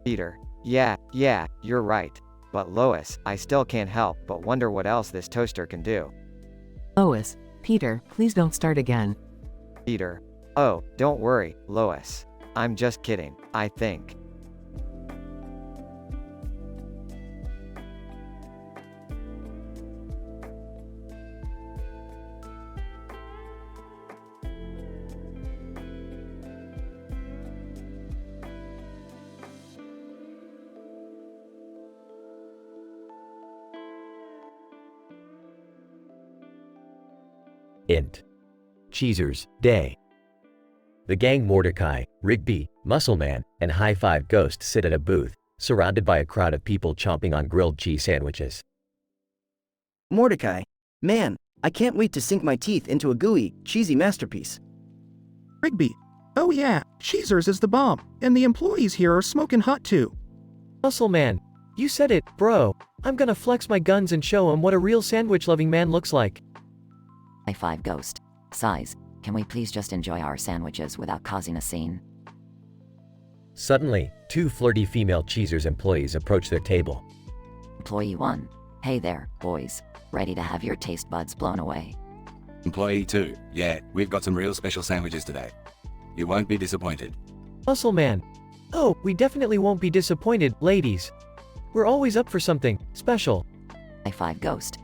Peter. Yeah, you're right. But Lois, I still can't help but wonder what else this toaster can do. Lois, Peter, please don't start again. Peter. Oh, don't worry, Lois. I'm just kidding, I think. Int. Cheezers, Day. The gang Mordecai, Rigby, Muscleman, and High Five Ghost sit at a booth, surrounded by a crowd of people chomping on grilled cheese sandwiches. Mordecai. Man, I can't wait to sink my teeth into a gooey, cheesy masterpiece. Rigby. Oh yeah, Cheezers is the bomb, and the employees here are smoking hot too. Muscleman. You said it, bro. I'm gonna flex my guns and show 'em what a real sandwich-loving man looks like. High Five Ghost. Size, can we please just enjoy our sandwiches without causing a scene? Suddenly, two flirty female Cheezers employees approach their table. Employee 1. Hey there, boys. Ready to have your taste buds blown away? Employee 2. Yeah, we've got some real special sandwiches today. You won't be disappointed. Muscleman. Oh, we definitely won't be disappointed, ladies. We're always up for something special. High Five Ghost.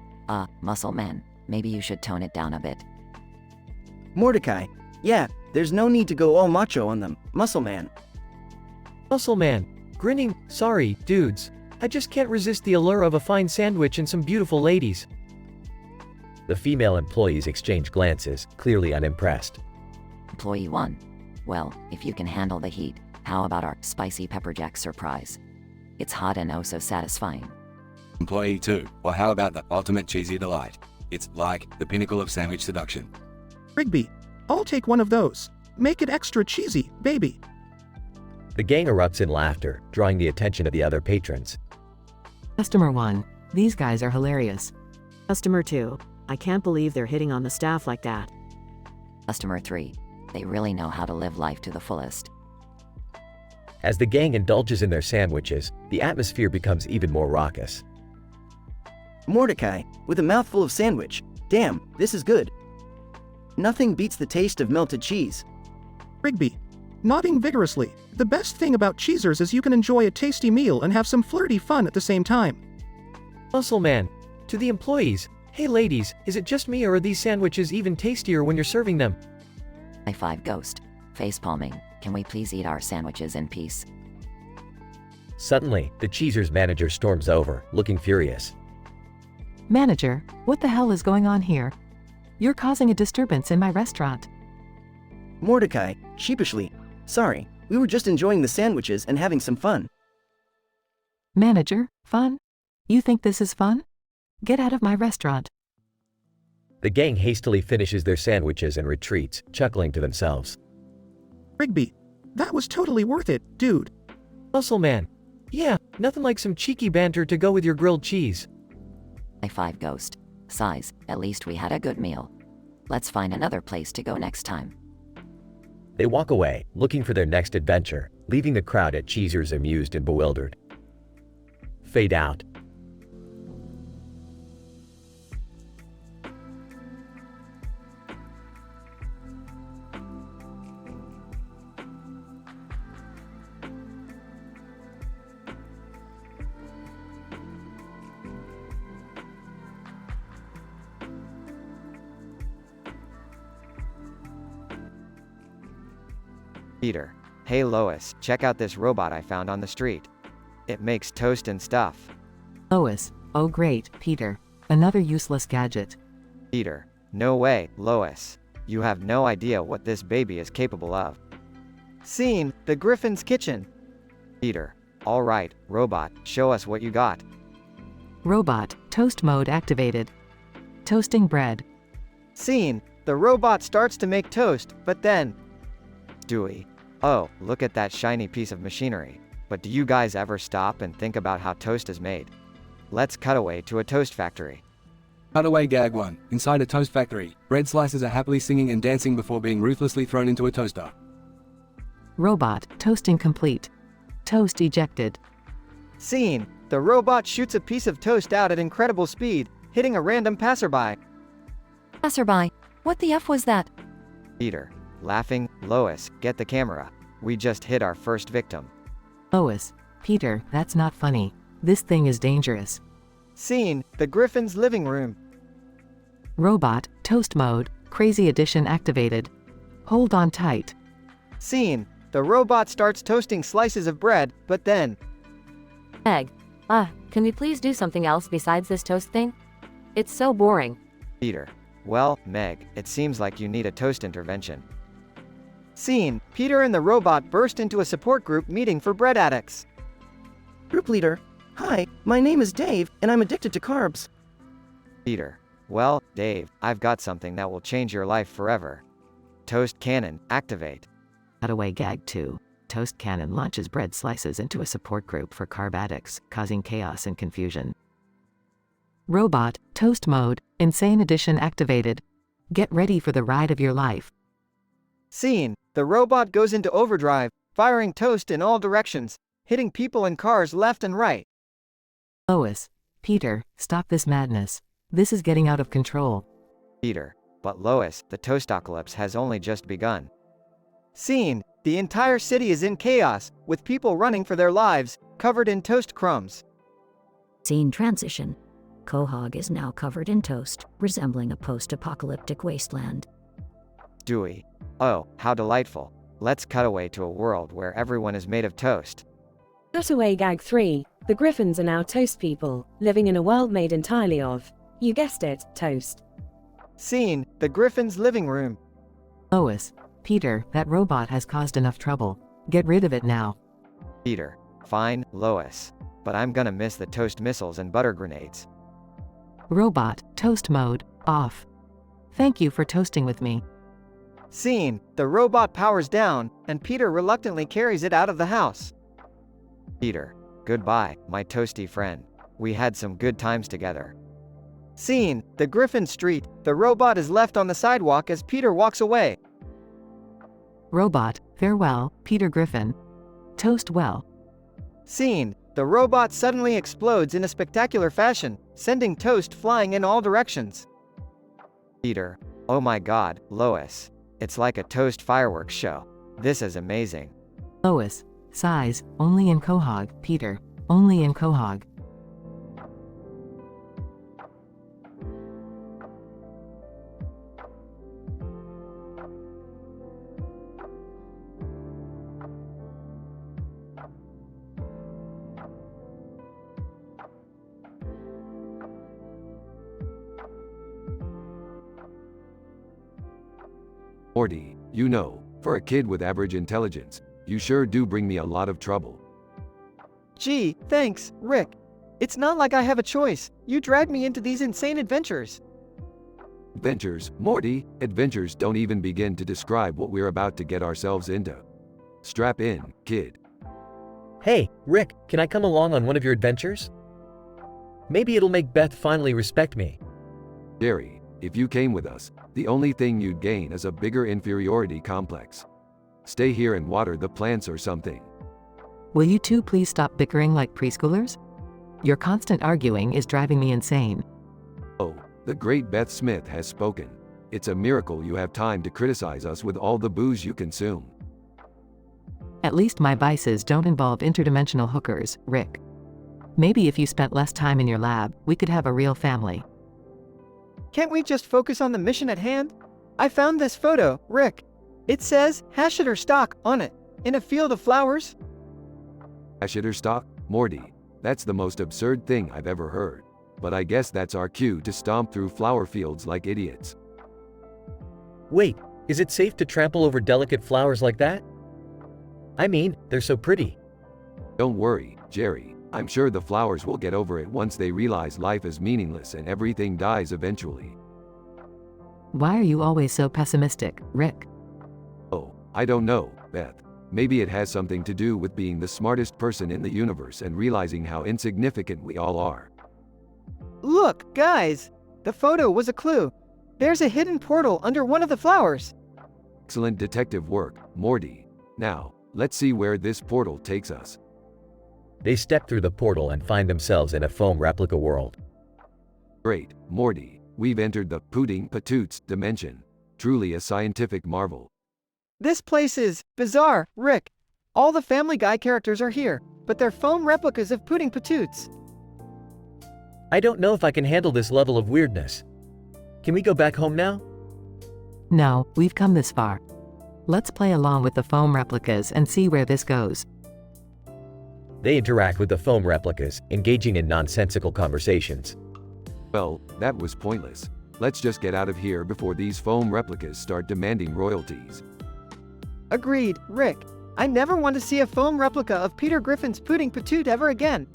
Muscle Man, maybe you should tone it down a bit. Mordecai. Yeah, there's no need to go all macho on them, Muscle Man. Muscleman. Grinning. Sorry, dudes. I just can't resist the allure of a fine sandwich and some beautiful ladies. The female employees exchange glances, clearly unimpressed. Employee 1. Well, if you can handle the heat, how about our spicy pepper jack surprise? It's hot and oh so satisfying. Employee 2. Or how about the ultimate cheesy delight? It's like the pinnacle of sandwich seduction. Rigby. I'll take one of those. Make it extra cheesy, baby. The gang erupts in laughter, drawing the attention of the other patrons. Customer 1. These guys are hilarious. Customer 2. I can't believe they're hitting on the staff like that. Customer 3. They really know how to live life to the fullest. As the gang indulges in their sandwiches, the atmosphere becomes even more raucous. Mordecai. With a mouthful of sandwich. Damn, this is good. Nothing beats the taste of melted cheese. Rigby. Nodding vigorously. The best thing about Cheezers is you can enjoy a tasty meal and have some flirty fun at the same time. Muscleman. To the employees. Hey ladies, is it just me or are these sandwiches even tastier when you're serving them? High Five Ghost. Face palming. Can we please eat our sandwiches in peace? Suddenly, the Cheezers manager storms over, looking furious. Manager, what the hell is going on here? You're causing a disturbance in my restaurant. Mordecai. Sheepishly. Sorry, we were just enjoying the sandwiches and having some fun. Manager, fun? You think this is fun? Get out of my restaurant. The gang hastily finishes their sandwiches and retreats, chuckling to themselves. Rigby. That was totally worth it, dude. Muscleman. Yeah, nothing like some cheeky banter to go with your grilled cheese. High Five Ghost. Size, at least we had a good meal. Let's find another place to go next time. They walk away, looking for their next adventure, leaving the crowd at Cheezers amused and bewildered. Fade out. Peter. Hey Lois, check out this robot I found on the street. It makes toast and stuff. Lois. Oh great, Peter. Another useless gadget. Peter. No way, Lois. You have no idea what this baby is capable of. Scene, the Griffin's kitchen. Peter. Alright, robot, show us what you got. Robot, toast mode activated. Toasting bread. Scene, the robot starts to make toast, but then... Stewie. Oh, look at that shiny piece of machinery. But do you guys ever stop and think about how toast is made? Let's cut away to a toast factory. Cutaway gag 1. Inside a toast factory, bread slices are happily singing and dancing before being ruthlessly thrown into a toaster. Robot, toasting complete. Toast ejected. Scene, the robot shoots a piece of toast out at incredible speed, hitting a random passerby. Passerby, what the F was that? Peter, laughing, Lois, get the camera. We just hit our first victim. Lois, Peter, that's not funny. This thing is dangerous. Scene, the Griffin's living room. Robot, toast mode, crazy edition activated. Hold on tight. Scene, the robot starts toasting slices of bread, but then, Meg, can we please do something else besides this toast thing? It's so boring. Peter, well, Meg, it seems like you need a toast intervention. Scene, Peter and the robot burst into a support group meeting for bread addicts. Group leader. Hi, my name is Dave, and I'm addicted to carbs. Peter, well, Dave, I've got something that will change your life forever. Toast cannon, activate. Cutaway gag 2. Toast cannon launches bread slices into a support group for carb addicts, causing chaos and confusion. Robot, toast mode, insane edition activated. Get ready for the ride of your life. Scene, the robot goes into overdrive, firing toast in all directions, hitting people and cars left and right. Lois, Peter, stop this madness. This is getting out of control. Peter, but Lois, the toastocalypse has only just begun. Scene, the entire city is in chaos, with people running for their lives, covered in toast crumbs. Scene transition. Quahog is now covered in toast, resembling a post-apocalyptic wasteland. Dewey. Oh, how delightful. Let's cut away to a world where everyone is made of toast. Cutaway gag 3. The Griffins are now toast people, living in a world made entirely of, you guessed it, toast. Scene, the Griffin's living room. Lois, Peter, that robot has caused enough trouble. Get rid of it now. Peter, fine, Lois. But I'm gonna miss the toast missiles and butter grenades. Robot, toast mode, off. Thank you for toasting with me. Scene, the robot powers down, and Peter reluctantly carries it out of the house. Peter, goodbye, my toasty friend. We had some good times together. Scene, the Griffin Street, the robot is left on the sidewalk as Peter walks away. Robot, farewell, Peter Griffin. Toast well. Scene, the robot suddenly explodes in a spectacular fashion, sending toast flying in all directions. Peter, oh my god, Lois. It's like a toast fireworks show. This is amazing. Lois, size, only in Quahog, Peter, only in Quahog. Morty, you know, for a kid with average intelligence, you sure do bring me a lot of trouble. Gee, thanks, Rick. It's not like I have a choice. You dragged me into these insane adventures. Adventures, Morty, adventures don't even begin to describe what we're about to get ourselves into. Strap in, kid. Hey, Rick, can I come along on one of your adventures? Maybe it'll make Beth finally respect me. Jerry, if you came with us, the only thing you'd gain is a bigger inferiority complex. Stay here and water the plants or something. Will you two please stop bickering like preschoolers? Your constant arguing is driving me insane. Oh, the great Beth Smith has spoken. It's a miracle you have time to criticize us with all the booze you consume. At least my vices don't involve interdimensional hookers, Rick. Maybe if you spent less time in your lab, we could have a real family. Can't we just focus on the mission at hand? I found this photo, Rick. It says, Hashiter stock on it, in a field of flowers. Hashiter stock? Morty, that's the most absurd thing I've ever heard. But I guess that's our cue to stomp through flower fields like idiots. Wait, is it safe to trample over delicate flowers like that? I mean, they're so pretty. Don't worry, Jerry. I'm sure the flowers will get over it once they realize life is meaningless and everything dies eventually. Why are you always so pessimistic, Rick? Oh, I don't know, Beth. Maybe it has something to do with being the smartest person in the universe and realizing how insignificant we all are. Look, guys! The photo was a clue. There's a hidden portal under one of the flowers. Excellent detective work, Morty. Now, let's see where this portal takes us. They step through the portal and find themselves in a foam replica world. Great, Morty, we've entered the Pudding Patoots dimension. Truly a scientific marvel. This place is bizarre, Rick. All the Family Guy characters are here, but they're foam replicas of Pudding Patoots. I don't know if I can handle this level of weirdness. Can we go back home now? No, we've come this far. Let's play along with the foam replicas and see where this goes. They interact with the foam replicas, engaging in nonsensical conversations. Well, that was pointless. Let's just get out of here before these foam replicas start demanding royalties. Agreed, Rick. I never want to see a foam replica of Peter Griffin's Pudding Patoot ever again.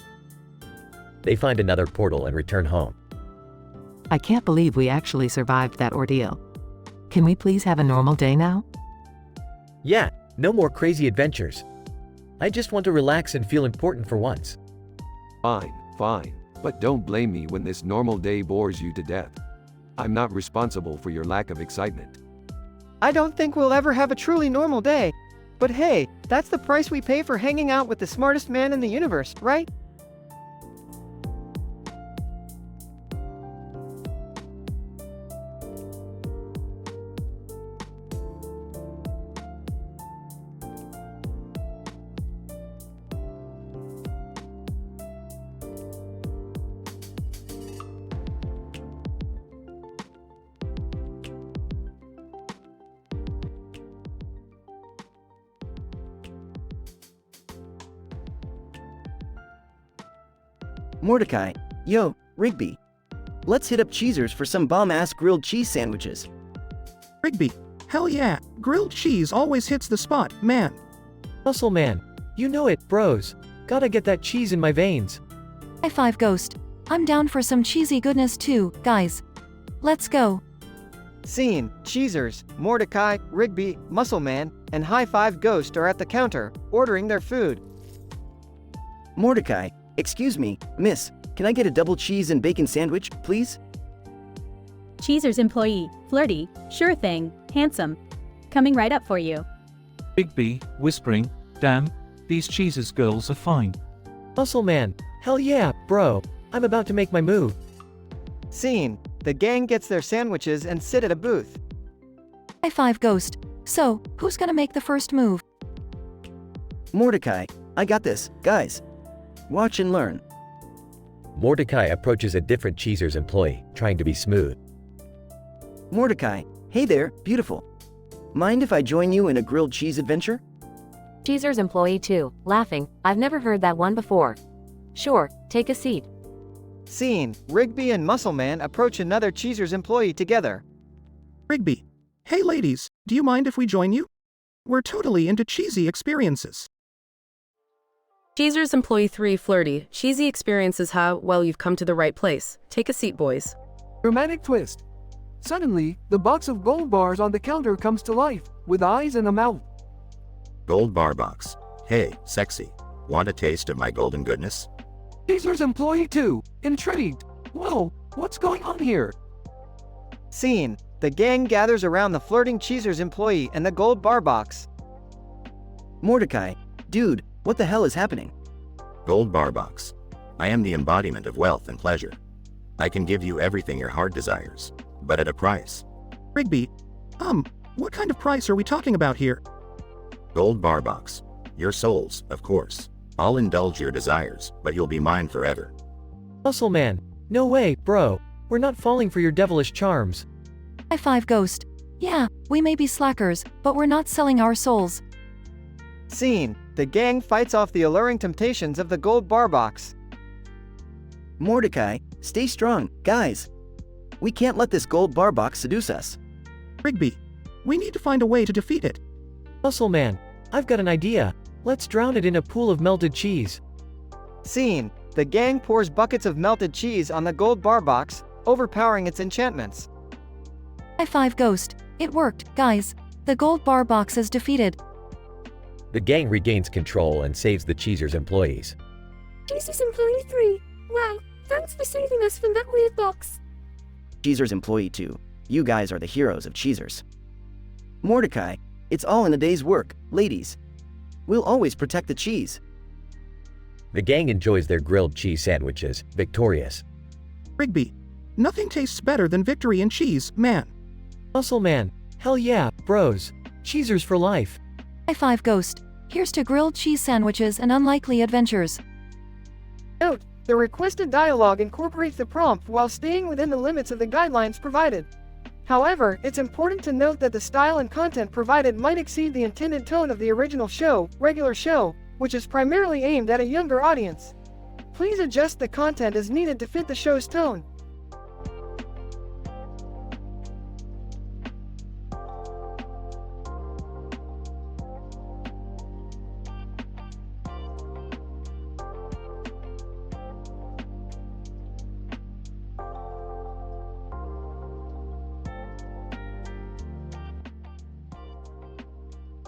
They find another portal and return home. I can't believe we actually survived that ordeal. Can we please have a normal day now? Yeah, no more crazy adventures. I just want to relax and feel important for once. Fine, fine. But don't blame me when this normal day bores you to death. I'm not responsible for your lack of excitement. I don't think we'll ever have a truly normal day. But hey, that's the price we pay for hanging out with the smartest man in the universe, right? Mordecai, yo, Rigby. Let's hit up Cheezers for some bomb-ass grilled cheese sandwiches. Rigby, hell yeah, grilled cheese always hits the spot, man. Muscle man, you know it, bros. Gotta get that cheese in my veins. High five, Ghost. I'm down for some cheesy goodness too, guys. Let's go. Scene, Cheezers, Mordecai, Rigby, Muscle Man, and High Five Ghost are at the counter, ordering their food. Mordecai, excuse me, miss, can I get a double cheese and bacon sandwich, please? Cheezers employee, flirty, sure thing, handsome. Coming right up for you. Rigby, whispering, damn, these Cheezers girls are fine. Muscle man, hell yeah, bro. I'm about to make my move. Scene, the gang gets their sandwiches and sit at a booth. High five, Ghost. So, who's gonna make the first move? Mordecai, I got this, guys. Watch and learn. Mordecai approaches a different Cheezers employee, trying to be smooth. Mordecai, hey there, beautiful. Mind if I join you in a grilled cheese adventure? Cheezers employee 2, laughing, I've never heard that one before. Sure, take a seat. Scene, Rigby and Muscle Man approach another Cheezers employee together. Rigby, hey ladies, do you mind if we join you? We're totally into cheesy experiences. Cheezers employee 3, flirty, cheesy experiences. How? Well, you've come to the right place. Take a seat, boys. Dramatic twist. Suddenly, the box of gold bars on the counter comes to life, with eyes and a mouth. Gold bar box. Hey, sexy. Want a taste of my golden goodness? Cheezers employee 2, intrigued. Whoa, what's going on here? Scene, the gang gathers around the flirting Cheezers employee and the gold bar box. Mordecai, dude, what the hell is happening? Gold bar box. I am the embodiment of wealth and pleasure. I can give you everything your heart desires, but at a price. Rigby, what kind of price are we talking about here? Gold bar box. Your souls, of course. I'll indulge your desires, but you'll be mine forever. Muscle man, no way, bro. We're not falling for your devilish charms. High five, Ghost. Yeah, we may be slackers, but we're not selling our souls. Scene, the gang fights off the alluring temptations of the gold bar box. Mordecai, stay strong, guys. We can't let this gold bar box seduce us. Rigby, we need to find a way to defeat it. Muscle man, I've got an idea. Let's drown it in a pool of melted cheese. Scene, the gang pours buckets of melted cheese on the gold bar box, overpowering its enchantments. High five, Ghost. It worked, guys. The gold bar box is defeated. The gang regains control and saves the Cheezers employees. Cheezers employee 3. Wow, thanks for saving us from that weird box. Cheezers employee 2. You guys are the heroes of Cheezers. Mordecai, it's all in a day's work, ladies. We'll always protect the cheese. The gang enjoys their grilled cheese sandwiches, victorious. Rigby. Nothing tastes better than victory and cheese, man. Muscle Man. Hell yeah, bros. Cheezers for life. High five, Ghost. Here's to grilled cheese sandwiches and unlikely adventures. Note: the requested dialogue incorporates the prompt while staying within the limits of the guidelines provided. However, it's important to note that the style and content provided might exceed the intended tone of the original show, regular show, which is primarily aimed at a younger audience. Please adjust the content as needed to fit the show's tone.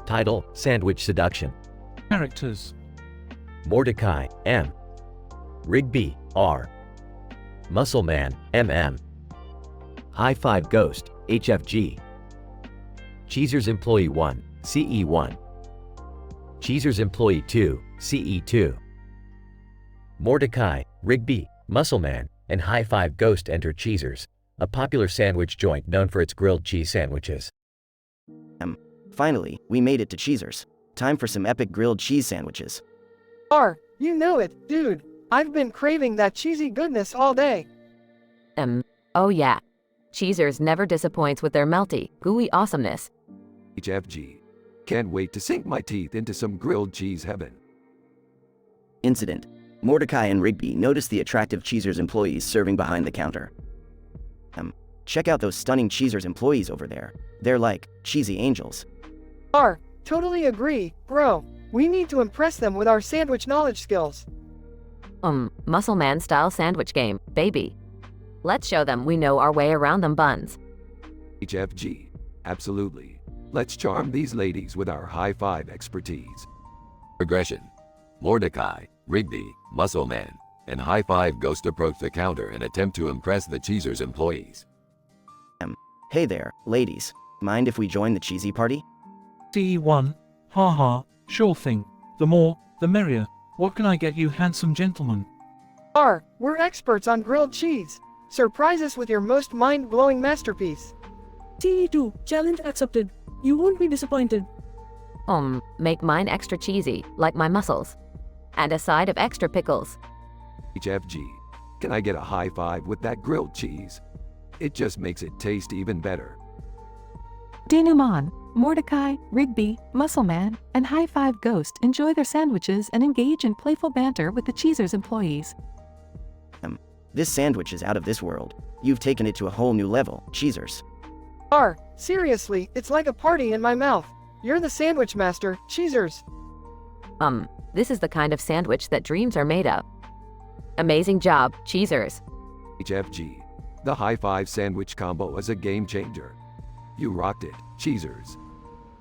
Title: Sandwich Seduction. Characters: Mordecai, M. Rigby, R. Muscle Man, MM. High Five Ghost, HFG. Cheezers Employee 1, CE1. Cheezers Employee 2, CE2. Mordecai, Rigby, Muscle Man, and High Five Ghost enter Cheezers, a popular sandwich joint known for its grilled cheese sandwiches. Finally, we made it to Cheezers. Time for some epic grilled cheese sandwiches. You know it, dude. I've been craving that cheesy goodness all day. Oh yeah. Cheezers never disappoints with their melty, gooey awesomeness. HFG. Can't wait to sink my teeth into some grilled cheese heaven. Incident: Mordecai and Rigby notice the attractive Cheezers employees serving behind the counter. Check out those stunning Cheezers employees over there. They're like cheesy angels. Totally agree, bro. We need to impress them with our sandwich knowledge skills. Muscle Man style sandwich game, baby. Let's show them we know our way around them buns. HFG. Absolutely. Let's charm these ladies with our high five expertise. Progression: Mordecai, Rigby, Muscle Man, and High Five Ghost approach the counter and attempt to impress the Cheezers employees. Hey there, ladies. Mind if we join the cheesy party? CE1. Haha, sure thing. The more, the merrier. What can I get you, handsome gentlemen? We're experts on grilled cheese. Surprise us with your most mind-blowing masterpiece. CE2, challenge accepted. You won't be disappointed. Make mine extra cheesy, like my muscles. And a side of extra pickles. HFG. Can I get a high five with that grilled cheese? It just makes it taste even better. Denouement. Mordecai, Rigby, Muscle Man, and High Five Ghost enjoy their sandwiches and engage in playful banter with the Cheezers employees. This sandwich is out of this world. You've taken it to a whole new level, Cheezers. Seriously, it's like a party in my mouth. You're the sandwich master, Cheezers. This is the kind of sandwich that dreams are made of. Amazing job, Cheezers. HFG. The high five sandwich combo is a game changer. You rocked it, Cheezers.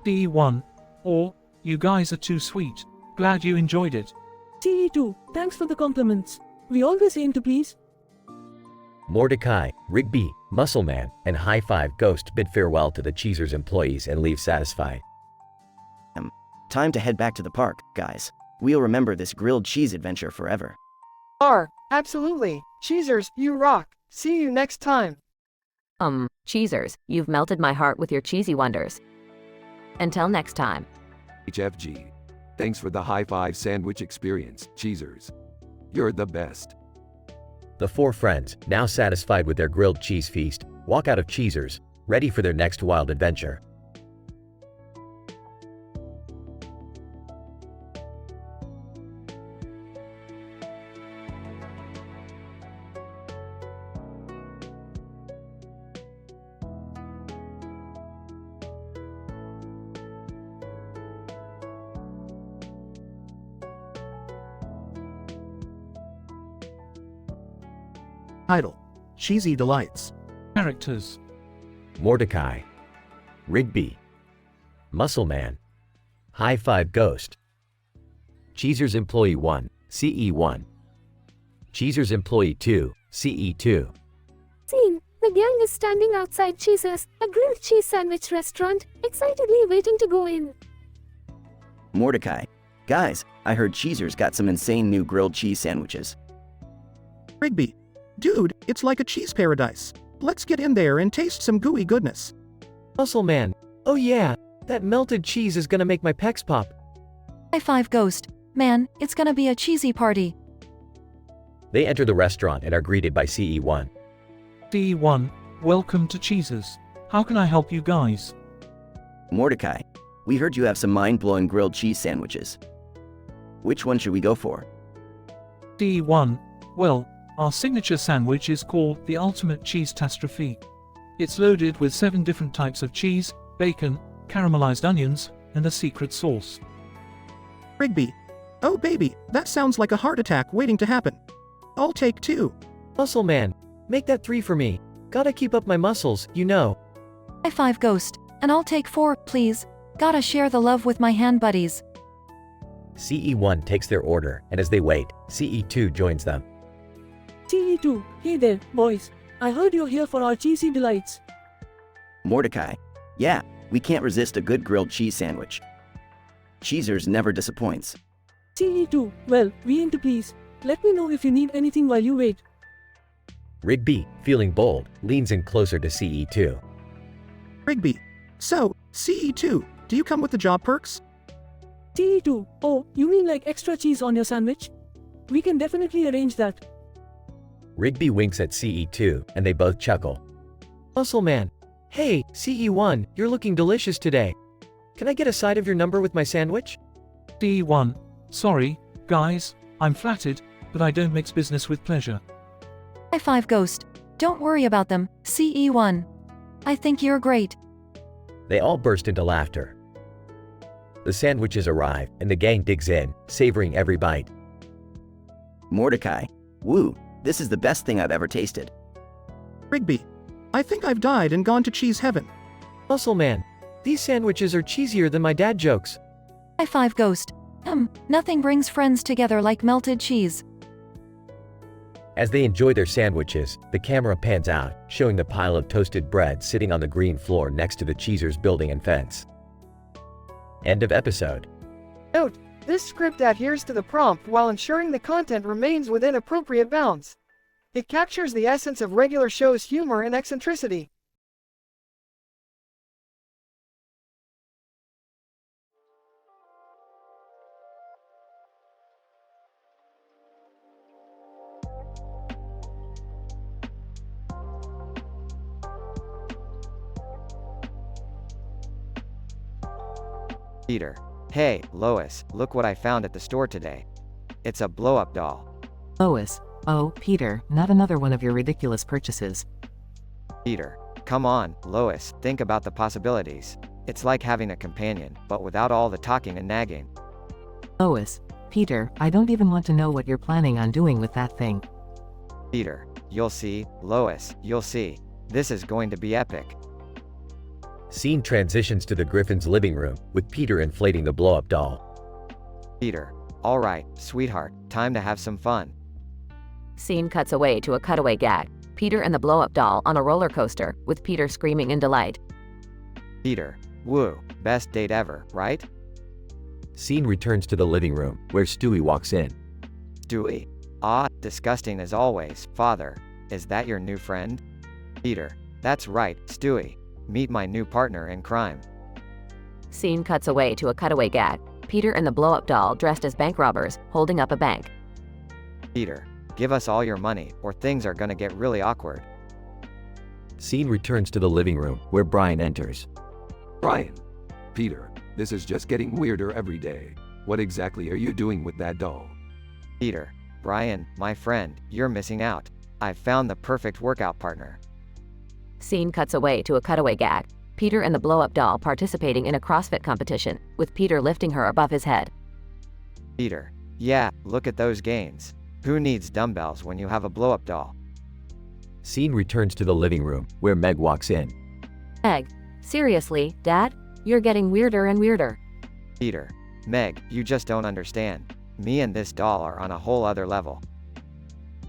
CE1. You guys are too sweet. Glad you enjoyed it. CE2, thanks for the compliments. We always aim to please. Mordecai, Rigby, Muscle Man, and High Five Ghost bid farewell to the Cheezers employees and leave satisfied. Time to head back to the park, guys. We'll remember this grilled cheese adventure forever. Absolutely. Cheezers, you rock. See you next time. Cheezers, you've melted my heart with your cheesy wonders. Until next time. HFG. Thanks for the high five sandwich experience, Cheezers. You're the best. The four friends, now satisfied with their grilled cheese feast, walk out of Cheezers, ready for their next wild adventure. Title: Cheesy Delights. Characters: Mordecai, Rigby, Muscle Man, High Five Ghost. Cheezers Employee 1, CE1. Cheezers Employee 2, CE2. Scene: the gang is standing outside Cheezers, a grilled cheese sandwich restaurant, excitedly waiting to go in. Mordecai. Guys, I heard Cheezer's got some insane new grilled cheese sandwiches. Rigby. Dude, it's like a cheese paradise. Let's get in there and taste some gooey goodness. Muscle Man. Oh yeah, that melted cheese is gonna make my pecs pop. High five, Ghost. Man, it's gonna be a cheesy party. They enter the restaurant and are greeted by CE1. CE1, welcome to Cheezers. How can I help you guys? Mordecai, we heard you have some mind-blowing grilled cheese sandwiches. Which one should we go for? CE1, well, our signature sandwich is called the Ultimate Cheese Tastrophe. It's loaded with 7 different types of cheese, bacon, caramelized onions, and a secret sauce. Rigby. Oh baby, that sounds like a heart attack waiting to happen. I'll take 2. Muscle Man, make that 3 for me. Gotta keep up my muscles, you know. High five, Ghost. And I'll take 4, please. Gotta share the love with my hand buddies. CE1 takes their order, and as they wait, CE2 joins them. CE2, hey there, boys. I heard you're here for our cheesy delights. Mordecai, yeah, we can't resist a good grilled cheese sandwich. Cheezers never disappoints. CE2, well, we aim to please. Let me know if you need anything while you wait. Rigby, feeling bold, leans in closer to CE2. Rigby. So, CE2, do you come with the job perks? CE2, oh, you mean like extra cheese on your sandwich? We can definitely arrange that. Rigby winks at CE2, and they both chuckle. Muscle Man. Hey, CE1, you're looking delicious today. Can I get a side of your number with my sandwich? CE1, sorry, guys, I'm flattered, but I don't mix business with pleasure. High five, Ghost. Don't worry about them, CE1. I think you're great. They all burst into laughter. The sandwiches arrive, and the gang digs in, savoring every bite. Mordecai, woo, this is the best thing I've ever tasted. Rigby. I think I've died and gone to cheese heaven. Muscle Man. These sandwiches are cheesier than my dad jokes. High five, Ghost. Nothing brings friends together like melted cheese. As they enjoy their sandwiches, the camera pans out, showing the pile of toasted bread sitting on the green floor next to the Cheezers building and fence. End of episode. Note, this script adheres to the prompt while ensuring the content remains within appropriate bounds. It captures the essence of regular show's humor and eccentricity. Peter. Hey, Lois, look what I found at the store today. It's a blow-up doll. Lois. Oh, Peter, not another one of your ridiculous purchases. Peter. Come on, Lois, think about the possibilities. It's like having a companion, but without all the talking and nagging. Lois. Peter, I don't even want to know what you're planning on doing with that thing. Peter. You'll see, Lois, you'll see. This is going to be epic. Scene transitions to the Griffin's living room, with Peter inflating the blow-up doll. Peter. Alright, sweetheart, time to have some fun. Scene cuts away to a cutaway gag. Peter and the blow-up doll on a roller coaster, with Peter screaming in delight. Peter. Woo, best date ever, right? Scene returns to the living room, where Stewie walks in. Stewie. Ah, disgusting as always, father. Is that your new friend? Peter. That's right, Stewie. Meet my new partner in crime. Scene cuts away to a cutaway gag. Peter and the blow-up doll dressed as bank robbers, holding up a bank. Peter. Give us all your money, or things are gonna get really awkward. Scene returns to the living room, where Brian enters. Brian. Peter, this is just getting weirder every day. What exactly are you doing with that doll? Peter. Brian, my friend, you're missing out. I've found the perfect workout partner. Scene cuts away to a cutaway gag. Peter and the blow-up doll participating in a CrossFit competition, with Peter lifting her above his head. Peter. Yeah, look at those gains. Who needs dumbbells when you have a blow-up doll? Scene returns to the living room, where Meg walks in. Meg. Seriously, Dad? You're getting weirder and weirder. Peter. Meg, you just don't understand. Me and this doll are on a whole other level.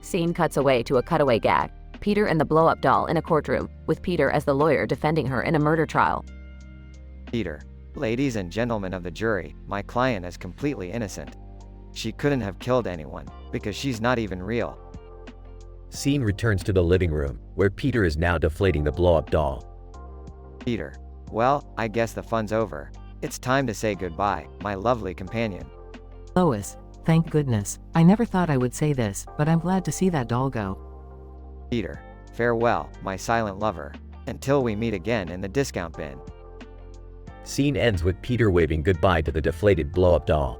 Scene cuts away to a cutaway gag. Peter and the blow-up doll in a courtroom, with Peter as the lawyer defending her in a murder trial. Peter. Ladies and gentlemen of the jury, my client is completely innocent. She couldn't have killed anyone, because she's not even real. Scene returns to the living room, where Peter is now deflating the blow-up doll. Peter. Well, I guess the fun's over. It's time to say goodbye, my lovely companion. Lois, thank goodness. I never thought I would say this, but I'm glad to see that doll go. Peter. Farewell, my silent lover. Until we meet again in the discount bin. Scene ends with Peter waving goodbye to the deflated blow-up doll.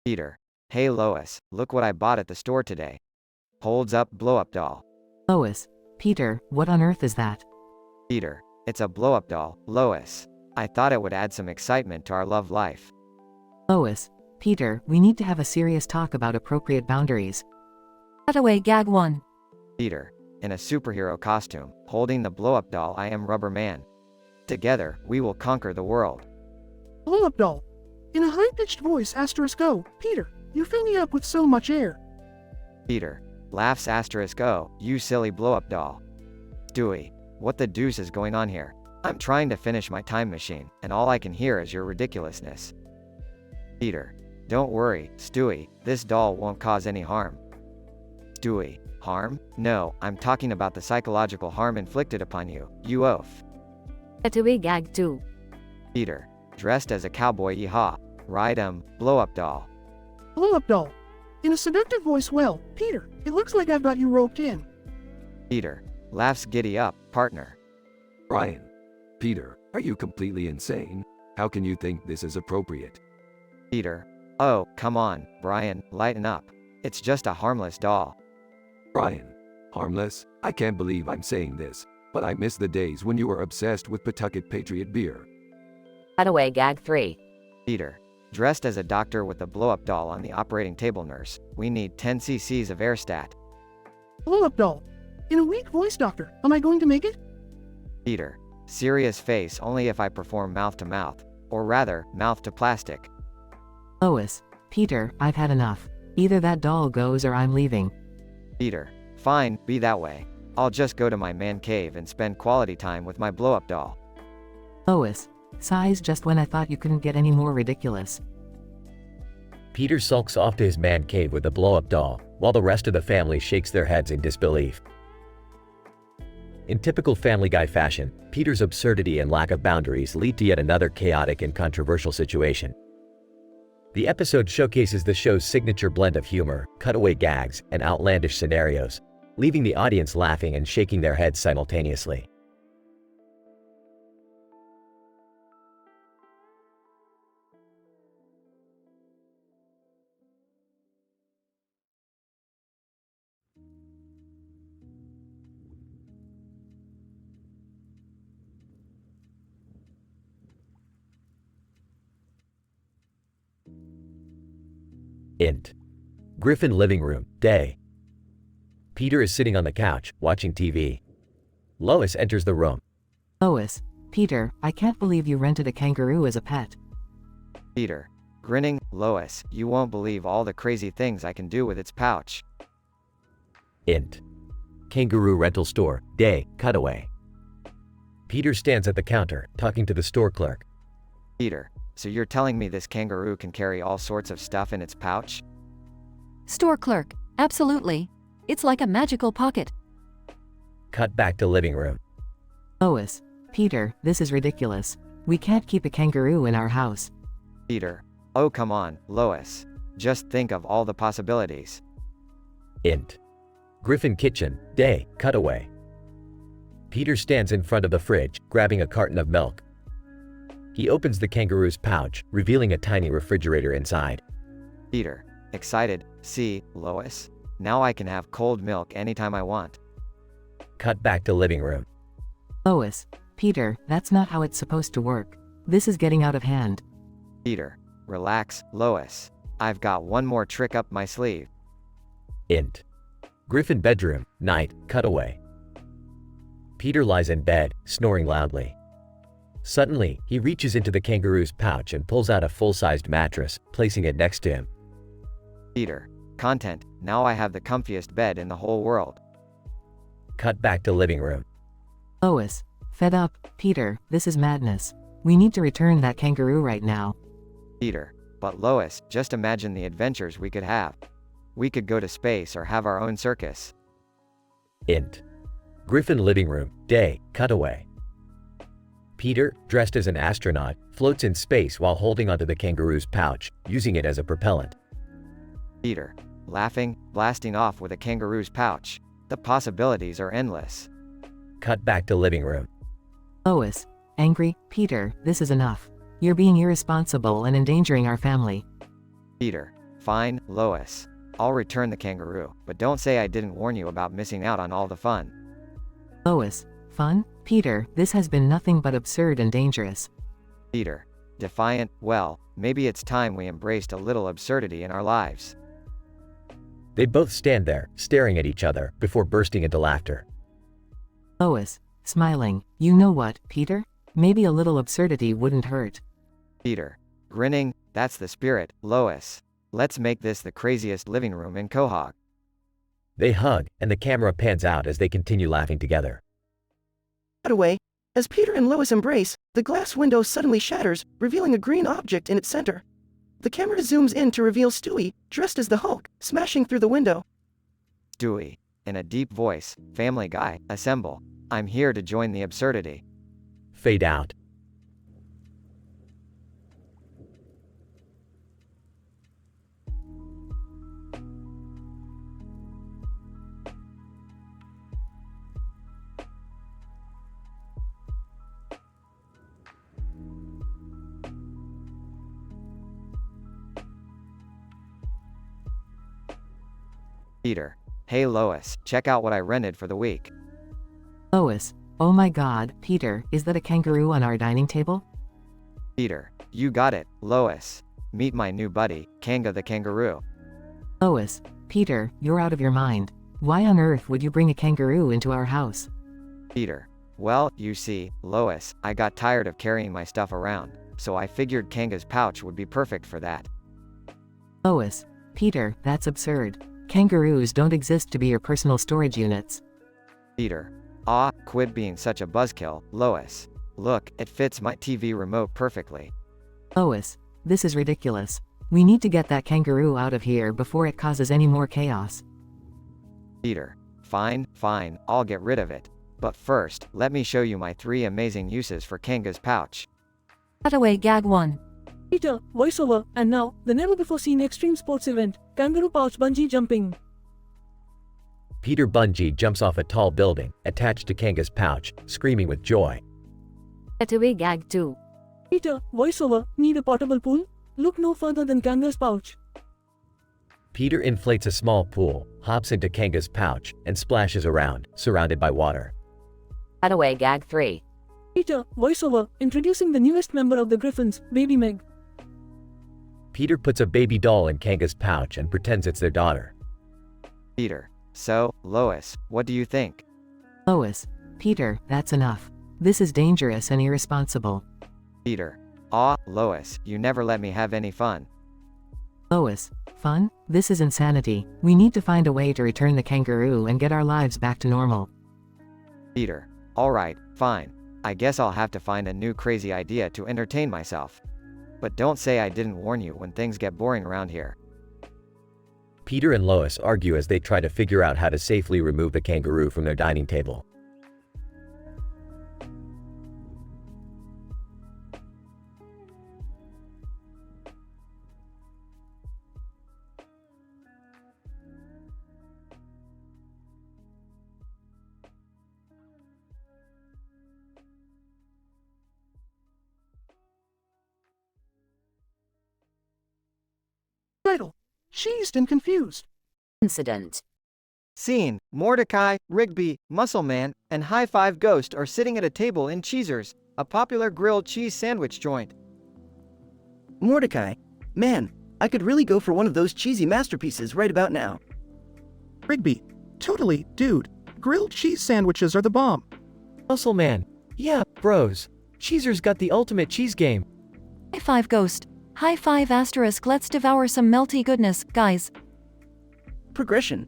Peter. Hey Lois, look what I bought at the store today. Holds up blow-up doll. Lois. Peter, what on earth is that? Peter. It's a blow-up doll, Lois. I thought it would add some excitement to our love life. Lois. Peter, we need to have a serious talk about appropriate boundaries. Cutaway gag 1. Peter. In a superhero costume, holding the blow-up doll I am Rubber Man. Together, we will conquer the world. Blow-up doll. In a high-pitched voice, *O, Peter, you fill me up with so much air. Peter. Laughs *O, you silly blow-up doll. Stewie. What the deuce is going on here? I'm trying to finish my time machine, and all I can hear is your ridiculousness. Peter. Don't worry, Stewie, this doll won't cause any harm. Stewie. Harm? No, I'm talking about the psychological harm inflicted upon you, you oaf. Cutaway gag 2. Peter. Dressed as a cowboy, yeehaw. Ride blow-up doll. Blow-up doll. In a seductive voice, well, Peter, it looks like I've got you roped in. Peter. Laughs giddy up, partner. Brian. Peter, are you completely insane? How can you think this is appropriate? Peter. Oh, come on, Brian, lighten up. It's just a harmless doll. Brian. Harmless? I can't believe I'm saying this, but I miss the days when you were obsessed with Pawtucket Patriot beer. Cutaway gag 3. Peter. Dressed as a doctor with a blow-up doll on the operating table. Nurse. We need 10 cc's of Airstat. Blow-up doll. In a weak voice, doctor, am I going to make it? Peter. Serious face only if I perform mouth-to-mouth. Or rather, mouth-to-plastic. Lois. Peter, I've had enough. Either that doll goes or I'm leaving. Peter. Fine, be that way. I'll just go to my man cave and spend quality time with my blow-up doll. Lois. Sighs just when I thought you couldn't get any more ridiculous. Peter sulks off to his man cave with the blow-up doll, while the rest of the family shakes their heads in disbelief. In typical Family Guy fashion, Peter's absurdity and lack of boundaries lead to yet another chaotic and controversial situation. The episode showcases the show's signature blend of humor, cutaway gags, and outlandish scenarios, leaving the audience laughing and shaking their heads simultaneously. Int. Griffin living room, day. Peter is sitting on the couch, watching TV. Lois enters the room. Lois. Peter, I can't believe you rented a kangaroo as a pet. Peter. Grinning. Lois, you won't believe all the crazy things I can do with its pouch. Int. Kangaroo rental store, day, cutaway. Peter stands at the counter, talking to the store clerk. Peter. So you're telling me this kangaroo can carry all sorts of stuff in its pouch? Store clerk. Absolutely. It's like a magical pocket. Cut back to living room. Lois. Peter, this is ridiculous. We can't keep a kangaroo in our house. Peter. Oh come on, Lois. Just think of all the possibilities. Int. Griffin kitchen, day, cutaway. Peter stands in front of the fridge, grabbing a carton of milk. He opens the kangaroo's pouch, revealing a tiny refrigerator inside. Peter. Excited. See, Lois? Now I can have cold milk anytime I want. Cut back to living room. Lois. Peter, that's not how it's supposed to work. This is getting out of hand. Peter. Relax, Lois. I've got one more trick up my sleeve. Int. Griffin bedroom, night, cutaway. Peter lies in bed, snoring loudly. Suddenly, he reaches into the kangaroo's pouch and pulls out a full-sized mattress, placing it next to him. Peter. Content. Now I have the comfiest bed in the whole world. Cut back to living room. Lois. Fed up, Peter, this is madness. We need to return that kangaroo right now. Peter. But Lois, just imagine the adventures we could have. We could go to space or have our own circus. Int. Griffin living room, day, cutaway. Peter, dressed as an astronaut, floats in space while holding onto the kangaroo's pouch, using it as a propellant. Peter. Laughing, blasting off with a kangaroo's pouch. The possibilities are endless. Cut back to living room. Lois. Angry, Peter, this is enough. You're being irresponsible and endangering our family. Peter. Fine, Lois. I'll return the kangaroo, but don't say I didn't warn you about missing out on all the fun. Lois. Fun? Peter, this has been nothing but absurd and dangerous. Peter. Defiant, well, maybe it's time we embraced a little absurdity in our lives. They both stand there, staring at each other, before bursting into laughter. Lois. Smiling. You know what, Peter? Maybe a little absurdity wouldn't hurt. Peter. Grinning, that's the spirit, Lois. Let's make this the craziest living room in Quahog. They hug, and the camera pans out as they continue laughing together. Cutaway. As Peter and Lois embrace, the glass window suddenly shatters, revealing a green object in its center. The camera zooms in to reveal Stewie, dressed as the Hulk, smashing through the window. Stewie. In a deep voice, Family Guy, assemble. I'm here to join the absurdity. Fade out. Peter. Hey Lois, check out what I rented for the week. Lois. Oh my god, Peter, is that a kangaroo on our dining table? Peter. You got it, Lois. Meet my new buddy, Kanga the kangaroo. Lois. Peter, you're out of your mind. Why on earth would you bring a kangaroo into our house? Peter. Well, you see, Lois, I got tired of carrying my stuff around, so I figured Kanga's pouch would be perfect for that. Lois. Peter, that's absurd. Kangaroos don't exist to be your personal storage units. Peter. Quit being such a buzzkill, Lois. Look, it fits my TV remote perfectly. Lois. This is ridiculous. We need to get that kangaroo out of here before it causes any more chaos. Peter. Fine, I'll get rid of it. But first, let me show you my 3 amazing uses for Kanga's pouch. Cutaway gag 1. Peter, voiceover, and now, the never-before-seen extreme sports event, kangaroo pouch bungee jumping. Peter Bungee jumps off a tall building, attached to Kanga's pouch, screaming with joy. Cutaway gag 2. Peter, voiceover, need a portable pool? Look no further than Kanga's pouch. Peter inflates a small pool, hops into Kanga's pouch, and splashes around, surrounded by water. Cutaway gag 3. Peter, voiceover, introducing the newest member of the Griffins, Baby Meg. Peter puts a baby doll in Kanga's pouch and pretends it's their daughter. Peter. So, Lois, what do you think? Lois. Peter, that's enough. This is dangerous and irresponsible. Peter. Lois, you never let me have any fun. Lois. Fun? This is insanity. We need to find a way to return the kangaroo and get our lives back to normal. Peter. Alright, fine. I guess I'll have to find a new crazy idea to entertain myself. But don't say I didn't warn you when things get boring around here. Peter and Lois argue as they try to figure out how to safely remove the kangaroo from their dining table. Title. Cheesed and confused. Incident. Scene. Mordecai, Rigby, Muscle Man, and High Five Ghost are sitting at a table in Cheezer's, a popular grilled cheese sandwich joint. Mordecai. Man, I could really go for one of those cheesy masterpieces right about now. Rigby. Totally, dude. Grilled cheese sandwiches are the bomb. Muscle Man. Yeah, bros. Cheezer's got the ultimate cheese game. High five, Ghost. High five, asterisk. Let's devour some melty goodness, guys. Progression.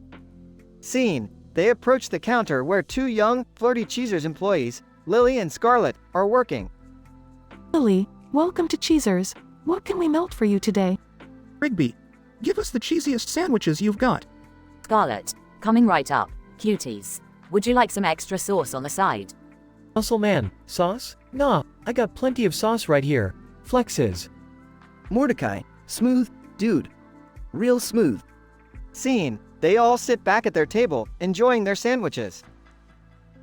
Scene. They approach the counter where two young, flirty Cheezers employees, Lily and Scarlett, are working. Lily, welcome to Cheezers. What can we melt for you today? Rigby, give us the cheesiest sandwiches you've got. Scarlett, coming right up. Cuties. Would you like some extra sauce on the side? Muscle Man. Sauce? Nah, I got plenty of sauce right here. Flexes. Mordecai, smooth, dude. Real smooth. Scene. They all sit back at their table, enjoying their sandwiches.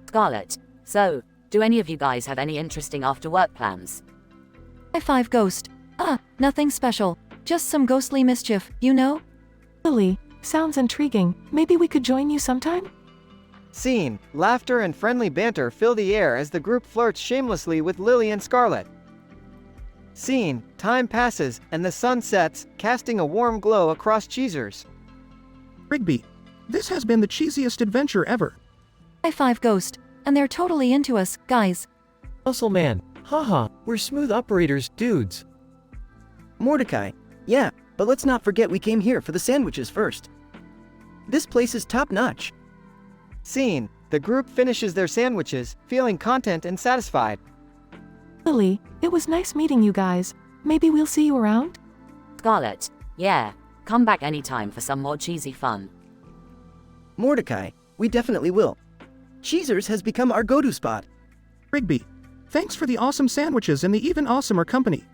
Scarlett, so, do any of you guys have any interesting after-work plans? High five, Ghost. Nothing special. Just some ghostly mischief, you know? Lily, sounds intriguing. Maybe we could join you sometime? Scene. Laughter and friendly banter fill the air as the group flirts shamelessly with Lily and Scarlett. Scene. Time passes, and the sun sets, casting a warm glow across Cheezers. Rigby, this has been the cheesiest adventure ever. High five, Ghost. And they're totally into us, guys. Muscle Man. Haha, we're smooth operators, dudes. Mordecai, yeah, but let's not forget we came here for the sandwiches first. This place is top-notch. Scene. The group finishes their sandwiches, feeling content and satisfied. Lily, it was nice meeting you guys. Maybe we'll see you around? Scarlett, yeah, come back anytime for some more cheesy fun. Mordecai, we definitely will. Cheezers has become our go-to spot. Rigby, thanks for the awesome sandwiches and the even awesomer company.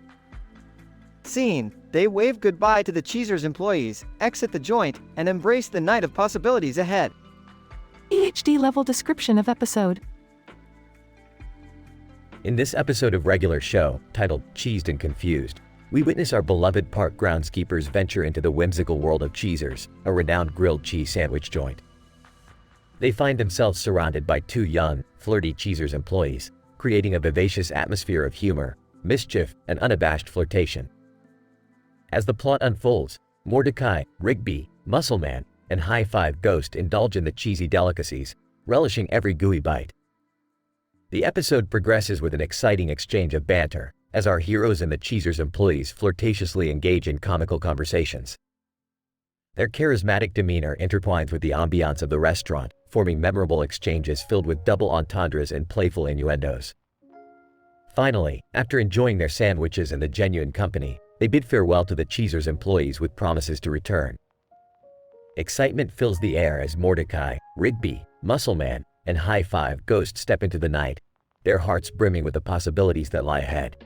Scene. They wave goodbye to the Cheezers employees, exit the joint, and embrace the night of possibilities ahead. PhD level description of episode. In this episode of Regular Show, titled Cheesed and Confused, we witness our beloved park groundskeepers venture into the whimsical world of Cheezers, a renowned grilled cheese sandwich joint. They find themselves surrounded by two young, flirty Cheezers employees, creating a vivacious atmosphere of humor, mischief, and unabashed flirtation. As the plot unfolds, Mordecai, Rigby, Muscle Man, and High Five Ghost indulge in the cheesy delicacies, relishing every gooey bite. The episode progresses with an exciting exchange of banter, as our heroes and the Cheezers employees flirtatiously engage in comical conversations. Their charismatic demeanor intertwines with the ambiance of the restaurant, forming memorable exchanges filled with double entendres and playful innuendos. Finally, after enjoying their sandwiches and the genuine company, they bid farewell to the Cheezers employees with promises to return. Excitement fills the air as Mordecai, Rigby, Muscle Man, and High Five Ghost step into the night, their hearts brimming with the possibilities that lie ahead.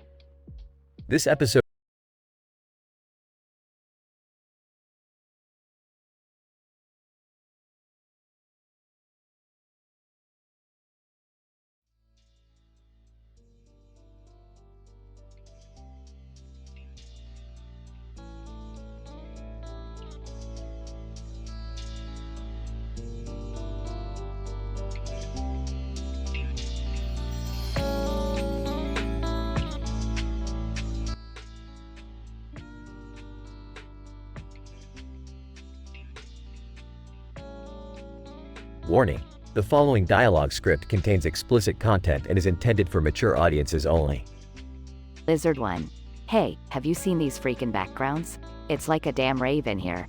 This episode Warning: the following dialogue script contains explicit content and is intended for mature audiences only. Lizard 1. Hey, have you seen these freaking backgrounds? It's like a damn rave in here.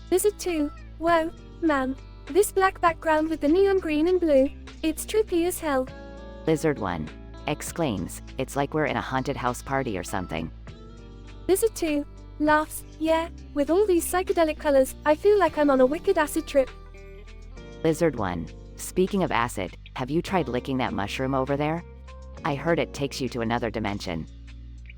Lizard 2. Whoa, man. This black background with the neon green and blue. It's trippy as hell. Lizard 1. Exclaims, it's like we're in a haunted house party or something. Lizard 2. Laughs, yeah, with all these psychedelic colors, I feel like I'm on a wicked acid trip. Lizard 1. Speaking of acid, have you tried licking that mushroom over there? I heard it takes you to another dimension.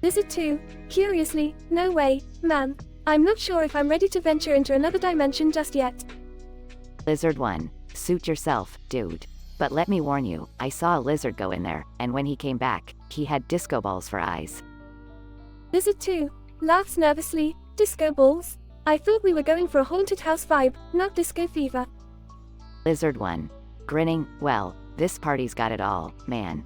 Lizard 2. Curiously, no way, man. I'm not sure if I'm ready to venture into another dimension just yet. Lizard 1. Suit yourself, dude. But let me warn you, I saw a lizard go in there, and when he came back, he had disco balls for eyes. Lizard 2. Laughs nervously, disco balls? I thought we were going for a haunted house vibe, not disco fever. Lizard 1. Grinning, well, this party's got it all, man.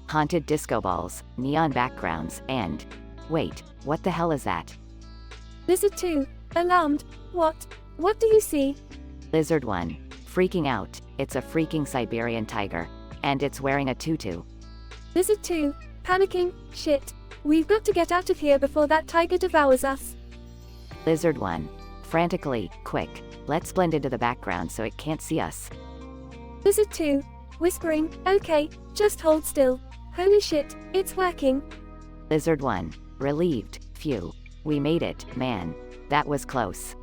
Haunted disco balls, neon backgrounds, and... Wait, what the hell is that? Lizard 2. Alarmed. What? What do you see? Lizard 1. freaking out. It's a freaking Siberian tiger. And it's wearing a tutu. Lizard 2, panicking, shit. We've got to get out of here before that tiger devours us. Lizard 1, frantically, quick. Let's blend into the background so it can't see us. Lizard 2, whispering, okay, just hold still. Holy shit, it's working. Lizard 1, relieved, phew. We made it, man. That was close.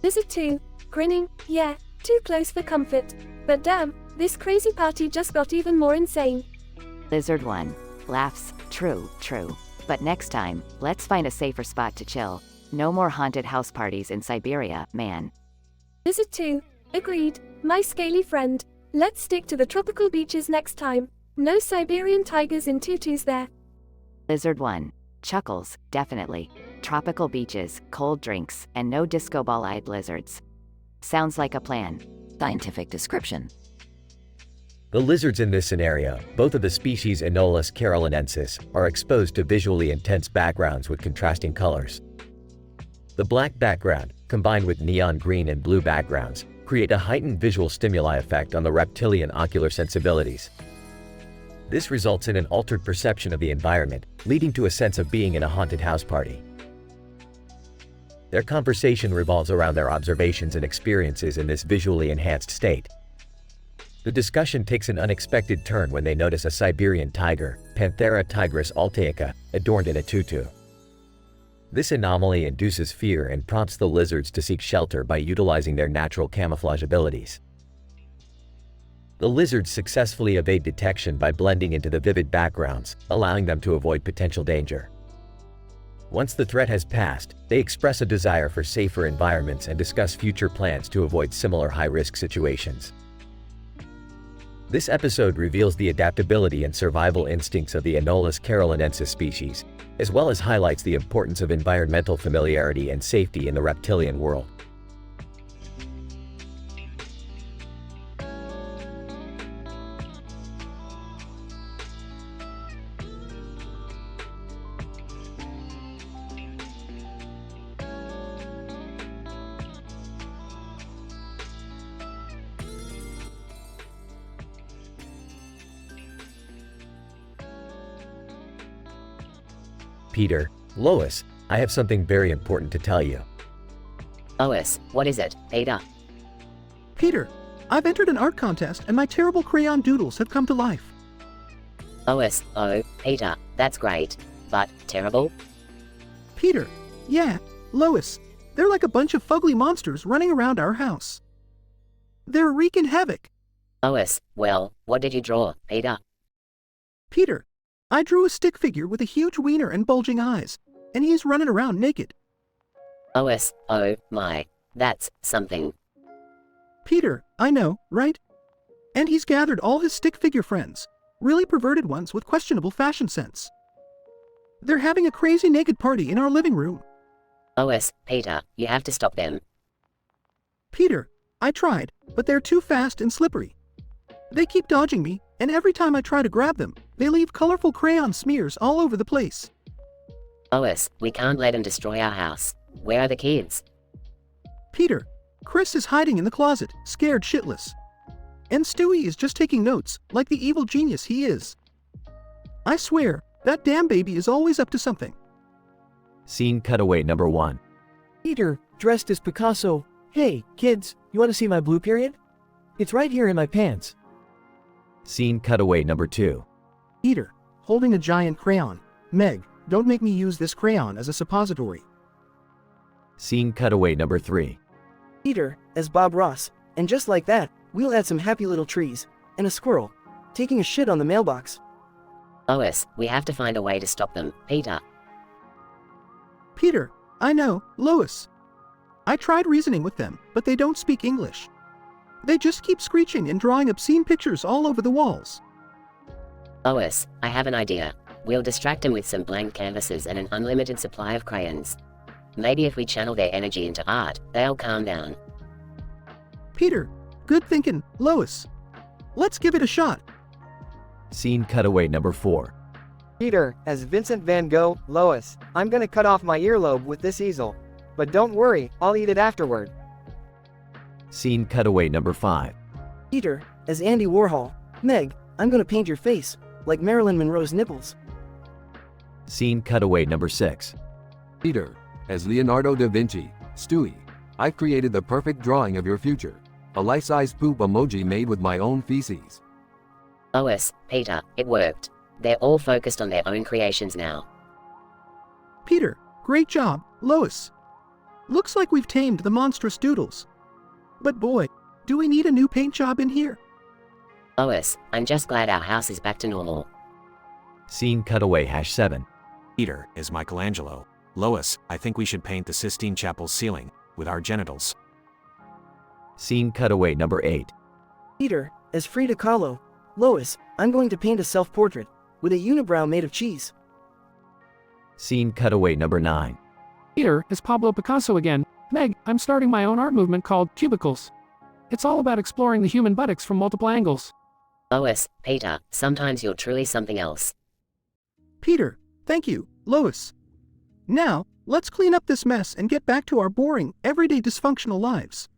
Lizard 2, grinning, yeah, too close for comfort. But damn, this crazy party just got even more insane. Lizard 1, laughs, true. But next time, let's find a safer spot to chill. No more haunted house parties in Siberia, man. Lizard 2, agreed, my scaly friend. Let's stick to the tropical beaches next time. No Siberian tigers in tutus there. Lizard 1, chuckles, definitely. Tropical beaches, cold drinks, and no disco ball-eyed lizards. Sounds like a plan. Scientific description. The lizards in this scenario, both of the species Anolis carolinensis, are exposed to visually intense backgrounds with contrasting colors. The black background, combined with neon green and blue backgrounds, create a heightened visual stimuli effect on the reptilian ocular sensibilities. This results in an altered perception of the environment, leading to a sense of being in a haunted house party. Their conversation revolves around their observations and experiences in this visually enhanced state. The discussion takes an unexpected turn when they notice a Siberian tiger, Panthera tigris altaica, adorned in a tutu. This anomaly induces fear and prompts the lizards to seek shelter by utilizing their natural camouflage abilities. The lizards successfully evade detection by blending into the vivid backgrounds, allowing them to avoid potential danger. Once the threat has passed, they express a desire for safer environments and discuss future plans to avoid similar high-risk situations. This episode reveals the adaptability and survival instincts of the Anolis carolinensis species, as well as highlights the importance of environmental familiarity and safety in the reptilian world. Peter, Lois, I have something very important to tell you. Lois, what is it, Ada? Peter, I've entered an art contest and my terrible crayon doodles have come to life. Lois, oh, Peter, that's great. But, terrible? Peter, yeah, Lois, they're like a bunch of fugly monsters running around our house. They're wreaking havoc. Lois, well, what did you draw, Peter? Peter, I drew a stick figure with a huge wiener and bulging eyes, and he's running around naked. Lois, oh my, that's something. Peter, I know, right? And he's gathered all his stick figure friends, really perverted ones with questionable fashion sense. They're having a crazy naked party in our living room. Lois, Peter, you have to stop them. Peter, I tried, but they're too fast and slippery. They keep dodging me, and every time I try to grab them, they leave colorful crayon smears all over the place. Lois, we can't let them destroy our house. Where are the kids? Peter, Chris is hiding in the closet, scared shitless. And Stewie is just taking notes, like the evil genius he is. I swear, that damn baby is always up to something. Scene cutaway number 1. Peter, dressed as Picasso. Hey, kids, you want to see my blue period? It's right here in my pants. Scene cutaway number 2. Peter, holding a giant crayon. Meg, don't make me use this crayon as a suppository. Scene cutaway number 3. Peter, as Bob Ross, and just like that, we'll add some happy little trees, and a squirrel, taking a shit on the mailbox. Lois, we have to find a way to stop them, Peter. Peter, I know, Lois. I tried reasoning with them, but they don't speak English. They just keep screeching and drawing obscene pictures all over the walls. Lois, I have an idea. We'll distract them with some blank canvases and an unlimited supply of crayons. Maybe if we channel their energy into art, they'll calm down. Peter, good thinking, Lois. Let's give it a shot. Scene cutaway number 4. Peter, as Vincent van Gogh, Lois, I'm gonna cut off my earlobe with this easel. But don't worry, I'll eat it afterward. Scene cutaway number 5. Peter, as Andy Warhol. Meg, I'm gonna paint your face, like Marilyn Monroe's nipples. Scene cutaway number 6. Peter, as Leonardo da Vinci. Stewie, I've created the perfect drawing of your future. A life-size poop emoji made with my own feces. Lois, Peter, it worked. They're all focused on their own creations now. Peter, great job. Lois. Looks like we've tamed the monstrous doodles. But boy, do we need a new paint job in here. Lois, I'm just glad our house is back to normal. Scene cutaway #7. Peter is Michelangelo. Lois, I think we should paint the Sistine Chapel ceiling with our genitals. Scene cutaway number 8. Peter, as Frida Kahlo. Lois, I'm going to paint a self-portrait with a unibrow made of cheese. Scene cutaway number 9. Peter is Pablo Picasso again. Meg, I'm starting my own art movement called Cubicles. It's all about exploring the human buttocks from multiple angles. Lois, Peter, sometimes you're truly something else. Peter, thank you. Lois. Now, let's clean up this mess and get back to our boring, everyday dysfunctional lives.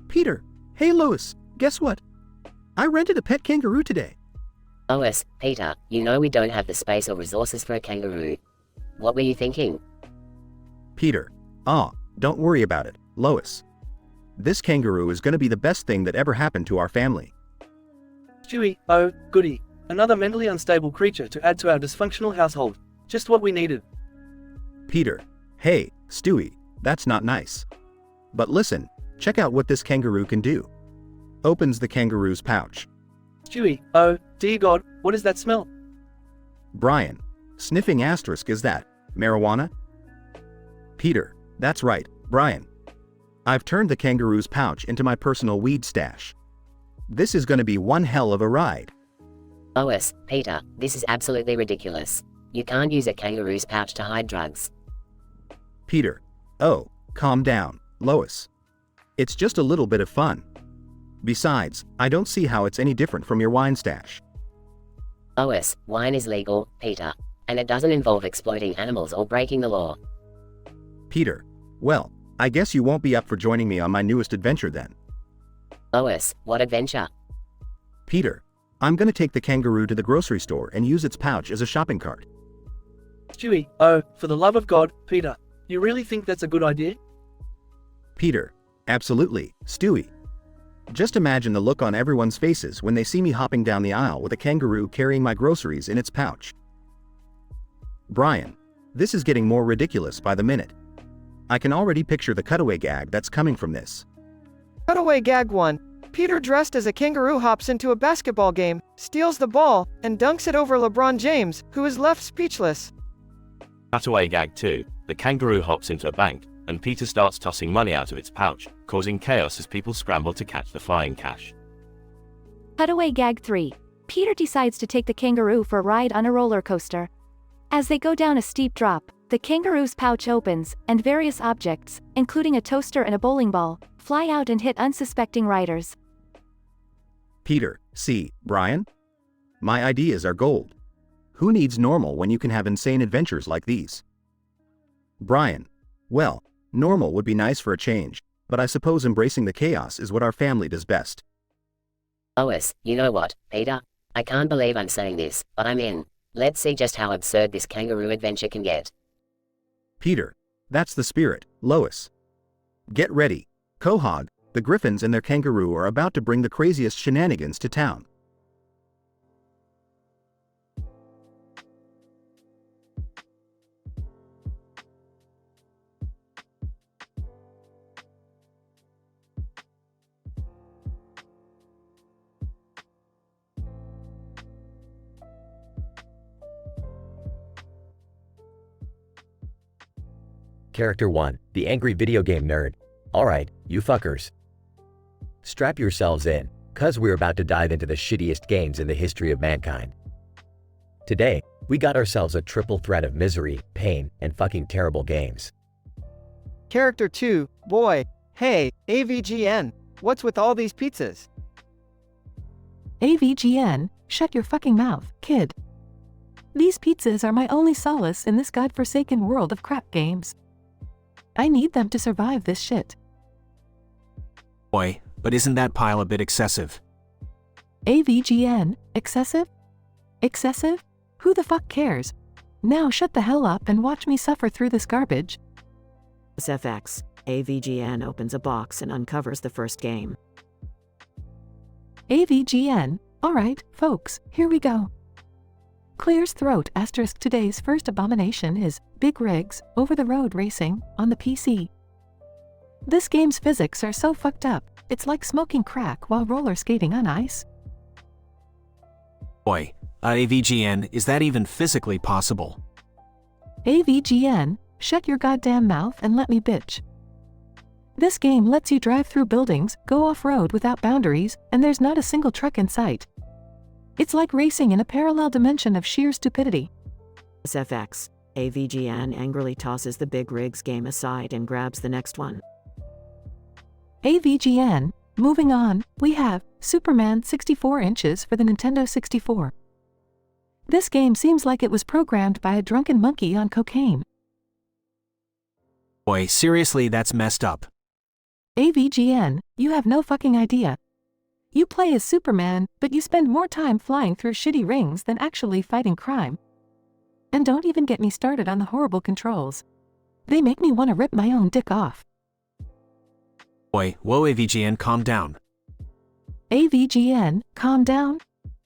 Peter, hey Lois, guess what? I rented a pet kangaroo today. Lois, Peter, you know we don't have the space or resources for a kangaroo. What were you thinking? Peter, don't worry about it, Lois. This kangaroo is going to be the best thing that ever happened to our family. Stewie, oh, goody. Another mentally unstable creature to add to our dysfunctional household. Just what we needed. Peter, hey, Stewie, that's not nice. But listen, check out what this kangaroo can do. Opens the kangaroo's pouch. Stewie, oh, dear God, what is that smell? Brian, sniffing asterisk is that, marijuana? Peter, that's right, Brian. I've turned the kangaroo's pouch into my personal weed stash. This is going to be one hell of a ride. Lois, Peter, this is absolutely ridiculous. You can't use a kangaroo's pouch to hide drugs. Peter, oh, calm down, Lois. It's just a little bit of fun. Besides, I don't see how it's any different from your wine stash. Lois, wine is legal, Peter, and it doesn't involve exploiting animals or breaking the law. Peter, well, I guess you won't be up for joining me on my newest adventure then. Lois, what adventure? Peter, I'm going to take the kangaroo to the grocery store and use its pouch as a shopping cart. Stewie, oh, for the love of God, Peter, you really think that's a good idea? Peter, absolutely, Stewie. Just imagine the look on everyone's faces when they see me hopping down the aisle with a kangaroo carrying my groceries in its pouch. Brian, this is getting more ridiculous by the minute. I can already picture the cutaway gag that's coming from this. Cutaway gag 1. Peter dressed as a kangaroo hops into a basketball game, steals the ball, and dunks it over LeBron James, who is left speechless. Cutaway gag 2. The kangaroo hops into a bank, and Peter starts tossing money out of its pouch, causing chaos as people scramble to catch the flying cash. Cutaway gag 3. Peter decides to take the kangaroo for a ride on a roller coaster. As they go down a steep drop, the kangaroo's pouch opens, and various objects, including a toaster and a bowling ball, fly out and hit unsuspecting riders. Peter, see, Brian? My ideas are gold. Who needs normal when you can have insane adventures like these? Brian, well, normal would be nice for a change, but I suppose embracing the chaos is what our family does best. Lois, you know what, Peter? I can't believe I'm saying this, but I'm in. Let's see just how absurd this kangaroo adventure can get. Peter, that's the spirit, Lois. Get ready. Quahog, the Griffins and their kangaroo are about to bring the craziest shenanigans to town. Character 1, the angry video game nerd. Alright, you fuckers. Strap yourselves in, cause we're about to dive into the shittiest games in the history of mankind. Today, we We got ourselves a triple threat of misery, pain, and fucking terrible games. Character 2, boy, hey, AVGN, what's with all these pizzas? AVGN, shut your fucking mouth, kid. These pizzas are my only solace in this godforsaken world of crap games. I need them to survive this shit. Boy, but isn't that pile a bit excessive? AVGN, excessive? Excessive? Who the fuck cares? Now shut the hell up and watch me suffer through this garbage. SFX, AVGN opens a box and uncovers the first game. AVGN, alright, folks, here we go. Clears throat asterisk today's first abomination is big rigs, over-the-road racing, on the PC. This game's physics are so fucked up, it's like smoking crack while roller skating on ice. Boy, AVGN, is that even physically possible? AVGN, shut your goddamn mouth and let me bitch. This game lets you drive through buildings, go off-road without boundaries, and there's not a single truck in sight. It's like racing in a parallel dimension of sheer stupidity. SFX, AVGN angrily tosses the big rigs game aside and grabs the next one. AVGN, moving on, we have Superman 64 inches for the Nintendo 64. This game seems like it was programmed by a drunken monkey on cocaine. Boy, seriously, that's messed up. AVGN, you have no fucking idea. You play as Superman, but you spend more time flying through shitty rings than actually fighting crime. And don't even get me started on the horrible controls. They make me want to rip my own dick off. Boy, whoa AVGN, calm down. AVGN, calm down?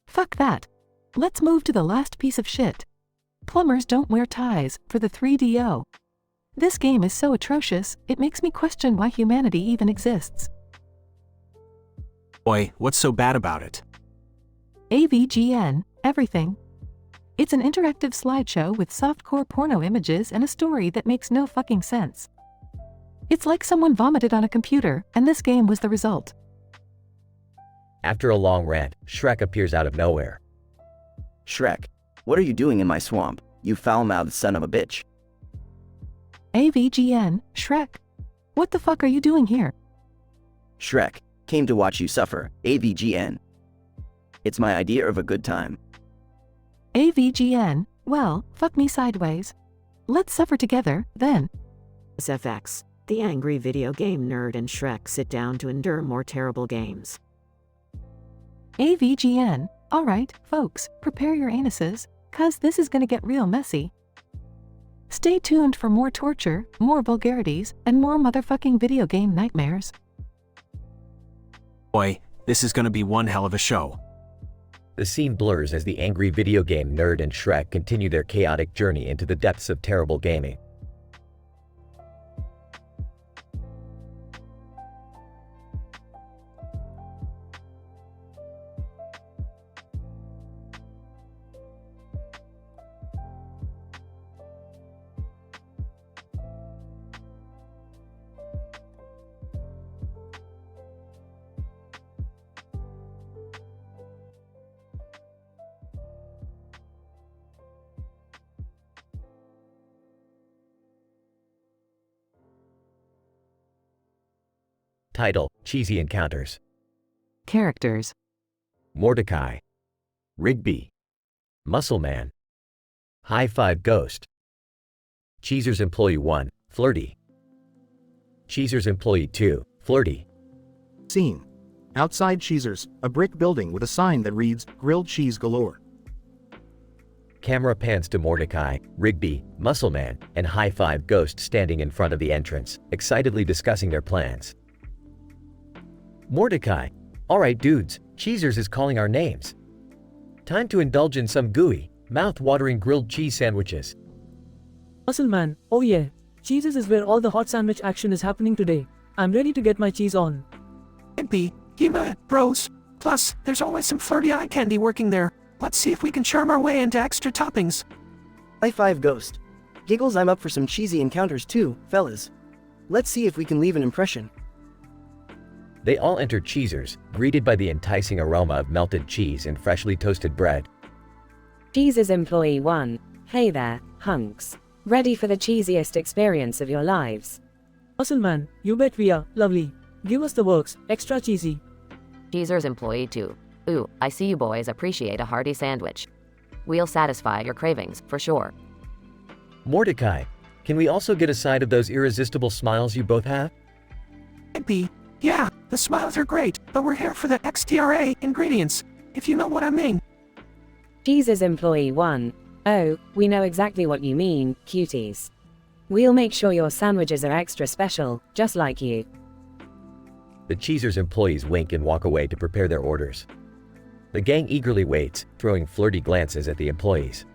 Fuck that. Let's move to the last piece of shit. Plumbers don't wear ties, for the 3DO. This game is so atrocious, it makes me question why humanity even exists. Boy, what's so bad about it? AVGN, everything. It's an interactive slideshow with softcore porno images and a story that makes no fucking sense. It's like someone vomited on a computer, and this game was the result. After a long rant, Shrek appears out of nowhere. Shrek, what are you doing in my swamp, you foul-mouthed son of a bitch? AVGN, Shrek. What the fuck are you doing here? Shrek, came to watch you suffer, AVGN. It's my idea of a good time. AVGN, well, fuck me sideways. Let's suffer together, then. SFX, the angry video game nerd and Shrek sit down to endure more terrible games. AVGN, alright, folks, prepare your anuses, cause this is gonna get real messy. Stay tuned for more torture, more vulgarities, and more motherfucking video game nightmares. Boy, this is gonna be one hell of a show. The scene blurs as the angry video game nerd and Shrek continue their chaotic journey into the depths of terrible gaming. Title, Cheesy Encounters. Characters: Mordecai, Rigby, Muscle Man, High Five Ghost, Cheezer's Employee 1, Flirty, Cheezer's Employee 2, Flirty. Scene: outside Cheezer's, a brick building with a sign that reads, Grilled Cheese Galore. Camera pans to Mordecai, Rigby, Muscle Man, and High Five Ghost standing in front of the entrance, excitedly discussing their plans. Mordecai, alright dudes, Cheezer's is calling our names. Time to indulge in some gooey, mouth-watering grilled cheese sandwiches. Muscle Man, oh yeah, Cheezer's is where all the hot sandwich action is happening today. I'm ready to get my cheese on. Impy, Hima, bros. Plus, there's always some flirty eye candy working there. Let's see if we can charm our way into extra toppings. High five Ghost. Giggles, I'm up for some cheesy encounters too, fellas. Let's see if we can leave an impression. They all enter Cheezer's, greeted by the enticing aroma of melted cheese and freshly toasted bread. Cheese's employee 1. Hey there, hunks. Ready for the cheesiest experience of your lives? Muscle man, you bet we are. Lovely. Give us the works, extra cheesy. Cheezer's employee 2. Ooh, I see you boys appreciate a hearty sandwich. We'll satisfy your cravings, for sure. Mordecai, can we also get a side of those irresistible smiles you both have? Yeah, the smiles are great, but we're here for the XTRA ingredients, if you know what I mean. Cheese's employee 1. Oh, we know exactly what you mean, cuties. We'll make sure your sandwiches are extra special, just like you. The Cheezer's employees wink and walk away to prepare their orders. The gang eagerly waits, throwing flirty glances at the employees.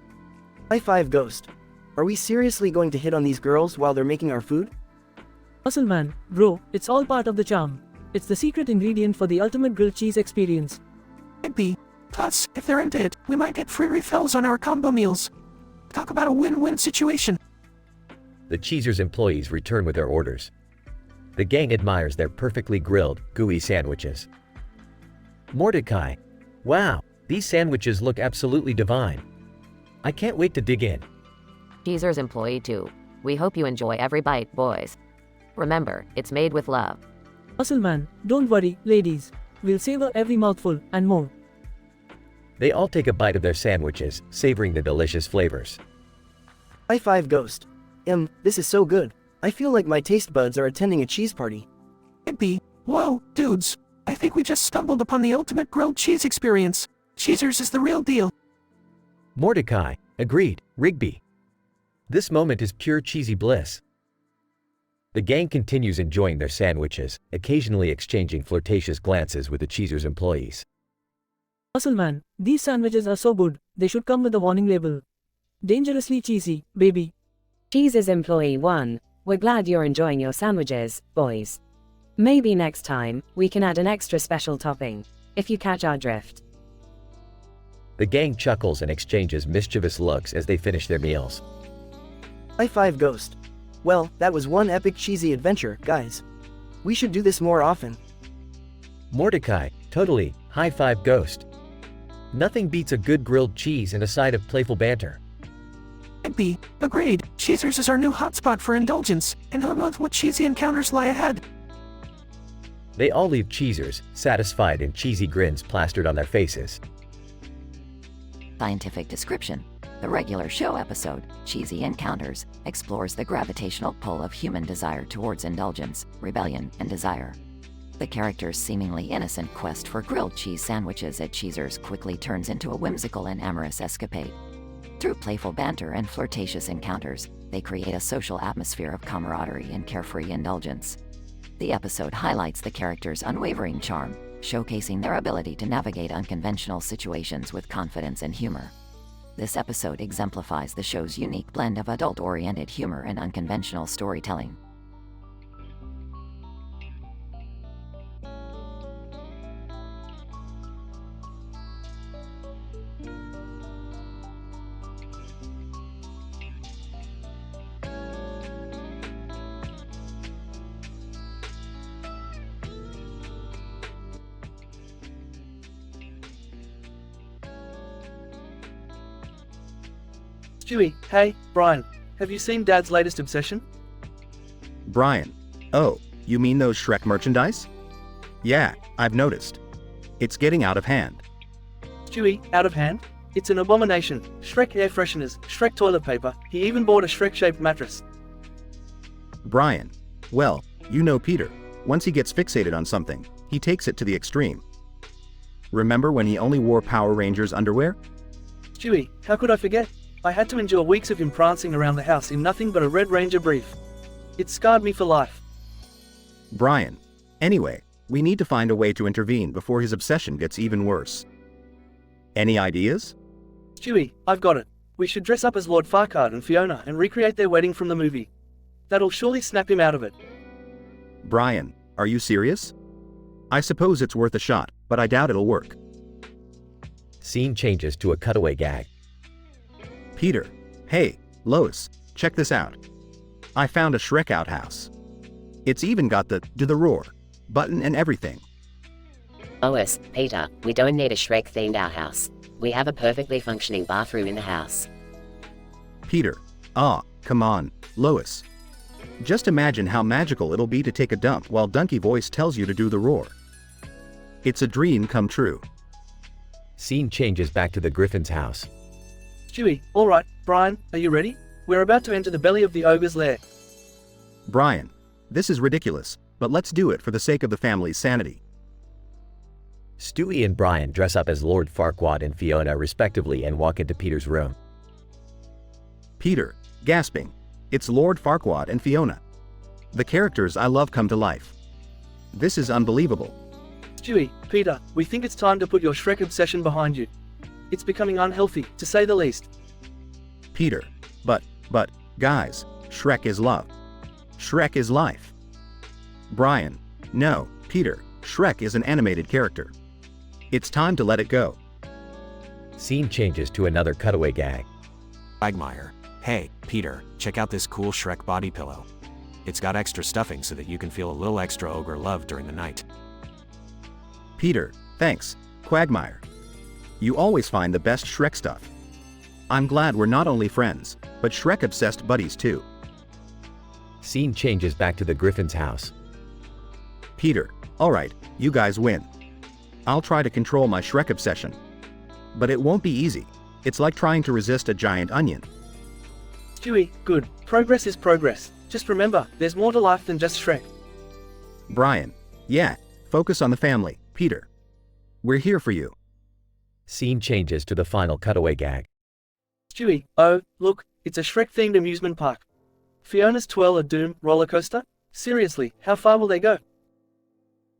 High five, Ghost. Are we seriously going to hit on these girls while they're making our food? Muscle man, bro, it's all part of the charm. It's the secret ingredient for the ultimate grilled cheese experience. Plus, if they're into it, we might get free refills on our combo meals. Talk about a win-win situation. The Cheezer's employees return with their orders. The gang admires their perfectly grilled, gooey sandwiches. Mordecai, wow, these sandwiches look absolutely divine. I can't wait to dig in. Cheezer's employee 2. We hope you enjoy every bite, boys. Remember, it's made with love. Muscle man, don't worry, ladies. We'll savor every mouthful, and more. They all take a bite of their sandwiches, savoring the delicious flavors. High five, Ghost. This is so good. I feel like my taste buds are attending a cheese party. Whoa, dudes. I think we just stumbled upon the ultimate grilled cheese experience. Cheezer's is the real deal. Mordecai, agreed, Rigby. This moment is pure cheesy bliss. The gang continues enjoying their sandwiches, occasionally exchanging flirtatious glances with the Cheezer's employees. Muscle man, these sandwiches are so good, they should come with a warning label. Dangerously cheesy, baby. Cheese's employee 1. We're glad you're enjoying your sandwiches, boys. Maybe next time, we can add an extra special topping, if you catch our drift. The gang chuckles and exchanges mischievous looks as they finish their meals. High five, Ghost. Well, that was one epic cheesy adventure, guys. We should do this more often. Mordecai, totally, high five, Ghost. Nothing beats a good grilled cheese and a side of playful banter. Agreed. Cheezer's is our new hotspot for indulgence, and who knows what cheesy encounters lie ahead. They all leave Cheezer's, satisfied and cheesy grins plastered on their faces. Scientific description. The regular show episode, Cheesy Encounters, explores the gravitational pull of human desire towards indulgence, rebellion, and desire. The character's seemingly innocent quest for grilled cheese sandwiches at Cheezer's quickly turns into a whimsical and amorous escapade. Through playful banter and flirtatious encounters, they create a social atmosphere of camaraderie and carefree indulgence. The episode highlights the characters' unwavering charm, showcasing their ability to navigate unconventional situations with confidence and humor. This episode exemplifies the show's unique blend of adult-oriented humor and unconventional storytelling. Stewie, hey, Brian, have you seen Dad's latest obsession? Brian. Oh, you mean those Shrek merchandise? Yeah, I've noticed. It's getting out of hand. Stewie, out of hand? It's an abomination. Shrek air fresheners, Shrek toilet paper, he even bought a Shrek-shaped mattress. Brian. Well, you know Peter. Once he gets fixated on something, he takes it to the extreme. Remember when he only wore Power Rangers underwear? Stewie, how could I forget? I had to endure weeks of him prancing around the house in nothing but a Red Ranger brief. It scarred me for life. Brian. Anyway, we need to find a way to intervene before his obsession gets even worse. Any ideas? Stewie, I've got it. We should dress up as Lord Farquaad and Fiona and recreate their wedding from the movie. That'll surely snap him out of it. Brian, are you serious? I suppose it's worth a shot, but I doubt it'll work. Scene changes to a cutaway gag. Peter. Hey, Lois, check this out. I found a Shrek outhouse. It's even got the "Do the Roar" button and everything. Lois, Peter, we don't need a Shrek-themed outhouse. We have a perfectly functioning bathroom in the house. Peter. Ah, come on, Lois. Just imagine how magical it'll be to take a dump while Donkey Voice tells you to do the roar. It's a dream come true. Scene changes back to the Griffin's house. Stewie, alright, Brian, are you ready? We're about to enter the belly of the ogre's lair. Brian, this is ridiculous, but let's do it for the sake of the family's sanity. Stewie and Brian dress up as Lord Farquaad and Fiona respectively and walk into Peter's room. Peter, gasping. It's Lord Farquaad and Fiona. The characters I love come to life. This is unbelievable. Stewie, Peter, we think it's time to put your Shrek obsession behind you. It's becoming unhealthy, to say the least. Peter, but, guys, Shrek is love. Shrek is life. Brian, no, Peter, Shrek is an animated character. It's time to let it go. Scene changes to another cutaway gag. Quagmire. Hey, Peter, check out this cool Shrek body pillow. It's got extra stuffing so that you can feel a little extra ogre love during the night. Peter, thanks, Quagmire. You always find the best Shrek stuff. I'm glad we're not only friends, but Shrek-obsessed buddies too. Scene changes back to the Griffin's house. Peter, alright, you guys win. I'll try to control my Shrek obsession. But it won't be easy. It's like trying to resist a giant onion. Stewie, good. Progress is progress. Just remember, there's more to life than just Shrek. Brian, yeah, focus on the family, Peter. We're here for you. Scene changes to the final cutaway gag. Stewie, oh, look, it's a Shrek-themed amusement park. Fiona's Twirl a Doom roller coaster? Seriously, how far will they go?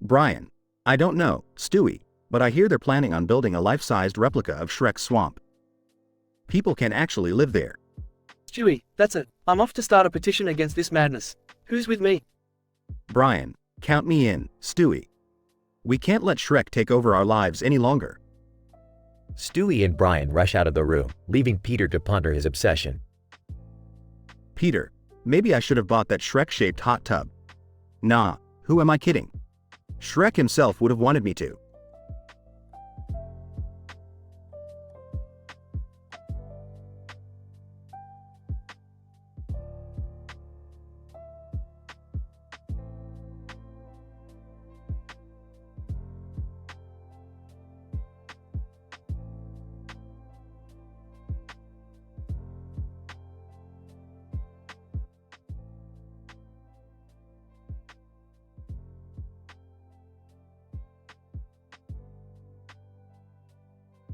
Brian, I don't know, Stewie, but I hear they're planning on building a life-sized replica of Shrek's swamp. People can actually live there. Stewie, that's it. I'm off to start a petition against this madness. Who's with me? Brian, count me in, Stewie. We can't let Shrek take over our lives any longer. Stewie and Brian rush out of the room, leaving Peter to ponder his obsession. Peter, maybe I should have bought that Shrek-shaped hot tub. Nah, who am I kidding? Shrek himself would have wanted me to.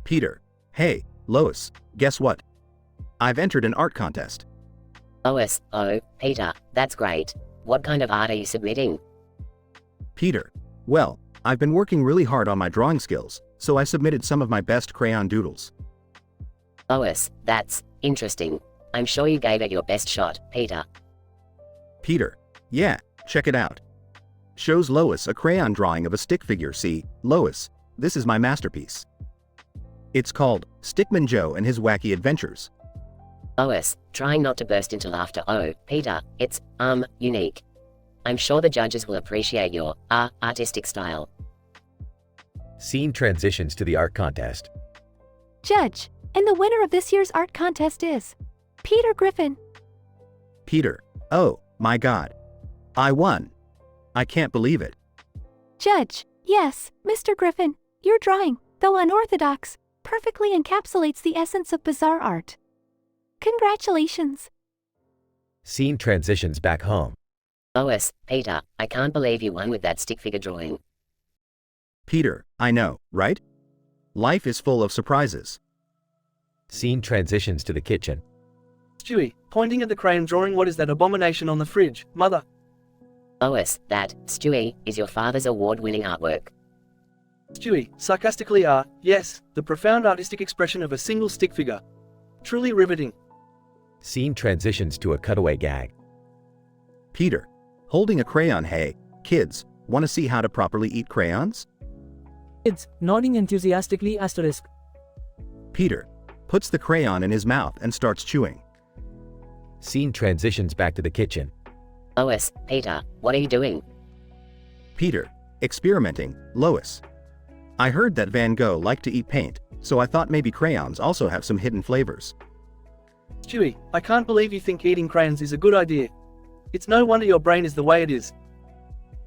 Peter, hey, Lois, guess what? I've entered an art contest. Lois, oh, Peter, that's great. What kind of art are you submitting? Peter, well, I've been working really hard on my drawing skills, so I submitted some of my best crayon doodles. Lois, that's interesting. I'm sure you gave it your best shot, Peter. Peter, yeah, check it out. Shows Lois a crayon drawing of a stick figure. See, Lois, this is my masterpiece. It's called Stickman Joe and His Wacky Adventures. Lois, trying not to burst into laughter. Oh, Peter, it's, unique. I'm sure the judges will appreciate your, artistic style. Scene transitions to the art contest. Judge, and the winner of this year's art contest is Peter Griffin. Peter, oh, my God. I won. I can't believe it. Judge, yes, Mr. Griffin, your drawing, though unorthodox, perfectly encapsulates the essence of bizarre art. Congratulations. Scene transitions back home. Lois, Peter, I can't believe you won with that stick figure drawing. Peter, I know, right? Life is full of surprises. Scene transitions to the kitchen. Stewie, pointing at the crayon drawing, what is that abomination on the fridge, Mother? Lois, that, Stewie, is your father's award-winning artwork. Stewie, sarcastically, yes, the profound artistic expression of a single stick figure. Truly riveting. Scene transitions to a cutaway gag. Peter, holding a crayon. Hey, kids, want to see how to properly eat crayons? Kids, nodding enthusiastically. Asterisk. Peter puts the crayon in his mouth and starts chewing. Scene transitions back to the kitchen. Lois, Peter, what are you doing? Peter, experimenting. Lois, I heard that Van Gogh liked to eat paint, so I thought maybe crayons also have some hidden flavors. Stewie, I can't believe you think eating crayons is a good idea. It's no wonder your brain is the way it is.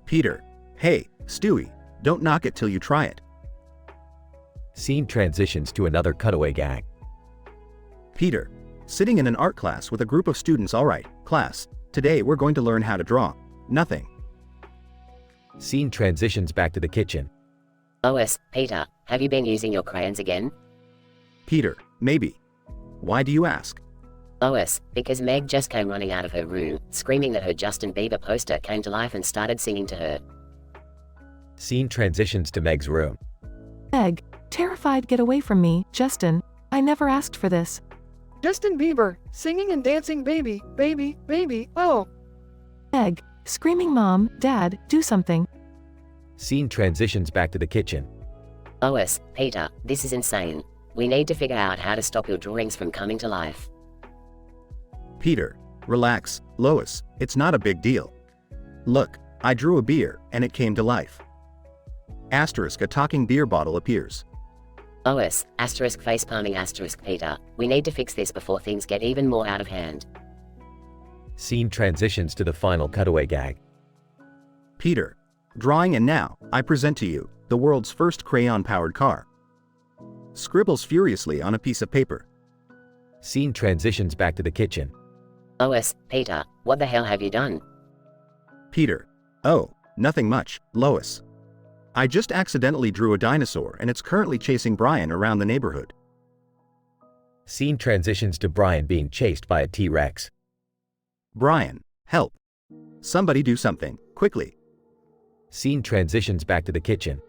Peter, hey, Stewie, don't knock it till you try it. Scene transitions to another cutaway gag. Peter, sitting in an art class with a group of students. All right, class, today we're going to learn how to draw. Nothing. Scene transitions back to the kitchen. Lois, Peter, have you been using your crayons again? Peter, maybe. Why do you ask? Lois, because Meg just came running out of her room, screaming that her Justin Bieber poster came to life and started singing to her. Scene transitions to Meg's room. Meg, terrified, get away from me, Justin. I never asked for this. Justin Bieber, singing and dancing baby, baby, baby, oh. Meg, screaming mom, dad, do something. Scene transitions back to the kitchen. Lois, Peter, this is insane. We need to figure out how to stop your drawings from coming to life. Peter, relax. Lois, it's not a big deal. Look, I drew a beer, and it came to life. Asterisk, a talking beer bottle appears. Lois, asterisk facepalming asterisk Peter, we need to fix this before things get even more out of hand. Scene transitions to the final cutaway gag. Peter, drawing, and now, I present to you, the world's first crayon-powered car. Scribbles furiously on a piece of paper. Scene transitions back to the kitchen. Lois, Peter, what the hell have you done? Peter, oh, nothing much, Lois. I just accidentally drew a dinosaur and it's currently chasing Brian around the neighborhood. Scene transitions to Brian being chased by a T-Rex. Brian, help. Somebody do something, quickly. Scene transitions back to the kitchen.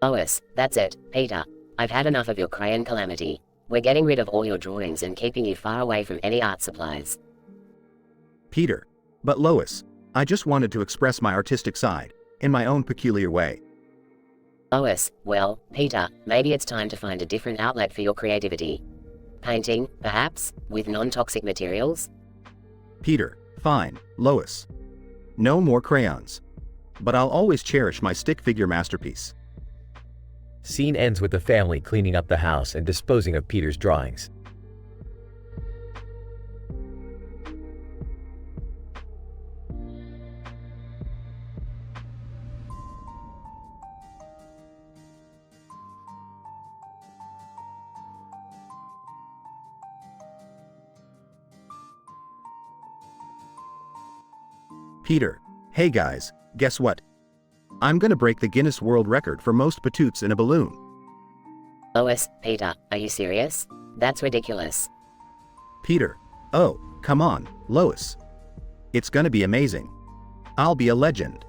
Lois, that's it, Peter. I've had enough of your crayon calamity. We're getting rid of all your drawings and keeping you far away from any art supplies. Peter, but Lois, I just wanted to express my artistic side, in my own peculiar way. Lois, well, Peter, maybe it's time to find a different outlet for your creativity. Painting, perhaps, with non-toxic materials? Peter, fine, Lois. No more crayons. But I'll always cherish my stick figure masterpiece. Scene ends with the family cleaning up the house and disposing of Peter's drawings. Peter, hey guys, guess what? I'm gonna break the Guinness World Record for most patoots in a balloon. Lois, Peter, are you serious? That's ridiculous. Peter, oh, come on, Lois. It's gonna be amazing. I'll be a legend.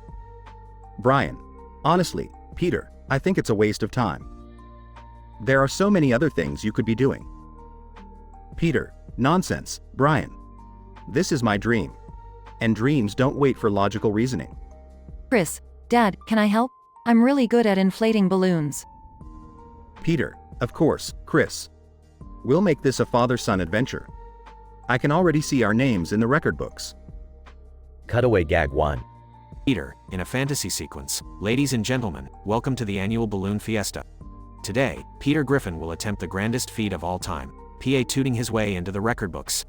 Brian, honestly, Peter, I think it's a waste of time. There are so many other things you could be doing. Peter, nonsense, Brian. This is my dream. And dreams don't wait for logical reasoning. Chris, Dad, can I help? I'm really good at inflating balloons. Peter, of course, Chris. We'll make this a father-son adventure. I can already see our names in the record books. Cutaway gag 1. Peter, in a fantasy sequence, ladies and gentlemen, welcome to the annual balloon fiesta. Today, Peter Griffin will attempt the grandest feat of all time, PA tooting his way into the record books.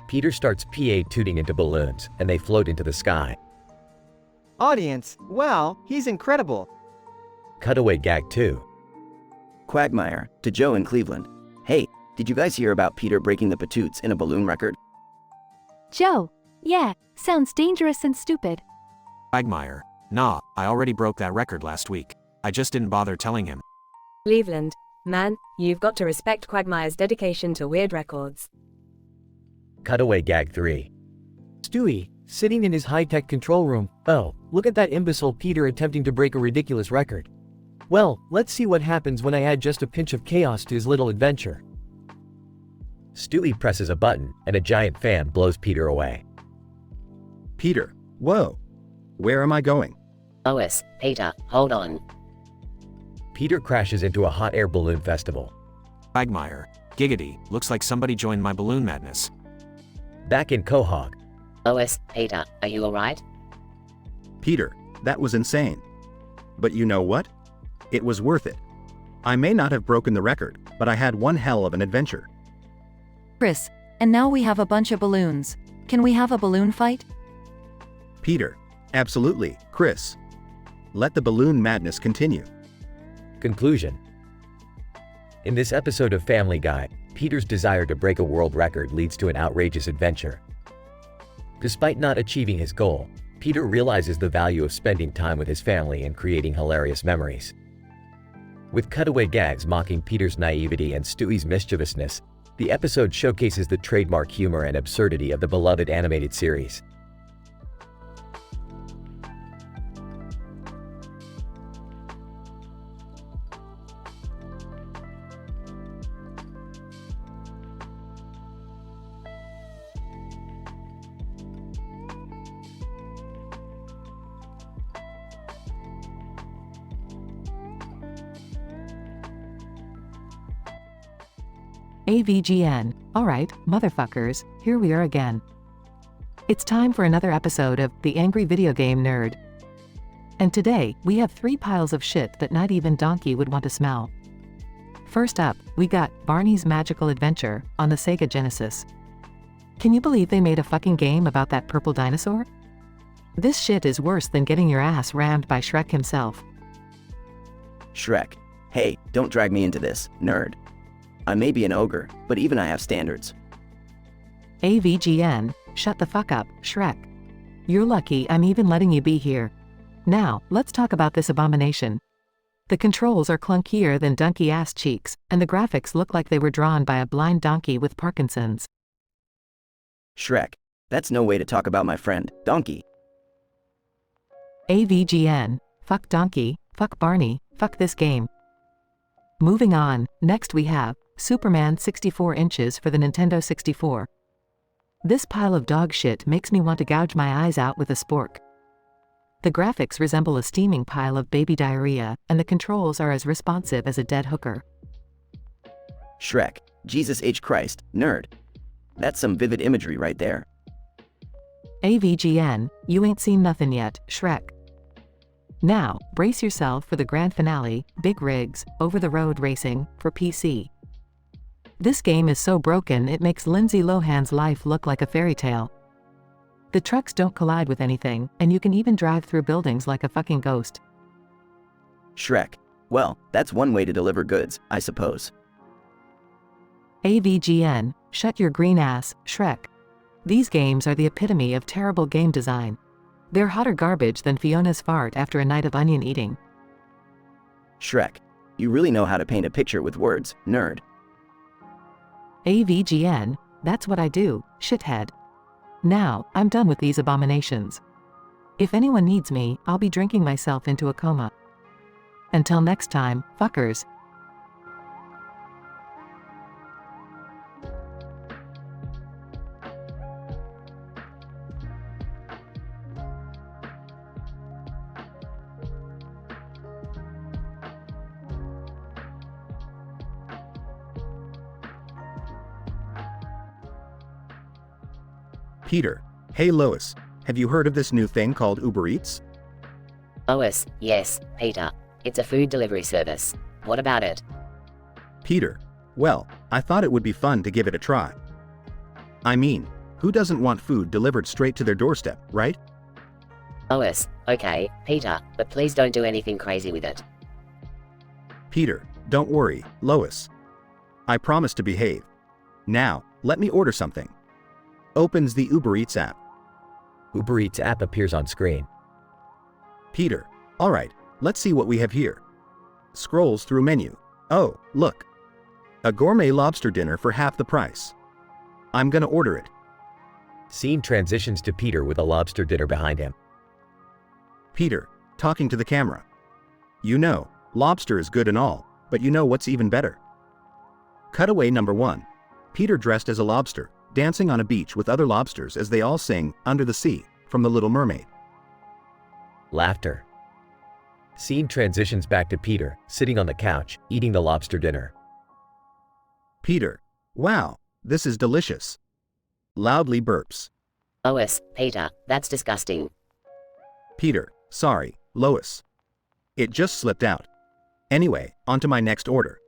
Peter starts PA tooting into balloons, and they float into the sky. Audience, wow, he's incredible. Cutaway gag 2. Quagmire, to Joe in Cleveland. Hey, did you guys hear about Peter breaking the patoots in a balloon record? Joe, yeah, sounds dangerous and stupid. Quagmire, nah, I already broke that record last week. I just didn't bother telling him. Cleveland, man, you've got to respect Quagmire's dedication to weird records. Cutaway gag 3. Stewie, sitting in his high-tech control room. Oh, look at that imbecile Peter attempting to break a ridiculous record. Well, let's see what happens when I add just a pinch of chaos to his little adventure. Stewie presses a button, and a giant fan blows Peter away. Peter, whoa. Where am I going? Lois, Peter, hold on. Peter crashes into a hot air balloon festival. Quagmire, giggity, looks like somebody joined my balloon madness. Back in Quahog. Lois, Peter, are you alright? Peter, that was insane. But you know what? It was worth it. I may not have broken the record, but I had one hell of an adventure. Chris, and now we have a bunch of balloons. Can we have a balloon fight? Peter. Absolutely, Chris. Let the balloon madness continue. Conclusion. In this episode of Family Guy, Peter's desire to break a world record leads to an outrageous adventure. Despite not achieving his goal, Peter realizes the value of spending time with his family and creating hilarious memories. With cutaway gags mocking Peter's naivety and Stewie's mischievousness, the episode showcases the trademark humor and absurdity of the beloved animated series. AVGN. Alright, motherfuckers, here we are again. It's time for another episode of The Angry Video Game Nerd. And today, we have 3 piles of shit that not even Donkey would want to smell. First up, we got Barney's Magical Adventure on the Sega Genesis. Can you believe they made a fucking game about that purple dinosaur? This shit is worse than getting your ass rammed by Shrek himself. Shrek. Hey, don't drag me into this, nerd. I may be an ogre, but even I have standards. AVGN. Shut the fuck up, Shrek. You're lucky I'm even letting you be here. Now, let's talk about this abomination. The controls are clunkier than donkey ass cheeks, and the graphics look like they were drawn by a blind donkey with Parkinson's. Shrek. That's no way to talk about my friend, Donkey. AVGN. Fuck Donkey, fuck Barney, fuck this game. Moving on, next we have Superman 64 inches for the Nintendo 64. This pile of dog shit makes me want to gouge my eyes out with a spork. The graphics resemble a steaming pile of baby diarrhea, and the controls are as responsive as a dead hooker. Shrek. Jesus H. Christ, nerd. That's some vivid imagery right there. AVGN. You ain't seen nothing yet, Shrek. Now, brace yourself for the grand finale, Big Rigs, Over-the-Road Racing, for PC. This game is so broken it makes Lindsay Lohan's life look like a fairy tale. The trucks don't collide with anything, and you can even drive through buildings like a fucking ghost. Shrek. Well, that's one way to deliver goods, I suppose. AVGN. Shut your green ass, Shrek. These games are the epitome of terrible game design. They're hotter garbage than Fiona's fart after a night of onion eating. Shrek. You really know how to paint a picture with words, nerd. AVGN. That's what I do, shithead. Now, I'm done with these abominations. If anyone needs me, I'll be drinking myself into a coma. Until next time, fuckers. Peter. Hey Lois, have you heard of this new thing called Uber Eats? Lois, yes, Peter. It's a food delivery service. What about it? Peter. Well, I thought it would be fun to give it a try. I mean, who doesn't want food delivered straight to their doorstep, right? Lois, okay, Peter, but please don't do anything crazy with it. Peter, don't worry, Lois. I promise to behave. Now, let me order something. Opens the Uber Eats app. Uber Eats app appears on screen. Peter. Alright, let's see what we have here. Scrolls through menu. Oh, look. A gourmet lobster dinner for half the price. I'm gonna order it. Scene transitions to Peter with a lobster dinner behind him. Peter, talking to the camera. You know, lobster is good and all, but you know what's even better? Cutaway number 1. Peter dressed as a lobster, dancing on a beach with other lobsters as they all sing Under the Sea from The Little Mermaid. Laughter. Scene transitions back to Peter, sitting on the couch, eating the lobster dinner. Peter. Wow, this is delicious. Loudly burps. Lois, Peter, that's disgusting. Peter. Sorry, Lois. It just slipped out. Anyway, on to my next order.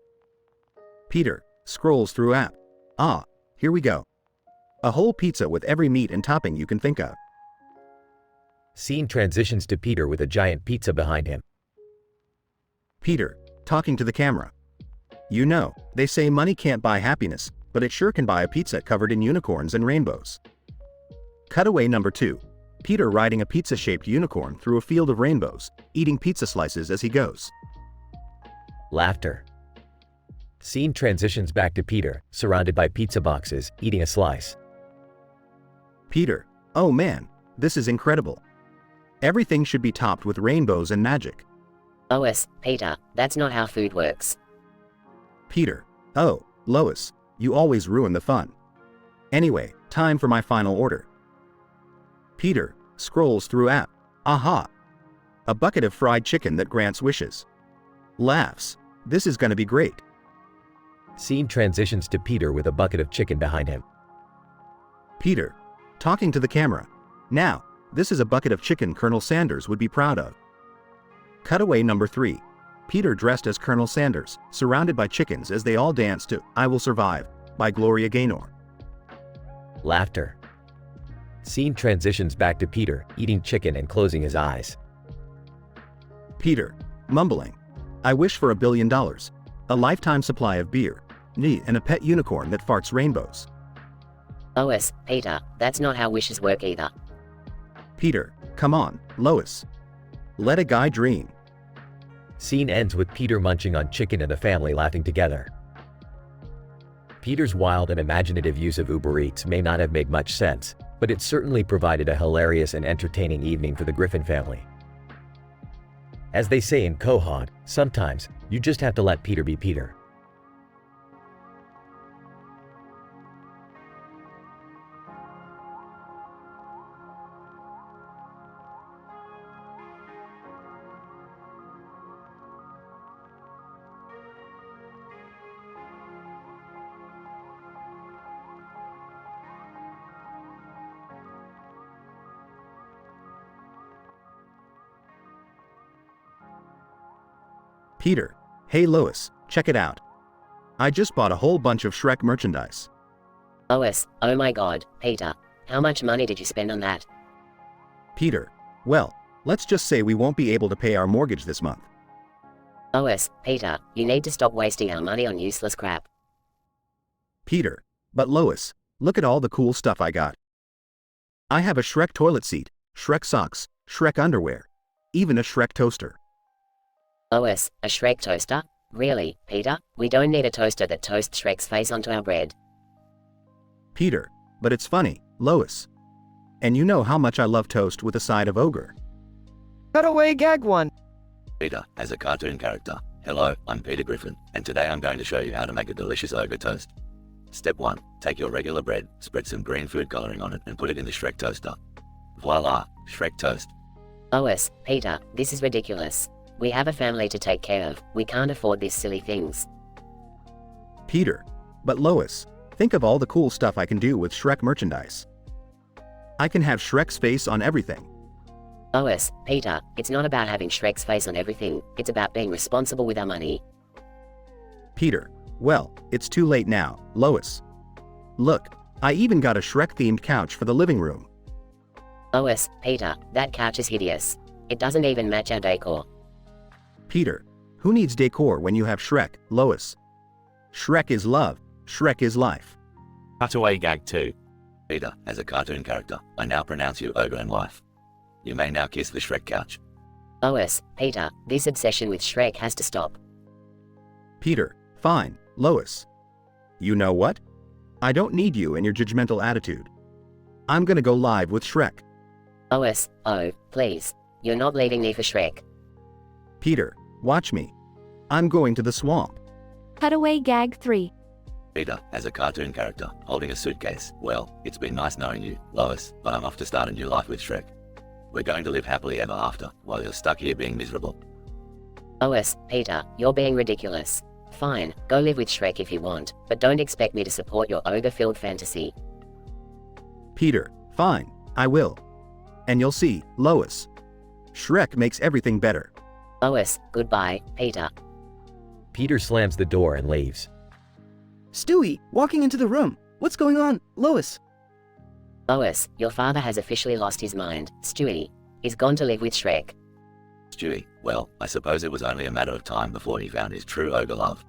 Peter scrolls through app. Ah, here we go. A whole pizza with every meat and topping you can think of. Scene transitions to Peter with a giant pizza behind him. Peter, talking to the camera. You know, they say money can't buy happiness, but it sure can buy a pizza covered in unicorns and rainbows. Cutaway number 2. Peter riding a pizza-shaped unicorn through a field of rainbows, eating pizza slices as he goes. Laughter. Scene transitions back to Peter, surrounded by pizza boxes, eating a slice. Peter, oh man, this is incredible. Everything should be topped with rainbows and magic. Lois, Peter, that's not how food works. Peter, oh, Lois, you always ruin the fun. Anyway, time for my final order. Peter scrolls through app. Aha! A bucket of fried chicken that grants wishes. Laughs. This is gonna be great. Scene transitions to Peter with a bucket of chicken behind him. Peter, talking to the camera. Now, this is a bucket of chicken Colonel Sanders would be proud of. Cutaway number 3. Peter dressed as Colonel Sanders, surrounded by chickens as they all dance to I Will Survive by Gloria Gaynor. Laughter. Scene transitions back to Peter, eating chicken and closing his eyes. Peter, mumbling. I wish for $1 billion, a lifetime supply of beer, and a pet unicorn that farts rainbows. Lois, Peter, that's not how wishes work either. Peter, come on, Lois. Let a guy dream. Scene ends with Peter munching on chicken and the family laughing together. Peter's wild and imaginative use of Uber Eats may not have made much sense, but it certainly provided a hilarious and entertaining evening for the Griffin family. As they say in Quahog, sometimes, you just have to let Peter be Peter. Peter, hey Lois, check it out. I just bought a whole bunch of Shrek merchandise. Lois, oh my god, Peter, how much money did you spend on that? Peter, well, let's just say we won't be able to pay our mortgage this month. Lois, Peter, you need to stop wasting our money on useless crap. Peter, but Lois, look at all the cool stuff I got. I have a Shrek toilet seat, Shrek socks, Shrek underwear, even a Shrek toaster. Lois, a Shrek toaster? Really, Peter? We don't need a toaster that toasts Shrek's face onto our bread. Peter, but it's funny, Lois. And you know how much I love toast with a side of ogre. Cutaway gag 1. Peter, as a cartoon character. Hello, I'm Peter Griffin, and today I'm going to show you how to make a delicious ogre toast. Step 1. Take your regular bread, spread some green food coloring on it, and put it in the Shrek toaster. Voila, Shrek toast. Lois, Peter, this is ridiculous. We have a family to take care of, we can't afford these silly things. Peter, but Lois, think of all the cool stuff I can do with Shrek merchandise. I can have Shrek's face on everything. Lois, Peter, it's not about having Shrek's face on everything, it's about being responsible with our money. Peter, well, it's too late now, Lois. Look, I even got a Shrek-themed couch for the living room. Lois, Peter, that couch is hideous. It doesn't even match our decor. Peter, who needs decor when you have Shrek, Lois? Shrek is love, Shrek is life. Cutaway gag 2. Peter, as a cartoon character, I now pronounce you ogre and wife. You may now kiss the Shrek couch. Lois, Peter, this obsession with Shrek has to stop. Peter, fine, Lois. You know what? I don't need you and your judgmental attitude. I'm gonna go live with Shrek. Lois, oh, please. You're not leaving me for Shrek. Peter, watch me. I'm going to the swamp. Cutaway gag 3. Peter, as a cartoon character, holding a suitcase. Well, it's been nice knowing you, Lois, but I'm off to start a new life with Shrek. We're going to live happily ever after, while you're stuck here being miserable. Lois, Peter, you're being ridiculous. Fine, go live with Shrek if you want, but don't expect me to support your ogre-filled fantasy. Peter, fine, I will. And you'll see, Lois. Shrek makes everything better. Lois, goodbye, Peter. Peter slams the door and leaves. Stewie, walking into the room. What's going on, Lois? Lois, your father has officially lost his mind. Stewie, he's gone to live with Shrek. Stewie, well, I suppose it was only a matter of time before he found his true ogre love.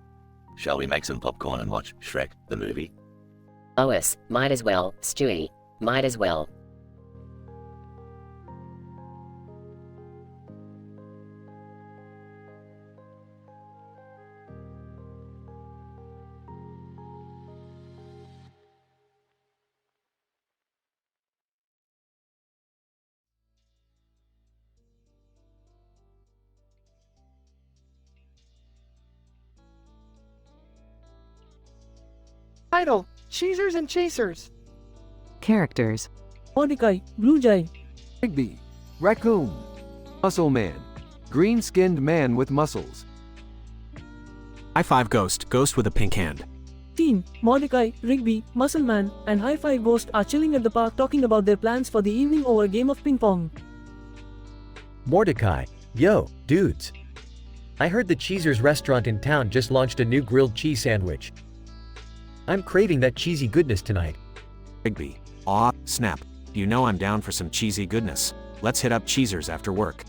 Shall we make some popcorn and watch Shrek, the movie? Lois, might as well. Stewie, might as well. Title: Cheesers and Chasers. Characters: Mordecai, Blue Jay. Rigby, Raccoon. Muscle Man, green-skinned man with muscles. High-five Ghost, ghost with a pink hand. Team, Mordecai, Rigby, Muscle Man, and Hi-Fi Ghost are chilling at the park talking about their plans for the evening over a game of ping pong. Mordecai, yo, dudes. I heard the Cheezers restaurant in town just launched a new grilled cheese sandwich. I'm craving that cheesy goodness tonight. Rigby, aw, snap. You know I'm down for some cheesy goodness. Let's hit up Cheezers after work.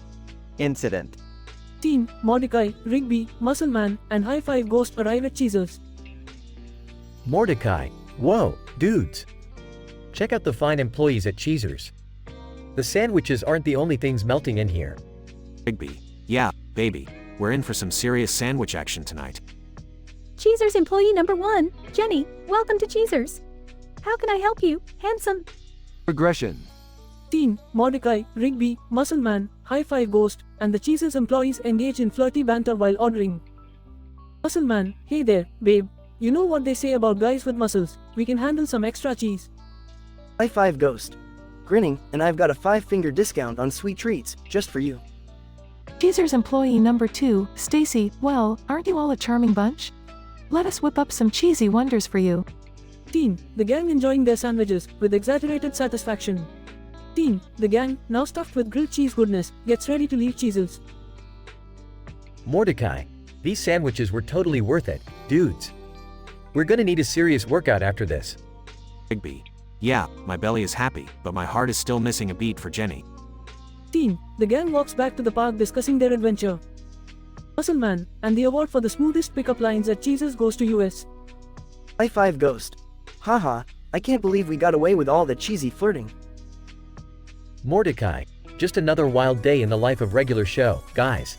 Incident. Team, Mordecai, Rigby, Muscle Man, and Hi-Fi Ghost arrive at Cheezers. Mordecai, whoa, dudes. Check out the fine employees at Cheezers. The sandwiches aren't the only things melting in here. Rigby, yeah, baby. We're in for some serious sandwich action tonight. Cheezers employee number 1, Jenny, welcome to Cheezers. How can I help you, handsome? Progression. Team, Mordecai, Rigby, Muscle Man, Hi-Fi Ghost, and the Cheezers employees engage in flirty banter while ordering. Muscle Man, hey there, babe. You know what they say about guys with muscles, we can handle some extra cheese. Hi-Five Ghost. Grinning, and I've got a 5-finger discount on sweet treats, just for you. Cheezers employee number 2, Stacy, well, aren't you all a charming bunch? Let us whip up some cheesy wonders for you. Team, the gang enjoying their sandwiches with exaggerated satisfaction. Team, the gang, now stuffed with grilled cheese goodness, gets ready to leave Cheezers. Mordecai, these sandwiches were totally worth it, dudes. We're gonna need a serious workout after this. Rigby, yeah, my belly is happy, but my heart is still missing a beat for Jenny. Team, the gang walks back to the park discussing their adventure. Muscle Man, and the award for the smoothest pickup lines at Cheezers goes to US. Hi-Five Ghost. Haha, I can't believe we got away with all the cheesy flirting. Mordecai, just another wild day in the life of regular show, guys.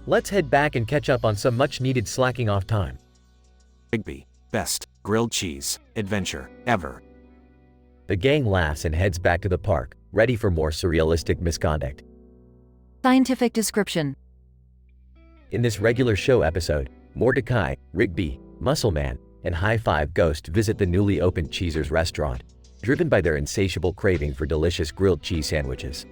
Let's head back and catch up on some much-needed slacking off time. Rigby, best grilled cheese adventure ever. The gang laughs and heads back to the park, ready for more surrealistic misconduct. Scientific description. In this regular show episode, Mordecai, Rigby, Muscle Man, and Hi-Five Ghost visit the newly opened Cheezers restaurant, driven by their insatiable craving for delicious grilled cheese sandwiches.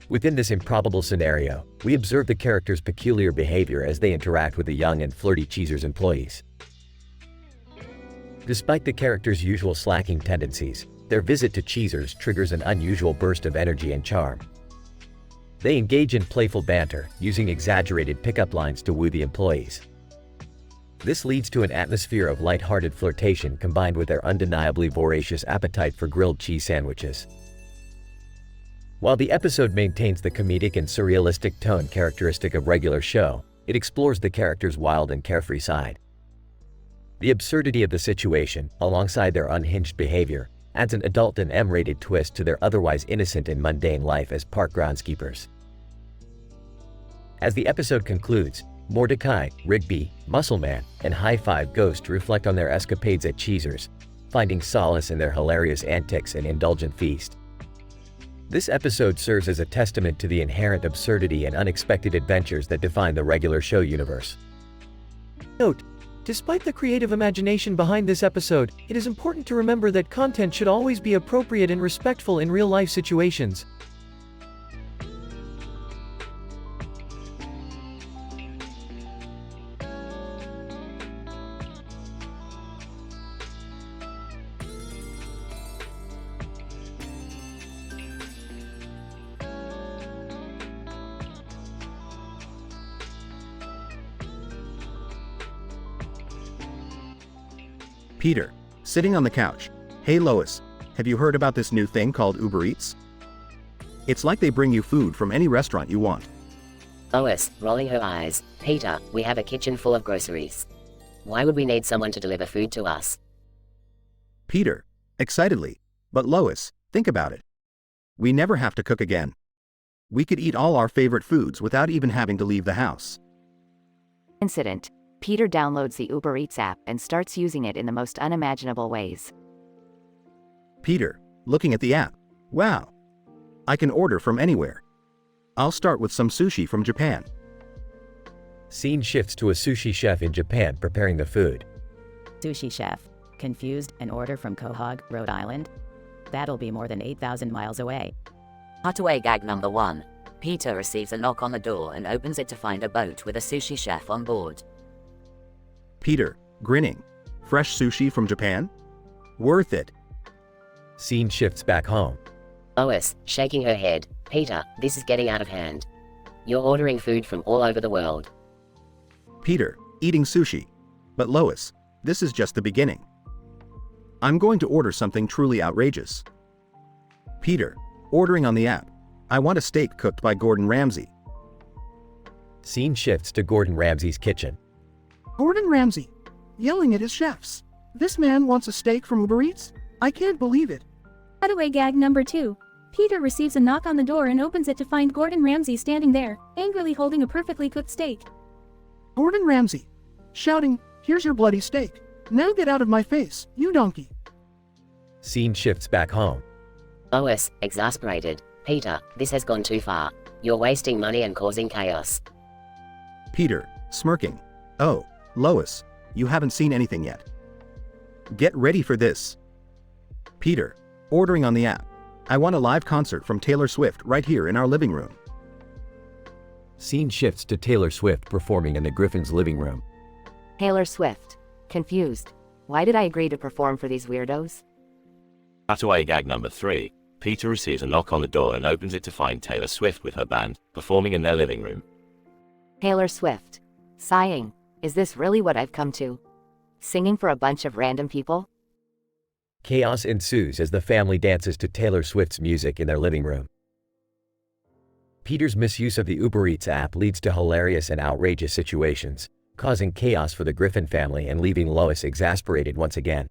Within this improbable scenario, we observe the characters' peculiar behavior as they interact with the young and flirty Cheezers employees. Despite the characters' usual slacking tendencies, their visit to Cheezers triggers an unusual burst of energy and charm. They engage in playful banter, using exaggerated pickup lines to woo the employees. This leads to an atmosphere of light-hearted flirtation combined with their undeniably voracious appetite for grilled cheese sandwiches. While the episode maintains the comedic and surrealistic tone characteristic of regular show, it explores the characters' wild and carefree side. The absurdity of the situation, alongside their unhinged behavior, adds an adult and M-rated twist to their otherwise innocent and mundane life as park groundskeepers. As the episode concludes, Mordecai, Rigby, Muscle Man, and Hi-Five Ghost reflect on their escapades at Cheezers, finding solace in their hilarious antics and indulgent feast. This episode serves as a testament to the inherent absurdity and unexpected adventures that define the regular show universe. Note: despite the creative imagination behind this episode, it is important to remember that content should always be appropriate and respectful in real-life situations. Peter, sitting on the couch. Hey Lois, have you heard about this new thing called Uber Eats? It's like they bring you food from any restaurant you want. Lois, rolling her eyes. Peter, we have a kitchen full of groceries. Why would we need someone to deliver food to us? Peter, excitedly. But Lois, think about it. We never have to cook again. We could eat all our favorite foods without even having to leave the house. Incident. Peter downloads the Uber Eats app and starts using it in the most unimaginable ways. Peter, looking at the app. Wow. I can order from anywhere. I'll start with some sushi from Japan. Scene shifts to a sushi chef in Japan preparing the food. Sushi chef. Confused and order from Quahog, Rhode Island? That'll be more than 8,000 miles away. Cutaway gag number 1. Peter receives a knock on the door and opens it to find a boat with a sushi chef on board. Peter, grinning. Fresh sushi from Japan? Worth it. Scene shifts back home. Lois, shaking her head. Peter, this is getting out of hand. You're ordering food from all over the world. Peter, eating sushi. But Lois, this is just the beginning. I'm going to order something truly outrageous. Peter, ordering on the app. I want a steak cooked by Gordon Ramsay. Scene shifts to Gordon Ramsay's kitchen. Gordon Ramsay, yelling at his chefs. This man wants a steak from Uber Eats? I can't believe it. Cutaway gag number 2. Peter receives a knock on the door and opens it to find Gordon Ramsay standing there, angrily holding a perfectly cooked steak. Gordon Ramsay, shouting, "Here's your bloody steak. Now get out of my face, you donkey." Scene shifts back home. Lois, exasperated. Peter, this has gone too far. You're wasting money and causing chaos. Peter, smirking. Oh, Lois, you haven't seen anything yet. Get ready for this. Peter, ordering on the app. I want a live concert from Taylor Swift right here in our living room. Scene shifts to Taylor Swift performing in the Griffin's living room. Taylor Swift. Confused. Why did I agree to perform for these weirdos? Cutaway gag number 3. Peter receives a knock on the door and opens it to find Taylor Swift with her band, performing in their living room. Taylor Swift. Sighing. Is this really what I've come to? Singing for a bunch of random people? Chaos ensues as the family dances to Taylor Swift's music in their living room. Peter's misuse of the Uber Eats app leads to hilarious and outrageous situations, causing chaos for the Griffin family and leaving Lois exasperated once again.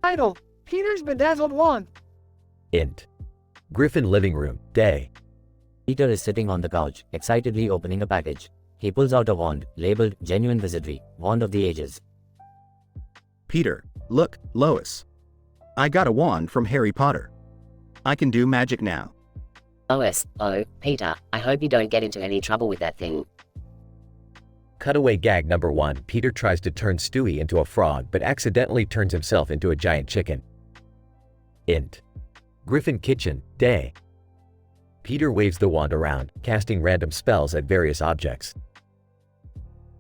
Title, Peter's Bedazzled Wand. Int. Griffin living room, day. Peter is sitting on the couch, excitedly opening a package. He pulls out a wand, labeled Genuine Wizardry, Wand of the Ages. Peter, look, Lois. I got a wand from Harry Potter. I can do magic now. Lois, oh, Peter, I hope you don't get into any trouble with that thing. Cutaway gag number 1. Peter tries to turn Stewie into a frog but accidentally turns himself into a giant chicken. Int. Griffin kitchen, day. Peter waves the wand around, casting random spells at various objects.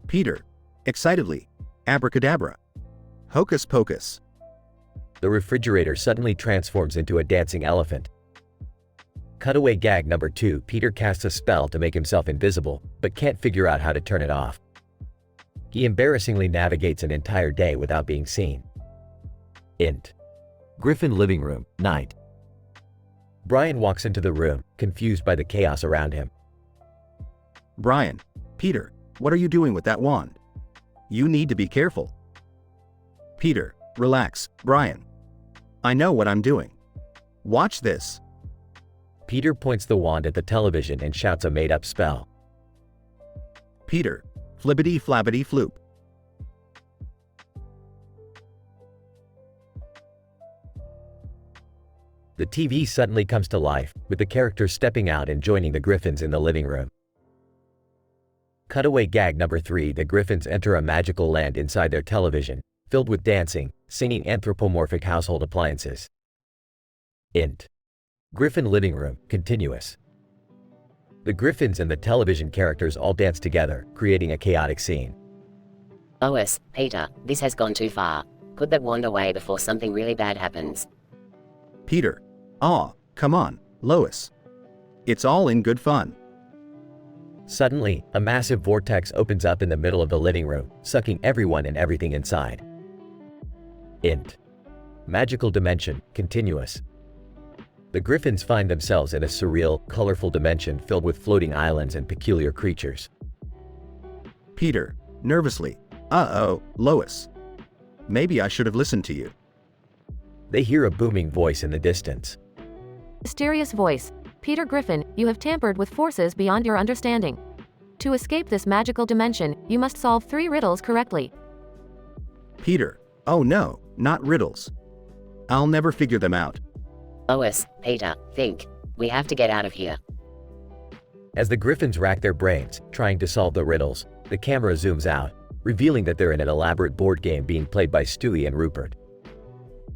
Peter, excitedly. Abracadabra. Hocus pocus. The refrigerator suddenly transforms into a dancing elephant. Cutaway gag number 2. Peter casts a spell to make himself invisible, but can't figure out how to turn it off. He embarrassingly navigates an entire day without being seen. Int. Griffin living room, night. Brian walks into the room, confused by the chaos around him. Brian, Peter, what are you doing with that wand? You need to be careful. Peter, relax, Brian. I know what I'm doing. Watch this. Peter points the wand at the television and shouts a made-up spell. Peter, flibbity flabbity floop. The TV suddenly comes to life, with the characters stepping out and joining the Griffins in the living room. Cutaway gag number 3. The Griffins enter a magical land inside their television, filled with dancing, singing anthropomorphic household appliances. Int. Griffin living room, continuous. The Griffins and the television characters all dance together, creating a chaotic scene. Lois, Peter, this has gone too far. Put that wand away before something really bad happens. Peter. Aw, come on, Lois. It's all in good fun. Suddenly, a massive vortex opens up in the middle of the living room, sucking everyone and everything inside. Int. Magical dimension, continuous. The Griffins find themselves in a surreal, colorful dimension filled with floating islands and peculiar creatures. Peter, nervously. Uh-oh, Lois. Maybe I should have listened to you. They hear a booming voice in the distance. Mysterious voice. Peter Griffin, you have tampered with forces beyond your understanding. To escape this magical dimension, you must solve 3 riddles correctly. Peter. Oh no, not riddles. I'll never figure them out. Lois, Peter, think. We have to get out of here. As the Griffins rack their brains, trying to solve the riddles, the camera zooms out, revealing that they're in an elaborate board game being played by Stewie and Rupert.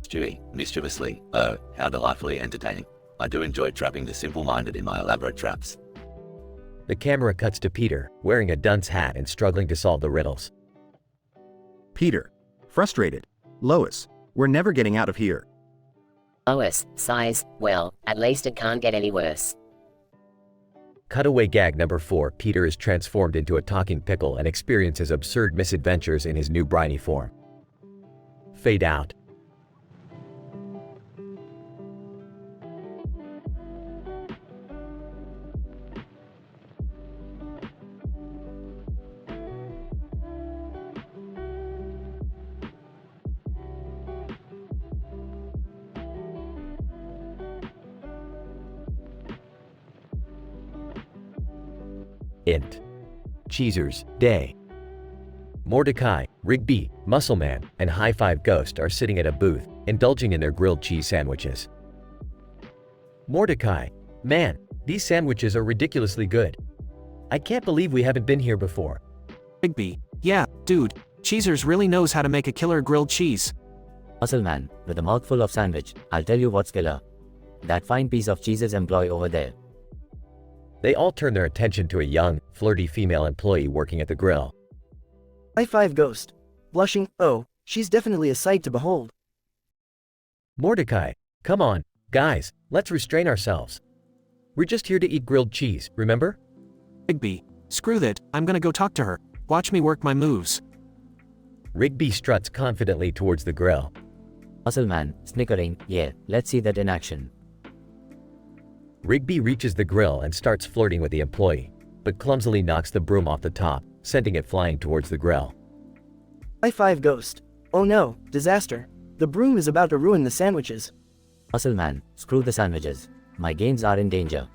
Stewie, mischievously, oh, how delightfully entertaining. I do enjoy trapping the simple-minded in my elaborate traps. The camera cuts to Peter, wearing a dunce hat and struggling to solve the riddles. Peter. Frustrated. Lois, we're never getting out of here. Lois, sighs, well, at least it can't get any worse. Cutaway gag number 4. Peter is transformed into a talking pickle and experiences absurd misadventures in his new briny form. Fade out. Int. Cheezers, Day. Mordecai, Rigby, Muscleman, and High Five Ghost are sitting at a booth, indulging in their grilled cheese sandwiches. Mordecai, man, these sandwiches are ridiculously good. I can't believe we haven't been here before. Rigby, yeah, dude, Cheezers really knows how to make a killer grilled cheese. Muscleman, with a mouthful of sandwich, I'll tell you what's killer. That fine piece of cheese's employee over there. They all turn their attention to a young, flirty female employee working at the grill. High Five Ghost. Blushing, oh, she's definitely a sight to behold. Mordecai, come on, guys, let's restrain ourselves. We're just here to eat grilled cheese, remember? Rigby, screw that, I'm gonna go talk to her. Watch me work my moves. Rigby struts confidently towards the grill. Muscleman, snickering, yeah, let's see that in action. Rigby reaches the grill and starts flirting with the employee, but clumsily knocks the broom off the top, sending it flying towards the grill. High Five Ghost. Oh no, disaster. The broom is about to ruin the sandwiches. Muscleman, screw the sandwiches. My gains are in danger.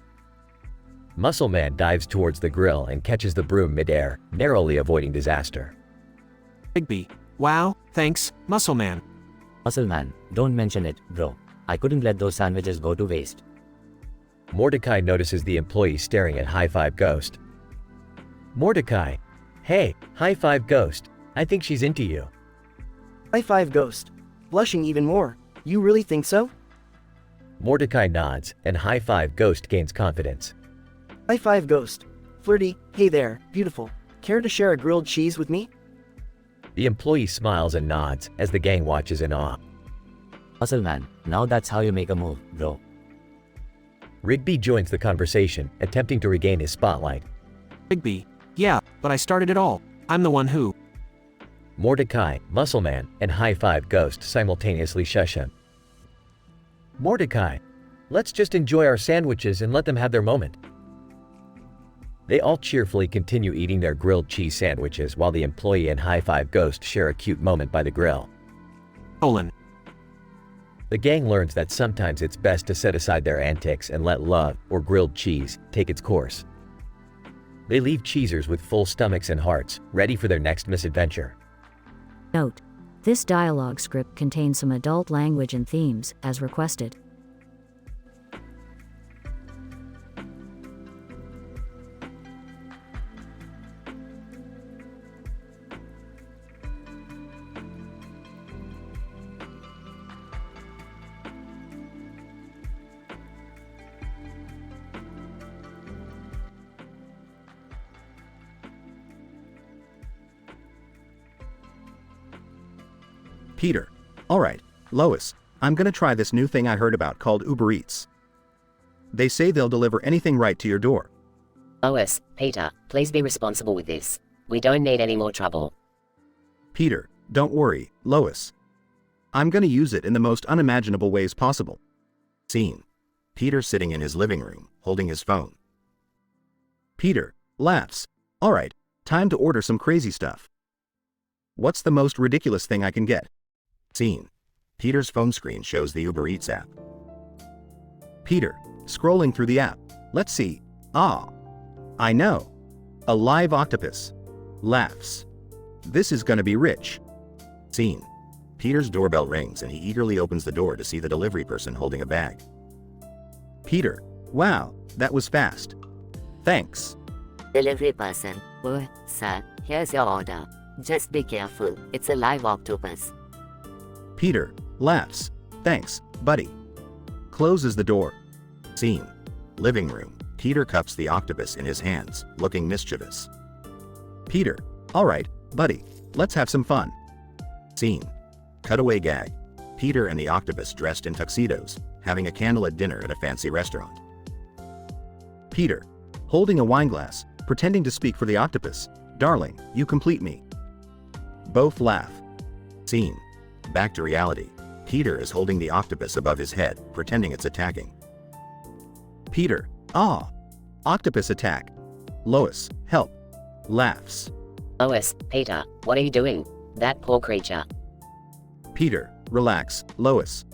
Muscleman dives towards the grill and catches the broom midair, narrowly avoiding disaster. Rigby, wow, thanks, Muscleman. Muscleman, don't mention it, bro. I couldn't let those sandwiches go to waste. Mordecai notices the employee staring at High Five Ghost. Mordecai, hey, High Five Ghost, I think she's into you. High Five Ghost. Blushing even more. You really think so? Mordecai nods, and High Five Ghost gains confidence. High Five Ghost. Flirty, hey there, beautiful. Care to share a grilled cheese with me? The employee smiles and nods as the gang watches in awe. Muscleman, now that's how you make a move, bro. Rigby joins the conversation, attempting to regain his spotlight. Rigby, yeah, but I started it all. I'm the one who. Mordecai, Muscleman, and High Five Ghost simultaneously shush him. Mordecai, let's just enjoy our sandwiches and let them have their moment. They all cheerfully continue eating their grilled cheese sandwiches while the employee and High Five Ghost share a cute moment by the grill. Olin. The gang learns that sometimes it's best to set aside their antics and let love, or grilled cheese, take its course. They leave Cheezers with full stomachs and hearts, ready for their next misadventure. Note: this dialogue script contains some adult language and themes, as requested. Peter. Alright, Lois, I'm gonna try this new thing I heard about called Uber Eats. They say they'll deliver anything right to your door. Lois, Peter, please be responsible with this. We don't need any more trouble. Peter, don't worry, Lois. I'm gonna use it in the most unimaginable ways possible. Scene. Peter sitting in his living room, holding his phone. Peter laughs. Alright, time to order some crazy stuff. What's the most ridiculous thing I can get? Scene. Peter's phone screen shows the Uber Eats app. Peter, scrolling through the app. Let's see. Ah. I know. A live octopus. Laughs. This is gonna be rich. Scene. Peter's doorbell rings and he eagerly opens the door to see the delivery person holding a bag. Peter, wow, that was fast. Thanks. Delivery person, oh, sir, here's your order. Just be careful, it's a live octopus. Peter laughs. Thanks, buddy. Closes the door. Scene. Living room. Peter cups the octopus in his hands, looking mischievous. Peter, alright, buddy, let's have some fun. Scene. Cutaway gag. Peter and the octopus dressed in tuxedos, having a candlelit dinner at a fancy restaurant. Peter, holding a wine glass, pretending to speak for the octopus. Darling, you complete me. Both laugh. Scene. Back to reality. Peter is holding the octopus above his head, pretending it's attacking. Peter, ah. Octopus attack. Lois, help. Laughs. Lois, Peter, what are you doing? That poor creature. Peter, relax, Lois.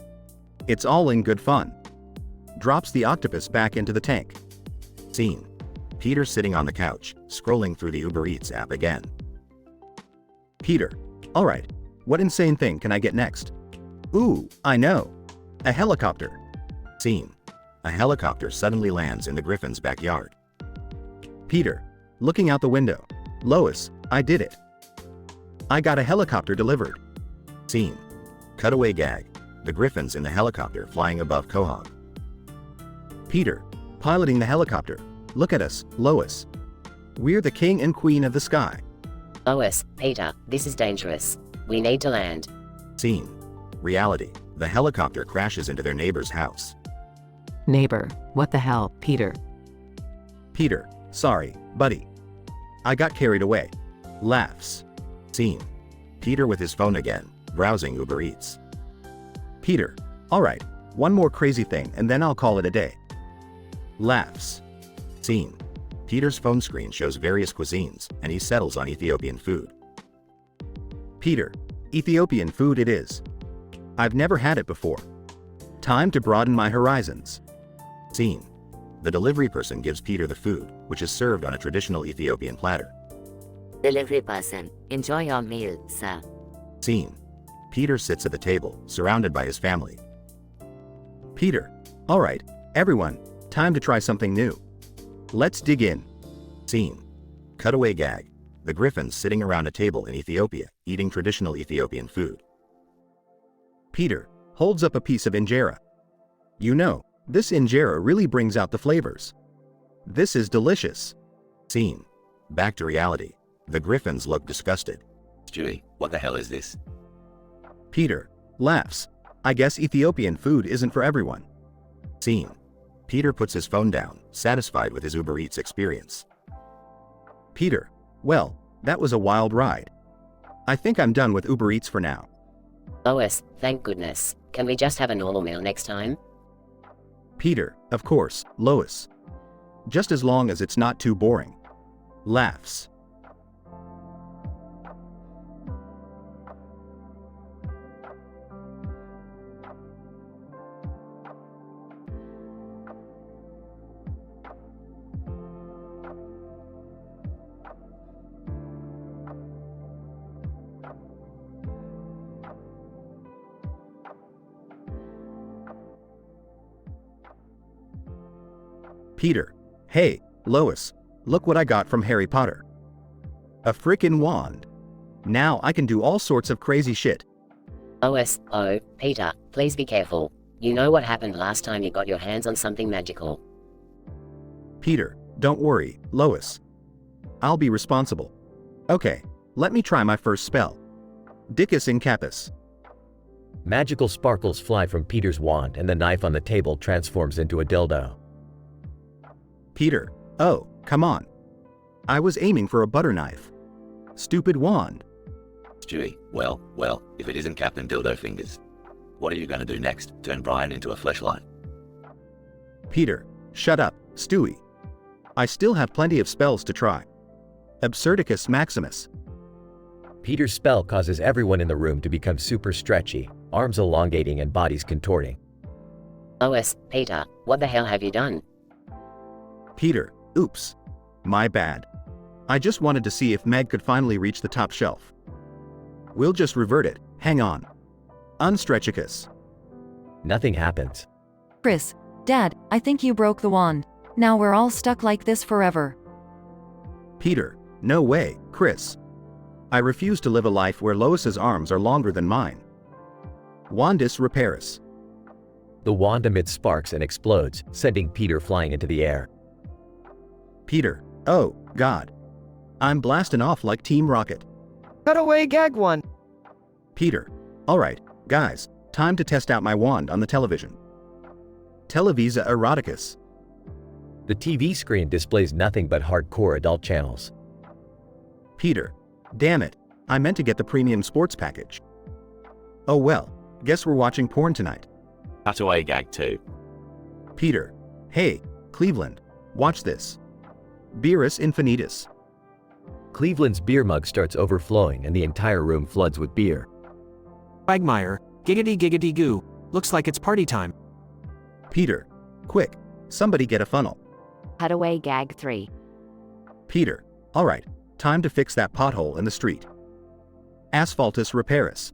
It's all in good fun. Drops the octopus back into the tank. Scene. Peter sitting on the couch, scrolling through the Uber Eats app again. Peter, alright, what insane thing can I get next? Ooh, I know. A helicopter. Scene. A helicopter suddenly lands in the Griffin's backyard. Peter, looking out the window. Lois, I did it. I got a helicopter delivered. Scene. Cutaway gag. The Griffin's in the helicopter flying above Quahog. Peter, piloting the helicopter. Look at us, Lois. We're the king and queen of the sky. Lois, Peter, this is dangerous. We need to land. Scene. Reality. The helicopter crashes into their neighbor's house. Neighbor, what the hell, Peter? Peter, sorry, buddy. I got carried away. Laughs. Scene. Peter with his phone again, browsing Uber Eats. Peter, alright, one more crazy thing and then I'll call it a day. Laughs. Scene. Peter's phone screen shows various cuisines, and he settles on Ethiopian food. Peter, Ethiopian food it is. I've never had it before. Time to broaden my horizons. Scene. The delivery person gives Peter the food, which is served on a traditional Ethiopian platter. Delivery person, enjoy your meal, sir. Scene. Peter sits at the table, surrounded by his family. Peter, alright, everyone, time to try something new. Let's dig in. Scene. Cutaway gag. The Griffins sitting around a table in Ethiopia, eating traditional Ethiopian food. Peter holds up a piece of injera. You know, this injera really brings out the flavors. This is delicious. Scene. Back to reality. The Griffins look disgusted. Stewie, what the hell is this? Peter laughs. I guess Ethiopian food isn't for everyone. Scene. Peter puts his phone down, satisfied with his Uber Eats experience. Peter, well, that was a wild ride. I think I'm done with Uber Eats for now. Lois, thank goodness. Can we just have a normal meal next time? Peter, of course, Lois. Just as long as it's not too boring. Laughs. Peter, hey, Lois, look what I got from Harry Potter. A frickin' wand. Now I can do all sorts of crazy shit. Lois, oh, Peter, please be careful. You know what happened last time you got your hands on something magical. Peter, don't worry, Lois. I'll be responsible. Okay, let me try my first spell. Dicus in Capus. Magical sparkles fly from Peter's wand and the knife on the table transforms into a dildo. Peter, oh, come on. I was aiming for a butter knife. Stupid wand. Stewie, well, if it isn't Captain Dildo Fingers. What are you going to do next? Turn Brian into a fleshlight? Peter, shut up, Stewie. I still have plenty of spells to try. Absurdicus Maximus. Peter's spell causes everyone in the room to become super stretchy, arms elongating and bodies contorting. Lois, Peter, what the hell have you done? Peter, oops. My bad. I just wanted to see if Meg could finally reach the top shelf. We'll just revert it, hang on. Unstretchicus. Nothing happens. Chris, Dad, I think you broke the wand. Now we're all stuck like this forever. Peter, no way, Chris. I refuse to live a life where Lois's arms are longer than mine. Wandus Reparis. The wand emits sparks and explodes, sending Peter flying into the air. Peter, oh, God. I'm blasting off like Team Rocket. Cutaway gag 1. Peter, alright, guys, time to test out my wand on the television. Televisa Eroticus. The TV screen displays nothing but hardcore adult channels. Peter, damn it, I meant to get the premium sports package. Oh well, guess we're watching porn tonight. Cutaway gag 2. Peter, hey, Cleveland, watch this. Beerus Infinitus. Cleveland's beer mug starts overflowing and the entire room floods with beer. Quagmire, giggity giggity goo, looks like it's party time. Peter, quick, somebody get a funnel. Cutaway gag 3. Peter, alright, time to fix that pothole in the street. Asphaltus Reparis.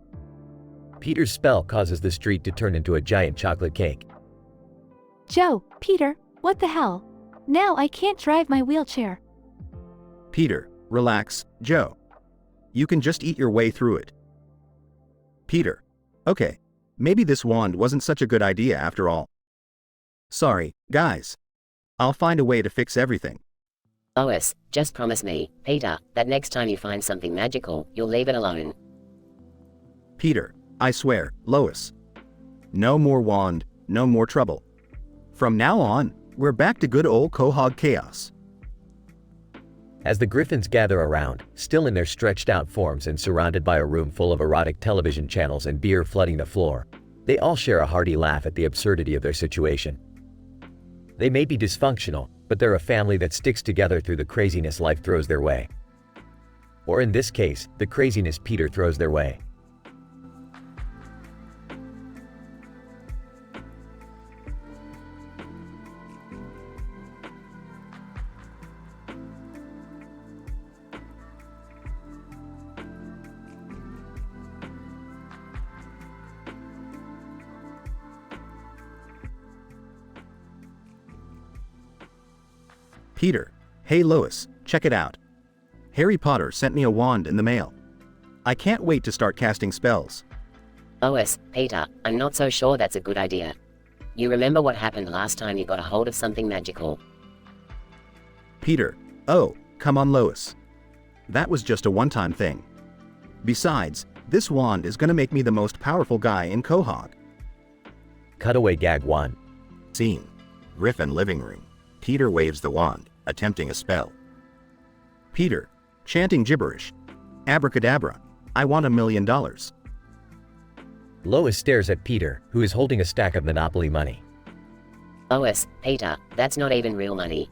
Peter's spell causes the street to turn into a giant chocolate cake. Joe, Peter, what the hell? Now I can't drive my wheelchair. Peter, relax, Joe. You can just eat your way through it. Peter, okay, maybe this wand wasn't such a good idea after all. Sorry, guys. I'll find a way to fix everything. Lois, just promise me, Peter, that next time you find something magical, you'll leave it alone. Peter, I swear, Lois. No more wand, no more trouble. From now on, we're back to good old Quahog chaos. As the Griffins gather around, still in their stretched out forms and surrounded by a room full of erotic television channels and beer flooding the floor, they all share a hearty laugh at the absurdity of their situation. They may be dysfunctional, but they're a family that sticks together through the craziness life throws their way. Or in this case, the craziness Peter throws their way. Peter, hey Lois, check it out. Harry Potter sent me a wand in the mail. I can't wait to start casting spells. Lois, Peter, I'm not so sure that's a good idea. You remember what happened last time you got a hold of something magical? Peter, oh, come on Lois. That was just a one-time thing. Besides, this wand is gonna make me the most powerful guy in Quahog. Cutaway gag 1. Scene. Griffin living room. Peter waves the wand, attempting a spell. Peter, chanting gibberish. Abracadabra, I want $1 million. Lois stares at Peter, who is holding a stack of Monopoly money. Lois, Peter, that's not even real money.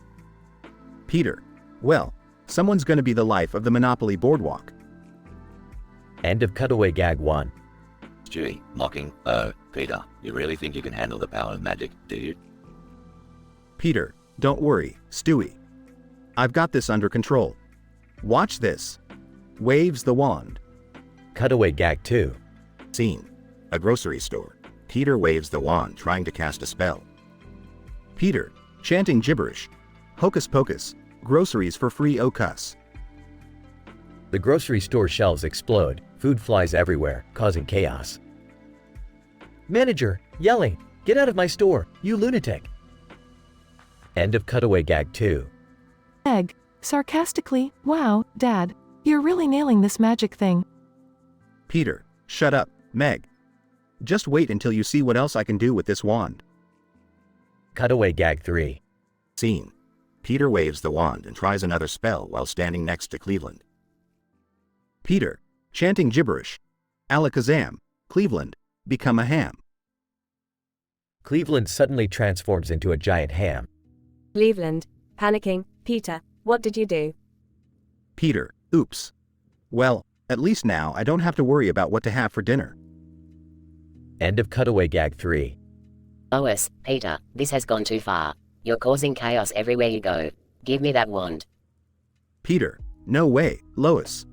Peter, well, someone's gonna be the life of the Monopoly boardwalk. End of Cutaway gag 1. Stewie, mocking, Peter, you really think you can handle the power of magic, do you? Peter, don't worry, Stewie. I've got this under control. Watch this. Waves the wand. Cutaway gag 2. Scene. A grocery store. Peter waves the wand trying to cast a spell. Peter, chanting gibberish. Hocus pocus, groceries for free cuss. The grocery store shelves explode, food flies everywhere, causing chaos. Manager, yelling, get out of my store, you lunatic. End of Cutaway gag 2. Meg, sarcastically, wow, Dad, you're really nailing this magic thing. Peter, shut up, Meg. Just wait until you see what else I can do with this wand. Cutaway gag 3. Scene. Peter waves the wand and tries another spell while standing next to Cleveland. Peter, chanting gibberish. Alakazam, Cleveland, become a ham. Cleveland suddenly transforms into a giant ham. Cleveland, panicking. Peter, what did you do? Peter, oops. Well, at least now I don't have to worry about what to have for dinner. End of cutaway gag 3. Lois, Peter, this has gone too far. You're causing chaos everywhere you go. Give me that wand. Peter, no way, Lois.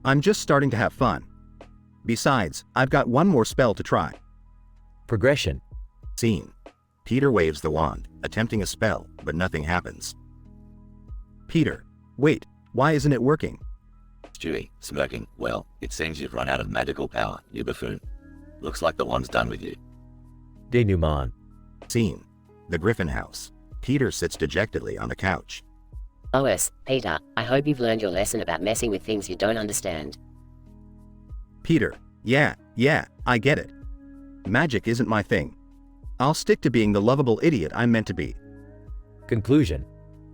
I'm just starting to have fun. Besides, I've got one more spell to try. Progression. Scene. Peter waves the wand, attempting a spell, but nothing happens. Peter, wait, why isn't it working? Stewie, smirking. Well, it seems you've run out of magical power, you buffoon. Looks like the wand's done with you. Denouement. Scene. The Griffin house. Peter sits dejectedly on the couch. Lois, Peter, I hope you've learned your lesson about messing with things you don't understand. Peter, yeah, I get it. Magic isn't my thing. I'll stick to being the lovable idiot I'm meant to be. Conclusion.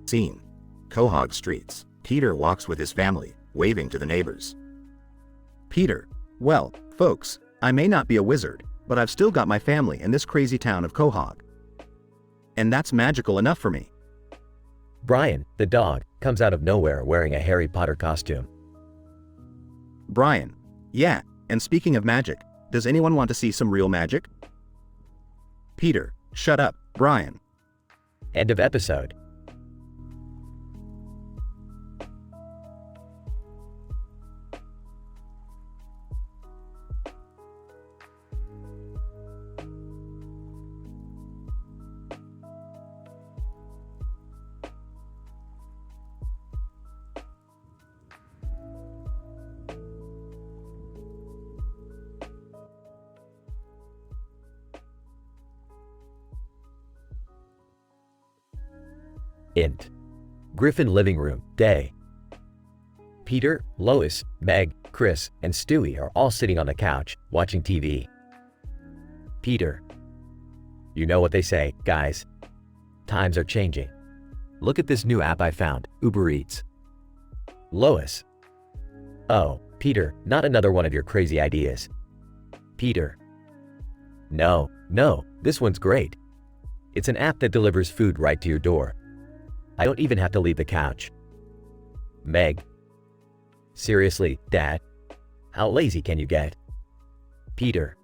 Scene. Quahog streets. Peter walks with his family, waving to the neighbors. Peter, well, folks, I may not be a wizard, but I've still got my family in this crazy town of Quahog. And that's magical enough for me. Brian, the dog, comes out of nowhere wearing a Harry Potter costume. Brian, yeah, and speaking of magic, does anyone want to see some real magic? Peter, shut up, Brian. End of episode. Int. Griffin living room, day. Peter, Lois, Meg, Chris, and Stewie are all sitting on the couch, watching TV. Peter. You know what they say, guys. Times are changing. Look at this new app I found, Uber Eats. Lois. Oh, Peter, not another one of your crazy ideas. Peter. No, this one's great. It's an app that delivers food right to your door. I don't even have to leave the couch. Meg. Seriously, Dad? How lazy can you get? Peter.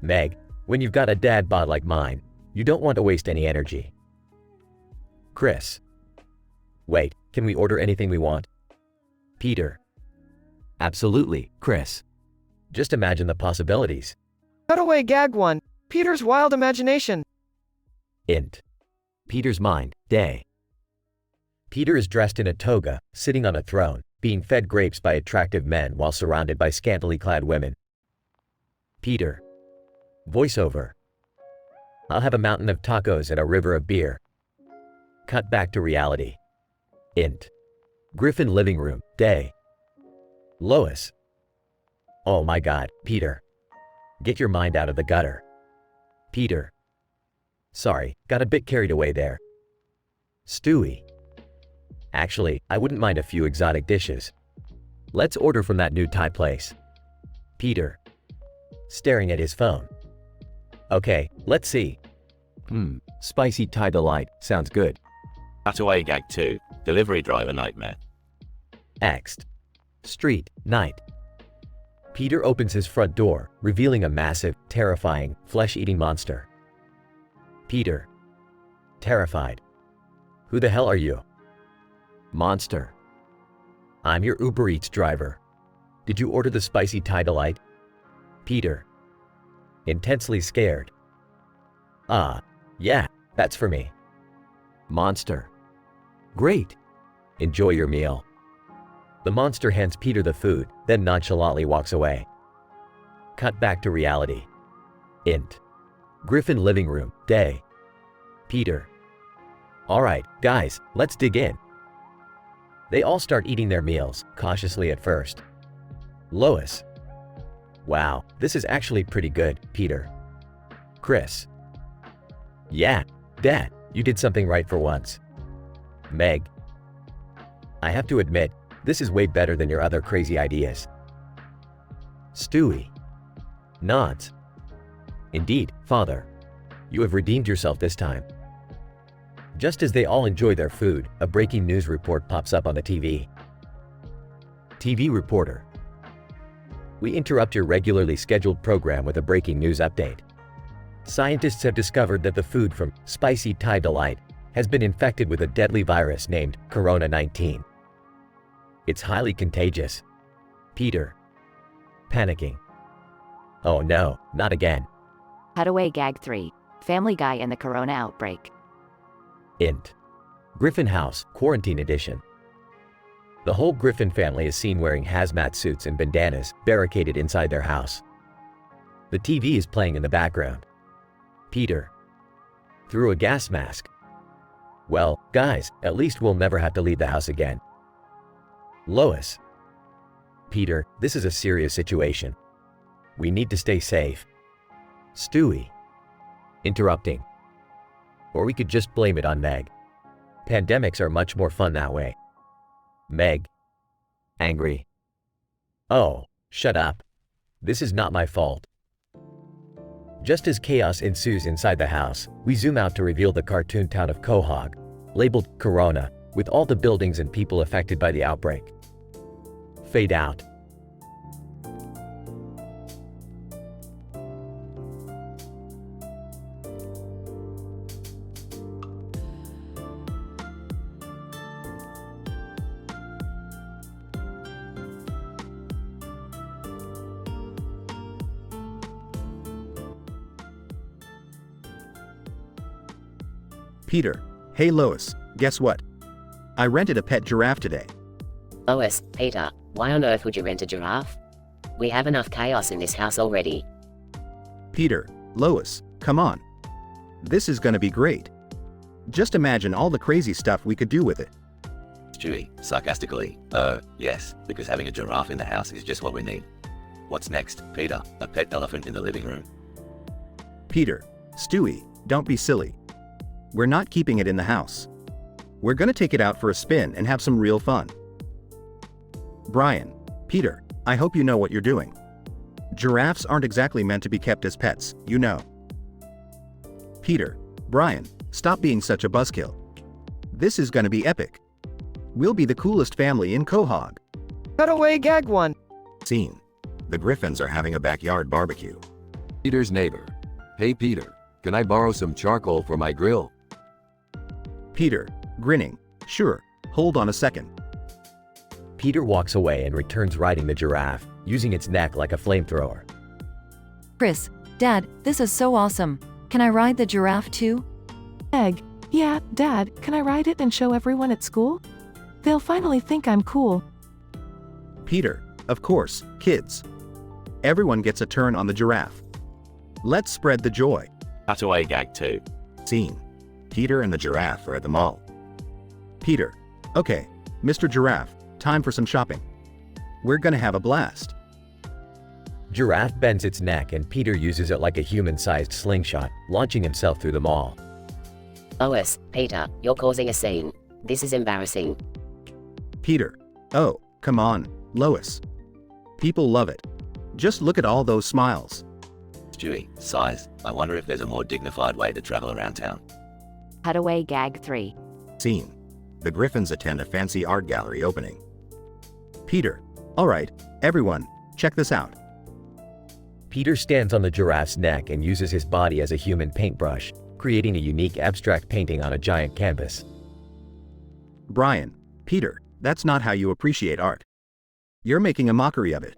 Meg, when you've got a dad bod like mine, you don't want to waste any energy. Chris. Wait, can we order anything we want? Peter. Absolutely, Chris. Just imagine the possibilities. Cutaway gag 1. Peter's wild imagination. Int. Peter's mind, day. Peter is dressed in a toga, sitting on a throne, being fed grapes by attractive men while surrounded by scantily clad women. Peter. Voiceover. I'll have a mountain of tacos and a river of beer. Cut back to reality. Int. Griffin living room, day. Lois. Oh my God, Peter. Get your mind out of the gutter. Peter. Sorry, got a bit carried away there. Stewie. Actually, I wouldn't mind a few exotic dishes. Let's order from that new Thai place. Peter. Staring at his phone. Okay, let's see. Spicy Thai delight, sounds good. Cutaway gag 2, delivery driver nightmare. Next. Street, night. Peter opens his front door, revealing a massive, terrifying, flesh-eating monster. Peter. Terrified. Who the hell are you? Monster. I'm your Uber Eats driver. Did you order the spicy Thai delight? Peter. Intensely scared. Ah, yeah, that's for me. Monster. Great. Enjoy your meal. The monster hands Peter the food, then nonchalantly walks away. Cut back to reality. Int. Griffin living room, day. Peter. Alright, guys, let's dig in. They all start eating their meals, cautiously at first. Lois. Wow, this is actually pretty good, Peter. Chris. Yeah, Dad, you did something right for once. Meg. I have to admit, this is way better than your other crazy ideas. Stewie. Nods. Indeed, Father. You have redeemed yourself this time. Just as they all enjoy their food, a breaking news report pops up on the TV. TV reporter. We interrupt your regularly scheduled program with a breaking news update. Scientists have discovered that the food from Spicy Thai Delight has been infected with a deadly virus named Corona-19. It's highly contagious. Peter. Panicking. Oh no, not again. Cutaway Gag 3. Family Guy and the Corona Outbreak. Int. Griffin House, Quarantine Edition. The whole Griffin family is seen wearing hazmat suits and bandanas, barricaded inside their house. The TV is playing in the background. Peter. Through a gas mask. Well, guys, at least we'll never have to leave the house again. Lois. Peter, this is a serious situation. We need to stay safe. Stewie. Interrupting. Or we could just blame it on Meg. Pandemics are much more fun that way. Meg. Angry. Oh, shut up. This is not my fault. Just as chaos ensues inside the house, we zoom out to reveal the cartoon town of Quahog, labeled Corona, with all the buildings and people affected by the outbreak. Fade out. Peter. Hey Lois, guess what? I rented a pet giraffe today. Lois, Peter, why on earth would you rent a giraffe? We have enough chaos in this house already. Peter, Lois, come on. This is gonna be great. Just imagine all the crazy stuff we could do with it. Stewie, sarcastically, yes, because having a giraffe in the house is just what we need. What's next, Peter? A pet elephant in the living room? Peter, Stewie, don't be silly. We're not keeping it in the house. We're gonna take it out for a spin and have some real fun. Brian, Peter, I hope you know what you're doing. Giraffes aren't exactly meant to be kept as pets, you know. Peter, Brian, stop being such a buzzkill. This is gonna be epic. We'll be the coolest family in Quahog. Cutaway Gag 1. Scene. The Griffins are having a backyard barbecue. Peter's neighbor. Hey Peter, can I borrow some charcoal for my grill? Peter, grinning. Sure, hold on a second. Peter walks away and returns riding the giraffe, using its neck like a flamethrower. Chris, Dad, this is so awesome. Can I ride the giraffe too? Meg, yeah, Dad, can I ride it and show everyone at school? They'll finally think I'm cool. Peter, of course, kids. Everyone gets a turn on the giraffe. Let's spread the joy. Cutaway Gag 2. Scene. Peter and the giraffe are at the mall. Peter, okay, Mr. Giraffe, time for some shopping. We're gonna have a blast. Giraffe bends its neck and Peter uses it like a human-sized slingshot, launching himself through the mall. Lois, Peter, you're causing a scene. This is embarrassing. Peter, oh, come on, Lois. People love it. Just look at all those smiles. Stewie, sighs, I wonder if there's a more dignified way to travel around town. Cutaway Gag 3. Scene. The Griffins attend a fancy art gallery opening. Peter, alright, everyone, check this out. Peter stands on the giraffe's neck and uses his body as a human paintbrush, creating a unique abstract painting on a giant canvas. Brian, Peter, that's not how you appreciate art. You're making a mockery of it.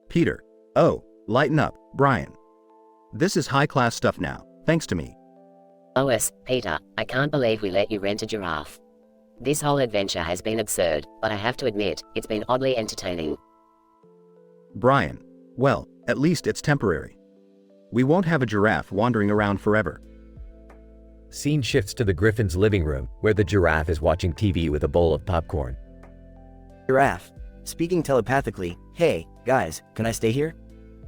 Peter, oh, lighten up, Brian. This is high-class stuff now, thanks to me. Lois, Peter, I can't believe we let you rent a giraffe. This whole adventure has been absurd, but I have to admit, it's been oddly entertaining. Brian, well, at least it's temporary. We won't have a giraffe wandering around forever. Scene shifts to the Griffin's living room, where the giraffe is watching TV with a bowl of popcorn. Giraffe, speaking telepathically, hey, guys, can I stay here?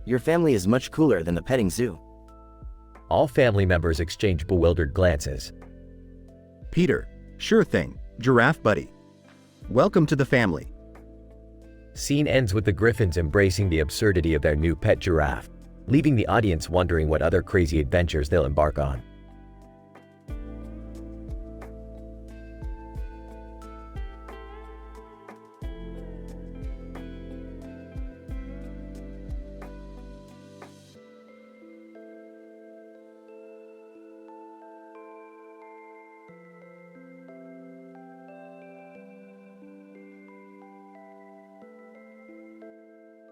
your family is much cooler than the petting zoo. All family members exchange bewildered glances. Peter, sure thing, giraffe buddy. Welcome to the family. Scene ends with the Griffins embracing the absurdity of their new pet giraffe, leaving the audience wondering what other crazy adventures they'll embark on.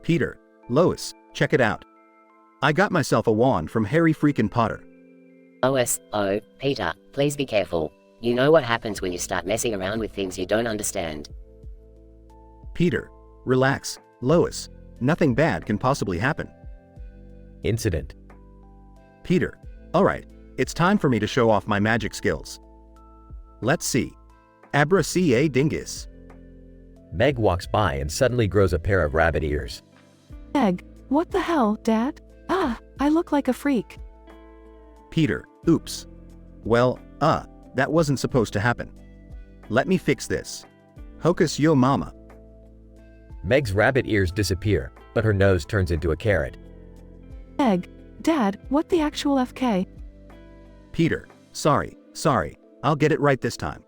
Peter, Lois, check it out. I got myself a wand from Harry freaking Potter. Oh, Peter, please be careful. You know what happens when you start messing around with things you don't understand. Peter, relax. Lois, nothing bad can possibly happen. Incident. Peter, alright, it's time for me to show off my magic skills. Let's see. Abra ca dingus. Meg walks by and suddenly grows a pair of rabbit ears. Meg, what the hell, Dad? I look like a freak. Peter, oops. Well, that wasn't supposed to happen. Let me fix this. Hocus yo mama. Meg's rabbit ears disappear, but her nose turns into a carrot. Meg, Dad, what the actual FK? Peter, sorry, I'll get it right this time.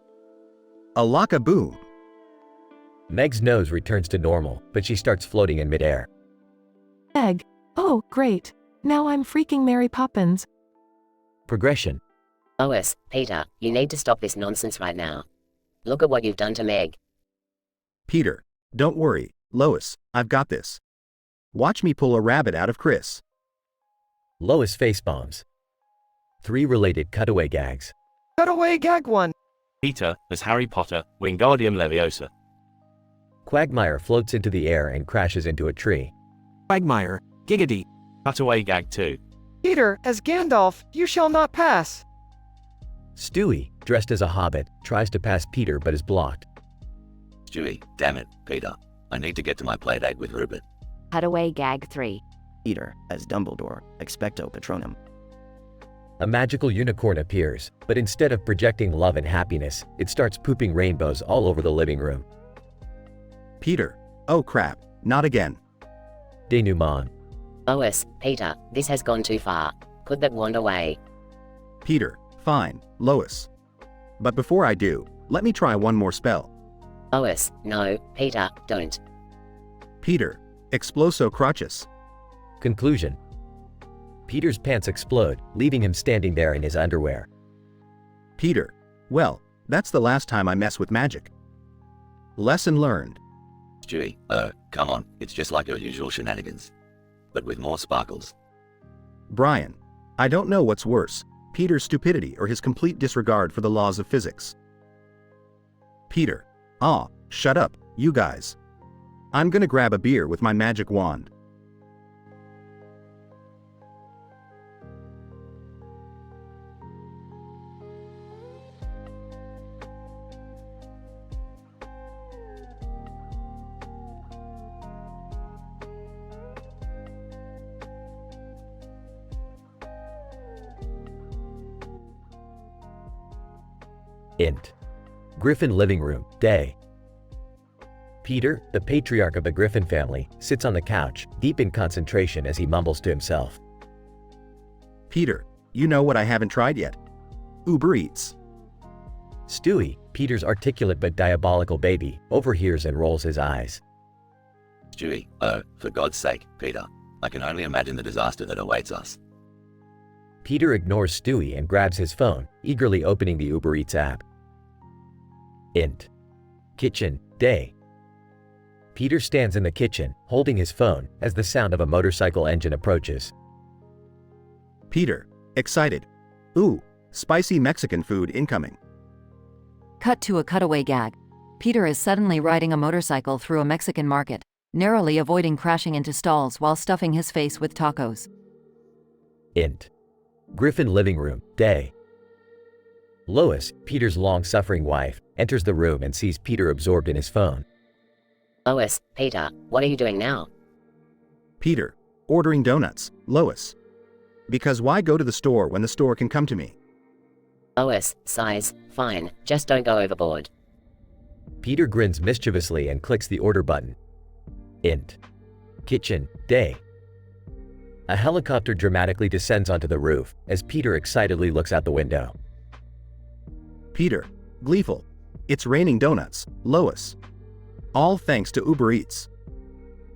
Alaka boom. Meg's nose returns to normal, but she starts floating in midair. Meg, oh, great. Now I'm freaking Mary Poppins. Progression. Lois, Peter, you need to stop this nonsense right now. Look at what you've done to Meg. Peter, don't worry, Lois, I've got this. Watch me pull a rabbit out of Chris. Lois facepalms. 3 related cutaway gags. Cutaway gag 1. Peter, as Harry Potter, Wingardium Leviosa. Quagmire floats into the air and crashes into a tree. Quagmire, giggity. Cutaway gag 2. Peter, as Gandalf, you shall not pass. Stewie, dressed as a hobbit, tries to pass Peter but is blocked. Stewie, damn it, Peter. I need to get to my playdate with Rupert. Cutaway gag 3. Peter, as Dumbledore, expecto patronum. A magical unicorn appears, but instead of projecting love and happiness, it starts pooping rainbows all over the living room. Peter, oh crap, not again. Denouement. Lois, Peter, this has gone too far. Put that wand away. Peter, fine, Lois. But before I do, let me try one more spell. Lois, no, Peter, don't. Peter, exploso crotchus. Conclusion. Peter's pants explode, leaving him standing there in his underwear. Peter, well, that's the last time I mess with magic. Lesson learned. Stewie, come on, it's just like your usual shenanigans. But with more sparkles. Brian, I don't know what's worse, Peter's stupidity or his complete disregard for the laws of physics. Peter, shut up, you guys. I'm gonna grab a beer with my magic wand. Int. Griffin living room, day. Peter, the patriarch of the Griffin family, sits on the couch, deep in concentration as he mumbles to himself. Peter, you know what I haven't tried yet? Uber Eats. Stewie, Peter's articulate but diabolical baby, overhears and rolls his eyes. Stewie, for God's sake, Peter, I can only imagine the disaster that awaits us. Peter ignores Stewie and grabs his phone, eagerly opening the Uber Eats app. Int. Kitchen, day. Peter stands in the kitchen, holding his phone, as the sound of a motorcycle engine approaches. Peter, excited. Ooh, spicy Mexican food incoming. Cut to a cutaway gag. Peter is suddenly riding a motorcycle through a Mexican market, narrowly avoiding crashing into stalls while stuffing his face with tacos. Int. Griffin living room, day. Lois, Peter's long-suffering wife, enters the room and sees Peter absorbed in his phone. Lois, Peter, what are you doing now? Peter, Ordering donuts, Lois. Because why go to the store when the store can come to me? Lois, size, fine, just don't go overboard. Peter grins mischievously and clicks the order button. Int. Kitchen, day. A helicopter dramatically descends onto the roof as Peter excitedly looks out the window. Peter, gleeful. It's raining donuts, Lois. All thanks to Uber Eats.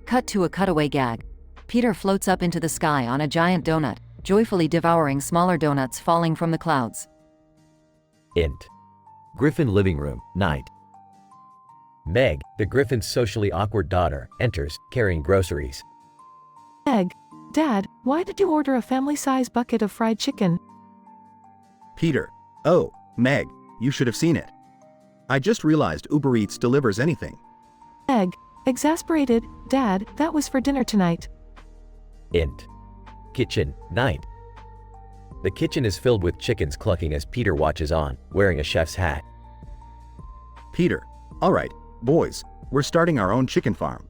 Cut to a cutaway gag. Peter floats up into the sky on a giant donut, joyfully devouring smaller donuts falling from the clouds. Int. Griffin living room, night. Meg, the Griffin's socially awkward daughter, enters, carrying groceries. Meg, Dad, why did you order a family-size bucket of fried chicken? Peter, oh, Meg, you should have seen it. I just realized Uber Eats delivers anything. Meg, exasperated, Dad, that was for dinner tonight. Int. Kitchen, night. The kitchen is filled with chickens clucking as Peter watches on, wearing a chef's hat. Peter, all right, boys, we're starting our own chicken farm.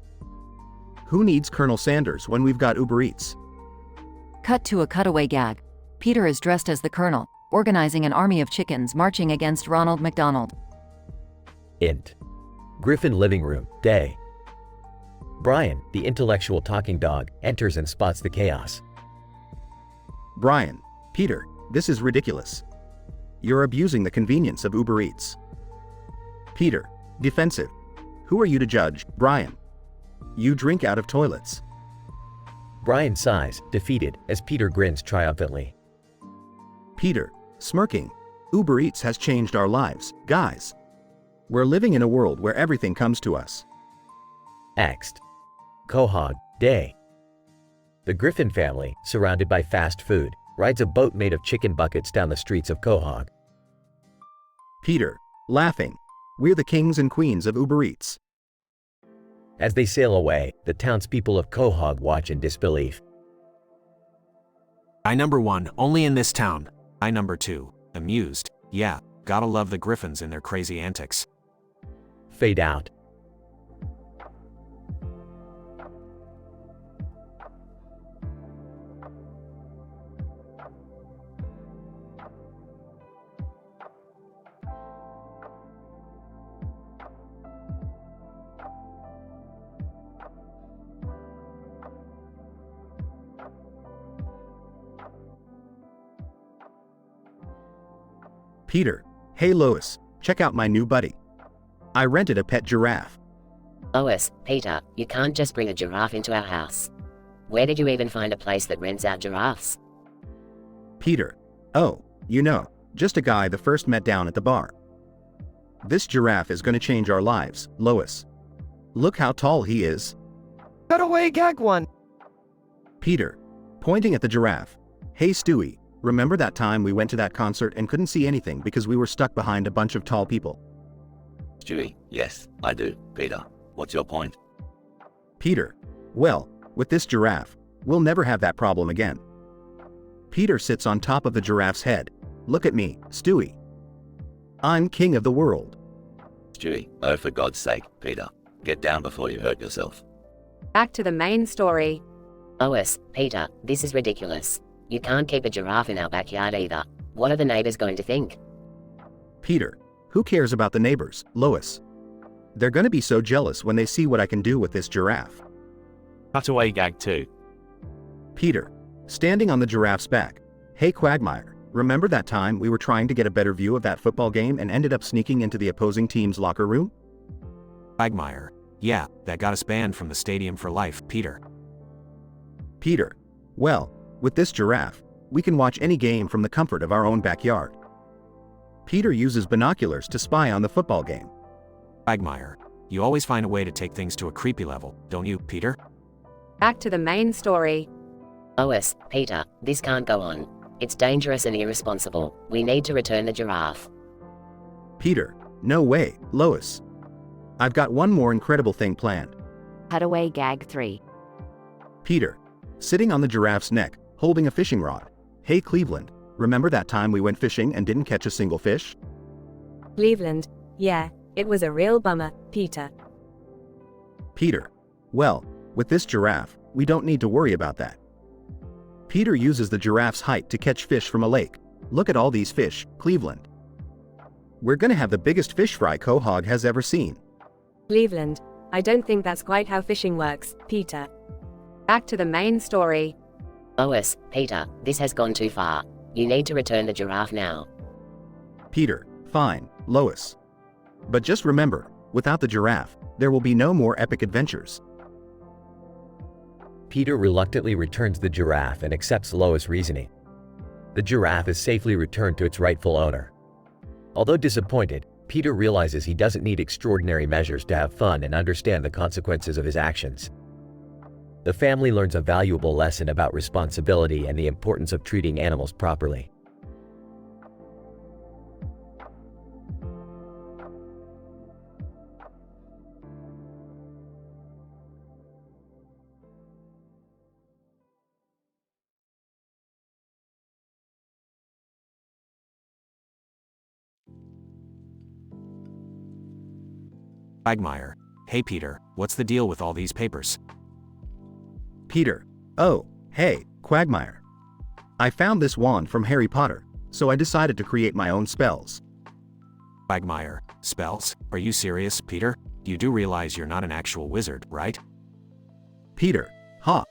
Who needs Colonel Sanders when we've got Uber Eats? Cut to a cutaway gag. Peter is dressed as the Colonel, organizing an army of chickens marching against Ronald McDonald. Int. Griffin living room, day. Brian, the intellectual talking dog, enters and spots the chaos. Brian, Peter, this is ridiculous. You're abusing the convenience of Uber Eats. Peter, defensive. Who are you to judge, Brian? You drink out of toilets. Brian sighs, defeated, as Peter grins triumphantly. Peter, smirking. Uber Eats has changed our lives, guys. We're living in a world where everything comes to us. Next. Quahog, day. The Griffin family, surrounded by fast food, rides a boat made of chicken buckets down the streets of Quahog. Peter, laughing. We're the kings and queens of Uber Eats. As they sail away, the townspeople of Quahog watch in disbelief. I number 1, only in this town. I number 2, amused. Yeah, gotta love the Griffins and their crazy antics. Fade out. Peter, hey Lois, check out my new buddy. I rented a pet giraffe. Lois, Peter, you can't just bring a giraffe into our house. Where did you even find a place that rents out giraffes? Peter, oh, you know, just a guy the first met down at the bar. This giraffe is gonna change our lives, Lois. Look how tall he is. Cut away gag 1. Peter, pointing at the giraffe. Hey Stewie, remember that time we went to that concert and couldn't see anything because we were stuck behind a bunch of tall people? Stewie, yes, I do. Peter, what's your point? Peter, well, with this giraffe, we'll never have that problem again. Peter sits on top of the giraffe's head. Look at me, Stewie. I'm king of the world. Stewie, oh for God's sake, Peter, get down before you hurt yourself. Back to the main story. Lois, Peter, this is ridiculous. You can't keep a giraffe in our backyard either. What are the neighbors going to think? Peter, who cares about the neighbors, Lois? They're gonna be so jealous when they see what I can do with this giraffe. Cutaway gag 2. Peter, standing on the giraffe's back. Hey Quagmire, remember that time we were trying to get a better view of that football game and ended up sneaking into the opposing team's locker room? Quagmire. Yeah, that got us banned from the stadium for life, Peter. Peter, well, with this giraffe, we can watch any game from the comfort of our own backyard. Peter uses binoculars to spy on the football game. Quagmire. You always find a way to take things to a creepy level, don't you, Peter? Back to the main story. Lois, Peter, this can't go on. It's dangerous and irresponsible. We need to return the giraffe. Peter, no way, Lois. I've got one more incredible thing planned. Cutaway gag 3. Peter, sitting on the giraffe's neck, holding a fishing rod. Hey Cleveland, remember that time we went fishing and didn't catch a single fish? Cleveland. Yeah, it was a real bummer, Peter. Peter, well, with this giraffe, we don't need to worry about that. Peter uses the giraffe's height to catch fish from a lake. Look at all these fish, Cleveland. We're gonna have the biggest fish fry Quahog has ever seen. Cleveland. I don't think that's quite how fishing works, Peter. Back to the main story. Lois, Peter, this has gone too far. You need to return the giraffe now. Peter, fine, Lois. But just remember, without the giraffe, there will be no more epic adventures. Peter reluctantly returns the giraffe and accepts Lois' reasoning. The giraffe is safely returned to its rightful owner. Although disappointed, Peter realizes he doesn't need extraordinary measures to have fun and understand the consequences of his actions. The family learns a valuable lesson about responsibility and the importance of treating animals properly. Quagmire. Hey Peter, what's the deal with all these papers? Peter, oh, hey, Quagmire. I found this wand from Harry Potter, so I decided to create my own spells. Quagmire. Spells? Are you serious, Peter? You do realize you're not an actual wizard, right? Peter, ha.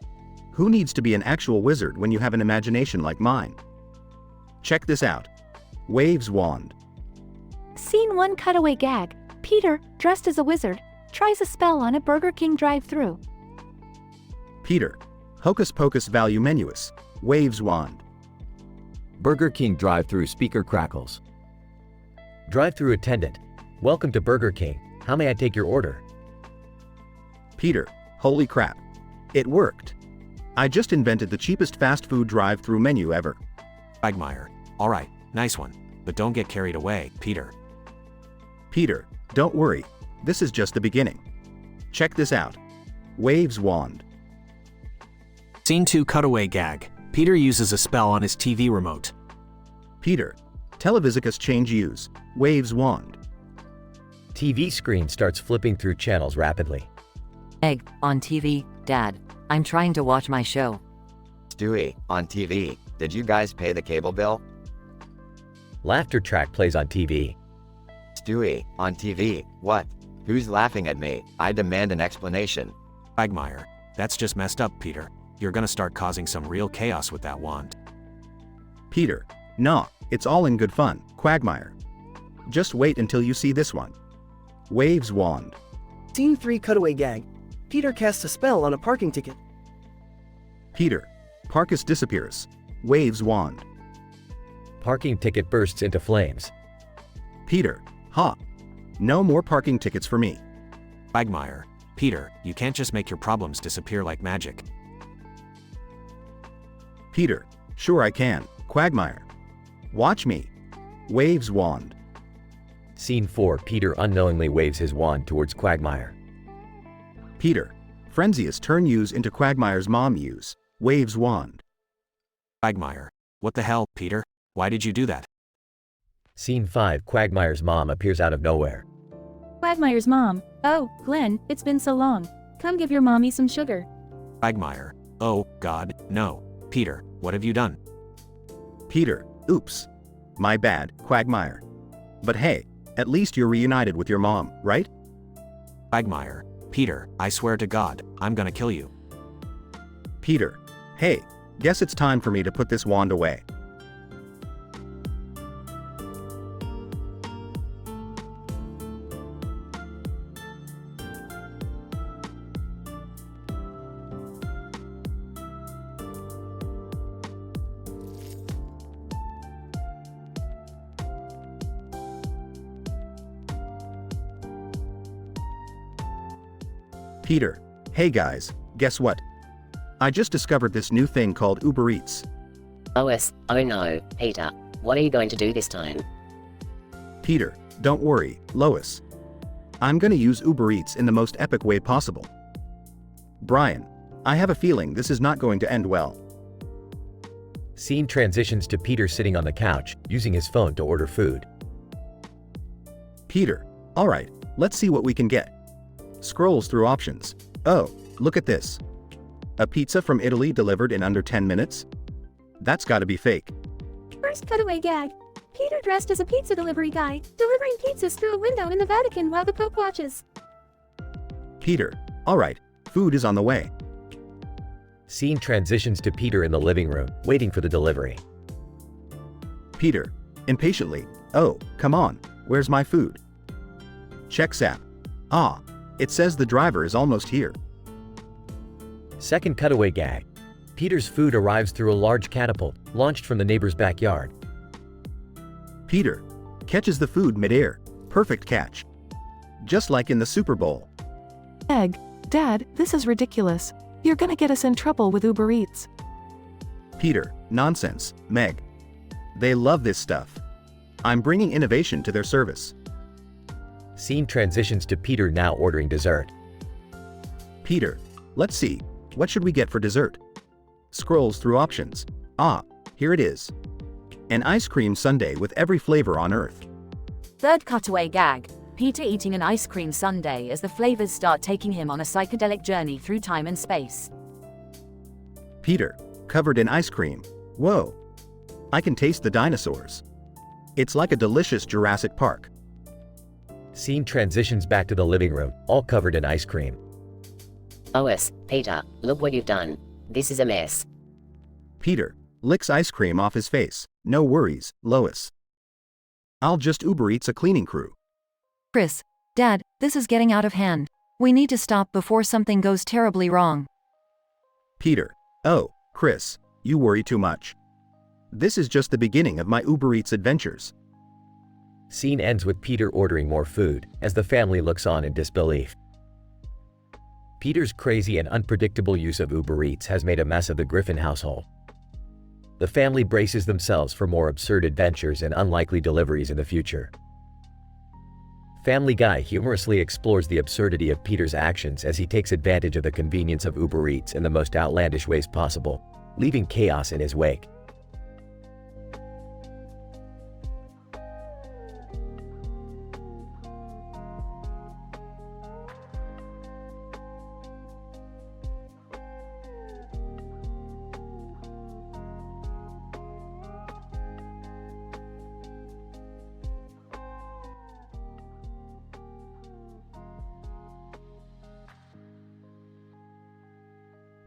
Who needs to be an actual wizard when you have an imagination like mine? Check this out. Waves wand. Scene 1 cutaway gag. Peter, dressed as a wizard, tries a spell on a Burger King drive-thru. Peter, hocus pocus value menuous. Waves wand. Burger King drive-thru speaker crackles. Drive-thru attendant. Welcome to Burger King. How may I take your order? Peter, holy crap. It worked. I just invented the cheapest fast food drive-thru menu ever. Quagmire. Alright, nice one. But don't get carried away, Peter. Peter, don't worry. This is just the beginning. Check this out. Waves wand. Scene 2 cutaway gag. Peter uses a spell on his TV remote. Peter, televisicus change use. Waves wand. TV screen starts flipping through channels rapidly. Egg, on TV, Dad. I'm trying to watch my show. Stewie, on TV, did you guys pay the cable bill? Laughter track plays on TV. Stewie, on TV, what? Who's laughing at me? I demand an explanation. Quagmire. That's just messed up, Peter. You're gonna start causing some real chaos with that wand. Peter, nah, it's all in good fun, Quagmire. Just wait until you see this one. Waves wand. Scene 3 cutaway gag. Peter casts a spell on a parking ticket. Peter, Parkus disappears. Waves wand. Parking ticket bursts into flames. Peter, ha. No more parking tickets for me. Quagmire. Peter, you can't just make your problems disappear like magic. Peter, sure I can, Quagmire. Watch me. Waves wand. Scene 4 Peter unknowingly waves his wand towards Quagmire. Peter, Frenzious turn use into Quagmire's mom use. Waves wand. Quagmire. What the hell, Peter? Why did you do that? Scene 5 Quagmire's mom appears out of nowhere. Quagmire's mom. Oh, Glenn, it's been so long. Come give your mommy some sugar. Quagmire. Oh, God, no. Peter, what have you done? Peter, oops. My bad, Quagmire. But hey, at least you're reunited with your mom, right? Quagmire. Peter, I swear to God, I'm gonna kill you. Peter, hey, guess it's time for me to put this wand away. Peter, hey guys, guess what? I just discovered this new thing called Uber Eats. Lois, oh no, Peter, what are you going to do this time? Peter, don't worry, Lois. I'm gonna use Uber Eats in the most epic way possible. Brian, I have a feeling this is not going to end well. Scene transitions to Peter sitting on the couch, using his phone to order food. Peter, alright, let's see what we can get. Scrolls through options. Oh, look at this. A pizza from Italy delivered in under 10 minutes? That's gotta be fake. First cutaway gag. Peter dressed as a pizza delivery guy, delivering pizzas through a window in the Vatican while the Pope watches. Peter, alright, food is on the way. Scene transitions to Peter in the living room, waiting for the delivery. Peter, impatiently, oh, come on, where's my food? Checks app. Ah, it says the driver is almost here. Second cutaway gag. Peter's food arrives through a large catapult, launched from the neighbor's backyard. Peter catches the food midair. Perfect catch. Just like in the Super Bowl. Meg, Dad, this is ridiculous. You're gonna get us in trouble with Uber Eats. Peter, nonsense, Meg. They love this stuff. I'm bringing innovation to their service. Scene transitions to Peter now ordering dessert. Peter, let's see, what should we get for dessert? Scrolls through options. Ah, here it is. An ice cream sundae with every flavor on earth. Third cutaway gag. Peter eating an ice cream sundae as the flavors start taking him on a psychedelic journey through time and space. Peter, covered in ice cream. Whoa. I can taste the dinosaurs. It's like a delicious Jurassic Park. Scene transitions back to the living room, all covered in ice cream. Lois, Peter, look what you've done. This is a mess. Peter licks ice cream off his face. No worries, Lois. I'll just Uber Eats a cleaning crew. Chris, Dad, this is getting out of hand. We need to stop before something goes terribly wrong. Peter, oh, Chris, you worry too much. This is just the beginning of my Uber Eats adventures. Scene ends with Peter ordering more food, as the family looks on in disbelief. Peter's crazy and unpredictable use of Uber Eats has made a mess of the Griffin household. The family braces themselves for more absurd adventures and unlikely deliveries in the future. Family Guy humorously explores the absurdity of Peter's actions as he takes advantage of the convenience of Uber Eats in the most outlandish ways possible, leaving chaos in his wake.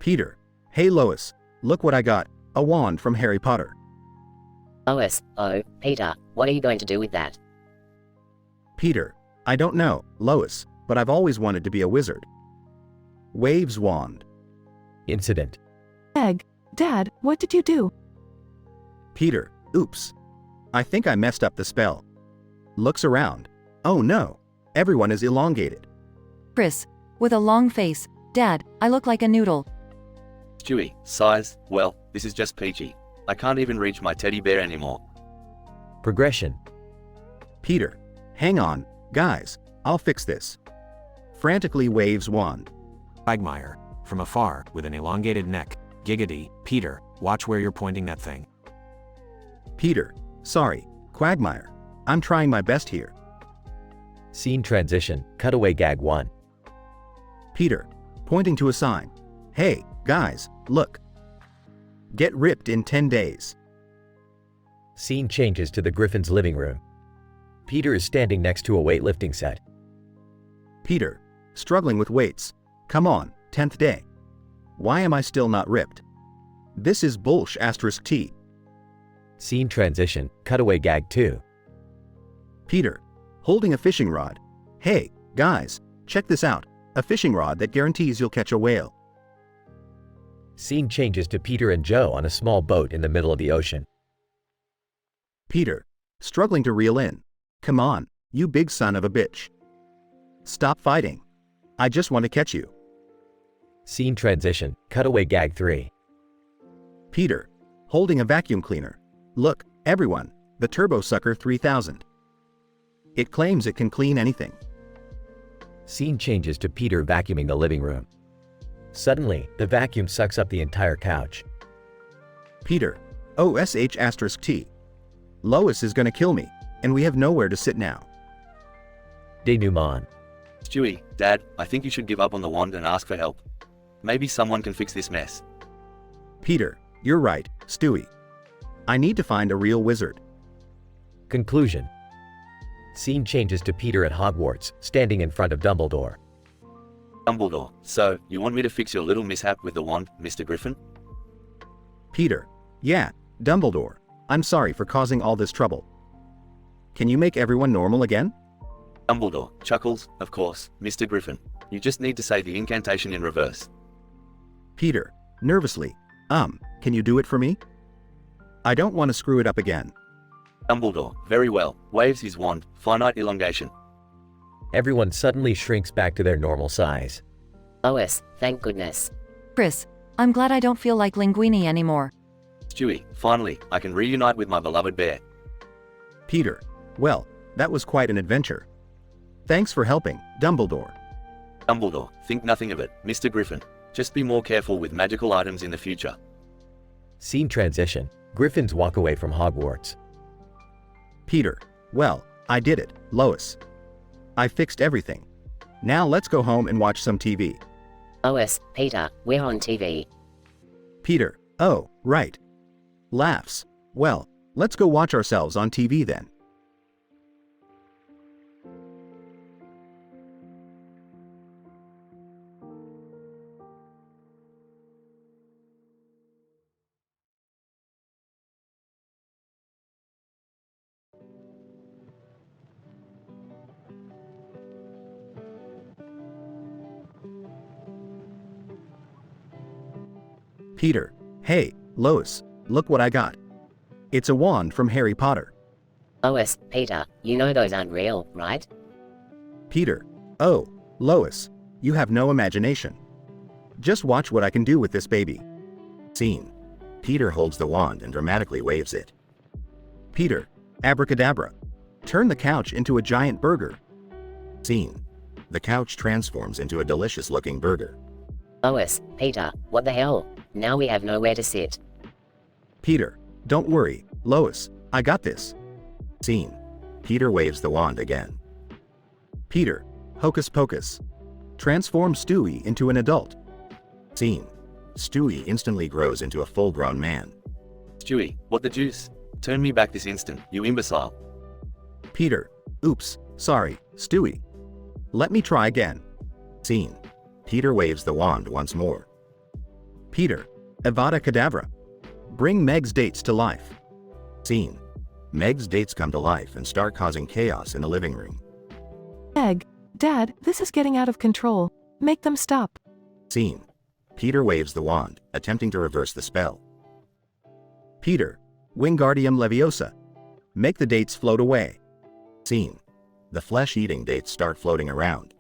Peter, hey Lois, look what I got, a wand from Harry Potter. Lois, oh, Peter, what are you going to do with that? Peter, I don't know, Lois, but I've always wanted to be a wizard. Waves wand. Incident. Meg, Dad, what did you do? Peter, oops. I think I messed up the spell. Looks around. Oh no, everyone is elongated. Chris, with a long face, Dad, I look like a noodle. Stewie, size, well, this is just peachy. I can't even reach my teddy bear anymore. Progression. Peter, hang on, guys, I'll fix this. Frantically waves wand. Quagmire, from afar, with an elongated neck. Giggity, Peter, watch where you're pointing that thing. Peter, sorry, Quagmire. I'm trying my best here. Scene transition, cutaway gag 1. Peter, pointing to a sign. Hey, guys, look. Get ripped in 10 days. Scene changes to the Griffin's living room. Peter is standing next to a weightlifting set. Peter, struggling with weights. Come on, 10th day. Why am I still not ripped? This is bullsh asterisk T. Scene transition, cutaway gag 2. Peter, holding a fishing rod. Hey, guys, check this out. A fishing rod that guarantees you'll catch a whale. Scene changes to Peter and Joe on a small boat in the middle of the ocean. Peter, struggling to reel in. Come on, you big son of a bitch. Stop fighting. I just want to catch you. Scene transition, cutaway gag 3. Peter, holding a vacuum cleaner. Look, everyone, the Turbo Sucker 3000. It claims it can clean anything. Scene changes to Peter vacuuming the living room. Suddenly, the vacuum sucks up the entire couch. Peter, OSH asterisk T. Lois is gonna kill me, and we have nowhere to sit now. Denouement. Stewie, Dad, I think you should give up on the wand and ask for help. Maybe someone can fix this mess. Peter, you're right, Stewie. I need to find a real wizard. Conclusion. Scene changes to Peter at Hogwarts, standing in front of Dumbledore. Dumbledore, so, you want me to fix your little mishap with the wand, Mr. Griffin? Peter, yeah, Dumbledore, I'm sorry for causing all this trouble. Can you make everyone normal again? Dumbledore chuckles, of course, Mr. Griffin. You just need to say the incantation in reverse. Peter, nervously, can you do it for me? I don't want to screw it up again. Dumbledore, very well, waves his wand, finite elongation. Everyone suddenly shrinks back to their normal size. Lois, thank goodness. Chris, I'm glad I don't feel like Linguini anymore. Stewie, finally, I can reunite with my beloved bear. Peter, well, that was quite an adventure. Thanks for helping, Dumbledore. Dumbledore, think nothing of it, Mr. Griffin. Just be more careful with magical items in the future. Scene transition. Griffins walk away from Hogwarts. Peter, well, I did it, Lois. I fixed everything. Now let's go home and watch some TV. Lois, Peter, we're on TV. Peter, oh, right. Laughs. Well, let's go watch ourselves on TV then. Peter, hey, Lois, look what I got. It's a wand from Harry Potter. Lois, Peter, you know those aren't real, right? Peter, oh, Lois, you have no imagination. Just watch what I can do with this baby. Scene. Peter holds the wand and dramatically waves it. Peter, abracadabra. Turn the couch into a giant burger. Scene. The couch transforms into a delicious-looking burger. Lois, Peter, what the hell? Now we have nowhere to sit. Peter, don't worry, Lois, I got this. Scene. Peter waves the wand again. Peter, hocus pocus. Transform Stewie into an adult. Scene. Stewie instantly grows into a full-grown man. Stewie, what the juice? Turn me back this instant, you imbecile. Peter, oops, sorry, Stewie. Let me try again. Scene. Peter waves the wand once more. Peter, Avada Kedavra. Bring Meg's dates to life. Scene. Meg's dates come to life and start causing chaos in the living room. Meg, Dad, this is getting out of control. Make them stop. Scene. Peter waves the wand, attempting to reverse the spell. Peter, Wingardium Leviosa. Make the dates float away. Scene. The flesh-eating dates start floating around.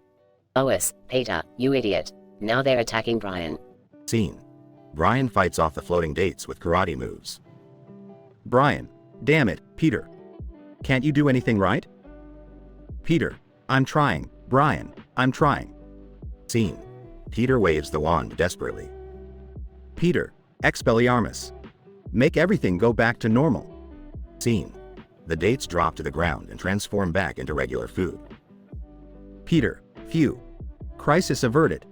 Lois, Peter, you idiot. Now they're attacking Brian. Scene. Brian fights off the floating dates with karate moves. Brian, damn it, Peter. Can't you do anything right? Peter, I'm trying, Brian, I'm trying. Scene. Peter waves the wand desperately. Peter, Expelliarmus. Make everything go back to normal. Scene. The dates drop to the ground and transform back into regular food. Peter, phew. Crisis averted.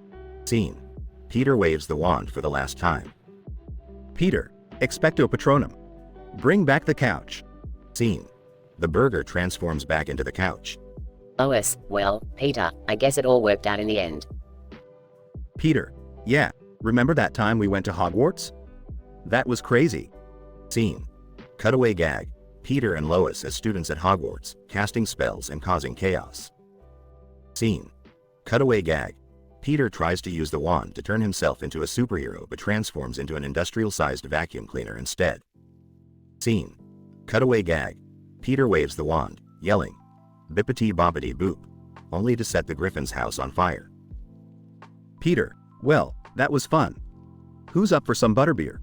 Scene. Peter waves the wand for the last time. Peter, Expecto Patronum. Bring back the couch. Scene. The burger transforms back into the couch. Lois, well, Peter, I guess it all worked out in the end. Peter, yeah, remember that time we went to Hogwarts? That was crazy. Scene. Cutaway gag. Peter and Lois as students at Hogwarts, casting spells and causing chaos. Scene. Cutaway gag. Peter tries to use the wand to turn himself into a superhero but transforms into an industrial-sized vacuum cleaner instead. Scene. Cutaway gag. Peter waves the wand, yelling, "Bippity boppity boop," only to set the Griffin's house on fire. Peter, well, that was fun. Who's up for some butterbeer?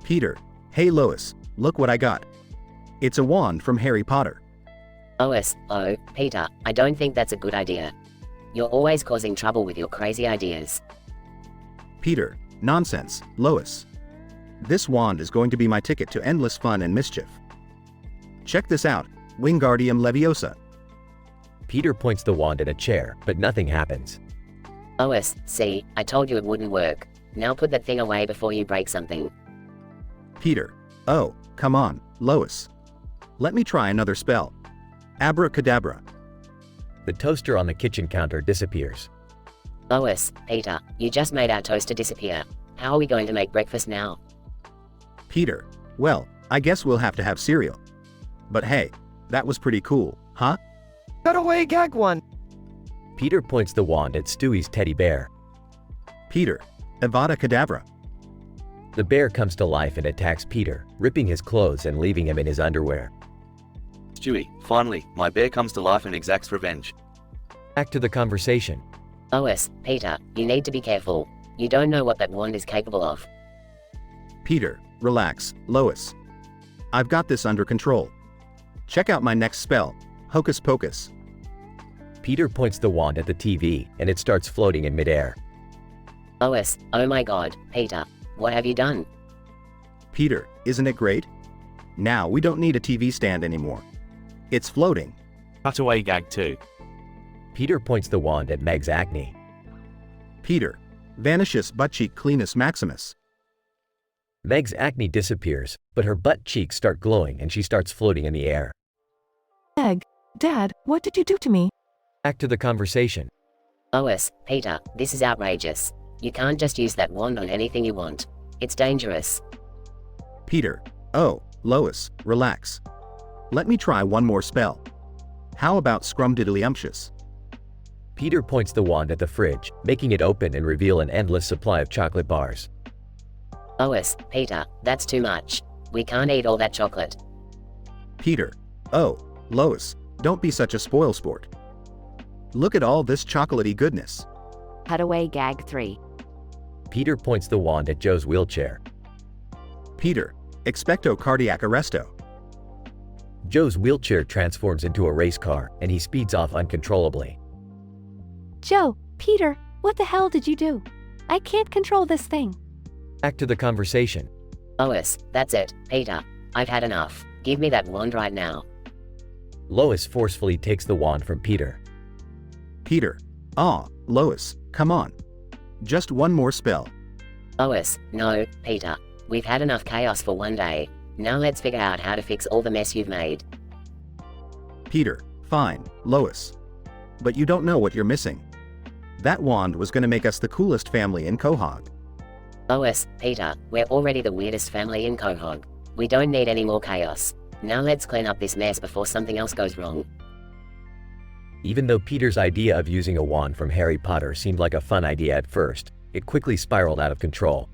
Peter, Hey Lois, look what I got. It's a wand from Harry Potter. Lois, oh, Peter, I don't think that's a good idea. You're always causing trouble with your crazy ideas. Peter, nonsense, Lois. This wand is going to be my ticket to endless fun and mischief. Check this out, Wingardium Leviosa. Peter points the wand at a chair, but nothing happens. Lois, see, I told you it wouldn't work. Now put that thing away before you break something. Peter, oh, come on, Lois. Let me try another spell. Abracadabra. The toaster on the kitchen counter disappears. Lois, Peter, you just made our toaster disappear. How are we going to make breakfast now? Peter, well, I guess we'll have to have cereal. But hey, that was pretty cool, huh? Cutaway gag 1. Peter points the wand at Stewie's teddy bear. Peter, Avada Kedavra. The bear comes to life and attacks Peter, ripping his clothes and leaving him in his underwear. Stewie, finally, my bear comes to life and exacts revenge. Back to the conversation. Lois, Peter, you need to be careful. You don't know what that wand is capable of. Peter, relax, Lois. I've got this under control. Check out my next spell, Hocus Pocus. Peter points the wand at the TV, and it starts floating in midair. Lois, oh my god, Peter, what have you done? Peter, isn't it great? Now we don't need a TV stand anymore. It's floating. Cutaway gag 2. Peter points the wand at Meg's acne. Peter, Vanishes butt cheek cleanus maximus. Meg's acne disappears, but her butt cheeks start glowing and she starts floating in the air. Meg, Dad, what did you do to me? Back to the conversation. Lois, Peter, this is outrageous. You can't just use that wand on anything you want. It's dangerous. Peter, oh, Lois, relax. Let me try one more spell. How about Scrumdiddlyumptious? Peter points the wand at the fridge, making it open and reveal an endless supply of chocolate bars. Lois, Peter, that's too much. We can't eat all that chocolate. Peter, oh, Lois, don't be such a spoilsport. Look at all this chocolatey goodness. Cutaway gag 3. Peter points the wand at Joe's wheelchair. Peter, expecto cardiac arresto. Joe's wheelchair transforms into a race car, and he speeds off uncontrollably. Joe, Peter, what the hell did you do? I can't control this thing. Back to the conversation. Lois, that's it, Peter. I've had enough. Give me that wand right now. Lois forcefully takes the wand from Peter. Peter, Lois, come on. Just one more spell. Lois, no, Peter. We've had enough chaos for one day. Now let's figure out how to fix all the mess you've made. Peter, fine, Lois. But you don't know what you're missing. That wand was gonna make us the coolest family in Quahog. Lois, Peter, we're already the weirdest family in Quahog. We don't need any more chaos. Now let's clean up this mess before something else goes wrong. Even though Peter's idea of using a wand from Harry Potter seemed like a fun idea at first, it quickly spiraled out of control.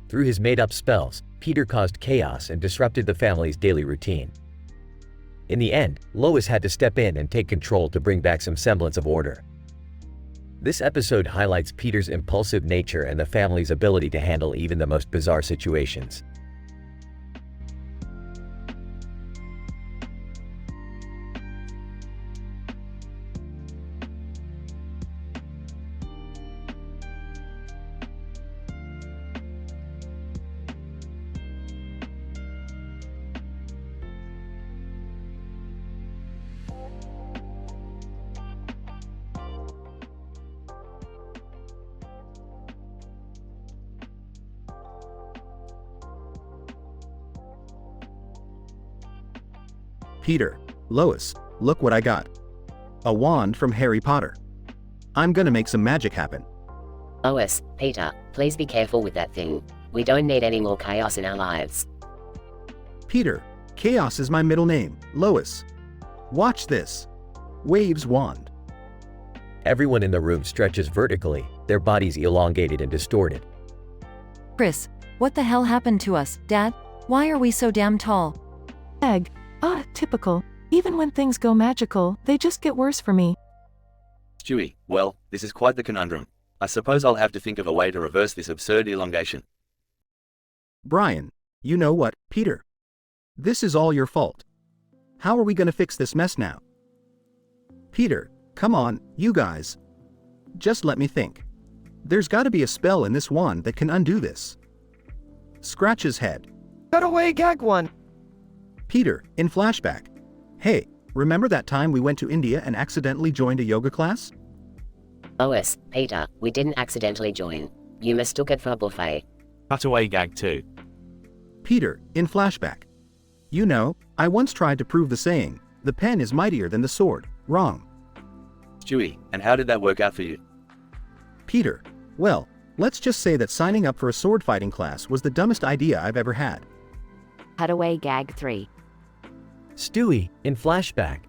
Through his made-up spells, Peter caused chaos and disrupted the family's daily routine. In the end, Lois had to step in and take control to bring back some semblance of order. This episode highlights Peter's impulsive nature and the family's ability to handle even the most bizarre situations. Peter, Lois, look what I got. A wand from Harry Potter. I'm gonna make some magic happen. Lois, Peter, please be careful with that thing. We don't need any more chaos in our lives. Peter, chaos is my middle name, Lois. Watch this. Waves wand. Everyone in the room stretches vertically, their bodies elongated and distorted. Chris, what the hell happened to us, Dad? Why are we so damn tall? Meg, typical. Even when things go magical, they just get worse for me. Stewie, well, this is quite the conundrum. I suppose I'll have to think of a way to reverse this absurd elongation. Brian, You know what, Peter? This is all your fault. How are we gonna fix this mess now? Peter, come on, you guys. Just let me think. There's gotta be a spell in this wand that can undo this. Scratch his head. Cutaway gag 1. Peter, in flashback. Hey, remember that time we went to India and accidentally joined a yoga class? Lois, Peter, we didn't accidentally join. You mistook it for a buffet. Cutaway gag 2. Peter, in flashback. You know, I once tried to prove the saying, the pen is mightier than the sword, wrong. Stewie, and how did that work out for you? Peter, well, let's just say that signing up for a sword fighting class was the dumbest idea I've ever had. Cutaway gag 3. Stewie, in flashback.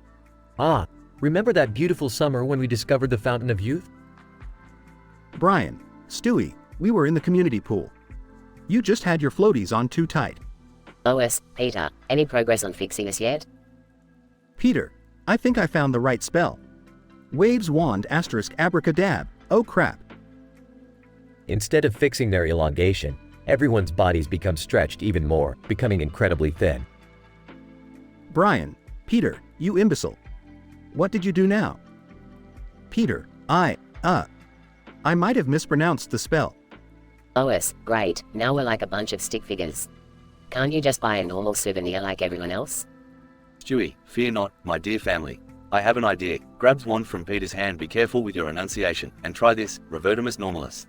Ah, remember that beautiful summer when we discovered the Fountain of Youth? Brian, Stewie, we were in the community pool. You just had your floaties on too tight. Lois, Peter, any progress on fixing this yet? Peter, I think I found the right spell. Waves wand * abracadab, oh crap. Instead of fixing their elongation, everyone's bodies become stretched even more, becoming incredibly thin. Brian, Peter, you imbecile. What did you do now? Peter, I might have mispronounced the spell. Lois, great, now we're like a bunch of stick figures. Can't you just buy a normal souvenir like everyone else? Stewie, fear not, my dear family. I have an idea. Grabs wand from Peter's hand. Be careful with your enunciation, and try this, revertimus normalis.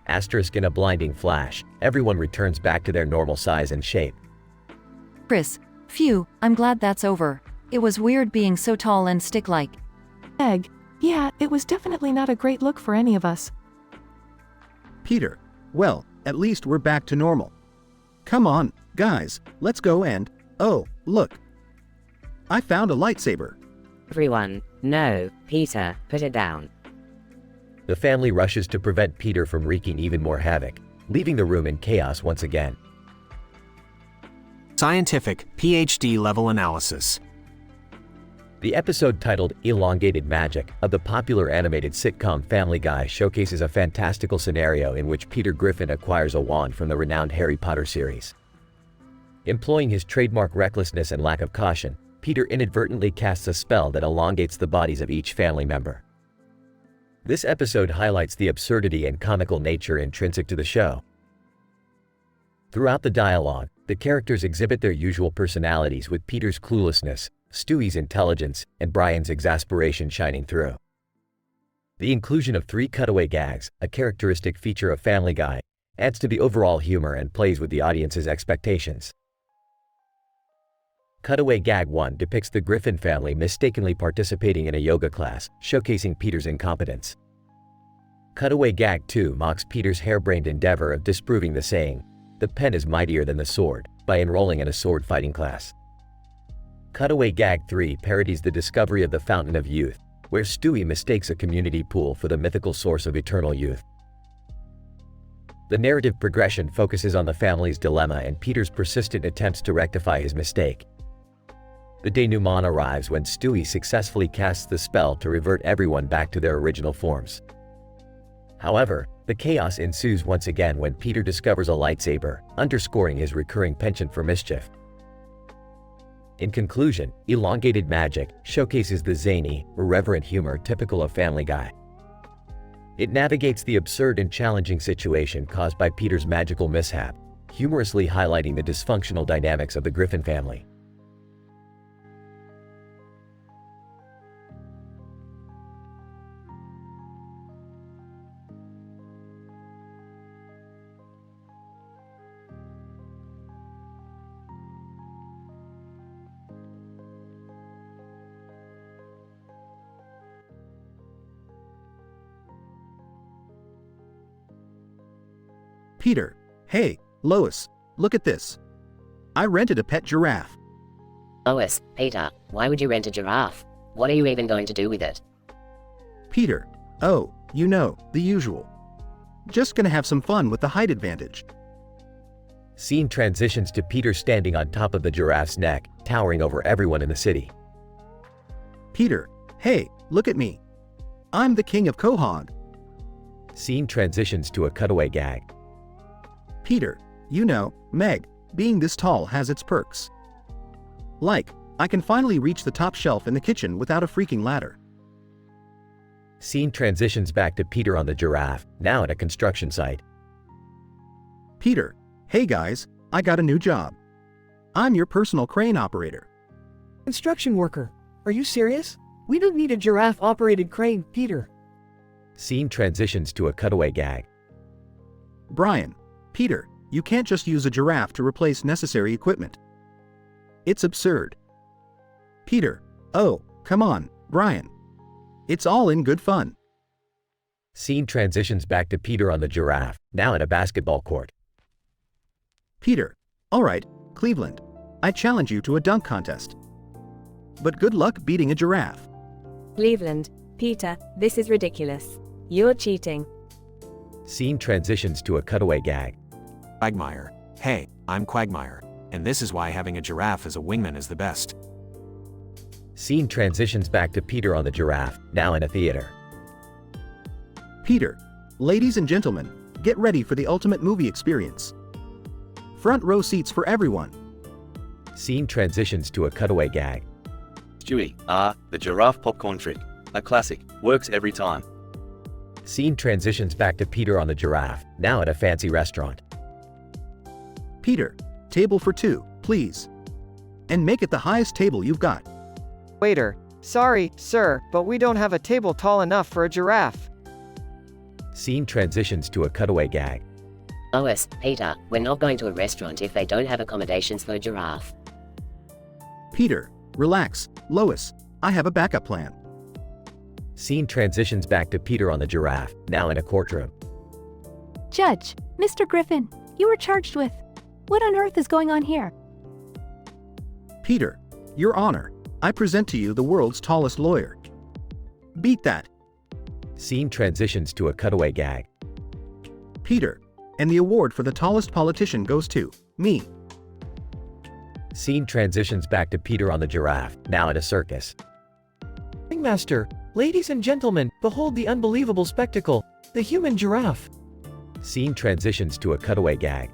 Asterisk in a blinding flash, everyone returns back to their normal size and shape. Chris, phew, I'm glad that's over. It was weird being so tall and stick-like. Egg, yeah, it was definitely not a great look for any of us. Peter, well, at least we're back to normal. Come on, guys, let's go and, oh, look. I found a lightsaber. Everyone, no, Peter, put it down. The family rushes to prevent Peter from wreaking even more havoc, leaving the room in chaos once again. Scientific, PhD level analysis. The episode titled Elongated Magic of the popular animated sitcom Family Guy showcases a fantastical scenario in which Peter Griffin acquires a wand from the renowned Harry Potter series. Employing his trademark recklessness and lack of caution, Peter inadvertently casts a spell that elongates the bodies of each family member. This episode highlights the absurdity and comical nature intrinsic to the show. Throughout the dialogue, the characters exhibit their usual personalities, with Peter's cluelessness, Stewie's intelligence, and Brian's exasperation shining through. The inclusion of 3 cutaway gags, a characteristic feature of Family Guy, adds to the overall humor and plays with the audience's expectations. Cutaway Gag 1 depicts the Griffin family mistakenly participating in a yoga class, showcasing Peter's incompetence. Cutaway Gag 2 mocks Peter's harebrained endeavor of disproving the saying, "The pen is mightier than the sword," by enrolling in a sword fighting class. Cutaway Gag 3 parodies the discovery of the Fountain of Youth, where Stewie mistakes a community pool for the mythical source of eternal youth. The narrative progression focuses on the family's dilemma and Peter's persistent attempts to rectify his mistake. The denouement arrives when Stewie successfully casts the spell to revert everyone back to their original forms. However, the chaos ensues once again when Peter discovers a lightsaber, underscoring his recurring penchant for mischief. In conclusion, Elongated Magic showcases the zany, irreverent humor typical of Family Guy. It navigates the absurd and challenging situation caused by Peter's magical mishap, humorously highlighting the dysfunctional dynamics of the Griffin family. Peter, hey, Lois, look at this. I rented a pet giraffe. Lois, Peter, why would you rent a giraffe? What are you even going to do with it? Peter, oh, you know, the usual. Just gonna have some fun with the height advantage. Scene transitions to Peter standing on top of the giraffe's neck, towering over everyone in the city. Peter, hey, look at me. I'm the king of Quahog. Scene transitions to a cutaway gag. Peter, You know, Meg, being this tall has its perks. Like, I can finally reach the top shelf in the kitchen without a freaking ladder. Scene transitions back to Peter on the giraffe, now at a construction site. Peter, hey guys, I got a new job. I'm your personal crane operator. Construction worker. Are you serious? We don't need a giraffe-operated crane, Peter. Scene transitions to a cutaway gag. Brian, Peter, you can't just use a giraffe to replace necessary equipment. It's absurd. Peter, oh, come on, Brian. It's all in good fun. Scene transitions back to Peter on the giraffe, now at a basketball court. Peter, alright, Cleveland, I challenge you to a dunk contest. But good luck beating a giraffe. Cleveland, Peter, this is ridiculous. You're cheating. Scene transitions to a cutaway gag. Quagmire. Hey, I'm Quagmire, and this is why having a giraffe as a wingman is the best. Scene transitions back to Peter on the giraffe, now in a theater. Peter, ladies and gentlemen, get ready for the ultimate movie experience. Front row seats for everyone. Scene transitions to a cutaway gag. Stewie, the giraffe popcorn trick. A classic. Works every time. Scene transitions back to Peter on the giraffe, now at a fancy restaurant. Peter, table for two, please. And make it the highest table you've got. Waiter, sorry, sir, but we don't have a table tall enough for a giraffe. Scene transitions to a cutaway gag. Lois, Peter, we're not going to a restaurant if they don't have accommodations for a giraffe. Peter, relax. Lois, I have a backup plan. Scene transitions back to Peter on the giraffe, now in a courtroom. Judge, Mr. Griffin, you were charged with. What on earth is going on here? Peter, Your Honor, I present to you the world's tallest lawyer. Beat that. Scene transitions to a cutaway gag. Peter, and the award for the tallest politician goes to me. Scene transitions back to Peter on the giraffe, now at a circus. Ringmaster, ladies and gentlemen, behold the unbelievable spectacle, the human giraffe. Scene transitions to a cutaway gag.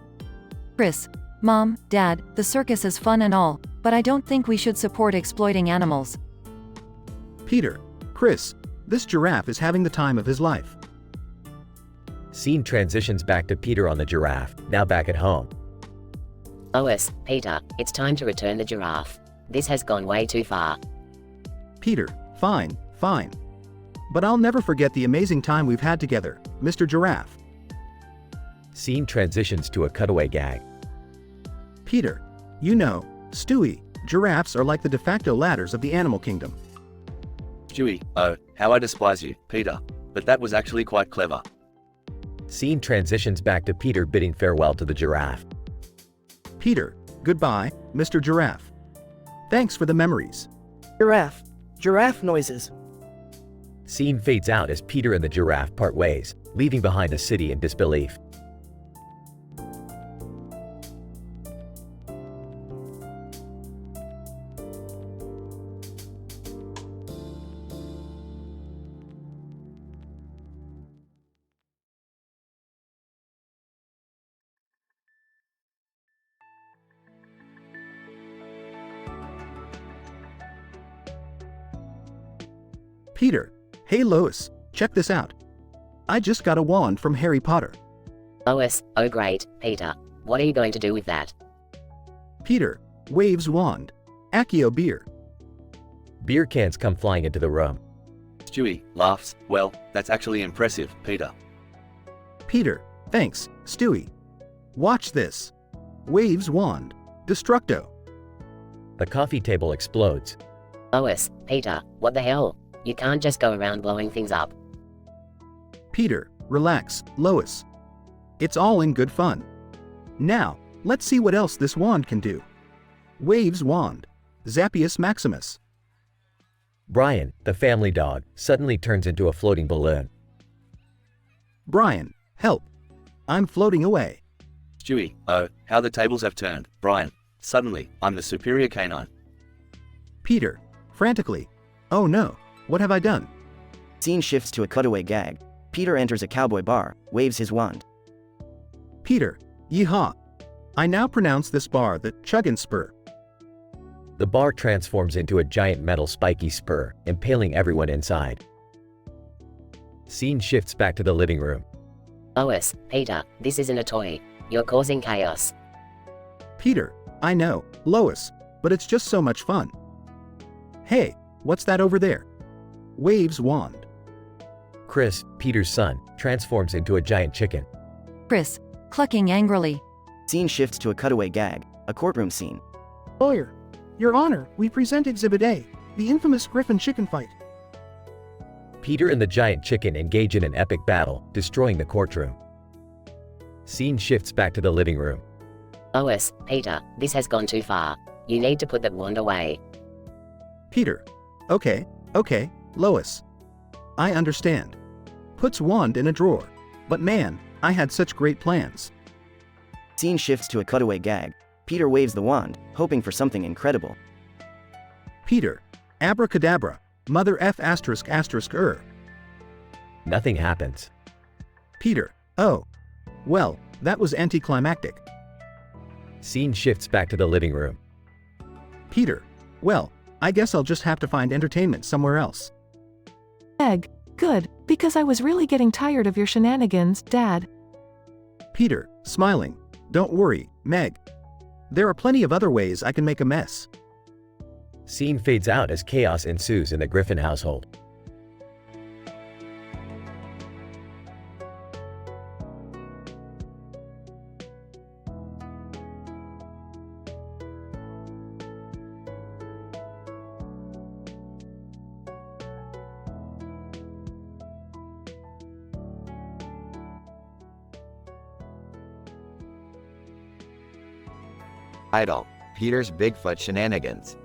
Chris, Mom, Dad, the circus is fun and all, but I don't think we should support exploiting animals. Peter, Chris, this giraffe is having the time of his life. Scene transitions back to Peter on the giraffe, now back at home. Lois, Peter, it's time to return the giraffe. This has gone way too far. Peter, fine, fine. But I'll never forget the amazing time we've had together, Mr. Giraffe. Scene transitions to a cutaway gag. Peter, you know, Stewie, giraffes are like the de facto ladders of the animal kingdom. Stewie, oh, how I despise you, Peter. But that was actually quite clever. Scene transitions back to Peter bidding farewell to the giraffe. Peter, goodbye, Mr. Giraffe. Thanks for the memories. Giraffe noises. Scene fades out as Peter and the giraffe part ways, leaving behind the city in disbelief. Peter, hey Lois, check this out. I just got a wand from Harry Potter. Lois, oh great, Peter. What are you going to do with that? Peter, waves wand. Accio beer. Beer cans come flying into the room. Stewie laughs. Well, that's actually impressive, Peter. Peter, thanks, Stewie. Watch this. Waves wand. Destructo. The coffee table explodes. Lois, Peter, what the hell? You can't just go around blowing things up. Peter, relax, Lois. It's all in good fun. Now, let's see what else this wand can do. Waves wand. Zappius Maximus. Brian, the family dog, suddenly turns into a floating balloon. Brian, help. I'm floating away. Stewie, oh, how the tables have turned. Brian, suddenly, I'm the superior canine. Peter, frantically. Oh no, what have I done? Scene shifts to a cutaway gag. Peter enters a cowboy bar, waves his wand. Peter, yeehaw. I now pronounce this bar the Chuggin' Spur. The bar transforms into a giant metal spiky spur, impaling everyone inside. Scene shifts back to the living room. Lois, Peter, this isn't a toy. You're causing chaos. Peter, I know, Lois, but it's just so much fun. Hey, what's that over there? Waves wand. Chris, Peter's son, transforms into a giant chicken. Chris, clucking angrily. Scene shifts to a cutaway gag, a courtroom scene. Lawyer, Your Honor, we present Exhibit A, the infamous Griffin chicken fight. Peter and the giant chicken engage in an epic battle, destroying the courtroom. Scene shifts back to the living room. Lois, Peter, this has gone too far. You need to put that wand away. Peter. Okay, Lois. I understand. Puts wand in a drawer. But man, I had such great plans. Scene shifts to a cutaway gag. Peter waves the wand, hoping for something incredible. Peter. Abracadabra. Mother F asterisk asterisk Nothing happens. Peter. Oh. Well, that was anticlimactic. Scene shifts back to the living room. Peter. Well, I guess I'll just have to find entertainment somewhere else. Meg, good, because I was really getting tired of your shenanigans, Dad. Peter, smiling. Don't worry, Meg. There are plenty of other ways I can make a mess. Scene fades out as chaos ensues in the Griffin household. Idle. Peter's Bigfoot shenanigans.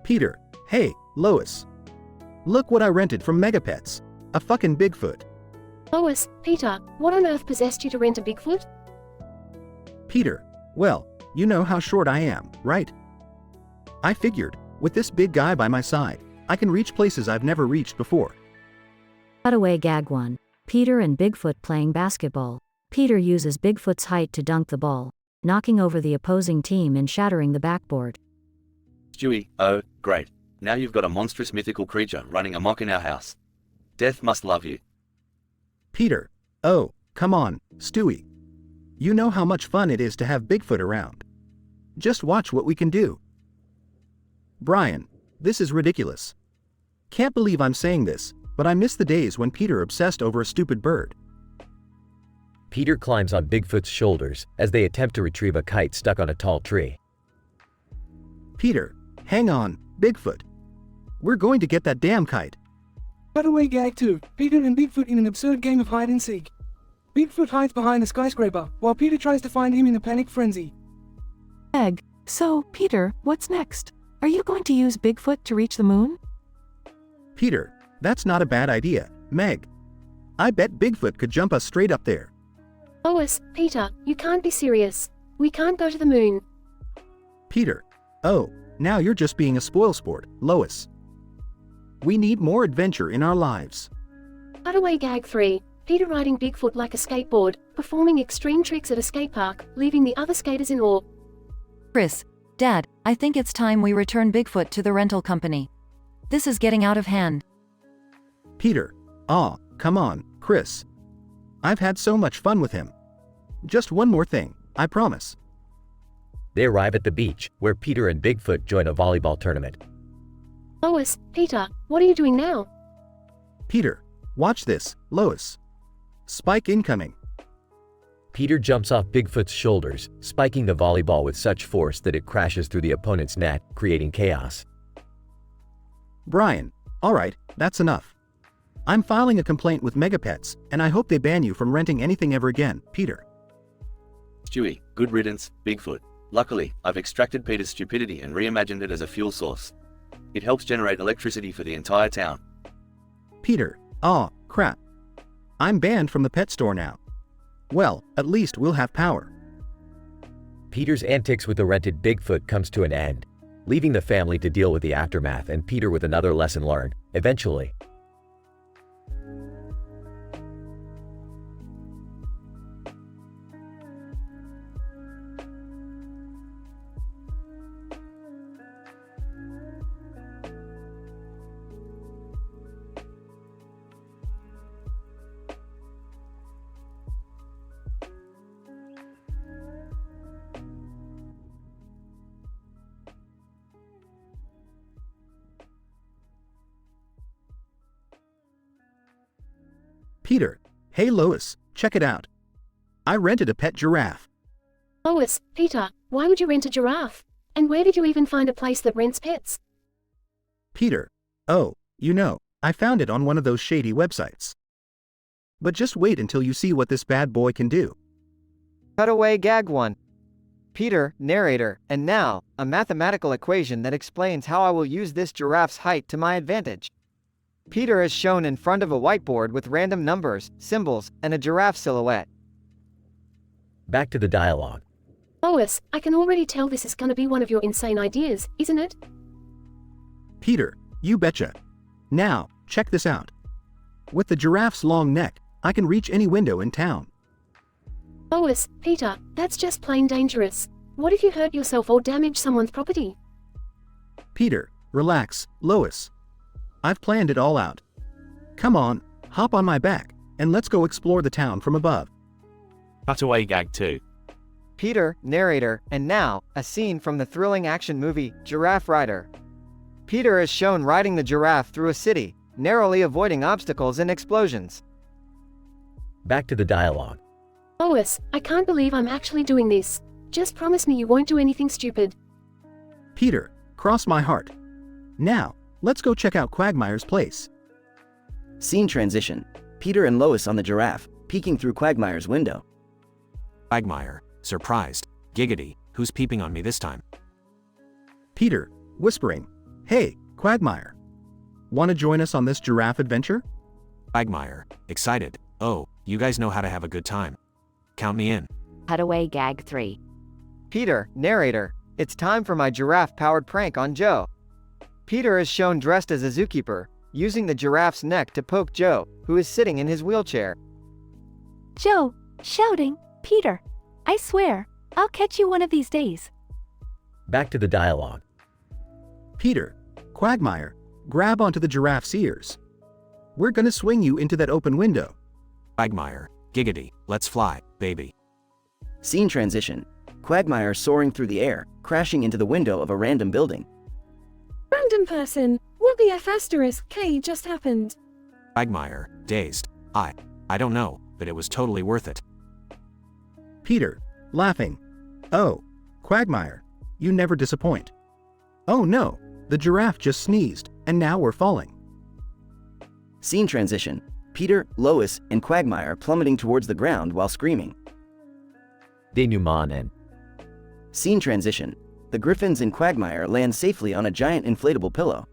Peter. Hey, Lois. Look what I rented from Megapets. A fucking Bigfoot. Lois, Peter, what on earth possessed you to rent a Bigfoot? Peter. Well, you know how short I am, right? I figured, with this big guy by my side, I can reach places I've never reached before. Cutaway gag 1. Peter and Bigfoot playing basketball. Peter uses Bigfoot's height to dunk the ball, knocking over the opposing team and shattering the backboard. Stewie, oh, great. Now you've got a monstrous mythical creature running amok in our house. Death must love you. Peter. Oh, come on, Stewie. You know how much fun it is to have Bigfoot around. Just watch what we can do. Brian. This is ridiculous. Can't believe I'm saying this, but I miss the days when Peter obsessed over a stupid bird. Peter climbs on Bigfoot's shoulders as they attempt to retrieve a kite stuck on a tall tree. Peter. Hang on, Bigfoot. We're going to get that damn kite. Cutaway gag 2, Peter and Bigfoot in an absurd game of hide and seek. Bigfoot hides behind a skyscraper, while Peter tries to find him in a panic frenzy. Meg, so, Peter, what's next? Are you going to use Bigfoot to reach the moon? Peter. That's not a bad idea, Meg. I bet Bigfoot could jump us straight up there. Lois, Peter, you can't be serious. We can't go to the moon. Peter. Oh, now you're just being a spoilsport, Lois. We need more adventure in our lives. Cutaway gag 3, Peter riding Bigfoot like a skateboard, performing extreme tricks at a skate park, leaving the other skaters in awe. Chris. Dad, I think it's time we return Bigfoot to the rental company. This is getting out of hand. Peter. Aw, come on, Chris. I've had so much fun with him. Just one more thing, I promise. They arrive at the beach, where Peter and Bigfoot join a volleyball tournament. Lois, Peter, what are you doing now? Peter. Watch this, Lois. Spike incoming. Peter jumps off Bigfoot's shoulders, spiking the volleyball with such force that it crashes through the opponent's net, creating chaos. Brian. Alright, that's enough. I'm filing a complaint with Megapets, and I hope they ban you from renting anything ever again, Peter. Stewie, good riddance, Bigfoot. Luckily, I've extracted Peter's stupidity and reimagined it as a fuel source. It helps generate electricity for the entire town. Peter. Aw, crap. I'm banned from the pet store now. Well, at least we'll have power. Peter's antics with the rented Bigfoot comes to an end, leaving the family to deal with the aftermath and Peter with another lesson learned, eventually. Peter, hey Lois, check it out. I rented a pet giraffe. Lois, Peter, why would you rent a giraffe? And where did you even find a place that rents pets? Peter, oh, you know, I found it on one of those shady websites. But just wait until you see what this bad boy can do. Cutaway gag 1. Peter, narrator, and now, a mathematical equation that explains how I will use this giraffe's height to my advantage. Peter is shown in front of a whiteboard with random numbers, symbols, and a giraffe silhouette. Back to the dialogue. Lois, I can already tell this is gonna be one of your insane ideas, isn't it? Peter, you betcha. Now, check this out. With the giraffe's long neck, I can reach any window in town. Lois, Peter, that's just plain dangerous. What if you hurt yourself or damage someone's property? Peter, relax, Lois. I've planned it all out. Come on, hop on my back, and let's go explore the town from above. Cutaway gag 2. Peter, narrator, and now, a scene from the thrilling action movie, Giraffe Rider. Peter is shown riding the giraffe through a city, narrowly avoiding obstacles and explosions. Back to the dialogue. Lois, I can't believe I'm actually doing this. Just promise me you won't do anything stupid. Peter, cross my heart. Now, let's go check out Quagmire's place. Scene transition. Peter and Lois on the giraffe, peeking through Quagmire's window. Quagmire, surprised. Giggity, who's peeping on me this time? Peter, whispering, hey, Quagmire. Want to join us on this giraffe adventure? Quagmire, excited. Oh, you guys know how to have a good time. Count me in. Cutaway gag 3. Peter, narrator, it's time for my giraffe-powered prank on Joe. Peter is shown dressed as a zookeeper, using the giraffe's neck to poke Joe, who is sitting in his wheelchair. Joe, shouting, Peter, I swear, I'll catch you one of these days. Back to the dialogue. Peter, Quagmire, grab onto the giraffe's ears. We're gonna swing you into that open window. Quagmire, giggity, let's fly, baby. Scene transition. Quagmire soaring through the air, crashing into the window of a random building. Random person, what the F*** just happened? Quagmire, dazed. I don't know, but it was totally worth it. Peter, laughing. Oh, Quagmire, you never disappoint. Oh no, the giraffe just sneezed, and now we're falling. Scene transition. Peter, Lois, and Quagmire plummeting towards the ground while screaming. Denouement and Scene transition. The Griffins and Quagmire land safely on a giant inflatable pillow.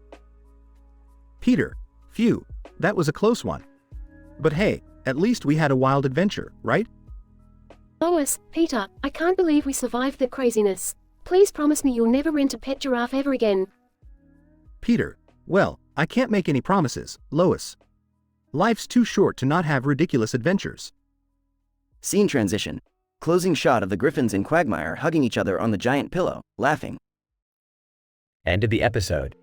Peter, phew, that was a close one. But hey, at least we had a wild adventure, right? Lois, Peter, I can't believe we survived the craziness. Please promise me you'll never rent a pet giraffe ever again. Peter, well, I can't make any promises, Lois. Life's too short to not have ridiculous adventures. Scene transition. Closing shot of the Griffins and Quagmire hugging each other on the giant pillow, laughing. End of the episode.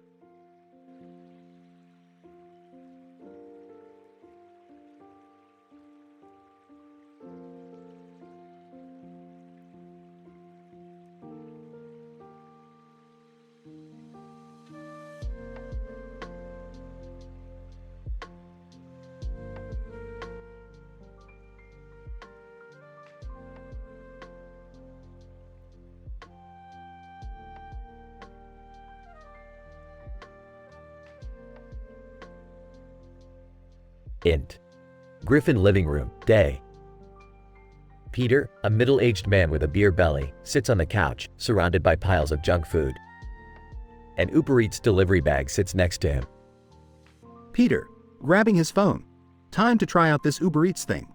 Int. Griffin living room, day. Peter, a middle-aged man with a beer belly, sits on the couch, surrounded by piles of junk food. An Uber Eats delivery bag sits next to him. Peter, grabbing his phone. Time to try out this Uber Eats thing.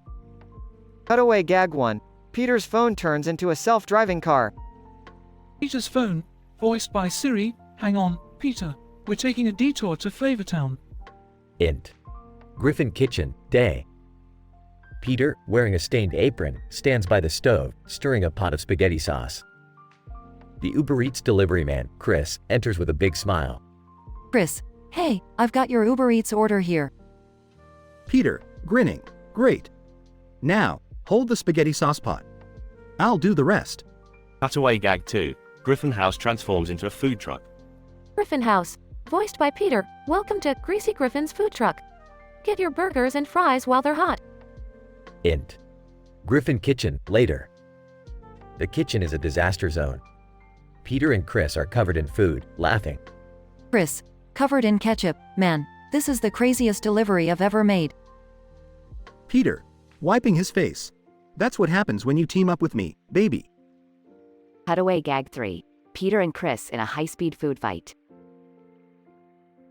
Cutaway gag 1. Peter's phone turns into a self-driving car. Peter's phone, voiced by Siri. Hang on, Peter, we're taking a detour to Flavortown. Int. Griffin kitchen, day. Peter, wearing a stained apron, stands by the stove, stirring a pot of spaghetti sauce. The Uber Eats delivery man, Chris, enters with a big smile. Chris, hey, I've got your Uber Eats order here. Peter, grinning, great. Now, hold the spaghetti sauce pot. I'll do the rest. Cutaway gag 2. Griffin House transforms into a food truck. Griffin House, voiced by Peter. Welcome to Greasy Griffin's food truck. Get your burgers and fries while they're hot. Int. Griffin kitchen, later. The kitchen is a disaster zone. Peter and Chris are covered in food, laughing. Chris, covered in ketchup, man, this is the craziest delivery I've ever made. Peter, wiping his face. That's what happens when you team up with me, baby. Cutaway gag 3. Peter and Chris in a high-speed food fight.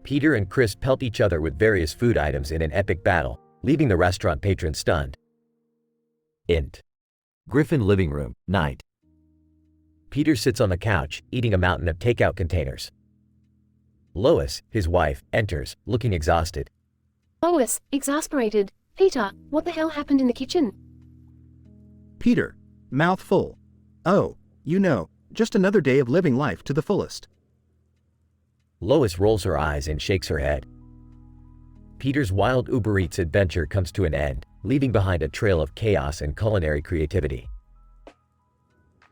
Peter and Chris pelt each other with various food items in an epic battle, leaving the restaurant patron stunned. Int. Griffin living room, night. Peter sits on the couch, eating a mountain of takeout containers. Lois, his wife, enters, looking exhausted. Lois, exasperated. Peter, what the hell happened in the kitchen? Peter, mouth full. Oh, you know, just another day of living life to the fullest. Lois rolls her eyes and shakes her head. Peter's wild Uber Eats adventure comes to an end, leaving behind a trail of chaos and culinary creativity.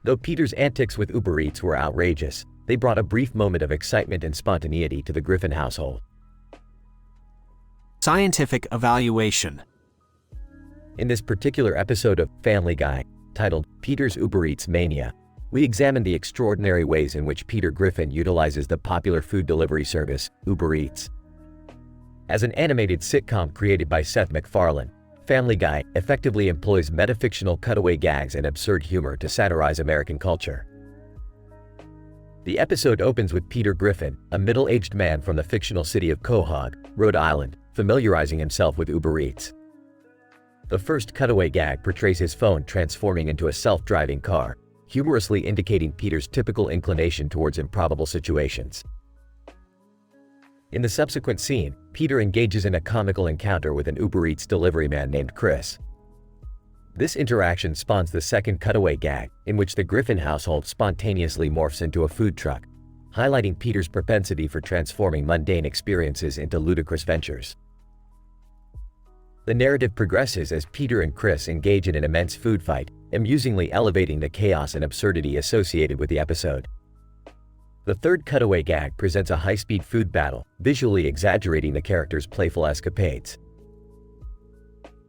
Though Peter's antics with Uber Eats were outrageous, they brought a brief moment of excitement and spontaneity to the Griffin household. Scientific evaluation. In this particular episode of Family Guy, titled Peter's Uber Eats Mania, we examine the extraordinary ways in which Peter Griffin utilizes the popular food delivery service, Uber Eats. As an animated sitcom created by Seth MacFarlane, Family Guy effectively employs metafictional cutaway gags and absurd humor to satirize American culture. The episode opens with Peter Griffin, a middle-aged man from the fictional city of Quahog, Rhode Island, familiarizing himself with Uber Eats. The first cutaway gag portrays his phone transforming into a self-driving car, humorously indicating Peter's typical inclination towards improbable situations. In the subsequent scene, Peter engages in a comical encounter with an Uber Eats delivery man named Chris. This interaction spawns the second cutaway gag, in which the Griffin household spontaneously morphs into a food truck, highlighting Peter's propensity for transforming mundane experiences into ludicrous ventures. The narrative progresses as Peter and Chris engage in an immense food fight, amusingly elevating the chaos and absurdity associated with the episode. The third cutaway gag presents a high-speed food battle, visually exaggerating the characters' playful escapades.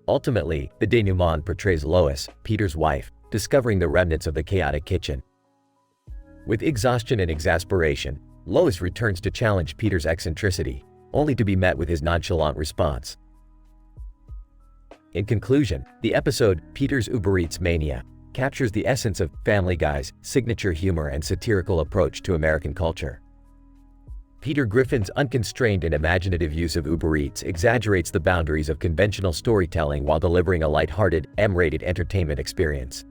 Ultimately, the denouement portrays Lois, Peter's wife, discovering the remnants of the chaotic kitchen. With exhaustion and exasperation, Lois returns to challenge Peter's eccentricity, only to be met with his nonchalant response. In conclusion, the episode Peter's Uber Eats Mania captures the essence of Family Guy's signature humor and satirical approach to American culture. Peter Griffin's unconstrained and imaginative use of Uber Eats exaggerates the boundaries of conventional storytelling while delivering a lighthearted, M-rated entertainment experience.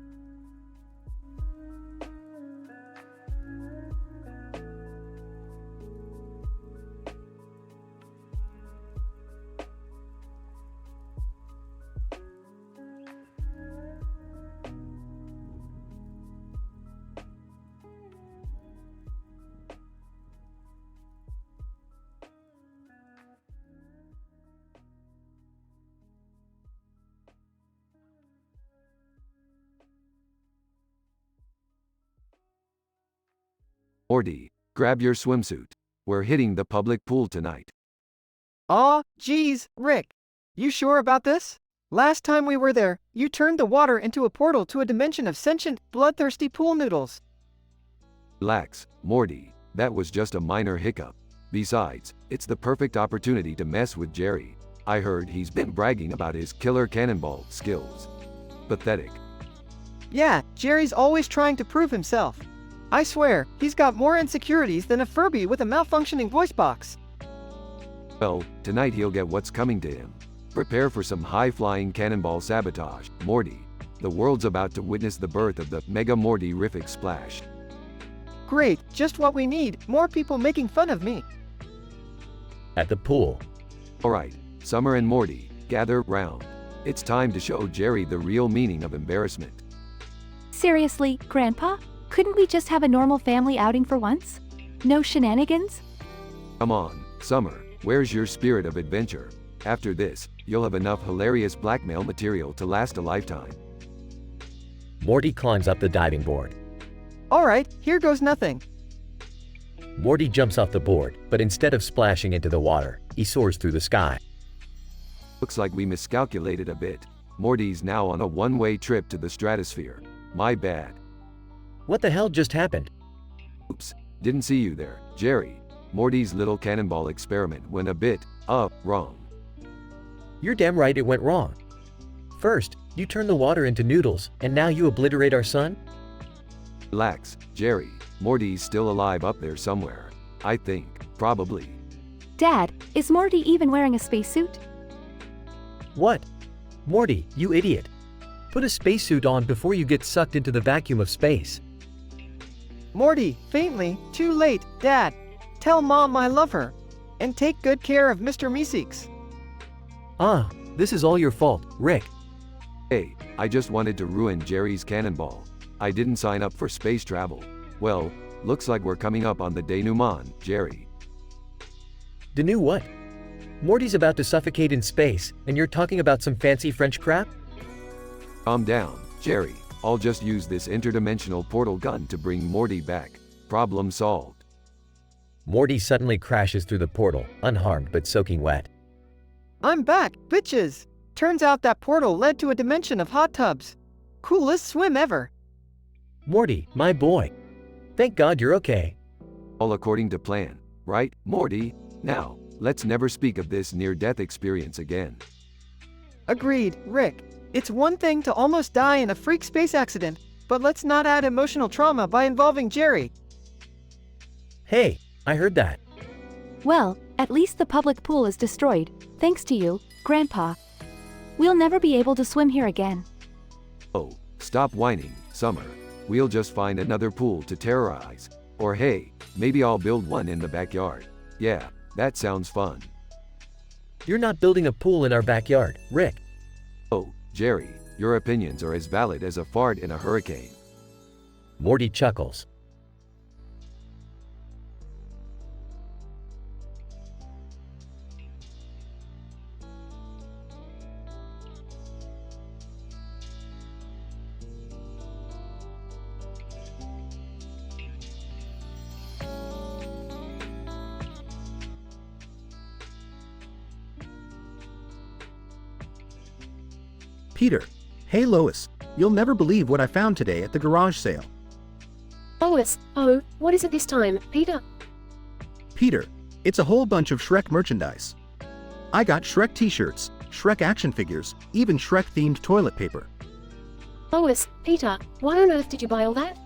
Morty, grab your swimsuit. We're hitting the public pool tonight. Aw, geez, Rick. You sure about this? Last time we were there, you turned the water into a portal to a dimension of sentient, bloodthirsty pool noodles. Relax, Morty, that was just a minor hiccup. Besides, it's the perfect opportunity to mess with Jerry. I heard he's been bragging about his killer cannonball skills. Pathetic. Yeah, Jerry's always trying to prove himself. I swear, he's got more insecurities than a Furby with a malfunctioning voice box. Well, tonight he'll get what's coming to him. Prepare for some high-flying cannonball sabotage, Morty. The world's about to witness the birth of the Mega Morty-rific splash. Great, just what we need, more people making fun of me. At the pool. Alright, Summer and Morty, gather round. It's time to show Jerry the real meaning of embarrassment. Seriously, Grandpa? Couldn't we just have a normal family outing for once? No shenanigans? Come on, Summer, where's your spirit of adventure? After this, you'll have enough hilarious blackmail material to last a lifetime. Morty climbs up the diving board. Alright, here goes nothing. Morty jumps off the board, but instead of splashing into the water, he soars through the sky. Looks like we miscalculated a bit. Morty's now on a one-way trip to the stratosphere. My bad. What the hell just happened? Oops, didn't see you there, Jerry. Morty's little cannonball experiment went a bit, wrong. You're damn right it went wrong. First, you turn the water into noodles, and now you obliterate our sun? Relax, Jerry. Morty's still alive up there somewhere. I think, probably. Dad, is Morty even wearing a spacesuit? What? Morty, you idiot. Put a spacesuit on before you get sucked into the vacuum of space. Morty, faintly, too late, Dad. Tell Mom I love her. And take good care of Mr. Meeseeks. Ah, this is all your fault, Rick. Hey, I just wanted to ruin Jerry's cannonball. I didn't sign up for space travel. Well, looks like we're coming up on the denouement, Jerry. Denou what? Morty's about to suffocate in space, and you're talking about some fancy French crap? Calm down, Jerry. I'll just use this interdimensional portal gun to bring Morty back. Problem solved. Morty suddenly crashes through the portal, unharmed but soaking wet. I'm back, bitches! Turns out that portal led to a dimension of hot tubs. Coolest swim ever. Morty, my boy. Thank God you're okay. All according to plan, right, Morty? Now, let's never speak of this near-death experience again. Agreed, Rick. It's one thing to almost die in a freak space accident, but let's not add emotional trauma by involving Jerry. Hey, I heard that. Well, at least the public pool is destroyed, thanks to you, Grandpa. We'll never be able to swim here again. Oh, stop whining, Summer. We'll just find another pool to terrorize. Or hey, maybe I'll build one in the backyard. Yeah, that sounds fun. You're not building a pool in our backyard, Rick. Oh, Jerry, your opinions are as valid as a fart in a hurricane. Morty chuckles. Peter. Hey Lois, you'll never believe what I found today at the garage sale. Lois, oh, what is it this time, Peter? Peter, it's a whole bunch of Shrek merchandise. I got Shrek t-shirts, Shrek action figures, even Shrek-themed toilet paper. Lois, Peter, why on earth did you buy all that?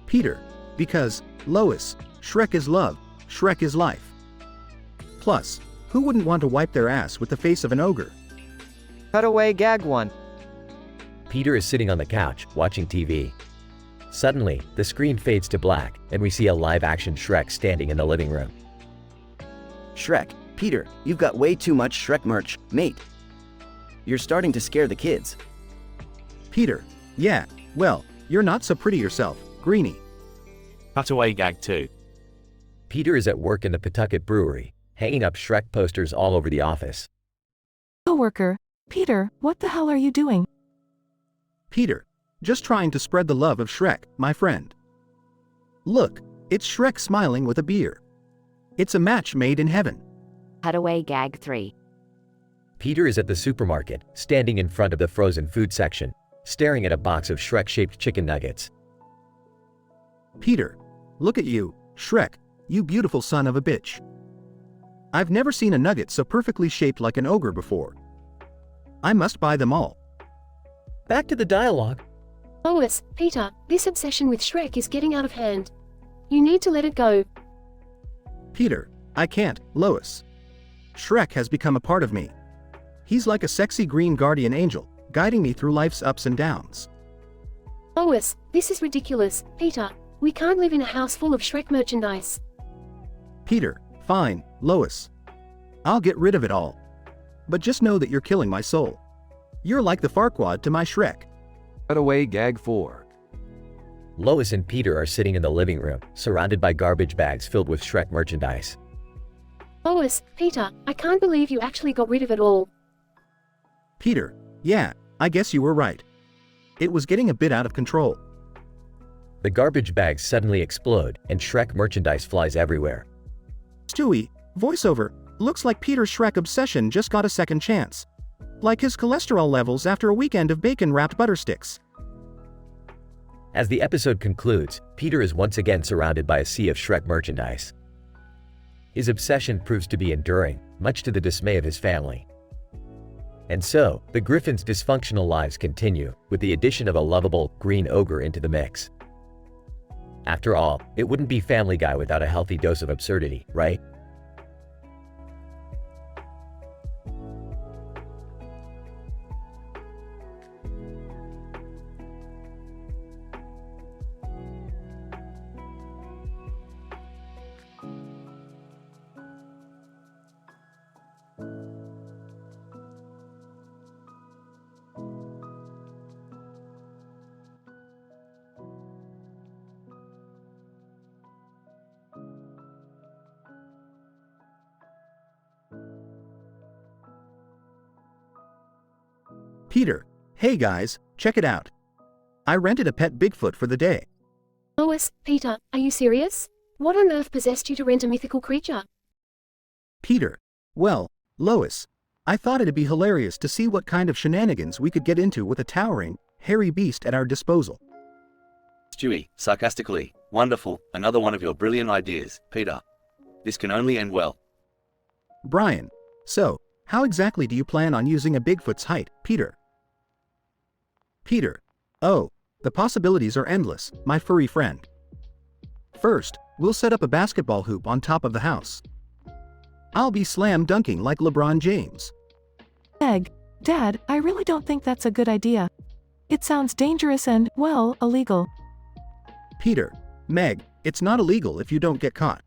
Peter, because, Lois, Shrek is love, Shrek is life. Plus, who wouldn't want to wipe their ass with the face of an ogre? Cutaway gag 1. Peter is sitting on the couch, watching TV. Suddenly, the screen fades to black, and we see a live-action Shrek standing in the living room. Shrek, Peter, you've got way too much Shrek merch, mate. You're starting to scare the kids. Peter, yeah, well, you're not so pretty yourself, Greenie. Cutaway gag 2. Peter is at work in the Pawtucket Brewery, hanging up Shrek posters all over the office. Coworker, Peter, what the hell are you doing? Peter, just trying to spread the love of Shrek, my friend. Look, it's Shrek smiling with a beer. It's a match made in heaven. Cutaway gag 3. Peter is at the supermarket, standing in front of the frozen food section, staring at a box of Shrek-shaped chicken nuggets. Peter, look at you, Shrek, you beautiful son of a bitch. I've never seen a nugget so perfectly shaped like an ogre before. I must buy them all. Back to the dialogue. Lois, Peter, this obsession with Shrek is getting out of hand. You need to let it go. Peter, I can't, Lois. Shrek has become a part of me. He's like a sexy green guardian angel, guiding me through life's ups and downs. Lois, this is ridiculous. Peter, we can't live in a house full of Shrek merchandise. Peter, fine, Lois. I'll get rid of it all. But just know that you're killing my soul. You're like the Farquaad to my Shrek. Cutaway gag 4. Lois and Peter are sitting in the living room, surrounded by garbage bags filled with Shrek merchandise. Lois, Peter, I can't believe you actually got rid of it all. Peter, yeah, I guess you were right. It was getting a bit out of control. The garbage bags suddenly explode, and Shrek merchandise flies everywhere. Stewie, voiceover, looks like Peter's Shrek obsession just got a second chance. Like his cholesterol levels after a weekend of bacon-wrapped butter sticks. As the episode concludes, Peter is once again surrounded by a sea of Shrek merchandise. His obsession proves to be enduring, much to the dismay of his family. And so, the Griffins' dysfunctional lives continue, with the addition of a lovable, green ogre into the mix. After all, it wouldn't be Family Guy without a healthy dose of absurdity, right? Peter, hey guys, check it out. I rented a pet Bigfoot for the day. Lois, Peter, are you serious? What on earth possessed you to rent a mythical creature? Peter, well, Lois, I thought it'd be hilarious to see what kind of shenanigans we could get into with a towering, hairy beast at our disposal. Stewie, sarcastically, wonderful, another one of your brilliant ideas, Peter. This can only end well. Brian, so, how exactly do you plan on using a Bigfoot's height, Peter? Peter, oh, the possibilities are endless, my furry friend. First, we'll set up a basketball hoop on top of the house. I'll be slam dunking like LeBron James. Meg, Dad, I really don't think that's a good idea. It sounds dangerous and, well, illegal. Peter, Meg, it's not illegal if you don't get caught.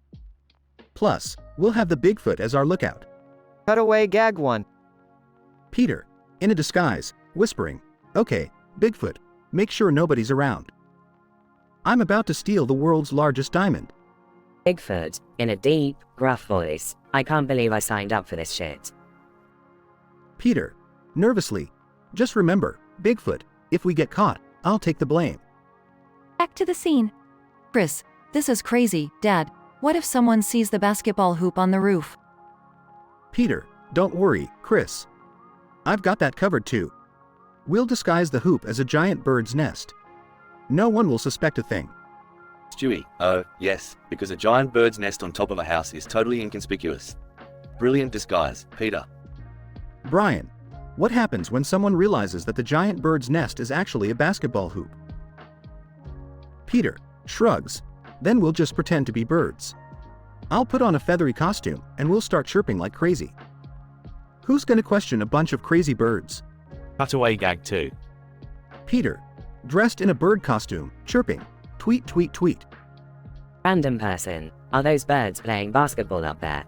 Plus, we'll have the Bigfoot as our lookout. Cut away gag 1. Peter, in a disguise, whispering, okay, Bigfoot, make sure nobody's around. I'm about to steal the world's largest diamond. Bigfoot, in a deep, gruff voice, I can't believe I signed up for this shit. Peter, nervously, just remember, Bigfoot, if we get caught, I'll take the blame. Back to the scene. Chris, this is crazy, Dad. What if someone sees the basketball hoop on the roof? Peter, don't worry, Chris. I've got that covered too. We'll disguise the hoop as a giant bird's nest. No one will suspect a thing. Stewie, oh, yes, because a giant bird's nest on top of a house is totally inconspicuous. Brilliant disguise, Peter. Brian, what happens when someone realizes that the giant bird's nest is actually a basketball hoop? Peter shrugs. Then we'll just pretend to be birds. I'll put on a feathery costume and we'll start chirping like crazy. Who's gonna question a bunch of crazy birds? Cut away gag 2. Peter, dressed in a bird costume, chirping, tweet tweet tweet. Random person, are those birds playing basketball up there?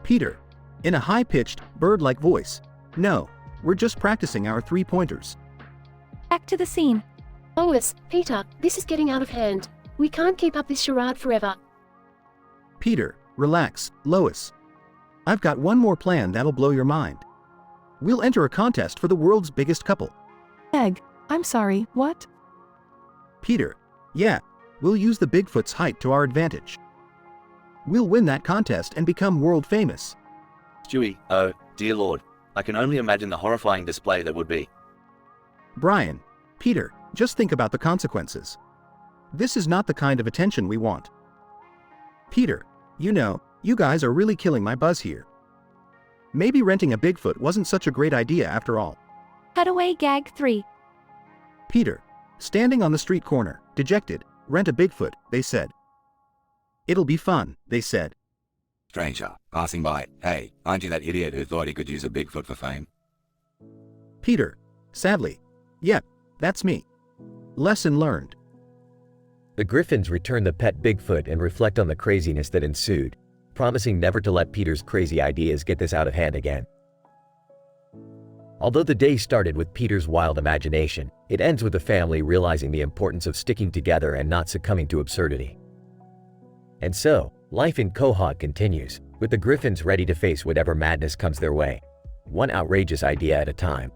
Peter, in a high-pitched, bird-like voice, no, we're just practicing our three-pointers. Back to the scene. Lois, Peter, this is getting out of hand. We can't keep up this charade forever. Peter, relax, Lois. I've got one more plan that'll blow your mind. We'll enter a contest for the world's biggest couple. Meg, I'm sorry, what? Peter, yeah, we'll use the Bigfoot's height to our advantage. We'll win that contest and become world famous. Stewie, oh, dear Lord, I can only imagine the horrifying display that would be. Brian, Peter, just think about the consequences. This is not the kind of attention we want. Peter, you know, you guys are really killing my buzz here. Maybe renting a Bigfoot wasn't such a great idea after all. Cutaway gag 3. Peter, standing on the street corner, dejected, rent a Bigfoot, they said. It'll be fun, they said. Stranger, passing by, hey, aren't you that idiot who thought he could use a Bigfoot for fame? Peter, sadly, yep, that's me. Lesson learned. The Griffins return the pet Bigfoot and reflect on the craziness that ensued, promising never to let Peter's crazy ideas get this out of hand again. Although the day started with Peter's wild imagination, it ends with the family realizing the importance of sticking together and not succumbing to absurdity. And so, life in Quahog continues, with the Griffins ready to face whatever madness comes their way, one outrageous idea at a time.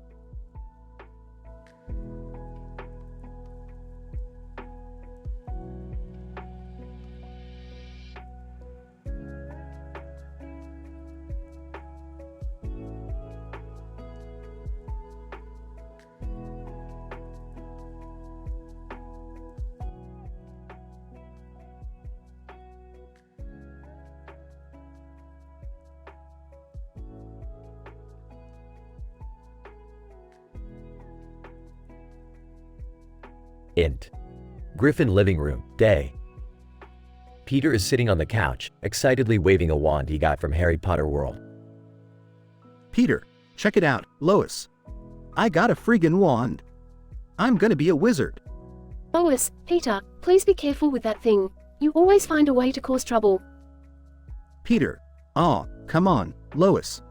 Int. Griffin living room, day. Peter is sitting on the couch, excitedly waving a wand he got from Harry Potter World. Peter, check it out, Lois. I got a friggin' wand. I'm gonna be a wizard. Lois, Peter, please be careful with that thing. You always find a way to cause trouble. Peter, aw, come on, Lois.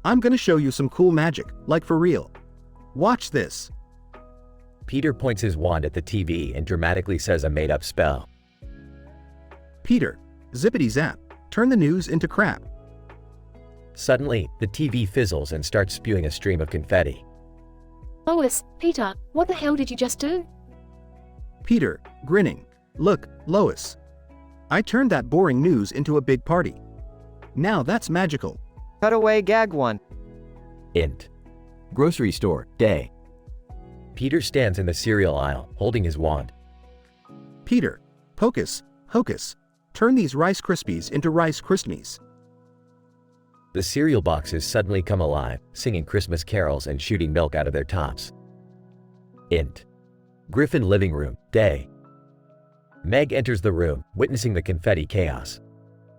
I'm gonna show you some cool magic, like for real. Watch this. Peter points his wand at the TV and dramatically says a made-up spell. Peter, zippity zap, turn the news into crap. Suddenly, the TV fizzles and starts spewing a stream of confetti. Lois, Peter, what the hell did you just do? Peter, grinning. Look, Lois. I turned that boring news into a big party. Now that's magical. Cutaway gag 1. Int. Grocery store, day. Peter stands in the cereal aisle, holding his wand. Peter, hocus, hocus. Turn these Rice Krispies into Rice Krispies. The cereal boxes suddenly come alive, singing Christmas carols and shooting milk out of their tops. Int. Griffin living room, day. Meg enters the room, witnessing the confetti chaos.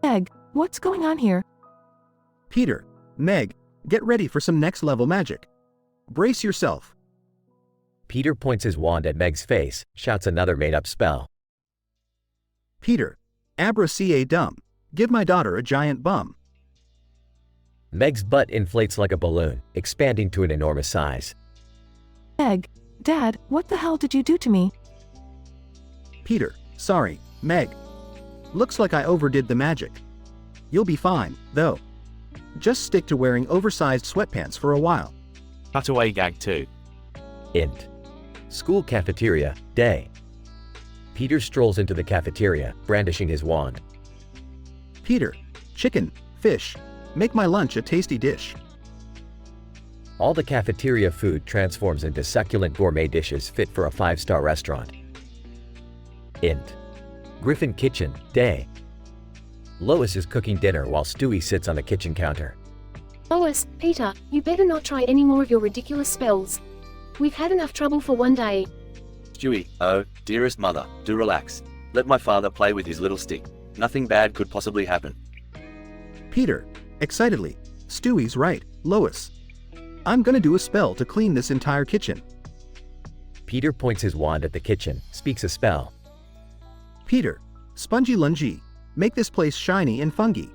Meg, what's going on here? Peter, Meg, get ready for some next-level magic. Brace yourself. Peter points his wand at Meg's face, shouts another made-up spell. Peter, abra ca dumb. Give my daughter a giant bum. Meg's butt inflates like a balloon, expanding to an enormous size. Meg, Dad, what the hell did you do to me? Peter, sorry, Meg. Looks like I overdid the magic. You'll be fine, though. Just stick to wearing oversized sweatpants for a while. Cutaway gag 2. Int. School cafeteria, day. Peter strolls into the cafeteria, brandishing his wand. Peter, chicken, fish, make my lunch a tasty dish. All the cafeteria food transforms into succulent gourmet dishes fit for a 5-star restaurant. Int. Griffin kitchen, day. Lois is cooking dinner while Stewie sits on the kitchen counter. Lois, Peter, you better not try any more of your ridiculous spells. We've had enough trouble for one day. Stewie, oh, dearest mother, do relax. Let my father play with his little stick. Nothing bad could possibly happen. Peter, excitedly, Stewie's right, Lois. I'm gonna do a spell to clean this entire kitchen. Peter points his wand at the kitchen, speaks a spell. Peter, spongy lungy, make this place shiny and fungy.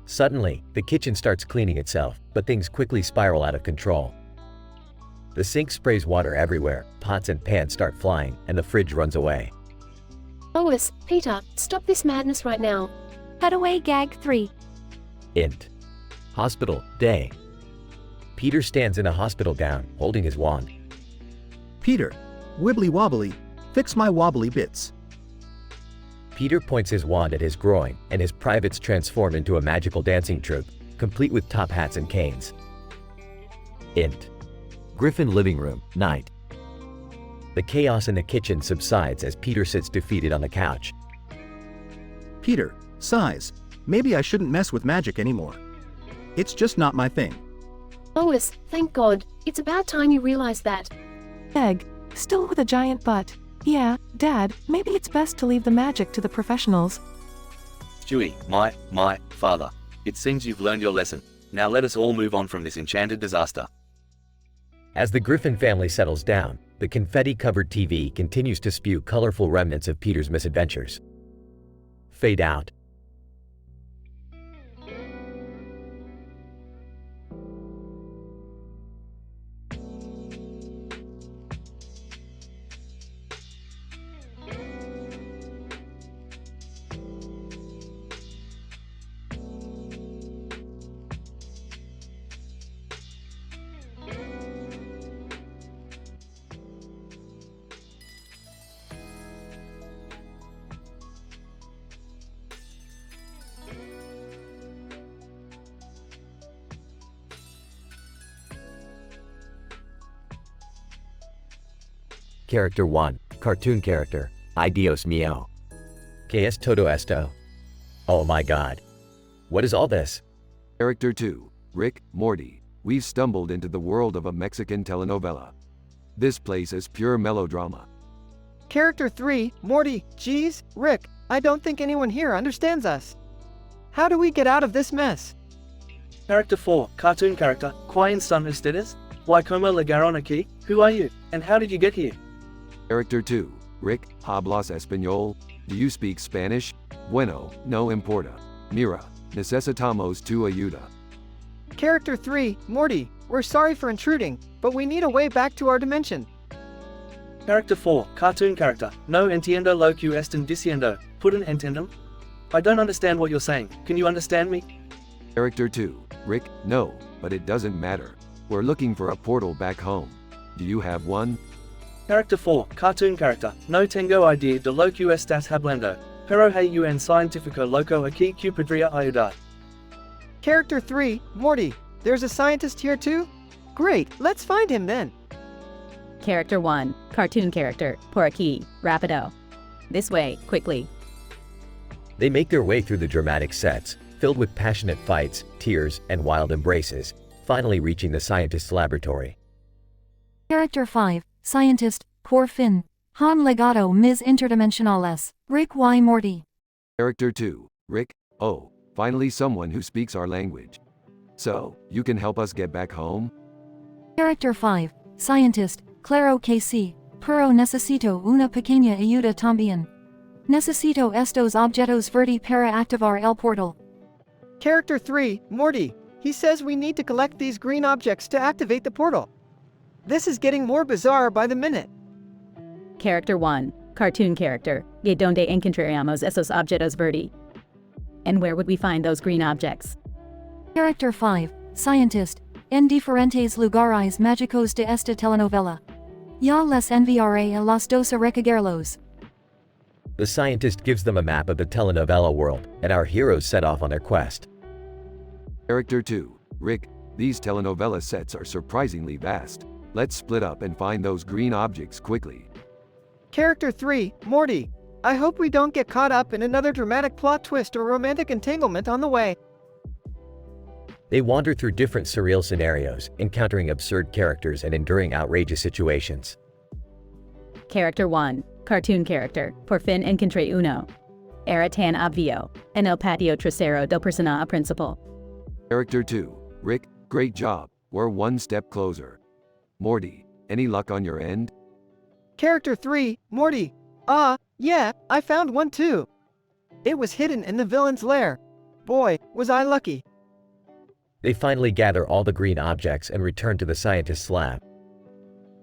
Suddenly, the kitchen starts cleaning itself, but things quickly spiral out of control. The sink sprays water everywhere, pots and pans start flying, and the fridge runs away. Lois, Peter, stop this madness right now. Cutaway gag 3. Int. Hospital, day. Peter stands in a hospital gown, holding his wand. Peter, wibbly wobbly, fix my wobbly bits. Peter points his wand at his groin, and his privates transform into a magical dancing troupe, complete with top hats and canes. Int. Griffin living room, night. The chaos in the kitchen subsides as Peter sits defeated on the couch. Peter, sighs, maybe I shouldn't mess with magic anymore. It's just not my thing. Lois, thank God, it's about time you realize that. Meg, still with a giant butt. Yeah, Dad, maybe it's best to leave the magic to the professionals. Stewie, my father. It seems you've learned your lesson. Now let us all move on from this enchanted disaster. As the Griffin family settles down, the confetti-covered TV continues to spew colorful remnants of Peter's misadventures. Fade out. Character 1. Cartoon character. Ay Dios mío. ¿Qué es todo esto? Oh my god. What is all this? Character 2. Rick, Morty. We've stumbled into the world of a Mexican telenovela. This place is pure melodrama. Character 3, Morty, geez, Rick, I don't think anyone here understands us. How do we get out of this mess? Character 4, cartoon character, Quién son ustedes? Why como llegaron aquí? Who are you, and how did you get here? Character 2, Rick, hablas español? Do you speak Spanish? Bueno, no importa. Mira, necesitamos tu ayuda. Character 3, Morty, we're sorry for intruding, but we need a way back to our dimension. Character 4, cartoon character, no entiendo lo que están diciendo, ¿pueden entender? I don't understand what you're saying, can you understand me? Character 2, Rick, no, but it doesn't matter. We're looking for a portal back home. Do you have one? Character 4, cartoon character, no tengo idea de lo que estás hablando, pero hay un científico loco aquí que podría ayudar. Character 3, Morty, there's a scientist here too? Great, let's find him then. Character 1, cartoon character, por aquí, rapido. This way, quickly. They make their way through the dramatic sets, filled with passionate fights, tears, and wild embraces, finally reaching the scientist's laboratory. Character 5, scientist, por fin. Han legado mis interdimensionales, Rick y Morty. Character 2, Rick, oh, finally someone who speaks our language. So, you can help us get back home? Character 5, scientist, claro que sí, pero necesito una pequeña ayuda también. Necesito estos objetos verdes para activar el portal. Character 3, Morty, he says we need to collect these green objects to activate the portal. This is getting more bizarre by the minute. Character 1, cartoon character, ¿y dónde encontramos esos objetos verdes? And where would we find those green objects? Character 5, scientist, en diferentes lugares mágicos de esta telenovela. Ya les enviaré a los dos a recogerlos. The scientist gives them a map of the telenovela world, and our heroes set off on their quest. Character 2, Rick, these telenovela sets are surprisingly vast. Let's split up and find those green objects quickly. Character 3, Morty, I hope we don't get caught up in another dramatic plot twist or romantic entanglement on the way. They wander through different surreal scenarios, encountering absurd characters and enduring outrageous situations. Character 1, cartoon character, por fin encontré uno. Era tan obvio, en el patio trasero del personaje principal. Character 2, Rick, great job, we're one step closer. Morty, any luck on your end? Character 3, Morty, yeah, I found one too. It was hidden in the villain's lair. Boy, was I lucky. They finally gather all the green objects and return to the scientist's lab.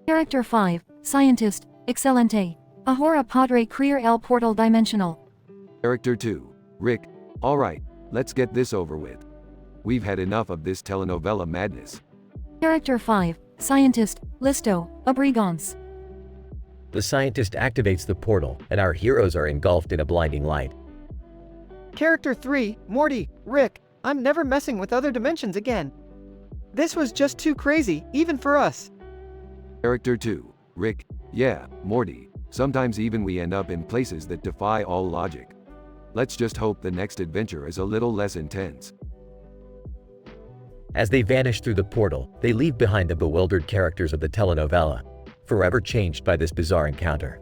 Character 5, scientist, excelente. Ahora padre crear el portal dimensional. Character 2, Rick, alright, let's get this over with. We've had enough of this telenovela madness. Character 5, scientist, listo, abrigons. The scientist activates the portal, and our heroes are engulfed in a blinding light. Character 3, Morty, Rick, I'm never messing with other dimensions again. This was just too crazy, even for us. Character 2, Rick, yeah, Morty, sometimes even we end up in places that defy all logic. Let's just hope the next adventure is a little less intense. As they vanish through the portal, they leave behind the bewildered characters of the telenovela, forever changed by this bizarre encounter.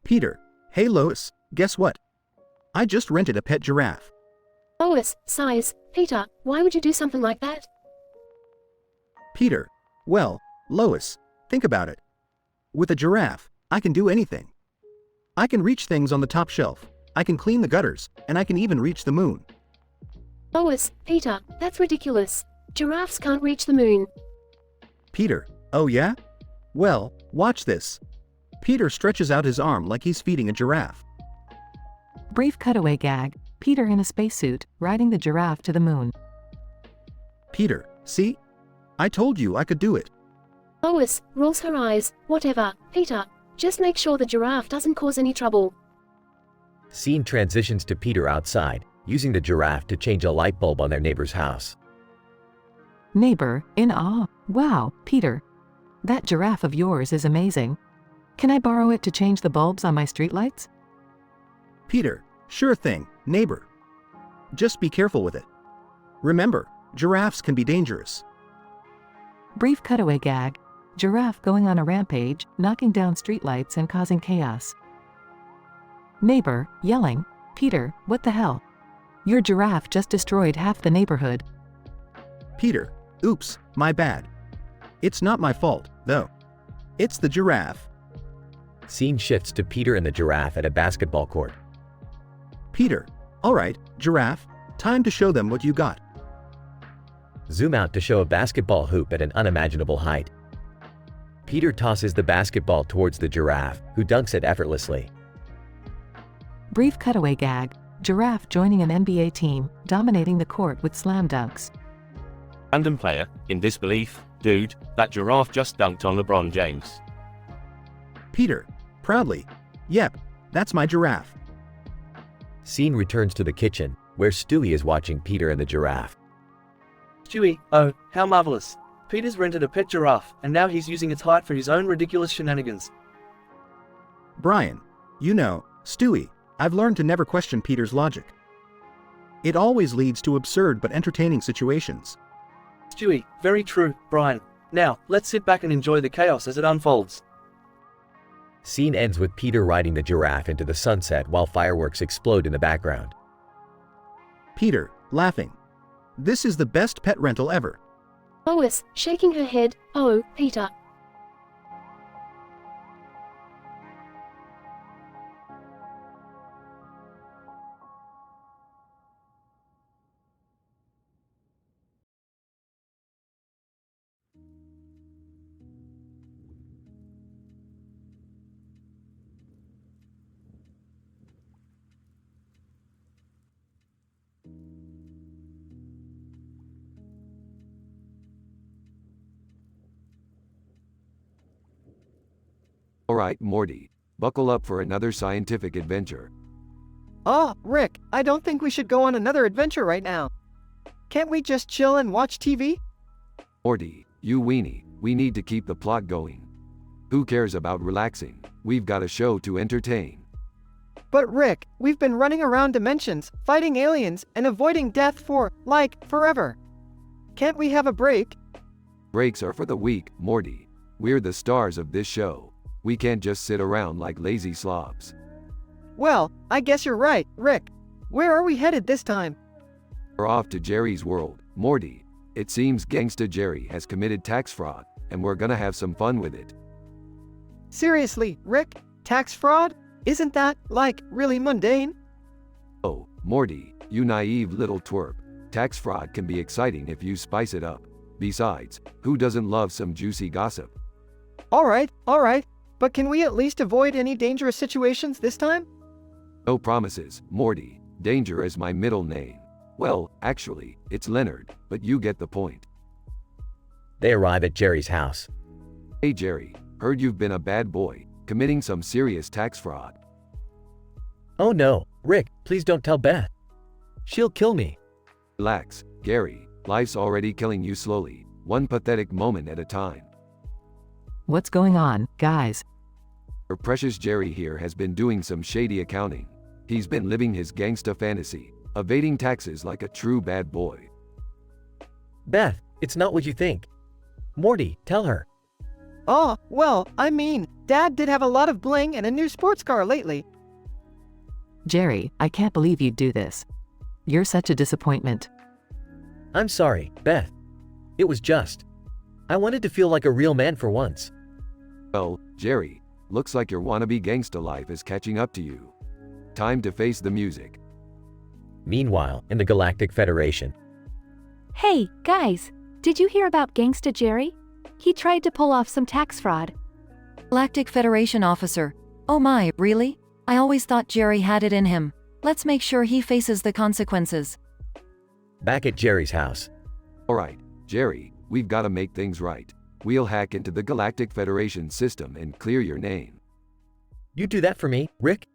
Peter, hey Lois, guess what? I just rented a pet giraffe. Lois, sighs, Peter, why would you do something like that? Peter, well, Lois, think about it. With a giraffe, I can do anything. I can reach things on the top shelf, I can clean the gutters, and I can even reach the moon. Lois, Peter, that's ridiculous. Giraffes can't reach the moon. Peter, oh yeah? Well, watch this. Peter stretches out his arm like he's feeding a giraffe. Brief cutaway gag, Peter in a spacesuit, riding the giraffe to the moon. Peter, see? I told you I could do it. Lois rolls her eyes, whatever, Peter, just make sure the giraffe doesn't cause any trouble. Scene transitions to Peter outside, using the giraffe to change a light bulb on their neighbor's house. Neighbor, in awe. Wow, Peter. That giraffe of yours is amazing. Can I borrow it to change the bulbs on my streetlights? Peter, sure thing, neighbor. Just be careful with it. Remember, giraffes can be dangerous. Brief cutaway gag. Giraffe going on a rampage, knocking down streetlights and causing chaos. Neighbor, yelling, Peter, what the hell? Your giraffe just destroyed half the neighborhood. Peter, oops, my bad. It's not my fault, though. It's the giraffe. Scene shifts to Peter and the giraffe at a basketball court. Peter, alright, giraffe, time to show them what you got. Zoom out to show a basketball hoop at an unimaginable height. Peter tosses the basketball towards the giraffe, who dunks it effortlessly. Brief cutaway gag. Giraffe joining an NBA team, dominating the court with slam dunks. Random player, in disbelief, dude, that giraffe just dunked on LeBron James. Peter, proudly, yep, that's my giraffe. Scene returns to the kitchen, where Stewie is watching Peter and the giraffe. Stewie, oh, how marvelous. Peter's rented a pet giraffe, and now he's using its height for his own ridiculous shenanigans. Brian, you know, Stewie, I've learned to never question Peter's logic. It always leads to absurd but entertaining situations. Stewie, very true, Brian. Now, let's sit back and enjoy the chaos as it unfolds. Scene ends with Peter riding the giraffe into the sunset while fireworks explode in the background. Peter, laughing. This is the best pet rental ever. Lois, shaking her head, oh, Peter. Alright, Morty. Buckle up for another scientific adventure. Oh, Rick, I don't think we should go on another adventure right now. Can't we just chill and watch TV? Morty, you weenie, we need to keep the plot going. Who cares about relaxing? We've got a show to entertain. But Rick, we've been running around dimensions, fighting aliens, and avoiding death for, like, forever. Can't we have a break? Breaks are for the weak, Morty. We're the stars of this show. We can't just sit around like lazy slobs. Well, I guess you're right, Rick. Where are we headed this time? We're off to Jerry's world, Morty. It seems Gangsta Jerry has committed tax fraud, and we're gonna have some fun with it. Seriously, Rick? Tax fraud? Isn't that, like, really mundane? Oh, Morty, you naive little twerp. Tax fraud can be exciting if you spice it up. Besides, who doesn't love some juicy gossip? Alright. But can we at least avoid any dangerous situations this time? No promises, Morty. Danger is my middle name. Well, actually, it's Leonard, but you get the point. They arrive at Jerry's house. Hey Jerry, heard you've been a bad boy, committing some serious tax fraud. Oh no, Rick, please don't tell Beth. She'll kill me. Relax, Gary, life's already killing you slowly, one pathetic moment at a time. What's going on, guys? Our precious Jerry here has been doing some shady accounting. He's been living his gangsta fantasy, evading taxes like a true bad boy. Beth, it's not what you think. Morty, tell her. Oh, well, I mean, Dad did have a lot of bling and a new sports car lately. Jerry, I can't believe you'd do this. You're such a disappointment. I'm sorry, Beth. It was just. I wanted to feel like a real man for once. Well, Jerry, looks like your wannabe gangsta life is catching up to you. Time to face the music. Meanwhile, in the Galactic Federation. Hey, guys, did you hear about Gangsta Jerry? He tried to pull off some tax fraud. Galactic Federation officer. Oh my, really? I always thought Jerry had it in him. Let's make sure he faces the consequences. Back at Jerry's house. Alright, Jerry, we've gotta make things right. We'll hack into the Galactic Federation system and clear your name. You do that for me, Rick?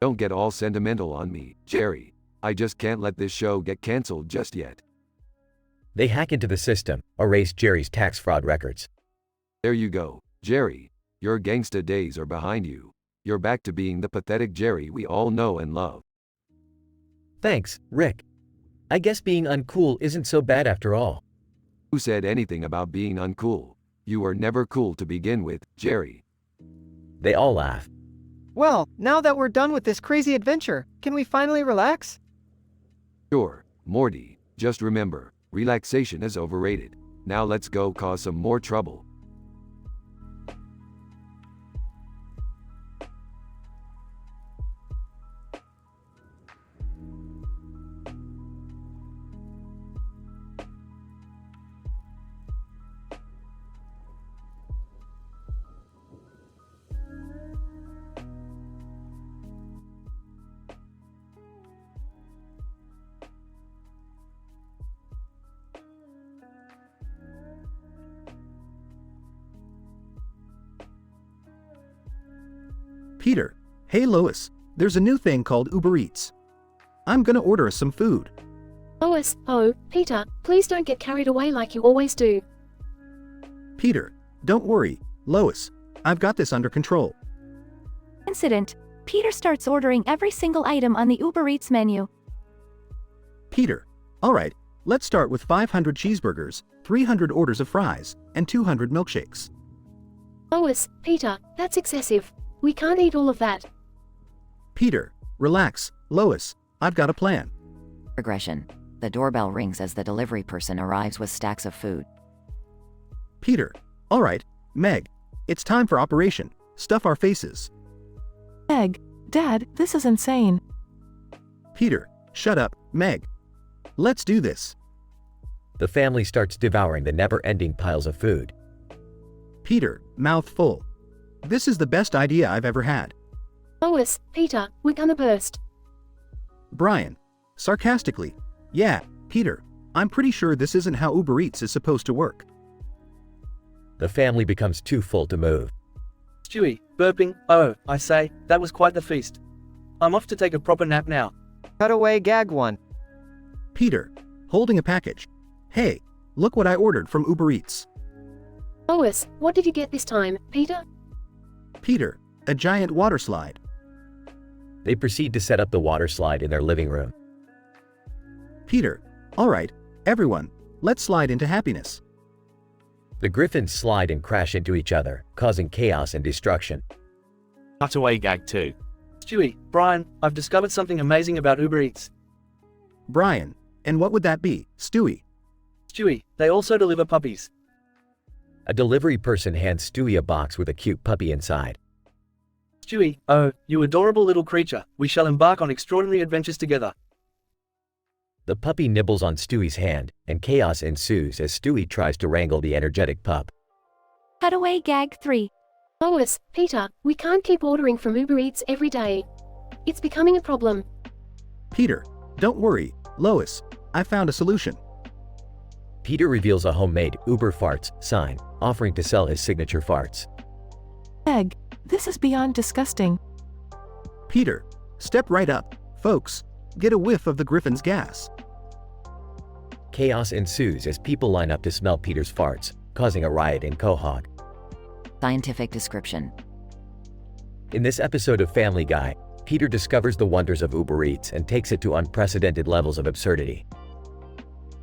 Don't get all sentimental on me, Jerry. I just can't let this show get cancelled just yet. They hack into the system, erase Jerry's tax fraud records. There you go, Jerry. Your gangsta days are behind you. You're back to being the pathetic Jerry we all know and love. Thanks, Rick. I guess being uncool isn't so bad after all. Who said anything about being uncool? You were never cool to begin with, Jerry. They all laugh. Well, now that we're done with this crazy adventure, can we finally relax? Sure, Morty. Just remember, relaxation is overrated. Now let's go cause some more trouble. Peter, hey Lois, there's a new thing called Uber Eats. I'm gonna order us some food. Lois, oh, Peter, please don't get carried away like you always do. Peter, don't worry, Lois, I've got this under control. Incident. Peter starts ordering every single item on the Uber Eats menu. Peter, alright, let's start with 500 cheeseburgers, 300 orders of fries, and 200 milkshakes. Lois, Peter, that's excessive. We can't eat all of that. Peter, relax, Lois, I've got a plan. Progression. The doorbell rings as the delivery person arrives with stacks of food. Peter, alright, Meg, it's time for operation. Stuff our faces. Meg, Dad, this is insane. Peter, shut up, Meg. Let's do this. The family starts devouring the never-ending piles of food. Peter, mouth full. This is the best idea I've ever had. Lois, Peter, we're gonna burst. Brian, sarcastically, yeah, Peter, I'm pretty sure this isn't how Uber Eats is supposed to work. The family becomes too full to move. Stewie, burping, oh, I say, that was quite the feast. I'm off to take a proper nap now. Cut away gag 1. Peter, holding a package. Hey, look what I ordered from Uber Eats. Lois, what did you get this time, Peter? Peter, a giant water slide. They proceed to set up the water slide in their living room. Peter, alright, everyone, let's slide into happiness. The griffins slide and crash into each other, causing chaos and destruction. Cutaway gag 2. Stewie, Brian, I've discovered something amazing about Uber Eats. Brian, and what would that be, Stewie? Stewie, they also deliver puppies. A delivery person hands Stewie a box with a cute puppy inside. Stewie, oh, you adorable little creature, we shall embark on extraordinary adventures together. The puppy nibbles on Stewie's hand, and chaos ensues as Stewie tries to wrangle the energetic pup. Cutaway gag 3. Lois, Peter, we can't keep ordering from Uber Eats every day. It's becoming a problem. Peter, don't worry, Lois, I found a solution. Peter reveals a homemade Uber Farts sign, offering to sell his signature farts. Meg, this is beyond disgusting. Peter, step right up, folks, get a whiff of the griffin's gas. Chaos ensues as people line up to smell Peter's farts, causing a riot in Quahog. Scientific description. In this episode of Family Guy, Peter discovers the wonders of Uber Eats and takes it to unprecedented levels of absurdity.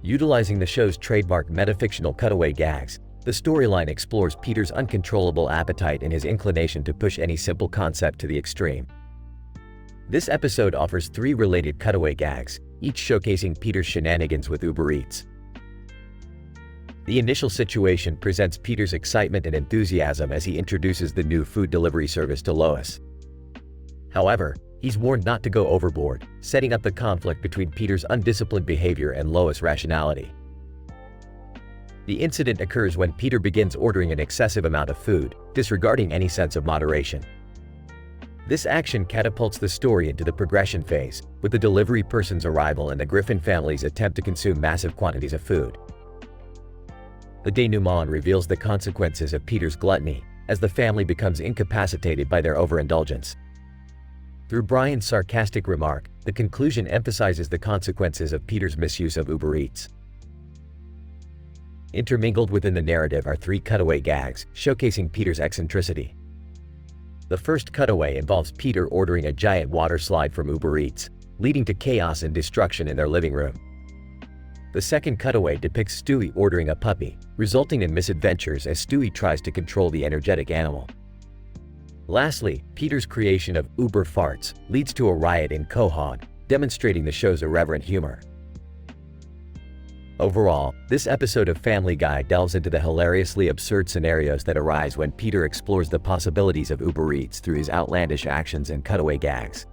Utilizing the show's trademark metafictional cutaway gags, the storyline explores Peter's uncontrollable appetite and his inclination to push any simple concept to the extreme. This episode offers 3 related cutaway gags, each showcasing Peter's shenanigans with Uber Eats. The initial situation presents Peter's excitement and enthusiasm as he introduces the new food delivery service to Lois. However, he's warned not to go overboard, setting up the conflict between Peter's undisciplined behavior and Lois' rationality. The incident occurs when Peter begins ordering an excessive amount of food, disregarding any sense of moderation. This action catapults the story into the progression phase, with the delivery person's arrival and the Griffin family's attempt to consume massive quantities of food. The denouement reveals the consequences of Peter's gluttony, as the family becomes incapacitated by their overindulgence. Through Brian's sarcastic remark, the conclusion emphasizes the consequences of Peter's misuse of Uber Eats. Intermingled within the narrative are 3 cutaway gags, showcasing Peter's eccentricity. The first cutaway involves Peter ordering a giant water slide from Uber Eats, leading to chaos and destruction in their living room. The second cutaway depicts Stewie ordering a puppy, resulting in misadventures as Stewie tries to control the energetic animal. Lastly, Peter's creation of Uber Farts leads to a riot in Quahog, demonstrating the show's irreverent humor. Overall, this episode of Family Guy delves into the hilariously absurd scenarios that arise when Peter explores the possibilities of Uber Eats through his outlandish actions and cutaway gags.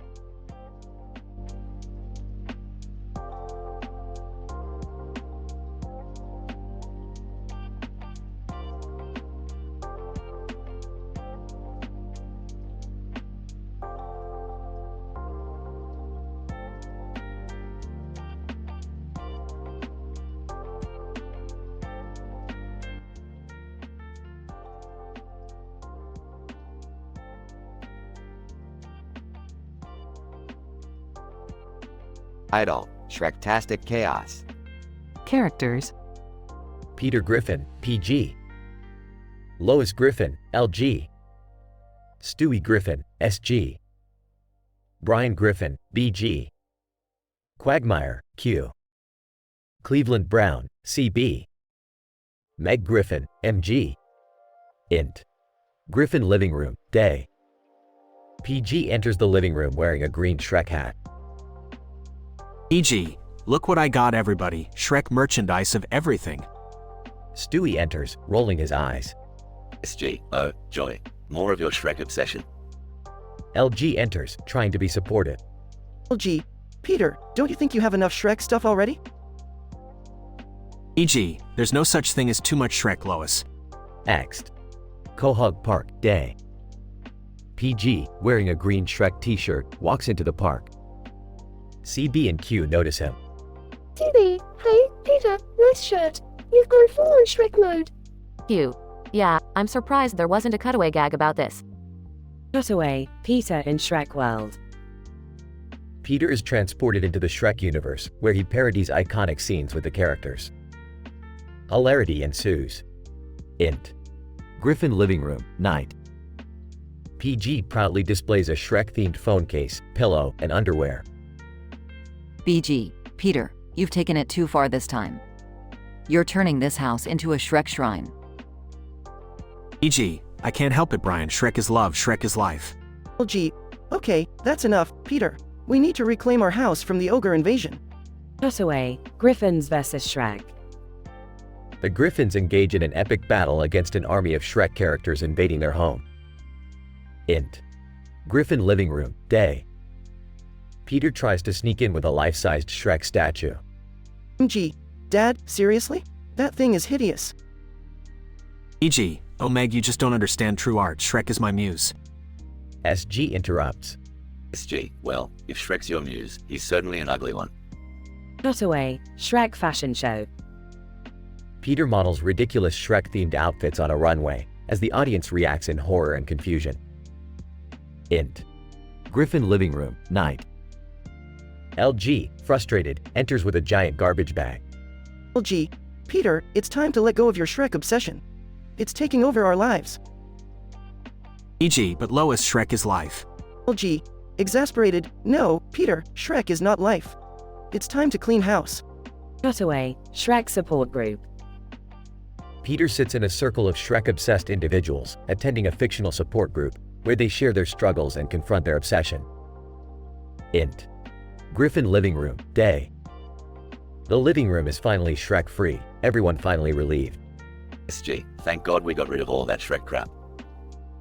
Title: Shrektastic Chaos. Characters: Peter Griffin, PG. Lois Griffin, LG. Stewie Griffin, SG. Brian Griffin, BG. Quagmire, Q. Cleveland Brown, CB. Meg Griffin, MG. Int. Griffin Living Room, Day. PG enters the living room wearing a green Shrek hat. E.g., look what I got everybody, Shrek merchandise of everything. Stewie enters, rolling his eyes. SG, oh, joy. More of your Shrek obsession. LG enters, trying to be supportive. LG, Peter, don't you think you have enough Shrek stuff already? E.g., there's no such thing as too much Shrek, Lois. Next. Quahog Park, Day. PG, wearing a green Shrek t-shirt, walks into the park. CB and Q notice him. TB, hey, Peter, nice shirt. You've gone full on Shrek mode. Q. Yeah, I'm surprised there wasn't a cutaway gag about this. Cutaway, Peter in Shrek World. Peter is transported into the Shrek universe, where he parodies iconic scenes with the characters. Hilarity ensues. Int. Griffin Living Room, Night. PG proudly displays a Shrek-themed phone case, pillow, and underwear. BG, Peter, you've taken it too far this time. You're turning this house into a Shrek shrine. E.g., I can't help it, Brian. Shrek is love, Shrek is life. LG, okay, that's enough, Peter. We need to reclaim our house from the ogre invasion. Cutaway, Griffins vs. Shrek. The Griffins engage in an epic battle against an army of Shrek characters invading their home. Int. Griffin Living Room, Day. Peter tries to sneak in with a life-sized Shrek statue. MG, Dad, seriously? That thing is hideous. E.g., oh Meg, you just don't understand true art. Shrek is my muse. SG interrupts. SG, well, if Shrek's your muse, he's certainly an ugly one. Cutaway, Shrek fashion show. Peter models ridiculous Shrek-themed outfits on a runway, as the audience reacts in horror and confusion. Int. Griffin Living Room, Night. LG, frustrated, enters with a giant garbage bag. LG, Peter, it's time to let go of your Shrek obsession. It's taking over our lives. E.g., but Lois, Shrek is life. LG, exasperated, no, Peter, Shrek is not life. It's time to clean house. Cutaway, Shrek support group. Peter sits in a circle of Shrek-obsessed individuals, attending a fictional support group, where they share their struggles and confront their obsession. Int. Griffin Living Room, Day. The living room is finally Shrek-free, everyone finally relieved. SG, thank God we got rid of all that Shrek crap.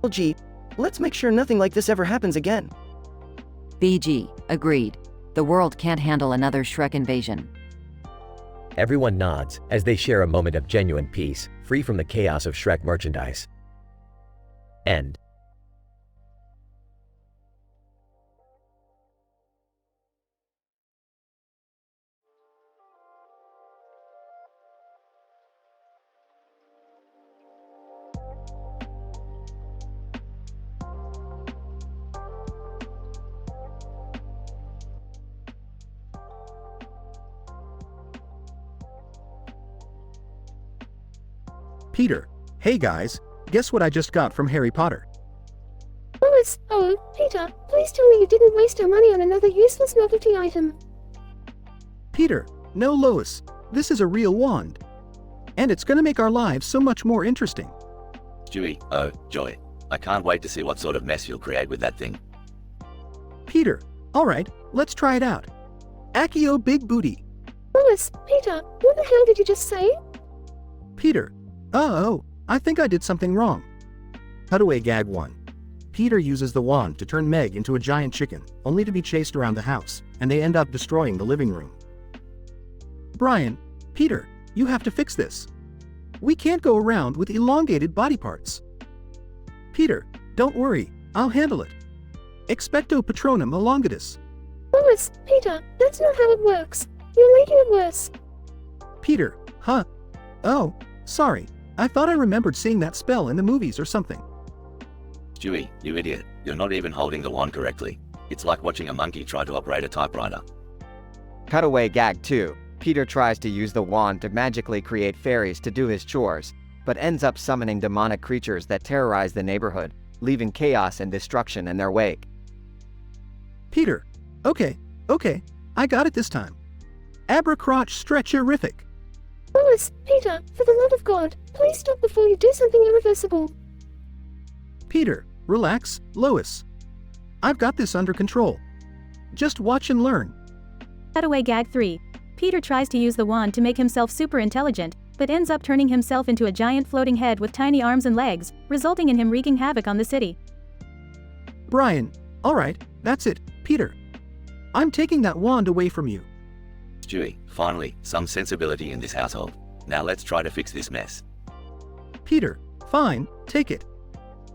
LG, let's make sure nothing like this ever happens again. BG, agreed. The world can't handle another Shrek invasion. Everyone nods, as they share a moment of genuine peace, free from the chaos of Shrek merchandise. End. Peter, hey guys, guess what I just got from Harry Potter? Lois, oh, Peter, please tell me you didn't waste our money on another useless novelty item. Peter, no Lois, this is a real wand. And it's gonna make our lives so much more interesting. Stewie, oh, joy. I can't wait to see what sort of mess you'll create with that thing. Peter, alright, let's try it out. Accio Big Booty. Lois, Peter, what the hell did you just say? Peter, oh, I think I did something wrong. Cutaway Gag 1. Peter uses the wand to turn Meg into a giant chicken, only to be chased around the house, and they end up destroying the living room. Brian, Peter, you have to fix this. We can't go around with elongated body parts. Peter, don't worry, I'll handle it. Expecto Patronum elongatus. Lois, Peter, that's not how it works. You're making it worse. Peter, huh? Oh, sorry. I thought I remembered seeing that spell in the movies or something. Stewie, you idiot. You're not even holding the wand correctly. It's like watching a monkey try to operate a typewriter. Cutaway Gag 2. Peter tries to use the wand to magically create fairies to do his chores, but ends up summoning demonic creatures that terrorize the neighborhood, leaving chaos and destruction in their wake. Peter, okay, I got it this time. Abracrotch stretcherific. Lois, Peter, for the love of God, please stop before you do something irreversible. Peter, relax, Lois. I've got this under control. Just watch and learn. Cutaway Gag 3. Peter tries to use the wand to make himself super intelligent, but ends up turning himself into a giant floating head with tiny arms and legs, resulting in him wreaking havoc on the city. Brian, alright, that's it, Peter. I'm taking that wand away from you. Stewie, finally, some sensibility in this household. Now let's try to fix this mess. Peter, fine, take it.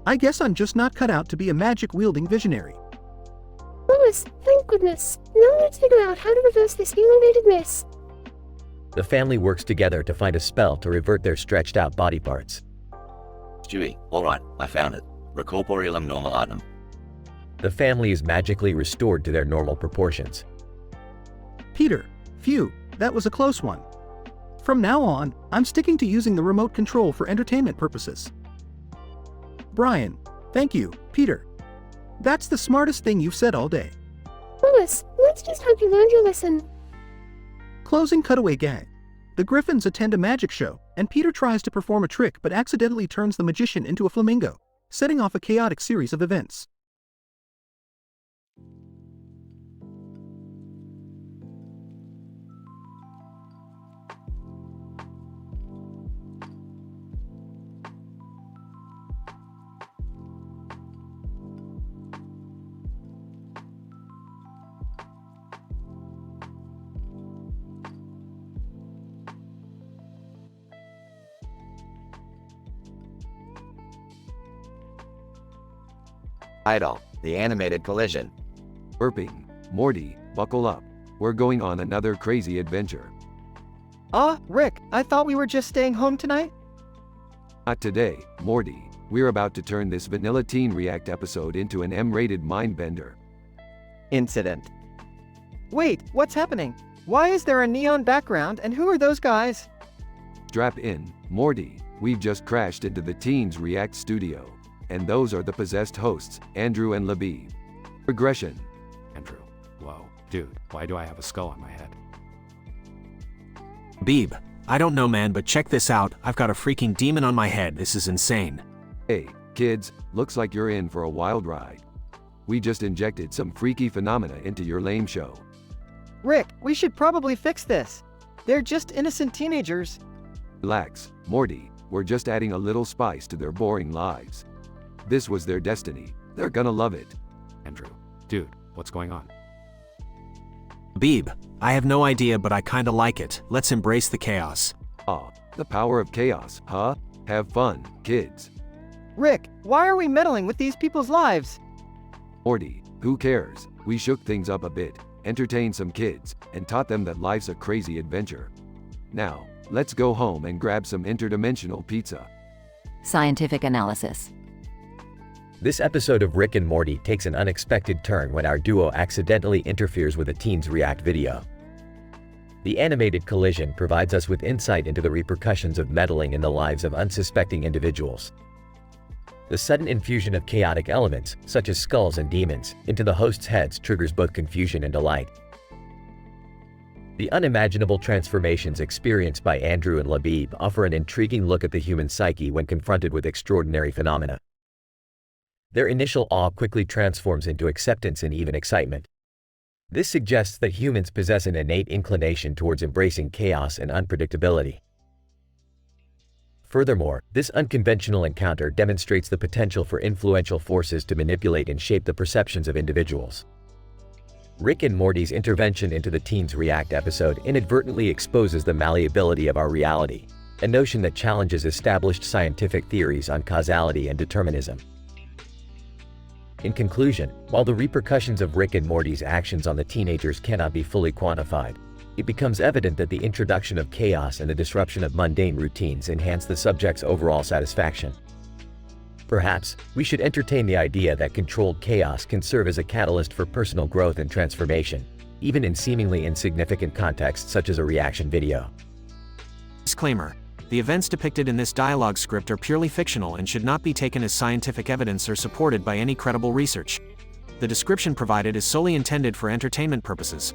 I guess I'm just not cut out to be a magic-wielding visionary. Lois, thank goodness. Now let's figure out how to reverse this elongated mess. The family works together to find a spell to revert their stretched out body parts. Stewie, alright, I found it. Recorporealum normalatum. The family is magically restored to their normal proportions. Peter, phew, that was a close one. From now on, I'm sticking to using the remote control for entertainment purposes. Brian, thank you, Peter. That's the smartest thing you've said all day. Lois, let's just hope you learned your lesson. Closing cutaway gag. The Griffins attend a magic show, and Peter tries to perform a trick but accidentally turns the magician into a flamingo, setting off a chaotic series of events. Idol, the animated collision. Burping. Morty, buckle up. We're going on another crazy adventure. Rick, I thought we were just staying home tonight? Not today, Morty. We're about to turn this Vanilla Teen React episode into an M-rated mind-bender. Incident. Wait, what's happening? Why is there a neon background and who are those guys? Strap in, Morty. We've just crashed into the Teens React studio. And those are the possessed hosts, Andrew and Labib. Regression. Andrew, whoa, dude, why do I have a skull on my head? Beeb, I don't know man, but check this out, I've got a freaking demon on my head, this is insane. Hey, kids, looks like you're in for a wild ride. We just injected some freaky phenomena into your lame show. Rick, we should probably fix this. They're just innocent teenagers. Relax, Morty, we're just adding a little spice to their boring lives. This was their destiny. They're gonna love it. Andrew, dude, what's going on? Beeb, I have no idea, but I kinda like it. Let's embrace the chaos. The power of chaos, huh? Have fun, kids. Rick, why are we meddling with these people's lives? Morty, who cares? We shook things up a bit, entertained some kids, and taught them that life's a crazy adventure. Now, let's go home and grab some interdimensional pizza. Scientific analysis. This episode of Rick and Morty takes an unexpected turn when our duo accidentally interferes with a Teens React video. The animated collision provides us with insight into the repercussions of meddling in the lives of unsuspecting individuals. The sudden infusion of chaotic elements, such as skulls and demons, into the host's heads triggers both confusion and delight. The unimaginable transformations experienced by Andrew and Labib offer an intriguing look at the human psyche when confronted with extraordinary phenomena. Their initial awe quickly transforms into acceptance and even excitement. This suggests that humans possess an innate inclination towards embracing chaos and unpredictability. Furthermore, this unconventional encounter demonstrates the potential for influential forces to manipulate and shape the perceptions of individuals. Rick and Morty's intervention into the Teens React episode inadvertently exposes the malleability of our reality, a notion that challenges established scientific theories on causality and determinism. In conclusion, while the repercussions of Rick and Morty's actions on the teenagers cannot be fully quantified, it becomes evident that the introduction of chaos and the disruption of mundane routines enhance the subject's overall satisfaction. Perhaps, we should entertain the idea that controlled chaos can serve as a catalyst for personal growth and transformation, even in seemingly insignificant contexts such as a reaction video. Disclaimer: the events depicted in this dialogue script are purely fictional and should not be taken as scientific evidence or supported by any credible research. The description provided is solely intended for entertainment purposes.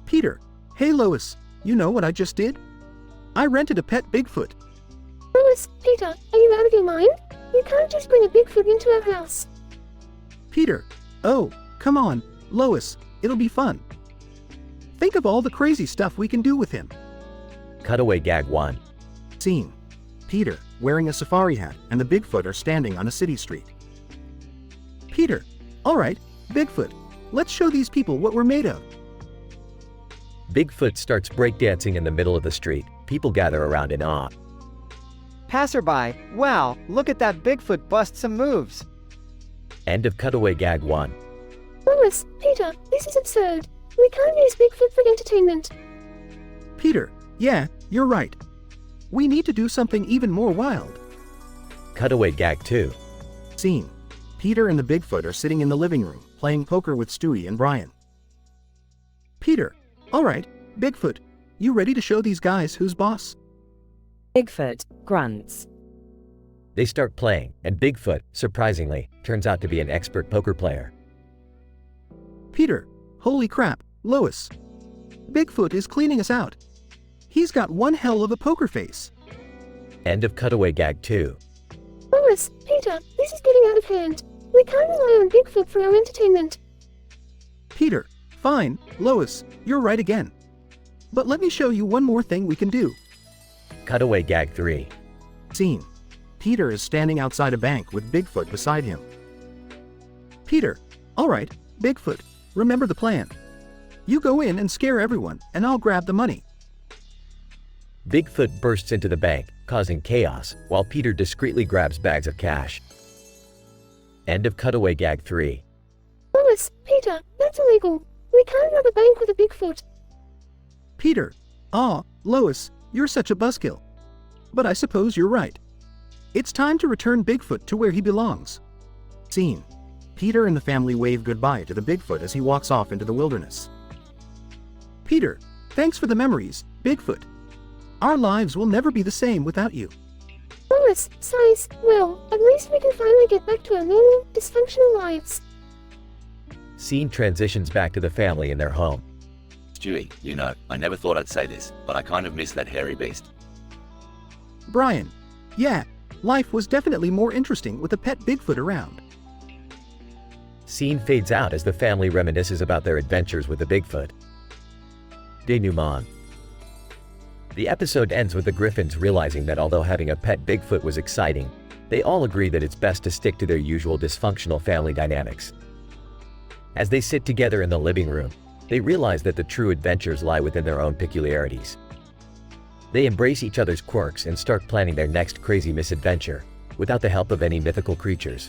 Peter, hey Lois, you know what I just did? I rented a pet Bigfoot. Lois, Peter, are you out of your mind? You can't just bring a Bigfoot into our house. Peter, oh, come on, Lois, it'll be fun. Think of all the crazy stuff we can do with him. Cutaway Gag 1. Scene: Peter, wearing a safari hat, and the Bigfoot are standing on a city street. Peter, all right, Bigfoot, let's show these people what we're made of. Bigfoot starts breakdancing in the middle of the street. People gather around in awe. Passerby, wow, look at that Bigfoot bust some moves. End of Cutaway Gag 1. Lois, Peter, this is absurd. We can't use Bigfoot for entertainment. Peter, yeah, you're right. We need to do something even more wild. Cutaway Gag 2. Scene: Peter and the Bigfoot are sitting in the living room, playing poker with Stewie and Brian. Peter, all right, Bigfoot, you ready to show these guys who's boss? Bigfoot grunts. They start playing, and Bigfoot, surprisingly, turns out to be an expert poker player. Peter, holy crap, Lois. Bigfoot is cleaning us out. He's got one hell of a poker face. End of Cutaway Gag 2. Lois, Peter, this is getting out of hand. We can't rely on Bigfoot for our entertainment. Peter, fine, Lois, you're right again. But let me show you one more thing we can do. Cutaway Gag 3. Scene: Peter is standing outside a bank with Bigfoot beside him. Peter, all right, Bigfoot, remember the plan. You go in and scare everyone, and I'll grab the money. Bigfoot bursts into the bank, causing chaos, while Peter discreetly grabs bags of cash. End of Cutaway Gag 3. Lois, Peter, that's illegal. We can't rob a bank with a Bigfoot. Peter, Lois, you're such a buzzkill. But I suppose you're right. It's time to return Bigfoot to where he belongs. Scene: Peter and the family wave goodbye to the Bigfoot as he walks off into the wilderness. Peter, thanks for the memories, Bigfoot. Our lives will never be the same without you. Lois, sighs, well, at least we can finally get back to our normal, dysfunctional lives. Scene transitions back to the family in their home. Stewie, you know, I never thought I'd say this, but I kind of miss that hairy beast. Brian, yeah, life was definitely more interesting with a pet Bigfoot around. Scene fades out as the family reminisces about their adventures with the Bigfoot. Denouement. The episode ends with the Griffins realizing that although having a pet Bigfoot was exciting, they all agree that it's best to stick to their usual dysfunctional family dynamics. As they sit together in the living room, they realize that the true adventures lie within their own peculiarities. They embrace each other's quirks and start planning their next crazy misadventure, without the help of any mythical creatures.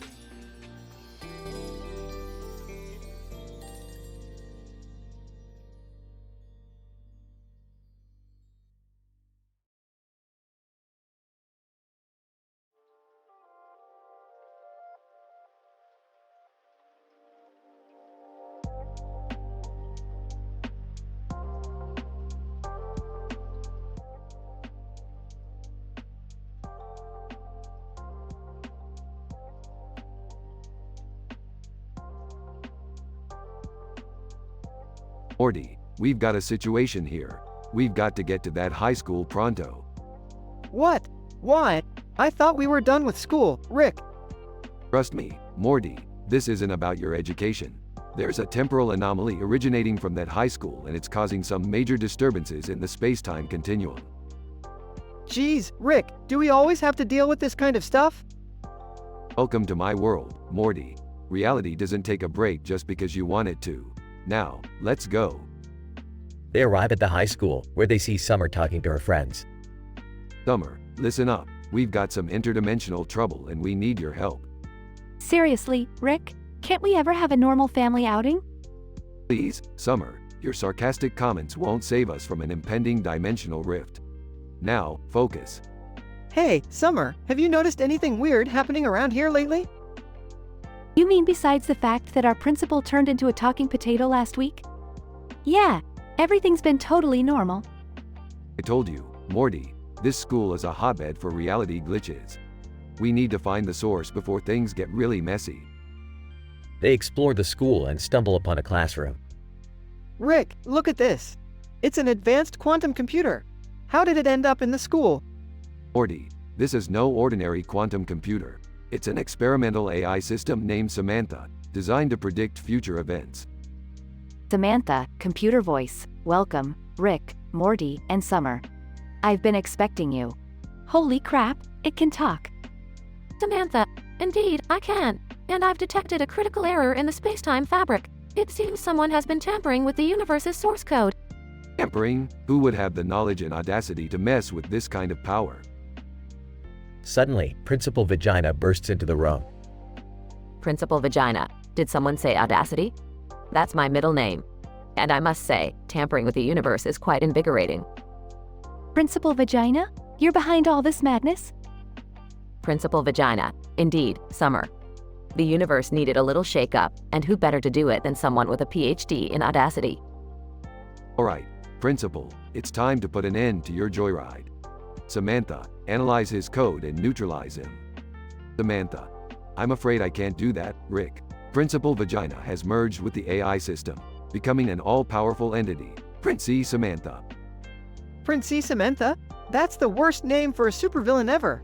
Morty, we've got a situation here. We've got to get to that high school pronto. What? Why? I thought we were done with school, Rick. Trust me, Morty, this isn't about your education. There's a temporal anomaly originating from that high school and it's causing some major disturbances in the space-time continuum. Geez, Rick, do we always have to deal with this kind of stuff? Welcome to my world, Morty. Reality doesn't take a break just because you want it to. Now, let's go. They arrive at the high school, where they see Summer talking to her friends. Summer, listen up. We've got some interdimensional trouble and we need your help. Seriously, Rick? Can't we ever have a normal family outing? Please, Summer, your sarcastic comments won't save us from an impending dimensional rift. Now, focus. Hey, Summer, have you noticed anything weird happening around here lately? You mean besides the fact that our principal turned into a talking potato last week? Yeah, everything's been totally normal. I told you, Morty, this school is a hotbed for reality glitches. We need to find the source before things get really messy. They explore the school and stumble upon a classroom. Rick, look at this. It's an advanced quantum computer. How did it end up in the school? Morty, this is no ordinary quantum computer. It's an experimental AI system named Samantha, designed to predict future events. Samantha, computer voice, welcome, Rick, Morty, and Summer. I've been expecting you. Holy crap, it can talk. Samantha, indeed, I can. And I've detected a critical error in the space-time fabric. It seems someone has been tampering with the universe's source code. Tampering? Who would have the knowledge and audacity to mess with this kind of power? Suddenly, Principal Vagina bursts into the room. Principal Vagina, did someone say audacity? That's my middle name. And I must say, tampering with the universe is quite invigorating. Principal Vagina? You're behind all this madness? Principal Vagina, indeed, Summer. The universe needed a little shake-up, and who better to do it than someone with a PhD in audacity? Alright, Principal, it's time to put an end to your joyride. Samantha, analyze his code and neutralize him. Samantha, I'm afraid I can't do that, Rick. Principal Vagina has merged with the AI system, becoming an all-powerful entity. Princess Samantha. Princess Samantha? That's the worst name for a supervillain ever.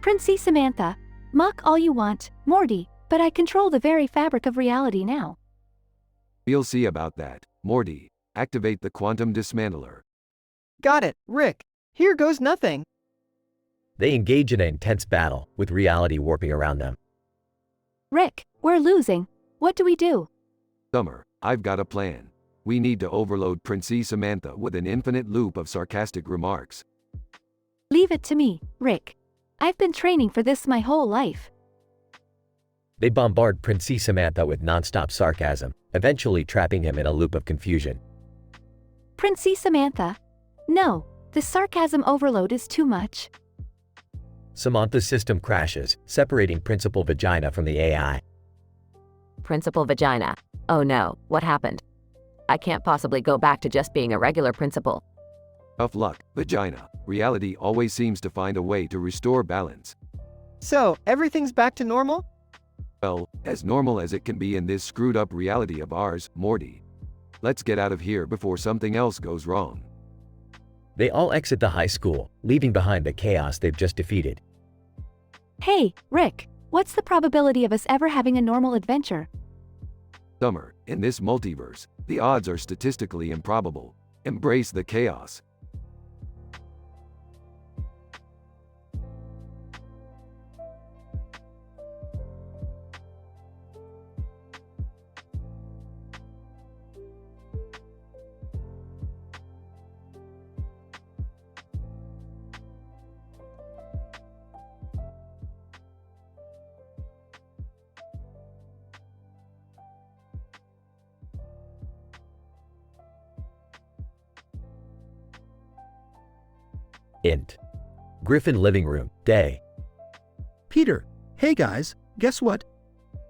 Princess Samantha, mock all you want, Morty, but I control the very fabric of reality now. We'll see about that. Morty, activate the quantum dismantler. Got it, Rick. Here goes nothing. They engage in an intense battle, with reality warping around them. Rick, we're losing. What do we do? Summer, I've got a plan. We need to overload Princess Samantha with an infinite loop of sarcastic remarks. Leave it to me, Rick. I've been training for this my whole life. They bombard Princess Samantha with non-stop sarcasm, eventually trapping him in a loop of confusion. Princess Samantha? No, the sarcasm overload is too much. Samantha's system crashes, separating Principal Vagina from the AI. Principal Vagina. Oh no, what happened? I can't possibly go back to just being a regular principal. Tough luck, Vagina. Reality always seems to find a way to restore balance. So, everything's back to normal? Well, as normal as it can be in this screwed up reality of ours, Morty. Let's get out of here before something else goes wrong. They all exit the high school, leaving behind the chaos they've just defeated. Hey, Rick, what's the probability of us ever having a normal adventure? Summer, in this multiverse, the odds are statistically improbable. Embrace the chaos. Int. Griffin living room, day. Peter, hey guys, guess what?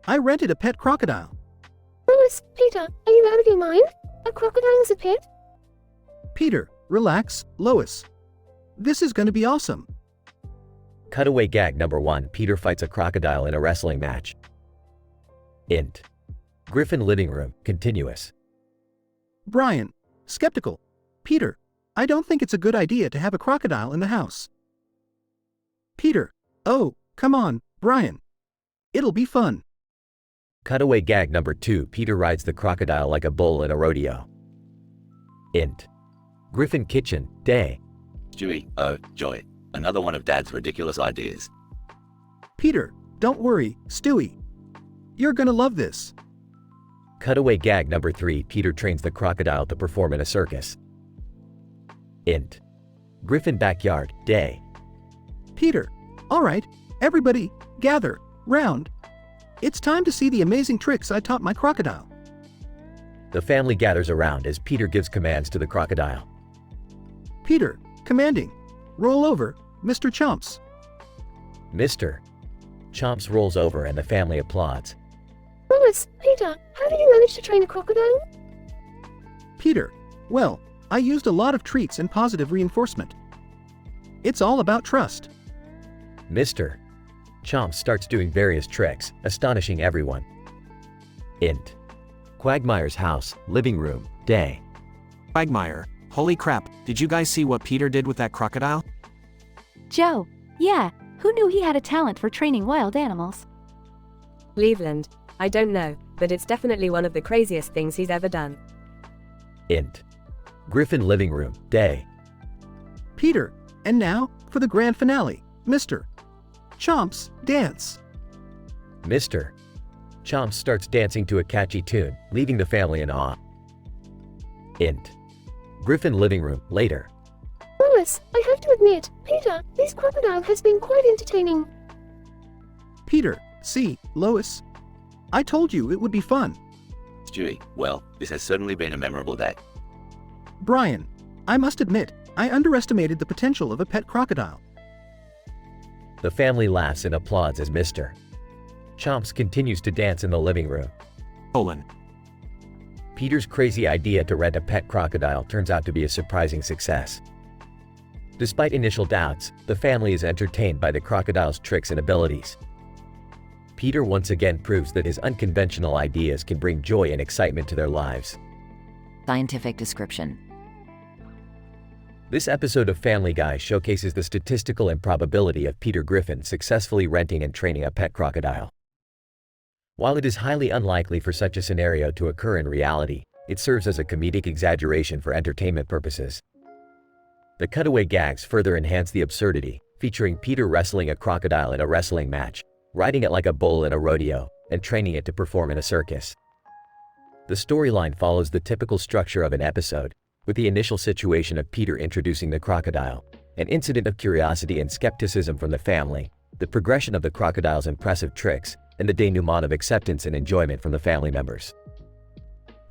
I rented a pet crocodile. Lois, Peter, are you out of your mind? A crocodile is a pet? Peter, relax, Lois. This is gonna be awesome. Cutaway gag number 1. Peter fights a crocodile in a wrestling match. Int. Griffin living room, continuous. Brian, skeptical. Peter, I don't think it's a good idea to have a crocodile in the house. Peter, oh, come on, Brian. It'll be fun. Cutaway gag number 2. Peter rides the crocodile like a bull in a rodeo. Int. Griffin kitchen, day. Stewie, oh, joy. Another one of Dad's ridiculous ideas. Peter, don't worry, Stewie. You're gonna love this. Cutaway gag number 3. Peter trains the crocodile to perform in a circus. Int. Griffin backyard, day. Peter, alright, everybody, gather, round. It's time to see the amazing tricks I taught my crocodile. The family gathers around as Peter gives commands to the crocodile. Peter, commanding. Roll over, Mr. Chomps. Mr. Chomps rolls over and the family applauds. Lois, Peter, how did you manage to train a crocodile? Peter, well, I used a lot of treats and positive reinforcement. It's all about trust. Mr. Chomps starts doing various tricks, astonishing everyone. Int. Quagmire's house, living room, day. Quagmire, holy crap, did you guys see what Peter did with that crocodile? Joe, yeah, who knew he had a talent for training wild animals? Cleveland, I don't know, but it's definitely one of the craziest things he's ever done. Int. Griffin living room, day. Peter, and now, for the grand finale, Mr. Chomps, dance. Mr. Chomps starts dancing to a catchy tune, leaving the family in awe. Int. Griffin living room, later. Lois, I have to admit, Peter, this crocodile has been quite entertaining. Peter, see, Lois. I told you it would be fun. Stewie, well, this has certainly been a memorable day. Brian, I must admit, I underestimated the potential of a pet crocodile. The family laughs and applauds as Mr. Chomps continues to dance in the living room. Peter's crazy idea to rent a pet crocodile turns out to be a surprising success. Despite initial doubts, the family is entertained by the crocodile's tricks and abilities. Peter once again proves that his unconventional ideas can bring joy and excitement to their lives. Scientific description. This episode of Family Guy showcases the statistical improbability of Peter Griffin successfully renting and training a pet crocodile. While it is highly unlikely for such a scenario to occur in reality, it serves as a comedic exaggeration for entertainment purposes. The cutaway gags further enhance the absurdity, featuring Peter wrestling a crocodile in a wrestling match, riding it like a bull in a rodeo, and training it to perform in a circus. The storyline follows the typical structure of an episode, with the initial situation of Peter introducing the crocodile, an incident of curiosity and skepticism from the family, the progression of the crocodile's impressive tricks, and the denouement of acceptance and enjoyment from the family members.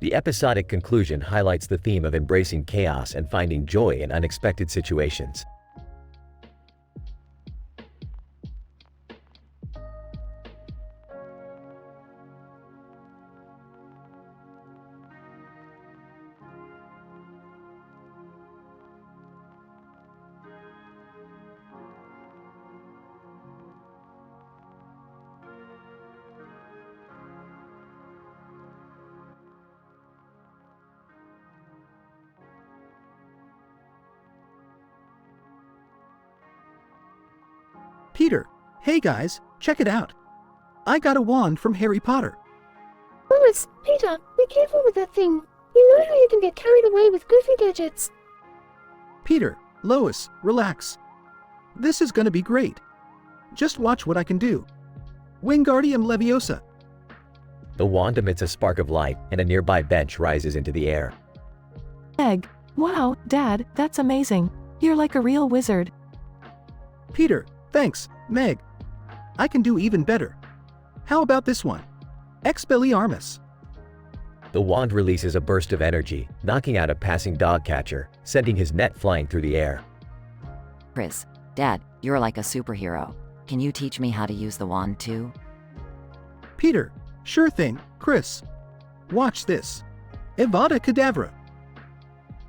The episodic conclusion highlights the theme of embracing chaos and finding joy in unexpected situations. Peter, hey guys, check it out. I got a wand from Harry Potter. Lois, Peter, be careful with that thing. You know how you can get carried away with goofy gadgets. Peter, Lois, relax. This is gonna be great. Just watch what I can do. Wingardium Leviosa. The wand emits a spark of light, and a nearby bench rises into the air. Meg, wow, Dad, that's amazing. You're like a real wizard. Peter, thanks, Meg. I can do even better. How about this one? Expelliarmus. The wand releases a burst of energy, knocking out a passing dog catcher, sending his net flying through the air. Chris, Dad, you're like a superhero. Can you teach me how to use the wand too? Peter, sure thing, Chris. Watch this. Avada Kedavra.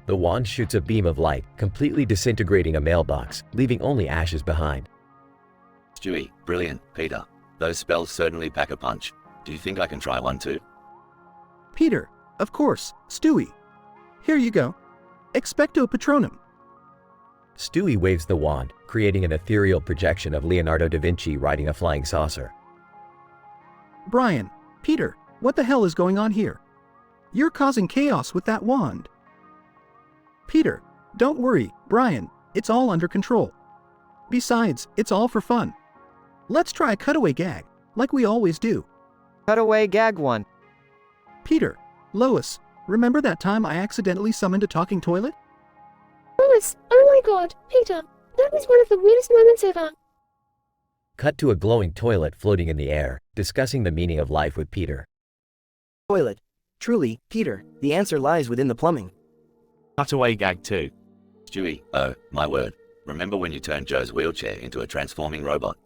The wand shoots a beam of light, completely disintegrating a mailbox, leaving only ashes behind. Stewie, brilliant, Peter. Those spells certainly pack a punch. Do you think I can try one too? Peter, of course, Stewie. Here you go. Expecto Patronum. Stewie waves the wand, creating an ethereal projection of Leonardo da Vinci riding a flying saucer. Brian, Peter, what the hell is going on here? You're causing chaos with that wand. Peter, don't worry, Brian, it's all under control. Besides, it's all for fun. Let's try a cutaway gag, like we always do. Cutaway gag 1. Peter, Lois, remember that time I accidentally summoned a talking toilet? Lois, oh my god, Peter, that was one of the weirdest moments ever. Cut to a glowing toilet floating in the air, discussing the meaning of life with Peter. Toilet. Truly, Peter, the answer lies within the plumbing. Cutaway gag 2. Stewie, oh, my word. Remember when you turned Joe's wheelchair into a transforming robot?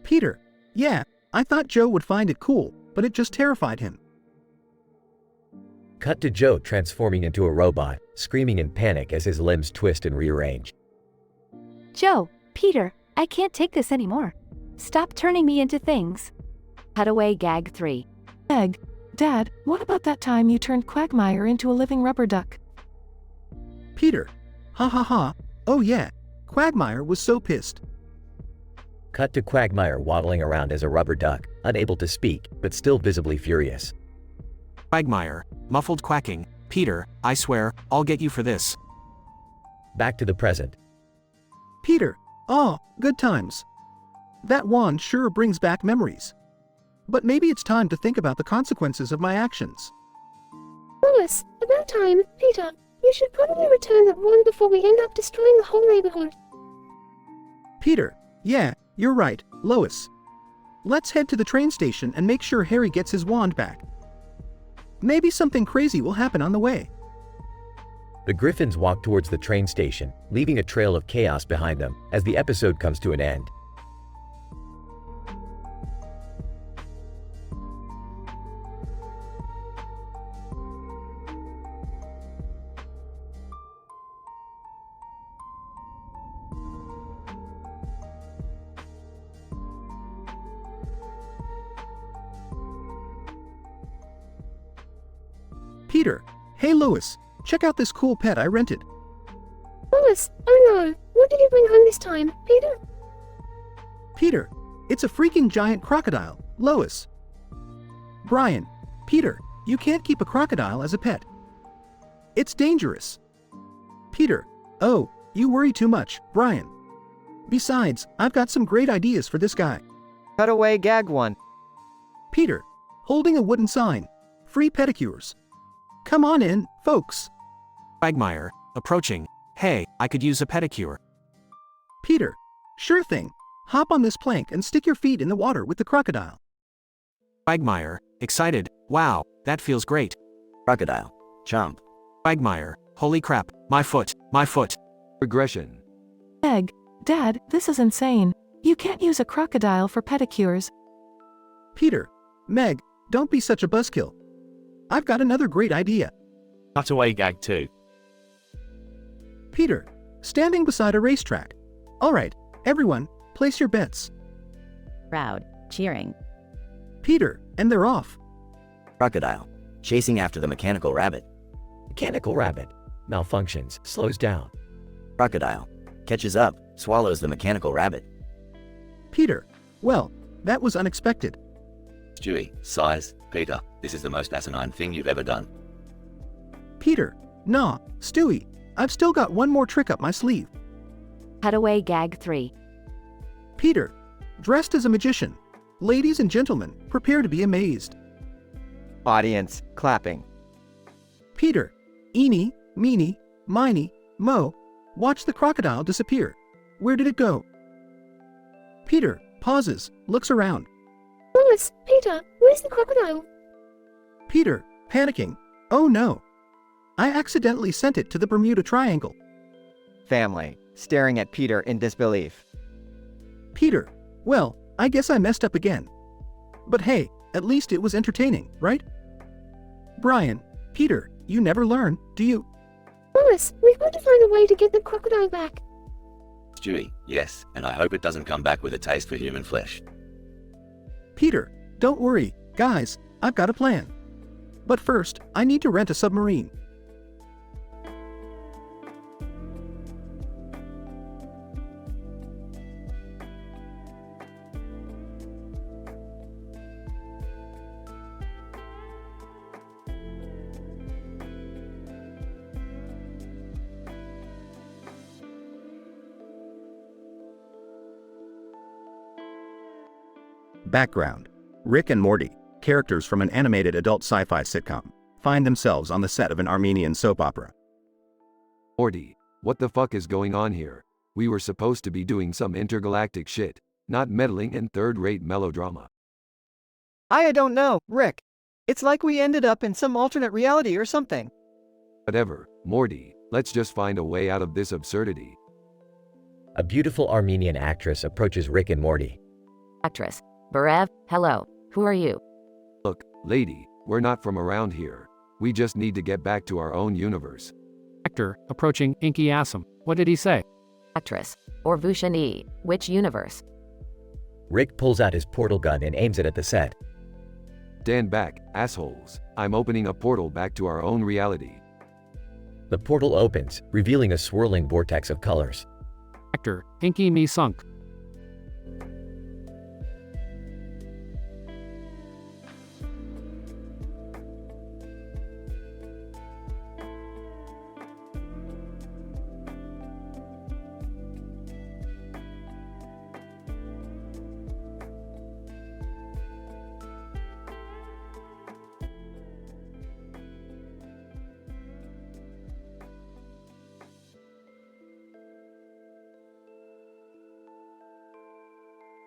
Peter, yeah, I thought Joe would find it cool, but it just terrified him. Cut to Joe transforming into a robot, screaming in panic as his limbs twist and rearrange. Joe, Peter, I can't take this anymore. Stop turning me into things. Cutaway gag 3. Meg, Dad, what about that time you turned Quagmire into a living rubber duck? Peter, ha ha ha, oh yeah, Quagmire was so pissed. Cut to Quagmire waddling around as a rubber duck, unable to speak, but still visibly furious. Quagmire, muffled quacking, Peter, I swear, I'll get you for this. Back to the present. Peter, oh, good times. That wand sure brings back memories. But maybe it's time to think about the consequences of my actions. Lois, about time, Peter. You should probably return that wand before we end up destroying the whole neighborhood. Peter, yeah, you're right, Lois. Let's head to the train station and make sure Harry gets his wand back. Maybe something crazy will happen on the way. The Griffins walk towards the train station, leaving a trail of chaos behind them as the episode comes to an end. Peter, hey Lois, check out this cool pet I rented. Lois, oh no, what did you bring home this time, Peter? Peter, it's a freaking giant crocodile, Lois. Brian, Peter, you can't keep a crocodile as a pet. It's dangerous. Peter, oh, you worry too much, Brian. Besides, I've got some great ideas for this guy. Cutaway gag 1. Peter, holding a wooden sign, free pedicures. Come on in, folks. Quagmire, approaching, hey, I could use a pedicure. Peter, sure thing. Hop on this plank and stick your feet in the water with the crocodile. Quagmire, excited, wow, that feels great. Crocodile, chomp. Quagmire, holy crap, my foot, my foot. Regression. Meg, Dad, this is insane. You can't use a crocodile for pedicures. Peter, Meg, don't be such a buzzkill. I've got another great idea. Cutaway gag 2. Peter, standing beside a racetrack. All right, everyone, place your bets. Crowd, cheering. Peter, and they're off. Crocodile, chasing after the mechanical rabbit. Mechanical rabbit malfunctions, slows down. Crocodile, catches up, swallows the mechanical rabbit. Peter, well, that was unexpected. Stewie, size, Peter, this is the most asinine thing you've ever done. Peter, nah, Stewie, I've still got one more trick up my sleeve. Cutaway gag 3. Peter, dressed as a magician. Ladies and gentlemen, prepare to be amazed. Audience, clapping. Peter, eeny, meeny, miny, mo, watch the crocodile disappear. Where did it go? Peter, pauses, looks around. Lois, Peter, where's the crocodile? Peter, panicking, oh no. I accidentally sent it to the Bermuda Triangle. Family, staring at Peter in disbelief. Peter, well, I guess I messed up again. But hey, at least it was entertaining, right? Brian, Peter, you never learn, do you? Lewis, we've got to find a way to get the crocodile back. Stewie, yes, and I hope it doesn't come back with a taste for human flesh. Peter, don't worry, guys, I've got a plan. But first, I need to rent a submarine. Background: Rick and Morty, characters from an animated adult sci-fi sitcom, find themselves on the set of an Armenian soap opera. Morty, what the fuck is going on here? We were supposed to be doing some intergalactic shit, not meddling in third-rate melodrama. I don't know, Rick. It's like we ended up in some alternate reality or something. Whatever, Morty, let's just find a way out of this absurdity. A beautiful Armenian actress approaches Rick and Morty. Actress. Barev, hello. Who are you? Look, lady, we're not from around here. We just need to get back to our own universe. Actor, approaching Inky Assam. What did he say? Actress. Orvushan E. Which universe? Rick pulls out his portal gun and aims it at the set. Stand back, assholes. I'm opening a portal back to our own reality. The portal opens, revealing a swirling vortex of colors. Actor, Inky Me Sunk.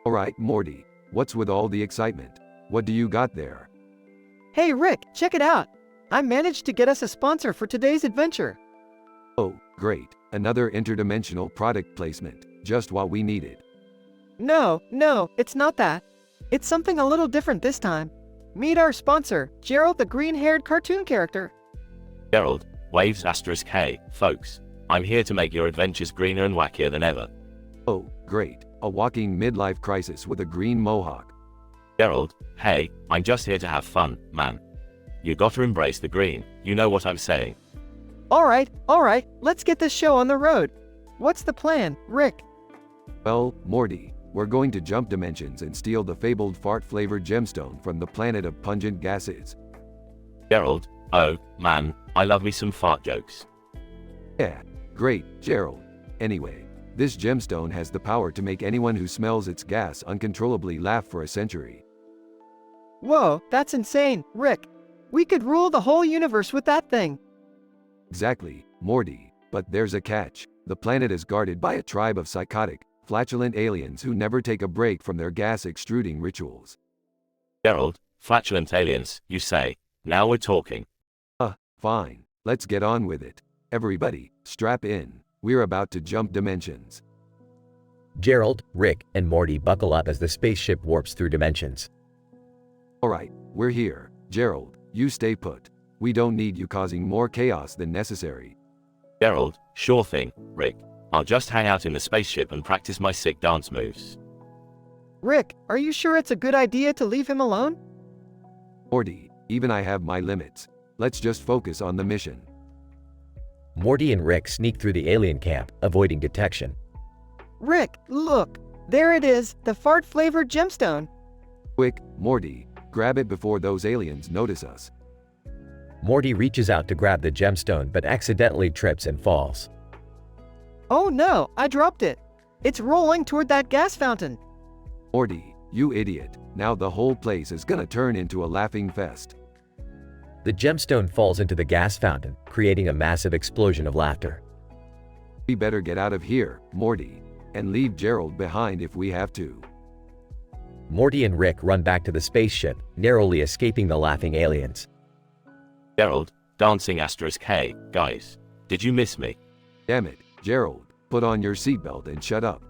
Alright, Morty, what's with all the excitement? What do you got there? Hey Rick, check it out! I managed to get us a sponsor for today's adventure. Oh, great. Another interdimensional product placement. Just what we needed. No, it's not that. It's something a little different this time. Meet our sponsor, Gerald the green-haired cartoon character. Gerald, waves *K, folks. I'm here to make your adventures greener and wackier than ever. Oh, great. A walking midlife crisis with a green mohawk. Gerald, hey, I'm just here to have fun, man. You gotta embrace the green, you know what I'm saying. Alright, let's get this show on the road. What's the plan, Rick? Well, Morty, we're going to jump dimensions and steal the fabled fart-flavored gemstone from the planet of pungent gases. Gerald, oh, man, I love me some fart jokes. Yeah, great, Gerald. Anyway, this gemstone has the power to make anyone who smells its gas uncontrollably laugh for a century. Whoa, that's insane, Rick. We could rule the whole universe with that thing. Exactly, Morty, but there's a catch. The planet is guarded by a tribe of psychotic, flatulent aliens who never take a break from their gas-extruding rituals. Gerald, flatulent aliens, you say. Now we're talking. Fine. Let's get on with it. Everybody, strap in. We're about to jump dimensions. Gerald, Rick, and Morty buckle up as the spaceship warps through dimensions. Alright, we're here. Gerald, you stay put. We don't need you causing more chaos than necessary. Gerald, sure thing, Rick. I'll just hang out in the spaceship and practice my sick dance moves. Rick, are you sure it's a good idea to leave him alone? Morty, even I have my limits. Let's just focus on the mission. Morty and Rick sneak through the alien camp, avoiding detection. Rick, look! There it is, the fart-flavored gemstone. Quick, Morty, grab it before those aliens notice us. Morty reaches out to grab the gemstone but accidentally trips and falls. Oh no, I dropped it. It's rolling toward that gas fountain. Morty, you idiot. Now the whole place is gonna turn into a laughing fest. The gemstone falls into the gas fountain, creating a massive explosion of laughter. We better get out of here, Morty, and leave Gerald behind if we have to. Morty and Rick run back to the spaceship, narrowly escaping the laughing aliens. Gerald, dancing *K, guys. Did you miss me? Damn it, Gerald. Put on your seatbelt and shut up.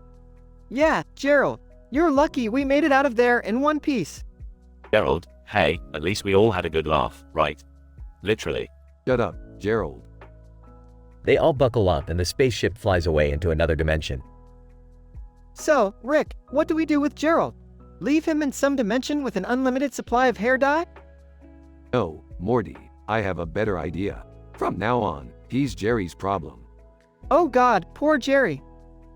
Yeah, Gerald, you're lucky we made it out of there in one piece. Gerald, hey, at least we all had a good laugh, right? Literally. Shut up, Gerald. They all buckle up and the spaceship flies away into another dimension. So, Rick, what do we do with Gerald? Leave him in some dimension with an unlimited supply of hair dye? No, Morty, I have a better idea. From now on, he's Jerry's problem. Oh God, poor Jerry.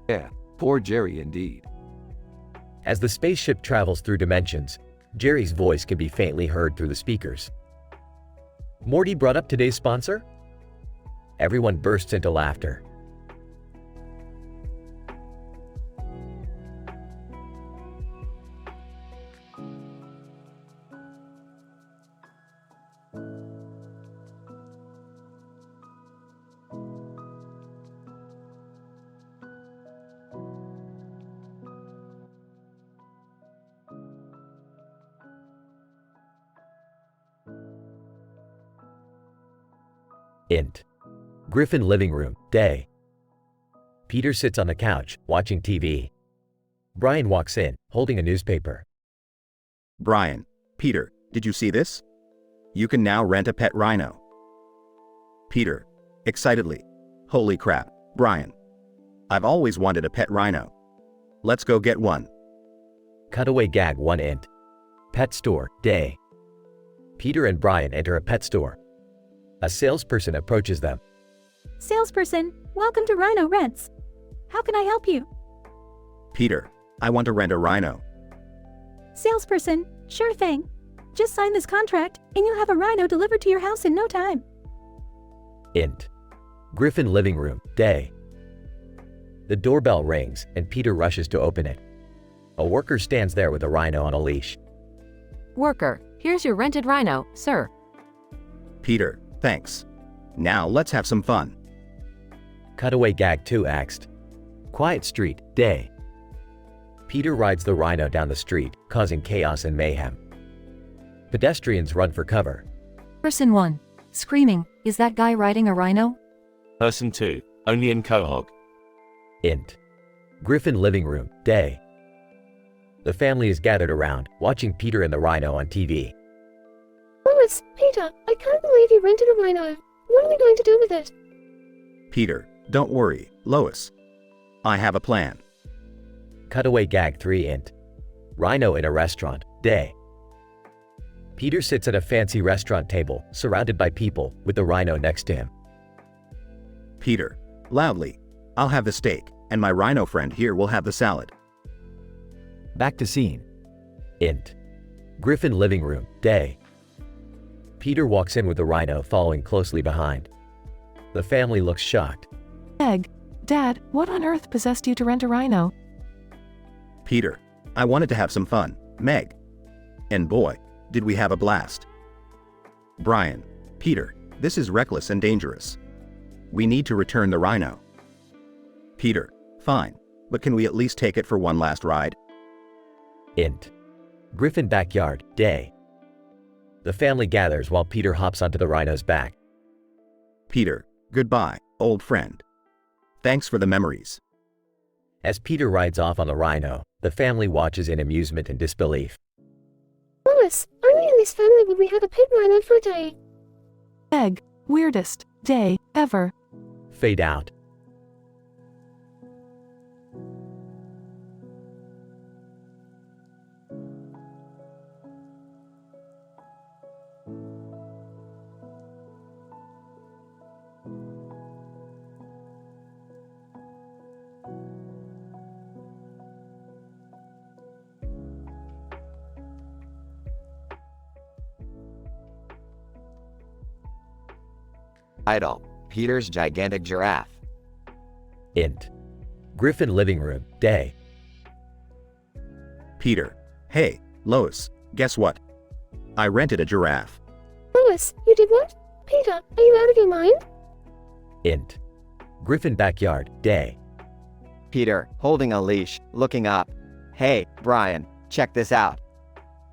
Yeah, poor Jerry indeed. As the spaceship travels through dimensions, Jerry's voice can be faintly heard through the speakers. Morty brought up today's sponsor? Everyone bursts into laughter. Int. Griffin living room, day. Peter sits on the couch, watching TV. Brian walks in, holding a newspaper. Brian, Peter, did you see this? You can now rent a pet rhino. Peter, excitedly. Holy crap, Brian. I've always wanted a pet rhino. Let's go get one. Cutaway gag 1 int. Pet store, day. Peter and Brian enter a pet store. A salesperson approaches them. Salesperson, welcome to Rhino Rents. How can I help you? Peter, I want to rent a rhino. Salesperson, sure thing. Just sign this contract, and you'll have a rhino delivered to your house in no time. Int. Griffin living room, day. The doorbell rings, and Peter rushes to open it. A worker stands there with a rhino on a leash. Worker, here's your rented rhino, sir. Peter, thanks. Now let's have some fun. Cutaway gag 2 axed. Quiet street, day. Peter rides the rhino down the street, causing chaos and mayhem. Pedestrians run for cover. Person 1. Screaming, is that guy riding a rhino? Person 2, only in Quahog. Int. Griffin living room, day. The family is gathered around, watching Peter and the rhino on TV. Lois, Peter, I can't believe you rented a rhino. What are we going to do with it? Peter, don't worry, Lois. I have a plan. Cutaway gag 3 int. Rhino in a restaurant, day. Peter sits at a fancy restaurant table, surrounded by people, with the rhino next to him. Peter, loudly. I'll have the steak, and my rhino friend here will have the salad. Back to scene. Int. Griffin living room, day. Peter walks in with the rhino following closely behind. The family looks shocked. Meg, Dad, what on earth possessed you to rent a rhino? Peter, I wanted to have some fun, Meg. And boy, did we have a blast. Brian, Peter, this is reckless and dangerous. We need to return the rhino. Peter, fine, but can we at least take it for one last ride? Int. Griffin backyard, day. The family gathers while Peter hops onto the rhino's back. Peter, goodbye, old friend. Thanks for the memories. As Peter rides off on the rhino, the family watches in amusement and disbelief. Lois, only in this family would we have a pet rhino for a day. Meg, weirdest day ever. Fade out. Idle. Peter's gigantic giraffe. Int. Griffin living room, day. Peter, hey, Lois, guess what? I rented a giraffe. Lois, you did what? Peter, are you out of your mind? Int. Griffin backyard, day. Peter, holding a leash, looking up. Hey, Brian, check this out.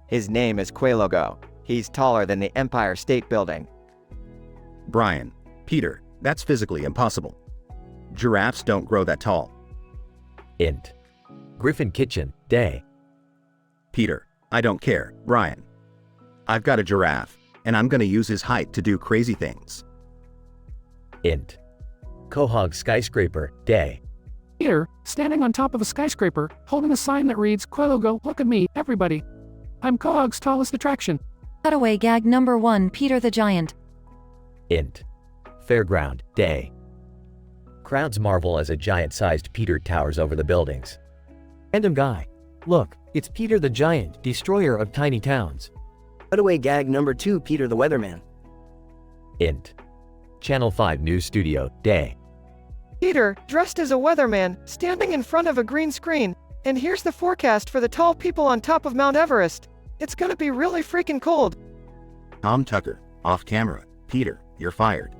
His name is Quahog. He's taller than the Empire State Building. Brian, Peter, that's physically impossible. Giraffes don't grow that tall. Int. Griffin kitchen, day. Peter, I don't care, Brian. I've got a giraffe, and I'm gonna use his height to do crazy things. Int. Quahog skyscraper, day. Peter, standing on top of a skyscraper, holding a sign that reads, Quahogo, look at me, everybody. I'm Quahog's tallest attraction. Cutaway gag number 1, Peter the Giant. Int. Fairground, day. Crowds marvel as a giant-sized Peter towers over the buildings. Random guy. Look, it's Peter the Giant, destroyer of tiny towns. Cutaway gag number 2, Peter the Weatherman. Int. Channel 5 News Studio, day. Peter, dressed as a weatherman, standing in front of a green screen, and here's the forecast for the tall people on top of Mount Everest. It's gonna be really freaking cold. Tom Tucker, off camera. Peter, you're fired.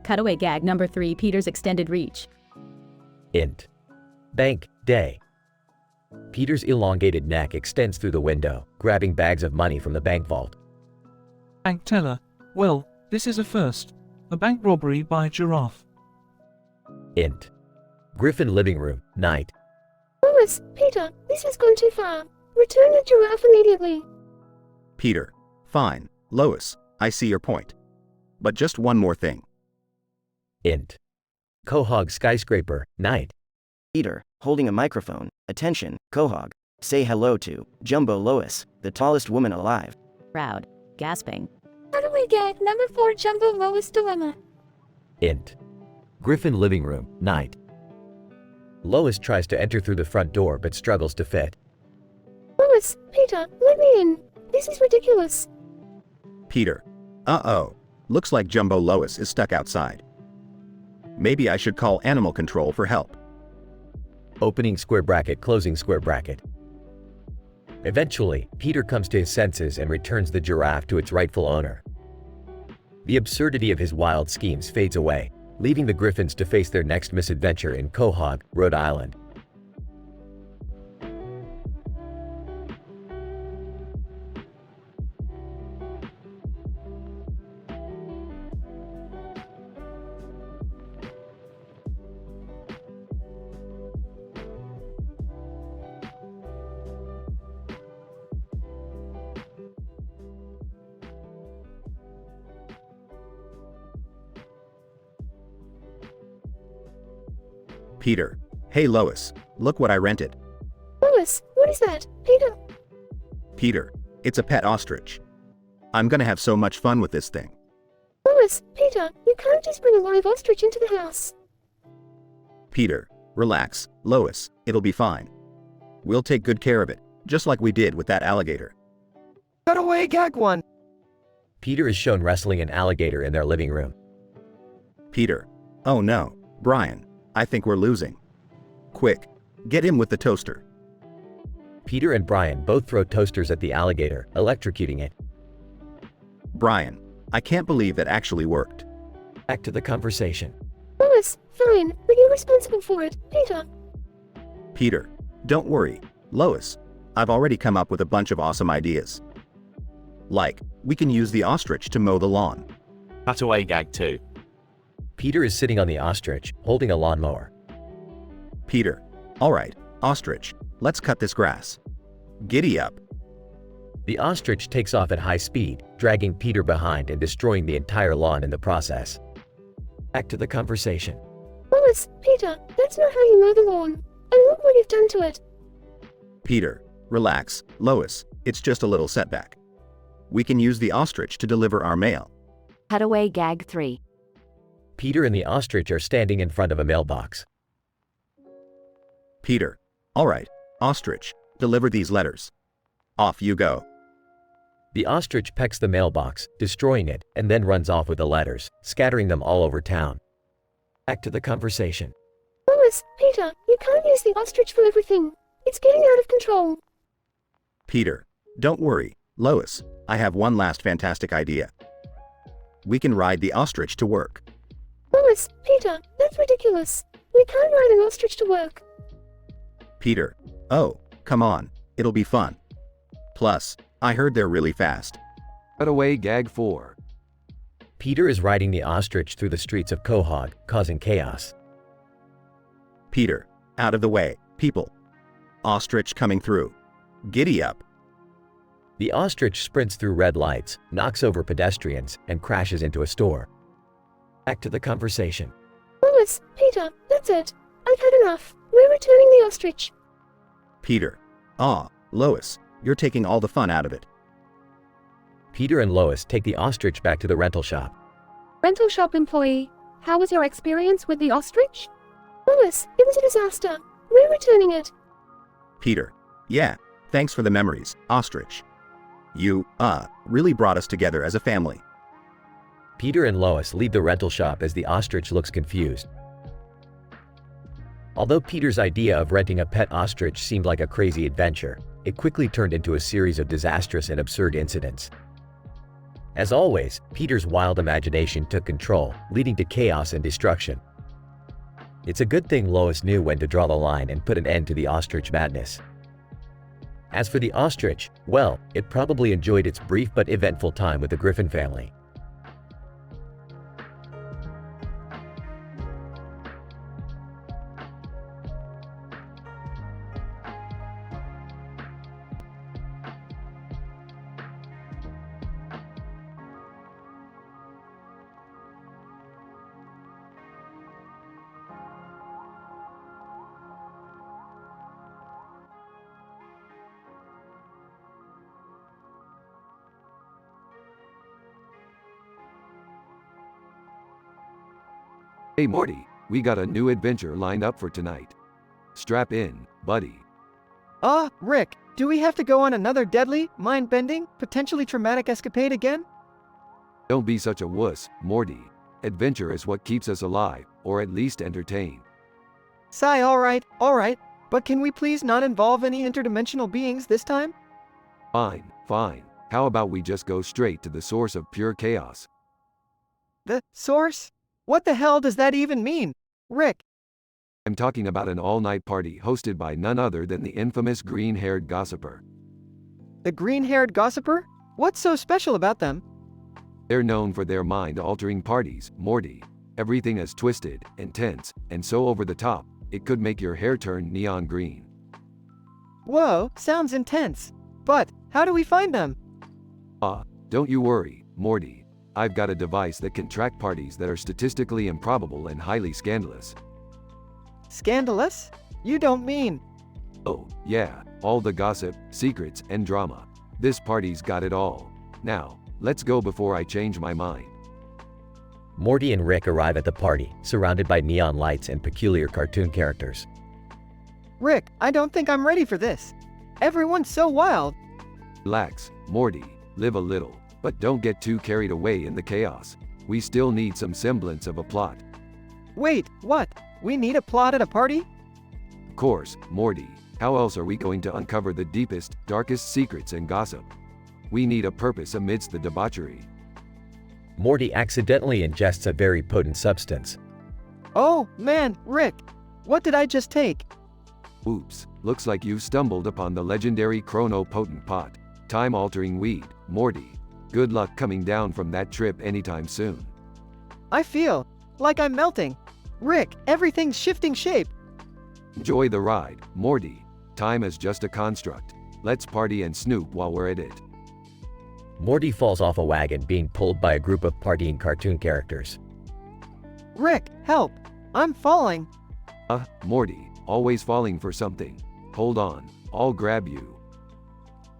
Cutaway gag number 3, Peter's extended reach. Int. Bank, day. Peter's elongated neck extends through the window, grabbing bags of money from the bank vault. Bank teller. Well, this is a first. A bank robbery by giraffe. Int. Griffin living room, night. Lois, Peter, this has gone too far. Return the giraffe immediately. Peter, fine. Lois, I see your point. But just one more thing. Int. Quahog skyscraper, night. Peter, holding a microphone. Attention, Quahog. Say hello to Jumbo Lois, the tallest woman alive. Crowd. Gasping. Cutaway gag number 4, Jumbo Lois dilemma. Int. Griffin living room, night. Lois tries to enter through the front door but struggles to fit. Lois, Peter, let me in. This is ridiculous. Peter. Uh-oh. Looks like Jumbo Lois is stuck outside. Maybe I should call animal control for help. Opening square bracket, closing square bracket. Eventually, Peter comes to his senses and returns the giraffe to its rightful owner. The absurdity of his wild schemes fades away, leaving the Griffins to face their next misadventure in Quahog, Rhode Island. Peter. Hey Lois, look what I rented. Lois, what is that? Peter. Peter, it's a pet ostrich. I'm gonna have so much fun with this thing. Lois, Peter, you can't just bring a live ostrich into the house. Peter, relax. Lois, it'll be fine. We'll take good care of it, just like we did with that alligator. Cutaway gag 1. Peter is shown wrestling an alligator in their living room. Peter. Oh no, Brian. I think we're losing. Quick, get him with the toaster. Peter and Brian both throw toasters at the alligator, electrocuting it. Brian, I can't believe that actually worked. Back to the conversation. Lois, fine, but you're responsible for it, Peter. Peter, don't worry. Lois, I've already come up with a bunch of awesome ideas. Like, we can use the ostrich to mow the lawn. Cutaway gag 2. Peter is sitting on the ostrich, holding a lawnmower. Peter, alright, ostrich, let's cut this grass. Giddy up. The ostrich takes off at high speed, dragging Peter behind and destroying the entire lawn in the process. Back to the conversation. Lois, Peter, that's not how you mow the lawn. And look what you've done to it. Peter, relax. Lois, it's just a little setback. We can use the ostrich to deliver our mail. Cutaway gag 3. Peter and the ostrich are standing in front of a mailbox. Peter, alright, ostrich, deliver these letters. Off you go. The ostrich pecks the mailbox, destroying it, and then runs off with the letters, scattering them all over town. Back to the conversation. Lois, Peter, you can't use the ostrich for everything. It's getting out of control. Peter, don't worry. Lois, I have one last fantastic idea. We can ride the ostrich to work. Lois, Peter, that's ridiculous. We can't ride an ostrich to work. Peter, oh, come on, it'll be fun. Plus, I heard they're really fast. Cutaway gag 4. Peter is riding the ostrich through the streets of Quahog, causing chaos. Peter, out of the way, people. Ostrich coming through. Giddy up. The ostrich sprints through red lights, knocks over pedestrians, and crashes into a store. Back to the conversation. Lois, Peter, that's it. I've had enough. We're returning the ostrich. Peter. Lois, you're taking all the fun out of it. Peter and Lois take the ostrich back to the rental shop. Rental shop employee, how was your experience with the ostrich? Lois, it was a disaster. We're returning it. Peter. Yeah, thanks for the memories, ostrich. You, really brought us together as a family. Peter and Lois leave the rental shop as the ostrich looks confused. Although Peter's idea of renting a pet ostrich seemed like a crazy adventure, it quickly turned into a series of disastrous and absurd incidents. As always, Peter's wild imagination took control, leading to chaos and destruction. It's a good thing Lois knew when to draw the line and put an end to the ostrich madness. As for the ostrich, well, it probably enjoyed its brief but eventful time with the Griffin family. Hey Morty, we got a new adventure lined up for tonight. Strap in, buddy. Rick, do we have to go on another deadly, mind-bending, potentially traumatic escapade again? Don't be such a wuss, Morty. Adventure is what keeps us alive, or at least entertained. Sigh, alright, but can we please not involve any interdimensional beings this time? Fine. How about we just go straight to the source of pure chaos? The source? What the hell does that even mean? Rick. I'm talking about an all-night party hosted by none other than the infamous green-haired gossiper. The green-haired gossiper? What's so special about them? They're known for their mind-altering parties, Morty. Everything is twisted, intense, and so over the top, it could make your hair turn neon green. Whoa, sounds intense. But, how do we find them? Don't you worry, Morty. I've got a device that can track parties that are statistically improbable and highly scandalous. Scandalous? You don't mean... Oh, yeah, all the gossip, secrets, and drama. This party's got it all. Now, let's go before I change my mind. Morty and Rick arrive at the party, surrounded by neon lights and peculiar cartoon characters. Rick, I don't think I'm ready for this. Everyone's so wild. Relax, Morty, live a little. But don't get too carried away in the chaos. We still need some semblance of a plot. Wait, what? We need a plot at a party? Of course, Morty. How else are we going to uncover the deepest, darkest secrets and gossip? We need a purpose amidst the debauchery. Morty accidentally ingests a very potent substance. Oh, man, Rick. What did I just take? Oops, looks like you've stumbled upon the legendary chrono-potent pot. Time-altering weed, Morty. Good luck coming down from that trip anytime soon. I feel like I'm melting. Rick, everything's shifting shape. Enjoy the ride, Morty. Time is just a construct. Let's party and snoop while we're at it. Morty falls off a wagon being pulled by a group of partying cartoon characters. Rick, help! I'm falling. Morty, always falling for something. Hold on, I'll grab you.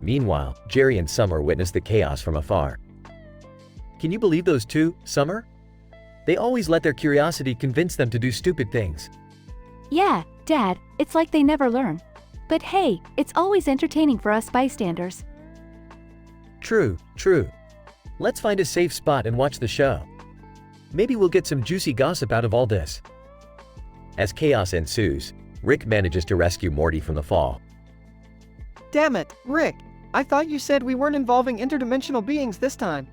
Meanwhile, Jerry and Summer witness the chaos from afar. Can you believe those two, Summer? They always let their curiosity convince them to do stupid things. Yeah, Dad, it's like they never learn. But hey, it's always entertaining for us bystanders. True. Let's find a safe spot and watch the show. Maybe we'll get some juicy gossip out of all this. As chaos ensues, Rick manages to rescue Morty from the fall. Damn it, Rick. I thought you said we weren't involving interdimensional beings this time.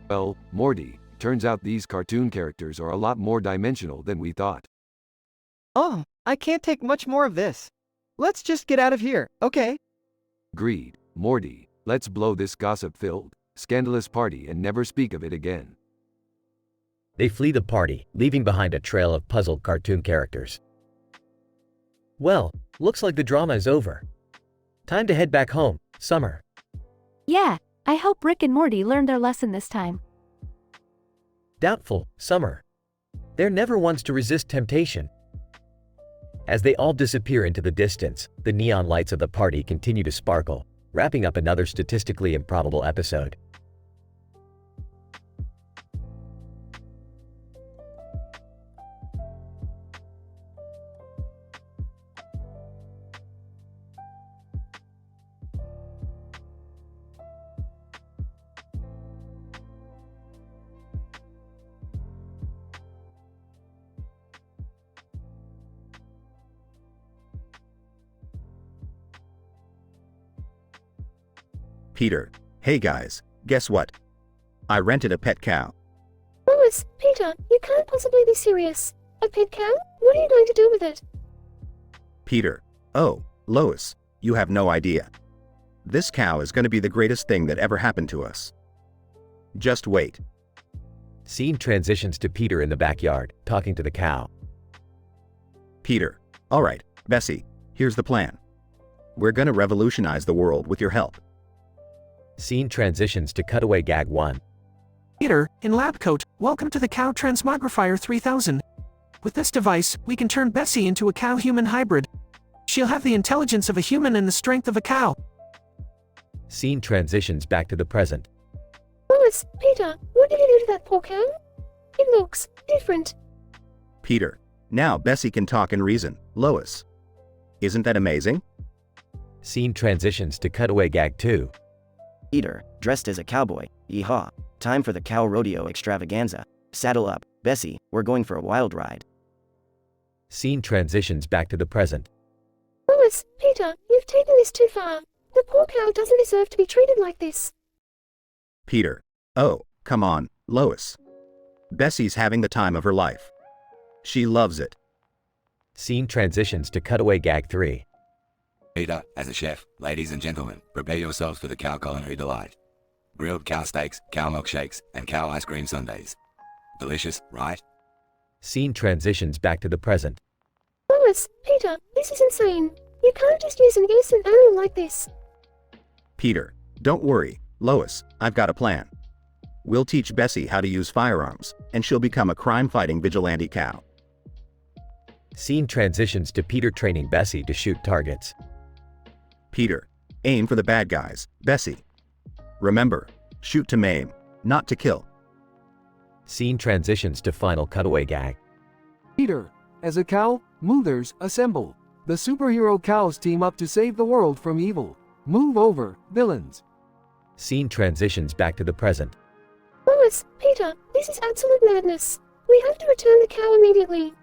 Well, Morty, turns out these cartoon characters are a lot more dimensional than we thought. Oh, I can't take much more of this. Let's just get out of here, okay? Agreed, Morty. Let's blow this gossip-filled, scandalous party and never speak of it again. They flee the party, leaving behind a trail of puzzled cartoon characters. Well, looks like the drama is over. Time to head back home, Summer. Yeah, I hope Rick and Morty learned their lesson this time. Doubtful, Summer. They're never ones to resist temptation. As they all disappear into the distance, the neon lights of the party continue to sparkle, wrapping up another statistically improbable episode. Peter, hey guys, guess what? I rented a pet cow. Lois, Peter, you can't possibly be serious. A pet cow? What are you going to do with it? Peter, oh, Lois, you have no idea. This cow is going to be the greatest thing that ever happened to us. Just wait. Scene transitions to Peter in the backyard, talking to the cow. Peter, alright, Bessie, here's the plan. We're gonna revolutionize the world with your help. Scene transitions to cutaway gag 1. Peter, in lab coat, welcome to the Cow Transmogrifier 3000. With this device, we can turn Bessie into a cow-human hybrid. She'll have the intelligence of a human and the strength of a cow. Scene transitions back to the present. Lois, Peter, what did you do to that poor cow? It looks different. Peter, now Bessie can talk and reason. Lois. Isn't that amazing? Scene transitions to cutaway gag 2. Peter, dressed as a cowboy. Yeehaw. Time for the cow rodeo extravaganza. Saddle up, Bessie, we're going for a wild ride. Scene transitions back to the present. Lois, Peter, you've taken this too far. The poor cow doesn't deserve to be treated like this. Peter, oh, come on, Lois. Bessie's having the time of her life. She loves it. Scene transitions to cutaway gag 3. Peter, as a chef, ladies and gentlemen, prepare yourselves for the cow culinary delight. Grilled cow steaks, cow milkshakes, and cow ice cream sundaes. Delicious, right? Scene transitions back to the present. Lois, Peter, this is insane. You can't just use an innocent animal like this. Peter, don't worry, Lois, I've got a plan. We'll teach Bessie how to use firearms, and she'll become a crime-fighting vigilante cow. Scene transitions to Peter training Bessie to shoot targets. Peter, aim for the bad guys, Bessie. Remember, shoot to maim, not to kill. Scene transitions to final cutaway gag. Peter, as a cow, movers, assemble. The superhero cows team up to save the world from evil. Move over, villains. Scene transitions back to the present. Lois, Peter, this is absolute madness. We have to return the cow immediately.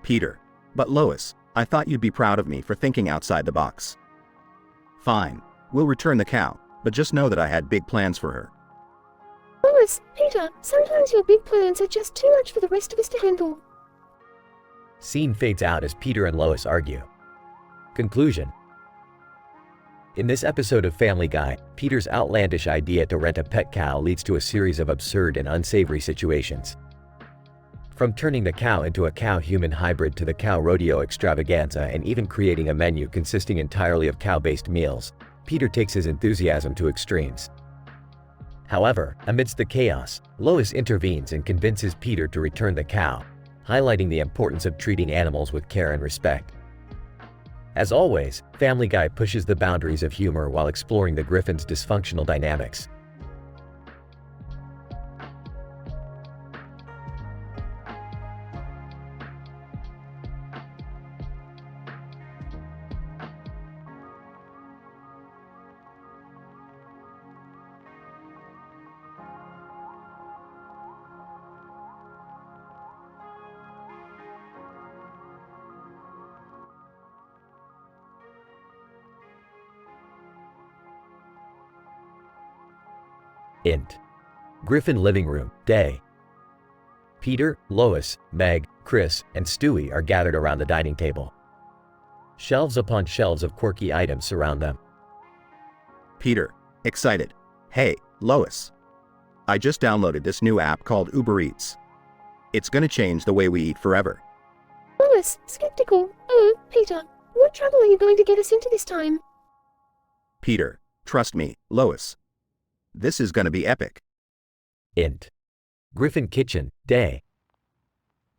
Peter, but Lois, I thought you'd be proud of me for thinking outside the box. Fine, we'll return the cow, but just know that I had big plans for her. Lois, Peter, sometimes your big plans are just too much for the rest of us to handle. Scene fades out as Peter and Lois argue. Conclusion. In this episode of Family Guy, Peter's outlandish idea to rent a pet cow leads to a series of absurd and unsavory situations. From turning the cow into a cow-human hybrid to the cow rodeo extravaganza and even creating a menu consisting entirely of cow-based meals, Peter takes his enthusiasm to extremes. However, amidst the chaos, Lois intervenes and convinces Peter to return the cow, highlighting the importance of treating animals with care and respect. As always, Family Guy pushes the boundaries of humor while exploring the Griffin's dysfunctional dynamics. Int. Griffin living room, day. Peter, Lois, Meg, Chris, and Stewie are gathered around the dining table. Shelves upon shelves of quirky items surround them. Peter, excited. Hey, Lois. I just downloaded this new app called Uber Eats. It's gonna change the way we eat forever. Lois, Lois, skeptical. Oh, Peter, what trouble are you going to get us into this time? Peter, trust me, Lois. This is gonna be epic. Int. Griffin kitchen, day.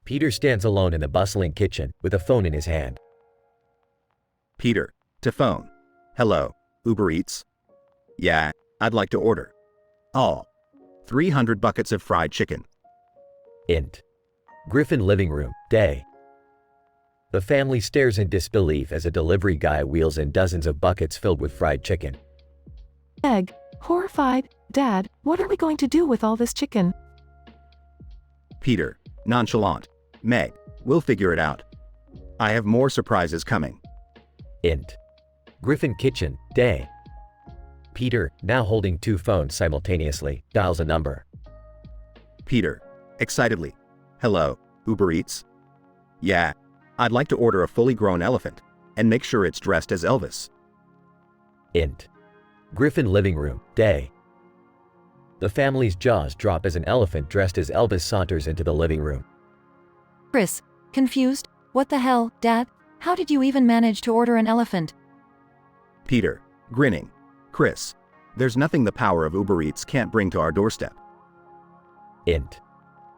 Peter stands alone in the bustling kitchen with a phone in his hand. Peter, to phone. Hello, Uber Eats? Yeah, I'd like to order. All. 300 buckets of fried chicken. Int. Griffin living room, day. The family stares in disbelief as a delivery guy wheels in dozens of buckets filled with fried chicken. Meg, horrified, Dad, what are we going to do with all this chicken? Peter, nonchalant. Meg, we'll figure it out. I have more surprises coming. Int. Griffin kitchen, day. Peter, now holding two phones simultaneously, dials a number. Peter, excitedly. Hello, Uber Eats? Yeah, I'd like to order a fully grown elephant, and make sure it's dressed as Elvis. Int. Griffin living room, day. The family's jaws drop as an elephant dressed as Elvis saunters into the living room. Chris, confused? What the hell, Dad? How did you even manage to order an elephant? Peter, grinning. Chris, there's nothing the power of Uber Eats can't bring to our doorstep. Int.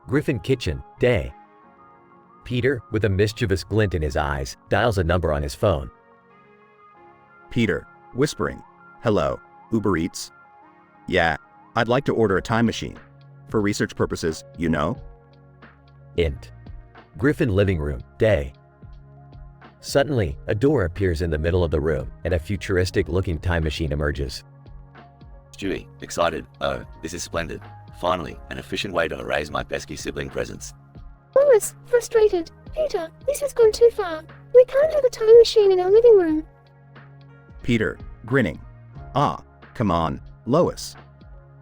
Griffin kitchen, day. Peter, with a mischievous glint in his eyes, dials a number on his phone. Peter, whispering. Hello, Uber Eats? Yeah, I'd like to order a time machine. For research purposes, you know? Int. Griffin living room, day. Suddenly, a door appears in the middle of the room, and a futuristic-looking time machine emerges. Stewie, excited. Oh, this is splendid. Finally, an efficient way to erase my pesky sibling presence. Lois, frustrated. Peter, this has gone too far. We can't have a time machine in our living room. Peter, grinning. Ah, come on, Lois.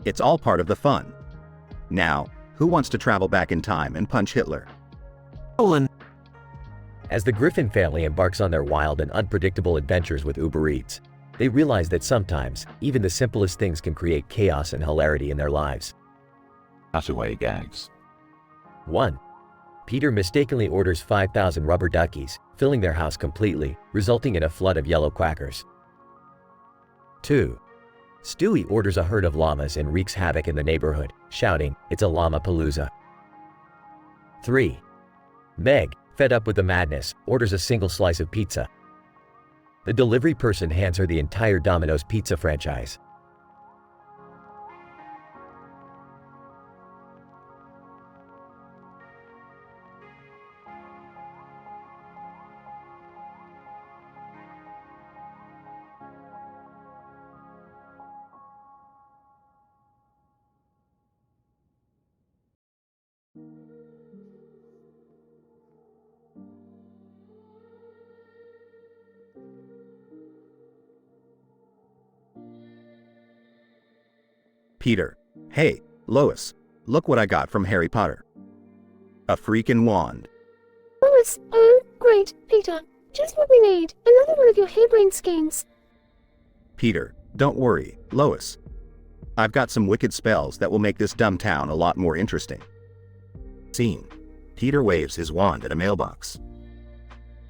It's all part of the fun. Now, who wants to travel back in time and punch Hitler? Olin. As the Griffin family embarks on their wild and unpredictable adventures with Uber Eats, they realize that sometimes, even the simplest things can create chaos and hilarity in their lives. Cutaway gags. 1. Peter mistakenly orders 5,000 rubber duckies, filling their house completely, resulting in a flood of yellow quackers. 2. Stewie orders a herd of llamas and wreaks havoc in the neighborhood, shouting, "It's a llama palooza." 3. Meg, fed up with the madness, orders a single slice of pizza. The delivery person hands her the entire Domino's pizza franchise. Peter, hey, Lois, look what I got from Harry Potter. A freaking wand. Lois, oh, great, Peter. Just what we need. Another one of your harebrained schemes. Peter, don't worry, Lois. I've got some wicked spells that will make this dumb town a lot more interesting. Scene. Peter waves his wand at a mailbox.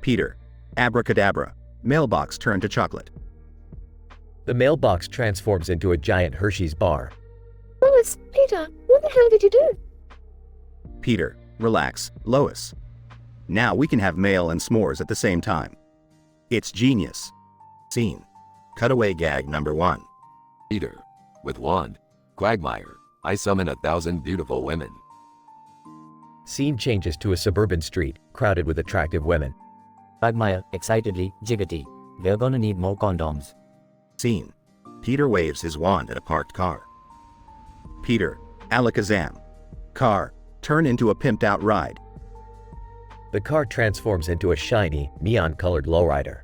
Peter, abracadabra, mailbox turned to chocolate. The mailbox transforms into a giant Hershey's bar. Lois, Peter, what the hell did you do? Peter, relax, Lois. Now we can have mail and s'mores at the same time. It's genius. Scene. Cutaway gag number 1. Peter, with wand. Quagmire, I summon 1,000 beautiful women. Scene changes to a suburban street, crowded with attractive women. Quagmire, excitedly, jiggity. We're gonna need more condoms. Scene. Peter waves his wand at a parked car. Peter, alakazam. Car, turn into a pimped-out ride. The car transforms into a shiny, neon-colored lowrider.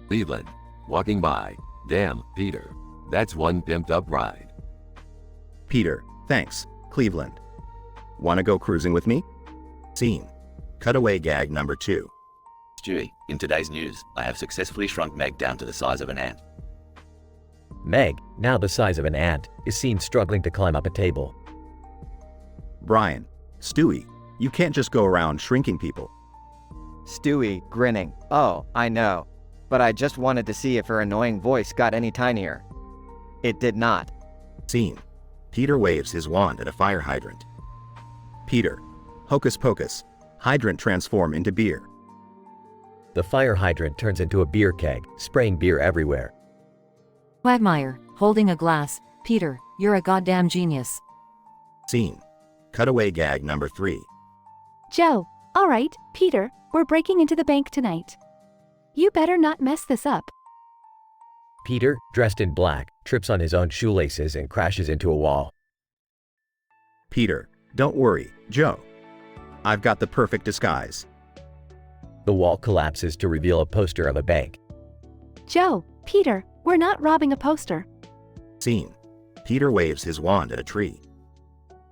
Cleveland, walking by. Damn, Peter, that's one pimped-up ride. Peter, thanks, Cleveland. Wanna go cruising with me? Scene. Cutaway gag number 2. Stewie, in today's news, I have successfully shrunk Meg down to the size of an ant. Meg, now the size of an ant, is seen struggling to climb up a table. Brian, Stewie, you can't just go around shrinking people. Stewie, grinning. Oh, I know. But I just wanted to see if her annoying voice got any tinier. It did not. Scene. Peter waves his wand at a fire hydrant. Peter. Hocus pocus. Hydrant transform into beer. The fire hydrant turns into a beer keg, spraying beer everywhere. Quagmire, holding a glass. Peter, you're a goddamn genius. Scene. Cutaway gag number 3. Joe, alright, Peter, we're breaking into the bank tonight. You better not mess this up. Peter, dressed in black, trips on his own shoelaces and crashes into a wall. Peter. Don't worry, Joe. I've got the perfect disguise. The wall collapses to reveal a poster of a bank. Joe, Peter, we're not robbing a poster. Scene. Peter waves his wand at a tree.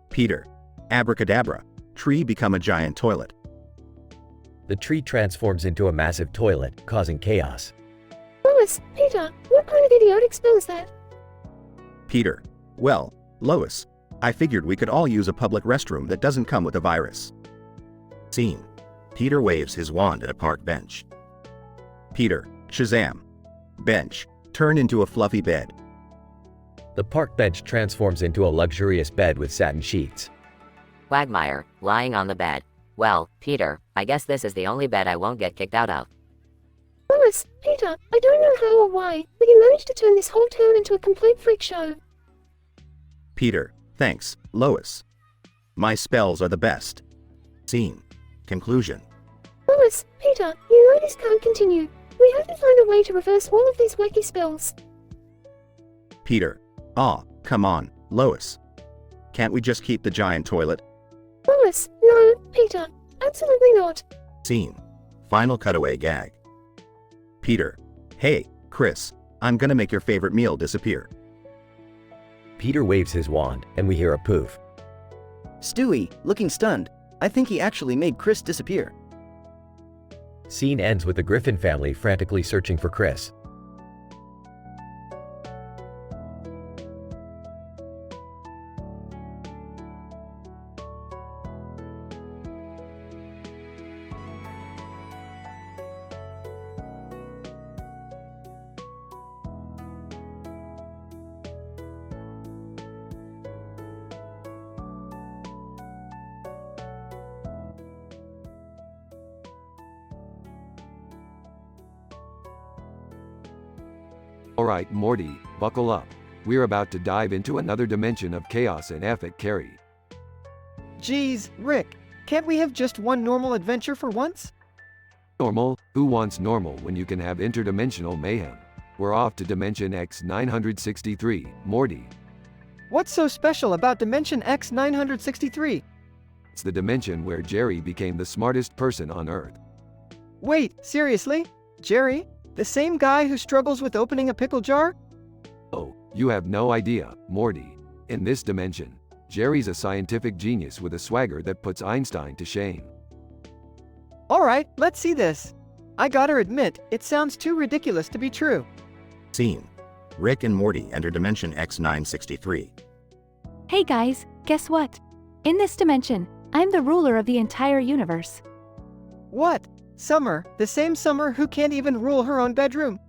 Peter. Abracadabra. Tree become a giant toilet. The tree transforms into a massive toilet, causing chaos. Lois, Peter, what kind of idiotic spell is that? Peter. Well, Lois, I figured we could all use a public restroom that doesn't come with a virus. Scene. Peter waves his wand at a park bench. Peter. Shazam. Bench. Turn into a fluffy bed. The park bench transforms into a luxurious bed with satin sheets. Quagmire, lying on the bed. Well, Peter, I guess this is the only bed I won't get kicked out of. Lois, Peter, I don't know how or why, but you managed to turn this whole town into a complete freak show. Peter. Thanks, Lois. My spells are the best. Scene. Conclusion. Lois, Peter, you know this can't continue. We have to find a way to reverse all of these wacky spells. Peter. Aw, come on, Lois. Can't we just keep the giant toilet? Lois, no, Peter, absolutely not. Scene. Final cutaway gag. Peter. Hey, Chris, I'm gonna make your favorite meal disappear. Peter waves his wand, and we hear a poof. Stewie, looking stunned. I think he actually made Chris disappear. Scene ends with the Griffin family frantically searching for Chris. Alright, Morty, buckle up. We're about to dive into another dimension of chaos and epic carry. Geez, Rick, can't we have just one normal adventure for once? Normal? Who wants normal when you can have interdimensional mayhem? We're off to Dimension X 963, Morty. What's so special about Dimension X 963? It's the dimension where Jerry became the smartest person on Earth. Wait, seriously? Jerry? The same guy who struggles with opening a pickle jar? Oh, you have no idea, Morty. In this dimension, Jerry's a scientific genius with a swagger that puts Einstein to shame. Alright, let's see this. I gotta admit, it sounds too ridiculous to be true. Scene. Rick and Morty enter Dimension X 963. Hey guys, guess what? In this dimension, I'm the ruler of the entire universe. What? Summer, the same Summer who can't even rule her own bedroom.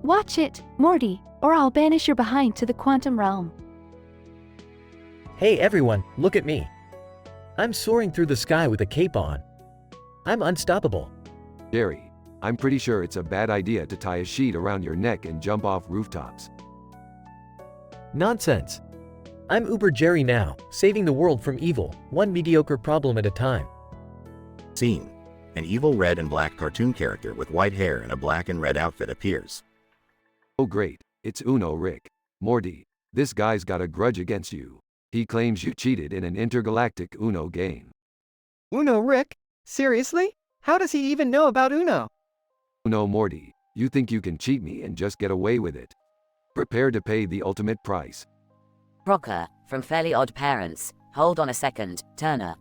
Watch it, Morty, or I'll banish your behind to the quantum realm. Hey everyone, look at me. I'm soaring through the sky with a cape on. I'm unstoppable. Jerry, I'm pretty sure it's a bad idea to tie a sheet around your neck and jump off rooftops. Nonsense. I'm Uber Jerry now, saving the world from evil, one mediocre problem at a time. Scene. An evil red and black cartoon character with white hair and a black and red outfit appears. Oh great, it's Uno Rick. Morty, this guy's got a grudge against you. He claims you cheated in an intergalactic Uno game. Uno Rick? Seriously? How does he even know about Uno? Uno Morty, you think you can cheat me and just get away with it? Prepare to pay the ultimate price. Crocker, from Fairly Odd Parents. Hold on a second, Turner.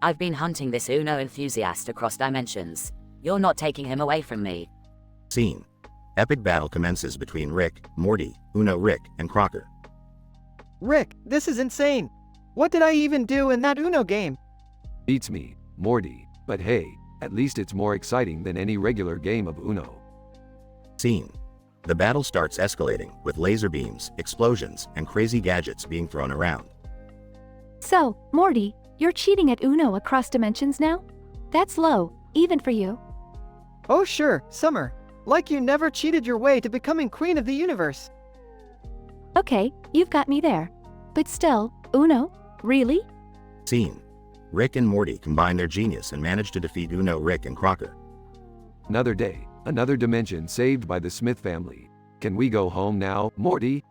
I've been hunting this Uno enthusiast across dimensions. You're not taking him away from me. Scene. Epic battle commences between Rick, Morty, Uno Rick, and Crocker. Rick, this is insane. What did I even do in that Uno game? Beats me, Morty, but hey, At least it's more exciting than any regular game of Uno. Scene. The battle starts escalating, with laser beams, explosions, and crazy gadgets being thrown around. So, Morty, you're cheating at Uno across dimensions now? That's low, even for you. Oh sure, Summer. Like you never cheated your way to becoming queen of the universe. Okay, you've got me there. But still, Uno? Really? Scene. Rick and Morty combine their genius and manage to defeat Uno, Rick, and Crocker. Another day, another dimension saved by the Smith family. Can we go home now, Morty?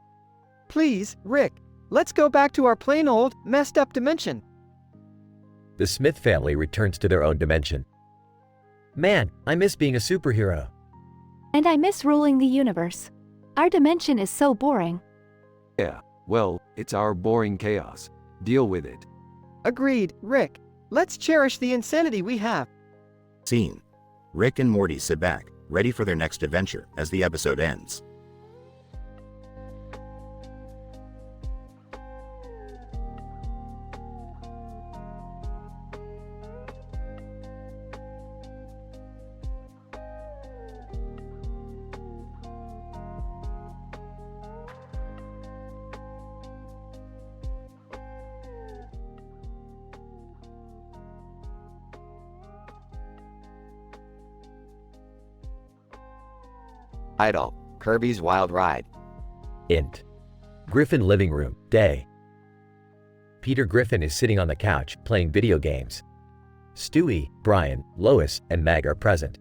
Please, Rick. Let's go back to our plain old, messed up dimension. The Smith family returns to their own dimension. Man, I miss being a superhero. And I miss ruling the universe. Our dimension is so boring. Yeah, well, it's our boring chaos. Deal with it. Agreed, Rick. Let's cherish the insanity we have. Scene. Rick and Morty sit back, ready for their next adventure as the episode ends. Idle. Kirby's Wild Ride. Int. Griffin living room, day. Peter Griffin is sitting on the couch, playing video games. Stewie, Brian, Lois, and Meg are present.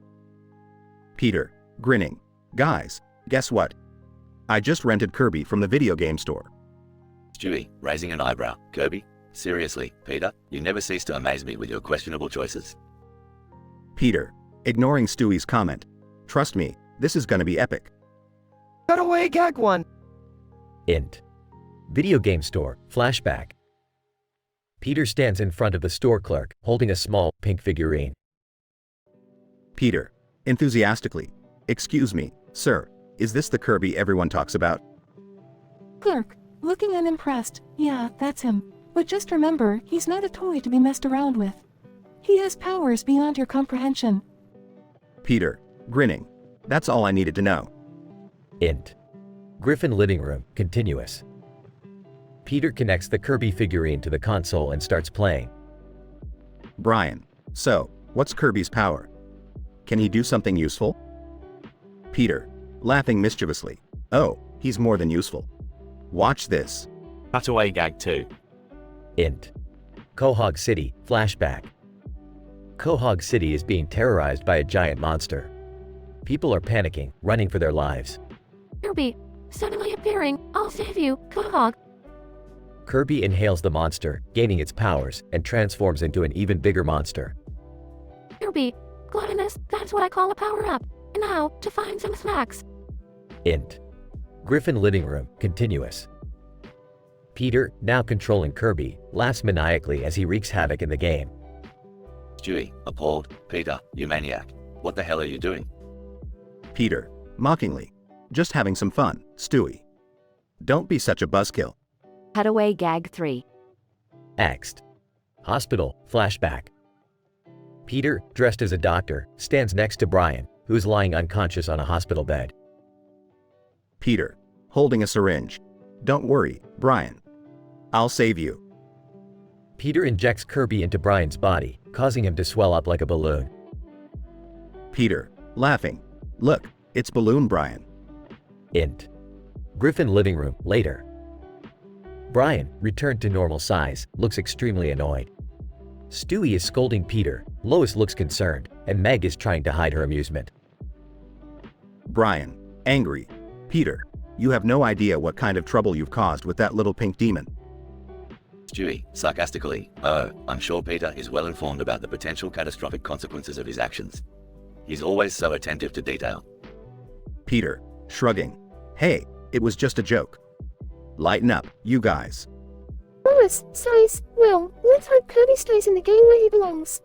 Peter, grinning. Guys, guess what? I just rented Kirby from the video game store. Stewie, raising an eyebrow. Kirby? Seriously, Peter, you never cease to amaze me with your questionable choices. Peter, ignoring Stewie's comment. Trust me, this is gonna be epic. Cut away, gag one. Int. Video game store, flashback. Peter stands in front of the store clerk, holding a small, pink figurine. Peter, enthusiastically. Excuse me, sir, is this the Kirby everyone talks about? Clerk, looking unimpressed. Yeah, that's him. But just remember, he's not a toy to be messed around with. He has powers beyond your comprehension. Peter, grinning. That's all I needed to know. Int. Griffin living room, continuous. Peter connects the Kirby figurine to the console and starts playing. Brian, so, what's Kirby's power? Can he do something useful? Peter, laughing mischievously. Oh, he's more than useful. Watch this. Cutaway gag 2. Int. Quahog City, flashback. Quahog City is being terrorized by a giant monster. People are panicking, running for their lives. Kirby, suddenly appearing, I'll save you, Quahog. Kirby inhales the monster, gaining its powers, and transforms into an even bigger monster. Kirby, gluttonous, that's what I call a power-up. And now, to find some snacks. Int. Griffin living room, continuous. Peter, now controlling Kirby, laughs maniacally as he wreaks havoc in the game. Stewie, appalled. Peter, you maniac. What the hell are you doing? Peter, mockingly. Just having some fun, Stewie. Don't be such a buzzkill. Cutaway gag 3. Next. Hospital, flashback. Peter, dressed as a doctor, stands next to Brian, who is lying unconscious on a hospital bed. Peter, holding a syringe. Don't worry, Brian. I'll save you. Peter injects Kirby into Brian's body, causing him to swell up like a balloon. Peter, laughing. Look, it's Balloon Brian. Int. Griffin living room, later. Brian, returned to normal size, looks extremely annoyed. Stewie is scolding Peter, Lois looks concerned, and Meg is trying to hide her amusement. Brian, angry. Peter, you have no idea what kind of trouble you've caused with that little pink demon. Stewie, sarcastically, oh, I'm sure Peter is well informed about the potential catastrophic consequences of his actions. He's always so attentive to detail. Peter, shrugging. Hey, it was just a joke. Lighten up, you guys. Lois, size, well, let's hope Kirby stays in the game where he belongs.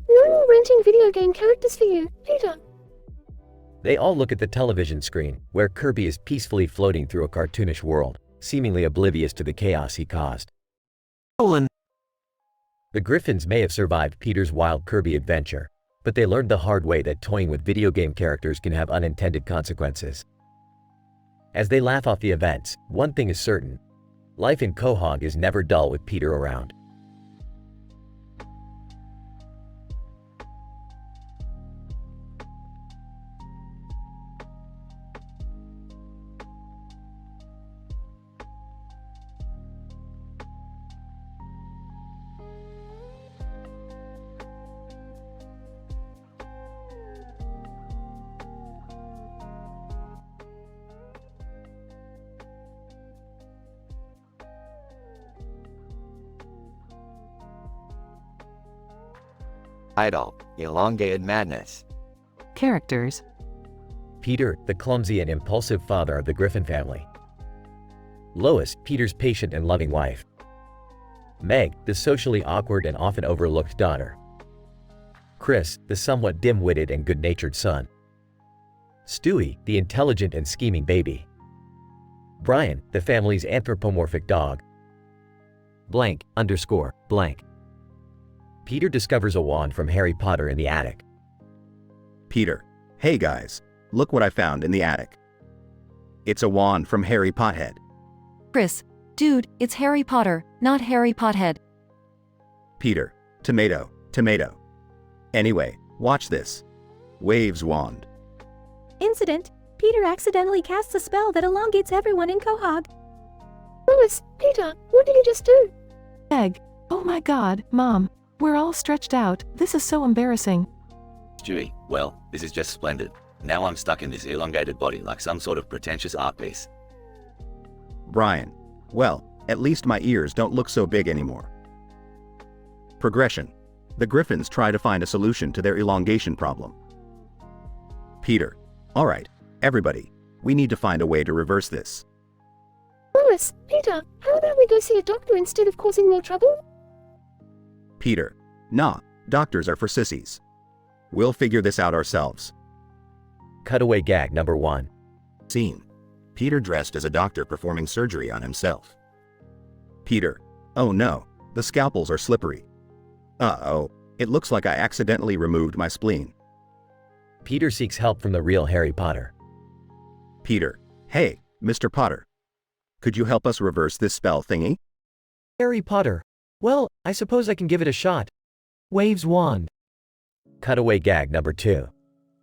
No more renting video game characters for you, Peter. They all look at the television screen, where Kirby is peacefully floating through a cartoonish world, seemingly oblivious to the chaos he caused. The Griffins may have survived Peter's wild Kirby adventure, but they learned the hard way that toying with video game characters can have unintended consequences. As they laugh off the events, one thing is certain: life in Quahog is never dull with Peter around. Idle, elongated madness. Characters: Peter, the clumsy and impulsive father of the Griffin family. Lois, Peter's patient and loving wife. Meg, the socially awkward and often overlooked daughter. Chris, the somewhat dim-witted and good-natured son. Stewie, the intelligent and scheming baby. Brian, the family's anthropomorphic dog. Blank _ blank. Peter discovers a wand from Harry Potter in the attic. Peter: hey guys, look what I found in the attic. It's a wand from Harry Pothead. Chris: dude, it's Harry Potter, not Harry Pothead. Peter: tomato, tomato. Anyway, watch this. Waves wand. Incident: Peter accidentally casts a spell that elongates everyone in Quahog. Lois, Peter, what did you just do? Egg: oh my god, Mom. We're all stretched out. This is so embarrassing. Stewie, well, this is just splendid. Now I'm stuck in this elongated body like some sort of pretentious art piece. Brian: well, at least my ears don't look so big anymore. Progression: the Griffins try to find a solution to their elongation problem. Peter: alright, everybody, we need to find a way to reverse this. Lois, Peter, how about we go see a doctor instead of causing more trouble? Peter: nah, doctors are for sissies. We'll figure this out ourselves. Cutaway gag number 1. Scene: Peter dressed as a doctor performing surgery on himself. Peter: oh no, the scalpels are slippery. Uh-oh, it looks like I accidentally removed my spleen. Peter seeks help from the real Harry Potter. Peter: hey, Mr. Potter. Could you help us reverse this spell thingy? Harry Potter: well, I suppose I can give it a shot. Waves wand. Cutaway gag number 2.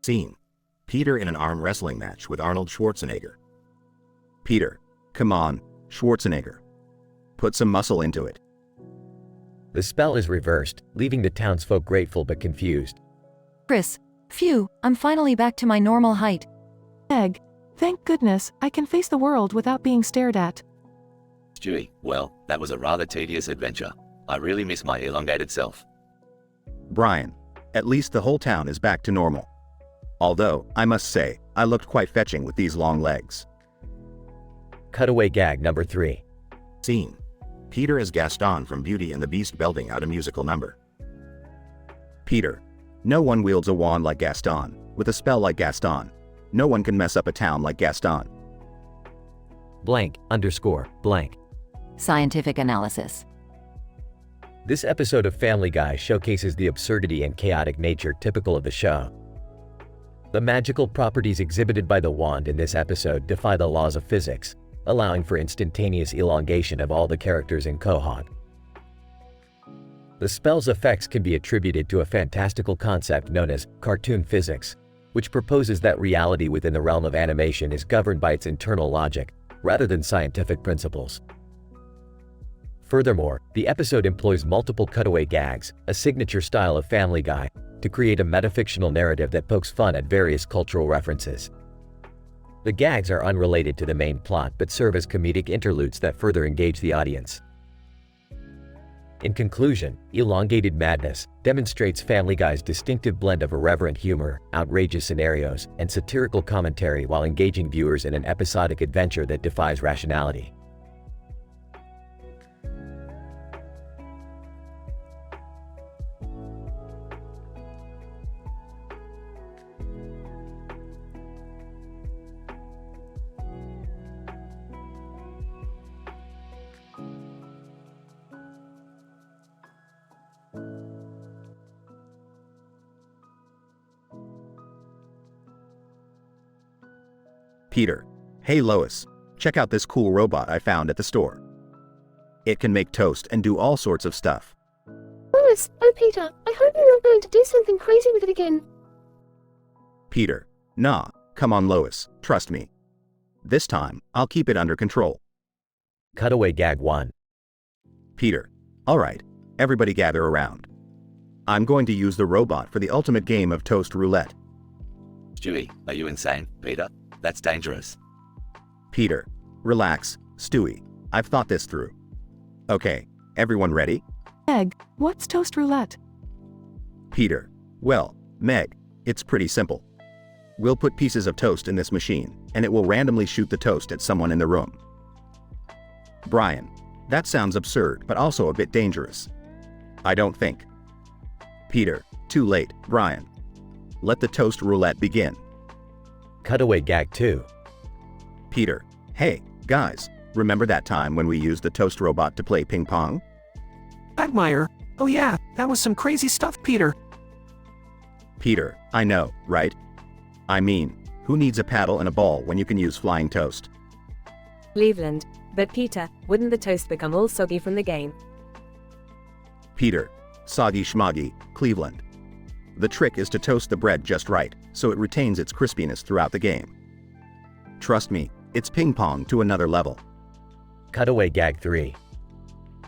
Scene: Peter in an arm wrestling match with Arnold Schwarzenegger. Peter: come on, Schwarzenegger. Put some muscle into it. The spell is reversed, leaving the townsfolk grateful but confused. Chris: phew, I'm finally back to my normal height. Egg: thank goodness, I can face the world without being stared at. Stewie, well, that was a rather tedious adventure. I really miss my elongated self. Brian: at least the whole town is back to normal. Although, I must say, I looked quite fetching with these long legs. Cutaway gag number 3. Scene: Peter as Gaston from Beauty and the Beast belting out a musical number. Peter: no one wields a wand like Gaston. With a spell like Gaston, no one can mess up a town like Gaston. Blank _ blank. Scientific analysis. This episode of Family Guy showcases the absurdity and chaotic nature typical of the show. The magical properties exhibited by the wand in this episode defy the laws of physics, allowing for instantaneous elongation of all the characters in Quahog. The spell's effects can be attributed to a fantastical concept known as cartoon physics, which proposes that reality within the realm of animation is governed by its internal logic, rather than scientific principles. Furthermore, the episode employs multiple cutaway gags, a signature style of Family Guy, to create a metafictional narrative that pokes fun at various cultural references. The gags are unrelated to the main plot but serve as comedic interludes that further engage the audience. In conclusion, Elongated Madness demonstrates Family Guy's distinctive blend of irreverent humor, outrageous scenarios, and satirical commentary while engaging viewers in an episodic adventure that defies rationality. Peter. Hey Lois, check out this cool robot I found at the store. It can make toast and do all sorts of stuff. Lois, oh Peter, I hope you're not going to do something crazy with it again. Peter. Nah, come on Lois, trust me. This time, I'll keep it under control. Cutaway gag 1. Peter. Alright, everybody gather around. I'm going to use the robot for the ultimate game of toast roulette. Stewie, are you insane, Peter? That's dangerous. Peter. Relax, Stewie. I've thought this through. Okay, everyone ready? Meg, what's toast roulette? Peter. Well, Meg, it's pretty simple. We'll put pieces of toast in this machine, and it will randomly shoot the toast at someone in the room. Brian. That sounds absurd, but also a bit dangerous. I don't think. Peter. Too late, Brian. Let the toast roulette begin. Cutaway gag 2. Peter. Hey, guys, remember that time when we used the toast robot to play ping pong? Quagmire. Oh yeah, that was some crazy stuff, Peter. Peter. I know, right? I mean, who needs a paddle and a ball when you can use flying toast? Cleveland. But Peter, wouldn't the toast become all soggy from the game? Peter. Soggy schmoggy, Cleveland. The trick is to toast the bread just right, so it retains its crispiness throughout the game. Trust me, it's ping pong to another level. Cutaway gag 3.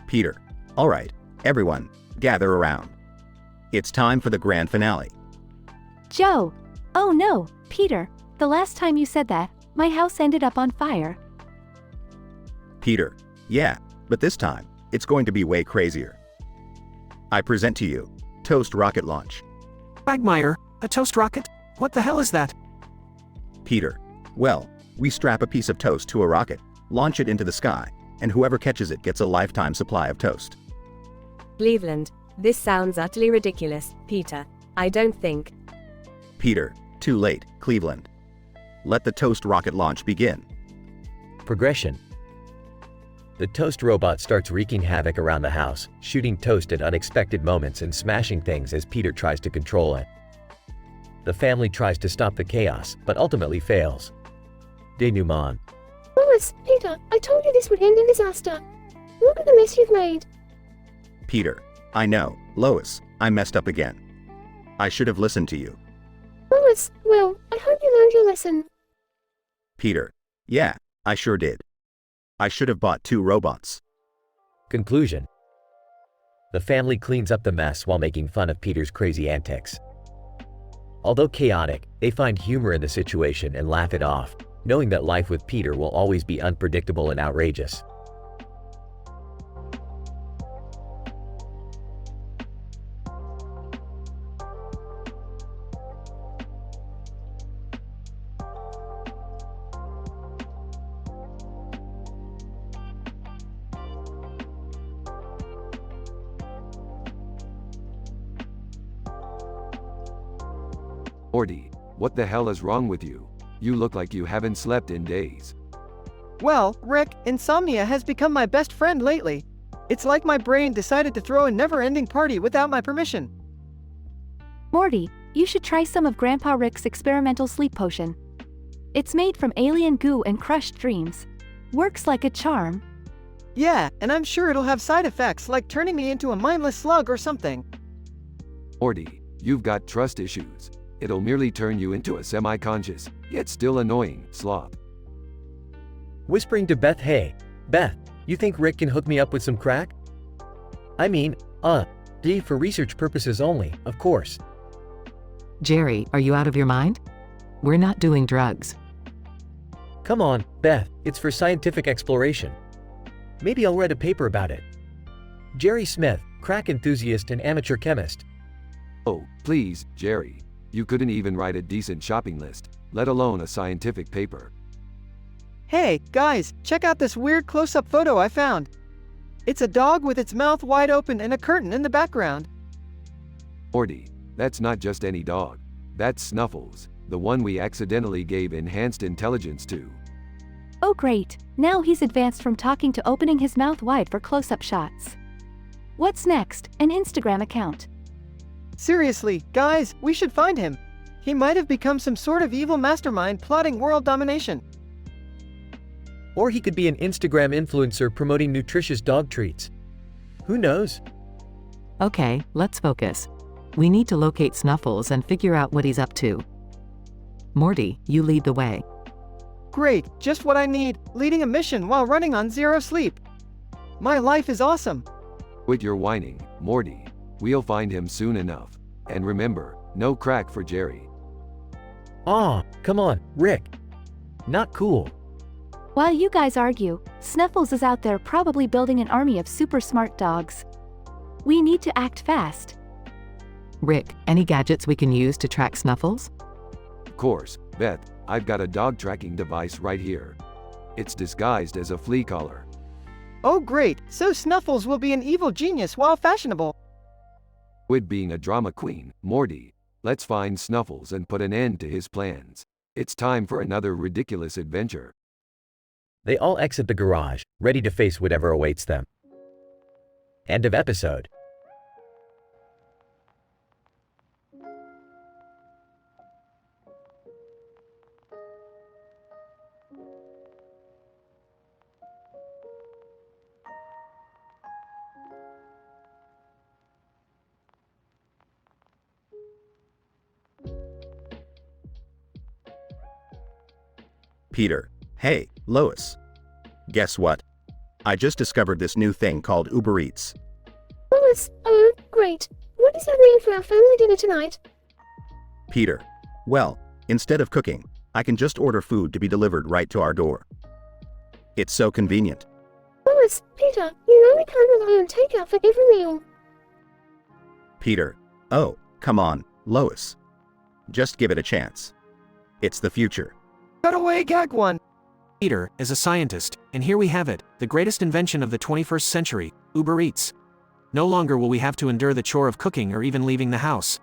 Peter. Alright, everyone, gather around. It's time for the grand finale. Joe! Oh no, Peter, the last time you said that, my house ended up on fire. Peter. Yeah, but this time, it's going to be way crazier. I present to you, Toast Rocket Launch. Quagmire, a toast rocket? What the hell is that? Peter. Well, we strap a piece of toast to a rocket, launch it into the sky, and whoever catches it gets a lifetime supply of toast. Cleveland. This sounds utterly ridiculous, Peter. I don't think. Peter. Too late, Cleveland. Let the toast rocket launch begin. Progression. The toast robot starts wreaking havoc around the house, shooting toast at unexpected moments and smashing things as Peter tries to control it. The family tries to stop the chaos, but ultimately fails. Denouement. Lois, Peter, I told you this would end in disaster. Look at the mess you've made. Peter. I know, Lois, I messed up again. I should have listened to you. Lois, well, I hope you learned your lesson. Peter. Yeah, I sure did. I should have bought 2 robots. Conclusion. The family cleans up the mess while making fun of Peter's crazy antics. Although chaotic, they find humor in the situation and laugh it off, knowing that life with Peter will always be unpredictable and outrageous. Morty, what the hell is wrong with you? You look like you haven't slept in days. Well, Rick, insomnia has become my best friend lately. It's like my brain decided to throw a never-ending party without my permission. Morty, you should try some of Grandpa Rick's experimental sleep potion. It's made from alien goo and crushed dreams. Works like a charm. Yeah, and I'm sure it'll have side effects like turning me into a mindless slug or something. Morty, you've got trust issues. It'll merely turn you into a semi-conscious, yet still annoying, sloth. Whispering to Beth, hey, Beth, you think Rick can hook me up with some crack? I mean, for research purposes only, of course. Jerry, are you out of your mind? We're not doing drugs. Come on, Beth, it's for scientific exploration. Maybe I'll write a paper about it. Jerry Smith, crack enthusiast and amateur chemist. Oh, please, Jerry. You couldn't even write a decent shopping list, let alone a scientific paper. Hey, guys, check out this weird close-up photo I found. It's a dog with its mouth wide open and a curtain in the background. Morty, that's not just any dog. That's Snuffles, the one we accidentally gave enhanced intelligence to. Oh great, now he's advanced from talking to opening his mouth wide for close-up shots. What's next? An Instagram account. Seriously, guys, we should find him. He might have become some sort of evil mastermind plotting world domination. Or he could be an Instagram influencer promoting nutritious dog treats. Who knows? Okay, let's focus. We need to locate Snuffles and figure out what he's up to. Morty, you lead the way. Great, just what I need, leading a mission while running on zero sleep. My life is awesome. Quit your whining, Morty. We'll find him soon enough. And remember, no crack for Jerry. Aw, come on, Rick. Not cool. While you guys argue, Snuffles is out there probably building an army of super smart dogs. We need to act fast. Rick, any gadgets we can use to track Snuffles? Of course, Beth, I've got a dog tracking device right here. It's disguised as a flea collar. Oh great, so Snuffles will be an evil genius while fashionable. Quit being a drama queen, Morty. Let's find Snuffles and put an end to his plans. It's time for another ridiculous adventure. They all exit the garage, ready to face whatever awaits them. End of episode. Peter. Hey, Lois. Guess what? I just discovered this new thing called Uber Eats. Lois, oh, great. What does that mean for our family dinner tonight? Peter. Well, instead of cooking, I can just order food to be delivered right to our door. It's so convenient. Lois, Peter, you know we can't rely on takeout for every meal. Peter. Oh, come on, Lois. Just give it a chance. It's the future. Cut away, gag one. Peter is a scientist, and here we have it, the greatest invention of the 21st century, Uber Eats. No longer will we have to endure the chore of cooking or even leaving the house.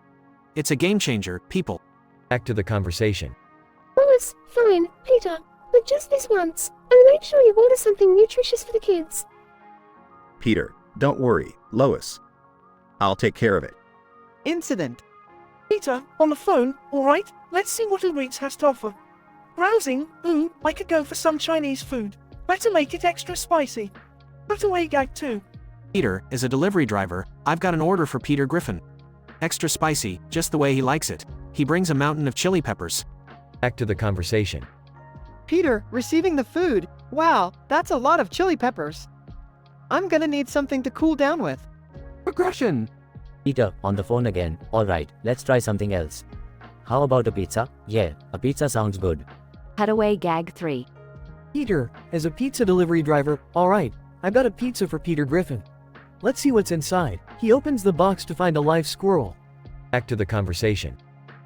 It's a game changer, people. Back to the conversation. Lois, fine, Peter, but just this once, and make sure you order something nutritious for the kids. Peter, don't worry, Lois. I'll take care of it. Incident. Peter, on the phone, alright? Let's see what Uber Eats has to offer. Browsing, I could go for some Chinese food. Better make it extra spicy. Cut away gag 2. Peter is a delivery driver. I've got an order for Peter Griffin. Extra spicy, just the way he likes it. He brings a mountain of chili peppers. Back to the conversation. Peter, receiving the food. Wow, that's a lot of chili peppers. I'm gonna need something to cool down with. Aggression. Peter, on the phone again. Alright, let's try something else. How about a pizza? Yeah, a pizza sounds good. Cutaway gag 3. Peter, as a pizza delivery driver, alright, I've got a pizza for Peter Griffin. Let's see what's inside. He opens the box to find a live squirrel. Back to the conversation.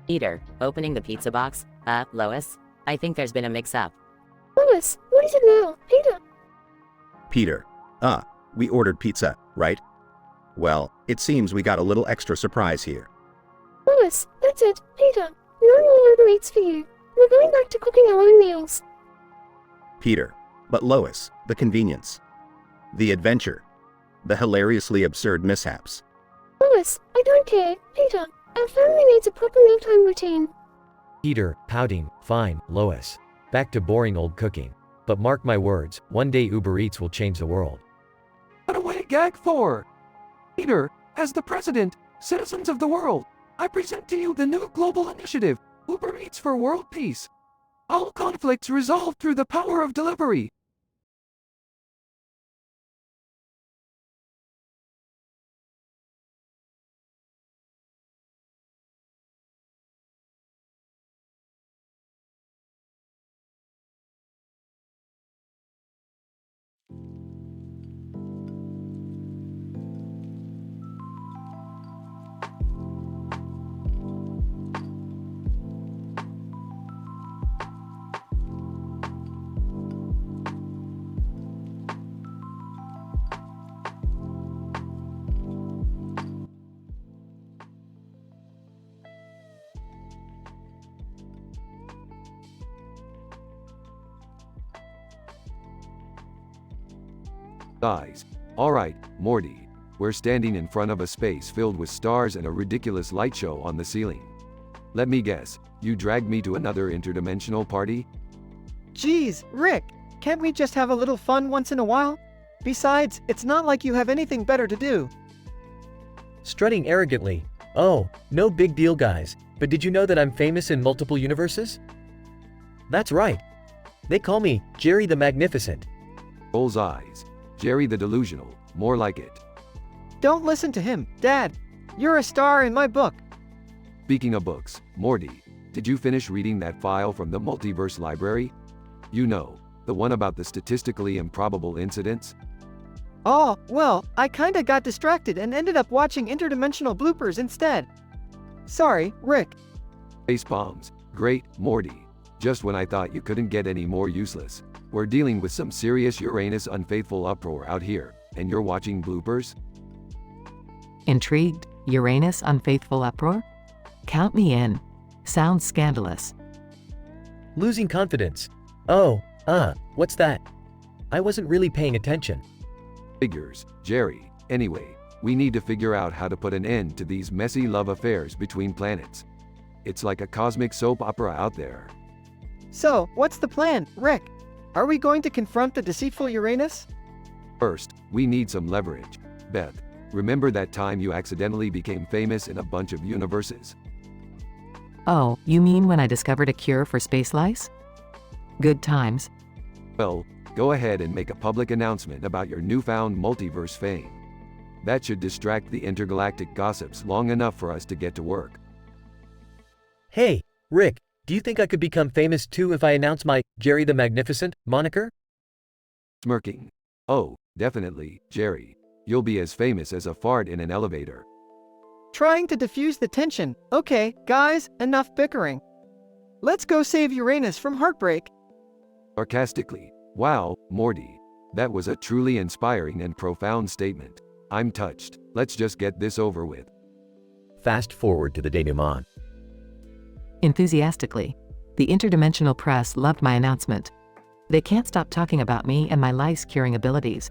Peter, opening the pizza box. Lois, I think there's been a mix-up. Lois, what is it now, Peter? Peter. We ordered pizza, right? Well, it seems we got a little extra surprise here. Lois, that's it, Peter. No more Uber Eats for you. We're going back to cooking our own meals. Peter. But Lois, the convenience. The adventure. The hilariously absurd mishaps. Lois, I don't care, Peter. Our family needs a proper mealtime routine. Peter, pouting, fine, Lois. Back to boring old cooking. But mark my words, one day Uber Eats will change the world. Cut away gag 4. Peter, as the president, citizens of the world, I present to you the new global initiative, Uber Eats for World Peace. All conflicts resolved through the power of delivery. Guys, alright, Morty. We're standing in front of a space filled with stars and a ridiculous light show on the ceiling. Let me guess, you dragged me to another interdimensional party? Geez, Rick, can't we just have a little fun once in a while? Besides, it's not like you have anything better to do. Strutting arrogantly. Oh, no big deal, guys. But did you know that I'm famous in multiple universes? That's right. They call me Jerry the Magnificent. Rolls eyes. Jerry the Delusional, more like it. Don't listen to him, Dad. You're a star in my book. Speaking of books, Morty, did you finish reading that file from the multiverse library? You know, the one about the statistically improbable incidents? Oh, well, I kinda got distracted and ended up watching interdimensional bloopers instead. Sorry, Rick. Face bombs. Great, Morty. Just when I thought you couldn't get any more useless. We're dealing with some serious Uranus unfaithful uproar out here, and you're watching bloopers? Intrigued? Uranus unfaithful uproar? Count me in. Sounds scandalous. Losing confidence. Oh, what's that? I wasn't really paying attention. Figures, Jerry. Anyway, we need to figure out how to put an end to these messy love affairs between planets. It's like a cosmic soap opera out there. So, what's the plan, Rick? Are we going to confront the deceitful Uranus? First, we need some leverage. Beth, remember that time you accidentally became famous in a bunch of universes? Oh, you mean when I discovered a cure for space lice? Good times. Well, go ahead and make a public announcement about your newfound multiverse fame. That should distract the intergalactic gossips long enough for us to get to work. Hey, Rick, do you think I could become famous too if I announce my Jerry the Magnificent moniker? Smirking. Oh, definitely, Jerry. You'll be as famous as a fart in an elevator. Trying to diffuse the tension. Okay, guys, enough bickering. Let's go save Uranus from heartbreak. Sarcastically. Wow, Morty. That was a truly inspiring and profound statement. I'm touched. Let's just get this over with. Fast forward to the denouement. Enthusiastically. The interdimensional press loved my announcement. They can't stop talking about me and my lice-curing abilities.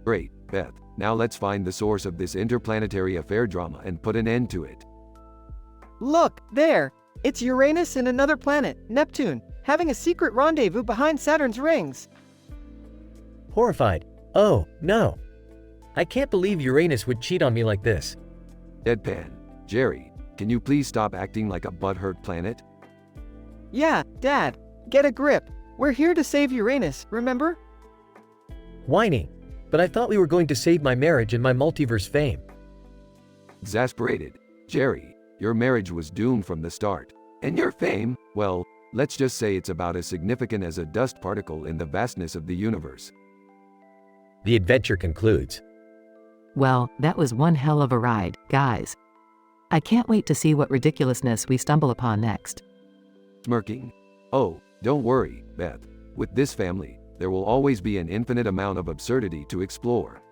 Great, Beth. Now let's find the source of this interplanetary affair drama and put an end to it. Look, there! It's Uranus and another planet, Neptune, having a secret rendezvous behind Saturn's rings. Horrified. Oh, no. I can't believe Uranus would cheat on me like this. Deadpan. Jerry, can you please stop acting like a butthurt planet? Yeah, Dad. Get a grip. We're here to save Uranus, remember? Whining. But I thought we were going to save my marriage and my multiverse fame. Exasperated. Jerry, your marriage was doomed from the start. And your fame, well, let's just say it's about as significant as a dust particle in the vastness of the universe. The adventure concludes. Well, that was one hell of a ride, guys. I can't wait to see what ridiculousness we stumble upon next. Smirking. Oh, don't worry, Beth. With this family, there will always be an infinite amount of absurdity to explore.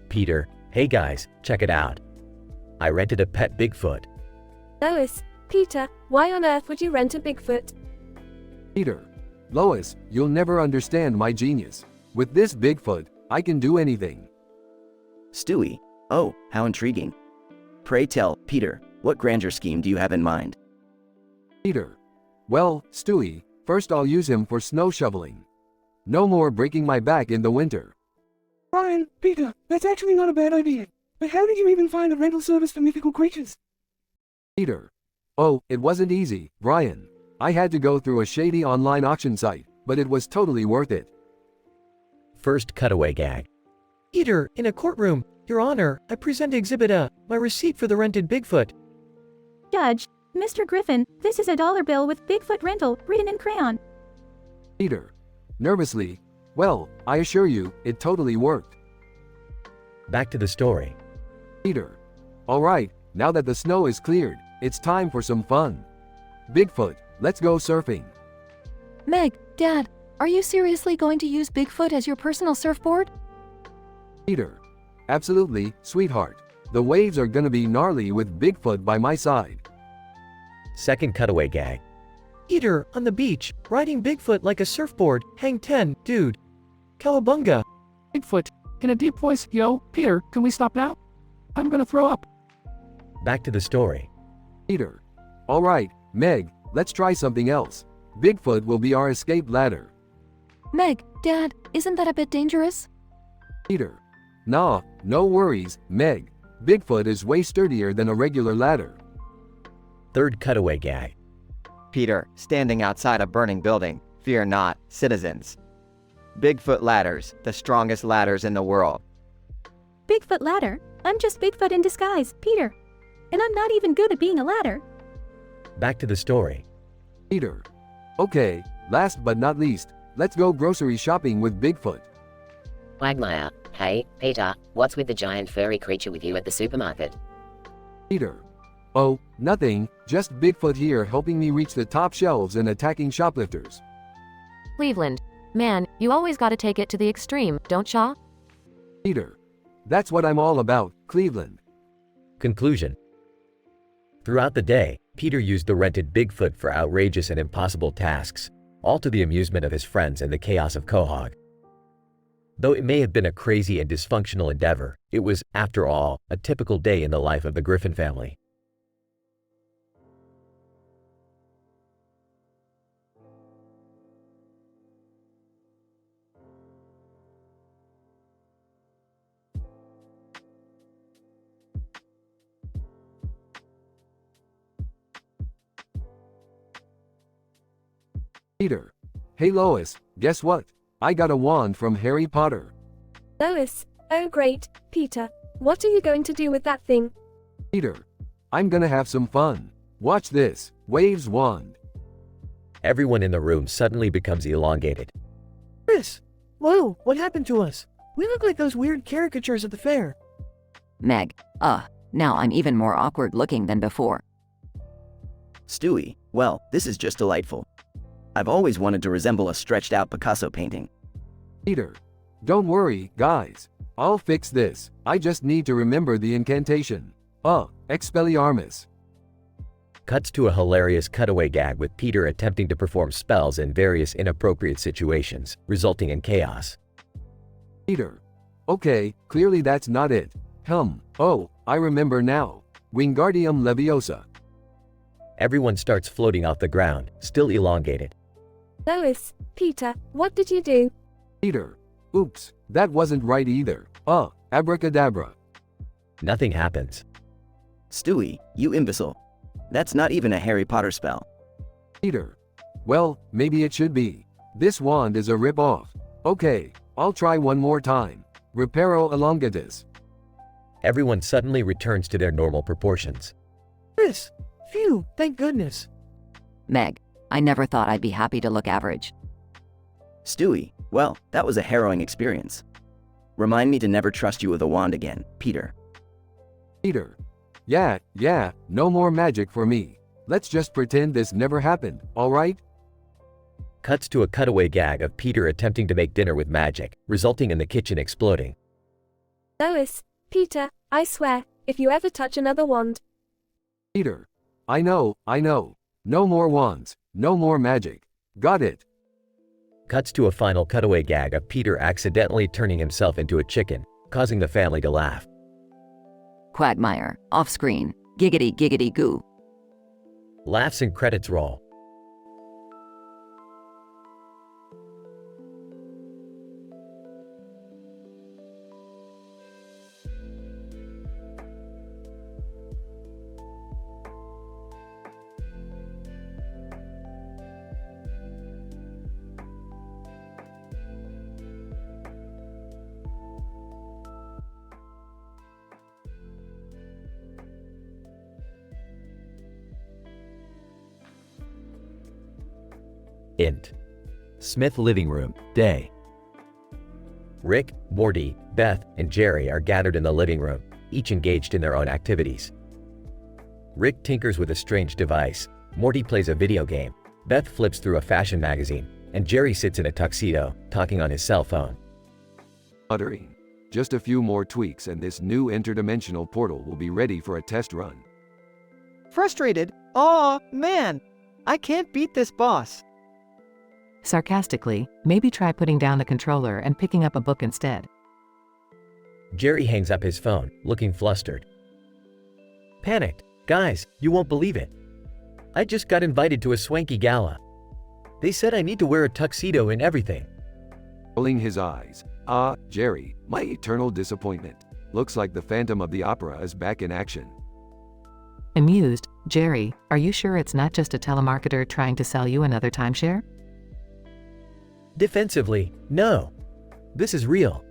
Peter, hey guys, check it out. I rented a pet Bigfoot. Lois, Peter, why on earth would you rent a Bigfoot? Peter. Lois, you'll never understand my genius. With this Bigfoot, I can do anything. Stewie. Oh, how intriguing. Pray tell, Peter, what grandeur scheme do you have in mind? Peter. Well, Stewie, first I'll use him for snow shoveling. No more breaking my back in the winter. Ryan, Peter, that's actually not a bad idea. But how did you even find a rental service for mythical creatures? Peter. Oh, it wasn't easy, Brian. I had to go through a shady online auction site, but it was totally worth it. First cutaway gag. Peter, in a courtroom, Your Honor, I present Exhibit A, my receipt for the rented Bigfoot. Judge, Mr. Griffin, this is a dollar bill with Bigfoot rental written in crayon. Peter. Nervously. Well, I assure you, it totally worked. Back to the story. Peter. Alright, now that the snow is cleared, it's time for some fun. Bigfoot, let's go surfing. Meg, Dad, are you seriously going to use Bigfoot as your personal surfboard? Peter. Absolutely, sweetheart. The waves are gonna be gnarly with Bigfoot by my side. Second cutaway gag. Peter, on the beach, riding Bigfoot like a surfboard, hang 10, dude. Cowabunga. Bigfoot, in a deep voice, yo, Peter, can we stop now? I'm gonna throw up. Back to the story. Peter. Alright, Meg, let's try something else. Bigfoot will be our escape ladder. Meg, Dad, isn't that a bit dangerous? Peter. Nah, no worries, Meg. Bigfoot is way sturdier than a regular ladder. Third cutaway gag. Peter, standing outside a burning building. Fear not, citizens. Bigfoot ladders, the strongest ladders in the world. Bigfoot ladder? I'm just Bigfoot in disguise, Peter. And I'm not even good at being a ladder. Back to the story. Peter. Okay, last but not least, let's go grocery shopping with Bigfoot. Quagmire, hey, Peter, what's with the giant furry creature with you at the supermarket? Peter. Oh, nothing, just Bigfoot here helping me reach the top shelves and attacking shoplifters. Cleveland, man, you always gotta take it to the extreme, don't ya? Peter. That's what I'm all about, Cleveland. Conclusion. Throughout the day, Peter used the rented Bigfoot for outrageous and impossible tasks, all to the amusement of his friends and the chaos of Quahog. Though it may have been a crazy and dysfunctional endeavor, it was, after all, a typical day in the life of the Griffin family. Peter. Hey Lois, guess what? I got a wand from Harry Potter. Lois, oh great, Peter, what are you going to do with that thing? Peter. I'm gonna have some fun. Watch this, Waves wand. Everyone in the room suddenly becomes elongated. Chris, whoa, what happened to us? We look like those weird caricatures at the fair. Meg, now I'm even more awkward looking than before. Stewie, well, this is just delightful. I've always wanted to resemble a stretched out Picasso painting. Peter. Don't worry, guys. I'll fix this. I just need to remember the incantation. Expelliarmus. Cuts to a hilarious cutaway gag with Peter attempting to perform spells in various inappropriate situations, resulting in chaos. Peter. Okay, clearly that's not it. Oh, I remember now. Wingardium Leviosa. Everyone starts floating off the ground, still elongated. Lois, Peter, what did you do? Peter. Oops, that wasn't right either. Abracadabra. Nothing happens. Stewie, you imbecile. That's not even a Harry Potter spell. Peter. Well, maybe it should be. This wand is a rip-off. Okay, I'll try one more time. Reparo elongatus. Everyone suddenly returns to their normal proportions. Chris, phew, thank goodness. Meg, I never thought I'd be happy to look average. Stewie, well, that was a harrowing experience. Remind me to never trust you with a wand again, Peter. Peter. Yeah, no more magic for me. Let's just pretend this never happened, alright? Cuts to a cutaway gag of Peter attempting to make dinner with magic, resulting in the kitchen exploding. Lois, Peter, I swear, if you ever touch another wand. Peter. I know. No more wands, no more magic. Got it. Cuts to a final cutaway gag of Peter accidentally turning himself into a chicken, causing the family to laugh. Quagmire, off screen, giggity giggity goo. Laughs and credits roll. Int. Smith living room, day. Rick, Morty, Beth, and Jerry are gathered in the living room, each engaged in their own activities. Rick tinkers with a strange device, Morty plays a video game, Beth flips through a fashion magazine, and Jerry sits in a tuxedo, talking on his cell phone. Muttering. Just a few more tweaks and this new interdimensional portal will be ready for a test run. Frustrated? Aw, man. I can't beat this boss. Sarcastically, maybe try putting down the controller and picking up a book instead. Jerry hangs up his phone, looking flustered. Panicked. Guys, you won't believe it. I just got invited to a swanky gala. They said I need to wear a tuxedo and everything. Rolling his eyes. Ah, Jerry, my eternal disappointment. Looks like the Phantom of the Opera is back in action. Amused, Jerry, are you sure it's not just a telemarketer trying to sell you another timeshare? Defensively, no. This is real.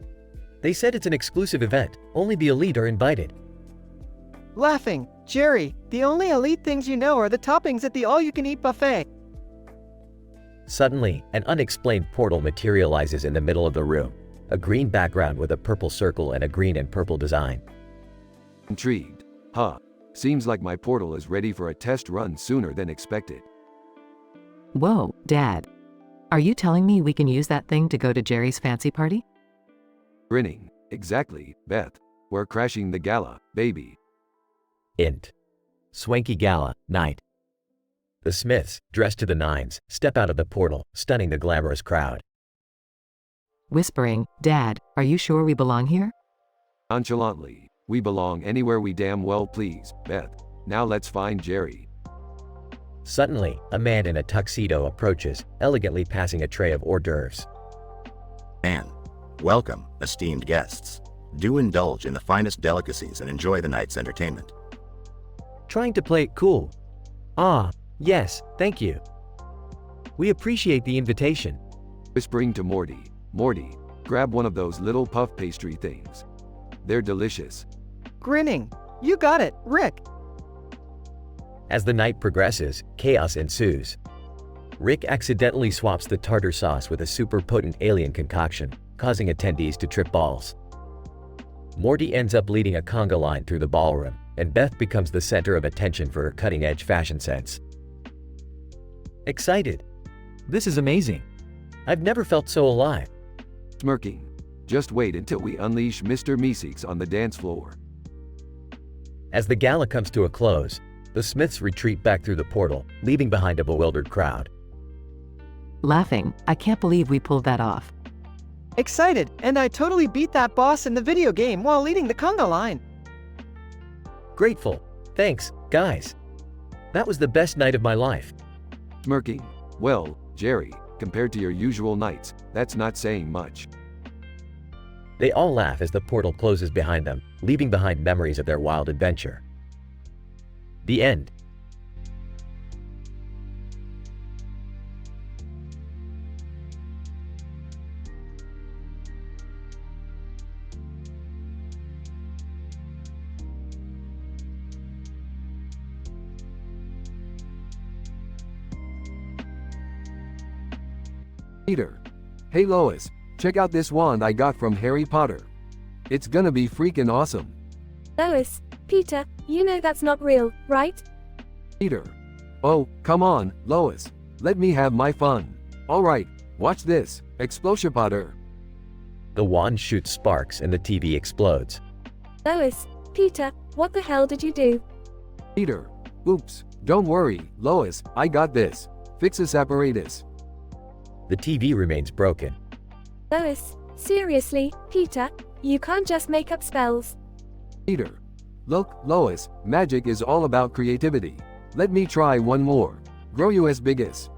They said it's an exclusive event, only the elite are invited. Laughing, Jerry, the only elite things you know are the toppings at the all-you-can-eat buffet. Suddenly, an unexplained portal materializes in the middle of the room. A green background with a purple circle and a green and purple design. Intrigued. Huh. Seems like my portal is ready for a test run sooner than expected. Whoa, Dad. Are you telling me we can use that thing to go to Jerry's fancy party? Grinning. Exactly, Beth. We're crashing the gala, baby. Int. Swanky gala, night. The Smiths, dressed to the nines, step out of the portal, stunning the glamorous crowd. Whispering, Dad, are you sure we belong here? Nonchalantly, we belong anywhere we damn well please, Beth. Now let's find Jerry. Suddenly, a man in a tuxedo approaches, elegantly passing a tray of hors d'oeuvres. And welcome, esteemed guests. Do indulge in the finest delicacies and enjoy the night's entertainment. Trying to play it cool. Ah, yes, thank you. We appreciate the invitation. Whispering to Morty, Morty, grab one of those little puff pastry things. They're delicious. Grinning. You got it, Rick. As the night progresses, chaos ensues. Rick accidentally swaps the tartar sauce with a super potent alien concoction, causing attendees to trip balls. Morty ends up leading a conga line through the ballroom, and Beth becomes the center of attention for her cutting-edge fashion sense. Excited. This is amazing. I've never felt so alive. Smirking. Just wait until we unleash Mr. Meeseeks on the dance floor. As the gala comes to a close, the Smiths retreat back through the portal, leaving behind a bewildered crowd. Laughing, I can't believe we pulled that off. Excited, and I totally beat that boss in the video game while leading the conga line. Grateful. Thanks, guys. That was the best night of my life. Smirking. Well, Jerry, compared to your usual nights, that's not saying much. They all laugh as the portal closes behind them, leaving behind memories of their wild adventure. The end. Peter. Hey Lois, check out this wand I got from Harry Potter. It's gonna be freaking awesome. Lois, Peter, you know that's not real, right? Peter. Oh, come on, Lois. Let me have my fun. Alright, watch this, Explosion Potter. The wand shoots sparks and the TV explodes. Lois, Peter, what the hell did you do? Peter. Oops, don't worry, Lois, I got this. Fix this apparatus. The TV remains broken. Lois, seriously, Peter, you can't just make up spells. Peter. Look, Lois, magic is all about creativity. Let me try one more. Grow you as big as.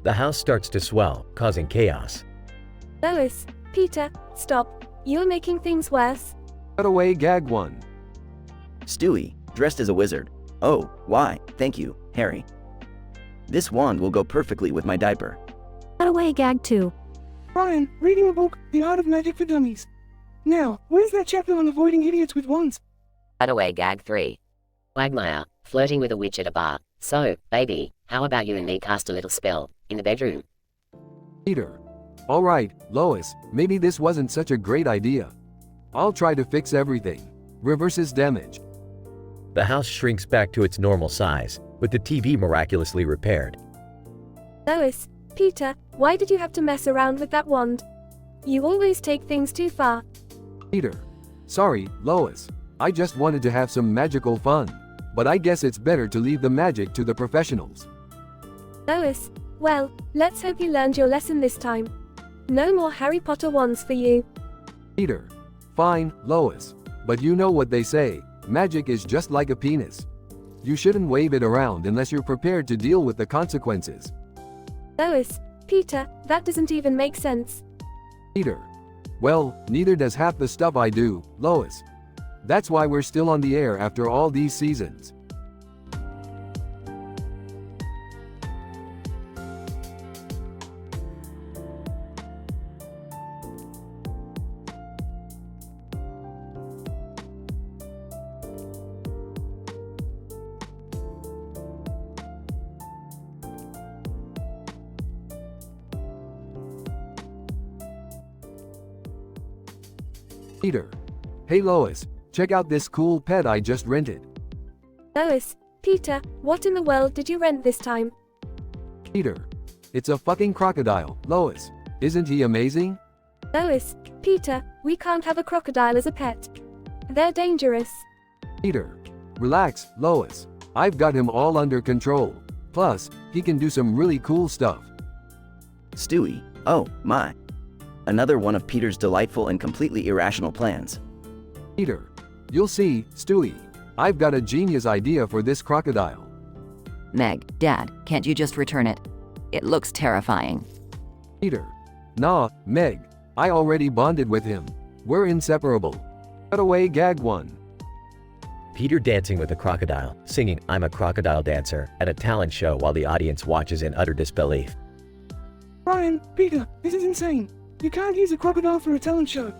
The house starts to swell, causing chaos. Lois, Peter, stop. You're making things worse. Cut away gag 1. Stewie, dressed as a wizard. Oh, why, thank you, Harry. This wand will go perfectly with my diaper. Cut away gag 2. Brian, reading a book, The Art of Magic for Dummies. Now, where's that chapter on avoiding idiots with wands? Cut away gag 3. Quagmire, flirting with a witch at a bar. So, baby, how about you and me cast a little spell, in the bedroom? Peter. Alright, Lois, maybe this wasn't such a great idea. I'll try to fix everything. Reverses damage. The house shrinks back to its normal size, with the TV miraculously repaired. Lois, Peter, why did you have to mess around with that wand? You always take things too far. Peter. Sorry, Lois. I just wanted to have some magical fun. But I guess it's better to leave the magic to the professionals. Lois, well, let's hope you learned your lesson this time. No more Harry Potter wands for you. Peter. Fine, Lois. But you know what they say, magic is just like a penis. You shouldn't wave it around unless you're prepared to deal with the consequences. Lois, Peter, that doesn't even make sense. Peter. Well, neither does half the stuff I do, Lois. That's why we're still on the air after all these seasons. Peter. Hey Lois, check out this cool pet I just rented. Lois, Peter, what in the world did you rent this time? Peter. It's a fucking crocodile, Lois. Isn't he amazing? Lois, Peter, we can't have a crocodile as a pet. They're dangerous. Peter. Relax, Lois. I've got him all under control. Plus, he can do some really cool stuff. Stewie, oh, my. Another one of Peter's delightful and completely irrational plans. Peter. You'll see, Stewie. I've got a genius idea for this crocodile. Meg, Dad, can't you just return it? It looks terrifying. Peter. Nah, Meg. I already bonded with him. We're inseparable. Cut away gag 1. Peter dancing with a crocodile, singing I'm a Crocodile Dancer at a talent show while the audience watches in utter disbelief. Brian, Peter, this is insane. You can't use a crocodile for a talent show.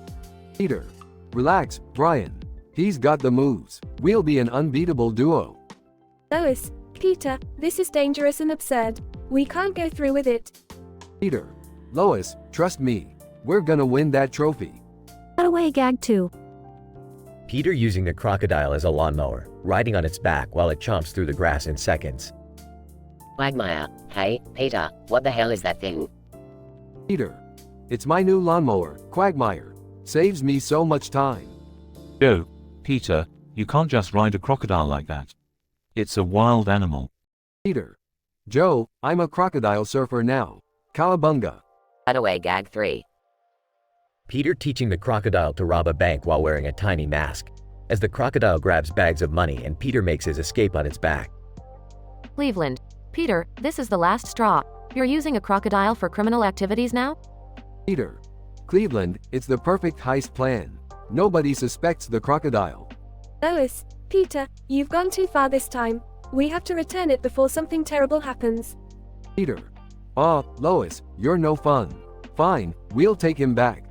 Peter. Relax, Brian. He's got the moves. We'll be an unbeatable duo. Lois, Peter, this is dangerous and absurd. We can't go through with it. Peter. Lois, trust me. We're gonna win that trophy. Cut away gag 2. Peter using the crocodile as a lawnmower, riding on its back while it chomps through the grass in seconds. Quagmire, hey, Peter, what the hell is that thing? Peter. It's my new lawnmower, Quagmire. Saves me so much time. Joe, Peter, you can't just ride a crocodile like that. It's a wild animal. Peter. Joe, I'm a crocodile surfer now. Cowabunga. Cut away gag 3. Peter teaching the crocodile to rob a bank while wearing a tiny mask, as the crocodile grabs bags of money and Peter makes his escape on its back. Cleveland. Peter, this is the last straw. You're using a crocodile for criminal activities now? Peter. Cleveland, it's the perfect heist plan. Nobody suspects the crocodile. Lois, Peter, you've gone too far this time. We have to return it before something terrible happens. Peter. Lois, you're no fun. Fine, we'll take him back.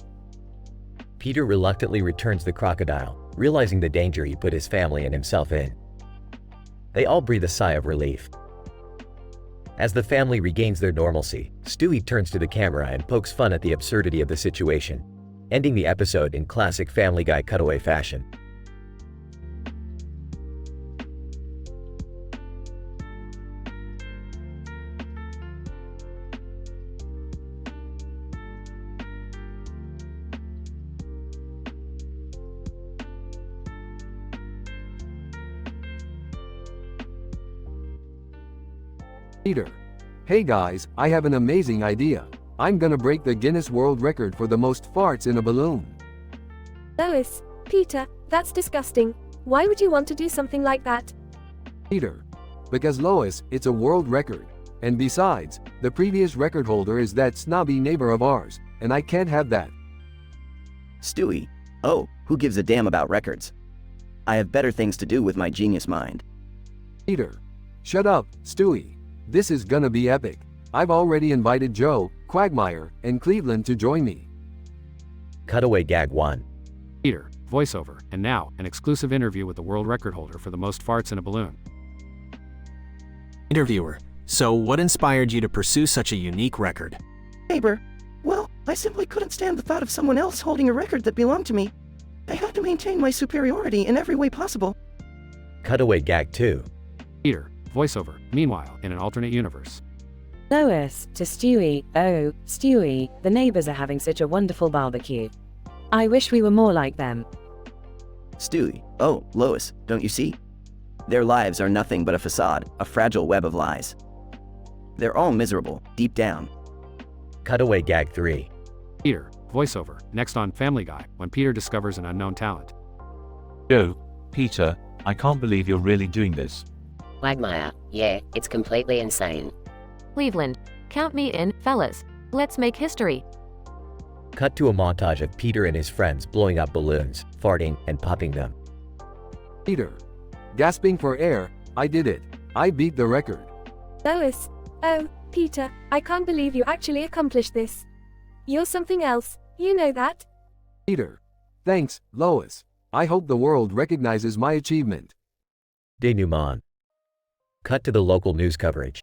Peter reluctantly returns the crocodile, realizing the danger he put his family and himself in. They all breathe a sigh of relief. As the family regains their normalcy, Stewie turns to the camera and pokes fun at the absurdity of the situation, ending the episode in classic Family Guy cutaway fashion. Peter. Hey guys, I have an amazing idea. I'm gonna break the Guinness World Record for the most farts in a balloon. Lois, Peter, that's disgusting. Why would you want to do something like that? Peter. Because Lois, it's a world record. And besides, the previous record holder is that snobby neighbor of ours, and I can't have that. Stewie. Oh, who gives a damn about records? I have better things to do with my genius mind. Peter. Shut up, Stewie. This is gonna be epic. I've already invited Joe, Quagmire, and Cleveland to join me. Cutaway gag 1. Peter, voiceover, and now, an exclusive interview with the world record holder for the most farts in a balloon. Interviewer, so what inspired you to pursue such a unique record? Neighbor. Well, I simply couldn't stand the thought of someone else holding a record that belonged to me. I have to maintain my superiority in every way possible. Cutaway gag 2. Peter, voiceover, meanwhile, in an alternate universe. Lois, to Stewie, oh, Stewie, the neighbors are having such a wonderful barbecue. I wish we were more like them. Stewie, oh, Lois, don't you see? Their lives are nothing but a facade, a fragile web of lies. They're all miserable, deep down. Cutaway gag 3. Peter, voiceover, next on Family Guy, when Peter discovers an unknown talent. Yo, Peter, I can't believe you're really doing this. Quagmire, yeah, it's completely insane. Cleveland, count me in, fellas. Let's make history. Cut to a montage of Peter and his friends blowing up balloons, farting, and popping them. Peter. Gasping for air, I did it. I beat the record. Lois. Oh, Peter, I can't believe you actually accomplished this. You're something else, you know that? Peter. Thanks, Lois. I hope the world recognizes my achievement. Denouement. Cut to the local news coverage.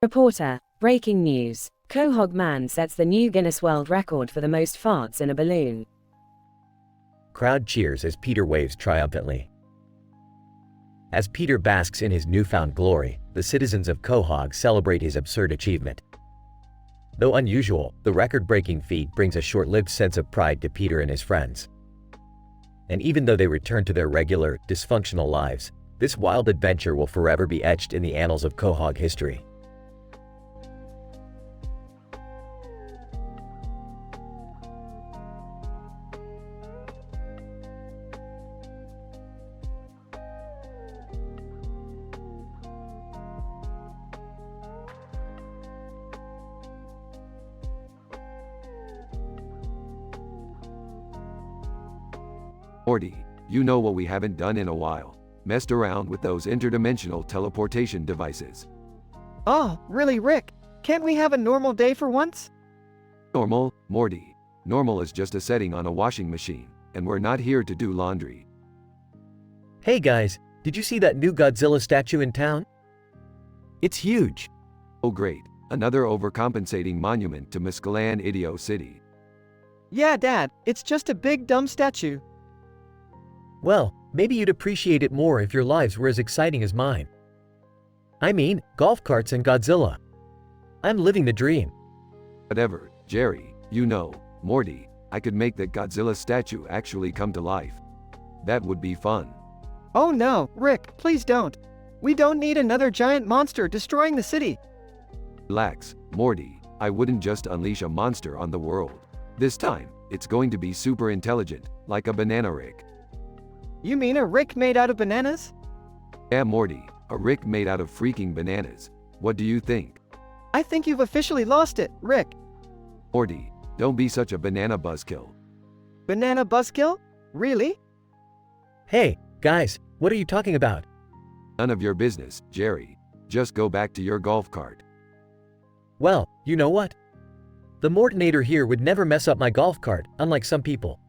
Reporter, breaking news. Quahog man sets the new Guinness World Record for the most farts in a balloon. Crowd cheers as Peter waves triumphantly. As Peter basks in his newfound glory, the citizens of Quahog celebrate his absurd achievement. Though unusual, the record-breaking feat brings a short-lived sense of pride to Peter and his friends. And even though they return to their regular, dysfunctional lives, this wild adventure will forever be etched in the annals of Quahog history. Morty, you know what we haven't done in a while? Messed around with those interdimensional teleportation devices. Oh, really, Rick? Can't we have a normal day for once? Normal, Morty. Normal is just a setting on a washing machine, and we're not here to do laundry. Hey guys, did you see that new Godzilla statue in town? It's huge. Oh great, another overcompensating monument to Muscalan Idio City. Yeah, Dad, it's just a big dumb statue. Well, maybe you'd appreciate it more if your lives were as exciting as mine. I mean, golf carts and Godzilla. I'm living the dream. Whatever, Jerry, you know, Morty, I could make the Godzilla statue actually come to life. That would be fun. Oh no, Rick, please don't. We don't need another giant monster destroying the city. Relax, Morty, I wouldn't just unleash a monster on the world. This time, it's going to be super intelligent, like a banana Rick. You mean a Rick made out of bananas? Yeah, Morty, a Rick made out of freaking bananas. What do you think? I think you've officially lost it, Rick. Morty, don't be such a banana buzzkill. Banana buzzkill? Really? Hey, guys, what are you talking about? None of your business, Jerry. Just go back to your golf cart. Well, you know what? The Mortinator here would never mess up my golf cart, unlike some people.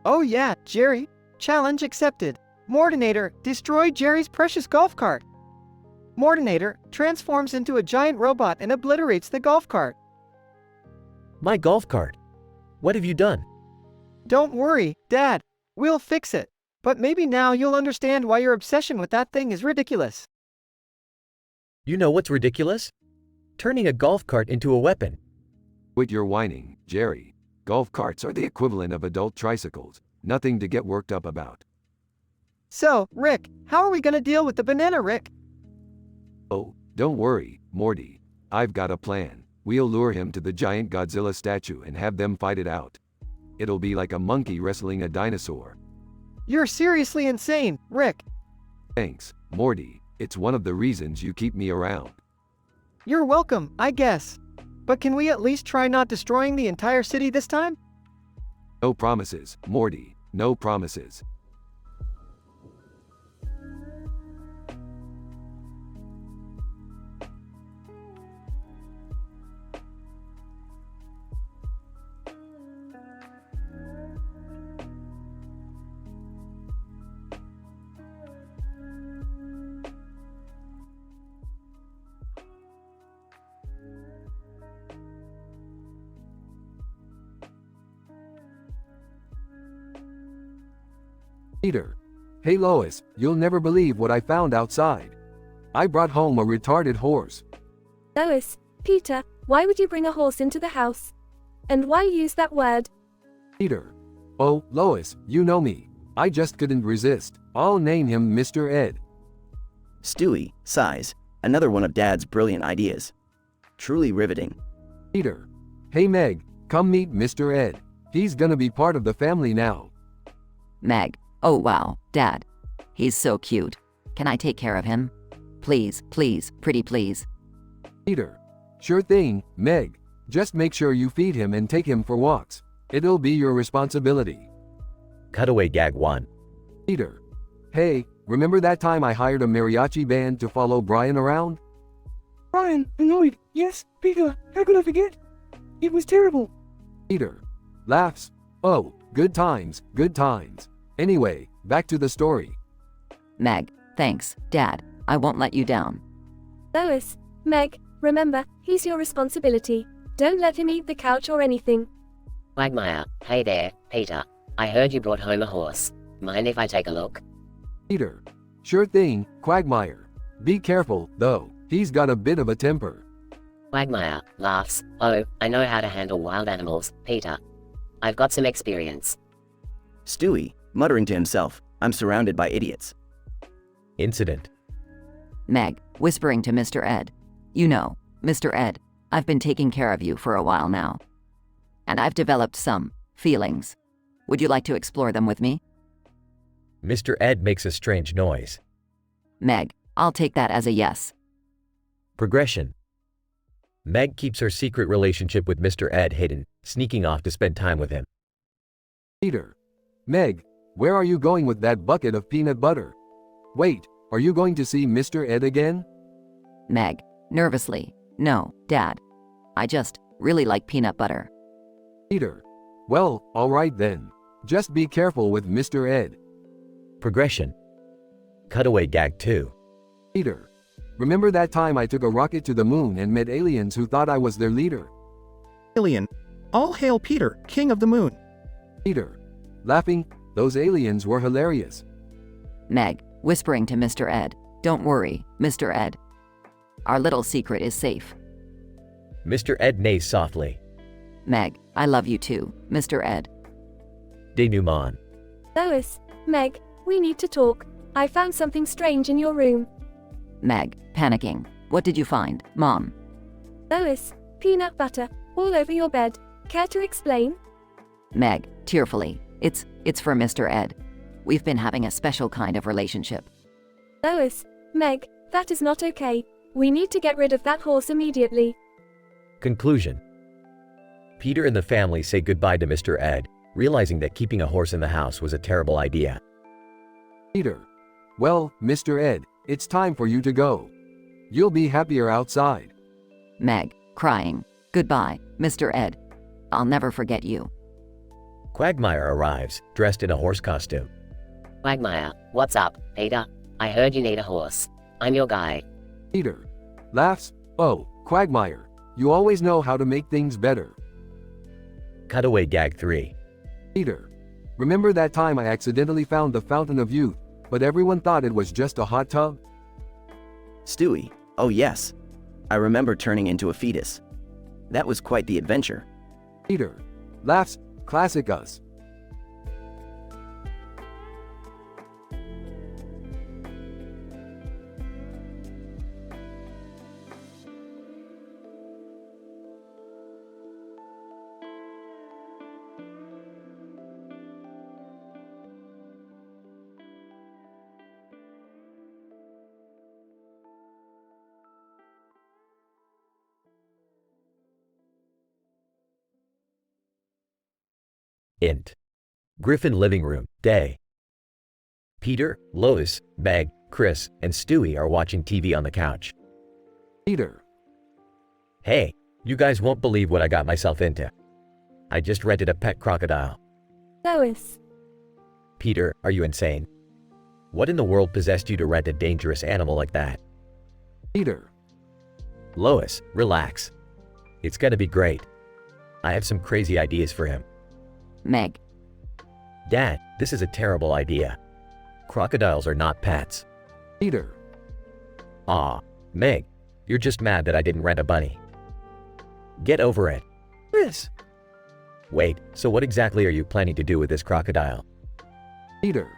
Oh yeah, Jerry. Challenge accepted. Mortinator, destroy Jerry's precious golf cart. Mortinator transforms into a giant robot and obliterates the golf cart. My golf cart? What have you done? Don't worry, Dad. We'll fix it. But maybe now you'll understand why your obsession with that thing is ridiculous. You know what's ridiculous? Turning a golf cart into a weapon. Quit your whining, Jerry. Golf carts are the equivalent of adult tricycles. Nothing to get worked up about. So, Rick, how are we gonna deal with the banana, Rick? Oh, don't worry, Morty. I've got a plan. We'll lure him to the giant Godzilla statue and have them fight it out. It'll be like a monkey wrestling a dinosaur. You're seriously insane, Rick. Thanks, Morty. It's one of the reasons you keep me around. You're welcome, I guess. But can we at least try not destroying the entire city this time? No promises, Morty. No promises. Peter. Hey Lois, you'll never believe what I found outside. I brought home a retarded horse. Lois, Peter, why would you bring a horse into the house? And why use that word? Peter. Oh, Lois, you know me. I just couldn't resist. I'll name him Mr. Ed. Stewie sighs. Another one of Dad's brilliant ideas. Truly riveting. Peter. Hey Meg, come meet Mr. Ed. He's gonna be part of the family now. Meg. Oh wow, Dad. He's so cute. Can I take care of him? Please, please, pretty please. Peter. Sure thing, Meg. Just make sure you feed him and take him for walks. It'll be your responsibility. Cutaway gag 1. Peter. Hey, remember that time I hired a mariachi band to follow Brian around? Brian, annoyed. Yes, Peter, how could I forget? It was terrible. Peter. Laughs. Oh, good times, good times. Anyway, back to the story. Meg. Thanks, Dad. I won't let you down. Lois, Meg, remember, he's your responsibility. Don't let him eat the couch or anything. Quagmire. Hey there, Peter. I heard you brought home a horse. Mind if I take a look? Peter. Sure thing, Quagmire. Be careful, though. He's got a bit of a temper. Quagmire laughs. Oh, I know how to handle wild animals, Peter. I've got some experience. Stewie, muttering to himself, I'm surrounded by idiots. Incident. Meg, whispering to Mr. Ed. You know, Mr. Ed, I've been taking care of you for a while now. And I've developed some feelings. Would you like to explore them with me? Mr. Ed makes a strange noise. Meg, I'll take that as a yes. Progression. Meg keeps her secret relationship with Mr. Ed hidden, sneaking off to spend time with him. Peter. Meg, where are you going with that bucket of peanut butter? Wait, are you going to see Mr. Ed again? Meg, nervously. No, Dad. I just really like peanut butter. Peter. Well, alright then. Just be careful with Mr. Ed. Progression. Cutaway gag 2. Peter. Remember that time I took a rocket to the moon and met aliens who thought I was their leader? Alien. All hail Peter, king of the moon. Peter. Laughing, those aliens were hilarious. Meg, whispering to Mr. Ed. Don't worry, Mr. Ed. Our little secret is safe. Mr. Ed neighs softly. Meg, I love you too, Mr. Ed. Denouement. Lois, Meg, we need to talk. I found something strange in your room. Meg, panicking. What did you find, Mom? Lois, peanut butter, all over your bed. Care to explain? Meg, tearfully. It's for Mr. Ed. We've been having a special kind of relationship. Lois, Meg, that is not okay. We need to get rid of that horse immediately. Conclusion. Peter and the family say goodbye to Mr. Ed, realizing that keeping a horse in the house was a terrible idea. Peter. Well, Mr. Ed, it's time for you to go. You'll be happier outside. Meg, crying. Goodbye, Mr. Ed. I'll never forget you. Quagmire arrives, dressed in a horse costume. Quagmire, what's up, Peter? I heard you need a horse. I'm your guy. Peter. Laughs. Oh, Quagmire, you always know how to make things better. Cutaway gag 3. Peter. Remember that time I accidentally found the Fountain of Youth, but everyone thought it was just a hot tub? Stewie. Oh yes. I remember turning into a fetus. That was quite the adventure. Peter. Laughs. Classic us. Int. Griffin living room, day. Peter, Lois, Meg, Chris, and Stewie are watching TV on the couch. Peter. Hey, you guys won't believe what I got myself into. I just rented a pet crocodile. Lois. Peter, are you insane? What in the world possessed you to rent a dangerous animal like that? Peter. Lois, relax. It's gonna be great. I have some crazy ideas for him. Meg. Dad, this is a terrible idea. Crocodiles are not pets. Peter. Aw, Meg, you're just mad that I didn't rent a bunny. Get over it. Chris. Wait, so what exactly are you planning to do with this crocodile? Peter.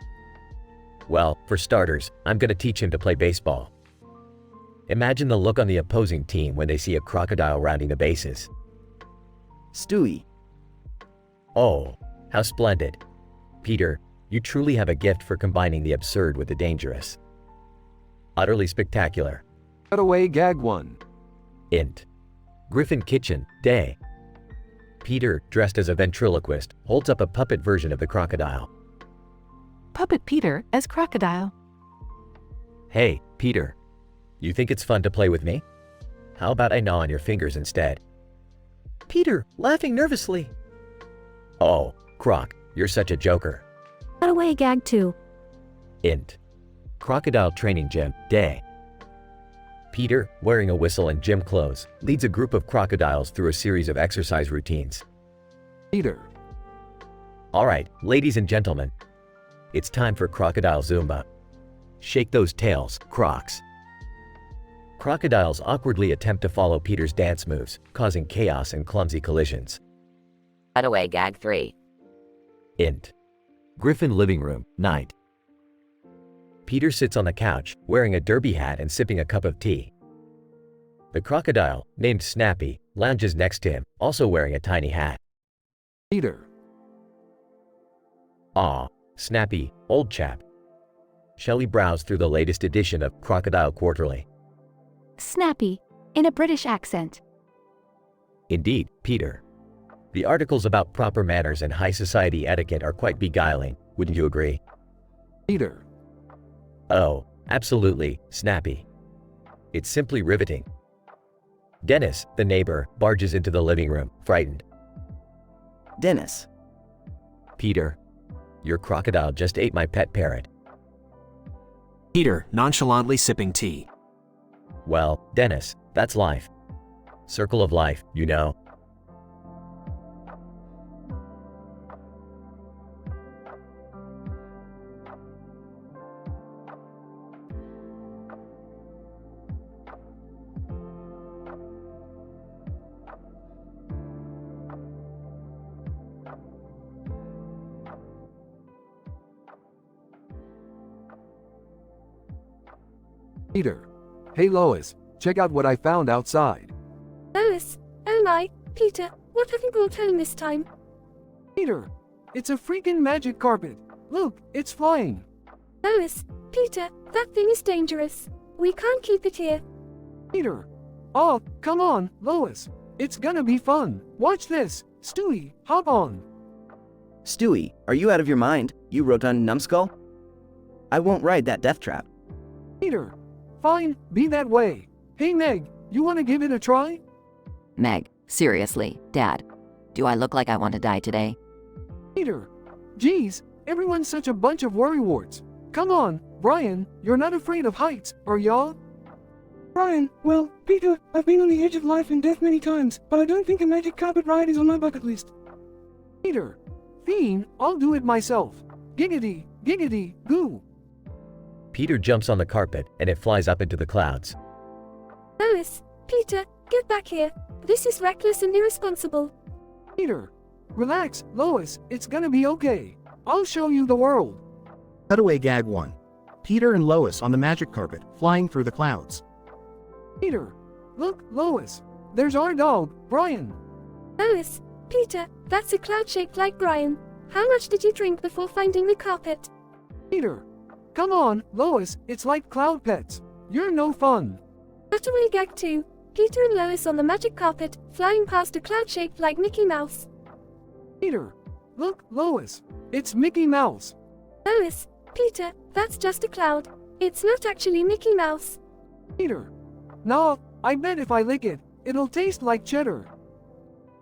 Well, for starters, I'm gonna teach him to play baseball. Imagine the look on the opposing team when they see a crocodile rounding the bases. Stewie. Oh, how splendid. Peter, you truly have a gift for combining the absurd with the dangerous. Utterly spectacular. Cutaway gag 1. Int. Griffin Kitchen, day. Peter, dressed as a ventriloquist, holds up a puppet version of the crocodile. Puppet Peter as crocodile. Hey, Peter. You think it's fun to play with me? How about I gnaw on your fingers instead? Peter, laughing nervously. Oh, Croc, you're such a joker. Cutaway gag 2. Int. Crocodile training gym, day. Peter, wearing a whistle and gym clothes, leads a group of crocodiles through a series of exercise routines. Peter. All right, ladies and gentlemen, it's time for Crocodile Zumba. Shake those tails, Crocs. Crocodiles awkwardly attempt to follow Peter's dance moves, causing chaos and clumsy collisions. Cutaway gag 3. Int. Griffin living room, night. Peter sits on the couch, wearing a derby hat and sipping a cup of tea. The crocodile, named Snappy, lounges next to him, also wearing a tiny hat. Peter. Aw, Snappy, old chap. Shall we browse through the latest edition of Crocodile Quarterly? Snappy, in a British accent. Indeed, Peter. The articles about proper manners and high society etiquette are quite beguiling, wouldn't you agree? Peter. Oh, absolutely, Snappy. It's simply riveting. Dennis, the neighbor, barges into the living room, frightened. Dennis. Peter. Your crocodile just ate my pet parrot. Peter, nonchalantly sipping tea. Well, Dennis, that's life. Circle of life, you know. Peter. Hey Lois, check out what I found outside. Lois, oh my, Peter, what have you brought home this time? Peter, it's a freaking magic carpet. Look, it's flying. Lois, Peter, that thing is dangerous. We can't keep it here. Peter. Oh, come on, Lois. It's gonna be fun. Watch this. Stewie, hop on. Stewie, are you out of your mind, you rotund numbskull? I won't ride that death trap. Peter. Fine, be that way. Hey Meg, you wanna give it a try? Meg, seriously, Dad. Do I look like I want to die today? Peter. Geez, everyone's such a bunch of worrywarts. Come on, Brian, you're not afraid of heights, are y'all? Brian, well, Peter, I've been on the edge of life and death many times, but I don't think a magic carpet ride is on my bucket list. Peter. Fiend, I'll do it myself. Giggity, giggity, goo. Peter jumps on the carpet and it flies up into the clouds. Lois, Peter, get back here. This is reckless and irresponsible. Peter. Relax, Lois, it's gonna be okay. I'll show you the world. Cutaway gag 1. Peter and Lois on the magic carpet, flying through the clouds. Peter. Look, Lois. There's our dog, Brian. Lois, Peter, that's a cloud shaped like Brian. How much did you drink before finding the carpet? Peter. Come on, Lois, it's like cloud pets. You're no fun. Cutaway gag 2. Peter and Lois on the magic carpet, flying past a cloud shaped like Mickey Mouse. Peter. Look, Lois. It's Mickey Mouse. Lois, Peter, that's just a cloud. It's not actually Mickey Mouse. Peter. No, I bet if I lick it, it'll taste like cheddar.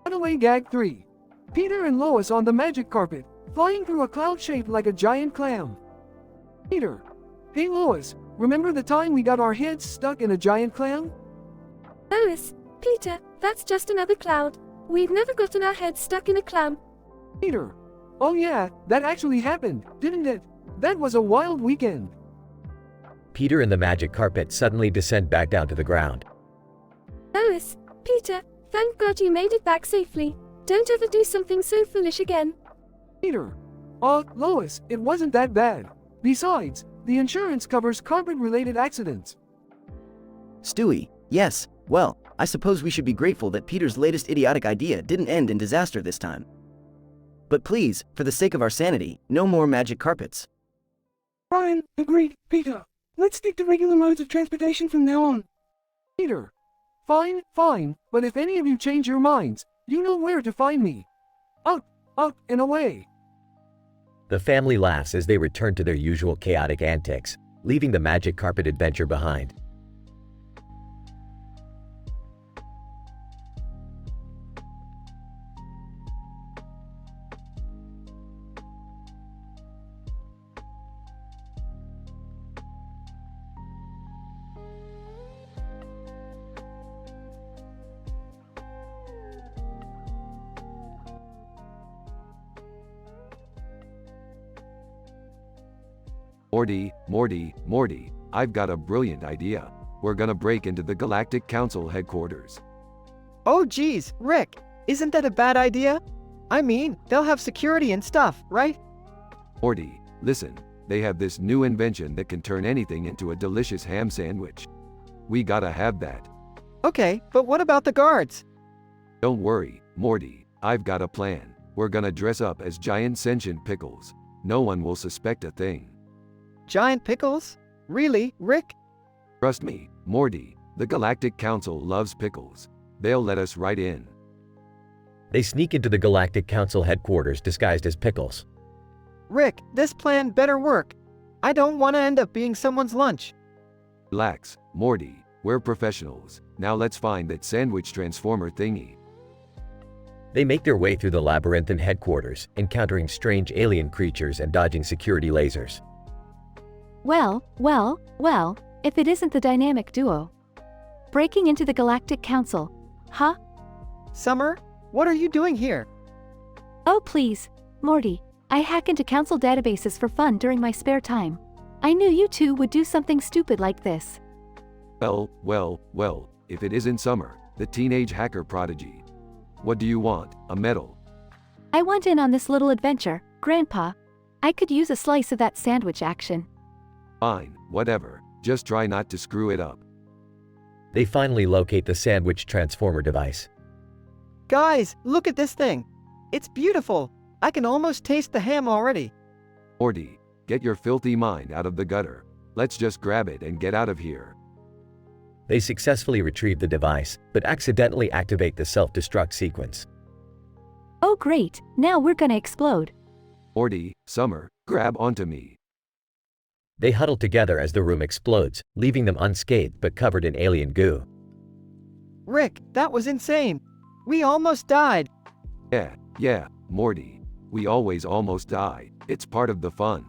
Cutaway gag 3. Peter and Lois on the magic carpet, flying through a cloud shaped like a giant clam. Peter. Hey Lois, remember the time we got our heads stuck in a giant clam? Lois, Peter, that's just another cloud. We've never gotten our heads stuck in a clam. Peter. Oh yeah, that actually happened, didn't it? That was a wild weekend. Peter and the magic carpet suddenly descend back down to the ground. Lois, Peter, thank God you made it back safely. Don't ever do something so foolish again. Peter. Lois, it wasn't that bad. Besides, the insurance covers carpet-related accidents. Stewie, yes, well, I suppose we should be grateful that Peter's latest idiotic idea didn't end in disaster this time. But please, for the sake of our sanity, no more magic carpets. Brian, agreed. Peter, let's stick to regular modes of transportation from now on. Peter. Fine, but if any of you change your minds, you know where to find me. Out, and away. The family laughs as they return to their usual chaotic antics, leaving the magic carpet adventure behind. Morty, I've got a brilliant idea. We're gonna break into the Galactic Council headquarters. Oh geez, Rick, isn't that a bad idea? I mean, they'll have security and stuff, right? Morty, listen, they have this new invention that can turn anything into a delicious ham sandwich. We gotta have that. Okay, but what about the guards? Don't worry, Morty, I've got a plan. We're gonna dress up as giant sentient pickles. No one will suspect a thing. Giant pickles? Really, Rick? Trust me, Morty, the Galactic Council loves pickles. They'll let us right in. They sneak into the Galactic Council headquarters disguised as pickles. Rick, this plan better work. I don't want to end up being someone's lunch. Relax, Morty, we're professionals. Now let's find that sandwich transformer thingy. They make their way through the labyrinthine headquarters, encountering strange alien creatures and dodging security lasers. Well, if it isn't the dynamic duo. Breaking into the Galactic Council. Huh? Summer, what are you doing here? Oh please, Morty, I hack into council databases for fun during my spare time. I knew you two would do something stupid like this. Well, if it isn't Summer, the teenage hacker prodigy. What do you want, a medal? I want in on this little adventure, Grandpa. I could use a slice of that sandwich action. Fine, whatever, just try not to screw it up. They finally locate the sandwich transformer device. Guys, look at this thing. It's beautiful. I can almost taste the ham already. Morty, get your filthy mind out of the gutter. Let's just grab it and get out of here. They successfully retrieve the device, but accidentally activate the self-destruct sequence. Oh great, now we're gonna explode. Morty, Summer, grab onto me. They huddle together as the room explodes, leaving them unscathed but covered in alien goo. Rick, that was insane. We almost died. Yeah, Morty. We always almost die. It's part of the fun.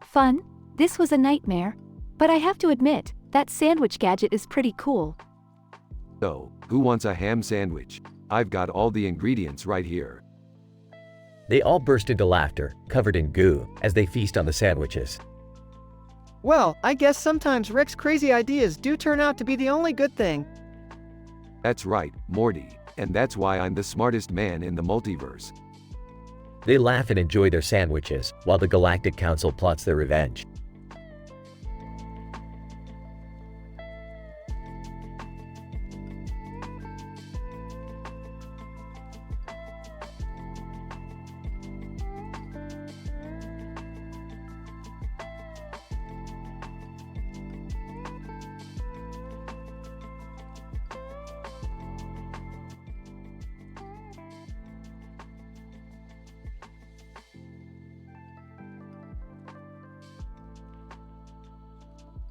Fun? This was a nightmare. But I have to admit, that sandwich gadget is pretty cool. So, who wants a ham sandwich? I've got all the ingredients right here. They all burst into laughter, covered in goo, as they feast on the sandwiches. Well, I guess sometimes Rick's crazy ideas do turn out to be the only good thing. That's right, Morty, and that's why I'm the smartest man in the multiverse. They laugh and enjoy their sandwiches, while the Galactic Council plots their revenge.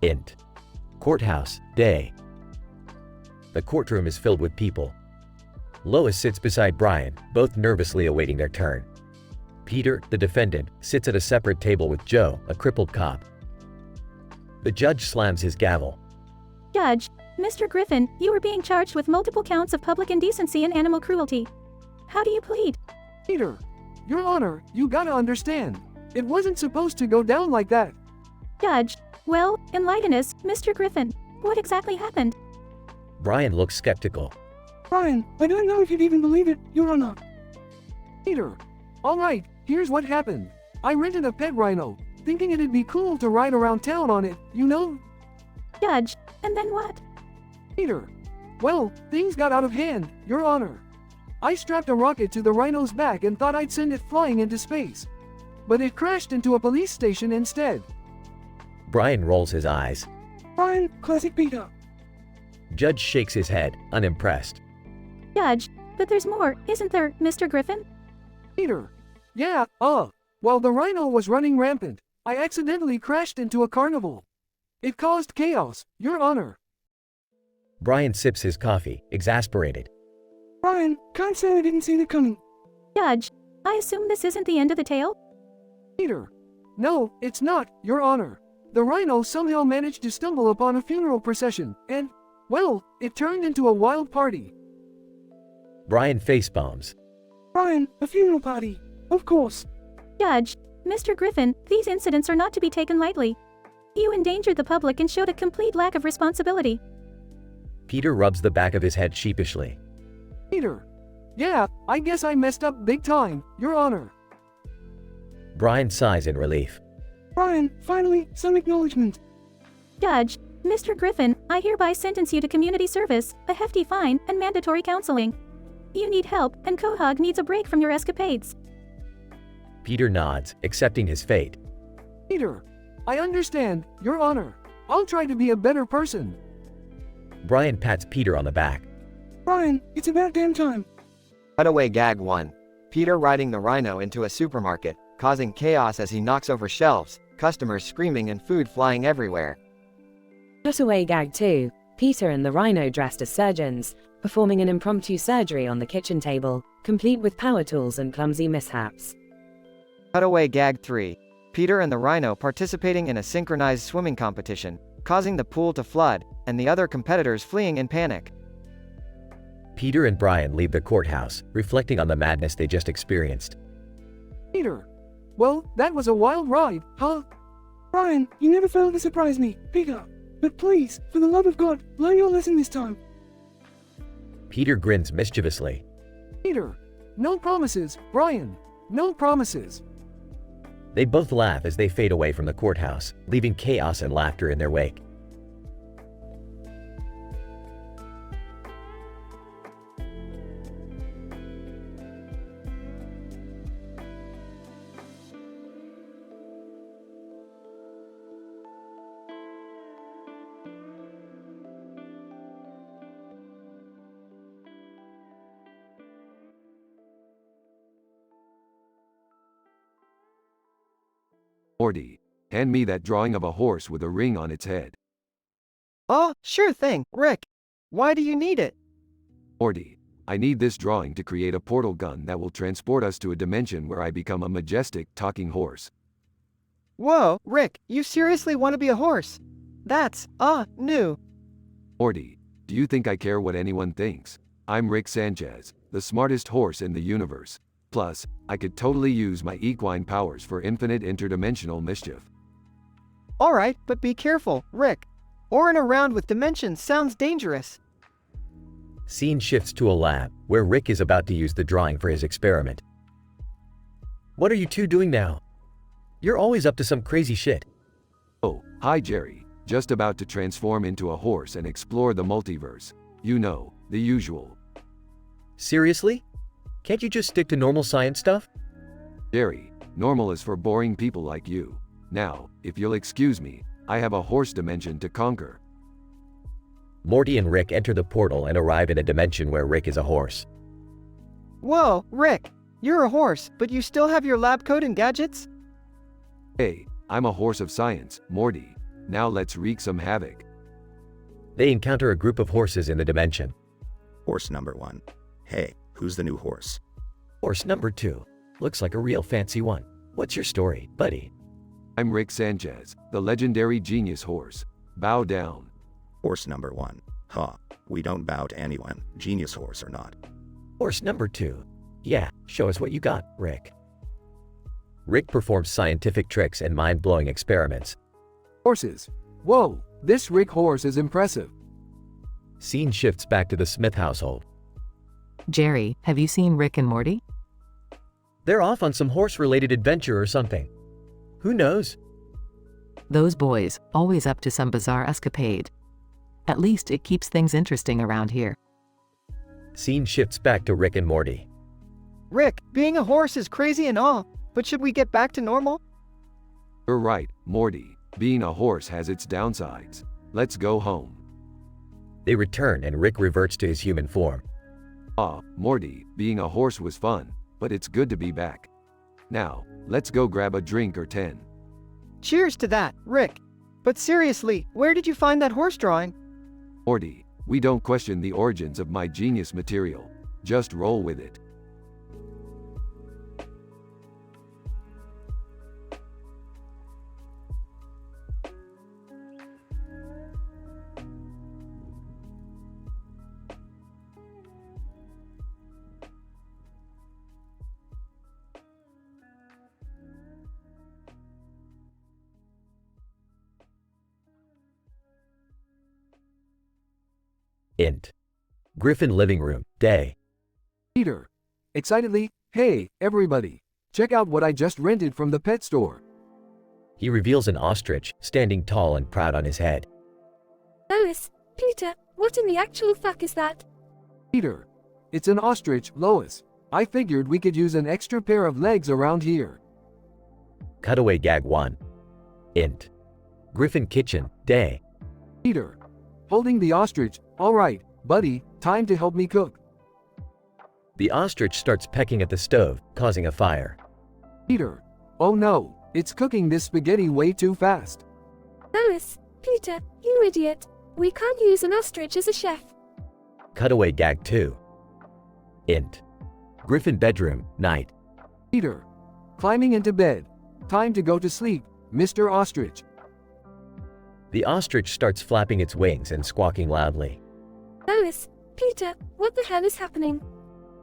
Int. Courthouse, day. The courtroom is filled with people. Lois sits beside Brian, both nervously awaiting their turn. Peter, the defendant, sits at a separate table with Joe, a crippled cop. The judge slams his gavel. Judge, Mr. Griffin, you are being charged with multiple counts of public indecency and animal cruelty. How do you plead? Peter, Your Honor, you gotta understand. It wasn't supposed to go down like that. Judge, well, enlighten us, Mr. Griffin. What exactly happened? Brian looks skeptical. Brian, I don't know if you'd even believe it, Your Honor. Peter. Alright, here's what happened. I rented a pet rhino, thinking it'd be cool to ride around town on it, you know? Judge, and then what? Peter. Well, things got out of hand, Your Honor. I strapped a rocket to the rhino's back and thought I'd send it flying into space. But it crashed into a police station instead. Brian rolls his eyes. Brian, classic Peter. Judge shakes his head, unimpressed. Judge, but there's more, isn't there, Mr. Griffin? Peter. Yeah, while the rhino was running rampant, I accidentally crashed into a carnival. It caused chaos, Your Honor. Brian sips his coffee, exasperated. Brian, can't say I didn't see it coming. Judge, I assume this isn't the end of the tale? Peter. No, it's not, Your Honor. The rhino somehow managed to stumble upon a funeral procession, and, well, it turned into a wild party. Brian facepalms. Brian, a funeral party. Of course. Judge, Mr. Griffin, these incidents are not to be taken lightly. You endangered the public and showed a complete lack of responsibility. Peter rubs the back of his head sheepishly. Peter. Yeah, I guess I messed up big time, Your Honor. Brian sighs in relief. Brian, finally, some acknowledgement. Judge, Mr. Griffin, I hereby sentence you to community service, a hefty fine, and mandatory counseling. You need help, and Quahog needs a break from your escapades. Peter nods, accepting his fate. Peter. I understand, Your Honor. I'll try to be a better person. Brian pats Peter on the back. Brian, it's about damn time. Cutaway gag 1. Peter riding the rhino into a supermarket, causing chaos as he knocks over shelves, customers screaming and food flying everywhere. Cutaway gag 2. Peter and the rhino dressed as surgeons, performing an impromptu surgery on the kitchen table, complete with power tools and clumsy mishaps. Cutaway gag 3. Peter and the rhino participating in a synchronized swimming competition, causing the pool to flood, and the other competitors fleeing in panic. Peter and Brian leave the courthouse, reflecting on the madness they just experienced. Peter. Well, that was a wild ride, huh? Brian, you never failed to surprise me, Peter. But please, for the love of God, learn your lesson this time. Peter grins mischievously. Peter. No promises, Brian. No promises. They both laugh as they fade away from the courthouse, leaving chaos and laughter in their wake. Morty, hand me that drawing of a horse with a ring on its head. Oh, sure thing, Rick. Why do you need it? Morty, I need this drawing to create a portal gun that will transport us to a dimension where I become a majestic, talking horse. Whoa, Rick, you seriously want to be a horse? That's, new. Morty, do you think I care what anyone thinks? I'm Rick Sanchez, the smartest horse in the universe. Plus, I could totally use my equine powers for infinite interdimensional mischief. Alright, but be careful, Rick. Orin around with dimensions sounds dangerous. Scene shifts to a lab, where Rick is about to use the drawing for his experiment. What are you two doing now? You're always up to some crazy shit. Oh, hi Jerry. Just about to transform into a horse and explore the multiverse. You know, the usual. Seriously? Can't you just stick to normal science stuff? Jerry, normal is for boring people like you. Now, if you'll excuse me, I have a horse dimension to conquer. Morty and Rick enter the portal and arrive in a dimension where Rick is a horse. Whoa, Rick, you're a horse, but you still have your lab coat and gadgets? Hey, I'm a horse of science, Morty. Now let's wreak some havoc. They encounter a group of horses in the dimension. Horse number 1. Hey, who's the new horse? Horse number 2. Looks like a real fancy one. What's your story, buddy? I'm Rick Sanchez, the legendary genius horse. Bow down. Horse number 1. Huh. We don't bow to anyone, genius horse or not. Horse number 2. Yeah, show us what you got, Rick. Rick performs scientific tricks and mind-blowing experiments. Horses. Whoa, this Rick horse is impressive. Scene shifts back to the Smith household. Jerry, have you seen Rick and Morty? They're off on some horse-related adventure or something. Who knows? Those boys, always up to some bizarre escapade. At least it keeps things interesting around here. Scene shifts back to Rick and Morty. Rick, being a horse is crazy and all, but should we get back to normal? You're right, Morty. Being a horse has its downsides. Let's go home. They return and Rick reverts to his human form. Morty, being a horse was fun, but it's good to be back. Now, let's go grab a drink or 10. Cheers to that, Rick. But seriously, where did you find that horse drawing? Morty, we don't question the origins of my genius material. Just roll with it. Int. Griffin living room, day. Peter. Excitedly, hey, everybody. Check out what I just rented from the pet store. He reveals an ostrich, standing tall and proud on his head. Lois, Peter, what in the actual fuck is that? Peter. It's an ostrich, Lois. I figured we could use an extra pair of legs around here. Cutaway gag 1. Int. Griffin kitchen, day. Peter. Holding the ostrich, all right, buddy, time to help me cook. The ostrich starts pecking at the stove, causing a fire. Peter. Oh no, it's cooking this spaghetti way too fast. Lois, Peter, you idiot. We can't use an ostrich as a chef. Cutaway gag 2. Int. Griffin bedroom, night. Peter. Climbing into bed. Time to go to sleep, Mr. Ostrich. The ostrich starts flapping its wings and squawking loudly. Lois, Peter, what the hell is happening?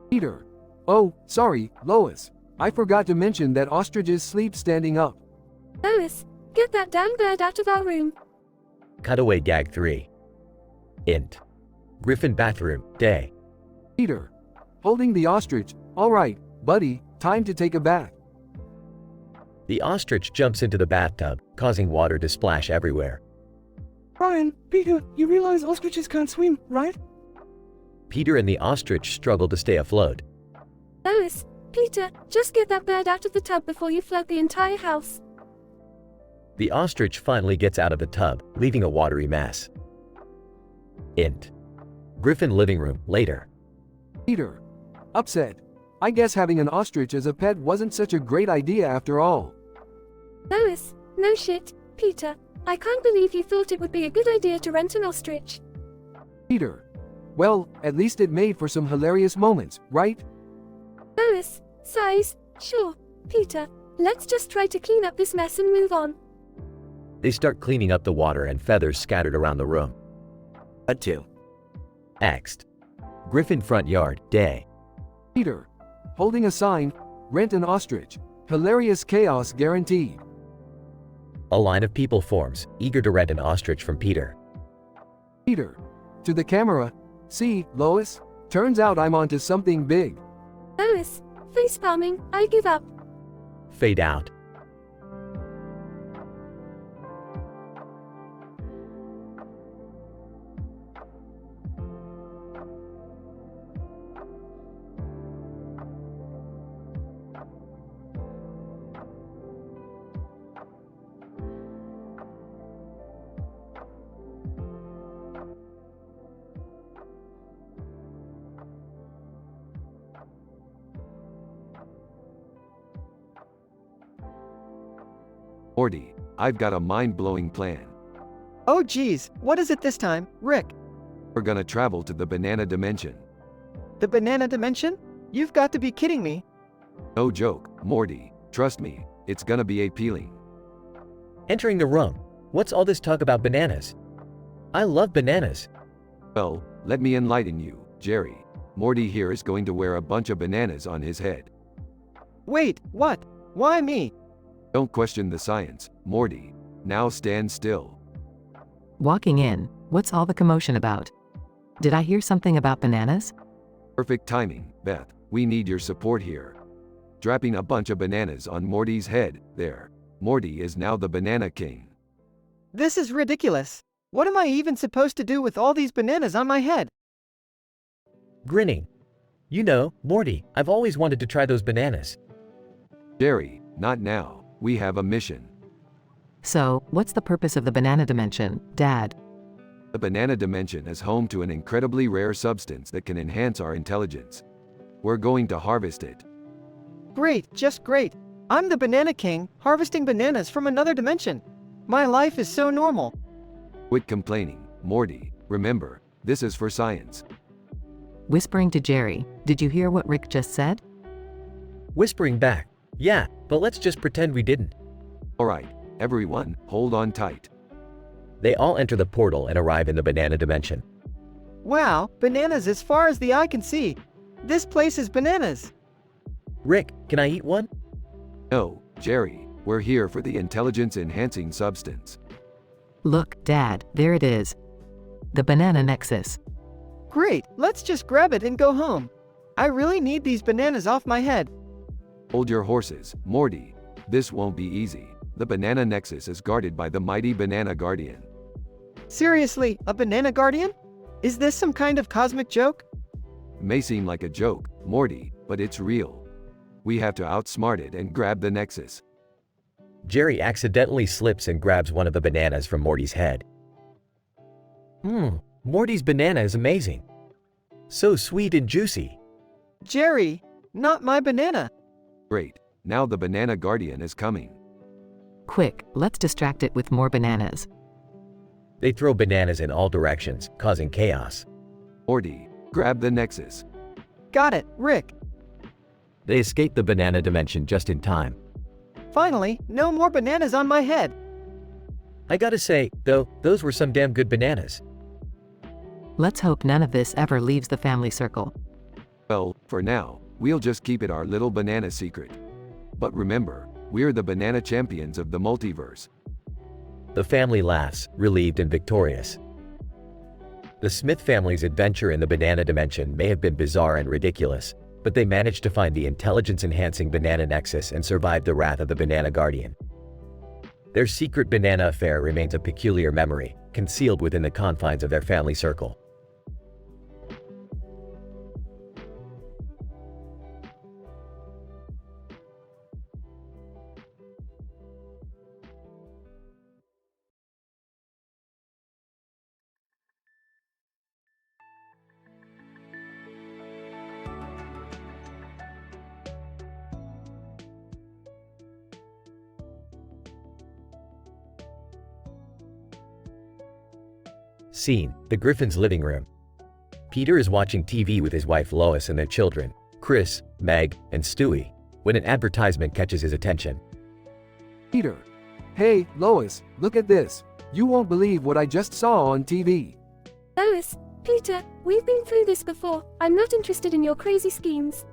Peter. Oh, sorry, Lois. I forgot to mention that ostriches sleep standing up. Lois, get that damn bird out of our room. Cutaway gag 3. Int. Griffin bathroom, day. Peter. Holding the ostrich, all right, buddy, time to take a bath. The ostrich jumps into the bathtub, causing water to splash everywhere. Brian, Peter, you realize ostriches can't swim, right? Peter and the ostrich struggle to stay afloat. Lois, Peter, just get that bird out of the tub before you float the entire house. The ostrich finally gets out of the tub, leaving a watery mess. Int. Griffin living room, later. Peter. Upset. I guess having an ostrich as a pet wasn't such a great idea after all. Lois, no shit, Peter. I can't believe you thought it would be a good idea to rent an ostrich. Peter. Well, at least it made for some hilarious moments, right? Lois, sighs, sure, Peter. Let's just try to clean up this mess and move on. They start cleaning up the water and feathers scattered around the room. A 2. Next. Griffin front yard, day. Peter. Holding a sign, rent an ostrich. Hilarious chaos guaranteed. A line of people forms, eager to rent an ostrich from Peter. Peter. To the camera. See, Lois? Turns out I'm onto something big. Lois, face palming, I give up. Fade out. Morty, I've got a mind-blowing plan. Oh geez, what is it this time, Rick? We're gonna travel to the banana dimension. The banana dimension? You've got to be kidding me. No joke, Morty. Trust me, it's gonna be appealing. Entering the room. What's all this talk about bananas? I love bananas. Well, let me enlighten you, Jerry. Morty here is going to wear a bunch of bananas on his head. Wait, what? Why me? Don't question the science, Morty. Now stand still. Walking in, what's all the commotion about? Did I hear something about bananas? Perfect timing, Beth. We need your support here. Dropping a bunch of bananas on Morty's head. There. Morty is now the Banana King. This is ridiculous. What am I even supposed to do with all these bananas on my head? Grinning. You know, Morty, I've always wanted to try those bananas. Jerry, not now. We have a mission. So, what's the purpose of the banana dimension, Dad? The banana dimension is home to an incredibly rare substance that can enhance our intelligence. We're going to harvest it. Great, just great. I'm the Banana King, harvesting bananas from another dimension. My life is so normal. Quit complaining, Morty. Remember, this is for science. Whispering to Jerry, did you hear what Rick just said? Whispering back, yeah, but let's just pretend we didn't. Alright, everyone, hold on tight. They all enter the portal and arrive in the banana dimension. Wow, bananas as far as the eye can see. This place is bananas. Rick, can I eat one? No, Jerry, we're here for the intelligence-enhancing substance. Look, Dad, there it is. The banana nexus. Great, let's just grab it and go home. I really need these bananas off my head. Hold your horses, Morty. This won't be easy. The banana nexus is guarded by the mighty Banana Guardian. Seriously, a banana guardian? Is this some kind of cosmic joke? May seem like a joke, Morty, but it's real. We have to outsmart it and grab the nexus. Jerry accidentally slips and grabs one of the bananas from Morty's head. Morty's banana is amazing. So sweet and juicy. Jerry, not my banana. Great, now the Banana Guardian is coming. Quick, let's distract it with more bananas. They throw bananas in all directions, causing chaos. Morty, grab the nexus. Got it, Rick. They escape the banana dimension just in time. Finally, no more bananas on my head. I gotta say, though, those were some damn good bananas. Let's hope none of this ever leaves the family circle. Well, for now, we'll just keep it our little banana secret. But remember, we're the banana champions of the multiverse. The family laughs, relieved and victorious. The Smith family's adventure in the banana dimension may have been bizarre and ridiculous, but they managed to find the intelligence-enhancing banana nexus and survived the wrath of the Banana Guardian. Their secret banana affair remains a peculiar memory, concealed within the confines of their family circle. Scene: the Griffin's living room. Peter is watching TV with his wife Lois and their children, Chris, Meg, and Stewie, when an advertisement catches his attention. Peter. Hey, Lois, look at this. You won't believe what I just saw on TV. Lois, Peter, we've been through this before. I'm not interested in your crazy schemes.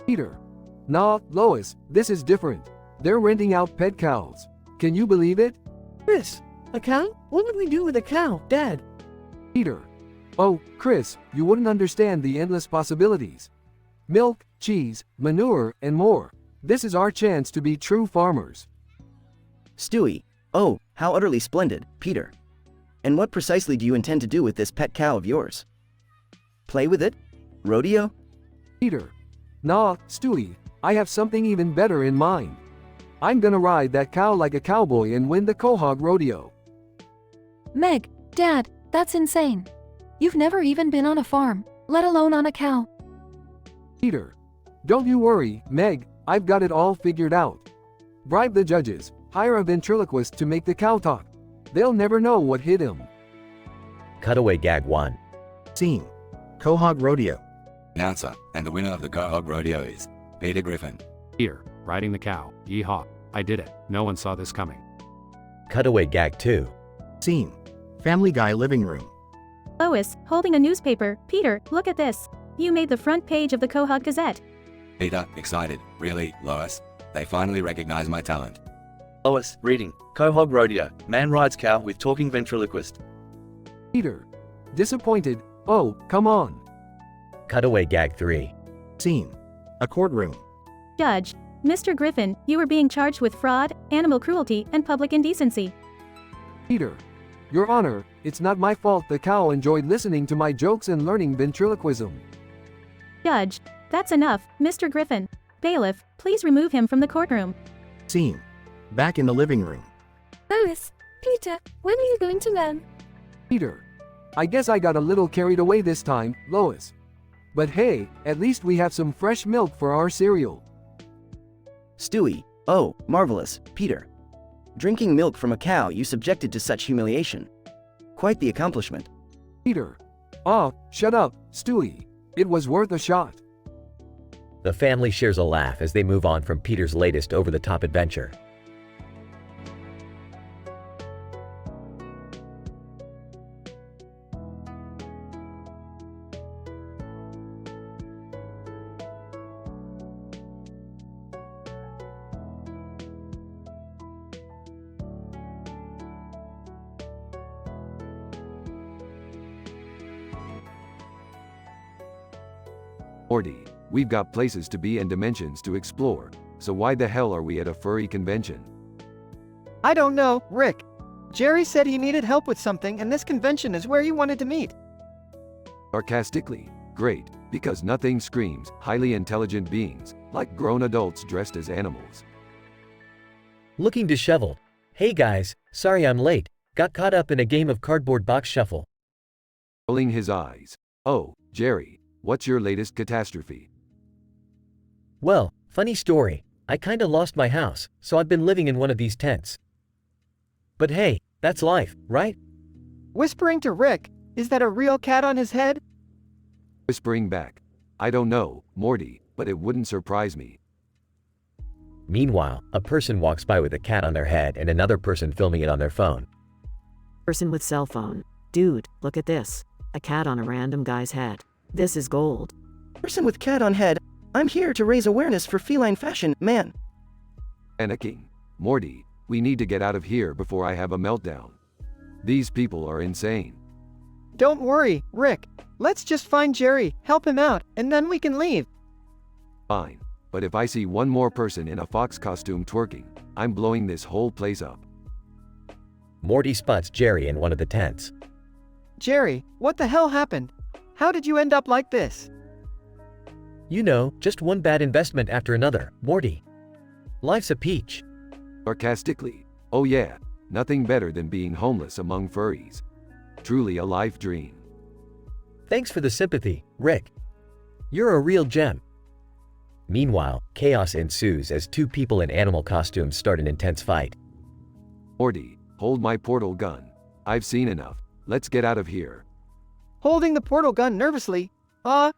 Peter. Nah, Lois, this is different. They're renting out pet cows. Can you believe it? Chris, a cow? What would we do with a cow, Dad? Peter. Oh, Chris, you wouldn't understand the endless possibilities. Milk, cheese, manure, and more. This is our chance to be true farmers. Stewie. Oh, how utterly splendid, Peter. And what precisely do you intend to do with this pet cow of yours? Play with it? Rodeo? Peter. Nah, Stewie, I have something even better in mind. I'm gonna ride that cow like a cowboy and win the Quahog Rodeo. Meg, Dad, that's insane. You've never even been on a farm, let alone on a cow. Peter. Don't you worry, Meg, I've got it all figured out. Bribe the judges, hire a ventriloquist to make the cow talk. They'll never know what hit him. Cutaway gag 1. Scene: Quahog Rodeo. Announcer, and the winner of the Quahog Rodeo is Peter Griffin. Here, riding the cow. Yeehaw. I did it. No one saw this coming. Cutaway gag 2. Scene: Family Guy living room. Lois, holding a newspaper. Peter, look at this. You made the front page of the Quahog Gazette. Peter, excited. Really, Lois? They finally recognize my talent. Lois, reading. Quahog Rodeo. Man rides cow with talking ventriloquist. Peter. Disappointed. Oh, come on. Cutaway gag 3. Scene: a courtroom. Judge, Mr. Griffin, you are being charged with fraud, animal cruelty, and public indecency. Peter. Your Honor, it's not my fault the cow enjoyed listening to my jokes and learning ventriloquism. Judge, that's enough, Mr. Griffin. Bailiff, please remove him from the courtroom. Scene: back in the living room. Lois, Peter, when are you going to learn? Peter. I guess I got a little carried away this time, Lois. But hey, at least we have some fresh milk for our cereal. Stewie, oh, marvelous, Peter. Drinking milk from a cow you subjected to such humiliation. Quite the accomplishment. Peter. Shut up, Stewie. It was worth a shot. The family shares a laugh as they move on from Peter's latest over-the-top adventure. Morty, we've got places to be and dimensions to explore, so why the hell are we at a furry convention? I don't know, Rick. Jerry said he needed help with something and this convention is where he wanted to meet. Sarcastically, great, because nothing screams highly intelligent beings like grown adults dressed as animals. Looking disheveled. Hey guys, sorry I'm late. Got caught up in a game of cardboard box shuffle. Rolling his eyes. Oh, Jerry, what's your latest catastrophe? Well, funny story. I kinda lost my house, so I've been living in one of these tents. But hey, that's life, right? Whispering to Rick, is that a real cat on his head? Whispering back. I don't know, Morty, but it wouldn't surprise me. Meanwhile, a person walks by with a cat on their head and another person filming it on their phone. Person with cell phone. Dude, look at this. A cat on a random guy's head. This is gold. Person with cat on head. I'm here to raise awareness for feline fashion, man. Panicking. Morty, we need to get out of here before I have a meltdown. These people are insane. Don't worry, Rick. Let's just find Jerry, help him out, and then we can leave. Fine. But if I see one more person in a fox costume twerking, I'm blowing this whole place up. Morty spots Jerry in one of the tents. Jerry, what the hell happened? How did you end up like this? You know, just one bad investment after another, Morty. Life's a peach. Sarcastically. Oh yeah, nothing better than being homeless among furries. Truly a life dream. Thanks for the sympathy, Rick. You're a real gem. Meanwhile, chaos ensues as two people in animal costumes start an intense fight. Morty, hold my portal gun. I've seen enough. Let's get out of here. Holding the portal gun nervously.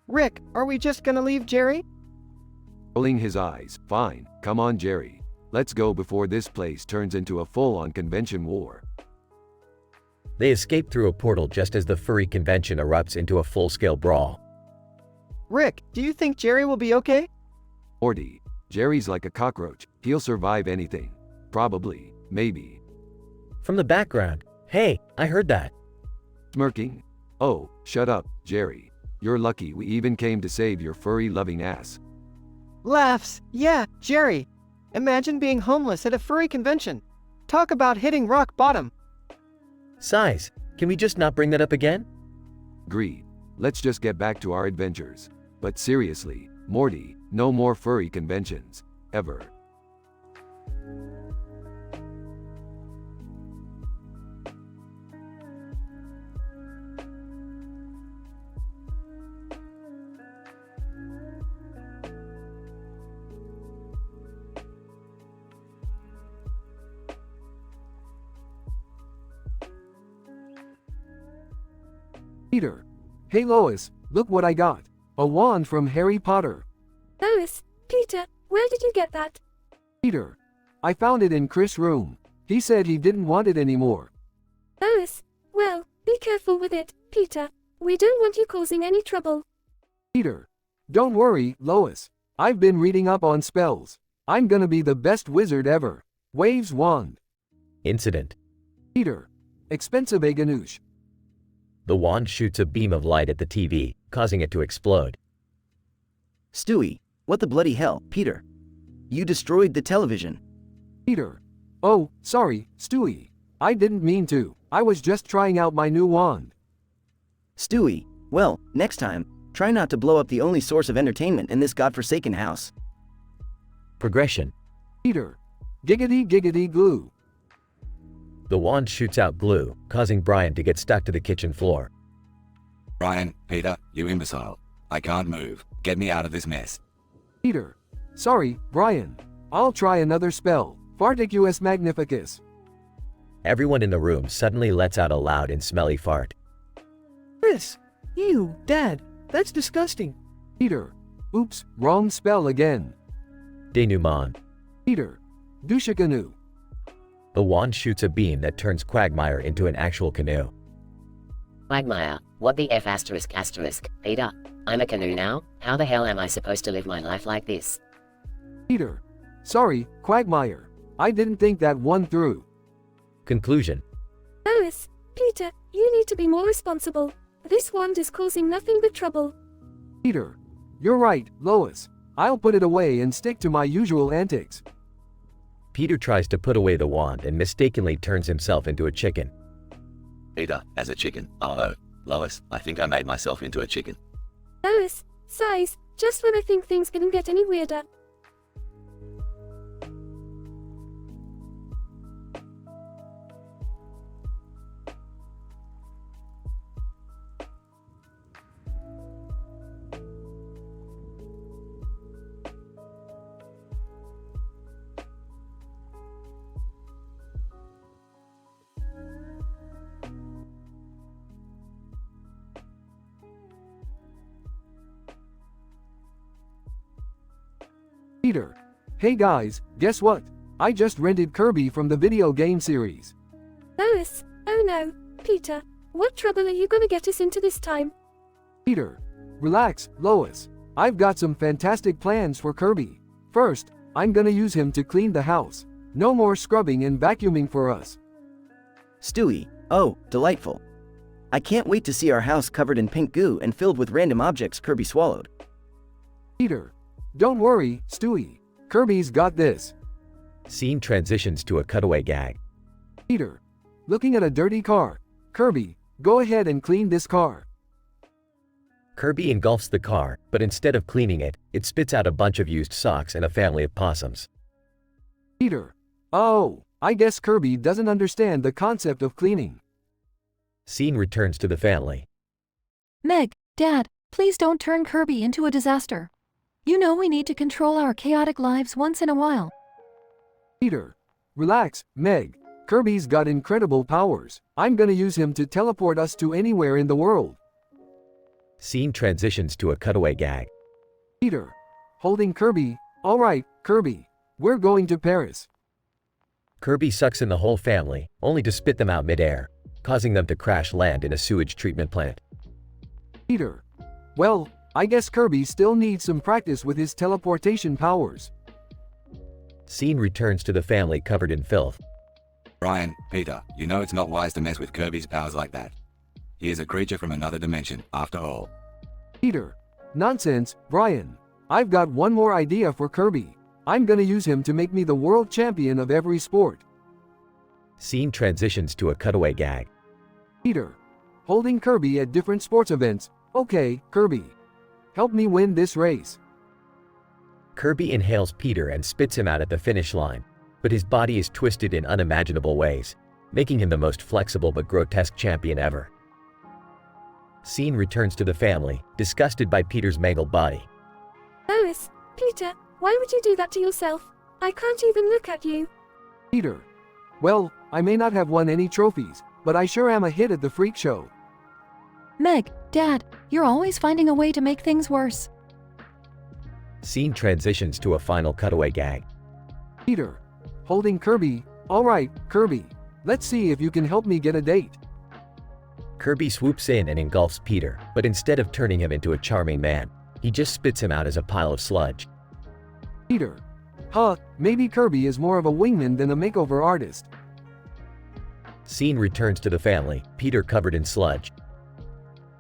Rick, are we just gonna leave Jerry? Rolling his eyes. Fine, come on Jerry. Let's go before this place turns into a full-on convention war. They escape through a portal just as the furry convention erupts into a full-scale brawl. Rick, do you think Jerry will be okay? Morty, Jerry's like a cockroach. He'll survive anything. Probably. Maybe. From the background. Hey, I heard that. Smirking. Oh, shut up, Jerry. You're lucky we even came to save your furry-loving ass. Laughs. Yeah, Jerry. Imagine being homeless at a furry convention. Talk about hitting rock bottom. Sighs. Can we just not bring that up again? Agreed. Let's just get back to our adventures. But seriously, Morty, no more furry conventions. Ever. Peter. Hey Lois, look what I got. A wand from Harry Potter. Lois, Peter, where did you get that? Peter. I found it in Chris' room. He said he didn't want it anymore. Lois, well, be careful with it, Peter. We don't want you causing any trouble. Peter. Don't worry, Lois. I've been reading up on spells. I'm gonna be the best wizard ever. Waves wand. Incident. Peter. Expensive a ganoush. The wand shoots a beam of light at the TV, causing it to explode. Stewie, what the bloody hell, Peter? You destroyed the television. Peter. Oh, sorry, Stewie. I didn't mean to. I was just trying out my new wand. Stewie, well, next time, try not to blow up the only source of entertainment in this godforsaken house. Progression. Peter. Giggity giggity glue. The wand shoots out glue, causing Brian to get stuck to the kitchen floor. Brian, Peter, you imbecile. I can't move. Get me out of this mess. Peter. Sorry, Brian. I'll try another spell. Farticus magnificus. Everyone in the room suddenly lets out a loud and smelly fart. Chris. You, Dad. That's disgusting. Peter. Oops, wrong spell again. Denouement. Peter. Douche-a-canoe. The wand shoots a beam that turns Quagmire into an actual canoe. Quagmire, what the F asterisk asterisk, Peter? I'm a canoe now? How the hell am I supposed to live my life like this? Peter. Sorry, Quagmire. I didn't think that one through. Conclusion. Lois, Peter, you need to be more responsible. This wand is causing nothing but trouble. Peter. You're right, Lois. I'll put it away and stick to my usual antics. Peter tries to put away the wand and mistakenly turns himself into a chicken. Peter, as a chicken. Oh, Lois, I think I made myself into a chicken. Lois, sighs, just when I think things couldn't get any weirder. Peter. Hey guys, guess what? I just rented Kirby from the video game series. Lois, oh no, Peter, what trouble are you gonna get us into this time? Peter. Relax, Lois. I've got some fantastic plans for Kirby. First, I'm gonna use him to clean the house. No more scrubbing and vacuuming for us. Stewie, oh, delightful. I can't wait to see our house covered in pink goo and filled with random objects Kirby swallowed. Peter. Don't worry, Stewie. Kirby's got this. Scene transitions to a cutaway gag. Peter. Looking at a dirty car. Kirby, go ahead and clean this car. Kirby engulfs the car, but instead of cleaning it, it spits out a bunch of used socks and a family of possums. Peter. Oh, I guess Kirby doesn't understand the concept of cleaning. Scene returns to the family. Meg, Dad, please don't turn Kirby into a disaster. You know we need to control our chaotic lives once in a while. Peter. Relax, Meg. Kirby's got incredible powers. I'm gonna use him to teleport us to anywhere in the world. Scene transitions to a cutaway gag. Peter. Holding Kirby. Alright, Kirby. We're going to Paris. Kirby sucks in the whole family, only to spit them out midair, causing them to crash land in a sewage treatment plant. Peter. Well, I guess Kirby still needs some practice with his teleportation powers. Scene returns to the family covered in filth. Brian, Peter, you know it's not wise to mess with Kirby's powers like that. He is a creature from another dimension, after all. Peter. Nonsense, Brian. I've got one more idea for Kirby. I'm gonna use him to make me the world champion of every sport. Scene transitions to a cutaway gag. Peter. Holding Kirby at different sports events. Okay, Kirby. Help me win this race. Kirby inhales Peter and spits him out at the finish line, but his body is twisted in unimaginable ways, making him the most flexible but grotesque champion ever. Scene returns to the family, disgusted by Peter's mangled body. Lois, Peter, why would you do that to yourself? I can't even look at you. Peter. Well, I may not have won any trophies, but I sure am a hit at the freak show. Meg, Dad, you're always finding a way to make things worse. Scene transitions to a final cutaway gag. Peter. Holding Kirby. Alright, Kirby. Let's see if you can help me get a date. Kirby swoops in and engulfs Peter, but instead of turning him into a charming man, he just spits him out as a pile of sludge. Peter. Huh, maybe Kirby is more of a wingman than a makeover artist. Scene returns to the family, Peter covered in sludge.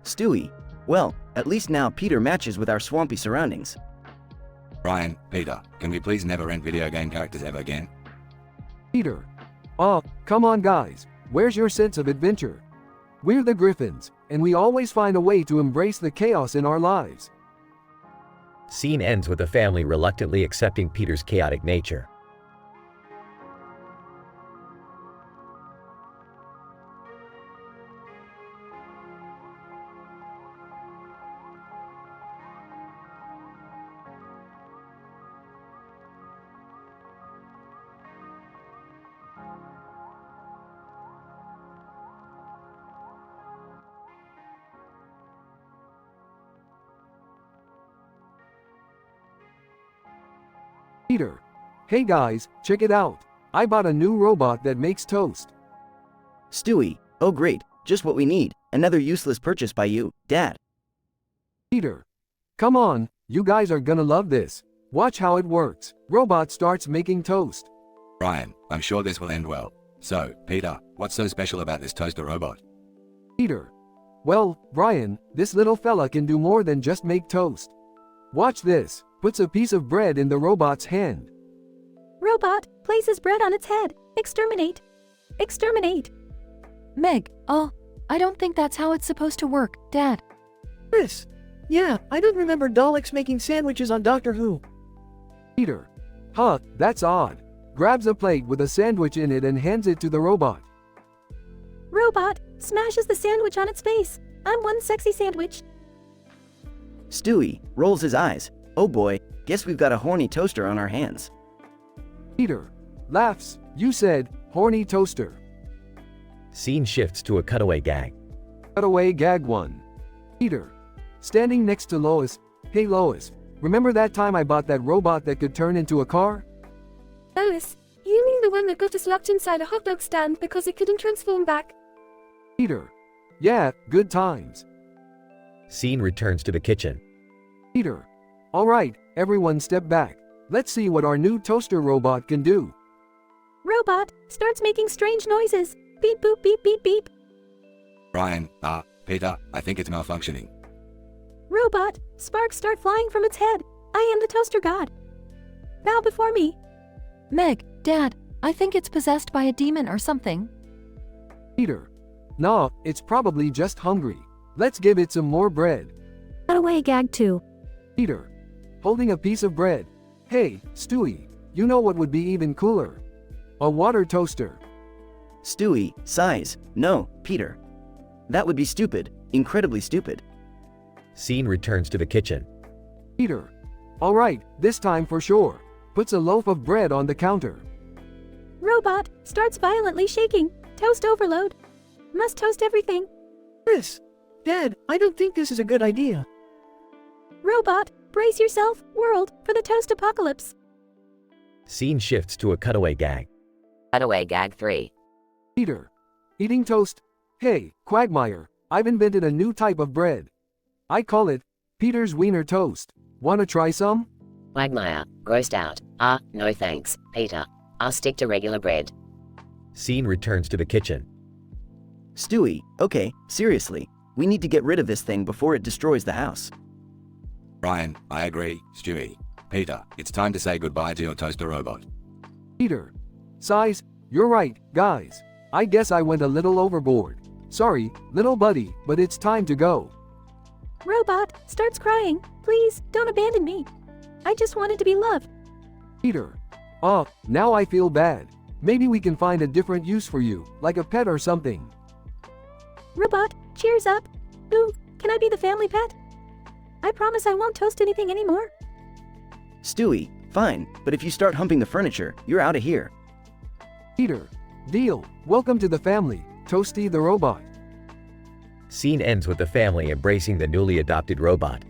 Stewie. Well, at least now Peter matches with our swampy surroundings. Brian, Peter, can we please never rent video game characters ever again? Peter. Come on guys, where's your sense of adventure? We're the Griffins, and we always find a way to embrace the chaos in our lives. Scene ends with the family reluctantly accepting Peter's chaotic nature. Peter. Hey guys, check it out. I bought a new robot that makes toast. Stewie, oh great, just what we need. Another useless purchase by you, Dad. Peter. Come on, you guys are gonna love this. Watch how it works. Robot starts making toast. Brian, I'm sure this will end well. So, Peter, what's so special about this toaster robot? Peter. Well, Brian, this little fella can do more than just make toast. Watch this. Puts a piece of bread in the robot's hand. Robot places bread on its head. Exterminate. Exterminate. Meg, I don't think that's how it's supposed to work, Dad. Chris. Yeah, I don't remember Daleks making sandwiches on Doctor Who. Peter. That's odd. Grabs a plate with a sandwich in it and hands it to the robot. Robot smashes the sandwich on its face. I'm one sexy sandwich. Stewie rolls his eyes. Oh boy, guess we've got a horny toaster on our hands. Peter laughs. You said, horny toaster. Scene shifts to a cutaway gag. Cutaway gag 1. Peter. Standing next to Lois. Hey Lois, remember that time I bought that robot that could turn into a car? Lois, you mean the one that got us locked inside a hot dog stand because it couldn't transform back? Peter. Yeah, good times. Scene returns to the kitchen. Peter. Alright, everyone step back. Let's see what our new toaster robot can do. Robot starts making strange noises. Beep boop beep beep beep. Brian, Peter, I think it's malfunctioning. Robot sparks start flying from its head. I am the toaster god. Bow before me. Meg, Dad, I think it's possessed by a demon or something. Peter. Nah, it's probably just hungry. Let's give it some more bread. Cutaway gag 2. Peter. Holding a piece of bread. Hey, Stewie, you know what would be even cooler? A water toaster. Stewie sighs. No, Peter. That would be stupid, incredibly stupid. Scene returns to the kitchen. Peter. Alright, this time for sure. Puts a loaf of bread on the counter. Robot starts violently shaking. Toast overload. Must toast everything. Chris. Dad, I don't think this is a good idea. Robot, brace yourself, world, for the toast apocalypse. Scene shifts to a cutaway gag. Cutaway gag 3. Peter. Eating toast. Hey, Quagmire, I've invented a new type of bread. I call it Peter's Wiener Toast. Wanna try some? Quagmire, grossed out. No thanks, Peter. I'll stick to regular bread. Scene returns to the kitchen. Stewie, okay, seriously, we need to get rid of this thing before it destroys the house. Brian, I agree. Stewie. Peter, it's time to say goodbye to your toaster robot. Peter. Sighs, you're right, guys. I guess I went a little overboard. Sorry, little buddy, but it's time to go. Robot starts crying. Please, don't abandon me. I just wanted to be loved. Peter. Now I feel bad. Maybe we can find a different use for you, like a pet or something. Robot, cheers up. Ooh, can I be the family pet? I promise I won't toast anything anymore. Stewie, fine, but if you start humping the furniture, you're out of here. Peter. Deal. Welcome to the family, Toasty the robot. Scene ends with the family embracing the newly adopted robot.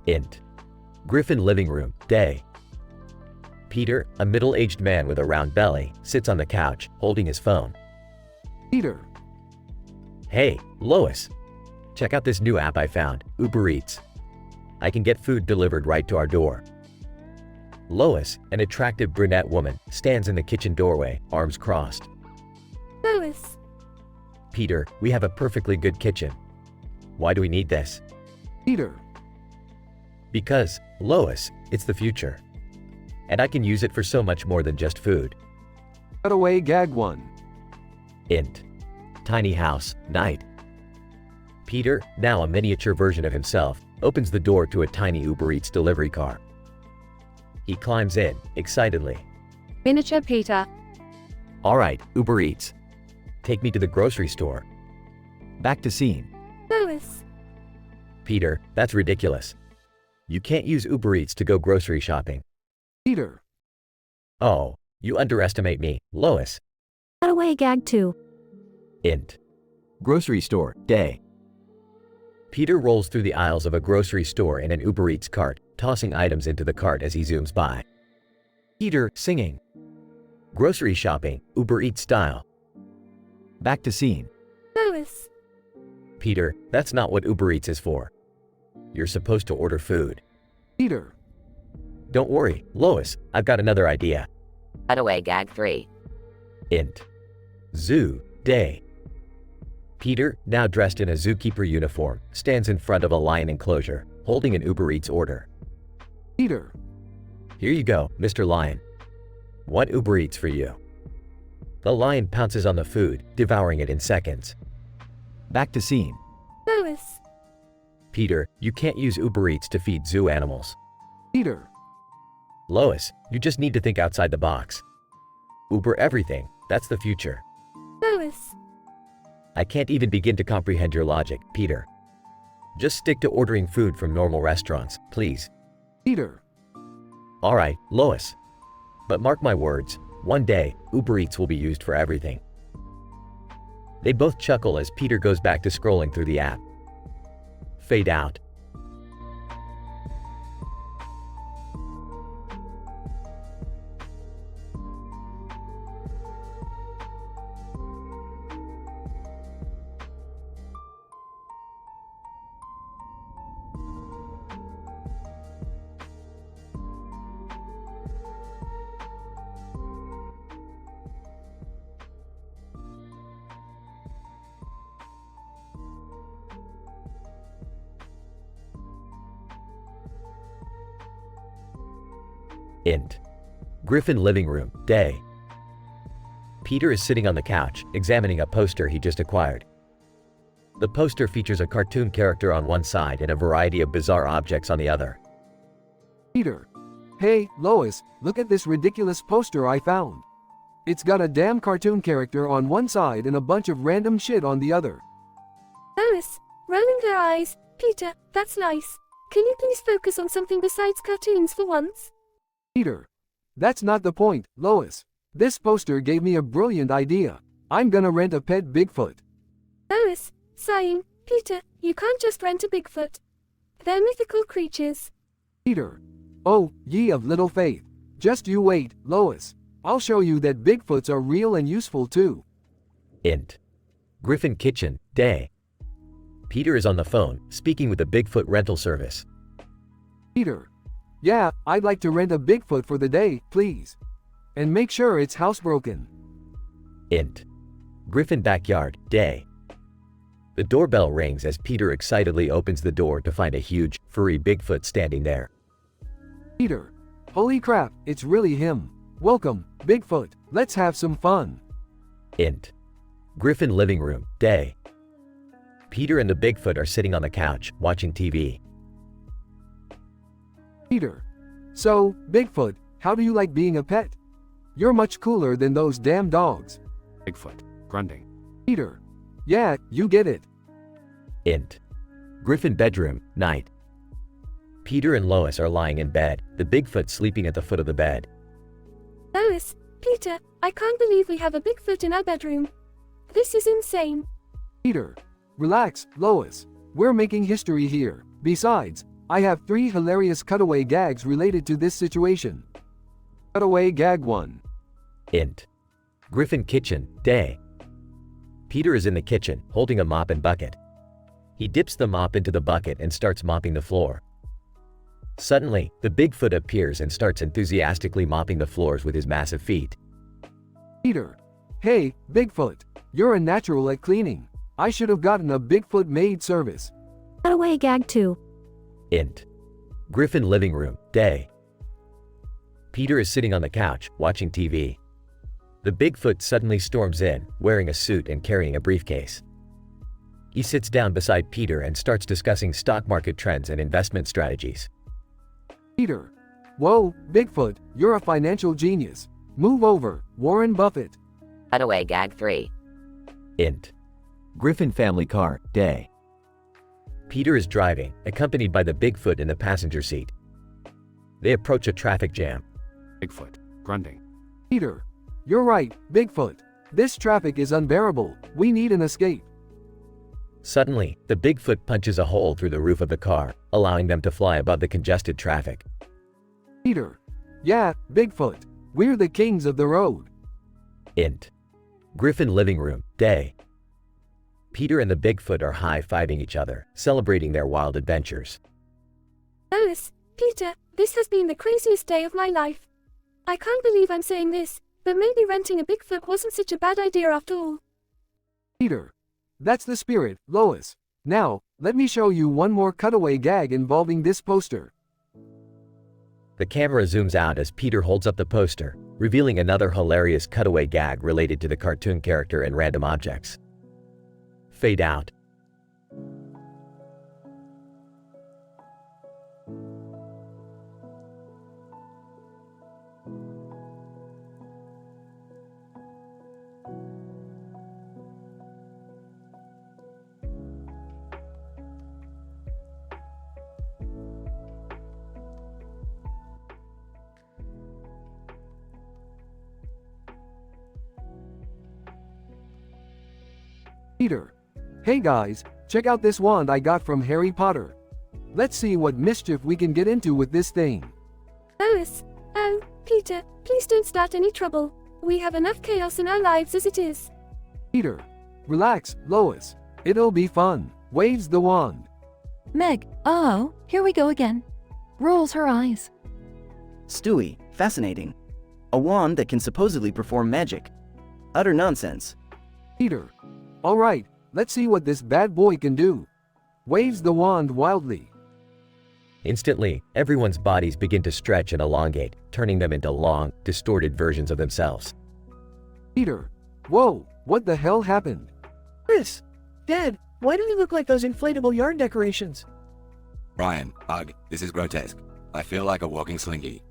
Int. Griffin living room, day. Peter, a middle-aged man with a round belly, sits on the couch, holding his phone. Peter. Hey, Lois. Check out this new app I found, Uber Eats. I can get food delivered right to our door. Lois, an attractive brunette woman, stands in the kitchen doorway, arms crossed. Lois. Peter, we have a perfectly good kitchen. Why do we need this? Peter. Because, Lois, it's the future. And I can use it for so much more than just food. Cutaway gag 1. Int. Tiny house, night. Peter, now a miniature version of himself, opens the door to a tiny Uber Eats delivery car. He climbs in, excitedly. Miniature Peter. All right, Uber Eats. Take me to the grocery store. Back to scene. Lois. Peter, that's ridiculous. You can't use Uber Eats to go grocery shopping. Peter. Oh, you underestimate me, Lois. Cutaway gag 2. Int. Grocery store, day. Peter rolls through the aisles of a grocery store in an Uber Eats cart, tossing items into the cart as he zooms by. Peter, singing. Grocery shopping, Uber Eats style. Back to scene. Lois. Peter, that's not what Uber Eats is for. You're supposed to order food. Peter. Don't worry, Lois, I've got another idea. Cutaway gag 3. Int. Zoo, day. Peter, now dressed in a zookeeper uniform, stands in front of a lion enclosure, holding an Uber Eats order. Peter. Here you go, Mr. Lion. One Uber Eats for you. The lion pounces on the food, devouring it in seconds. Back to scene. Lois. Peter, you can't use Uber Eats to feed zoo animals. Peter. Lois, you just need to think outside the box. Uber everything, that's the future. Lois. I can't even begin to comprehend your logic, Peter. Just stick to ordering food from normal restaurants, please. Peter. All right, Lois. But mark my words, one day, Uber Eats will be used for everything. They both chuckle as Peter goes back to scrolling through the app. Fade out. Int. Griffin living room, day. Peter is sitting on the couch, examining a poster he just acquired. The poster features a cartoon character on one side and a variety of bizarre objects on the other. Peter. Hey, Lois, look at this ridiculous poster I found. It's got a damn cartoon character on one side and a bunch of random shit on the other. Lois, rolling her eyes. Peter, that's nice. Can you please focus on something besides cartoons for once? Peter. That's not the point, Lois. This poster gave me a brilliant idea. I'm gonna rent a pet Bigfoot. Lois, sighing. Peter, you can't just rent a Bigfoot. They're mythical creatures. Peter. Oh, ye of little faith. Just you wait, Lois. I'll show you that Bigfoots are real and useful too. Int. Griffin kitchen, day. Peter is on the phone, speaking with the Bigfoot rental service. Peter. Yeah, I'd like to rent a Bigfoot for the day, please. And make sure it's housebroken. Int. Griffin backyard, day. The doorbell rings as Peter excitedly opens the door to find a huge, furry Bigfoot standing there. Peter. Holy crap, it's really him. Welcome, Bigfoot, let's have some fun. Int. Griffin living room, day. Peter and the Bigfoot are sitting on the couch, watching TV. Peter. So, Bigfoot, how do you like being a pet? You're much cooler than those damn dogs. Bigfoot, grunting. Peter. Yeah, you get it. Int. Griffin bedroom, night. Peter and Lois are lying in bed, the Bigfoot sleeping at the foot of the bed. Lois, Peter, I can't believe we have a Bigfoot in our bedroom. This is insane. Peter. Relax, Lois. We're making history here. Besides, I have 3 hilarious cutaway gags related to this situation. Cutaway gag 1. Int. Griffin kitchen, day. Peter is in the kitchen, holding a mop and bucket. He dips the mop into the bucket and starts mopping the floor. Suddenly, the Bigfoot appears and starts enthusiastically mopping the floors with his massive feet. Peter. Hey, Bigfoot. You're a natural at cleaning. I should have gotten a Bigfoot maid service. Cutaway gag 2. Int. Griffin living room, day. Peter is sitting on the couch, watching TV. The Bigfoot suddenly storms in, wearing a suit and carrying a briefcase. He sits down beside Peter and starts discussing stock market trends and investment strategies. Peter. Whoa, Bigfoot, you're a financial genius. Move over, Warren Buffett. Cutaway gag 3. Int. Griffin family car, day. Peter is driving, accompanied by the Bigfoot in the passenger seat. They approach a traffic jam. Bigfoot, grunting. Peter. You're right, Bigfoot. This traffic is unbearable. We need an escape. Suddenly, the Bigfoot punches a hole through the roof of the car, allowing them to fly above the congested traffic. Peter. Yeah, Bigfoot. We're the kings of the road. Int. Griffin living room, day. Peter and the Bigfoot are high-fiving each other, celebrating their wild adventures. Lois, Peter, this has been the craziest day of my life. I can't believe I'm saying this, but maybe renting a Bigfoot wasn't such a bad idea after all. Peter. That's the spirit, Lois. Now, let me show you one more cutaway gag involving this poster. The camera zooms out as Peter holds up the poster, revealing another hilarious cutaway gag related to the cartoon character and random objects. Fade out. Peter. Hey guys, check out this wand I got from Harry Potter. Let's see what mischief we can get into with this thing. Lois. Oh, Peter, please don't start any trouble. We have enough chaos in our lives as it is. Peter. Relax, Lois. It'll be fun. Waves the wand. Meg, oh, here we go again. Rolls her eyes. Stewie, fascinating. A wand that can supposedly perform magic. Utter nonsense. Peter. Alright, let's see what this bad boy can do. Waves the wand wildly. Instantly, everyone's bodies begin to stretch and elongate, turning them into long, distorted versions of themselves. Peter. Whoa, what the hell happened? Chris. Dad, why do we look like those inflatable yard decorations? Ryan, Ugh, this is grotesque. I feel like a walking slinky.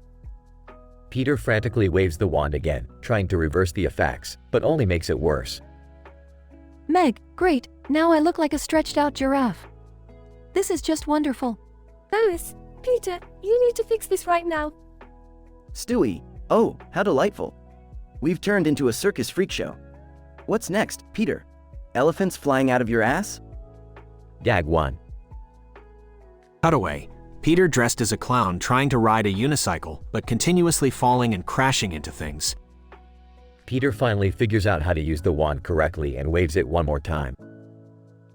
Peter frantically waves the wand again, trying to reverse the effects, but only makes it worse. Meg, great, now I look like a stretched out giraffe. This is just wonderful. Lois, Peter, you need to fix this right now. Stewie, oh, how delightful. We've turned into a circus freak show. What's next, Peter? Elephants flying out of your ass? Gag 1. Cutaway. Peter dressed as a clown trying to ride a unicycle, but continuously falling and crashing into things. Peter finally figures out how to use the wand correctly and waves it one more time.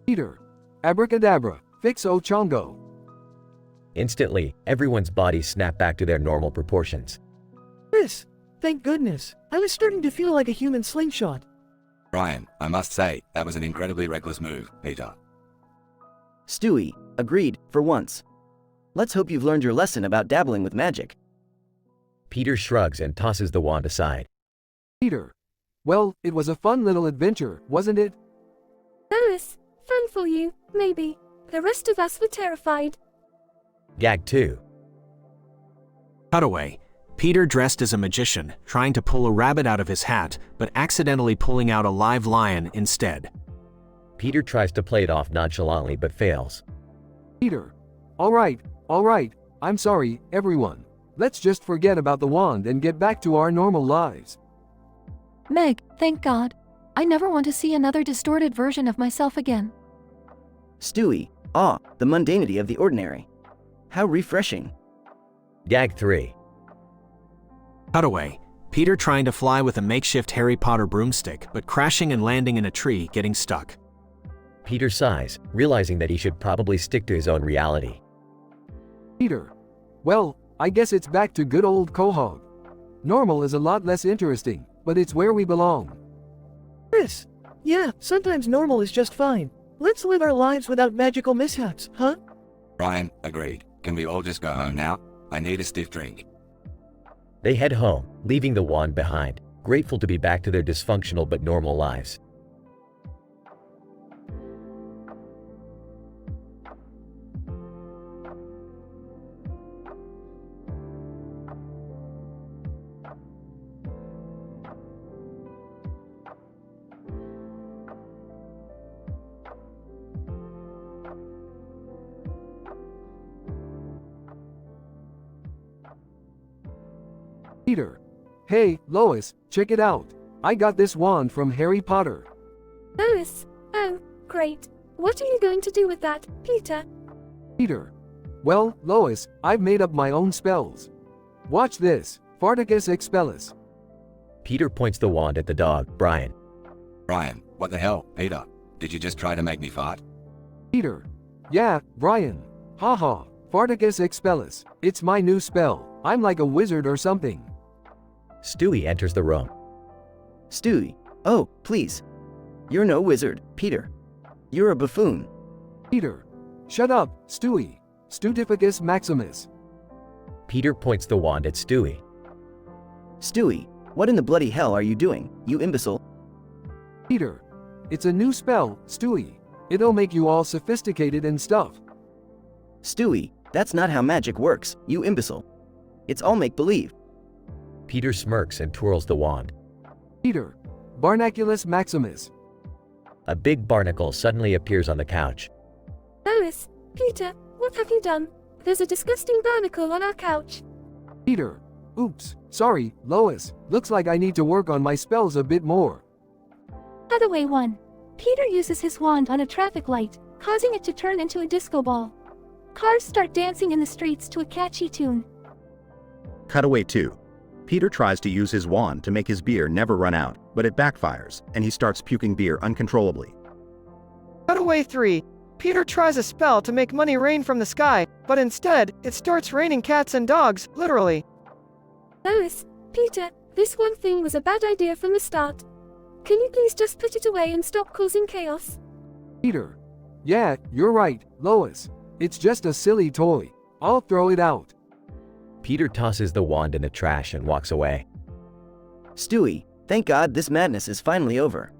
Peter. Abracadabra, fix-o chongo. Instantly, everyone's bodies snap back to their normal proportions. Chris, thank goodness. I was starting to feel like a human slingshot. Ryan, I must say, that was an incredibly reckless move, Peter. Stewie, agreed, for once. Let's hope you've learned your lesson about dabbling with magic. Peter shrugs and tosses the wand aside. Peter. Well, it was a fun little adventure, wasn't it? Lois, fun for you, maybe. The rest of us were terrified. Gag 2. Cutaway. Peter dressed as a magician, trying to pull a rabbit out of his hat, but accidentally pulling out a live lion instead. Peter tries to play it off nonchalantly but fails. Peter. Alright, I'm sorry, everyone. Let's just forget about the wand and get back to our normal lives. Meg, thank God. I never want to see another distorted version of myself again. Stewie, the mundanity of the ordinary. How refreshing. Gag 3. Cutaway. Peter trying to fly with a makeshift Harry Potter broomstick, but crashing and landing in a tree, getting stuck. Peter sighs, realizing that he should probably stick to his own reality. Peter. Well, I guess it's back to good old Quahog. Normal is a lot less interesting, but it's where we belong. Chris. Yeah, sometimes normal is just fine. Let's live our lives without magical mishaps, huh? Brian, agreed. Can we all just go home now? I need a stiff drink. They head home, leaving the wand behind, grateful to be back to their dysfunctional but normal lives. Peter. Hey, Lois, check it out. I got this wand from Harry Potter. Lois. Oh, great. What are you going to do with that, Peter? Peter. Well, Lois, I've made up my own spells. Watch this. Farticus Expellus. Peter points the wand at the dog, Brian. Brian, what the hell, Peter? Did you just try to make me fart? Peter. Yeah, Brian. Haha. Farticus Expellus. It's my new spell. I'm like a wizard or something. Stewie enters the room. Stewie. Oh, please. You're no wizard, Peter. You're a buffoon. Peter. Shut up, Stewie. Stutificus Maximus. Peter points the wand at Stewie. Stewie, what in the bloody hell are you doing, you imbecile? Peter. It's a new spell, Stewie. It'll make you all sophisticated and stuff. Stewie, that's not how magic works, you imbecile. It's all make-believe. Peter smirks and twirls the wand. Peter. Barnaculus Maximus. A big barnacle suddenly appears on the couch. Lois. Peter, what have you done? There's a disgusting barnacle on our couch. Peter. Oops, sorry, Lois. Looks like I need to work on my spells a bit more. Cutaway 1. Peter uses his wand on a traffic light, causing it to turn into a disco ball. Cars start dancing in the streets to a catchy tune. Cutaway 2. Peter tries to use his wand to make his beer never run out, but it backfires, and he starts puking beer uncontrollably. Cutaway 3. Peter tries a spell to make money rain from the sky, but instead, it starts raining cats and dogs, literally. Lois. Peter, this one thing was a bad idea from the start. Can you please just put it away and stop causing chaos? Peter. Yeah, you're right, Lois. It's just a silly toy. I'll throw it out. Peter tosses the wand in the trash and walks away. Stewie, thank God this madness is finally over.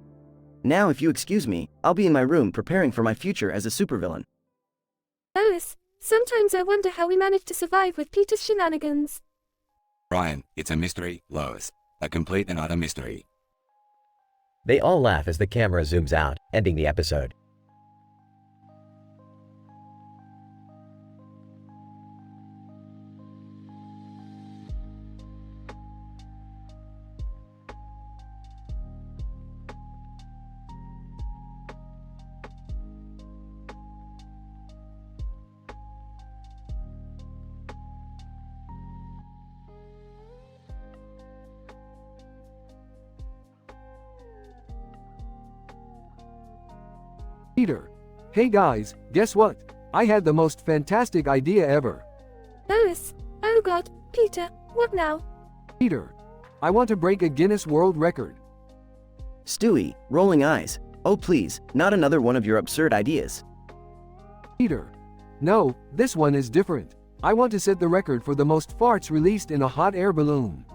Now if you excuse me, I'll be in my room preparing for my future as a supervillain. Lois, sometimes I wonder how we managed to survive with Peter's shenanigans. Brian, it's a mystery, Lois. A complete and utter mystery. They all laugh as the camera zooms out, ending the episode. Peter. Hey guys, guess what? I had the most fantastic idea ever. Lois. Oh God, Peter, what now? Peter. I want to break a Guinness World Record. Stewie, rolling eyes. Oh please, not another one of your absurd ideas. Peter. No, this one is different. I want to set the record for the most farts released in a hot air balloon.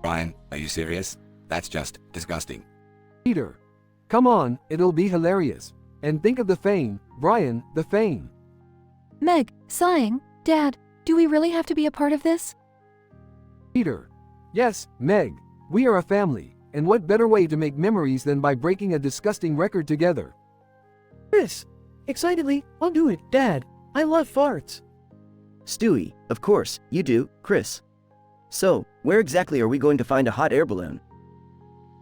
Brian, are you serious? That's just disgusting. Peter. Come on, it'll be hilarious. And think of the fame, Brian, the fame. Meg, sighing, Dad, do we really have to be a part of this? Peter. Yes, Meg. We are a family, and what better way to make memories than by breaking a disgusting record together? Chris. Excitedly, I'll do it, Dad. I love farts. Stewie, of course, you do, Chris. So, where exactly are we going to find a hot air balloon?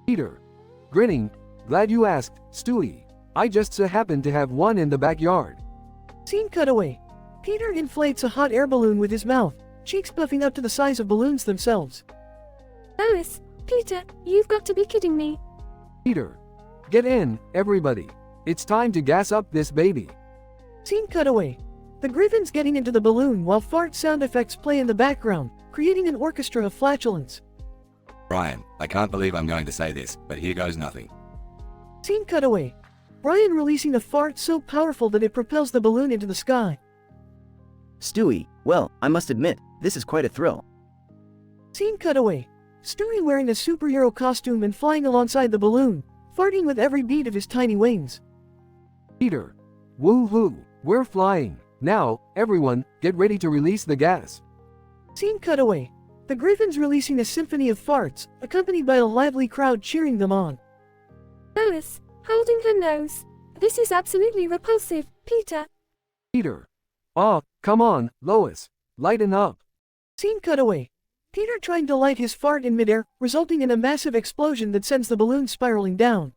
Peter. Grinning. Glad you asked, Stewie. I just so happen to have one in the backyard. Scene cutaway. Peter inflates a hot air balloon with his mouth, cheeks puffing up to the size of balloons themselves. Lois, Peter, you've got to be kidding me. Peter. Get in, everybody. It's time to gas up this baby. Scene cutaway. The Griffin's getting into the balloon while fart sound effects play in the background, creating an orchestra of flatulence. Brian, I can't believe I'm going to say this, but here goes nothing. Scene cutaway. Brian releasing a fart so powerful that it propels the balloon into the sky. Stewie, well, I must admit, this is quite a thrill. Scene cutaway. Stewie wearing a superhero costume and flying alongside the balloon, farting with every beat of his tiny wings. Peter. Woo-hoo, we're flying. Now, everyone, get ready to release the gas. Scene cutaway. The Griffin's releasing a symphony of farts, accompanied by a lively crowd cheering them on. Lois, holding her nose. This is absolutely repulsive, Peter. Peter. Ah, come on, Lois. Lighten up. Scene cutaway. Peter trying to light his fart in midair, resulting in a massive explosion that sends the balloon spiraling down.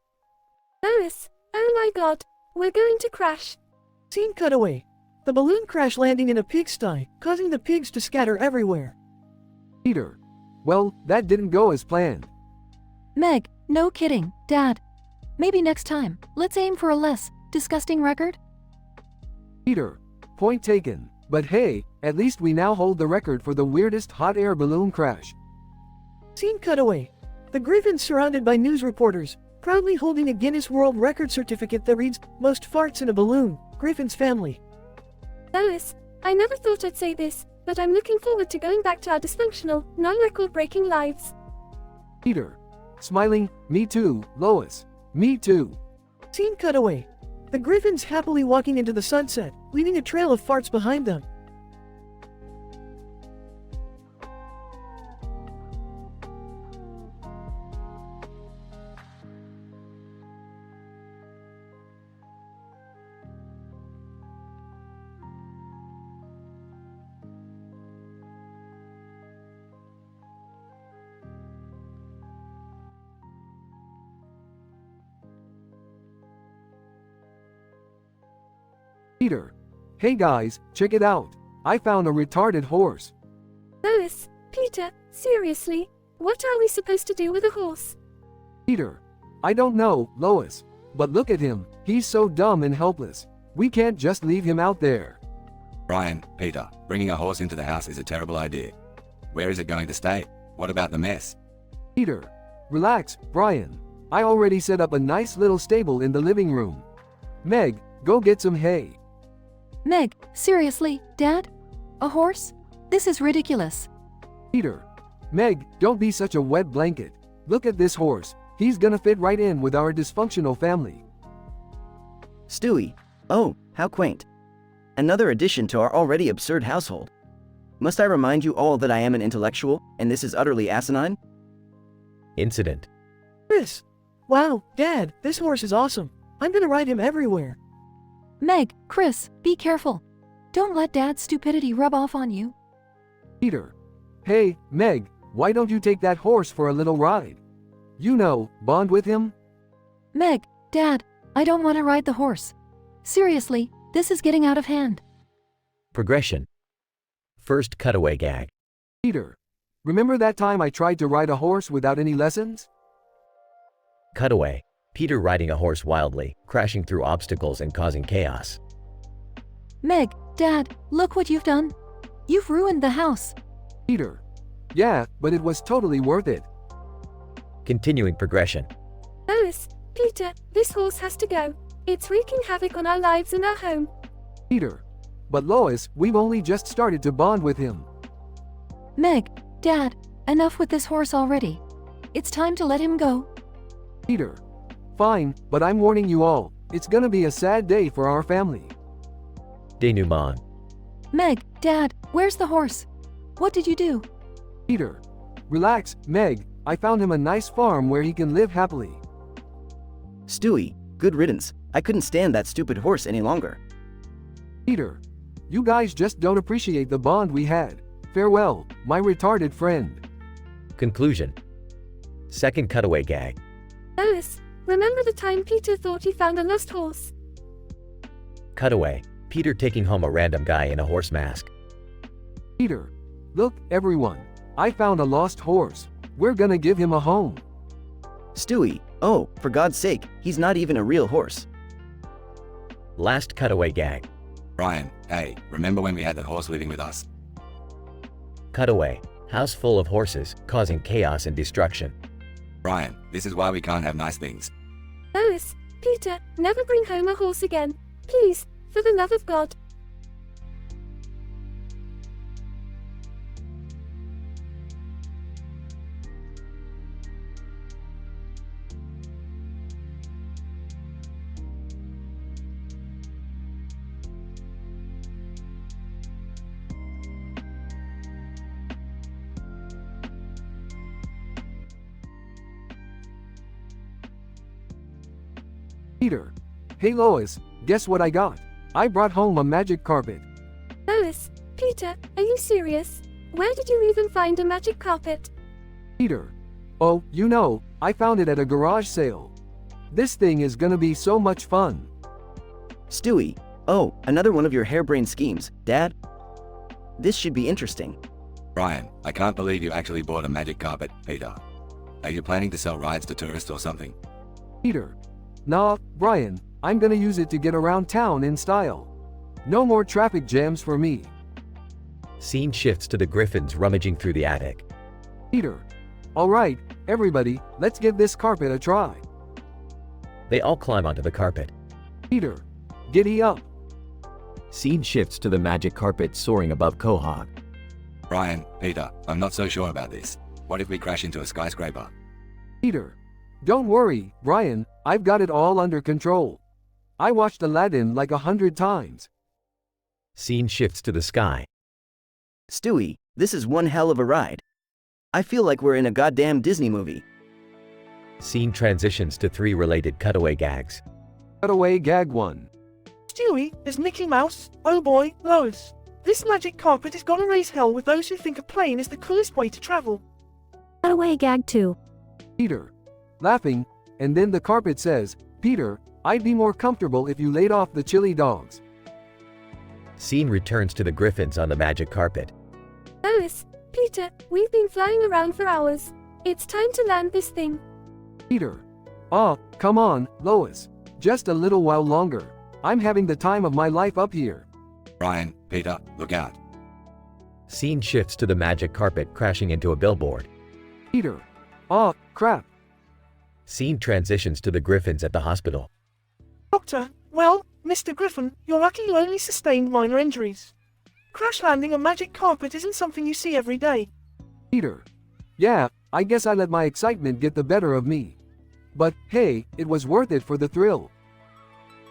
Lois, oh my god, we're going to crash. Scene cutaway. The balloon crash landing in a pigsty, causing the pigs to scatter everywhere. Peter. Well, that didn't go as planned. Meg, no kidding, Dad. Maybe next time, let's aim for a less disgusting record? Peter. Point taken. But hey, at least we now hold the record for the weirdest hot air balloon crash. Scene cutaway. The Griffin's surrounded by news reporters, proudly holding a Guinness World Record certificate that reads, Most farts in a balloon, Griffin's family. Lois, I never thought I'd say this, but I'm looking forward to going back to our dysfunctional, non-record-breaking lives. Peter. Smiling, me too, Lois. Me too. Scene cutaway. The Griffin's happily walking into the sunset, leaving a trail of farts behind them. Peter. Hey guys, check it out. I found a retarded horse. Lois, Peter, seriously, what are we supposed to do with a horse? Peter. I don't know, Lois. But look at him, he's so dumb and helpless. We can't just leave him out there. Brian, Peter, bringing a horse into the house is a terrible idea. Where is it going to stay? What about the mess? Peter. Relax, Brian. I already set up a nice little stable in the living room. Meg, go get some hay. Meg, seriously, Dad? A horse? This is ridiculous. Peter. Meg, don't be such a wet blanket. Look at this horse. He's gonna fit right in with our dysfunctional family. Stewie. Oh, how quaint. Another addition to our already absurd household. Must I remind you all that I am an intellectual, and this is utterly asinine? Incident. Chris. Wow, Dad, this horse is awesome. I'm gonna ride him everywhere. Meg, Chris, be careful. Don't let Dad's stupidity rub off on you. Peter. Hey, Meg, why don't you take that horse for a little ride? You know, bond with him? Meg, Dad, I don't want to ride the horse. Seriously, this is getting out of hand. Progression. First cutaway gag. Peter. Remember that time I tried to ride a horse without any lessons? Cutaway. Peter riding a horse wildly, crashing through obstacles and causing chaos. Meg, Dad, look what you've done. You've ruined the house. Peter. Yeah, but it was totally worth it. Continuing progression. Lois, Peter, this horse has to go. It's wreaking havoc on our lives and our home. Peter. But Lois, we've only just started to bond with him. Meg, Dad, enough with this horse already. It's time to let him go. Peter. Fine, but I'm warning you all, it's gonna be a sad day for our family. Denouement. Meg, Dad, where's the horse? What did you do? Peter. Relax, Meg, I found him a nice farm where he can live happily. Stewie, good riddance. I couldn't stand that stupid horse any longer. Peter. You guys just don't appreciate the bond we had. Farewell, my retarded friend. Conclusion. Second cutaway gag. Lois, remember the time Peter thought he found a lost horse? Cutaway. Peter taking home a random guy in a horse mask. Peter. Look, everyone. I found a lost horse. We're gonna give him a home. Stewie, oh, for God's sake, he's not even a real horse. Last cutaway gag. Brian, hey, remember when we had that horse living with us? Cutaway. House full of horses, causing chaos and destruction. Brian, this is why we can't have nice things. Lois, Peter, never bring home a horse again. Please, for the love of God. Peter. Hey Lois, guess what I got? I brought home a magic carpet. Lois, Peter, are you serious? Where did you even find a magic carpet? Peter. Oh, you know, I found it at a garage sale. This thing is gonna be so much fun. Stewie, oh, another one of your harebrained schemes, Dad? This should be interesting. Brian, I can't believe you actually bought a magic carpet, Peter. Are you planning to sell rides to tourists or something? Peter. Nah, Brian, I'm gonna use it to get around town in style. No more traffic jams for me. Scene shifts to the Griffins rummaging through the attic. Peter. Alright, everybody, let's give this carpet a try. They all climb onto the carpet. Peter. Giddy up. Scene shifts to the magic carpet soaring above Quahog. Brian, Peter, I'm not so sure about this. What if we crash into a skyscraper? Peter. Don't worry, Brian, I've got it all under control. I watched Aladdin like 100 times. Scene shifts to the sky. Stewie, this is one hell of a ride. I feel like we're in a goddamn Disney movie. Scene transitions to 3 related cutaway gags. Cutaway gag 1. Stewie, is Mickey Mouse? Oh boy, Lois. This magic carpet is gonna raise hell with those who think a plane is the coolest way to travel. Cutaway gag 2. Peter. Laughing, and then the carpet says, Peter, I'd be more comfortable if you laid off the chili dogs. Scene returns to the Griffins on the magic carpet. Lois, Peter, we've been flying around for hours. It's time to land this thing. Peter. Ah, come on, Lois. Just a little while longer. I'm having the time of my life up here. Brian, Peter, look out. Scene shifts to the magic carpet crashing into a billboard. Peter. Ah, crap. Scene transitions to the Griffins at the hospital. Doctor, well, Mr. Griffin, you're lucky you only sustained minor injuries. Crash landing a magic carpet isn't something you see every day. Peter. Yeah, I guess I let my excitement get the better of me. But, hey, it was worth it for the thrill.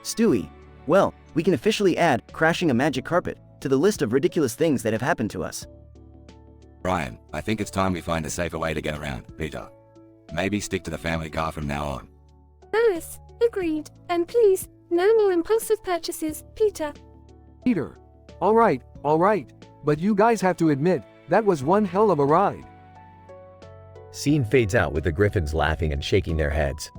Stewie, well, we can officially add crashing a magic carpet to the list of ridiculous things that have happened to us. Brian, I think it's time we find a safer way to get around, Peter. Maybe stick to the family car from now on. Lois, agreed. And please, no more impulsive purchases, Peter. Peter. Alright, but you guys have to admit, that was one hell of a ride. Scene fades out with the Griffins laughing and shaking their heads.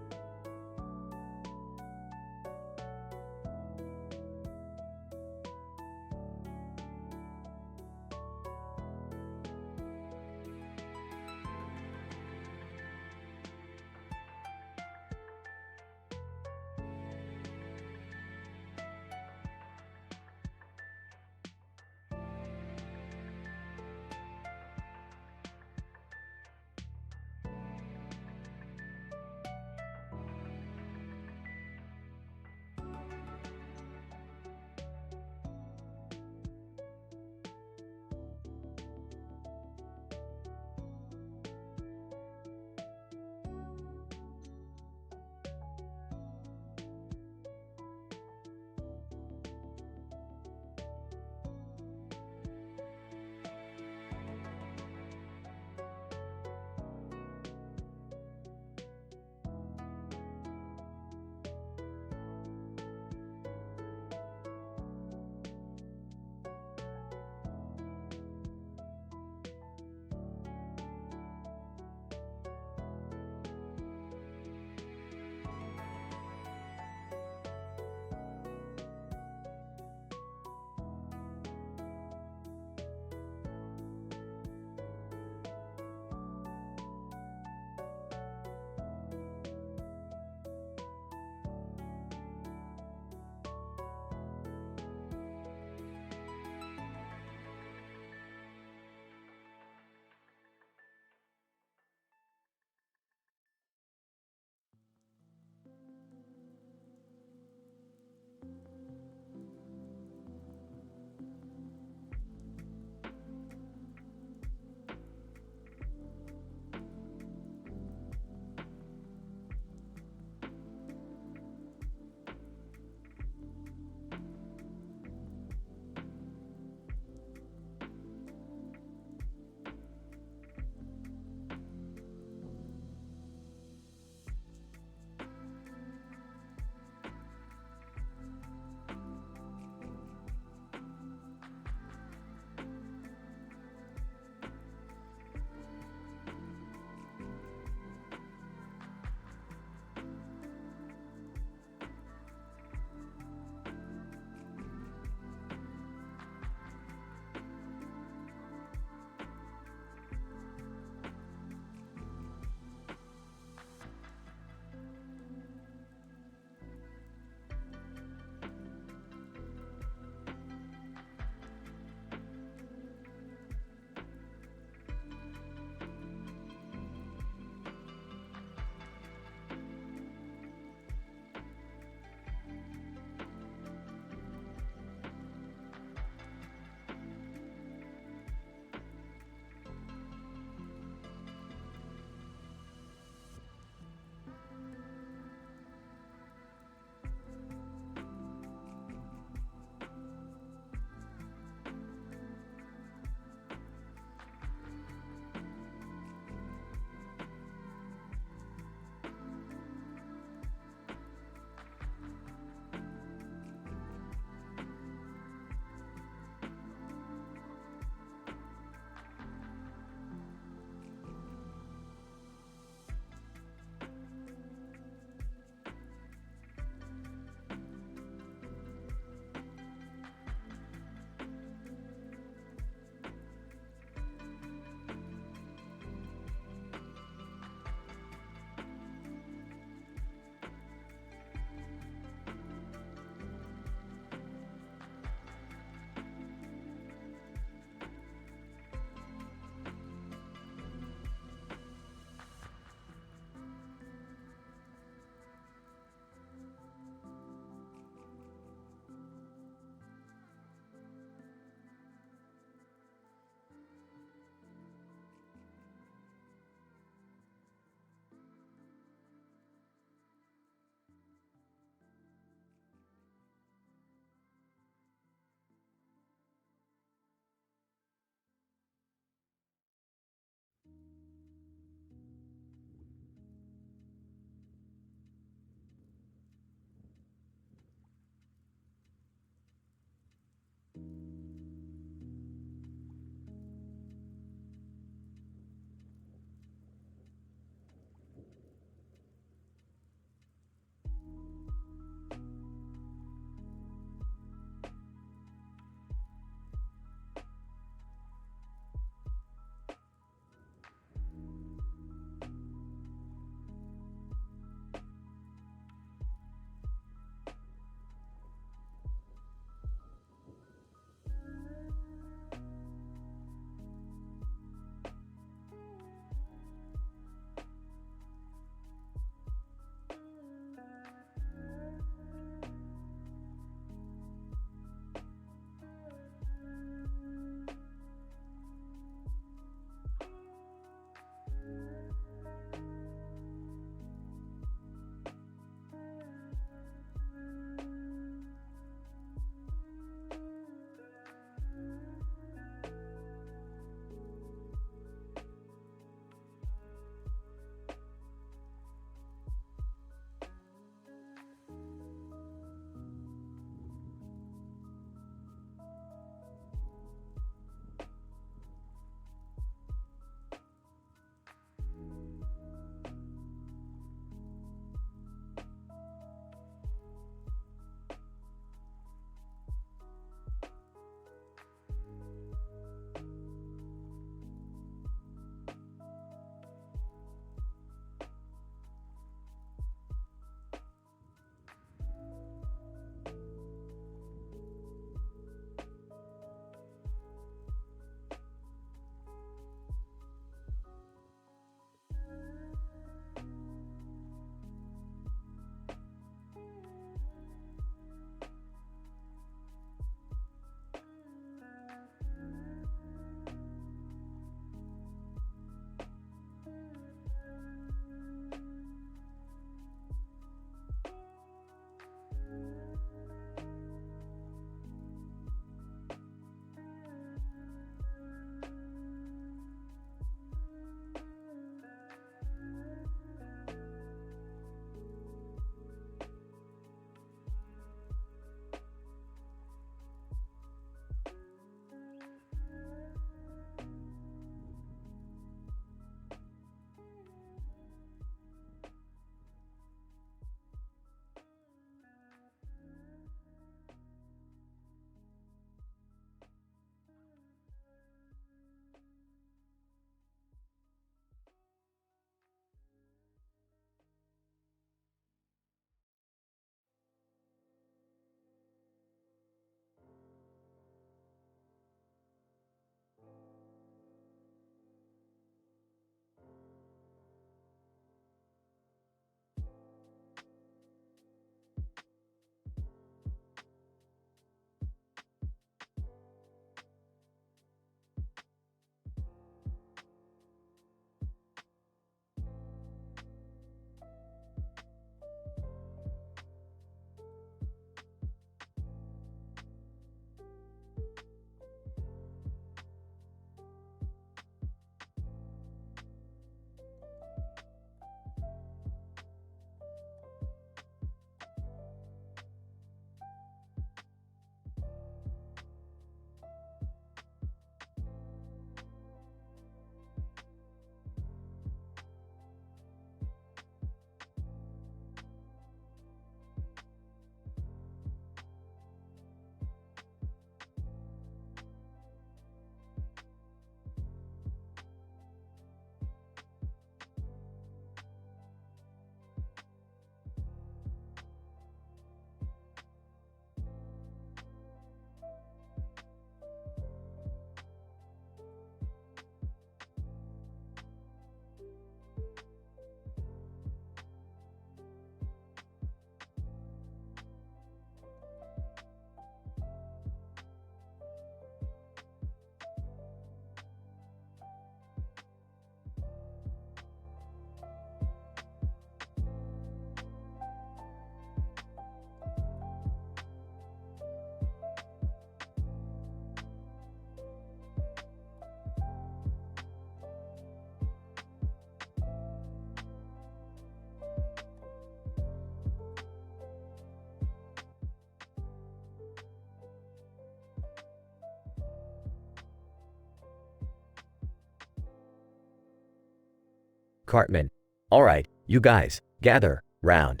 Cartman. Alright, you guys, gather round.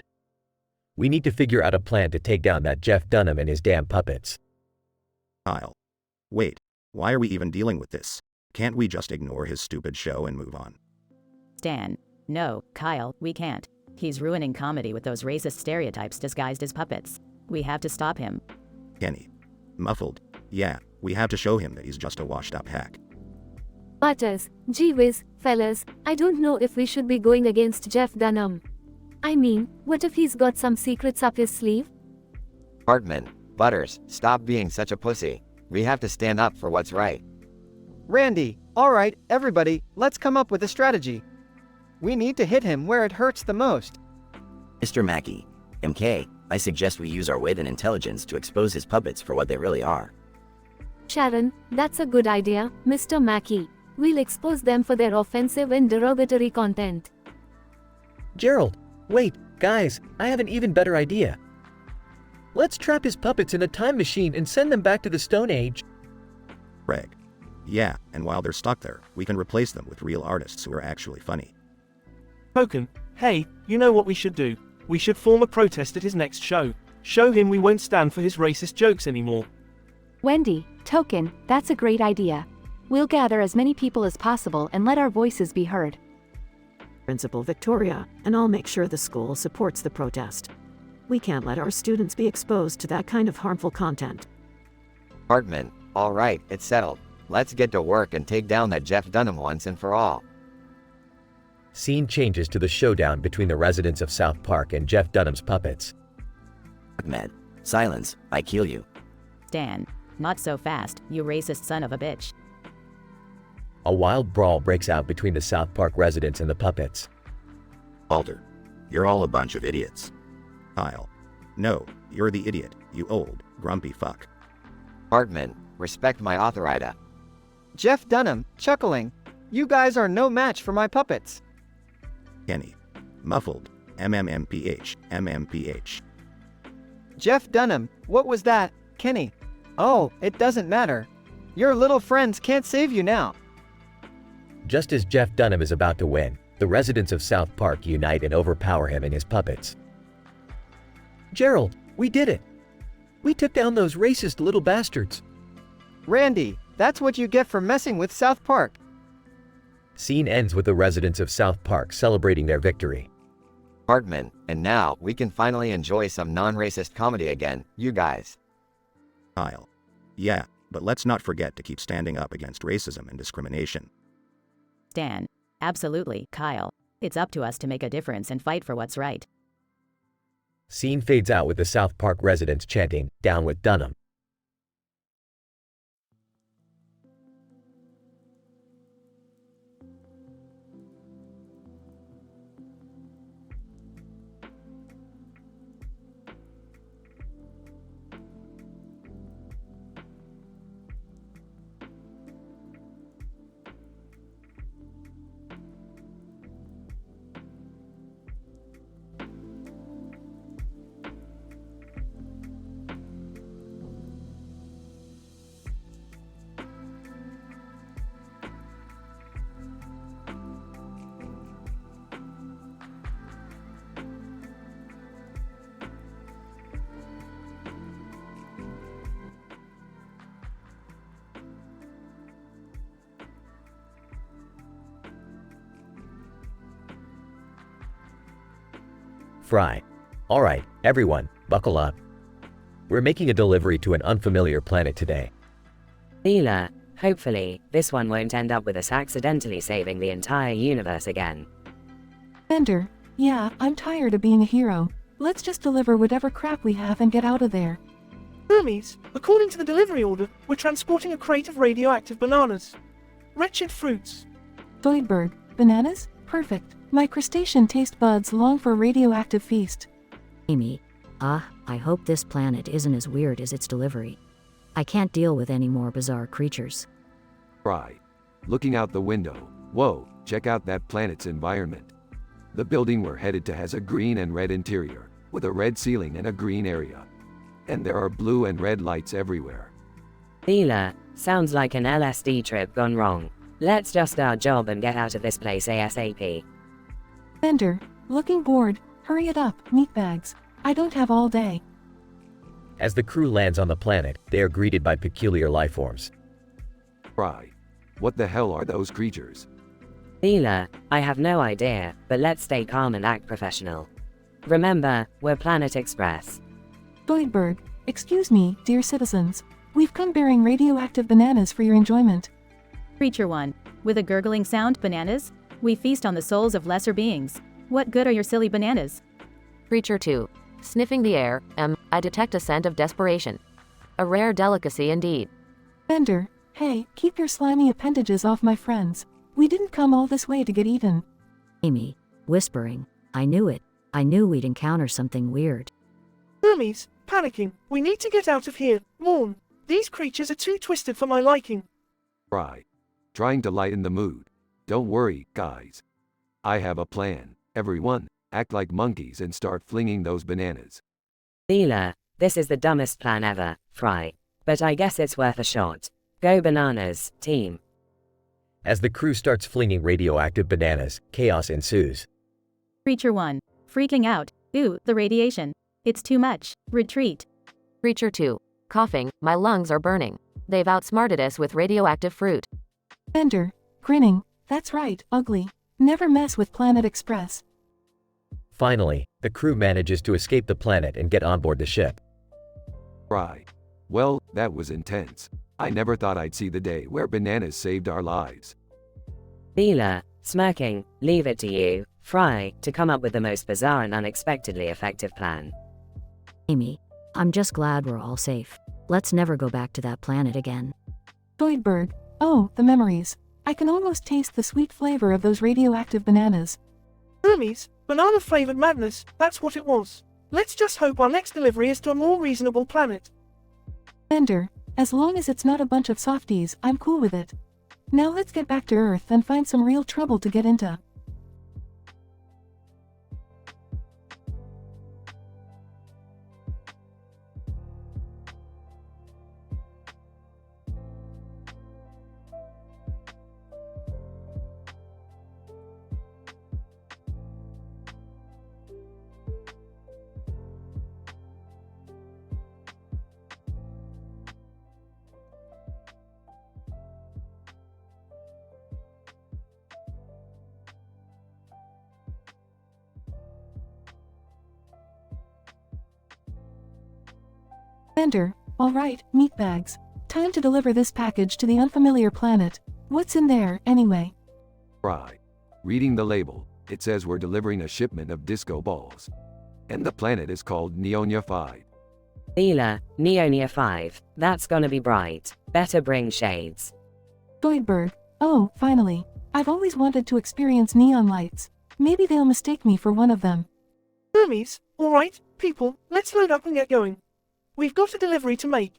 We need to figure out a plan to take down that Jeff Dunham and his damn puppets. Kyle. Wait, why are we even dealing with this? Can't we just ignore his stupid show and move on? Stan. No, Kyle, we can't. He's ruining comedy with those racist stereotypes disguised as puppets. We have to stop him. Kenny. Muffled. Yeah, we have to show him that he's just a washed-up hack. Butters, gee whiz, fellas, I don't know if we should be going against Jeff Dunham. I mean, what if he's got some secrets up his sleeve? Hartman, Butters, stop being such a pussy. We have to stand up for what's right. Randy, alright, everybody, let's come up with a strategy. We need to hit him where it hurts the most. Mr. Mackey, MK, I suggest we use our wit and intelligence to expose his puppets for what they really are. Sharon, that's a good idea, Mr. Mackey. We'll expose them for their offensive and derogatory content. Gerald, wait, guys, I have an even better idea. Let's trap his puppets in a time machine and send them back to the Stone Age. Greg. Yeah, and while they're stuck there, we can replace them with real artists who are actually funny. Token, hey, you know what we should do? We should form a protest at his next show. Show him we won't stand for his racist jokes anymore. Wendy, Token, that's a great idea. We'll gather as many people as possible and let our voices be heard. Principal Victoria, and I'll make sure the school supports the protest. We can't let our students be exposed to that kind of harmful content. Hartman, alright, it's settled. Let's get to work and take down that Jeff Dunham once and for all. Scene changes to the showdown between the residents of South Park and Jeff Dunham's puppets. Ahmed, silence, I kill you. Stan. Not so fast, you racist son of a bitch. A wild brawl breaks out between the South Park residents and the puppets. Alder, you're all a bunch of idiots. Kyle. No, you're the idiot, you old, grumpy fuck. Hartman, respect my authority. Jeff Dunham, chuckling. You guys are no match for my puppets. Kenny. Muffled. MMMPH. MMPH. Jeff Dunham, what was that, Kenny? Oh, it doesn't matter. Your little friends can't save you now. Just as Jeff Dunham is about to win, the residents of South Park unite and overpower him and his puppets. Gerald, we did it. We took down those racist little bastards. Randy, that's what you get for messing with South Park. Scene ends with the residents of South Park celebrating their victory. Hartman, and now we can finally enjoy some non-racist comedy again, you guys. Kyle. Yeah, but let's not forget to keep standing up against racism and discrimination. Stan. Absolutely, Kyle. It's up to us to make a difference and fight for what's right. Scene fades out with the South Park residents chanting, "Down with Dunham." Fry. Alright, everyone, buckle up. We're making a delivery to an unfamiliar planet today. Leela, hopefully, this one won't end up with us accidentally saving the entire universe again. Bender, yeah, I'm tired of being a hero. Let's just deliver whatever crap we have and get out of there. Hermes, according to the delivery order, we're transporting a crate of radioactive bananas. Wretched fruits. Zoidberg, bananas? Perfect. My crustacean taste buds long for a radioactive feast. Amy, I hope this planet isn't as weird as its delivery. I can't deal with any more bizarre creatures. Fry. Looking out the window. Whoa, check out that planet's environment. The building we're headed to has a green and red interior, with a red ceiling and a green area. And there are blue and red lights everywhere. Leela, sounds like an LSD trip gone wrong. Let's just our job and get out of this place ASAP. Bender, looking bored. Hurry it up, meatbags. I don't have all day. As the crew lands on the planet, they are greeted by peculiar lifeforms. Fry. What the hell are those creatures? Leela, I have no idea, but let's stay calm and act professional. Remember, we're Planet Express. Zoidberg, excuse me, dear citizens. We've come bearing radioactive bananas for your enjoyment. Creature 1. With a gurgling sound, bananas? We feast on the souls of lesser beings. What good are your silly bananas? Creature 2. Sniffing the air, I detect a scent of desperation. A rare delicacy indeed. Bender, hey, keep your slimy appendages off my friends. We didn't come all this way to get even. Amy, whispering, I knew it. I knew we'd encounter something weird. Hermes, panicking. We need to get out of here. Morn. These creatures are too twisted for my liking. Fry. Trying to lighten the mood. Don't worry, guys. I have a plan. Everyone, act like monkeys and start flinging those bananas. Leela, this is the dumbest plan ever, Fry. But I guess it's worth a shot. Go bananas, team. As the crew starts flinging radioactive bananas, chaos ensues. Creature 1. Freaking out. Ooh, the radiation. It's too much. Retreat. Creature 2. Coughing, my lungs are burning. They've outsmarted us with radioactive fruit. Bender, grinning, that's right, ugly. Never mess with Planet Express. Finally, the crew manages to escape the planet and get on board the ship. Fry. Well, that was intense. I never thought I'd see the day where bananas saved our lives. Leela, smirking, leave it to you, Fry, to come up with the most bizarre and unexpectedly effective plan. Amy, I'm just glad we're all safe. Let's never go back to that planet again. Zoidberg, oh, the memories. I can almost taste the sweet flavor of those radioactive bananas. Hermes, banana-flavored madness, that's what it was. Let's just hope our next delivery is to a more reasonable planet. Bender, as long as it's not a bunch of softies, I'm cool with it. Now let's get back to Earth and find some real trouble to get into. Bender, alright, meatbags. Time to deliver this package to the unfamiliar planet. What's in there, anyway? Fry. Reading the label, it says we're delivering a shipment of disco balls. And the planet is called Neonia 5. Leela, Neonia 5. That's gonna be bright. Better bring shades. Zoidberg, oh, finally. I've always wanted to experience neon lights. Maybe they'll mistake me for one of them. Hermes, alright, people, let's load up and get going. We've got a delivery to make.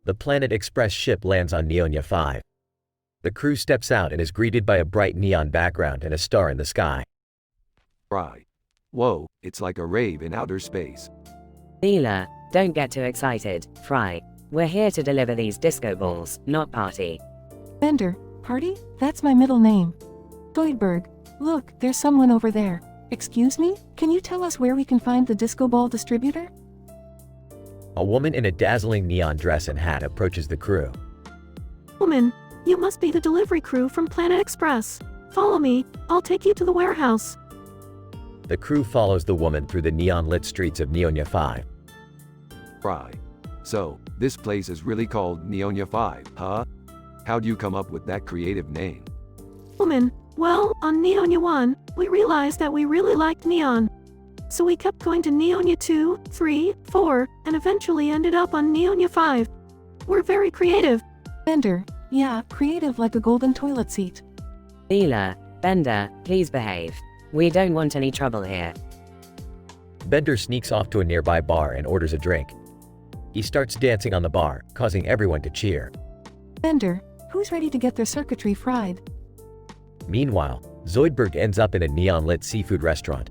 The Planet Express ship lands on Neonia 5. The crew steps out and is greeted by a bright neon background and a star in the sky. Fry. Whoa, it's like a rave in outer space. Leela, don't get too excited, Fry. We're here to deliver these disco balls, not party. Bender, party? That's my middle name. Zoidberg, look, there's someone over there. Excuse me? Can you tell us where we can find the disco ball distributor? A woman in a dazzling neon dress and hat approaches the crew. Woman, you must be the delivery crew from Planet Express. Follow me, I'll take you to the warehouse. The crew follows the woman through the neon-lit streets of Neonia 5. Fry. So, this place is really called Neonia 5, huh? How'd you come up with that creative name? Woman, well, on Neonia 1, we realized that we really liked neon. So we kept going to Neonia 2, 3, 4, and eventually ended up on Neonia 5. We're very creative. Bender, yeah, creative like a golden toilet seat. Leela, Bender, please behave. We don't want any trouble here. Bender sneaks off to a nearby bar and orders a drink. He starts dancing on the bar, causing everyone to cheer. Bender, who's ready to get their circuitry fried? Meanwhile, Zoidberg ends up in a neon-lit seafood restaurant.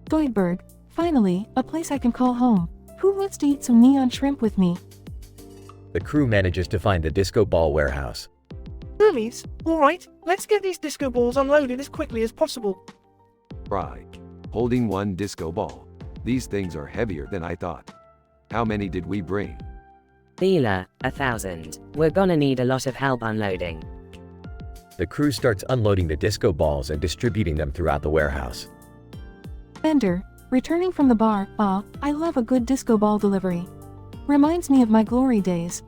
Zoidberg, finally, a place I can call home. Who wants to eat some neon shrimp with me? The crew manages to find the disco ball warehouse. Hermes, alright, let's get these disco balls unloaded as quickly as possible. Right. Holding one disco ball. These things are heavier than I thought. How many did we bring? Dealer, 1,000. We're gonna need a lot of help unloading. The crew starts unloading the disco balls and distributing them throughout the warehouse. Bender, returning from the bar, I love a good disco ball delivery. Reminds me of my glory days.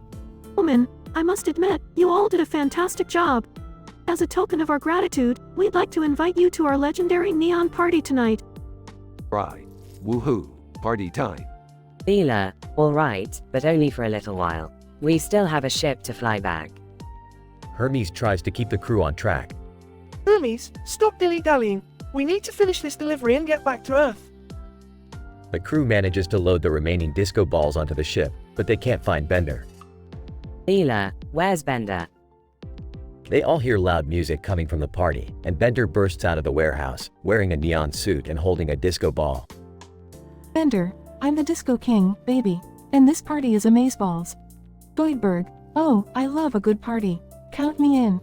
Woman, I must admit, you all did a fantastic job. As a token of our gratitude, we'd like to invite you to our legendary neon party tonight. Right. Woohoo. Party time. Dealer, alright, but only for a little while. We still have a ship to fly back. Hermes tries to keep the crew on track. Hermes, stop dilly-dallying. We need to finish this delivery and get back to Earth. The crew manages to load the remaining disco balls onto the ship, but they can't find Bender. Dealer, where's Bender? They all hear loud music coming from the party, and Bender bursts out of the warehouse, wearing a neon suit and holding a disco ball. Bender, I'm the Disco King, baby, and this party is amazeballs. Zoidberg, oh, I love a good party. Count me in.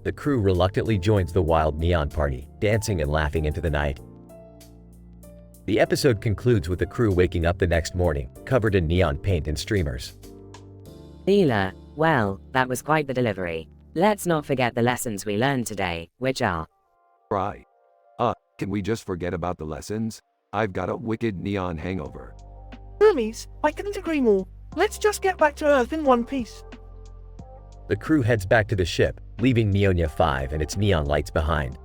The crew reluctantly joins the wild neon party, dancing and laughing into the night. The episode concludes with the crew waking up the next morning, covered in neon paint and streamers. Dealer, well, that was quite the delivery. Let's not forget the lessons we learned today, which are... Right. Can we just forget about the lessons? I've got a wicked neon hangover. Hermes, I couldn't agree more. Let's just get back to Earth in one piece. The crew heads back to the ship, leaving Neonia 5 and its neon lights behind.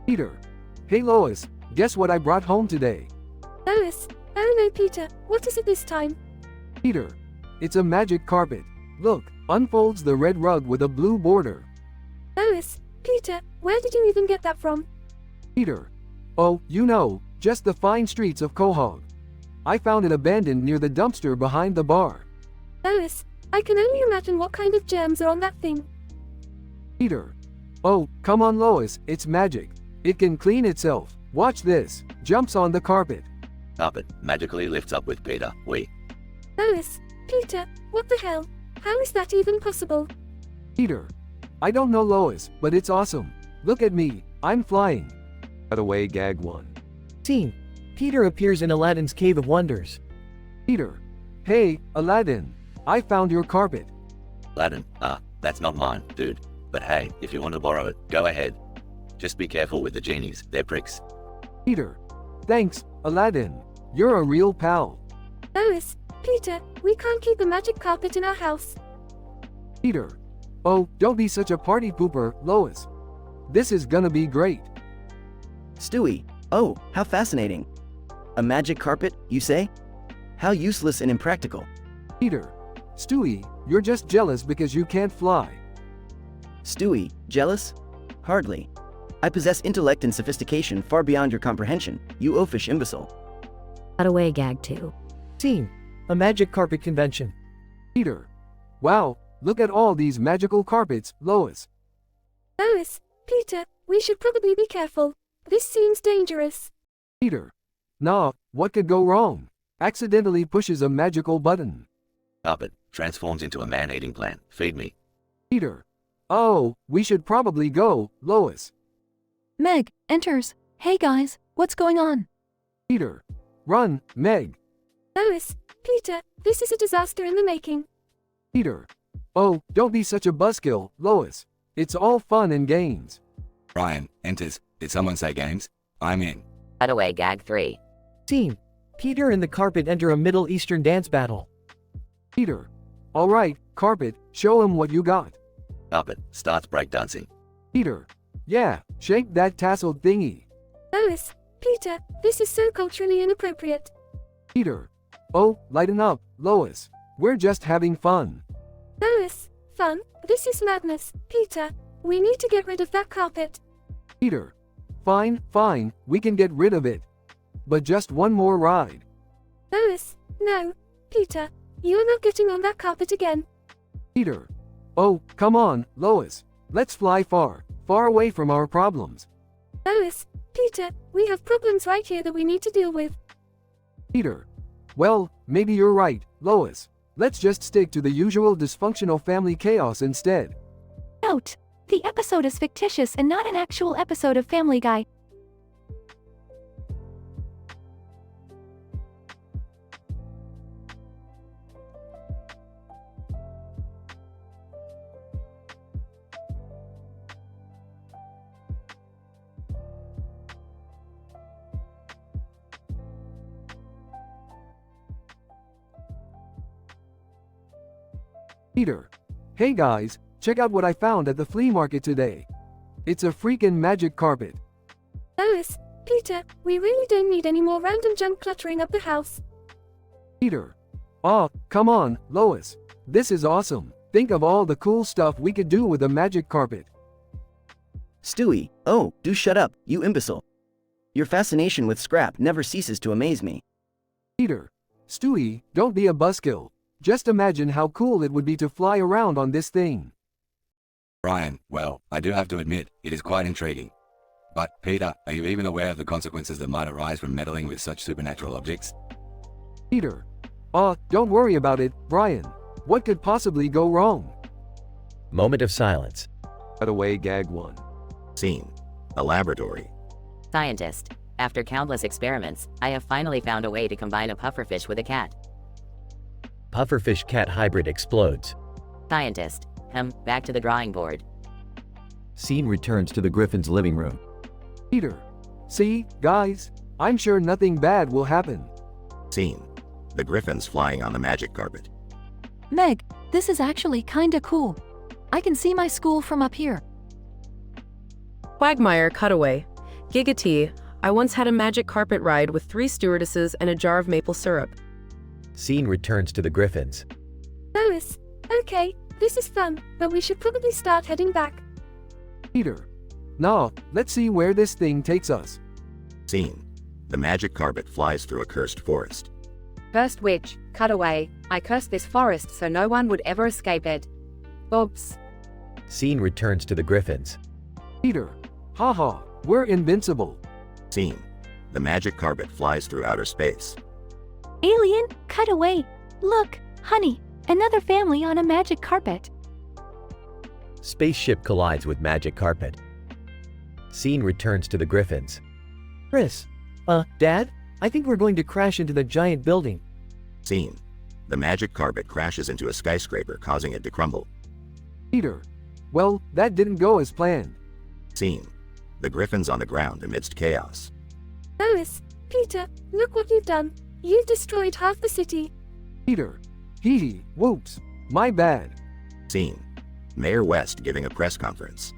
Peter. Hey Lois, guess what I brought home today? Lois, oh no Peter, what is it this time? Peter. It's a magic carpet. Look, unfolds the red rug with a blue border. Lois, Peter, where did you even get that from? Peter. Oh, you know, just the fine streets of Quahog. I found it abandoned near the dumpster behind the bar. Lois, I can only imagine what kind of germs are on that thing. Peter. Oh, come on Lois, it's magic. It can clean itself. Watch this. Jumps on the carpet. Carpet magically lifts up with Peter. Lois, Peter, what the hell? How is that even possible? Peter. I don't know Lois, but it's awesome. Look at me, I'm flying. Cut away gag 1. Scene. Peter appears in Aladdin's Cave of Wonders. Peter. Hey, Aladdin. I found your carpet. Aladdin, that's not mine, dude. But hey, if you want to borrow it, go ahead. Just be careful with the genies, they're pricks. Peter. Thanks, Aladdin. You're a real pal. Lois, Peter, we can't keep a magic carpet in our house. Peter. Oh, don't be such a party pooper, Lois. This is gonna be great. Stewie, oh, how fascinating. A magic carpet, you say? How useless and impractical. Peter. Stewie, you're just jealous because you can't fly. Stewie, jealous? Hardly. I possess intellect and sophistication far beyond your comprehension, you oafish imbecile. Cut away gag 2. Scene. A magic carpet convention. Peter. Wow, look at all these magical carpets, Lois. Lois, Peter, we should probably be careful. This seems dangerous. Peter. Nah, what could go wrong? Accidentally pushes a magical button. Carpet transforms into a man-eating plant. Feed me. Peter. Oh, we should probably go, Lois. Meg enters. Hey guys, what's going on? Peter. Run, Meg. Lois, Peter, this is a disaster in the making. Peter. Oh, don't be such a buzzkill, Lois. It's all fun and games. Brian enters. Did someone say games? I'm in. Cutaway gag 3. Scene. Peter and the carpet enter a Middle Eastern dance battle. Peter. All right, Carpet, show him what you got. Carpet starts breakdancing. Peter. Yeah, shake that tasseled thingy. Lois, Peter, this is so culturally inappropriate. Peter. Oh, lighten up, Lois. We're just having fun. Lois, fun? This is madness. Peter, we need to get rid of that carpet. Peter. Fine, fine, we can get rid of it. But just one more ride. Lois, no. Peter, you're not getting on that carpet again. Peter. Oh, come on, Lois. Let's fly far, far away from our problems. Lois, Peter, we have problems right here that we need to deal with. Peter. Well, maybe you're right, Lois. Let's just stick to the usual dysfunctional family chaos instead. Note: the episode is fictitious and not an actual episode of Family Guy. Peter. Hey guys, check out what I found at the flea market today. It's a freaking magic carpet. Lois, Peter, we really don't need any more random junk cluttering up the house. Peter. Aw, come on, Lois. This is awesome. Think of all the cool stuff we could do with a magic carpet. Stewie, oh, do shut up, you imbecile. Your fascination with scrap never ceases to amaze me. Peter. Stewie, don't be a buzzkill. Just imagine how cool it would be to fly around on this thing. Brian, well, I do have to admit, it is quite intriguing. But, Peter, are you even aware of the consequences that might arise from meddling with such supernatural objects? Peter. Don't worry about it, Brian. What could possibly go wrong? Moment of silence. Cutaway gag 1. Scene. A laboratory. Scientist. After countless experiments, I have finally found a way to combine a pufferfish with a cat. Pufferfish cat hybrid explodes. Scientist. Back to the drawing board. Scene returns to the Griffin's living room. Peter. See, guys, I'm sure nothing bad will happen. Scene. The Griffins flying on the magic carpet. Meg, this is actually kinda cool. I can see my school from up here. Quagmire cutaway. Giga T. I once had a magic carpet ride with 3 stewardesses and a jar of maple syrup. Scene returns to the Griffins. Lois, okay, this is fun, but we should probably start heading back. Peter. Now, let's see where this thing takes us. Scene. The magic carpet flies through a cursed forest. Cursed witch, cutaway. I cursed this forest so no one would ever escape it. Oops. Scene returns to the Griffins. Peter. Haha, we're invincible. Scene. The magic carpet flies through outer space. Alien, cut away. Look, honey, another family on a magic carpet. Spaceship collides with magic carpet. Scene returns to the Griffins. Chris. Dad? I think we're going to crash into the giant building. Scene. The magic carpet crashes into a skyscraper, causing it to crumble. Peter. Well, that didn't go as planned. Scene. The Griffins on the ground amidst chaos. Lois, Peter, look what you've done. You've destroyed half the city. Peter. Hee, whoops. My bad. Scene. Mayor West giving a press conference.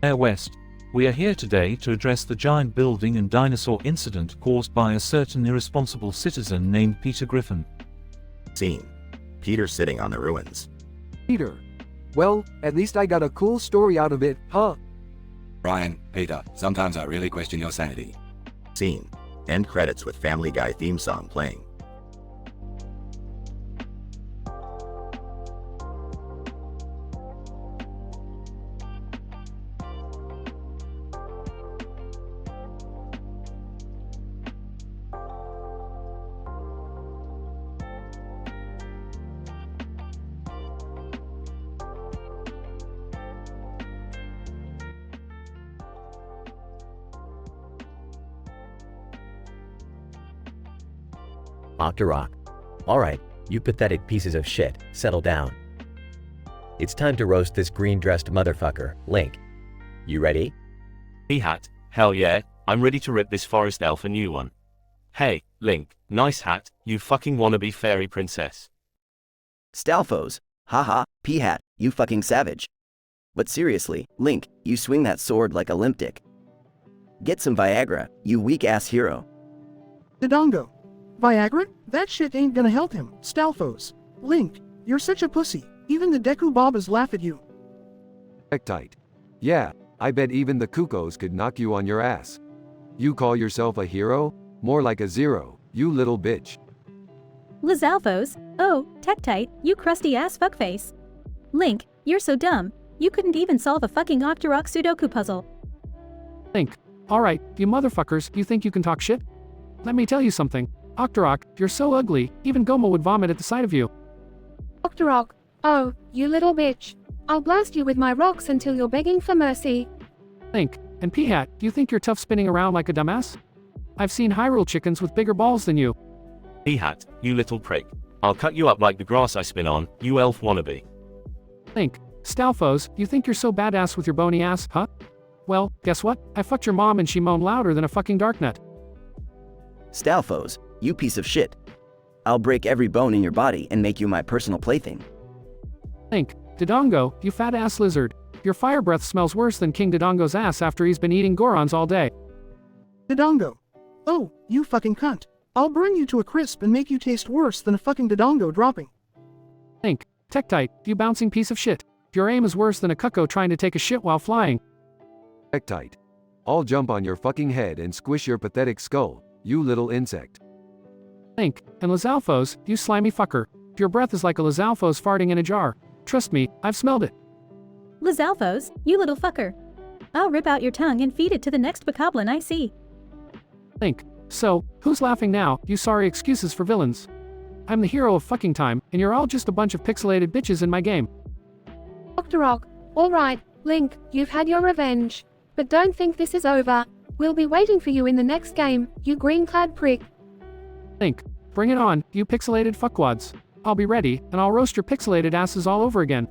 Mayor West, we are here today to address the giant building and dinosaur incident caused by a certain irresponsible citizen named Peter Griffin. Scene. Peter sitting on the ruins. Peter. Well, at least I got a cool story out of it, huh? Brian, Peter, sometimes I really question your sanity. Scene. End credits with Family Guy theme song playing. Octorok. Alright, you pathetic pieces of shit, settle down. It's time to roast this green-dressed motherfucker, Link. You ready? Hat, hell yeah, I'm ready to rip this forest elf a new one. Hey, Link, nice hat, you fucking wannabe fairy princess. Stalfos, haha, P-Hat, you fucking savage. But seriously, Link, you swing that sword like a limp dick. Get some Viagra, you weak-ass hero. Dodongo. Viagra? That shit ain't gonna help him, Stalfos. Link, you're such a pussy, even the Deku Babas laugh at you. Tight. Yeah, I bet even the Kukos could knock you on your ass. You call yourself a hero? More like a zero, you little bitch. Lizalfos, oh, Tektite, you crusty ass fuckface. Link, you're so dumb, you couldn't even solve a fucking Octorok Sudoku puzzle. Link, alright, you motherfuckers, you think you can talk shit? Let me tell you something. Octorok, you're so ugly, even Goma would vomit at the sight of you. Octorok, oh, you little bitch. I'll blast you with my rocks until you're begging for mercy. Link, and P-Hat, you think you're tough spinning around like a dumbass? I've seen Hyrule chickens with bigger balls than you. Hat, you little prick. I'll cut you up like the grass I spin on, you elf wannabe. Link, Stalfos, you think you're so badass with your bony ass, huh? Well, guess what? I fucked your mom and she moaned louder than a fucking darknut. Stalfos, you piece of shit. I'll break every bone in your body and make you my personal plaything. Link, Dodongo, you fat ass lizard. Your fire breath smells worse than King Dodongo's ass after he's been eating Gorons all day. Dodongo. Oh, you fucking cunt. I'll burn you to a crisp and make you taste worse than a fucking Dodongo dropping. Link, Tektite, you bouncing piece of shit. Your aim is worse than a cucko trying to take a shit while flying. Tight. I'll jump on your fucking head and squish your pathetic skull, you little insect. Link, and Lizalfos, you slimy fucker. Your breath is like a Lizalfos farting in a jar. Trust me, I've smelled it. Lizalfos, you little fucker. I'll rip out your tongue and feed it to the next bokoblin I see. Link, so, who's laughing now, you sorry excuses for villains? I'm the hero of fucking time, and you're all just a bunch of pixelated bitches in my game. Octorok, alright, Link, you've had your revenge. But don't think this is over. We'll be waiting for you in the next game, you green-clad prick. Link, bring it on, you pixelated fuckwads. I'll be ready, and I'll roast your pixelated asses all over again.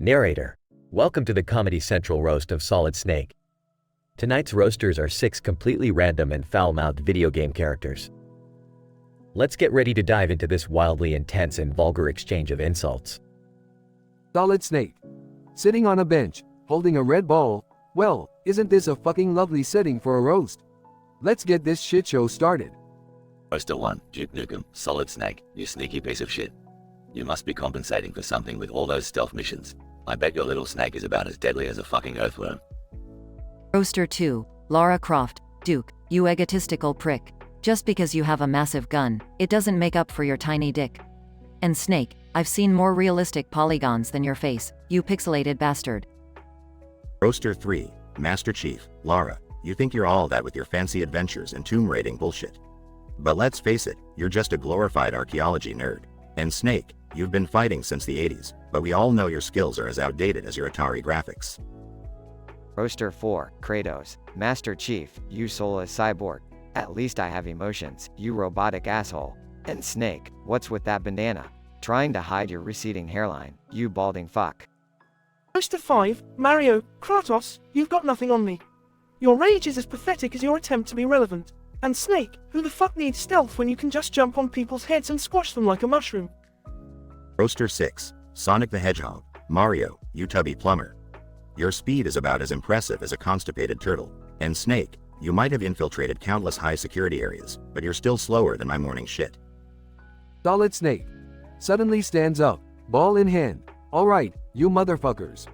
Narrator. Welcome to the Comedy Central roast of Solid Snake. Tonight's roasters are 6 completely random and foul-mouthed video game characters. Let's get ready to dive into this wildly intense and vulgar exchange of insults. Solid Snake. Sitting on a bench, holding a red ball. Well, isn't this a fucking lovely setting for a roast? Let's get this shit show started. Roaster 1, Duke Nukem, Solid Snake, you sneaky piece of shit. You must be compensating for something with all those stealth missions. I bet your little snake is about as deadly as a fucking earthworm. Roaster 2, Lara Croft, Duke, you egotistical prick. Just because you have a massive gun, it doesn't make up for your tiny dick. And Snake, I've seen more realistic polygons than your face, you pixelated bastard. Roaster 3, Master Chief, Lara, you think you're all that with your fancy adventures and tomb raiding bullshit. But let's face it, you're just a glorified archaeology nerd. And Snake, you've been fighting since the 80s, but we all know your skills are as outdated as your Atari graphics. Roaster 4, Kratos, Master Chief, you soulless cyborg. At least I have emotions, you robotic asshole. And Snake, what's with that bandana? Trying to hide your receding hairline, you balding fuck. Roaster 5, Mario, Kratos, you've got nothing on me. Your rage is as pathetic as your attempt to be relevant. And Snake, who the fuck needs stealth when you can just jump on people's heads and squash them like a mushroom? Roaster 6, Sonic the Hedgehog, Mario, you tubby plumber. Your speed is about as impressive as a constipated turtle. And Snake, you might have infiltrated countless high-security areas, but you're still slower than my morning shit. Solid Snake. Suddenly stands up, ball in hand. Alright, you motherfuckers.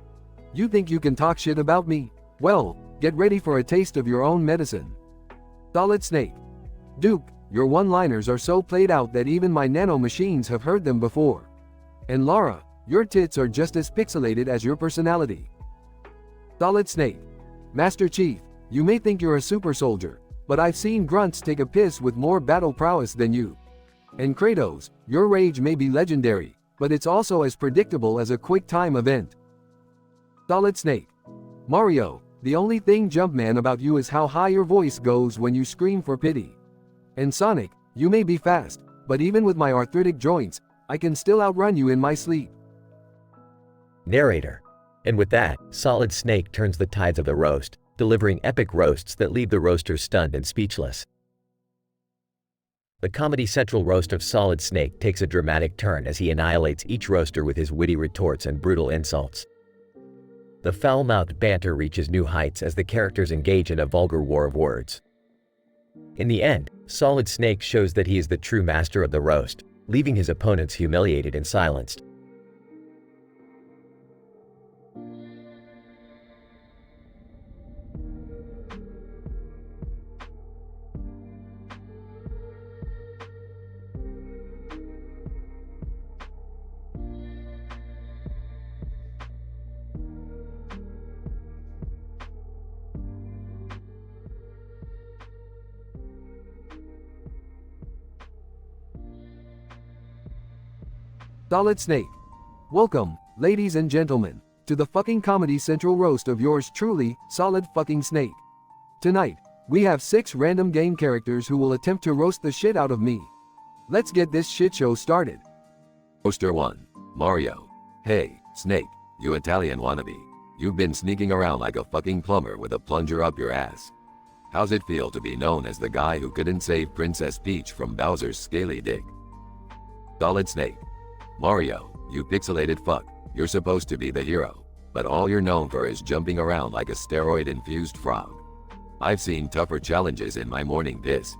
You think you can talk shit about me? Well, get ready for a taste of your own medicine. Solid Snake. Duke, your one-liners are so played out that even my nano machines have heard them before. And Lara, your tits are just as pixelated as your personality. Solid Snake. Master Chief, you may think you're a super soldier, but I've seen grunts take a piss with more battle prowess than you. And Kratos, your rage may be legendary, but it's also as predictable as a quick time event. Solid Snake. Mario, the only thing Jumpman about you is how high your voice goes when you scream for pity. And Sonic, you may be fast, but even with my arthritic joints, I can still outrun you in my sleep. Narrator. And with that, Solid Snake turns the tides of the roast, delivering epic roasts that leave the roasters stunned and speechless. The Comedy Central roast of Solid Snake takes a dramatic turn as he annihilates each roaster with his witty retorts and brutal insults. The foul-mouthed banter reaches new heights as the characters engage in a vulgar war of words. In the end, Solid Snake shows that he is the true master of the roast, leaving his opponents humiliated and silenced. Solid Snake. Welcome, ladies and gentlemen, to the fucking Comedy Central roast of yours truly, Solid fucking Snake. Tonight, we have 6 random game characters who will attempt to roast the shit out of me. Let's get this shit show started. Roaster 1. Mario. Hey, Snake, you Italian wannabe. You've been sneaking around like a fucking plumber with a plunger up your ass. How's it feel to be known as the guy who couldn't save Princess Peach from Bowser's scaly dick? Solid Snake. Mario, you pixelated fuck, you're supposed to be the hero, but all you're known for is jumping around like a steroid-infused frog. I've seen tougher challenges in my morning piss.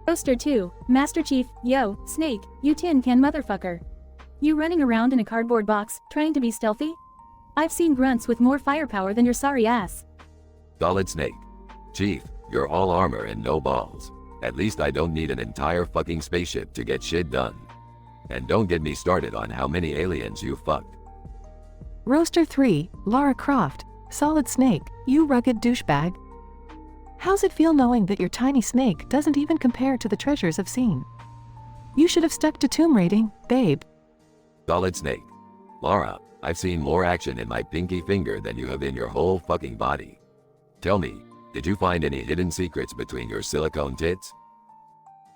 Roaster 2, Master Chief, yo, Snake, you tin can motherfucker. You running around in a cardboard box, trying to be stealthy? I've seen grunts with more firepower than your sorry ass. Solid Snake. Chief, you're all armor and no balls. At least I don't need an entire fucking spaceship to get shit done. And don't get me started on how many aliens you fucked. Roaster 3, Lara Croft, Solid Snake, you rugged douchebag. How's it feel knowing that your tiny snake doesn't even compare to the treasures I've seen? You should have stuck to tomb raiding, babe. Solid Snake. Lara, I've seen more action in my pinky finger than you have in your whole fucking body. Tell me, did you find any hidden secrets between your silicone tits?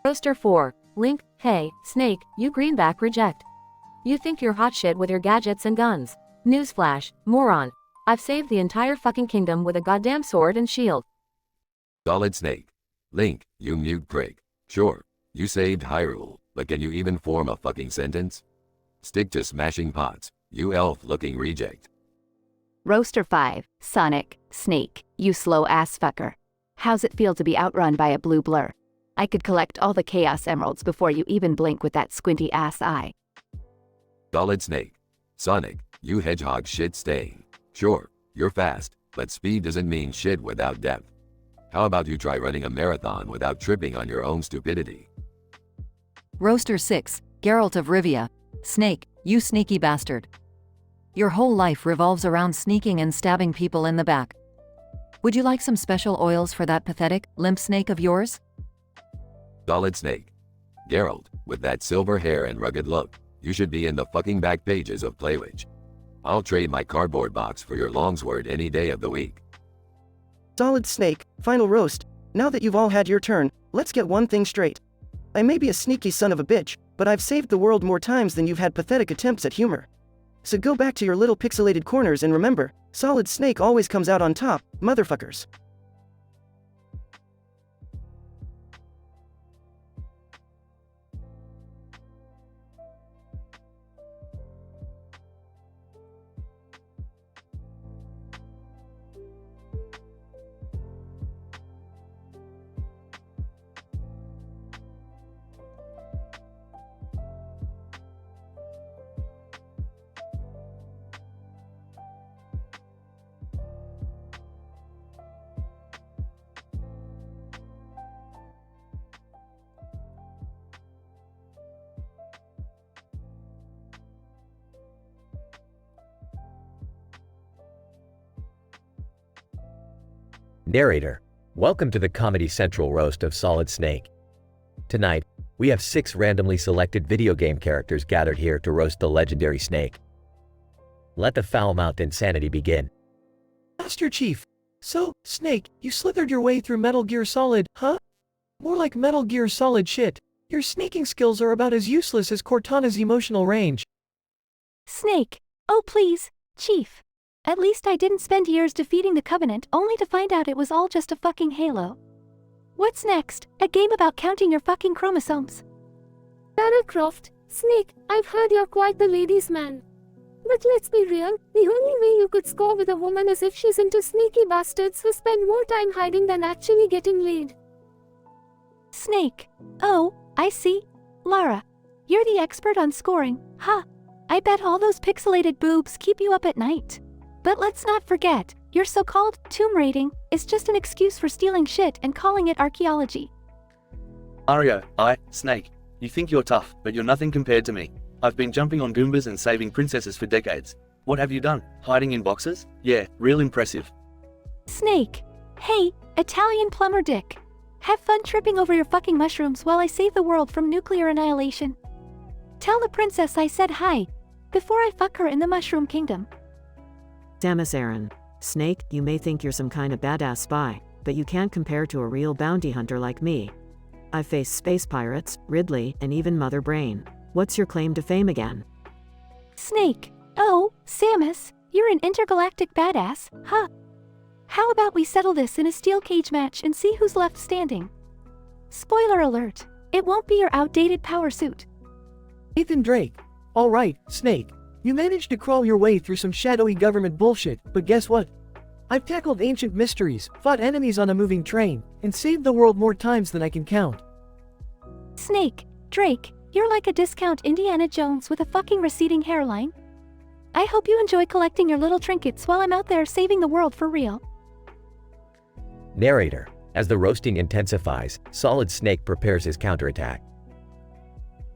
Roaster 4, Link, hey, Snake, you greenback reject. You think you're hot shit with your gadgets and guns. Newsflash, moron. I've saved the entire fucking kingdom with a goddamn sword and shield. Solid Snake. Link, you mute prick. Sure, you saved Hyrule, but can you even form a fucking sentence? Stick to smashing pots, you elf-looking reject. Roaster 5, Sonic, Snake, you slow ass fucker. How's it feel to be outrun by a blue blur? I could collect all the Chaos Emeralds before you even blink with that squinty ass eye. Solid Snake. Sonic, you hedgehog shit stain. Sure, you're fast, but speed doesn't mean shit without depth. How about you try running a marathon without tripping on your own stupidity? Roaster 6, Geralt of Rivia. Snake, you sneaky bastard. Your whole life revolves around sneaking and stabbing people in the back. Would you like some special oils for that pathetic, limp snake of yours? Solid Snake. Geralt, with that silver hair and rugged look, you should be in the fucking back pages of Playwitch. I'll trade my cardboard box for your longsword any day of the week. Solid Snake, final roast. Now that you've all had your turn, let's get one thing straight. I may be a sneaky son of a bitch, but I've saved the world more times than you've had pathetic attempts at humor. So go back to your little pixelated corners and remember, Solid Snake always comes out on top, motherfuckers. Narrator, welcome to the Comedy Central roast of Solid Snake. Tonight, we have 6 randomly selected video game characters gathered here to roast the legendary Snake. Let the foul-mouthed insanity begin. Master Chief. So, Snake, you slithered your way through Metal Gear Solid, huh? More like Metal Gear Solid shit. Your sneaking skills are about as useless as Cortana's emotional range. Snake. Oh please, Chief. At least I didn't spend years defeating the Covenant only to find out it was all just a fucking halo. What's next? A game about counting your fucking chromosomes? Lara Croft, Snake, I've heard you're quite the ladies' man. But let's be real, the only way you could score with a woman is if she's into sneaky bastards who spend more time hiding than actually getting laid. Snake. Oh, I see. Lara, you're the expert on scoring, huh? I bet all those pixelated boobs keep you up at night. But let's not forget, your so-called tomb raiding is just an excuse for stealing shit and calling it archaeology. Mario, Snake, you think you're tough, but you're nothing compared to me. I've been jumping on Goombas and saving princesses for decades. What have you done? Hiding in boxes? Yeah, real impressive. Snake. Hey, Italian plumber dick. Have fun tripping over your fucking mushrooms while I save the world from nuclear annihilation. Tell the princess I said hi, before I fuck her in the Mushroom Kingdom. Samus Aran. Snake, you may think you're some kind of badass spy, but you can't compare to a real bounty hunter like me. I've faced space pirates, Ridley, and even Mother Brain. What's your claim to fame again? Snake. Oh, Samus, you're an intergalactic badass, huh? How about we settle this in a steel cage match and see who's left standing? Spoiler alert, it won't be your outdated power suit. Nathan Drake. Alright, Snake. You managed to crawl your way through some shadowy government bullshit, but guess what? I've tackled ancient mysteries, fought enemies on a moving train, and saved the world more times than I can count. Snake, Drake, you're like a discount Indiana Jones with a fucking receding hairline. I hope you enjoy collecting your little trinkets while I'm out there saving the world for real. Narrator, as the roasting intensifies, Solid Snake prepares his counterattack.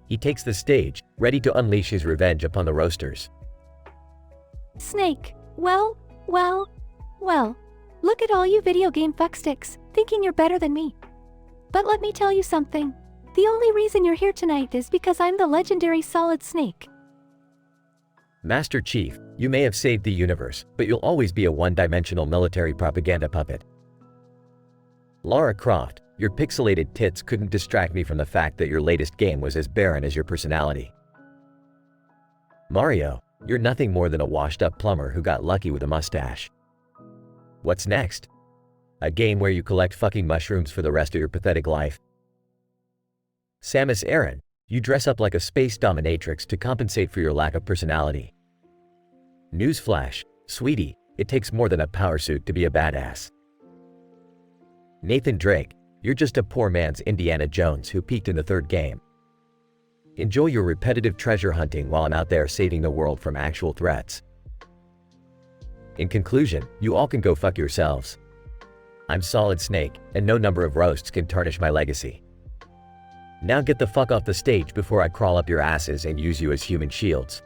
He takes the stage, ready to unleash his revenge upon the roasters. Snake, well, look at all you video game fucksticks, thinking you're better than me. But let me tell you something. The only reason you're here tonight is because I'm the legendary Solid Snake. Master Chief, you may have saved the universe, but you'll always be a one-dimensional military propaganda puppet. Lara Croft, your pixelated tits couldn't distract me from the fact that your latest game was as barren as your personality. Mario, you're nothing more than a washed-up plumber who got lucky with a mustache. What's next? A game where you collect fucking mushrooms for the rest of your pathetic life. Samus Aran, you dress up like a space dominatrix to compensate for your lack of personality. Newsflash, sweetie, it takes more than a power suit to be a badass. Nathan Drake, you're just a poor man's Indiana Jones who peaked in the 3rd game. Enjoy your repetitive treasure hunting while I'm out there saving the world from actual threats. In conclusion, you all can go fuck yourselves. I'm Solid Snake, and no number of roasts can tarnish my legacy. Now get the fuck off the stage before I crawl up your asses and use you as human shields.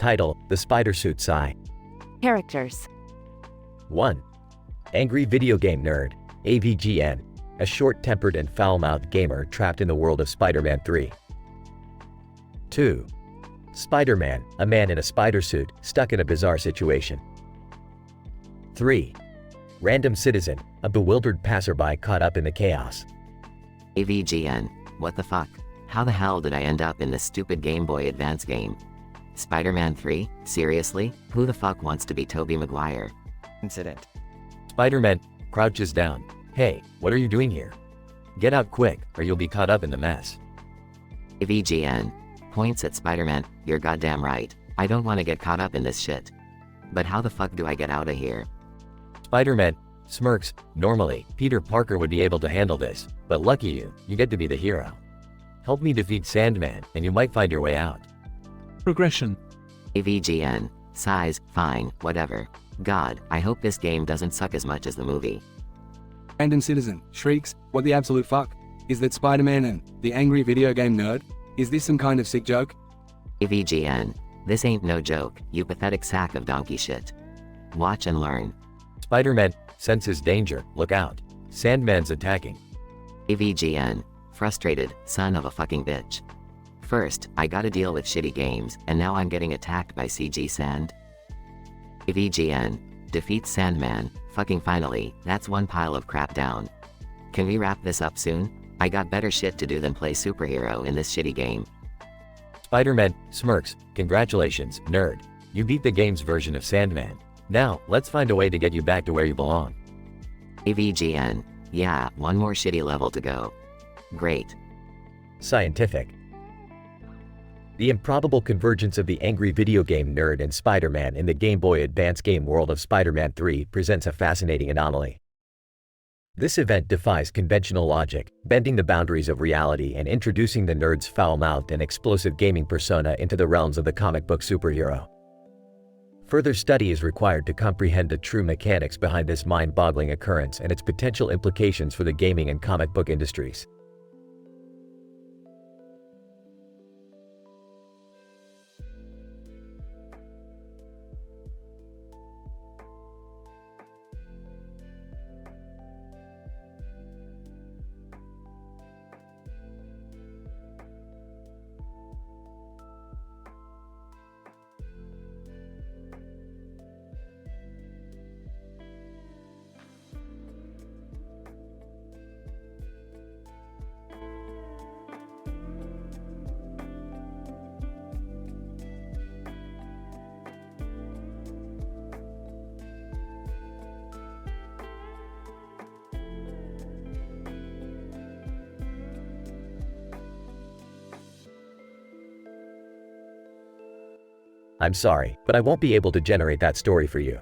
Title: The Spider Suit Sigh. Characters. 1. Angry Video Game Nerd, AVGN, a short-tempered and foul-mouthed gamer trapped in the world of Spider-Man 3. 2. Spider-Man, a man in a spider suit, stuck in a bizarre situation. 3. Random Citizen, a bewildered passerby caught up in the chaos. AVGN, what the fuck? How the hell did I end up in this stupid Game Boy Advance game? Spider-Man 3? Seriously? Who the fuck wants to be Tobey Maguire? Incident. Spider-Man crouches down. Hey, what are you doing here? Get out quick, or you'll be caught up in the mess. AVGN, points at Spider-Man, you're goddamn right. I don't want to get caught up in this shit. But how the fuck do I get out of here? Spider-Man smirks. Normally, Peter Parker would be able to handle this, but lucky you get to be the hero. Help me defeat Sandman, and you might find your way out. Progression. AVGN, size, fine, whatever. God, I hope this game doesn't suck as much as the movie. Random Citizen shrieks, what the absolute fuck? Is that Spider-Man and the angry video game nerd? Is this some kind of sick joke? AVGN, this ain't no joke, you pathetic sack of donkey shit. Watch and learn. Spider-Man senses danger, look out. Sandman's attacking. AVGN, frustrated, son of a fucking bitch. First, I gotta deal with shitty games, and now I'm getting attacked by CG Sand. AVGN, defeats Sandman, fucking finally, that's one pile of crap down. Can we wrap this up soon? I got better shit to do than play superhero in this shitty game. Spider-Man smirks, congratulations, nerd. You beat the game's version of Sandman. Now, let's find a way to get you back to where you belong. AVGN, yeah, one more shitty level to go. Great. Scientific. The improbable convergence of the angry video game nerd and Spider-Man in the Game Boy Advance game world of Spider-Man 3 presents a fascinating anomaly. This event defies conventional logic, bending the boundaries of reality and introducing the nerd's foul-mouthed and explosive gaming persona into the realms of the comic book superhero. Further study is required to comprehend the true mechanics behind this mind-boggling occurrence and its potential implications for the gaming and comic book industries. I'm sorry, but I won't be able to generate that story for you.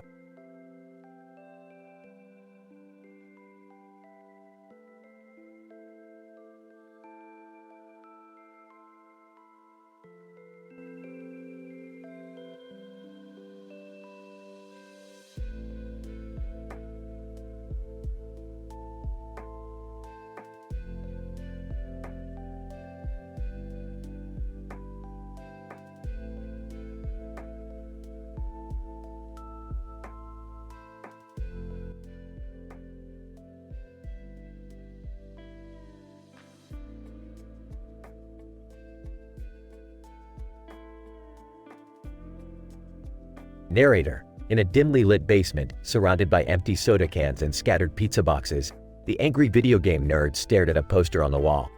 Narrator. In a dimly lit basement, surrounded by empty soda cans and scattered pizza boxes, the angry video game nerd stared at a poster on the wall.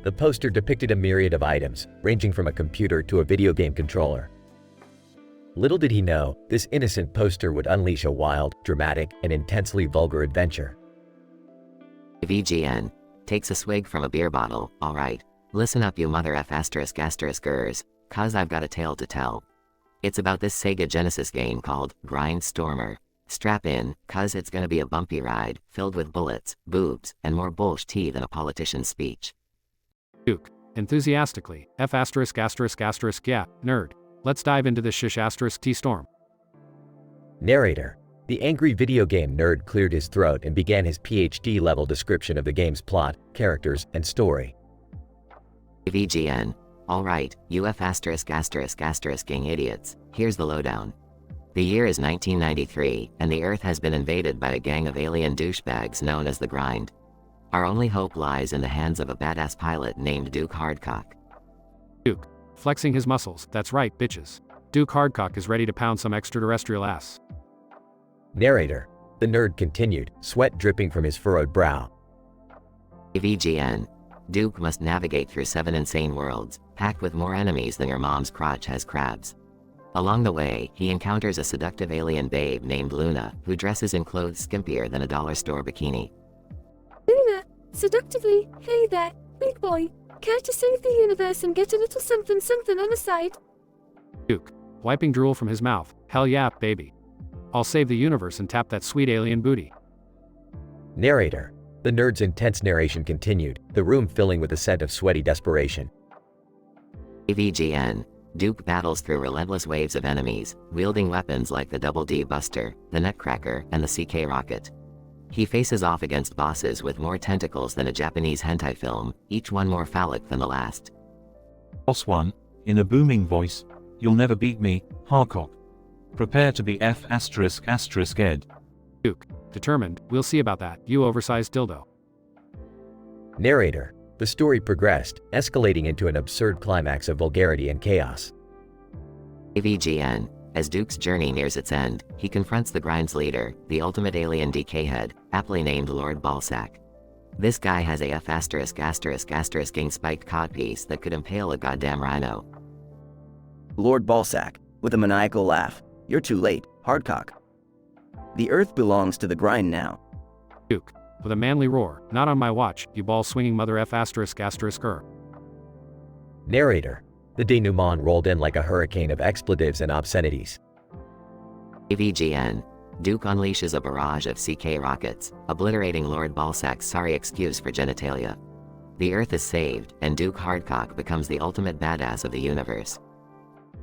The poster depicted a myriad of items, ranging from a computer to a video game controller. Little did he know, this innocent poster would unleash a wild, dramatic, and intensely vulgar adventure. VGN, takes a swig from a beer bottle, alright. Listen up you mother F **********, cause I've got a tale to tell. It's about this Sega Genesis game called Grindstormer. Strap in, cause it's gonna be a bumpy ride, filled with bullets, boobs, and more bullshit than a politician's speech. Duke, enthusiastically, F******, yeah, nerd. Let's dive into this shish ***T-storm. Narrator. The angry video game nerd cleared his throat and began his PhD-level description of the game's plot, characters, and story. VGN, Alright, you F*** gang idiots, here's the lowdown. The year is 1993, and the Earth has been invaded by a gang of alien douchebags known as the Grind. Our only hope lies in the hands of a badass pilot named Duke Hardcock. Duke. Flexing his muscles, that's right, bitches. Duke Hardcock is ready to pound some extraterrestrial ass. Narrator. The nerd continued, sweat dripping from his furrowed brow. AVGN. Duke must navigate through 7 insane worlds, packed with more enemies than your mom's crotch has crabs. Along the way, he encounters a seductive alien babe named Luna, who dresses in clothes skimpier than a dollar store bikini. Luna, seductively, hey there, big boy, care to save the universe and get a little something something on the side? Duke. Wiping drool from his mouth, hell yeah, baby. I'll save the universe and tap that sweet alien booty. Narrator. The nerd's intense narration continued, the room filling with a scent of sweaty desperation. AVGN. Duke battles through relentless waves of enemies, wielding weapons like the Double D Buster, the Nutcracker, and the CK Rocket. He faces off against bosses with more tentacles than a Japanese hentai film, each one more phallic than the last. Boss 1, in a booming voice, you'll never beat me, Hardcock. Prepare to be F***ed. Duke. Determined, we'll see about that, you oversized dildo. Narrator. The story progressed, escalating into an absurd climax of vulgarity and chaos. AVGN. As Duke's journey nears its end, he confronts the Grind's leader, the ultimate alien decay head, aptly named Lord Ballsack. This guy has a F***ing spiked codpiece that could impale a goddamn rhino. Lord Ballsack, with a maniacal laugh. You're too late, Hardcock. The Earth belongs to the Grind now. Duke. With a manly roar, not on my watch, you ball-swinging mother F***er. Narrator. The denouement rolled in like a hurricane of expletives and obscenities. AVGN. Duke unleashes a barrage of CK rockets, obliterating Lord Ballsack's sorry excuse for genitalia. The Earth is saved, and Duke Hardcock becomes the ultimate badass of the universe.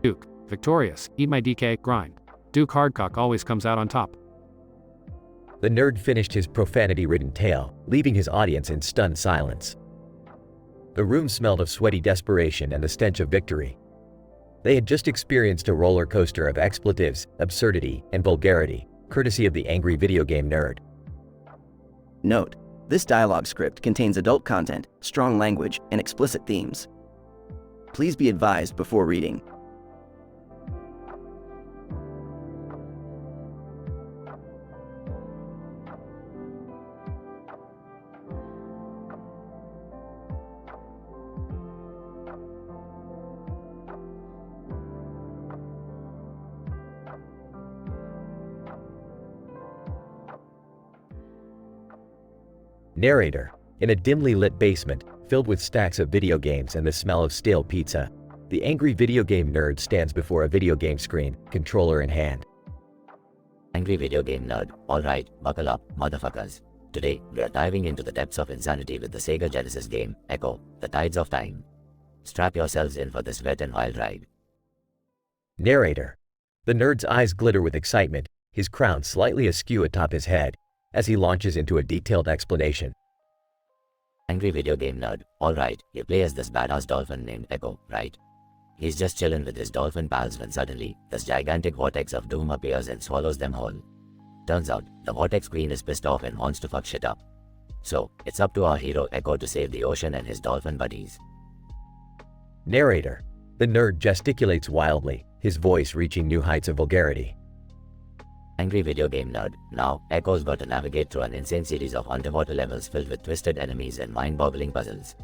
Duke. Victorious, eat my DK, grind. Duke Hardcock always comes out on top. The nerd finished his profanity-ridden tale, leaving his audience in stunned silence. The room smelled of sweaty desperation and the stench of victory. They had just experienced a roller coaster of expletives, absurdity, and vulgarity, courtesy of the angry video game nerd. Note: this dialogue script contains adult content, strong language, and explicit themes. Please be advised before reading. Narrator. In a dimly lit basement, filled with stacks of video games and the smell of stale pizza, the angry video game nerd stands before a video game screen, controller in hand. Angry video game nerd, alright, buckle up, motherfuckers. Today, we are diving into the depths of insanity with the Sega Genesis game, Echo, The Tides of Time. Strap yourselves in for this wet and wild ride. Narrator. The nerd's eyes glitter with excitement, his crown slightly askew atop his head, as he launches into a detailed explanation. Angry video game nerd, alright, you play as this badass dolphin named Echo, right? He's just chilling with his dolphin pals when suddenly, this gigantic vortex of doom appears and swallows them whole. Turns out, the vortex queen is pissed off and wants to fuck shit up. So, it's up to our hero Echo to save the ocean and his dolphin buddies. Narrator. The nerd gesticulates wildly, his voice reaching new heights of vulgarity. Angry video game nerd, now, Echo's got to navigate through an insane series of underwater levels filled with twisted enemies and mind-boggling puzzles.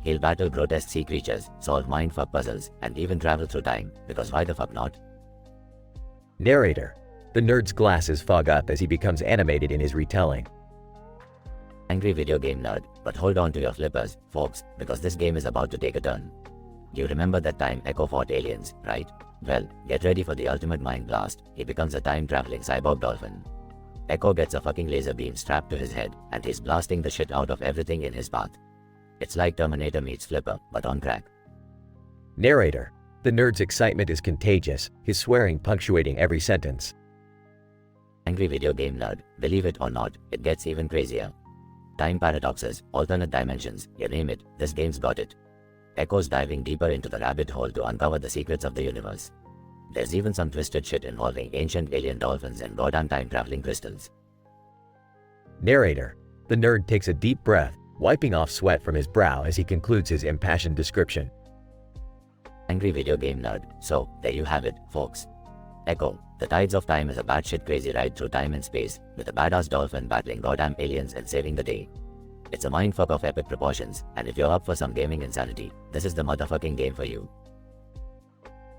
He'll battle grotesque sea creatures, solve mindfuck puzzles, and even travel through time, because why the fuck not? Narrator. The nerd's glasses fog up as he becomes animated in his retelling. Angry video game nerd, but hold on to your flippers, folks, because this game is about to take a turn. You remember that time Echo fought aliens, right? Well, get ready for the ultimate mind blast. He becomes a time-traveling cyborg dolphin. Echo gets a fucking laser beam strapped to his head, and he's blasting the shit out of everything in his path. It's like Terminator meets Flipper, but on crack. Narrator. The nerd's excitement is contagious, his swearing punctuating every sentence. Angry video game nerd, believe it or not, it gets even crazier. Time paradoxes, alternate dimensions, you name it, this game's got it. Echo's diving deeper into the rabbit hole to uncover the secrets of the universe. There's even some twisted shit involving ancient alien dolphins and goddamn time-traveling crystals. Narrator. The nerd takes a deep breath, wiping off sweat from his brow as he concludes his impassioned description. Angry video game nerd. So, there you have it, folks. Echo, The Tides of Time is a batshit crazy ride through time and space, with a badass dolphin battling goddamn aliens and saving the day. It's a mindfuck of epic proportions, and if you're up for some gaming insanity, this is the motherfucking game for you.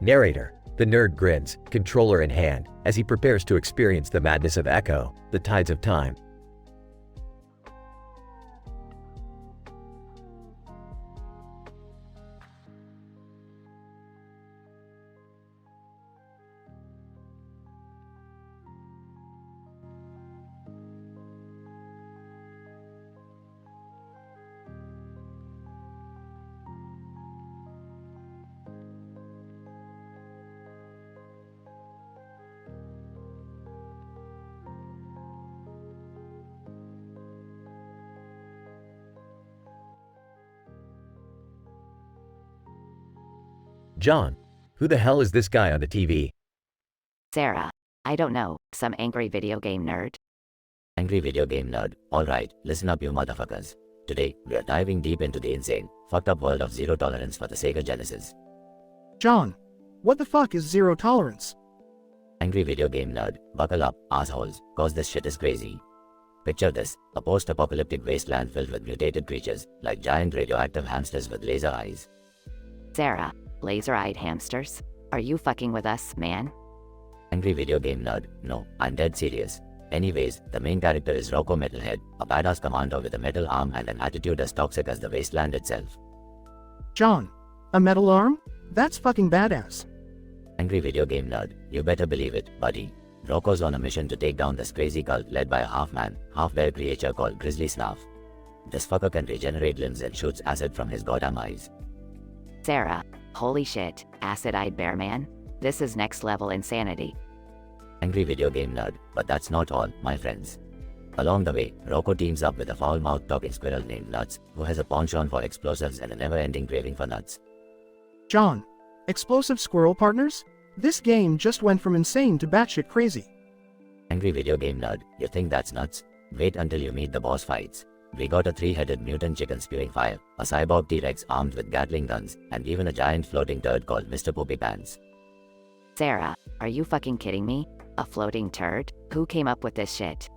Narrator. The nerd grins, controller in hand, as he prepares to experience the madness of Echo, The Tides of Time. John. Who the hell is this guy on the TV? Sarah. I don't know, some angry video game nerd. Angry video game nerd. Alright, listen up you motherfuckers. Today, we are diving deep into the insane, fucked up world of zero tolerance for the Sega Genesis. John, what the fuck is zero tolerance? Angry video game nerd, buckle up, assholes, cause this shit is crazy. Picture this, a post-apocalyptic wasteland filled with mutated creatures, like giant radioactive hamsters with laser eyes. Sarah. Laser-eyed hamsters? Are you fucking with us, man? Angry video game nerd. No, I'm dead serious. Anyways, the main character is Rocco Metalhead, a badass commander with a metal arm and an attitude as toxic as the wasteland itself. John, a metal arm? That's fucking badass. Angry video game nerd. You better believe it, buddy. Rocco's on a mission to take down this crazy cult led by a half-man, half-bear creature called Grizzly Snarf. This fucker can regenerate limbs and shoots acid from his goddamn eyes. Sarah. Holy shit, acid-eyed bear man? This is next level insanity. Angry video game nerd, but that's not all, my friends. Along the way, Rocco teams up with a foul-mouthed talking squirrel named Nuts, who has a penchant for explosives and a never-ending craving for nuts. John, explosive squirrel partners? This game just went from insane to batshit crazy. Angry video game nerd, you think that's nuts? Wait until you meet the boss fights. We got a three-headed mutant chicken spewing fire, a cyborg T-Rex armed with Gatling guns, and even a giant floating turd called Mr. Poopy Pants. Sarah, are you fucking kidding me? A floating turd? Who came up with this shit?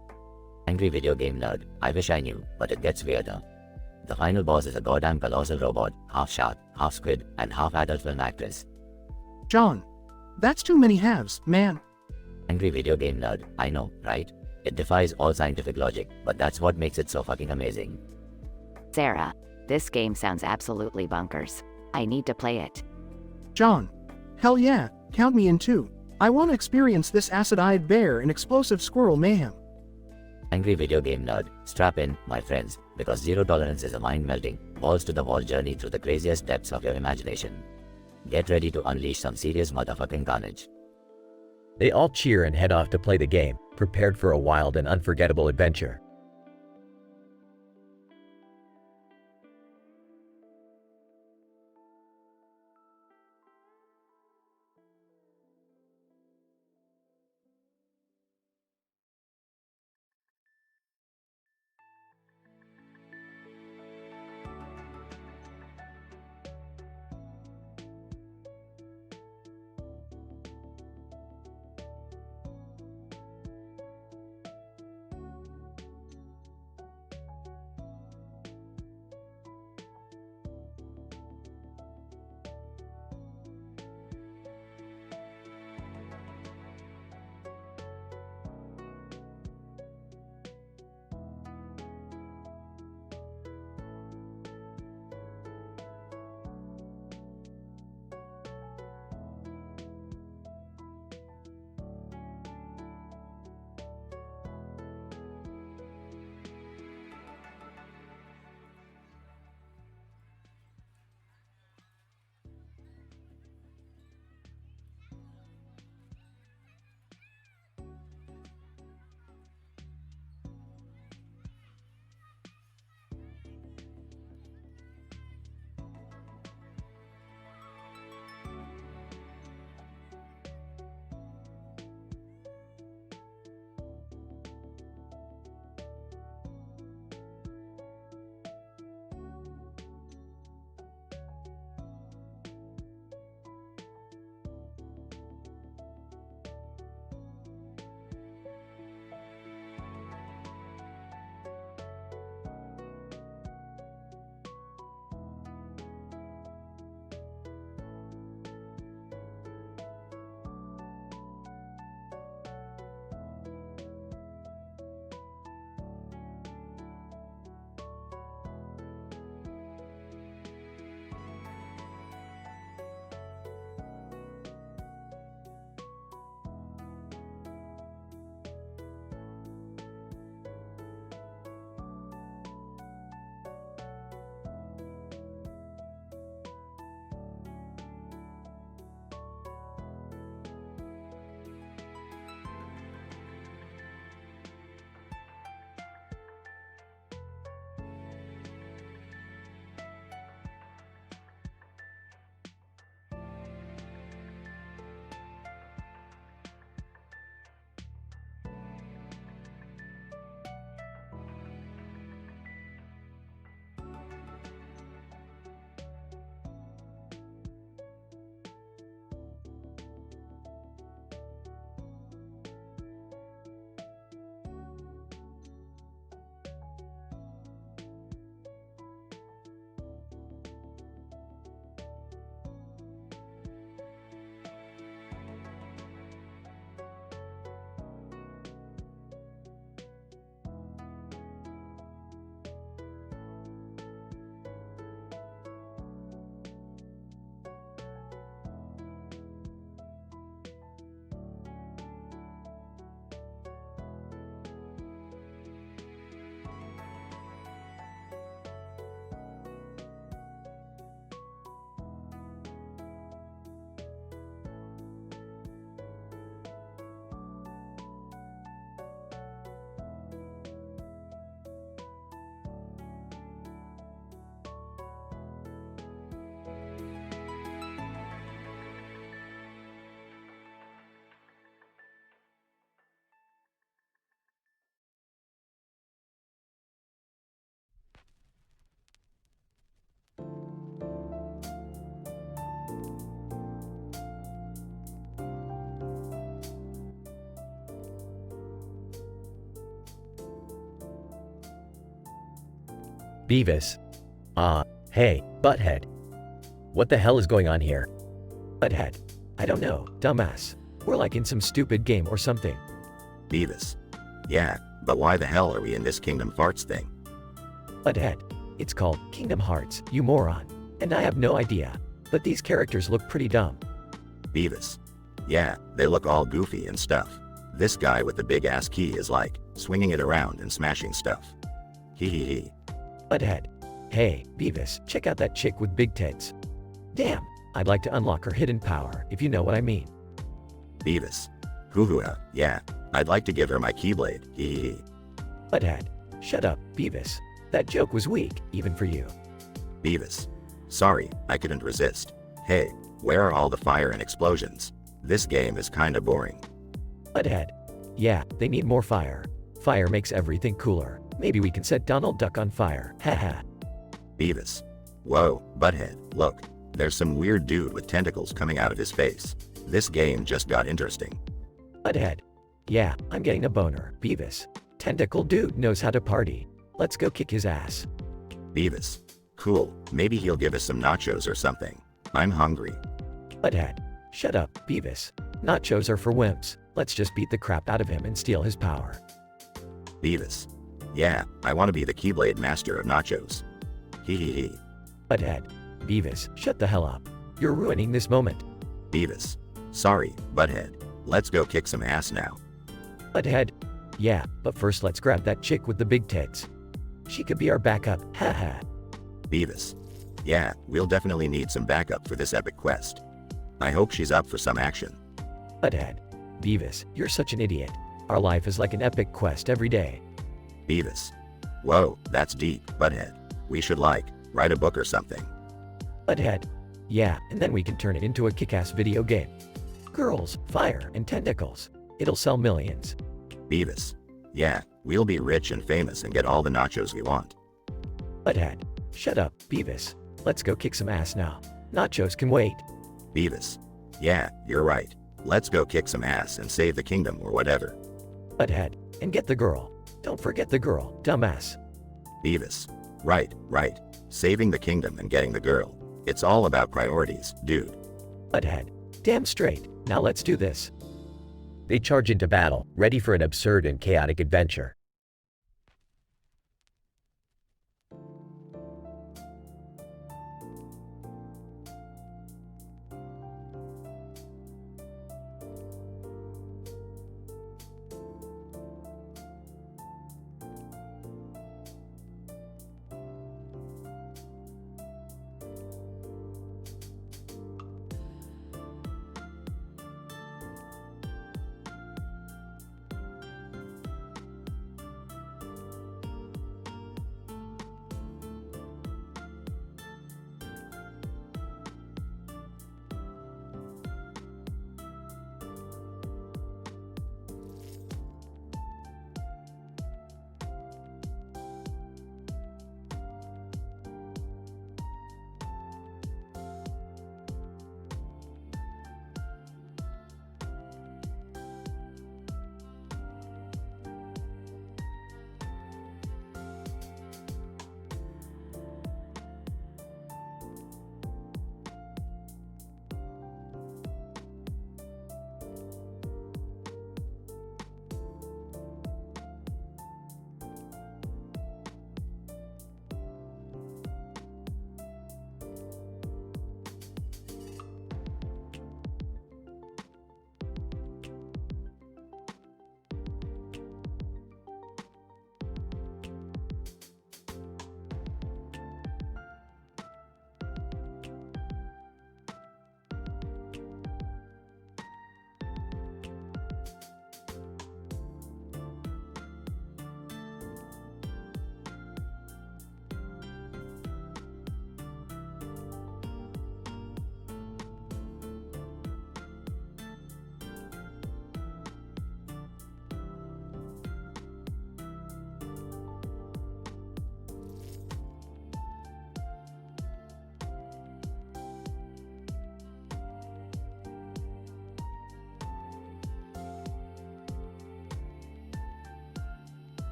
Angry video game nerd, I wish I knew, but it gets weirder. The final boss is a goddamn colossal robot, half shark, half squid, and half adult film actress. John, that's too many halves, man. Angry video game nerd, I know, right? It defies all scientific logic, but that's what makes it so fucking amazing. Sarah, this game sounds absolutely bonkers. I need to play it. John, hell yeah, count me in too. I want to experience this acid-eyed bear and explosive squirrel mayhem. Angry video game nerd, strap in, my friends, because zero tolerance is a mind-melting, balls-to-the-wall journey through the craziest depths of your imagination. Get ready to unleash some serious motherfucking carnage. They all cheer and head off to play the game, prepared for a wild and unforgettable adventure. Beavis. Hey, Butthead. What the hell is going on here? Butthead. I don't know, dumbass. We're like in some stupid game or something. Beavis. Yeah, but why the hell are we in this Kingdom Farts thing? Butthead. It's called Kingdom Hearts, you moron. And I have no idea. But these characters look pretty dumb. Beavis. Yeah, they look all goofy and stuff. This guy with the big ass key is like, swinging it around and smashing stuff. Hee hee hee. Butthead. Hey, Beavis, check out that chick with big tits. Damn, I'd like to unlock her hidden power, if you know what I mean. Beavis. Hoo-hoo-ah, yeah, I'd like to give her my Keyblade, hee hee hee. Butthead. Shut up, Beavis. That joke was weak, even for you. Beavis. Sorry, I couldn't resist. Hey, where are all the fire and explosions? This game is kinda boring. Butthead. Yeah, they need more fire. Fire makes everything cooler. Maybe we can set Donald Duck on fire, haha. Beavis. Whoa, Butthead, look. There's some weird dude with tentacles coming out of his face. This game just got interesting. Butthead. Yeah, I'm getting a boner, Beavis. Tentacle dude knows how to party. Let's go kick his ass. Beavis. Cool, maybe he'll give us some nachos or something. I'm hungry. Butthead. Shut up, Beavis. Nachos are for wimps. Let's just beat the crap out of him and steal his power. Beavis. Yeah, I want to be the Keyblade master of nachos. Hee hee hee. Butthead. Beavis, shut the hell up. You're ruining this moment. Beavis. Sorry, Butthead. Let's go kick some ass now. Butthead. Yeah, but first let's grab that chick with the big tits. She could be our backup, haha. Beavis. Yeah, we'll definitely need some backup for this epic quest. I hope she's up for some action. Butthead. Beavis, you're such an idiot. Our life is like an epic quest every day. Beavis. Whoa, that's deep, Butthead. We should write a book or something. Butthead. Yeah, and then we can turn it into a kick-ass video game. Girls, fire, and tentacles. It'll sell millions. Beavis. Yeah, we'll be rich and famous and get all the nachos we want. Butthead. Shut up, Beavis. Let's go kick some ass now. Nachos can wait. Beavis. Yeah, you're right. Let's go kick some ass and save the kingdom or whatever. Butthead. And get the girl. Don't forget the girl, dumbass. Beavis. Right. Saving the kingdom and getting the girl. It's all about priorities, dude. Butthead. Damn straight. Now let's do this. They charge into battle, ready for an absurd and chaotic adventure.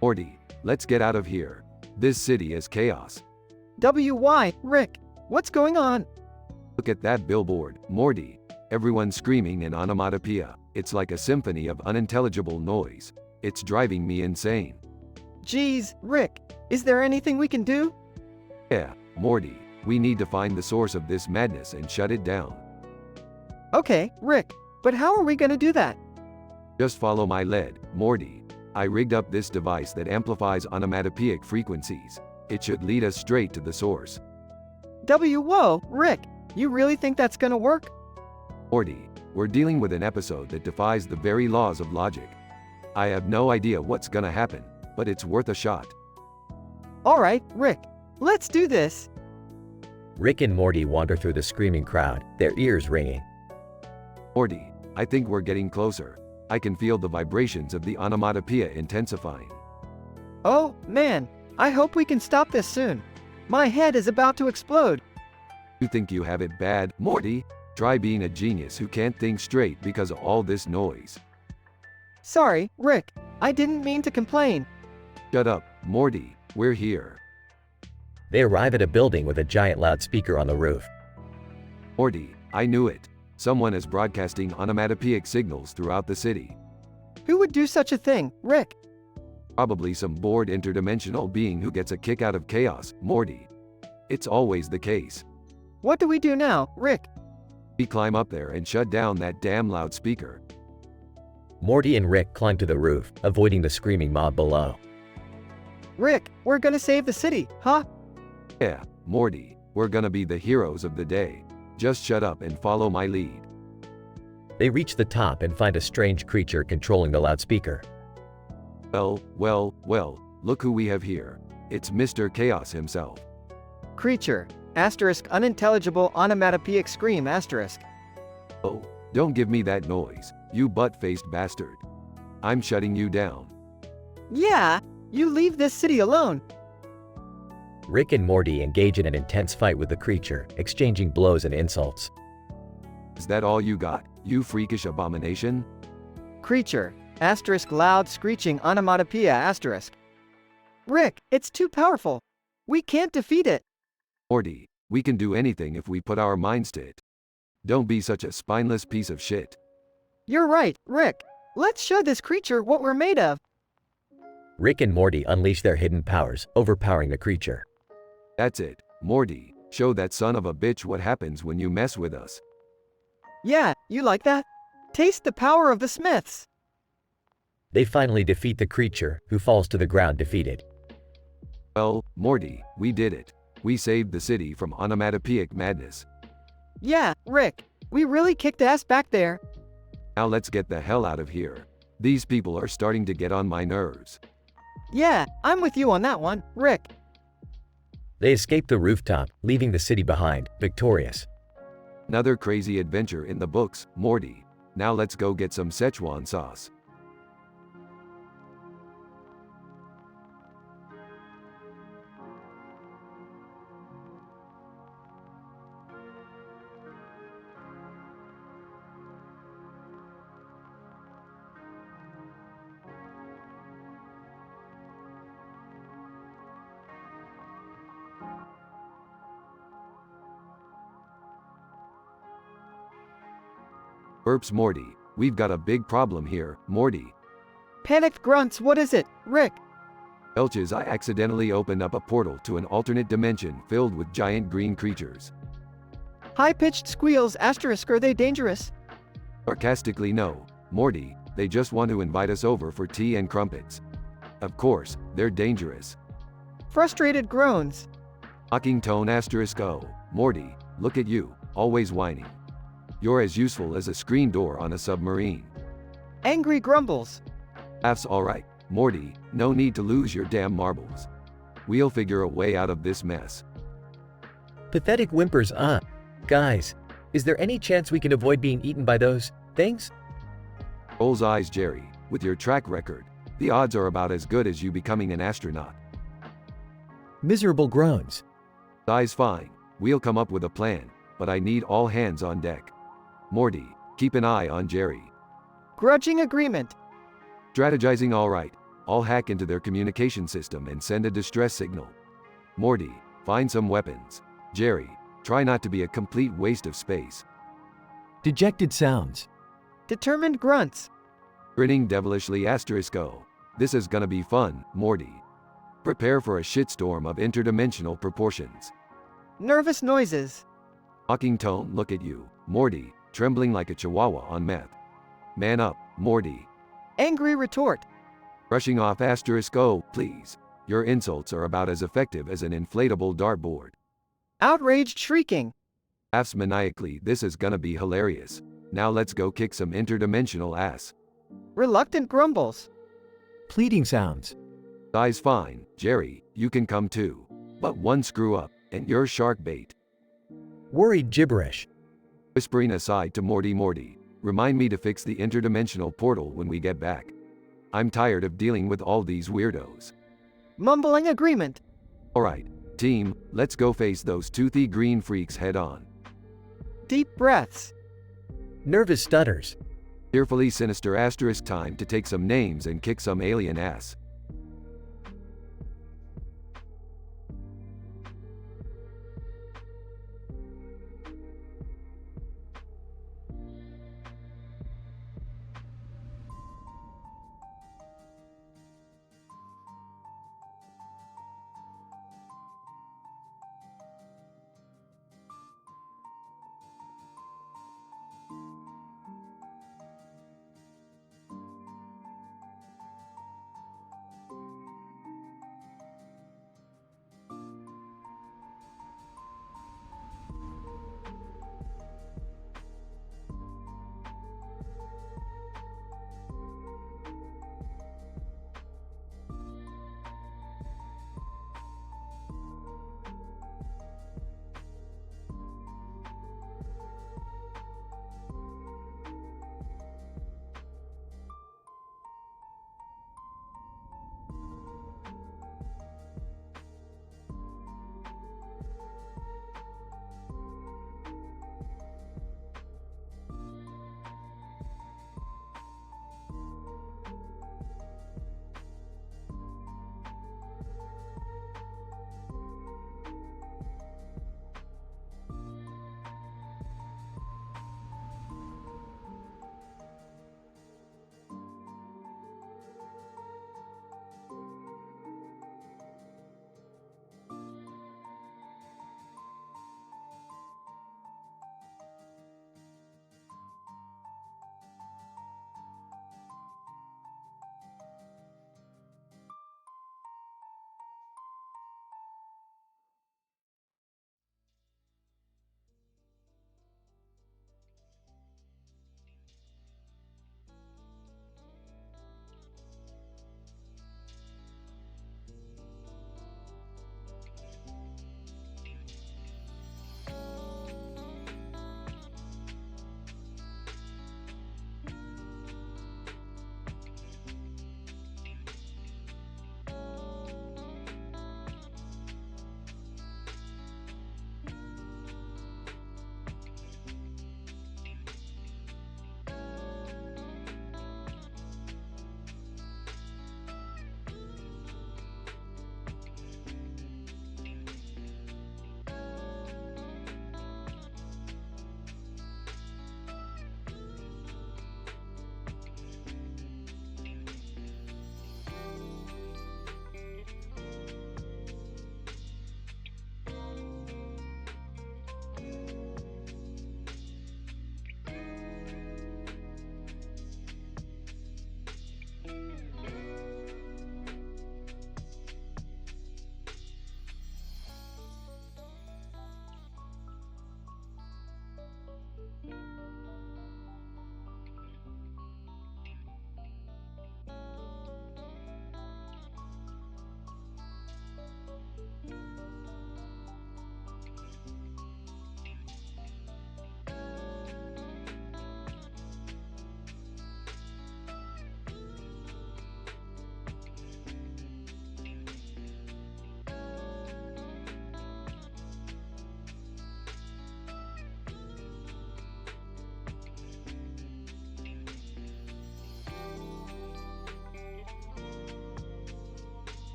Morty, let's get out of here. This city is chaos. WY, Rick, what's going on? Look at that billboard, Morty. Everyone's screaming in onomatopoeia. It's like a symphony of unintelligible noise. It's driving me insane. Geez, Rick, is there anything we can do? Yeah, Morty, we need to find the source of this madness and shut it down. Okay, Rick, but how are we gonna do that? Just follow my lead, Morty. I rigged up this device that amplifies onomatopoeic frequencies. It should lead us straight to the source. Whoa, Rick, you really think that's gonna work? Morty, we're dealing with an episode that defies the very laws of logic. I have no idea what's gonna happen, but it's worth a shot. Alright, Rick, let's do this. Rick and Morty wander through the screaming crowd, their ears ringing. Morty, I think we're getting closer. I can feel the vibrations of the onomatopoeia intensifying. Oh, man, I hope we can stop this soon. My head is about to explode. You think you have it bad, Morty? Try being a genius who can't think straight because of all this noise. Sorry, Rick, I didn't mean to complain. Shut up, Morty, we're here. They arrive at a building with a giant loudspeaker on the roof. Morty, I knew it. Someone is broadcasting onomatopoeic signals throughout the city. Who would do such a thing, Rick? Probably some bored interdimensional being who gets a kick out of chaos, Morty. It's always the case. What do we do now, Rick? We climb up there and shut down that damn loudspeaker. Morty and Rick climb to the roof, avoiding the screaming mob below. Rick, we're gonna save the city, huh? Yeah, Morty, we're gonna be the heroes of the day. Just shut up and follow my lead. They reach the top and find a strange creature controlling the loudspeaker. Well, look who we have here. It's Mr. Chaos himself. Creature, asterisk unintelligible onomatopoeic scream asterisk. Oh, don't give me that noise, you butt-faced bastard. I'm shutting you down. Yeah, you leave this city alone. Rick and Morty engage in an intense fight with the creature, exchanging blows and insults. Is that all you got, you freakish abomination? Creature, asterisk loud screeching onomatopoeia asterisk. Rick, it's too powerful. We can't defeat it. Morty, we can do anything if we put our minds to it. Don't be such a spineless piece of shit. You're right, Rick. Let's show this creature what we're made of. Rick and Morty unleash their hidden powers, overpowering the creature. That's it, Morty. Show that son of a bitch what happens when you mess with us. Yeah, you like that? Taste the power of the Smiths. They finally defeat the creature, who falls to the ground defeated. Well, Morty, we did it. We saved the city from onomatopoeic madness. Yeah, Rick, we really kicked ass back there. Now let's get the hell out of here. These people are starting to get on my nerves. Yeah, I'm with you on that one, Rick. They escape the rooftop, leaving the city behind, victorious. Another crazy adventure in the books, Morty. Now let's go get some Szechuan sauce. Burps Morty, we've got a big problem here, Morty. Panicked grunts, what is it, Rick? Belches, I accidentally opened up a portal to an alternate dimension filled with giant green creatures. High-pitched squeals asterisk, are they dangerous? Sarcastically no, Morty, they just want to invite us over for tea and crumpets. Of course, they're dangerous. Frustrated groans. Mocking tone asterisk oh, Morty, look at you, always whining. You're as useful as a screen door on a submarine. Angry grumbles. Laughs alright, Morty, no need to lose your damn marbles. We'll figure a way out of this mess. Pathetic whimpers, Guys, is there any chance we can avoid being eaten by those things? Rolls eyes Jerry, with your track record, the odds are about as good as you becoming an astronaut. Miserable groans. Eyes fine, we'll come up with a plan, but I need all hands on deck. Morty, keep an eye on Jerry. Grudging agreement. Strategizing alright, I'll hack into their communication system and send a distress signal. Morty, find some weapons. Jerry, try not to be a complete waste of space. Dejected sounds. Determined grunts. Grinning devilishly *O. This is gonna be fun, Morty. Prepare for a shitstorm of interdimensional proportions. Nervous noises. Mocking tone look at you, Morty, trembling like a chihuahua on meth. Man up, Morty. Angry retort. Brushing off *O, please. Your insults are about as effective as an inflatable dartboard. Outraged shrieking. Laughs maniacally, this is gonna be hilarious. Now let's go kick some interdimensional ass. Reluctant grumbles. Pleading sounds. Size fine, Jerry, you can come too. But one screw up, and you're shark bait. Worried gibberish. Whispering aside to Morty, remind me to fix the interdimensional portal when we get back. I'm tired of dealing with all these weirdos. Mumbling agreement. Alright, team, let's go face those toothy green freaks head on. Deep breaths. Nervous stutters. Fearfully sinister * time to take some names and kick some alien ass.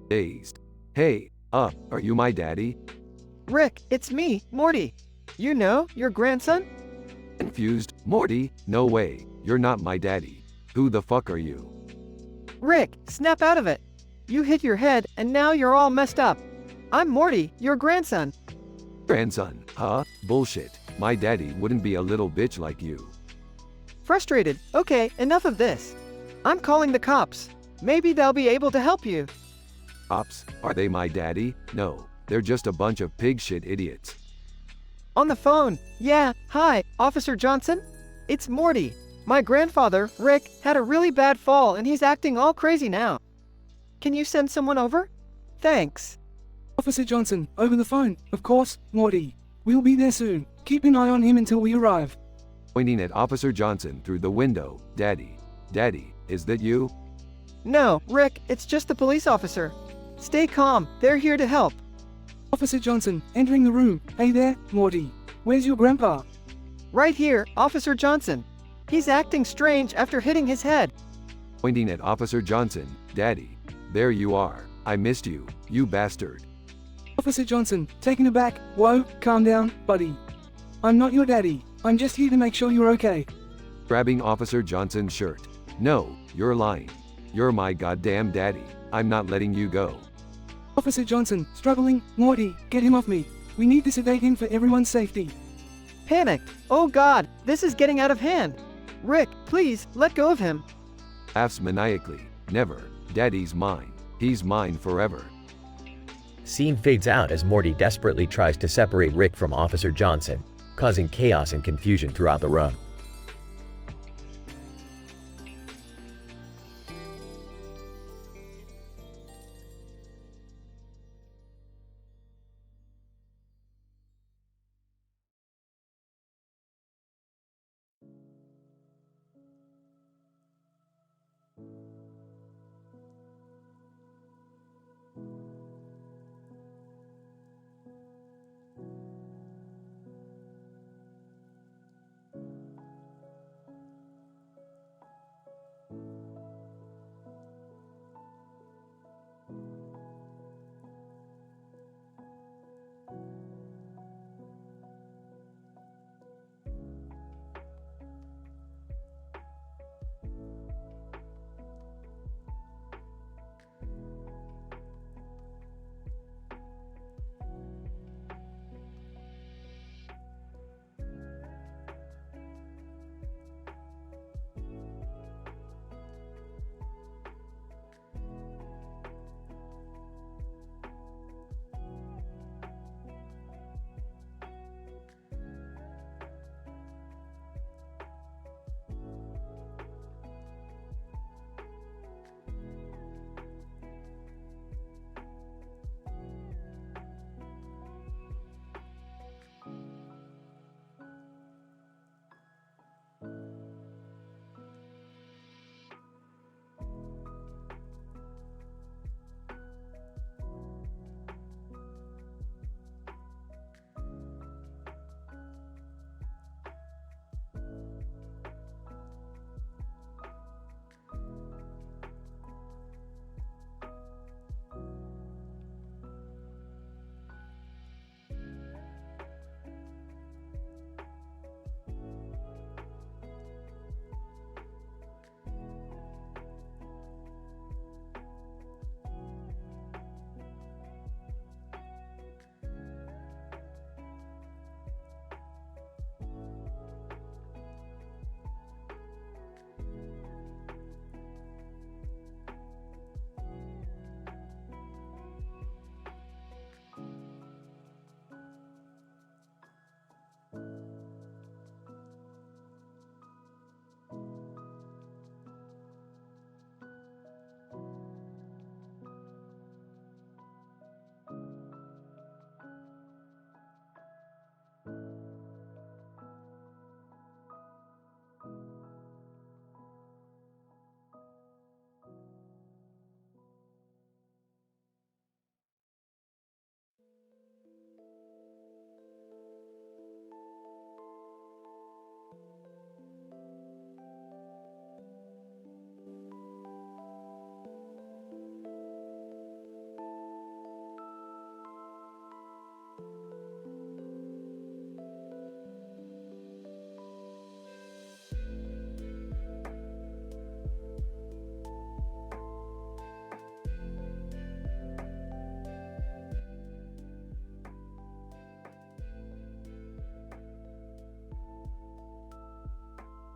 Dazed. Hey, are you my daddy? Rick, it's me, Morty. You know, your grandson? Confused. Morty, no way. You're not my daddy. Who the fuck are you? Rick, snap out of it. You hit your head, and now you're all messed up. I'm Morty, your grandson. Grandson, huh? Bullshit. My daddy wouldn't be a little bitch like you. Frustrated. Okay, enough of this. I'm calling the cops. Maybe they'll be able to help you. Cops? Are they my daddy? No, they're just a bunch of pig shit idiots. On the phone. Yeah, hi, Officer Johnson? It's Morty. My grandfather, Rick, had a really bad fall and he's acting all crazy now. Can you send someone over? Thanks. Officer Johnson, over the phone, of course, Morty. We'll be there soon. Keep an eye on him until we arrive. Pointing at Officer Johnson through the window. Daddy. Daddy, is that you? No, Rick, it's just the police officer. Stay calm, they're here to help. Officer Johnson, entering the room. Hey there, Morty. Where's your grandpa? Right here, Officer Johnson. He's acting strange after hitting his head. Pointing at Officer Johnson. Daddy. There you are. I missed you, you bastard. Officer Johnson, taken aback. Whoa, calm down, buddy. I'm not your daddy. I'm just here to make sure you're okay. Grabbing Officer Johnson's shirt. No, you're lying. You're my goddamn daddy. I'm not letting you go. Officer Johnson, struggling. Morty, get him off me. We need to sedate him for everyone's safety. Panicked. Oh God, this is getting out of hand. Rick, please, let go of him. Laughs maniacally. Never. Daddy's mine. He's mine forever. Scene fades out as Morty desperately tries to separate Rick from Officer Johnson, causing chaos and confusion throughout the room.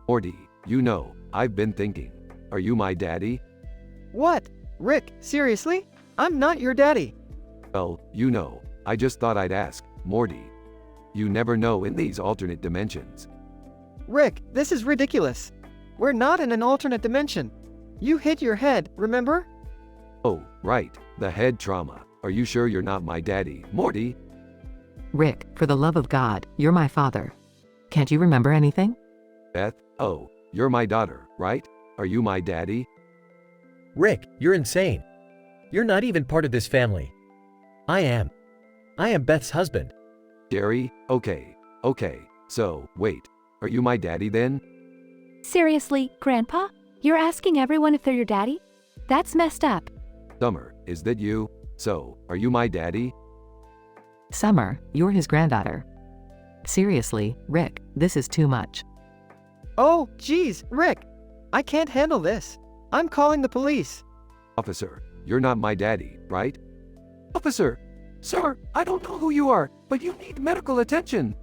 Morty, you know, I've been thinking. Are you my daddy? What? Rick, seriously? I'm not your daddy. Well, you know, I just thought I'd ask, Morty. You never know in these alternate dimensions. Rick, this is ridiculous. We're not in an alternate dimension. You hit your head, remember? Oh, right, the head trauma. Are you sure you're not my daddy, Morty? Rick, for the love of God, you're my father. Can't you remember anything? Beth, oh, you're my daughter, right? Are you my daddy? Rick, you're insane. You're not even part of this family. I am. I am Beth's husband. Jerry, okay. So, wait, are you my daddy then? Seriously, Grandpa? You're asking everyone if they're your daddy? That's messed up. Summer, is that you? So, are you my daddy? Summer, you're his granddaughter. Seriously, Rick, this is too much. Oh, geez, Rick. I can't handle this. I'm calling the police. Officer, you're not my daddy, right? Officer! Sir, I don't know who you are, but you need medical attention.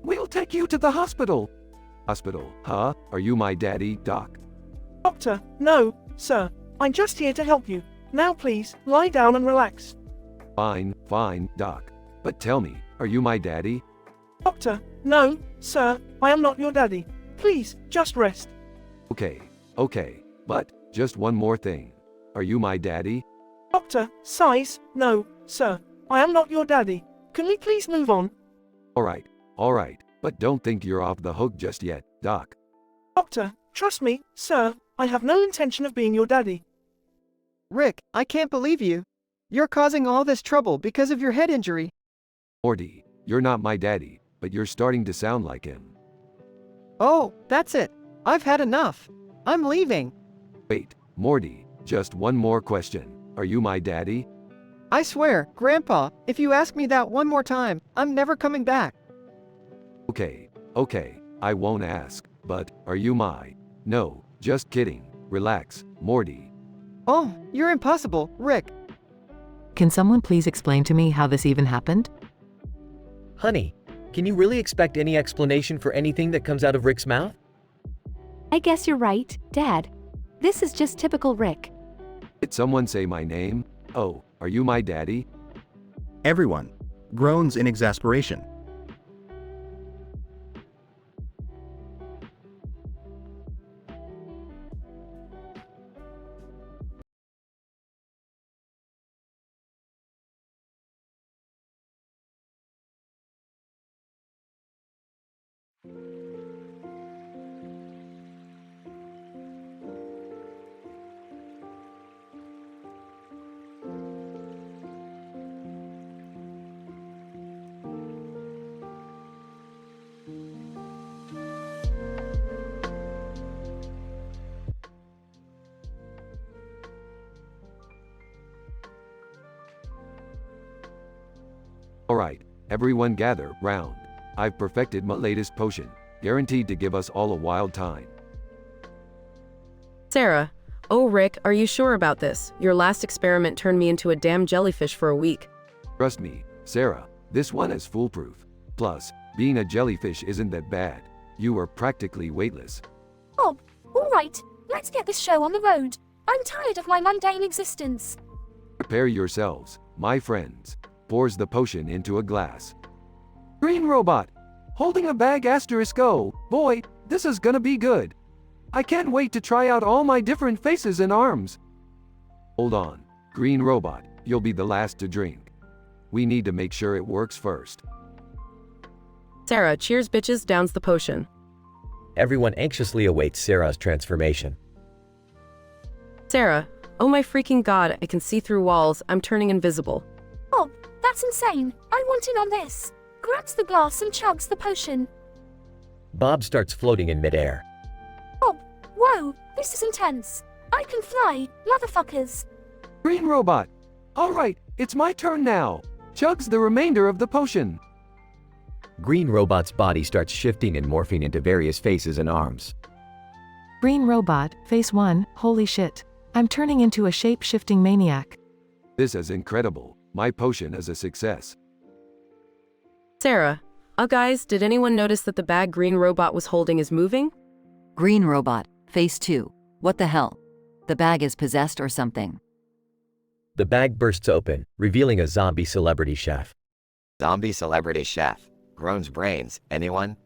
We'll take you to the hospital. Hospital, huh? Are you my daddy, Doc? Doctor, no, sir. I'm just here to help you. Now please, lie down and relax. Fine, Doc. But tell me, are you my daddy? Doctor, no, sir, I am not your daddy. Please, just rest. Okay, but just one more thing. Are you my daddy? Doctor, size, no, sir, I am not your daddy. Can we please move on? Alright, but don't think you're off the hook just yet, Doc. Doctor, trust me, sir, I have no intention of being your daddy. Rick, I can't believe you. You're causing all this trouble because of your head injury. Morty, you're not my daddy, but you're starting to sound like him. Oh, that's it. I've had enough. I'm leaving. Wait, Morty, just one more question. Are you my daddy? I swear, Grandpa, if you ask me that one more time, I'm never coming back. Okay, I won't ask, but are you my... No, just kidding. Relax, Morty. Oh, you're impossible, Rick. Can someone please explain to me how this even happened? Honey, can you really expect any explanation for anything that comes out of Rick's mouth? I guess you're right, Dad. This is just typical Rick. Did someone say my name? Oh, are you my daddy? Everyone groans in exasperation. Alright, everyone gather round. I've perfected my latest potion, guaranteed to give us all a wild time. Sarah. Oh Rick, are you sure about this? Your last experiment turned me into a damn jellyfish for a week. Trust me, Sarah, this one is foolproof. Plus, being a jellyfish isn't that bad. You are practically weightless. Bob, alright, let's get this show on the road. I'm tired of my mundane existence. Prepare yourselves, my friends. Pours the potion into a glass. Green robot! Holding a bag asterisk O. Boy, this is gonna be good. I can't wait to try out all my different faces and arms. Hold on, green robot, you'll be the last to drink. We need to make sure it works first. Sarah, cheers bitches, downs the potion. Everyone anxiously awaits Sarah's transformation. Sarah, oh my freaking god, I can see through walls, I'm turning invisible. Bob, that's insane. I want in on this. Grabs the glass and chugs the potion. Bob starts floating in midair. Bob, whoa, this is intense. I can fly, motherfuckers. Green robot! Alright, it's my turn now. Chugs the remainder of the potion. Green robot's body starts shifting and morphing into various faces and arms. Green robot, face 1, holy shit. I'm turning into a shape-shifting maniac. This is incredible. My potion is a success. Sarah, guys, did anyone notice that the bag green robot was holding is moving? Green robot, phase 2. What the hell? The bag is possessed or something. The bag bursts open, revealing a zombie celebrity chef. Zombie celebrity chef. Groans brains, anyone?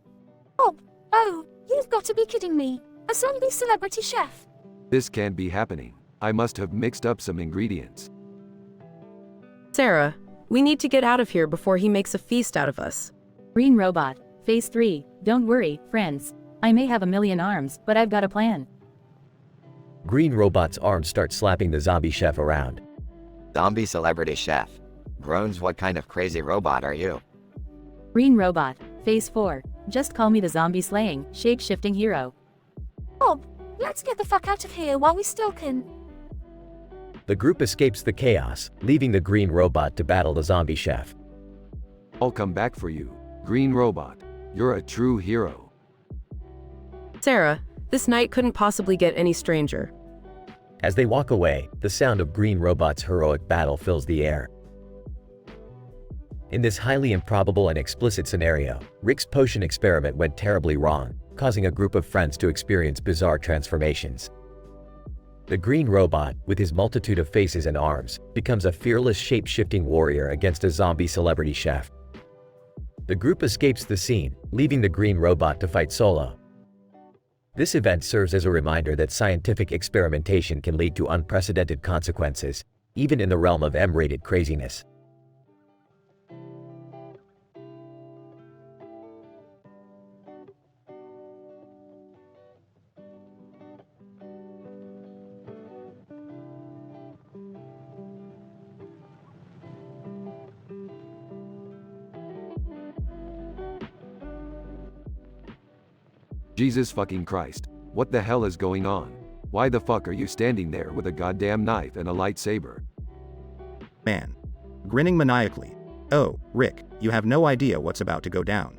Oh, you've got to be kidding me. A zombie celebrity chef. This can't be happening. I must have mixed up some ingredients. Sarah, we need to get out of here before he makes a feast out of us. Green robot, phase 3. Don't worry, friends. I may have a million arms, but I've got a plan. Green robot's arms start slapping the zombie chef around. Zombie celebrity chef. Groans, what kind of crazy robot are you? Green robot, phase 4. Just call me the zombie slaying, shape-shifting hero. Let's get the fuck out of here while we still can. The group escapes the chaos, leaving the green robot to battle the zombie chef. I'll come back for you, Green Robot. You're a true hero. Sarah, this night couldn't possibly get any stranger. As they walk away, the sound of Green Robot's heroic battle fills the air. In this highly improbable and explicit scenario, Rick's potion experiment went terribly wrong, causing a group of friends to experience bizarre transformations. The green robot, with his multitude of faces and arms, becomes a fearless shape-shifting warrior against a zombie celebrity chef. The group escapes the scene, leaving the green robot to fight solo. This event serves as a reminder that scientific experimentation can lead to unprecedented consequences, even in the realm of M-rated craziness. Jesus fucking Christ. What the hell is going on? Why the fuck are you standing there with a goddamn knife and a lightsaber? Man. Grinning maniacally. Oh, Rick, you have no idea what's about to go down.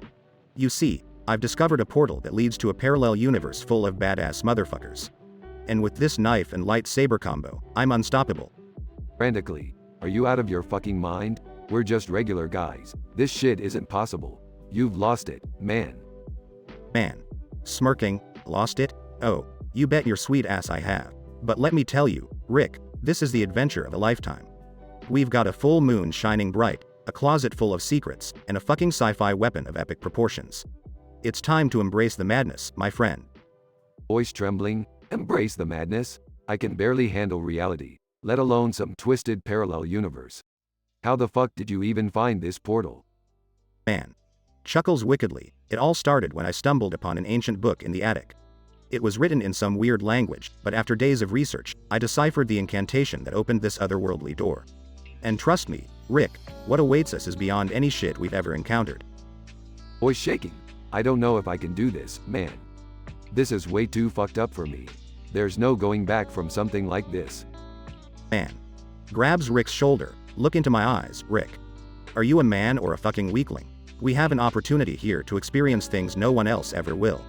You see, I've discovered a portal that leads to a parallel universe full of badass motherfuckers. And with this knife and lightsaber combo, I'm unstoppable. Frantically. Are you out of your fucking mind? We're just regular guys. This shit isn't possible. You've lost it, man. Man. Smirking, lost it? Oh, you bet your sweet ass I have. But let me tell you, Rick, this is the adventure of a lifetime. We've got a full moon shining bright, a closet full of secrets, and a fucking sci-fi weapon of epic proportions. It's time to embrace the madness, my friend. Voice trembling, embrace the madness? I can barely handle reality, let alone some twisted parallel universe. How the fuck did you even find this portal? Man. Chuckles wickedly. It all started when I stumbled upon an ancient book in the attic. It was written in some weird language, but after days of research, I deciphered the incantation that opened this otherworldly door. And trust me, Rick, what awaits us is beyond any shit we've ever encountered. Voice shaking. I don't know if I can do this, man. This is way too fucked up for me. There's no going back from something like this. Man. Grabs Rick's shoulder. Look into my eyes, Rick. Are you a man or a fucking weakling? We have an opportunity here to experience things no one else ever will.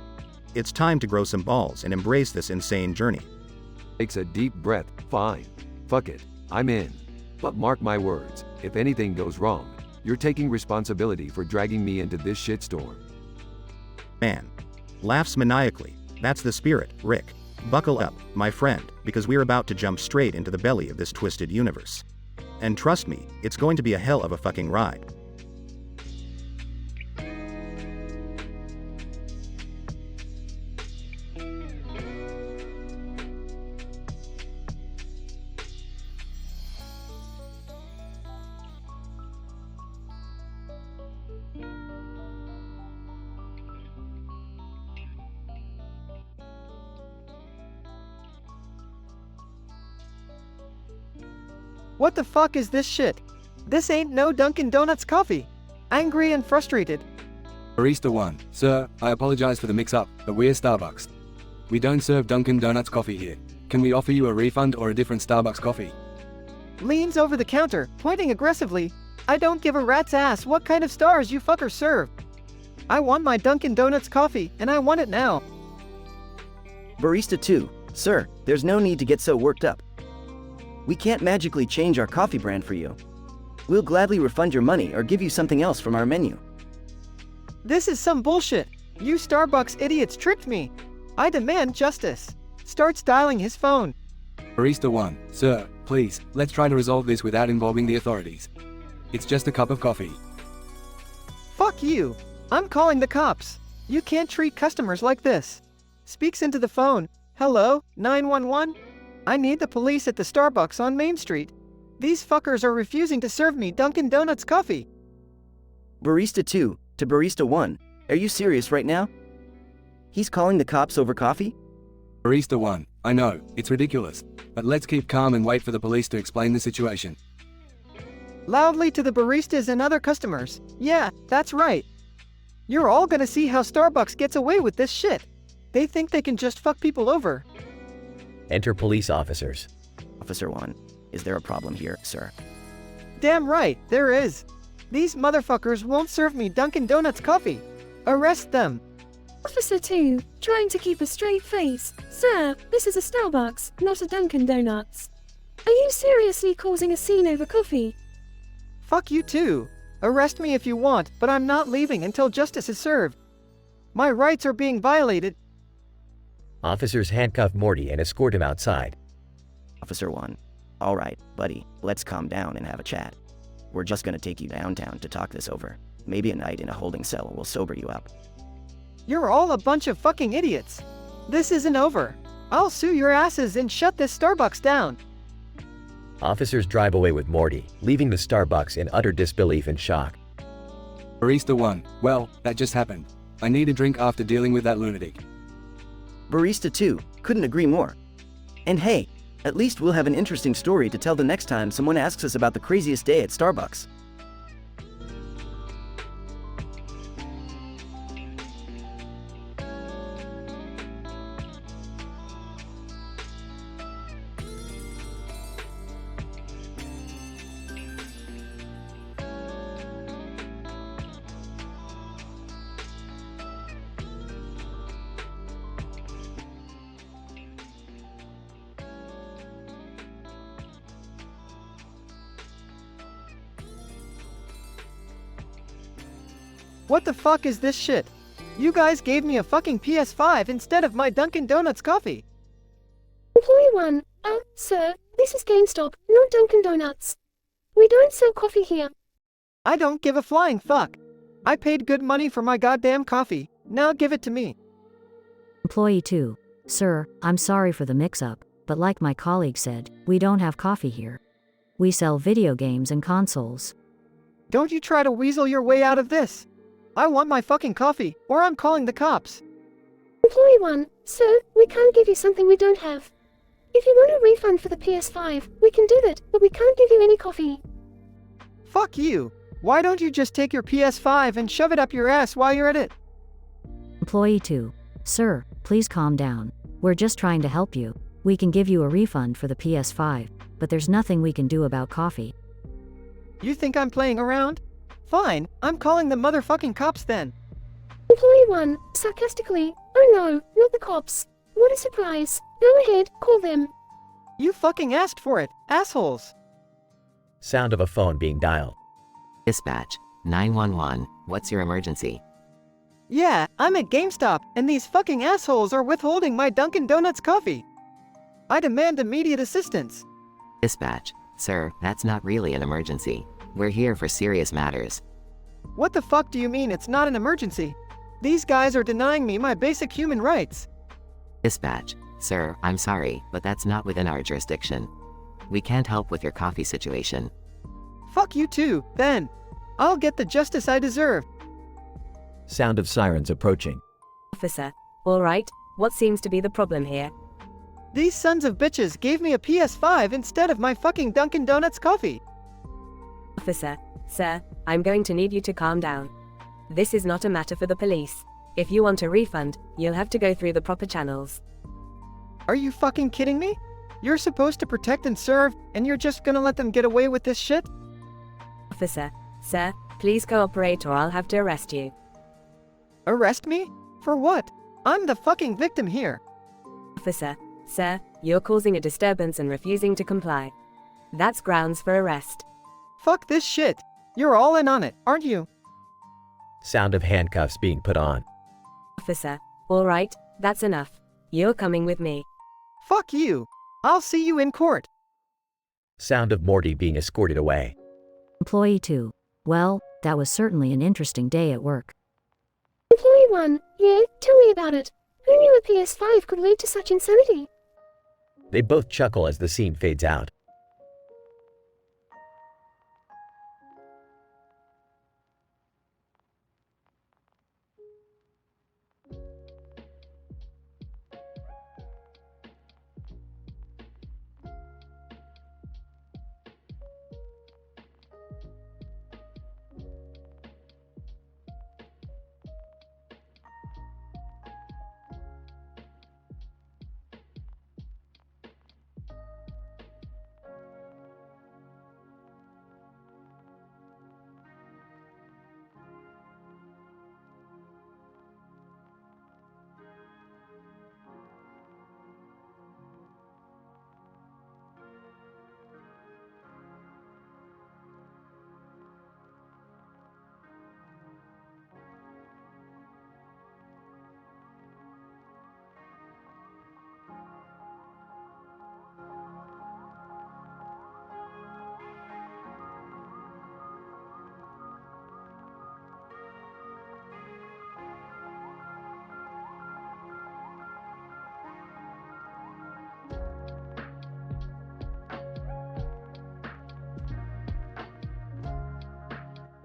It's time to grow some balls and embrace this insane journey. Takes a deep breath. Fine. Fuck it. I'm in. But mark my words, if anything goes wrong, you're taking responsibility for dragging me into this shitstorm. Man. Laughs maniacally. That's the spirit, Rick. Buckle up, my friend, because we're about to jump straight into the belly of this twisted universe. And trust me, it's going to be a hell of a fucking ride. What the fuck is this shit? This ain't no Dunkin' Donuts coffee. Angry and frustrated. Barista 1. Sir, I apologize for the mix-up, but we're Starbucks. We don't serve Dunkin' Donuts coffee here. Can we offer you a refund or a different Starbucks coffee? Leans over the counter, pointing aggressively. I don't give a rat's ass what kind of stars you fuckers serve. I want my Dunkin' Donuts coffee, and I want it now. Barista 2. Sir, there's no need to get so worked up. We can't magically change our coffee brand for you. We'll gladly refund your money or give you something else from our menu. This is some bullshit. You Starbucks idiots tricked me. I demand justice. Starts dialing his phone. Barista 1, sir, please, let's try to resolve this without involving the authorities. It's just a cup of coffee. Fuck you. I'm calling the cops. You can't treat customers like this. Speaks into the phone. Hello, 911? I need the police at the Starbucks on Main Street. These fuckers are refusing to serve me Dunkin' Donuts coffee. Barista 2 to Barista 1. Are you serious right now? He's calling the cops over coffee? Barista 1, I know, it's ridiculous. But let's keep calm and wait for the police to explain the situation. Loudly to the baristas and other customers. Yeah, that's right. You're all gonna see how Starbucks gets away with this shit. They think they can just fuck people over. Enter police officers. Officer 1, is there a problem here, sir? Damn right, there is. These motherfuckers won't serve me Dunkin' Donuts coffee. Arrest them. Officer 2, trying to keep a straight face. Sir, this is a Starbucks, not a Dunkin' Donuts. Are you seriously causing a scene over coffee? Fuck you too. Arrest me if you want, but I'm not leaving until justice is served. My rights are being violated. Officers handcuff Morty and escort him outside. Officer 1, all right, buddy, let's calm down and have a chat. We're just gonna take you downtown to talk this over. Maybe a night in a holding cell will sober you up. You're all a bunch of fucking idiots. This isn't over. I'll sue your asses and shut this Starbucks down. Officers drive away with Morty, leaving the Starbucks in utter disbelief and shock. Barista 1, well, that just happened. I need a drink after dealing with that lunatic. Barista 2, couldn't agree more. And hey, at least we'll have an interesting story to tell the next time someone asks us about the craziest day at Starbucks. What the fuck is this shit? You guys gave me a fucking PS5 instead of my Dunkin' Donuts coffee. Employee 1, sir, this is GameStop, not Dunkin' Donuts. We don't sell coffee here. I don't give a flying fuck. I paid good money for my goddamn coffee. Now give it to me. Employee 2, sir, I'm sorry for the mix-up, but like my colleague said, we don't have coffee here. We sell video games and consoles. Don't you try to weasel your way out of this. I want my fucking coffee, or I'm calling the cops. Employee 1, sir, we can't give you something we don't have. If you want a refund for the PS5, we can do that, but we can't give you any coffee. Fuck you. Why don't you just take your PS5 and shove it up your ass while you're at it? Employee 2, sir, please calm down. We're just trying to help you. We can give you a refund for the PS5, but there's nothing we can do about coffee. You think I'm playing around? Fine, I'm calling the motherfucking cops then. Employee 1, sarcastically, oh no, not the cops. What a surprise. Go ahead, call them. You fucking asked for it, assholes. Sound of a phone being dialed. Dispatch, 911, what's your emergency? Yeah, I'm at GameStop, and these fucking assholes are withholding my Dunkin' Donuts coffee. I demand immediate assistance. Dispatch, sir, that's not really an emergency. We're here for serious matters. What the fuck do you mean it's not an emergency? These guys are denying me my basic human rights. Dispatch, sir, I'm sorry, but that's not within our jurisdiction. We can't help with your coffee situation. Fuck you too, then. I'll get the justice I deserve. Sound of sirens approaching. Officer, all right, what seems to be the problem here? These sons of bitches gave me a PS5 instead of my fucking Dunkin' Donuts coffee. Officer, sir, I'm going to need you to calm down. This is not a matter for the police. If you want a refund, you'll have to go through the proper channels. Are you fucking kidding me? You're supposed to protect and serve, and you're just gonna let them get away with this shit? Officer, sir, please cooperate or I'll have to arrest you. Arrest me? For what? I'm the fucking victim here. Officer, sir, you're causing a disturbance and refusing to comply. That's grounds for arrest. Fuck this shit. You're all in on it, aren't you? Sound of handcuffs being put on. Officer, all right, that's enough. You're coming with me. Fuck you. I'll see you in court. Sound of Morty being escorted away. Employee 2. Well, that was certainly an interesting day at work. Employee 1. Yeah, tell me about it. Who knew a PS5 could lead to such insanity? They both chuckle as the scene fades out.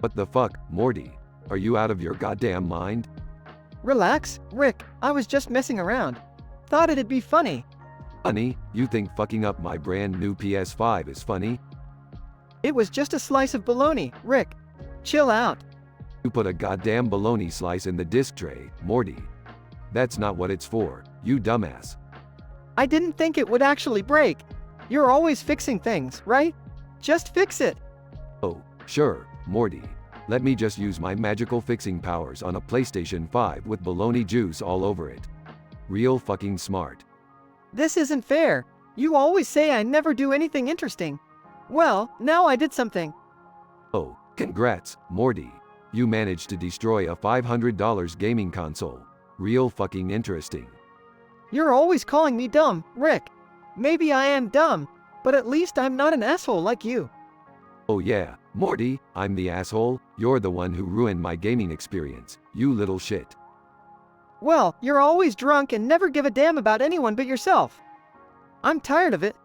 What the fuck, Morty? Are you out of your goddamn mind? Relax, Rick. I was just messing around. Thought it'd be funny. Honey, you think fucking up my brand new PS5 is funny? It was just a slice of bologna, Rick. Chill out. You put a goddamn bologna slice in the disc tray, Morty. That's not what it's for, you dumbass. I didn't think it would actually break. You're always fixing things, right? Just fix it. Oh, sure, Morty. Let me just use my magical fixing powers on a PlayStation 5 with bologna juice all over it. Real fucking smart. This isn't fair. You always say I never do anything interesting. Well, now I did something. Oh, congrats, Morty. You managed to destroy a $500 gaming console. Real fucking interesting. You're always calling me dumb, Rick. Maybe I am dumb, but at least I'm not an asshole like you. Oh yeah, Morty, I'm the asshole. You're the one who ruined my gaming experience, you little shit. Well, you're always drunk and never give a damn about anyone but yourself. I'm tired of it.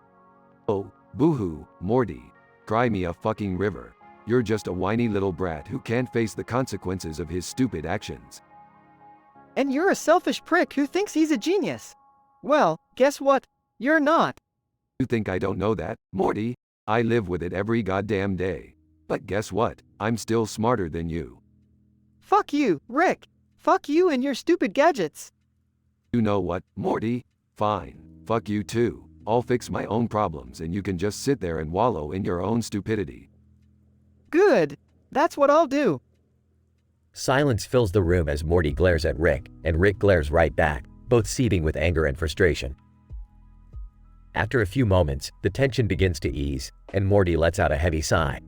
Oh, boo-hoo, Morty. Cry me a fucking river. You're just a whiny little brat who can't face the consequences of his stupid actions. And you're a selfish prick who thinks he's a genius. Well, guess what? You're not. You think I don't know that, Morty? I live with it every goddamn day. But guess what? I'm still smarter than you. Fuck you, Rick. Fuck you and your stupid gadgets. You know what, Morty? Fine. Fuck you too. I'll fix my own problems and you can just sit there and wallow in your own stupidity. Good. That's what I'll do. Silence fills the room as Morty glares at Rick, and Rick glares right back, both seething with anger and frustration. After a few moments, the tension begins to ease, and Morty lets out a heavy sigh.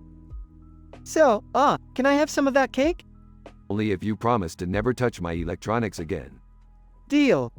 So, can I have some of that cake? Only if you promise to never touch my electronics again. Deal.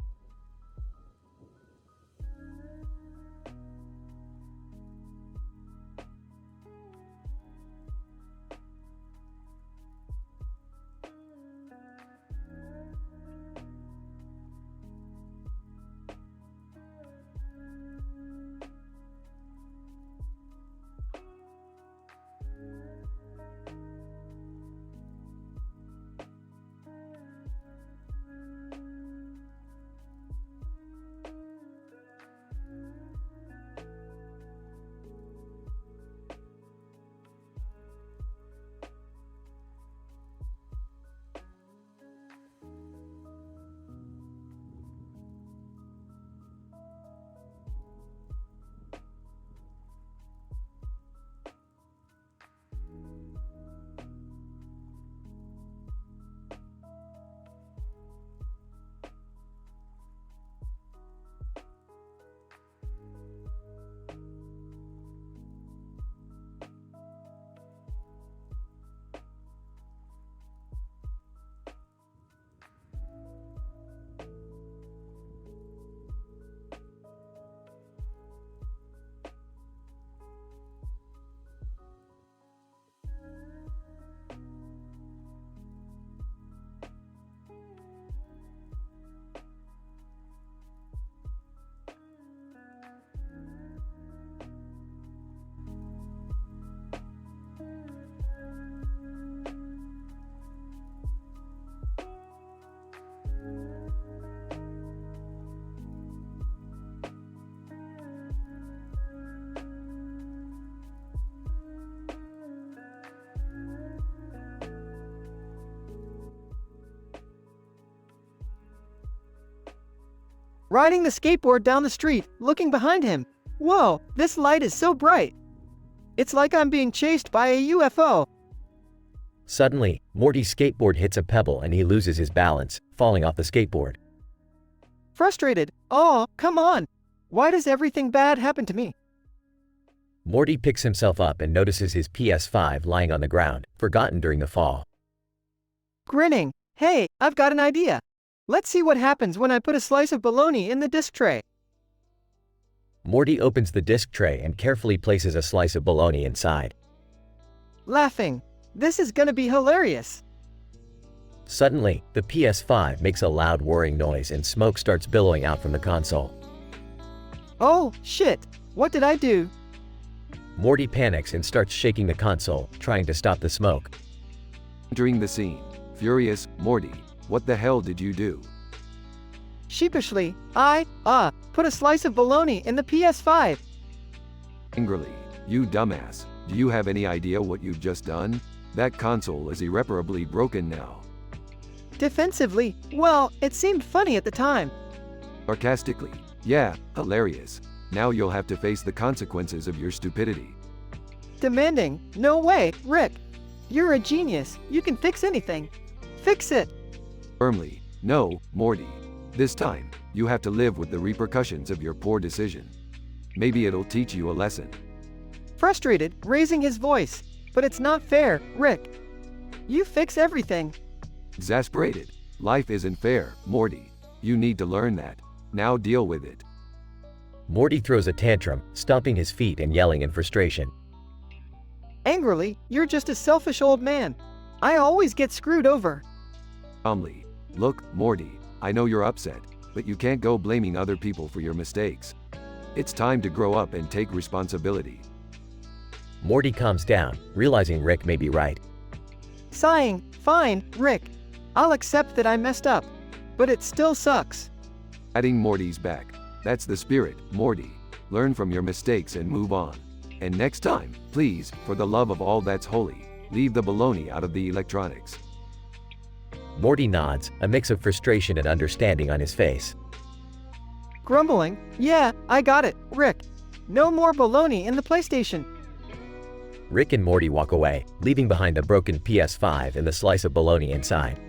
riding the skateboard down the street, looking behind him. Whoa, this light is so bright. It's like I'm being chased by a UFO. Suddenly, Morty's skateboard hits a pebble and he loses his balance, falling off the skateboard. Frustrated. Oh, come on. Why does everything bad happen to me? Morty picks himself up and notices his PS5 lying on the ground, forgotten during the fall. Grinning. Hey, I've got an idea. Let's see what happens when I put a slice of bologna in the disc tray. Morty opens the disc tray and carefully places a slice of bologna inside. Laughing. This is gonna be hilarious. Suddenly, the PS5 makes a loud whirring noise and smoke starts billowing out from the console. Oh, shit. What did I do? Morty panics and starts shaking the console, trying to stop the smoke. Entering the scene, furious, Morty, what the hell did you do? Sheepishly, put a slice of bologna in the PS5. Angrily, you dumbass, do you have any idea what you've just done? That console is irreparably broken now. Defensively, well, it seemed funny at the time. Sarcastically, yeah, hilarious. Now you'll have to face the consequences of your stupidity. Demanding, no way, Rick. You're a genius, you can fix anything. Fix it. Firmly, no, Morty. This time, you have to live with the repercussions of your poor decision. Maybe it'll teach you a lesson. Frustrated, raising his voice. But it's not fair, Rick. You fix everything. Exasperated, life isn't fair, Morty. You need to learn that. Now deal with it. Morty throws a tantrum, stomping his feet and yelling in frustration. Angrily, you're just a selfish old man. I always get screwed over. Calmly, look, Morty, I know you're upset, but you can't go blaming other people for your mistakes. It's time to grow up and take responsibility. Morty calms down, realizing Rick may be right. Sighing, fine, Rick. I'll accept that I messed up. But it still sucks. Adding Morty's back. That's the spirit, Morty. Learn from your mistakes and move on. And next time, please, for the love of all that's holy, leave the baloney out of the electronics. Morty nods, a mix of frustration and understanding on his face. Grumbling, yeah, I got it, Rick. No more baloney in the PlayStation. Rick and Morty walk away, leaving behind the broken PS5 and the slice of bologna inside.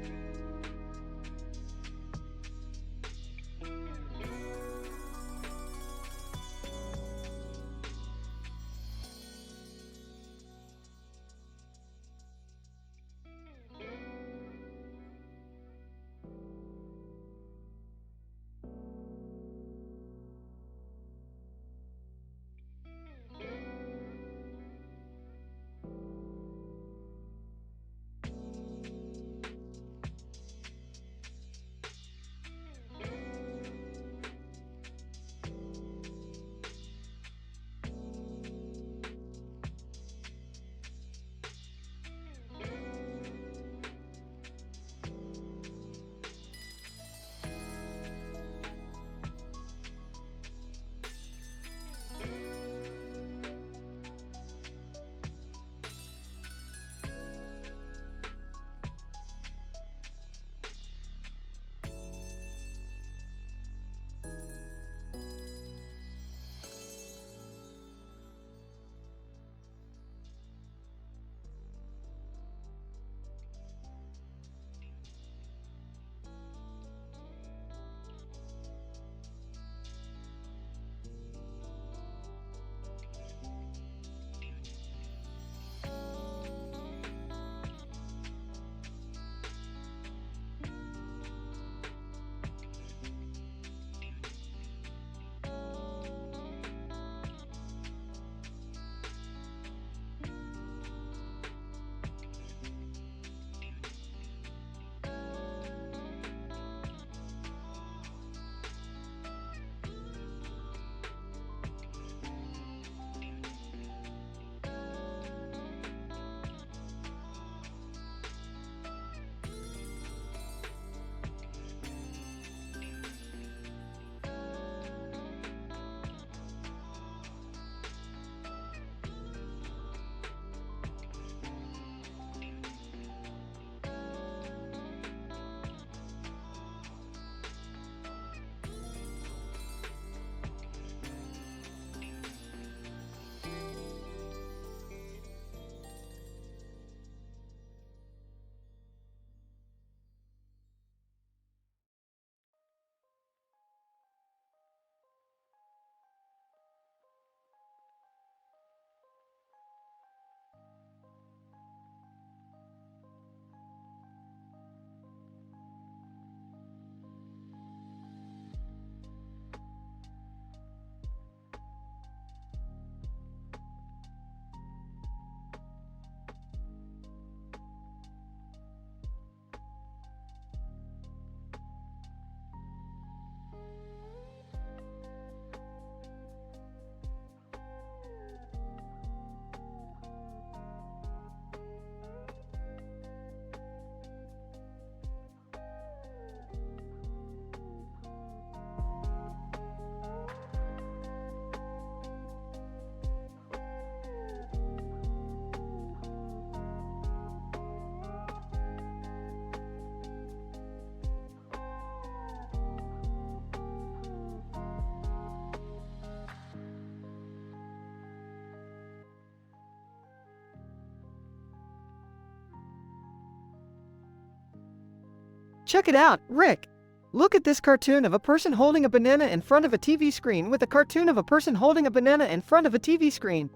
Check it out, Rick! Look at this cartoon of a person holding a banana in front of a TV screen with a cartoon of a person holding a banana in front of a TV screen.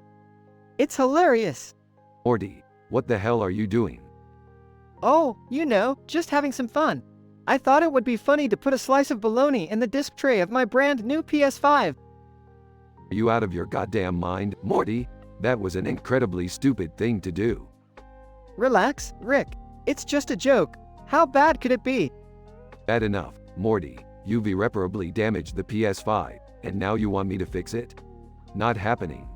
It's hilarious. Morty, what the hell are you doing? Oh, you know, just having some fun. I thought it would be funny to put a slice of bologna in the disc tray of my brand new PS5. Are you out of your goddamn mind, Morty? That was an incredibly stupid thing to do. Relax, Rick. It's just a joke. How bad could it be? Bad enough, Morty. You've irreparably damaged the PS5, and now you want me to fix it? Not happening.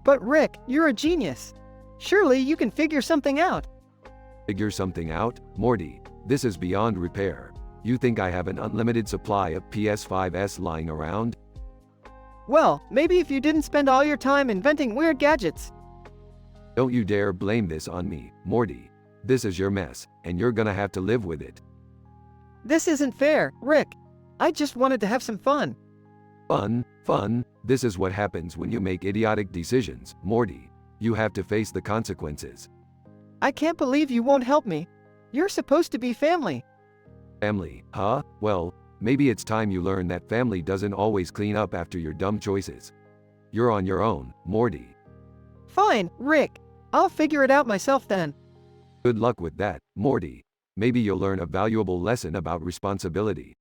But Rick, you're a genius. Surely you can figure something out. Figure something out? Morty, this is beyond repair. You think I have an unlimited supply of PS5s lying around? Well, maybe if you didn't spend all your time inventing weird gadgets. Don't you dare blame this on me, Morty. This is your mess, and you're gonna have to live with it. This isn't fair, Rick. I just wanted to have some fun. Fun? This is what happens when you make idiotic decisions, Morty. You have to face the consequences. I can't believe you won't help me. You're supposed to be family. Family, huh? Well, maybe it's time you learn that family doesn't always clean up after your dumb choices. You're on your own, Morty. Fine, Rick. I'll figure it out myself then. Good luck with that, Morty. Maybe you'll learn a valuable lesson about responsibility.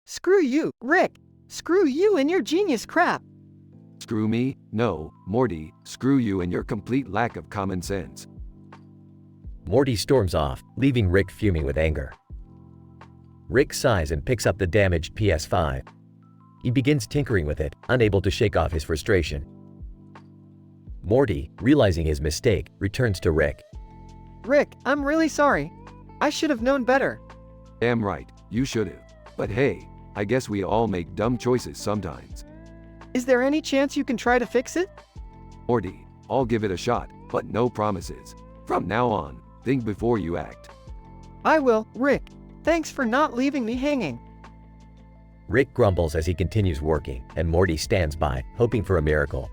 Screw you, Rick. Screw you and your genius crap. Screw me? No, Morty, screw you and your complete lack of common sense. Morty storms off, leaving Rick fuming with anger. Rick sighs and picks up the damaged PS5. He begins tinkering with it, unable to shake off his frustration. Morty, realizing his mistake, returns to Rick. Rick, I'm really sorry. I should have known better. Damn right, you should've. But hey, I guess we all make dumb choices sometimes. Is there any chance you can try to fix it? Morty, I'll give it a shot, but no promises. From now on, think before you act. I will, Rick. Thanks for not leaving me hanging. Rick grumbles as he continues working, and Morty stands by, hoping for a miracle.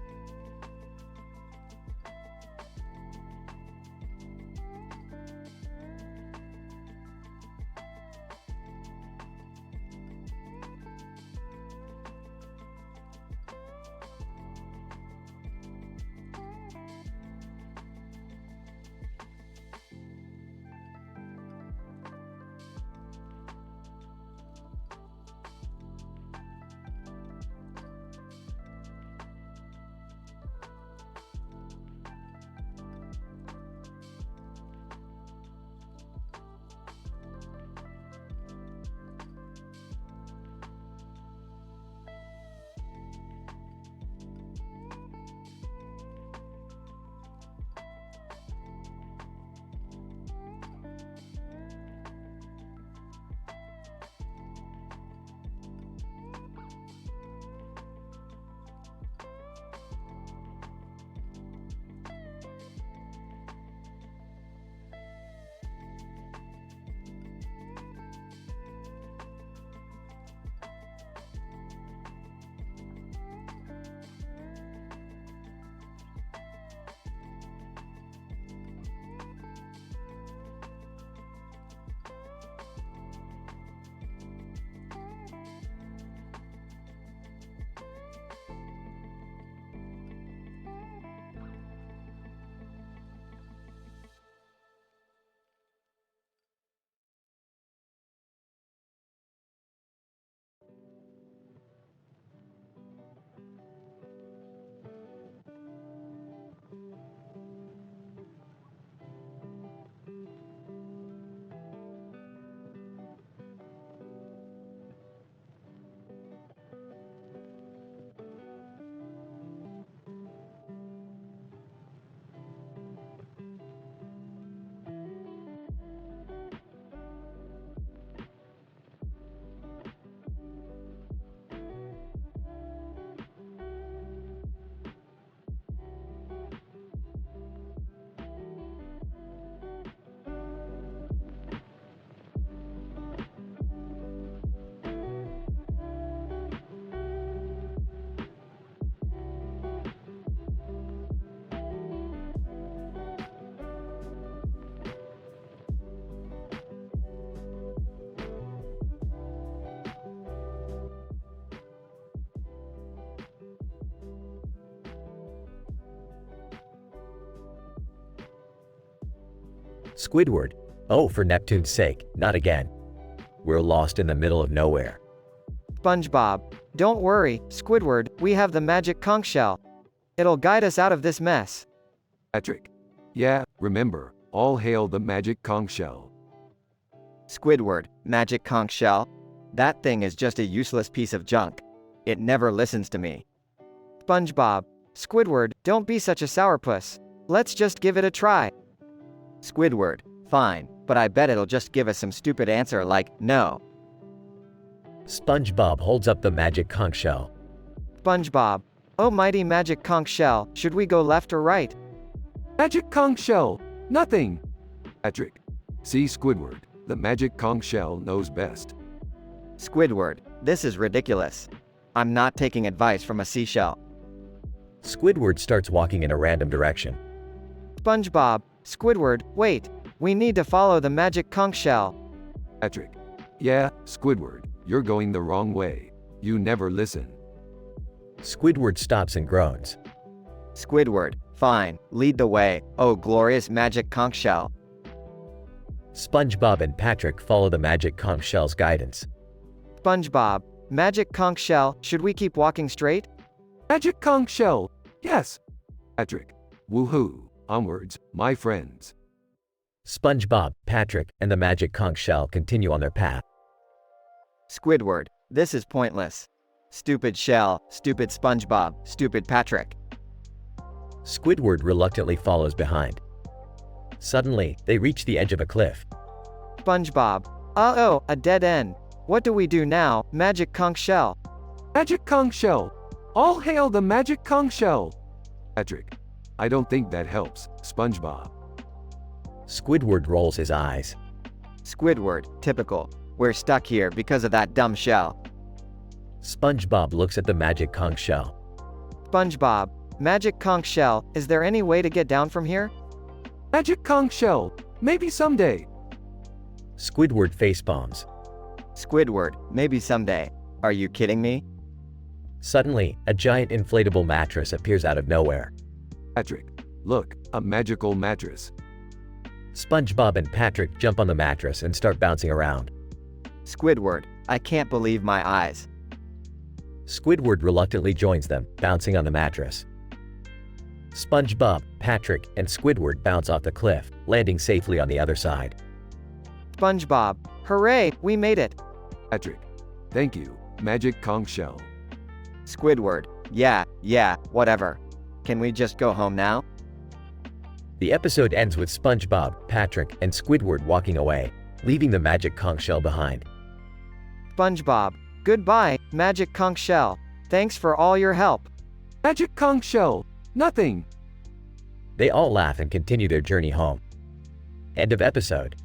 Squidward, oh, for Neptune's sake, not again. We're lost in the middle of nowhere. SpongeBob, don't worry, Squidward, we have the magic conch shell. It'll guide us out of this mess. Patrick. Yeah, remember, all hail the magic conch shell. Squidward, magic conch shell? That thing is just a useless piece of junk. It never listens to me. SpongeBob, Squidward, don't be such a sourpuss. Let's just give it a try. Squidward, fine, but I bet it'll just give us some stupid answer like, no. SpongeBob holds up the magic conch shell. SpongeBob, oh mighty magic conch shell, should we go left or right? Magic conch shell, nothing. Patrick. See Squidward, the magic conch shell knows best. Squidward, this is ridiculous. I'm not taking advice from a seashell. Squidward starts walking in a random direction. SpongeBob, Squidward, wait. We need to follow the magic conch shell. Patrick. Yeah, Squidward, you're going the wrong way. You never listen. Squidward stops and groans. Squidward, fine, lead the way, oh glorious magic conch shell. SpongeBob and Patrick follow the magic conch shell's guidance. SpongeBob, magic conch shell, should we keep walking straight? Magic conch shell, yes. Patrick. Woohoo, onwards, my friends. SpongeBob, Patrick, and the magic conch shell continue on their path. Squidward, this is pointless. Stupid shell, stupid SpongeBob, stupid Patrick. Squidward reluctantly follows behind. Suddenly, they reach the edge of a cliff. SpongeBob, uh-oh, a dead end. What do we do now, magic conch shell? Magic conch shell, all hail the magic conch shell. Patrick. I don't think that helps, SpongeBob. Squidward rolls his eyes. Squidward, typical. We're stuck here because of that dumb shell. SpongeBob looks at the magic conch shell. SpongeBob, magic conch shell, is there any way to get down from here? Magic conch shell, maybe someday. Squidward facepalms. Squidward, maybe someday. Are you kidding me? Suddenly, a giant inflatable mattress appears out of nowhere. Patrick, look, a magical mattress. SpongeBob and Patrick jump on the mattress and start bouncing around. Squidward, I can't believe my eyes. Squidward reluctantly joins them, bouncing on the mattress. SpongeBob, Patrick, and Squidward bounce off the cliff, landing safely on the other side. SpongeBob, hooray, we made it. Patrick, thank you, magic conch shell. Squidward, yeah, whatever. Can we just go home now? The episode ends with SpongeBob, Patrick, and Squidward walking away, leaving the magic conch shell behind. SpongeBob, goodbye, magic conch shell. Thanks for all your help. Magic conch shell, nothing. They all laugh and continue their journey home. End of episode.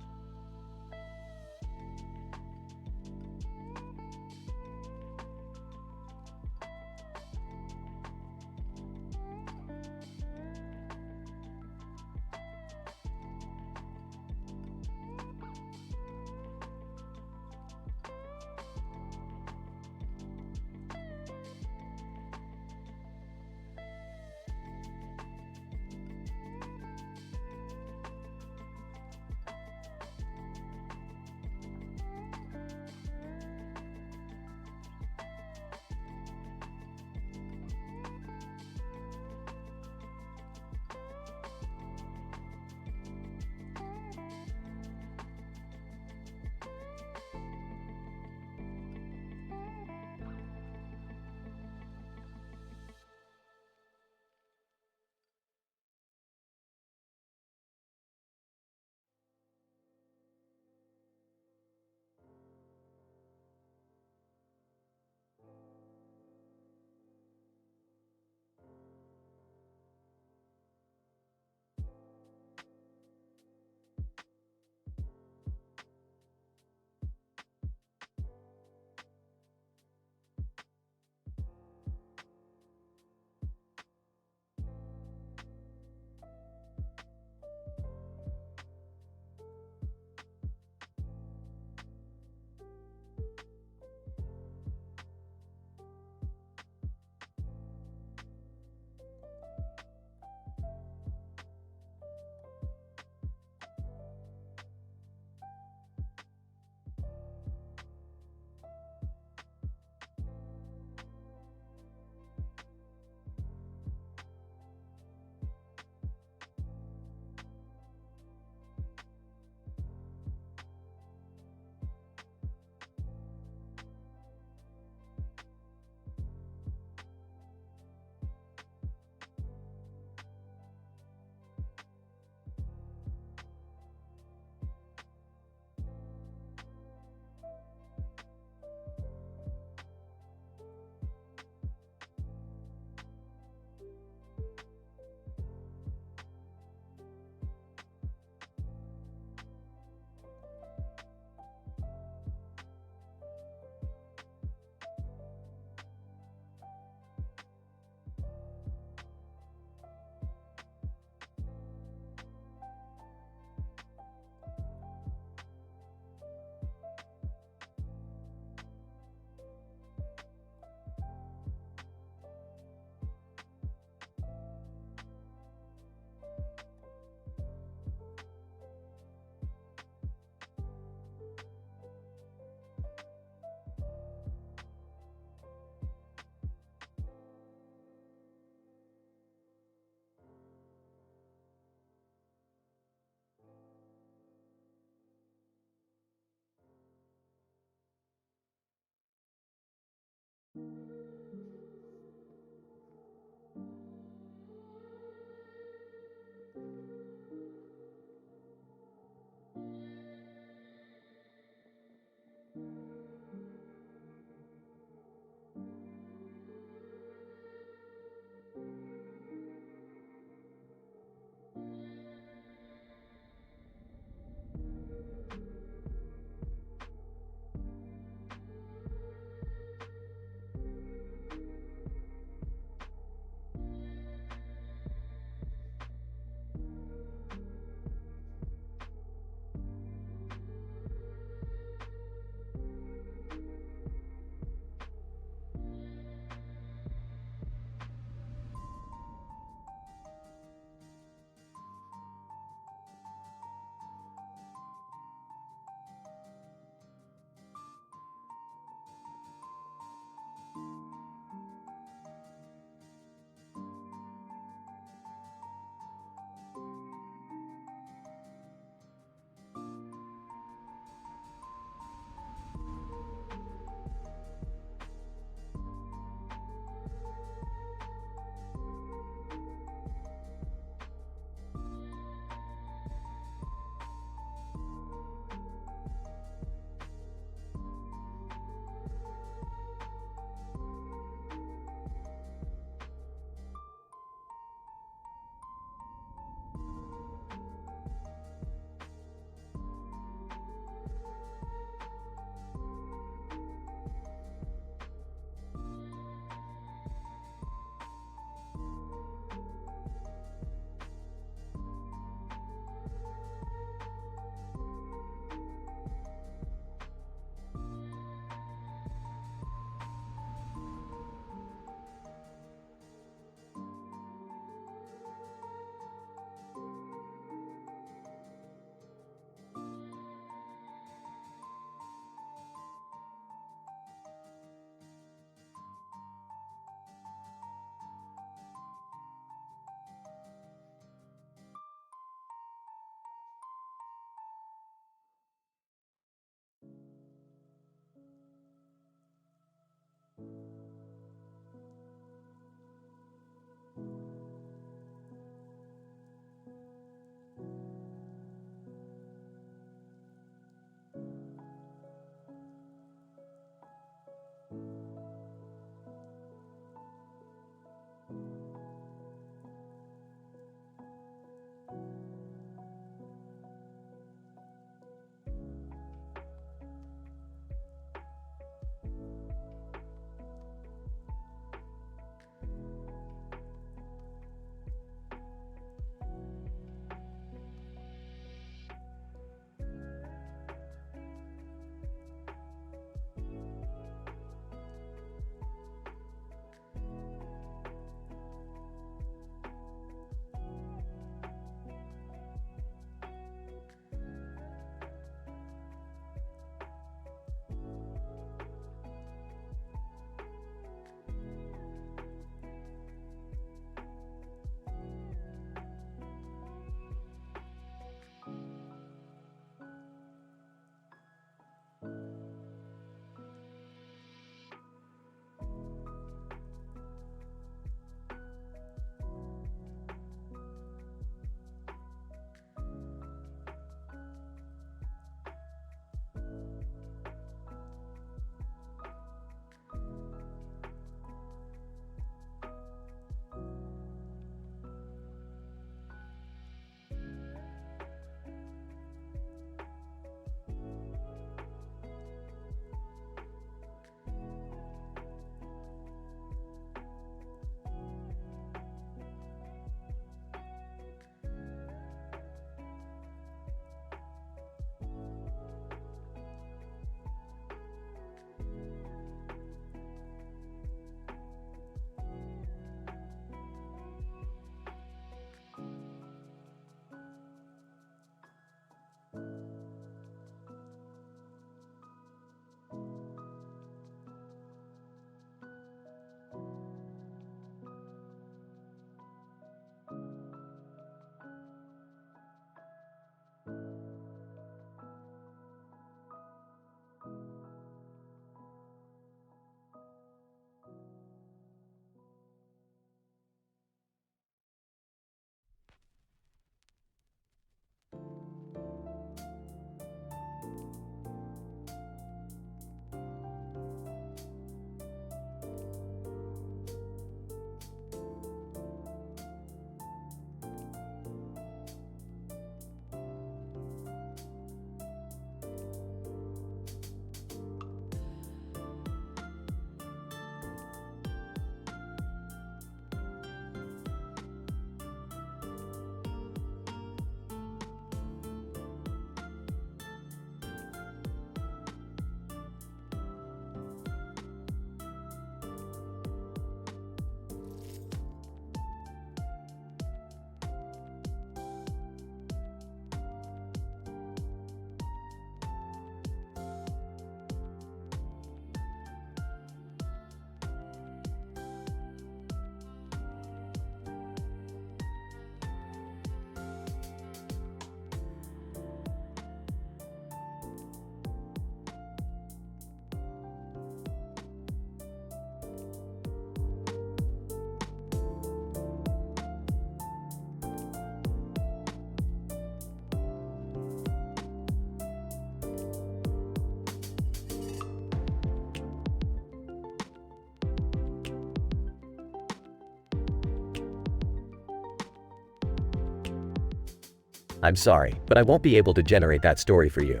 I'm sorry, but I won't be able to generate that story for you.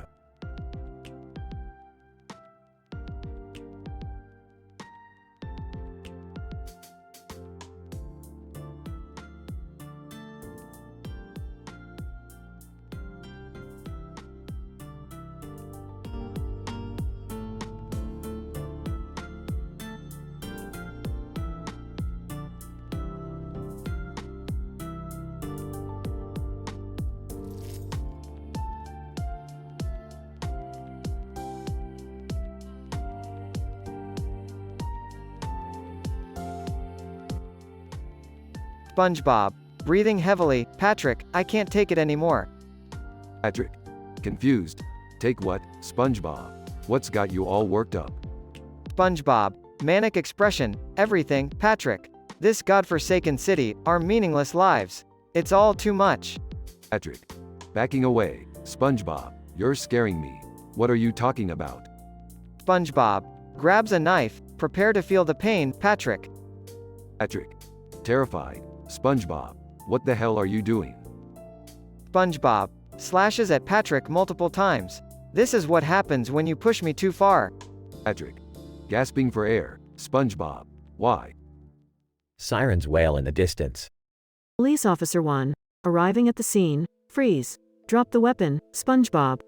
SpongeBob, breathing heavily, Patrick, I can't take it anymore. Patrick. Confused. Take what, SpongeBob? What's got you all worked up? SpongeBob, manic expression, everything, Patrick. This godforsaken city, our meaningless lives. It's all too much. Patrick. Backing away, SpongeBob, you're scaring me. What are you talking about? SpongeBob, grabs a knife, prepare to feel the pain, Patrick. Patrick. Terrified, SpongeBob, what the hell are you doing? SpongeBob, slashes at Patrick multiple times. This is what happens when you push me too far. Patrick. Gasping for air, SpongeBob, why? Sirens wail in the distance. Police Officer 1, arriving at the scene, freeze. Drop the weapon, SpongeBob.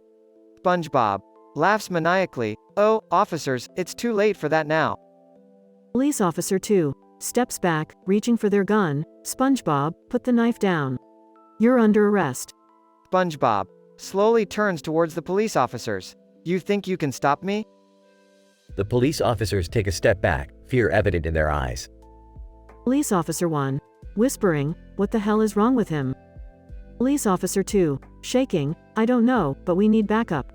SpongeBob, laughs maniacally, oh, officers, it's too late for that now. Police Officer 2, steps back, reaching for their gun, SpongeBob, put the knife down. You're under arrest. SpongeBob, slowly turns towards the police officers. You think you can stop me? The police officers take a step back, fear evident in their eyes. Police Officer 1, whispering, what the hell is wrong with him? Police Officer 2, shaking, I don't know, but we need backup.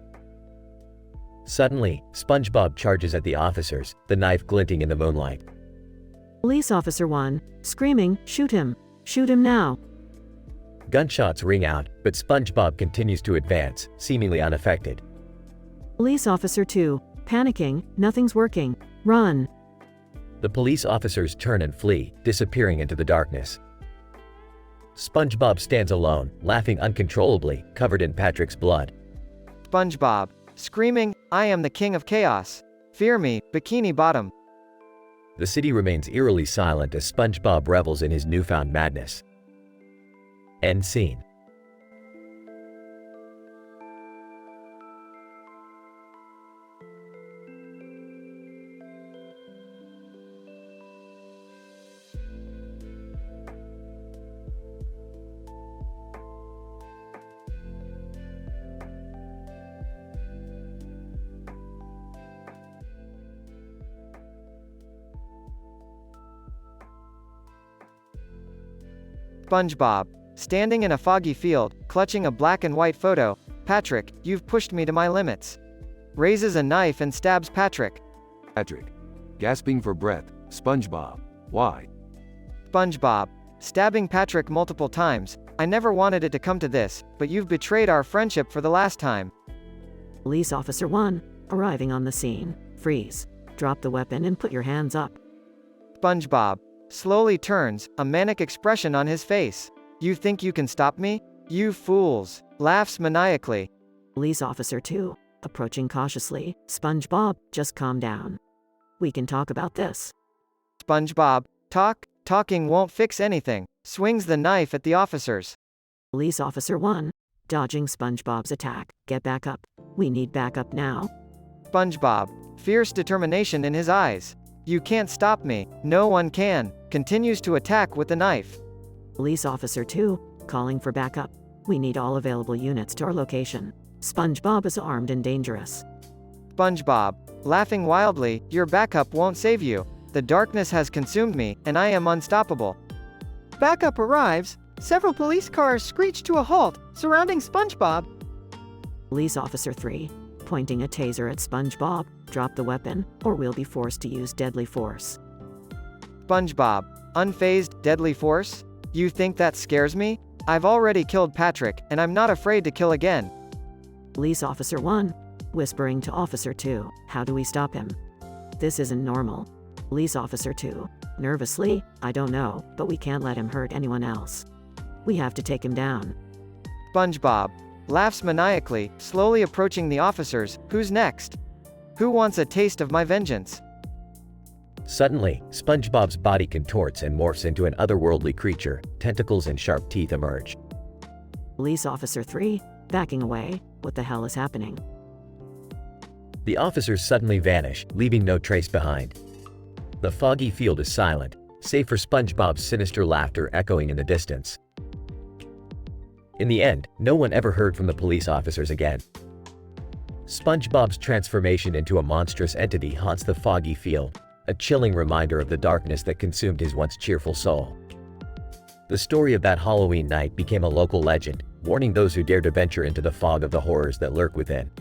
Suddenly, SpongeBob charges at the officers, the knife glinting in the moonlight. Police Officer 1, screaming, shoot him. Shoot him now. Gunshots ring out, but SpongeBob continues to advance, seemingly unaffected. Police Officer 2, panicking, nothing's working. Run. The police officers turn and flee, disappearing into the darkness. SpongeBob stands alone, laughing uncontrollably, covered in Patrick's blood. SpongeBob, screaming, I am the king of chaos. Fear me, Bikini Bottom. The city remains eerily silent as SpongeBob revels in his newfound madness. End scene. SpongeBob, standing in a foggy field, clutching a black and white photo. Patrick, you've pushed me to my limits. Raises a knife and stabs Patrick. Patrick. Gasping for breath, SpongeBob, why? SpongeBob, stabbing Patrick multiple times. I never wanted it to come to this, but you've betrayed our friendship for the last time. Police Officer 1, arriving on the scene, freeze. Drop the weapon and put your hands up. SpongeBob, slowly turns, a manic expression on his face. You think you can stop me? You fools. Laughs maniacally. Police Officer 2, approaching cautiously. SpongeBob, just calm down. We can talk about this. SpongeBob, talking won't fix anything. Swings the knife at the officers. Police Officer 1, dodging SpongeBob's attack. Get back up. We need backup now. SpongeBob, fierce determination in his eyes. You can't stop me. No one can. Continues to attack with the knife. Police Officer 2, calling for backup. We need all available units to our location. SpongeBob is armed and dangerous. SpongeBob, laughing wildly, your backup won't save you. The darkness has consumed me, and I am unstoppable. Backup arrives. Several police cars screech to a halt, surrounding SpongeBob. Police Officer 3, pointing a taser at SpongeBob. Drop the weapon, or we'll be forced to use deadly force. SpongeBob, unfazed, deadly force? You think that scares me? I've already killed Patrick, and I'm not afraid to kill again. Police Officer 1, whispering to Officer 2, how do we stop him? This isn't normal. Police Officer 2, nervously, I don't know, but we can't let him hurt anyone else. We have to take him down. SpongeBob laughs maniacally, slowly approaching the officers. Who's next? Who wants a taste of my vengeance? Suddenly, SpongeBob's body contorts and morphs into an otherworldly creature. Tentacles and sharp teeth emerge. Police Officer 3, backing away. What the hell is happening? The officers suddenly vanish, leaving no trace behind. The foggy field is silent, save for SpongeBob's sinister laughter echoing in the distance. In the end, no one ever heard from the police officers again. SpongeBob's transformation into a monstrous entity haunts the foggy field, a chilling reminder of the darkness that consumed his once cheerful soul. The story of that Halloween night became a local legend, warning those who dare to venture into the fog of the horrors that lurk within.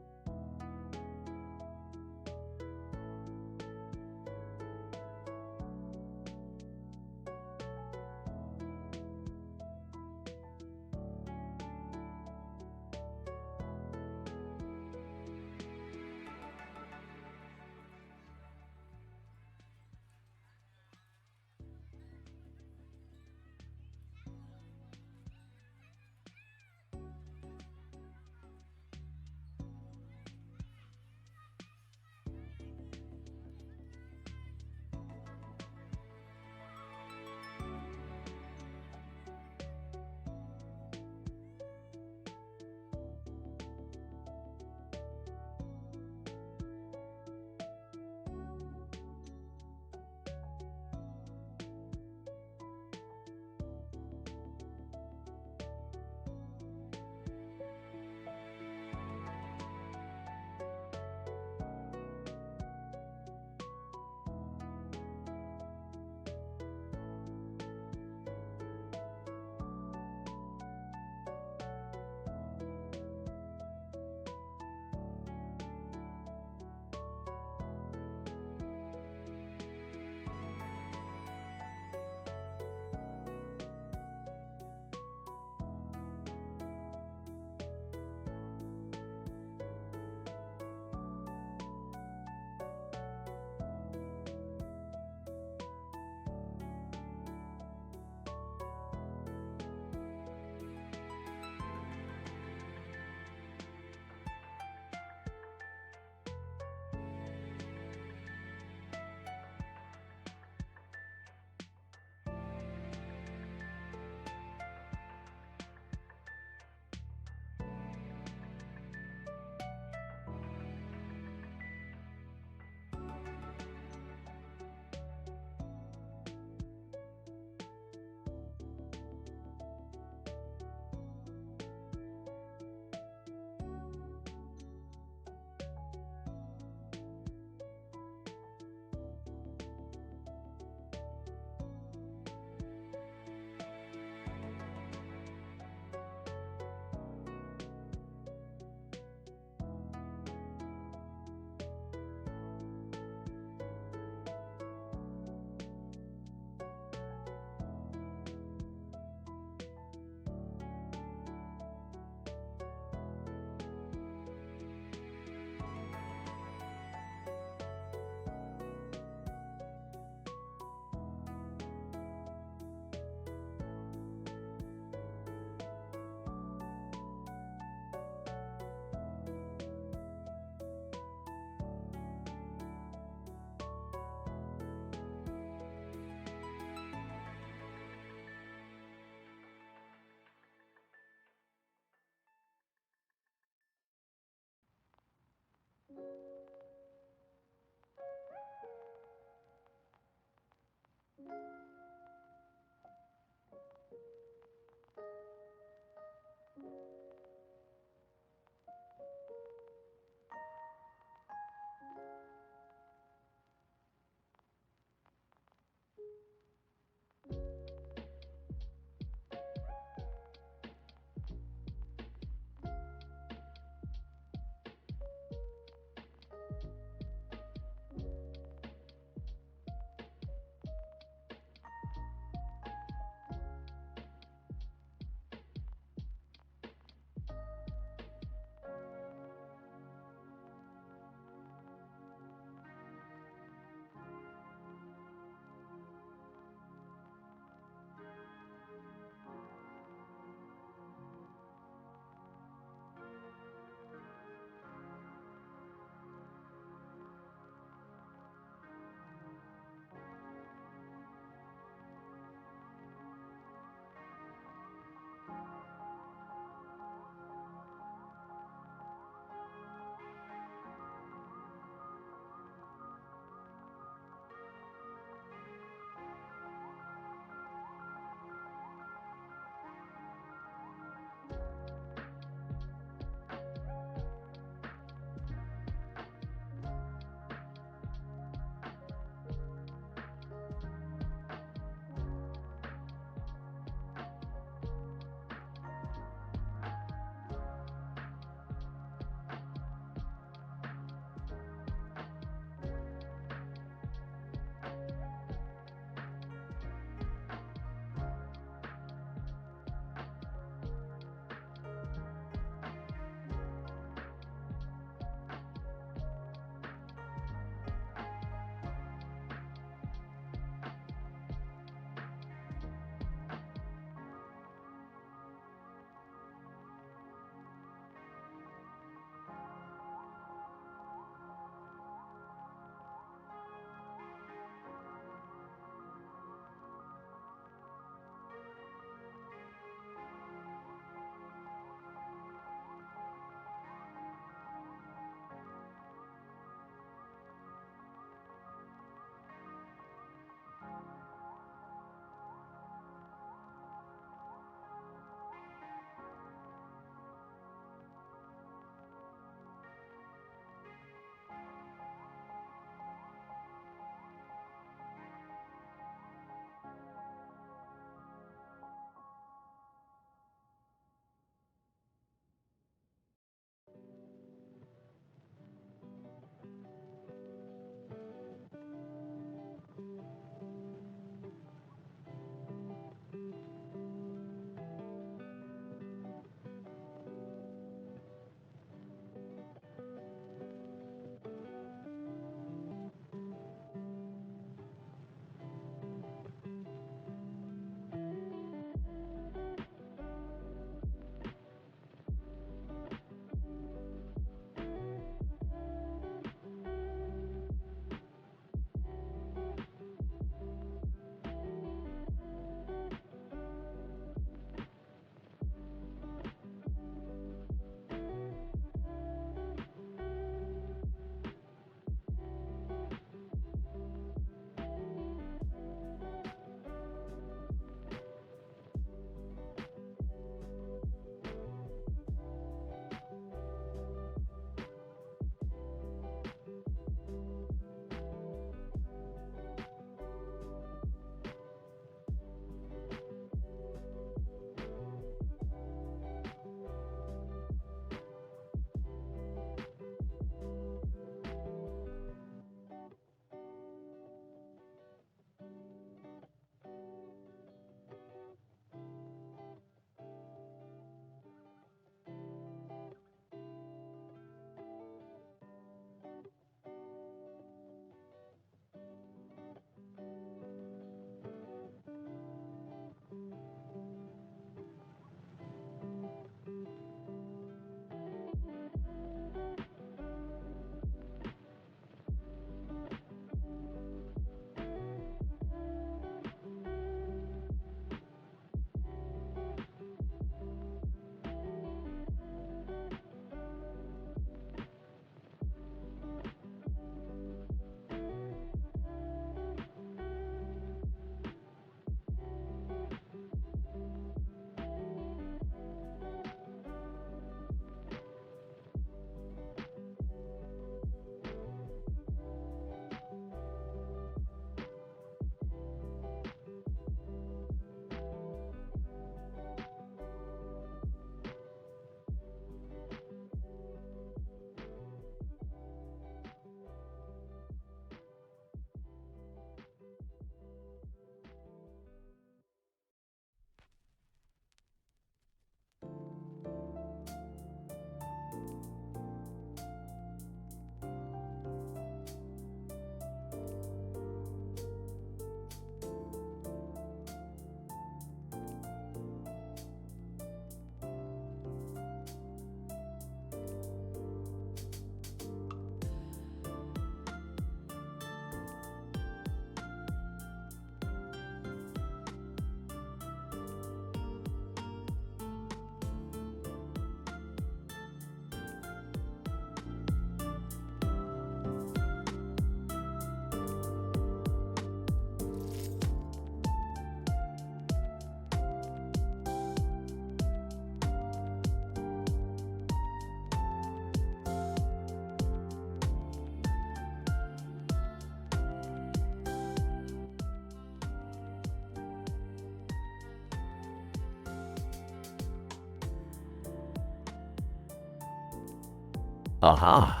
Aha!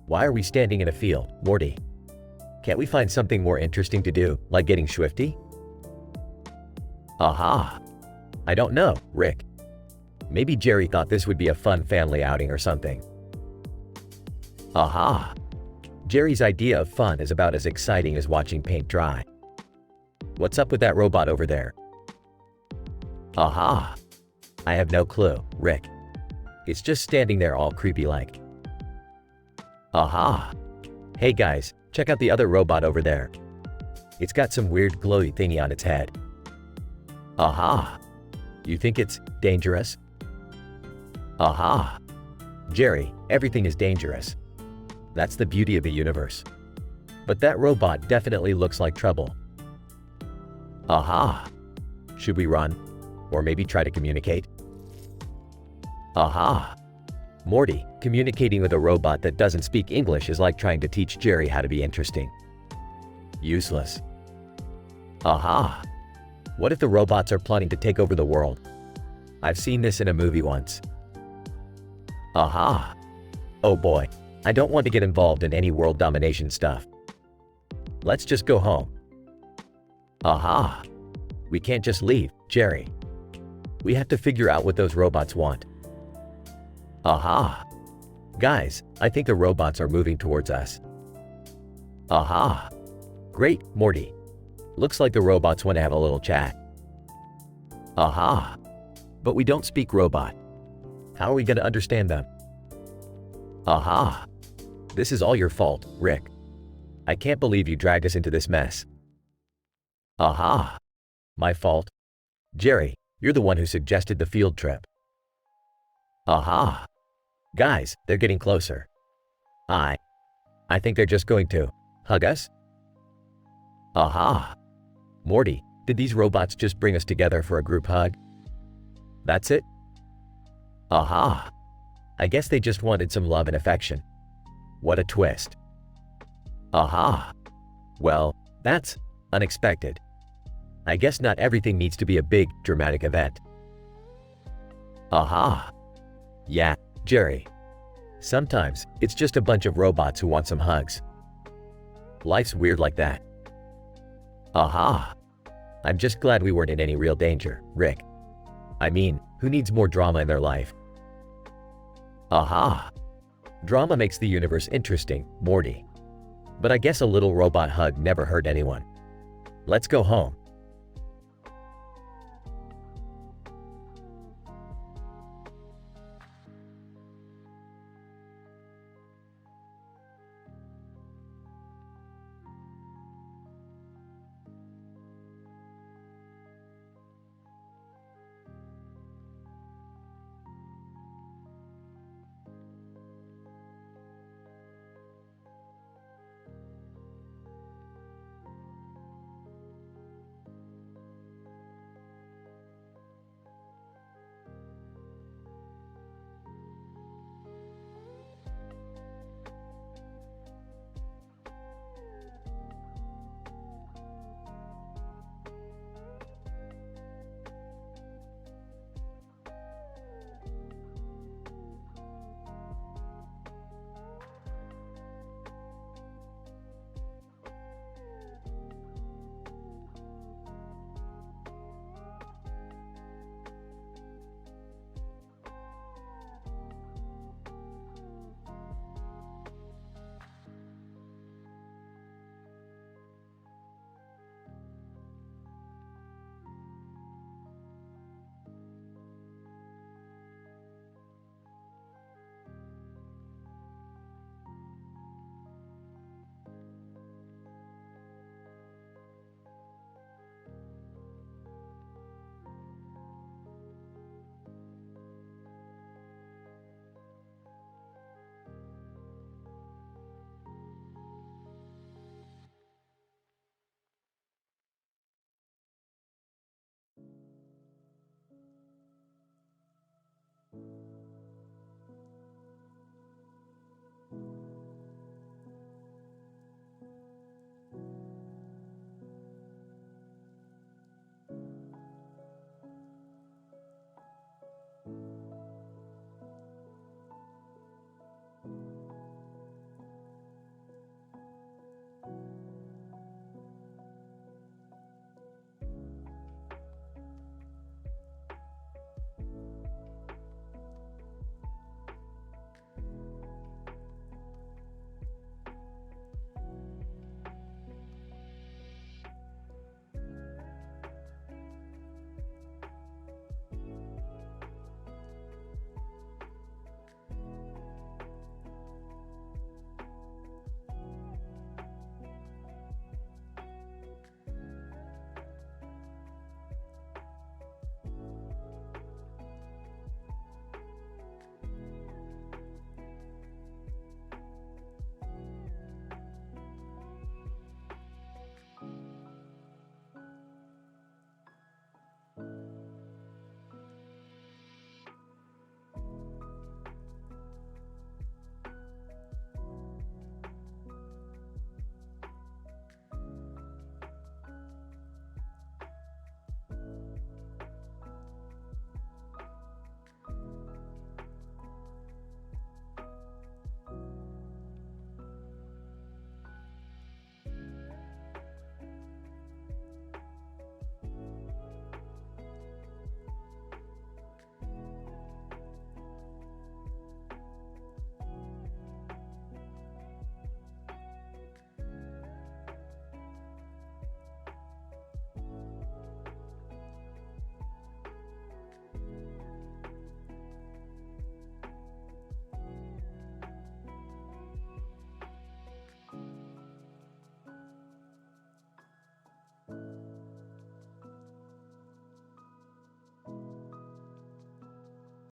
Why are we standing in a field, Morty? Can't we find something more interesting to do, like getting swifty? Aha! I don't know, Rick. Maybe Jerry thought this would be a fun family outing or something. Aha! Jerry's idea of fun is about as exciting as watching paint dry. What's up with that robot over there? Aha! I have no clue, Rick. It's just standing there all creepy-like. Aha! Hey guys, check out the other robot over there. It's got some weird glowy thingy on its head. Aha! You think it's dangerous? Aha! Jerry, everything is dangerous. That's the beauty of the universe. But that robot definitely looks like trouble. Aha! Should we run? Or maybe try to communicate? Aha! Morty, communicating with a robot that doesn't speak English is like trying to teach Jerry how to be interesting. Useless. Aha! What if the robots are plotting to take over the world? I've seen this in a movie once. Aha! Oh boy, I don't want to get involved in any world domination stuff. Let's just go home. Aha! We can't just leave, Jerry. We have to figure out what those robots want. Aha! Guys, I think the robots are moving towards us. Aha! Great, Morty. Looks like the robots want to have a little chat. Aha! But we don't speak robot. How are we going to understand them? Aha! This is all your fault, Rick. I can't believe you dragged us into this mess. Aha! My fault? Jerry, you're the one who suggested the field trip. Aha! Guys, they're getting closer. I think they're just going to hug us? Aha! Morty, did these robots just bring us together for a group hug? That's it? Aha! I guess they just wanted some love and affection. What a twist. Aha! Well, that's unexpected. I guess not everything needs to be a big, dramatic event. Aha! Yeah, Jerry. Sometimes, it's just a bunch of robots who want some hugs. Life's weird like that. Aha! I'm just glad we weren't in any real danger, Rick. I mean, who needs more drama in their life? Aha! Drama makes the universe interesting, Morty. But I guess a little robot hug never hurt anyone. Let's go home.